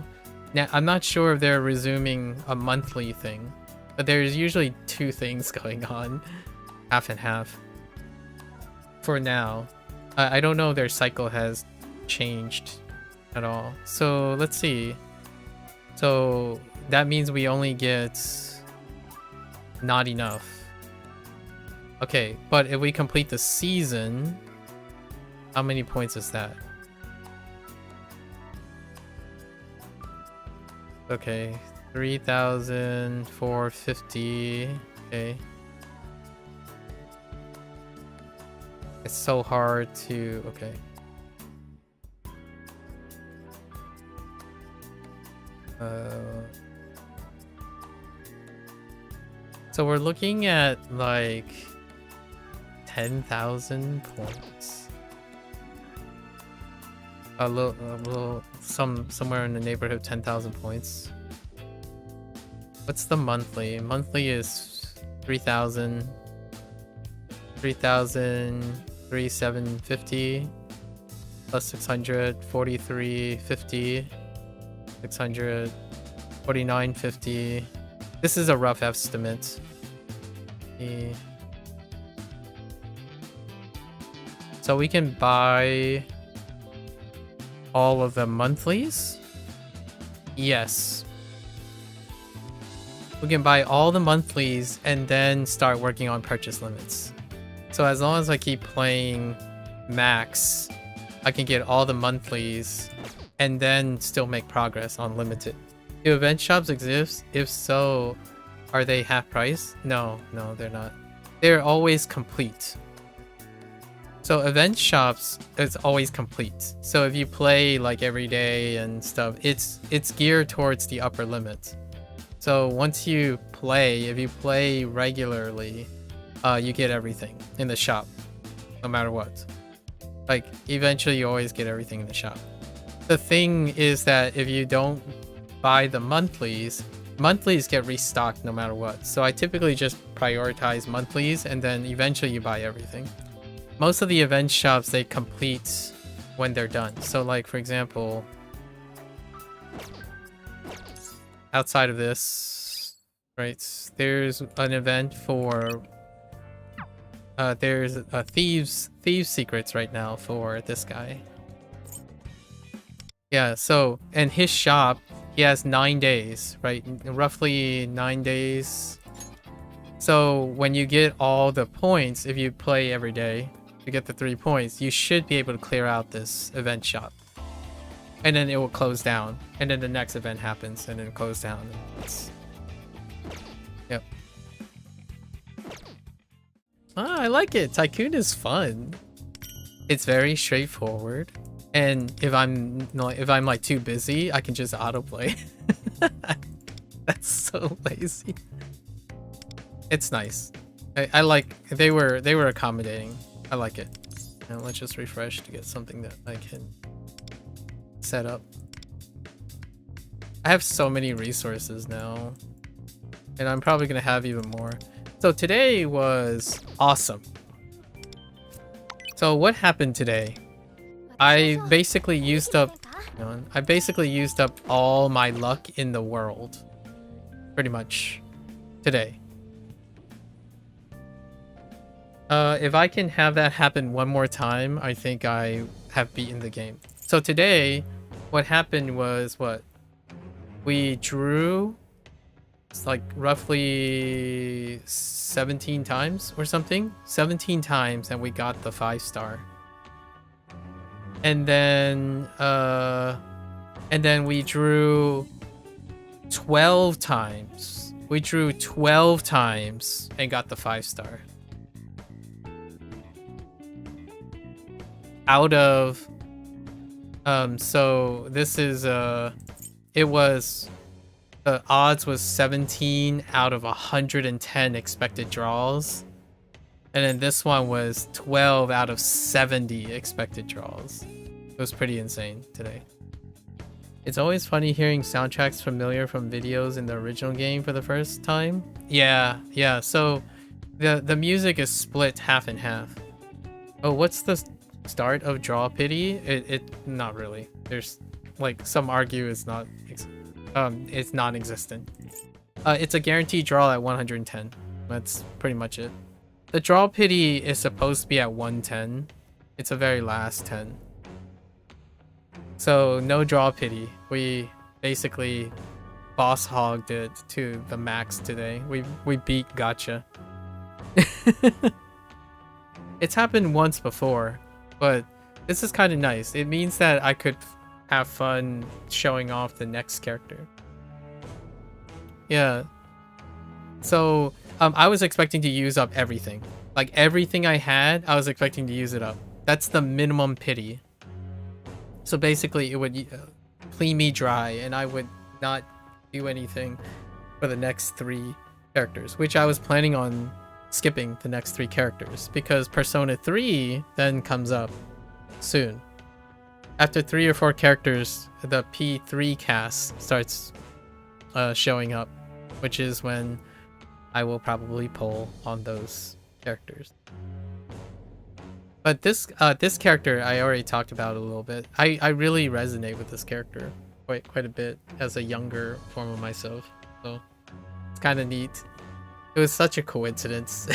Now, I'm not sure if they're resuming a monthly thing, but there's usually 2 things going on, half and half. For now. I don't know if their cycle has changed at all. So let's see. So that means we only get not enough. Okay, but if we complete the season, how many points is that? Okay, 3,450. Okay. It's so hard to... Okay. So we're looking at like 10,000 points. Somewhere in the neighborhood of 10,000 points. What's the monthly? Monthly is 3,000. 3,750 plus 600, 4350, 600, 4950. This is a rough estimate. So we can buy all of the monthlies? Yes. We can buy all the monthlies and then start working on purchase limits. So as long as I keep playing max, I can get all the monthlies and then still make progress on limited. Do event shops exist? If so, are they half price? No, they're not. They're always complete. So event shops is always complete. So if you play like every day and stuff, it's geared towards the upper limit. So once you play, if you play regularly, you get everything in the shop, no matter what. Like eventually you always get everything in the shop. The thing is that if you don't buy the monthlies get restocked no matter what. So I typically just prioritize monthlies and then eventually you buy everything. Most of the event shops, they complete when they're done. So like, for example, outside of this, right, there's an event for There's thieves secrets right now for this guy. Yeah, so in his shop, he has 9 days, right? Roughly 9 days. So when you get all the points, if you play every day, to get the 3 points, you should be able to clear out this event shop. And then it will close down. And then the next event happens and then close down. Yep. Ah, I like it. Tycoon is fun. It's very straightforward. And if I'm like too busy, I can just autoplay. That's so lazy. It's nice. I like they were accommodating. I like it. And let's just refresh to get something that I can set up. I have so many resources now. And I'm probably gonna have even more. So today was awesome. So what happened today? I basically used up all my luck in the world. Pretty much. Today. If I can have that happen one more time, I think I have beaten the game. So today, what happened was what? We drew like roughly 17 times or something. 17 times and we got the 5-star. And then we drew 12 times. We drew 12 times and got the 5-star. Out of so this is it was the odds was 17 out of 110 expected draws, and then this one was 12 out of 70 expected draws. It was pretty insane today. It's always funny hearing soundtracks familiar from videos in the original game for the first time. Yeah, so the music is split half and half. Oh, what's the start of Draw Pity? It not really. There's like some argue it's non-existent. It's a guaranteed draw at 110. That's pretty much it. The Draw Pity is supposed to be at 110. It's a very last 10. So no Draw Pity. We basically boss hogged it to the max today. We beat Gotcha. It's happened once before. But this is kind of nice. It means that I could have fun showing off the next character. Yeah. So I was expecting to use up everything. Like everything I had, I was expecting to use it up. That's the minimum pity. So basically it would clean me dry and I would not do anything for the next 3 characters, which I was planning on skipping the next 3 characters because Persona 3 then comes up soon. After 3 or 4 characters, the P3 cast starts showing up, which is when I will probably pull on those characters. But this character I already talked about a little bit. I really resonate with this character quite a bit as a younger form of myself, so it's kind of neat. It was such a coincidence.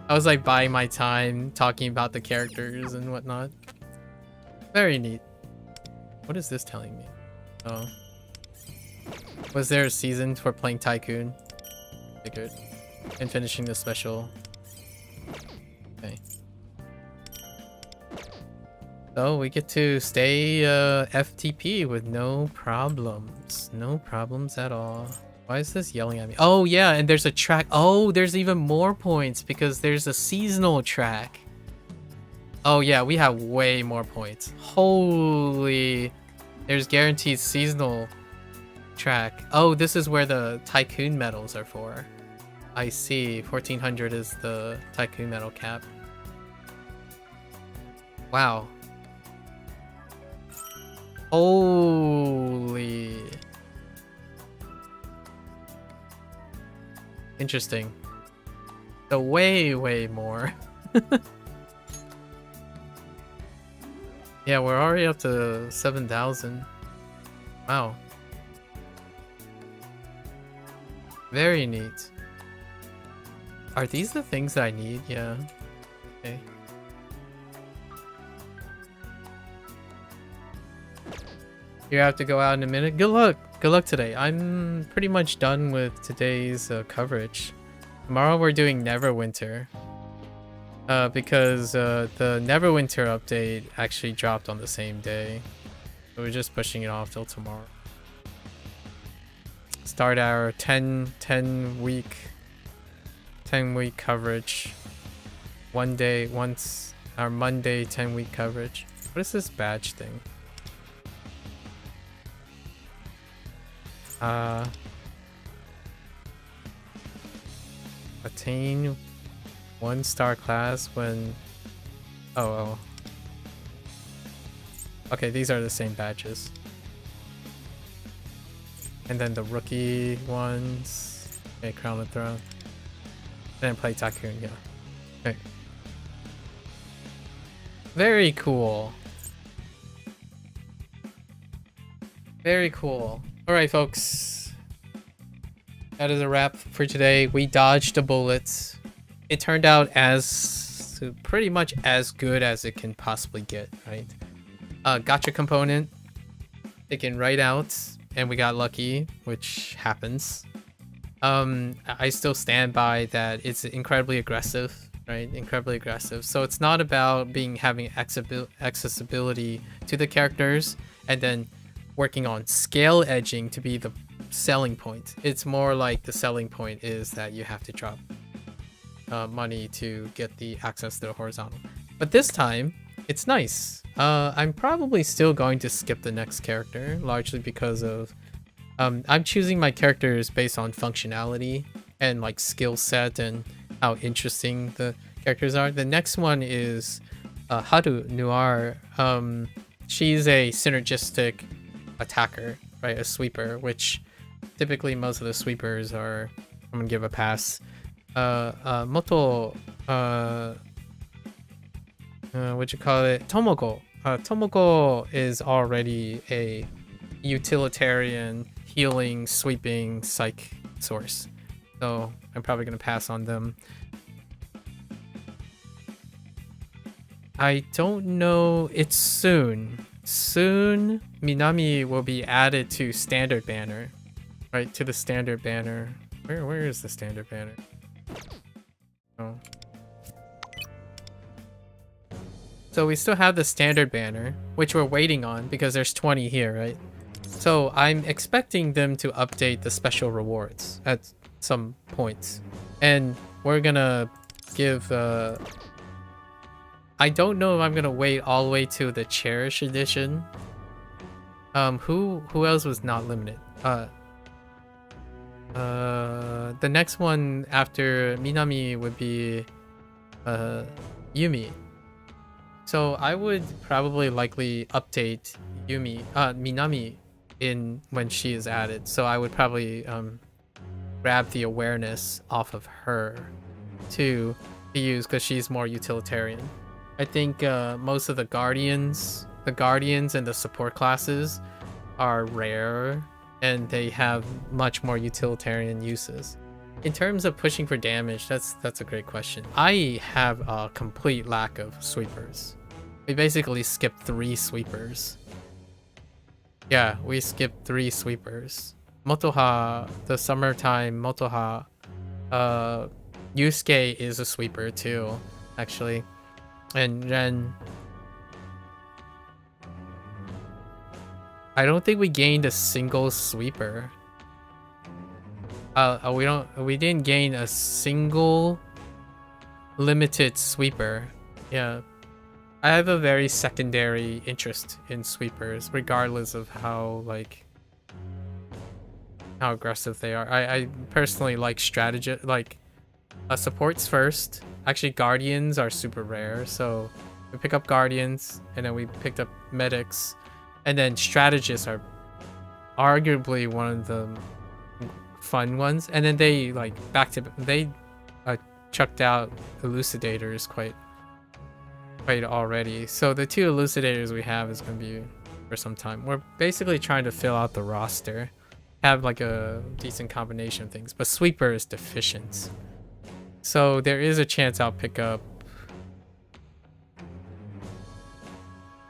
I was like buying my time talking about the characters and whatnot. Very neat. What is this telling me? Oh. Was there a season for playing Tycoon? Figured. And finishing the special. Okay. So we get to stay FTP with no problems. No problems at all. Why is this yelling at me? Oh yeah, and there's a track. Oh, there's even more points because there's a seasonal track. Oh yeah, we have way more points. Holy. There's guaranteed seasonal track. Oh, this is where the Tycoon medals are for. I see. 1400 is the Tycoon medal cap. Wow. Holy. Interesting. So way more. Yeah, we're already up to 7,000. Wow. Very neat. Are these the things that I need? Yeah. Okay. You have to go out in a minute. Good luck. Good luck today. I'm pretty much done with today's coverage. Tomorrow we're doing Neverwinter. Because the Neverwinter update actually dropped on the same day. So we're just pushing it off till tomorrow. Start our 10 week coverage. One day, once our Monday 10-week coverage. What is this badge thing? Attain 1-star class when... Oh. Okay, these are the same badges. And then the rookie ones. Okay, Crown and Throne. And then play Tycoon, yeah. Okay. Very cool. Very cool. Alright, folks. That is a wrap for today. We dodged the bullets. It turned out as pretty much as good as it can possibly get, right? Gotcha component taken right out, and we got lucky, which happens. I still stand by that it's incredibly aggressive, right? Incredibly aggressive. So it's not about having accessibility to the characters and then working on scale edging to be the selling point. It's more like the selling point is that you have to drop money to get the access to the horizontal. But this time, it's nice. I'm probably still going to skip the next character, largely because of I'm choosing my characters based on functionality and like skill set and how interesting the characters are. The next one is Haru Noir. She's a synergistic attacker, right? A sweeper, which typically most of the sweepers are. I'm gonna give a pass. Moto, what you call it? Tomoko. Tomoko is already a utilitarian, healing, sweeping psych source, so I'm probably gonna pass on them. I don't know. It's soon. Soon, Minami will be added to standard banner, right? To the standard banner. Where is the standard banner? Oh. So we still have the standard banner, which we're waiting on because there's 20 here, right? So I'm expecting them to update the special rewards at some points. And we're gonna give... I don't know if I'm gonna wait all the way to the Cherish edition. Who else was not limited? The next one after Minami would be Yumi. So I would probably likely update Minami when she is added. So I would probably grab the awareness off of her to use because she's more utilitarian. I think most of the guardians and the support classes are rare and they have much more utilitarian uses. In terms of pushing for damage, that's a great question. I have a complete lack of sweepers. We basically skipped 3 sweepers. Yeah, we skipped 3 sweepers. Motoha, the summertime Motoha, Yusuke is a sweeper too, actually. And then I don't think we gained a single sweeper. We didn't gain a single limited sweeper. Yeah. I have a very secondary interest in sweepers, regardless of how aggressive they are. I personally like strategy, supports first. Actually, guardians are super rare, so we pick up guardians, and then we picked up medics, and then strategists are arguably one of the fun ones. And then they chucked out elucidators quite already. So the 2 elucidators we have is going to be for some time. We're basically trying to fill out the roster, have like a decent combination of things, but sweeper is deficient. So there is a chance I'll pick up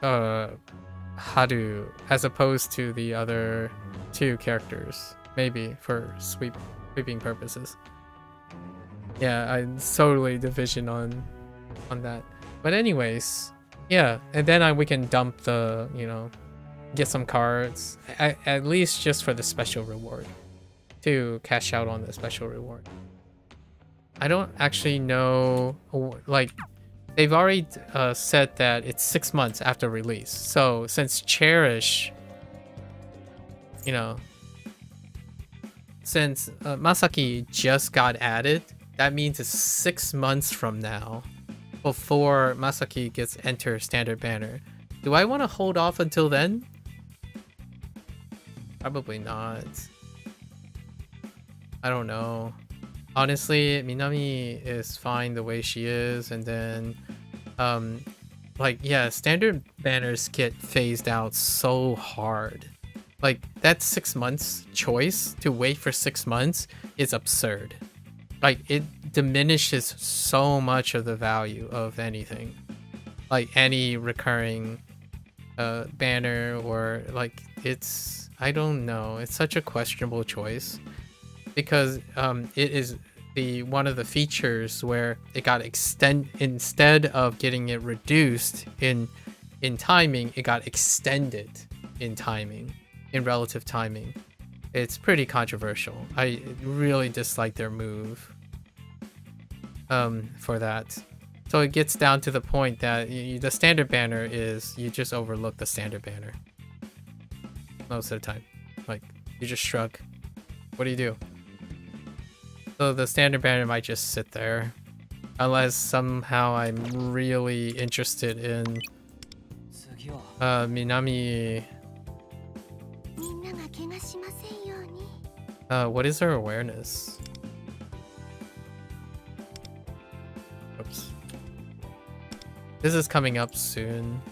Haru as opposed to the other two characters, maybe for sweeping purposes. Yeah, I totally division on that. But anyways, yeah, and then we can dump the, you know, get some cards, at least just for the special reward, to cash out on the special reward. I don't actually know, like, they've already said that it's 6 months after release. So since Cherish, you know, since Masaki just got added, that means it's 6 months from now before Masaki gets enter standard banner. Do I want to hold off until then? Probably not. I don't know. Honestly, Minami is fine the way she is, and then like, yeah, standard banners get phased out so hard. Like, that 6 months choice to wait for 6 months is absurd. Like, it diminishes so much of the value of anything, like any recurring banner, or like, it's, I don't know, it's such a questionable choice, because it is the one of the features where it got instead of getting it reduced in timing, it got extended in timing, in relative timing. It's pretty controversial. I really dislike their move for that. So it gets down to the point that the standard banner is, you just overlook the standard banner most of the time. Like, you just shrug. What do you do? So the standard banner might just sit there, unless somehow I'm really interested in Minami. What is her awareness? Oops. This is coming up soon.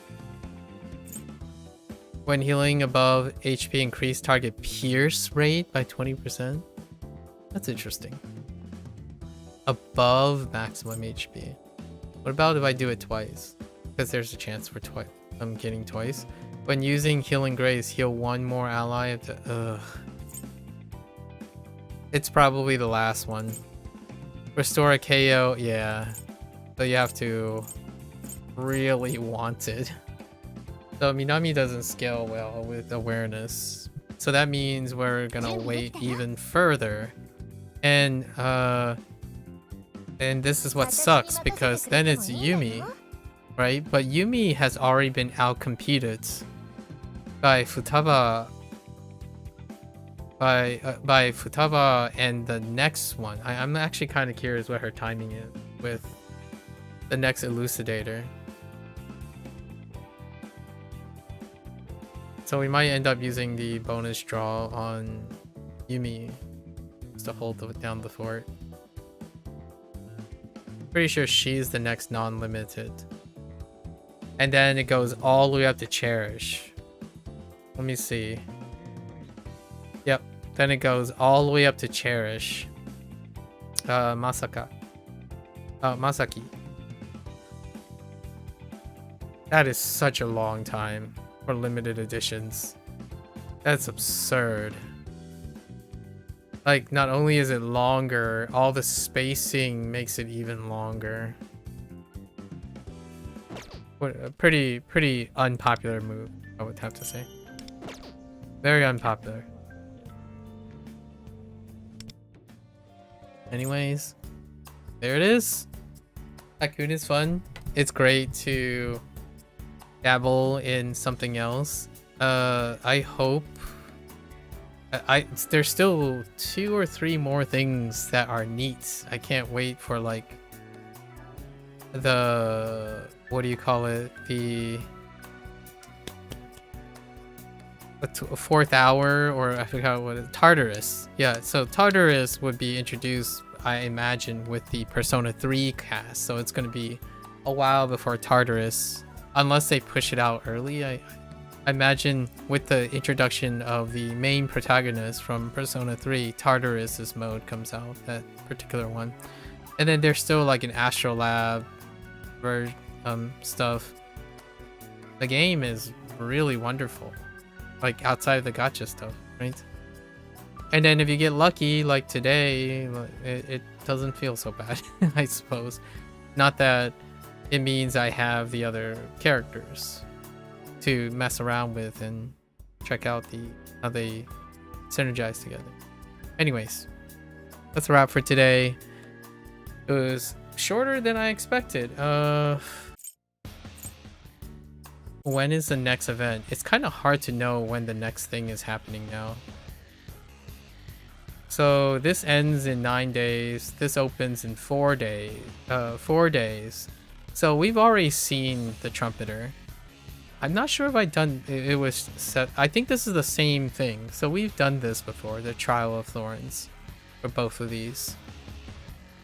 When healing above HP, increase target pierce rate by 20%. That's interesting. Above maximum HP. What about if I do it twice? Because there's a chance for I'm getting twice. When using Healing Grace, heal one more ally. It's probably the last one. Restore a KO, yeah. So you have to really want it. So Minami doesn't scale well with awareness. So that means we're gonna wait even further. And this is what sucks, because then it's Yumi, right? But Yumi has already been outcompeted by Futaba. By Futaba and the next one. I'm actually kind of curious what her timing is with the next Elucidator. So we might end up using the bonus draw on Yumi just to hold down the fort. Pretty sure she's the next non-limited. And then it goes all the way up to Cherish. Let me see. Yep, then it goes all the way up to Cherish. Masaki. That is such a long time for limited editions. That's absurd. Like, not only is it longer, all the spacing makes it even longer. What a pretty unpopular move, I would have to say. Very unpopular. Anyways, there it is. Tycoon is fun. It's great to dabble in something else. I hope there's still 2 or 3 more things that are neat. I can't wait for, like, the, what do you call it, the 4th hour, or I forgot what it, Tartarus. Yeah, so Tartarus would be introduced, I imagine, with the Persona 3 cast, so it's going to be a while before Tartarus, unless they push it out early. I imagine with the introduction of the main protagonist from Persona 3, Tartarus's mode comes out, that particular one. And then there's still like an Astrolab stuff. The game is really wonderful, like outside of the gacha stuff, right? And then if you get lucky, like today, it doesn't feel so bad, I suppose. Not that it means I have the other characters to mess around with and check out how they synergize together. Anyways, that's a wrap for today. It was shorter than I expected. When is the next event? It's kind of hard to know when the next thing is happening now. So this ends in 9 days. This opens in 4 days. 4 days. So we've already seen the Trumpeter. I'm not sure if it was set. I think this is the same thing. So we've done this before, the Trial of Thorns, for both of these.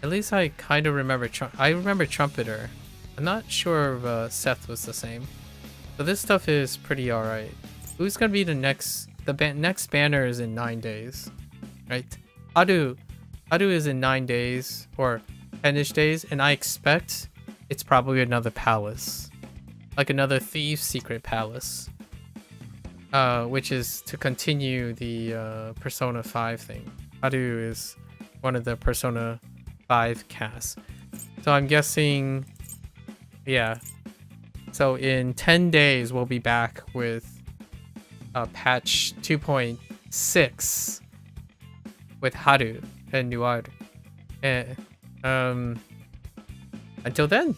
At least I kind of remember. I remember Trumpeter. I'm not sure if Seth was the same. So this stuff is pretty alright. Who's gonna be the next? Next banner is in 9 days, right? Adu is in 9 days or 10ish days, and I expect it's probably another palace, like another Thieves' Secret Palace, which is to continue the Persona 5 thing. Adu is one of the Persona 5 casts, so I'm guessing, yeah. So in 10 days, we'll be back with patch 2.6 with Haru and Nuaru. Until then,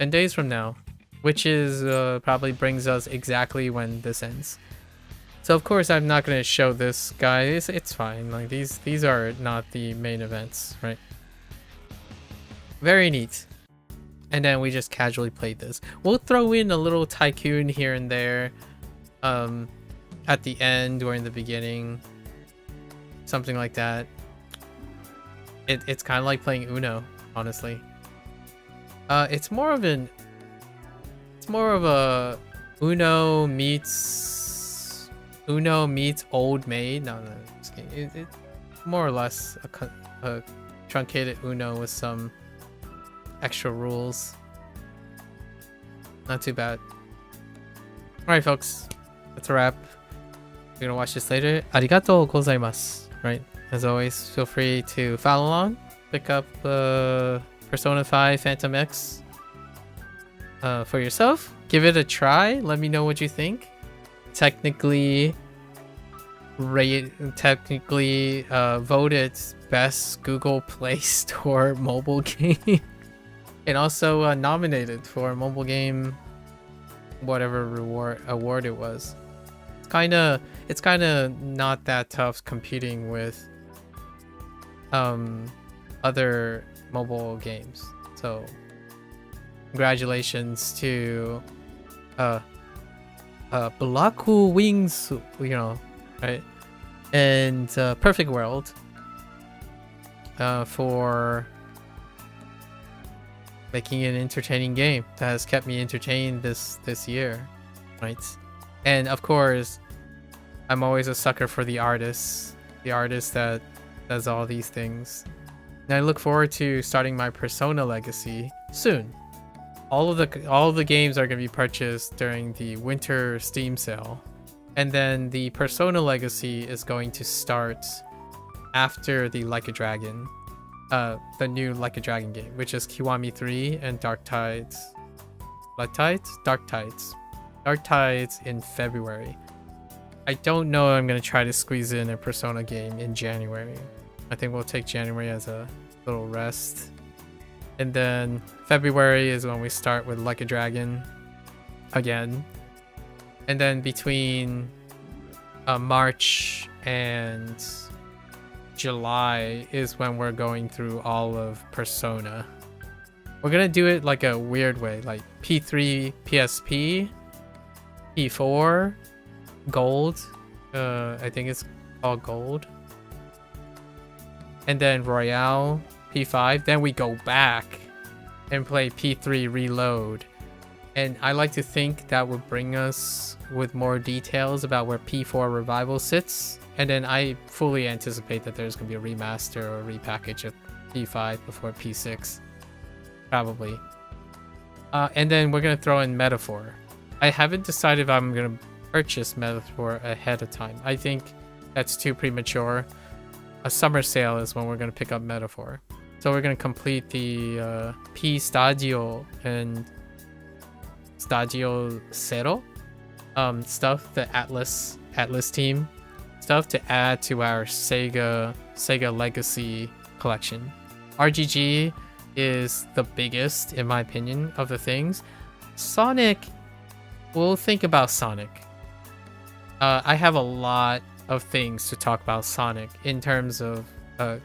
10 days from now, which is probably brings us exactly when this ends. So of course, I'm not going to show this, guys. It's fine. Like these are not the main events, right? Very neat. And then we just casually played this. We'll throw in a little tycoon here and there at the end or in the beginning. Something like that. It's kind of like playing Uno, honestly. It's more of a Uno meets Old Maid. No, just kidding. It's more or less a truncated Uno with some extra rules. Not too bad. Alright, folks. That's a wrap. You're gonna watch this later. Arigatou gozaimasu. Right? As always, feel free to follow along. Pick up Persona 5 Phantom X for yourself. Give it a try. Let me know what you think. Technically voted best Google Play Store mobile game. And also nominated for mobile game, whatever award it was. It's kind of not that tough competing with other mobile games. So congratulations to Black Wings, right? And Perfect World for making an entertaining game that has kept me entertained this year, right? And of course, I'm always a sucker for the artist that does all these things. And I look forward to starting my Persona legacy soon. All of the games are going to be purchased during the winter Steam sale, and then the Persona legacy is going to start after the Like a Dragon. The new Like a Dragon game, which is Kiwami 3 and Dark Tides. Dark Tides in February. I don't know if I'm going to try to squeeze in a Persona game in January. I think we'll take January as a little rest. And then February is when we start with Like a Dragon again. And then between March and July is when we're going through all of Persona. We're gonna do it like a weird way, like P3 PSP, P4 Gold, I think it's called Gold, and then Royale P5. Then we go back and play P3 Reload, and I like to think that would bring us with more details about where P4 Revival sits. And then I fully anticipate that there's going to be a remaster or a repackage P5 before P6, probably. And then we're gonna throw in Metaphor. I haven't decided if I'm gonna purchase Metaphor ahead of time. I think that's too premature. A summer sale is when we're gonna pick up Metaphor. So we're gonna complete the P Stadio and Stadio Zero stuff, the ATLUS team stuff to add to our Sega Legacy collection. RGG is the biggest, in my opinion, of the things. Sonic, we'll think about Sonic. I have a lot of things to talk about Sonic in terms of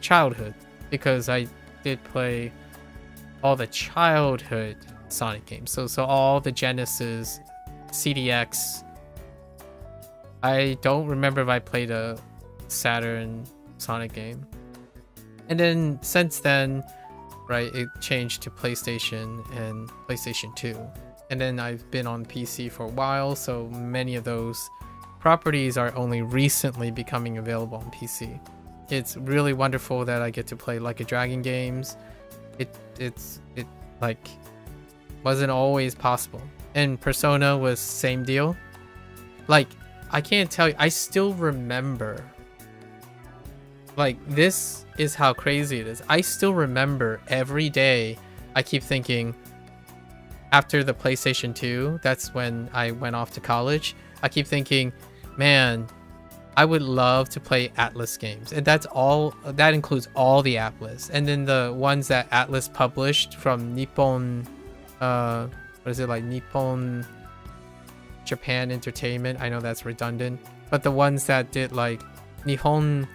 childhood, because I did play all the childhood Sonic games. So all the Genesis, CDX. I don't remember if I played a Saturn Sonic game. And then since then, right, it changed to PlayStation and PlayStation 2. And then I've been on PC for a while, so many of those properties are only recently becoming available on PC. It's really wonderful that I get to play Like a Dragon games. It like wasn't always possible. And Persona was same deal. Like, I can't tell you, I still remember, like, this is how crazy it is. I still remember every day. I keep thinking, after the PlayStation 2, that's when I went off to college. I keep thinking, man, I would love to play ATLUS games. And that's all, that includes all the ATLUS. And then the ones that ATLUS published from Nippon, what is it, like Nippon Japan Entertainment. I know that's redundant. But the ones that did like Nihon,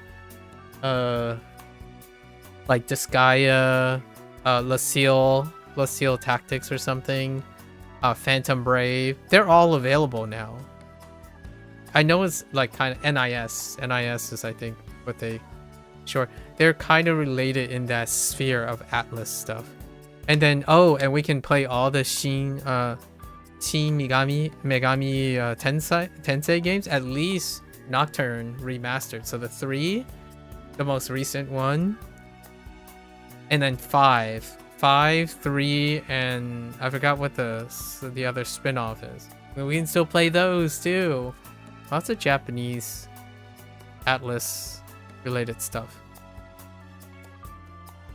like Disgaea, Lucille Tactics or something, Phantom Brave, they're all available now. I know it's like kind of NIS. NIS is, I think, what they sure. They're kind of related in that sphere of ATLUS stuff. And then, oh, and we can play all the Shin Megami Tensei games, at least Nocturne remastered. So the 3, the most recent one, and then 5, 3, and I forgot what the other spin-off is. But we can still play those too. Lots of Japanese ATLUS related stuff.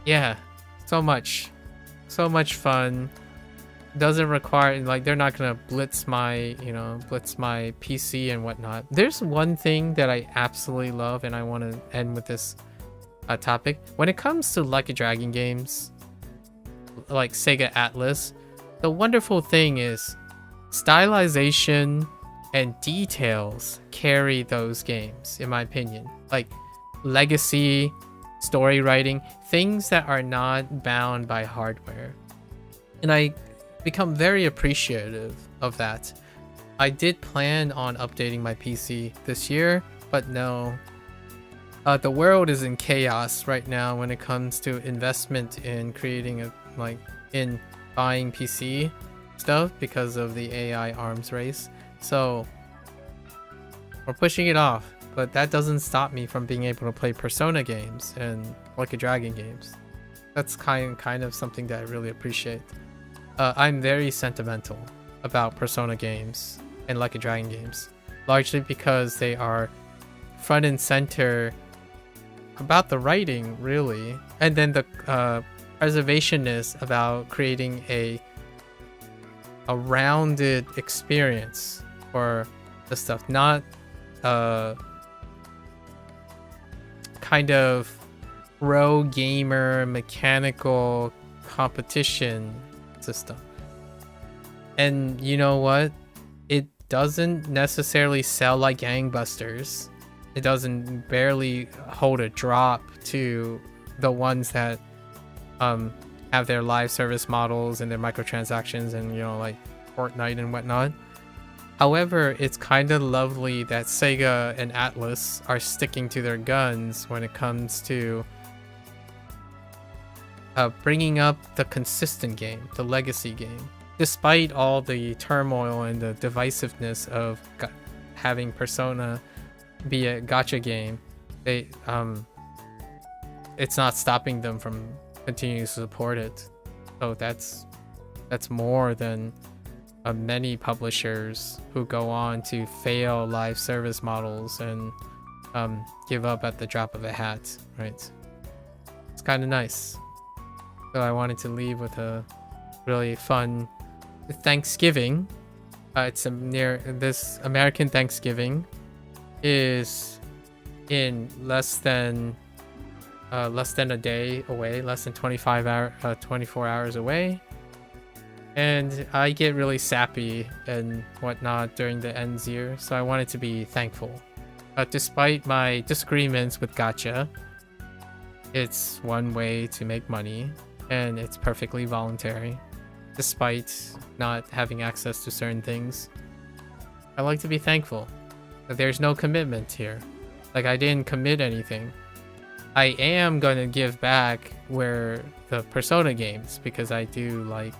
Yeah, so much fun. Doesn't require, like, they're not gonna blitz my PC and whatnot. There's one thing that I absolutely love, and I want to end with this topic. When it comes to Like a Dragon games, like Sega ATLUS, the wonderful thing is stylization and details carry those games, in my opinion. Like legacy, story writing, things that are not bound by hardware. And I become very appreciative of that. I did plan on updating my PC this year, but no. The world is in chaos right now when it comes to investment in creating in buying PC stuff because of the AI arms race. So we're pushing it off, but that doesn't stop me from being able to play Persona games and Like a Dragon games. That's kind of something that I really appreciate. I'm very sentimental about Persona games and Like a Dragon games, largely because they are front and center about the writing, really, and then the preservationness about creating a rounded experience for the stuff, not kind of pro gamer mechanical competition system. And you know what? It doesn't necessarily sell like gangbusters. It doesn't barely hold a drop to the ones that have their live service models and their microtransactions and, you know, like Fortnite and whatnot. However, it's kind of lovely that Sega and ATLUS are sticking to their guns when it comes to bringing up the consistent game, the legacy game. Despite all the turmoil and the divisiveness of having Persona be a gacha game, it's not stopping them from continue to support it. So that's more than many publishers who go on to fail live service models and give up at the drop of a hat, right? It's kind of nice. So I wanted to leave with a really fun Thanksgiving. It's near this American Thanksgiving is in less than a day away, less than 24 hours away. And I get really sappy and whatnot during the ends year, so I wanted to be thankful. Despite my disagreements with gacha, it's one way to make money, and it's perfectly voluntary. Despite not having access to certain things, I like to be thankful that there's no commitment here. Like, I didn't commit anything. I am going to give back where the Persona games, because I do like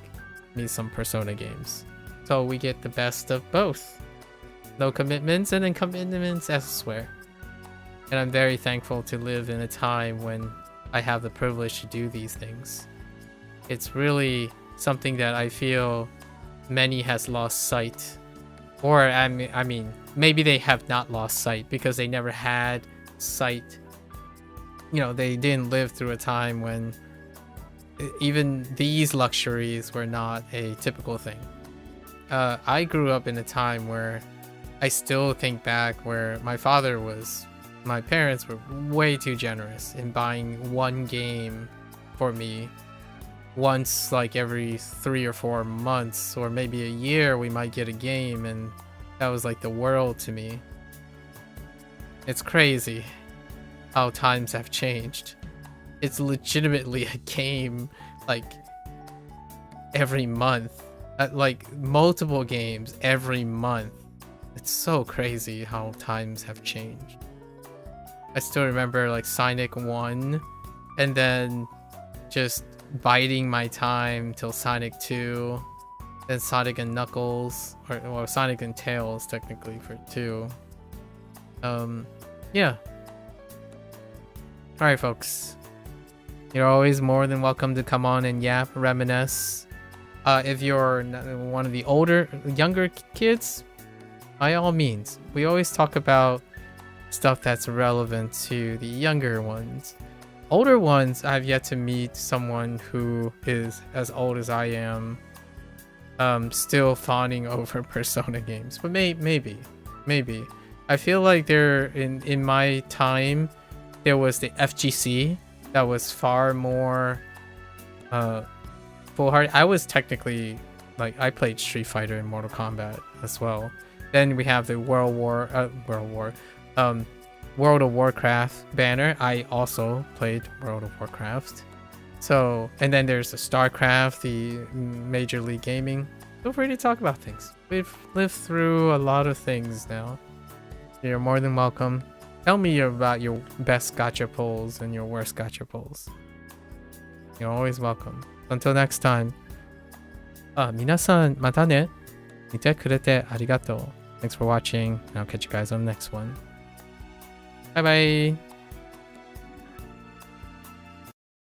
me some Persona games. So we get the best of both. No commitments and then commitments elsewhere. And I'm very thankful to live in a time when I have the privilege to do these things. It's really something that I feel many has lost sight. Or I mean, maybe they have not lost sight because they never had sight. You know, they didn't live through a time when even these luxuries were not a typical thing. I grew up in a time where I still think back where my parents were way too generous in buying one game for me once, like every 3 or 4 months, or maybe a year we might get a game, and that was like the world to me. It's crazy how times have changed. It's legitimately a game like every month, like multiple games every month. It's so crazy how times have changed. I still remember like Sonic 1 and then just biding my time till Sonic 2, then Sonic and Knuckles, or Sonic and Tails technically for 2. Yeah. Alright folks, you're always more than welcome to come on and yap, reminisce. If you're one of the younger kids, by all means, we always talk about stuff that's relevant to the younger ones. Older ones, I've yet to meet someone who is as old as I am, still fawning over Persona games. But maybe. I feel like in my time, there was the FGC that was far more full-hearted. I was technically, like, I played Street Fighter and Mortal Kombat as well. Then we have the World of Warcraft banner. I also played World of Warcraft. So, and then there's the StarCraft, the Major League Gaming. Feel free to talk about things. We've lived through a lot of things now. You're more than welcome. Tell me about your best gacha pulls and your worst gacha pulls. You're always welcome. Until next time. 皆さんまたね。見てくれてありがとう. Thanks for watching, and I'll catch you guys on the next one. Bye bye!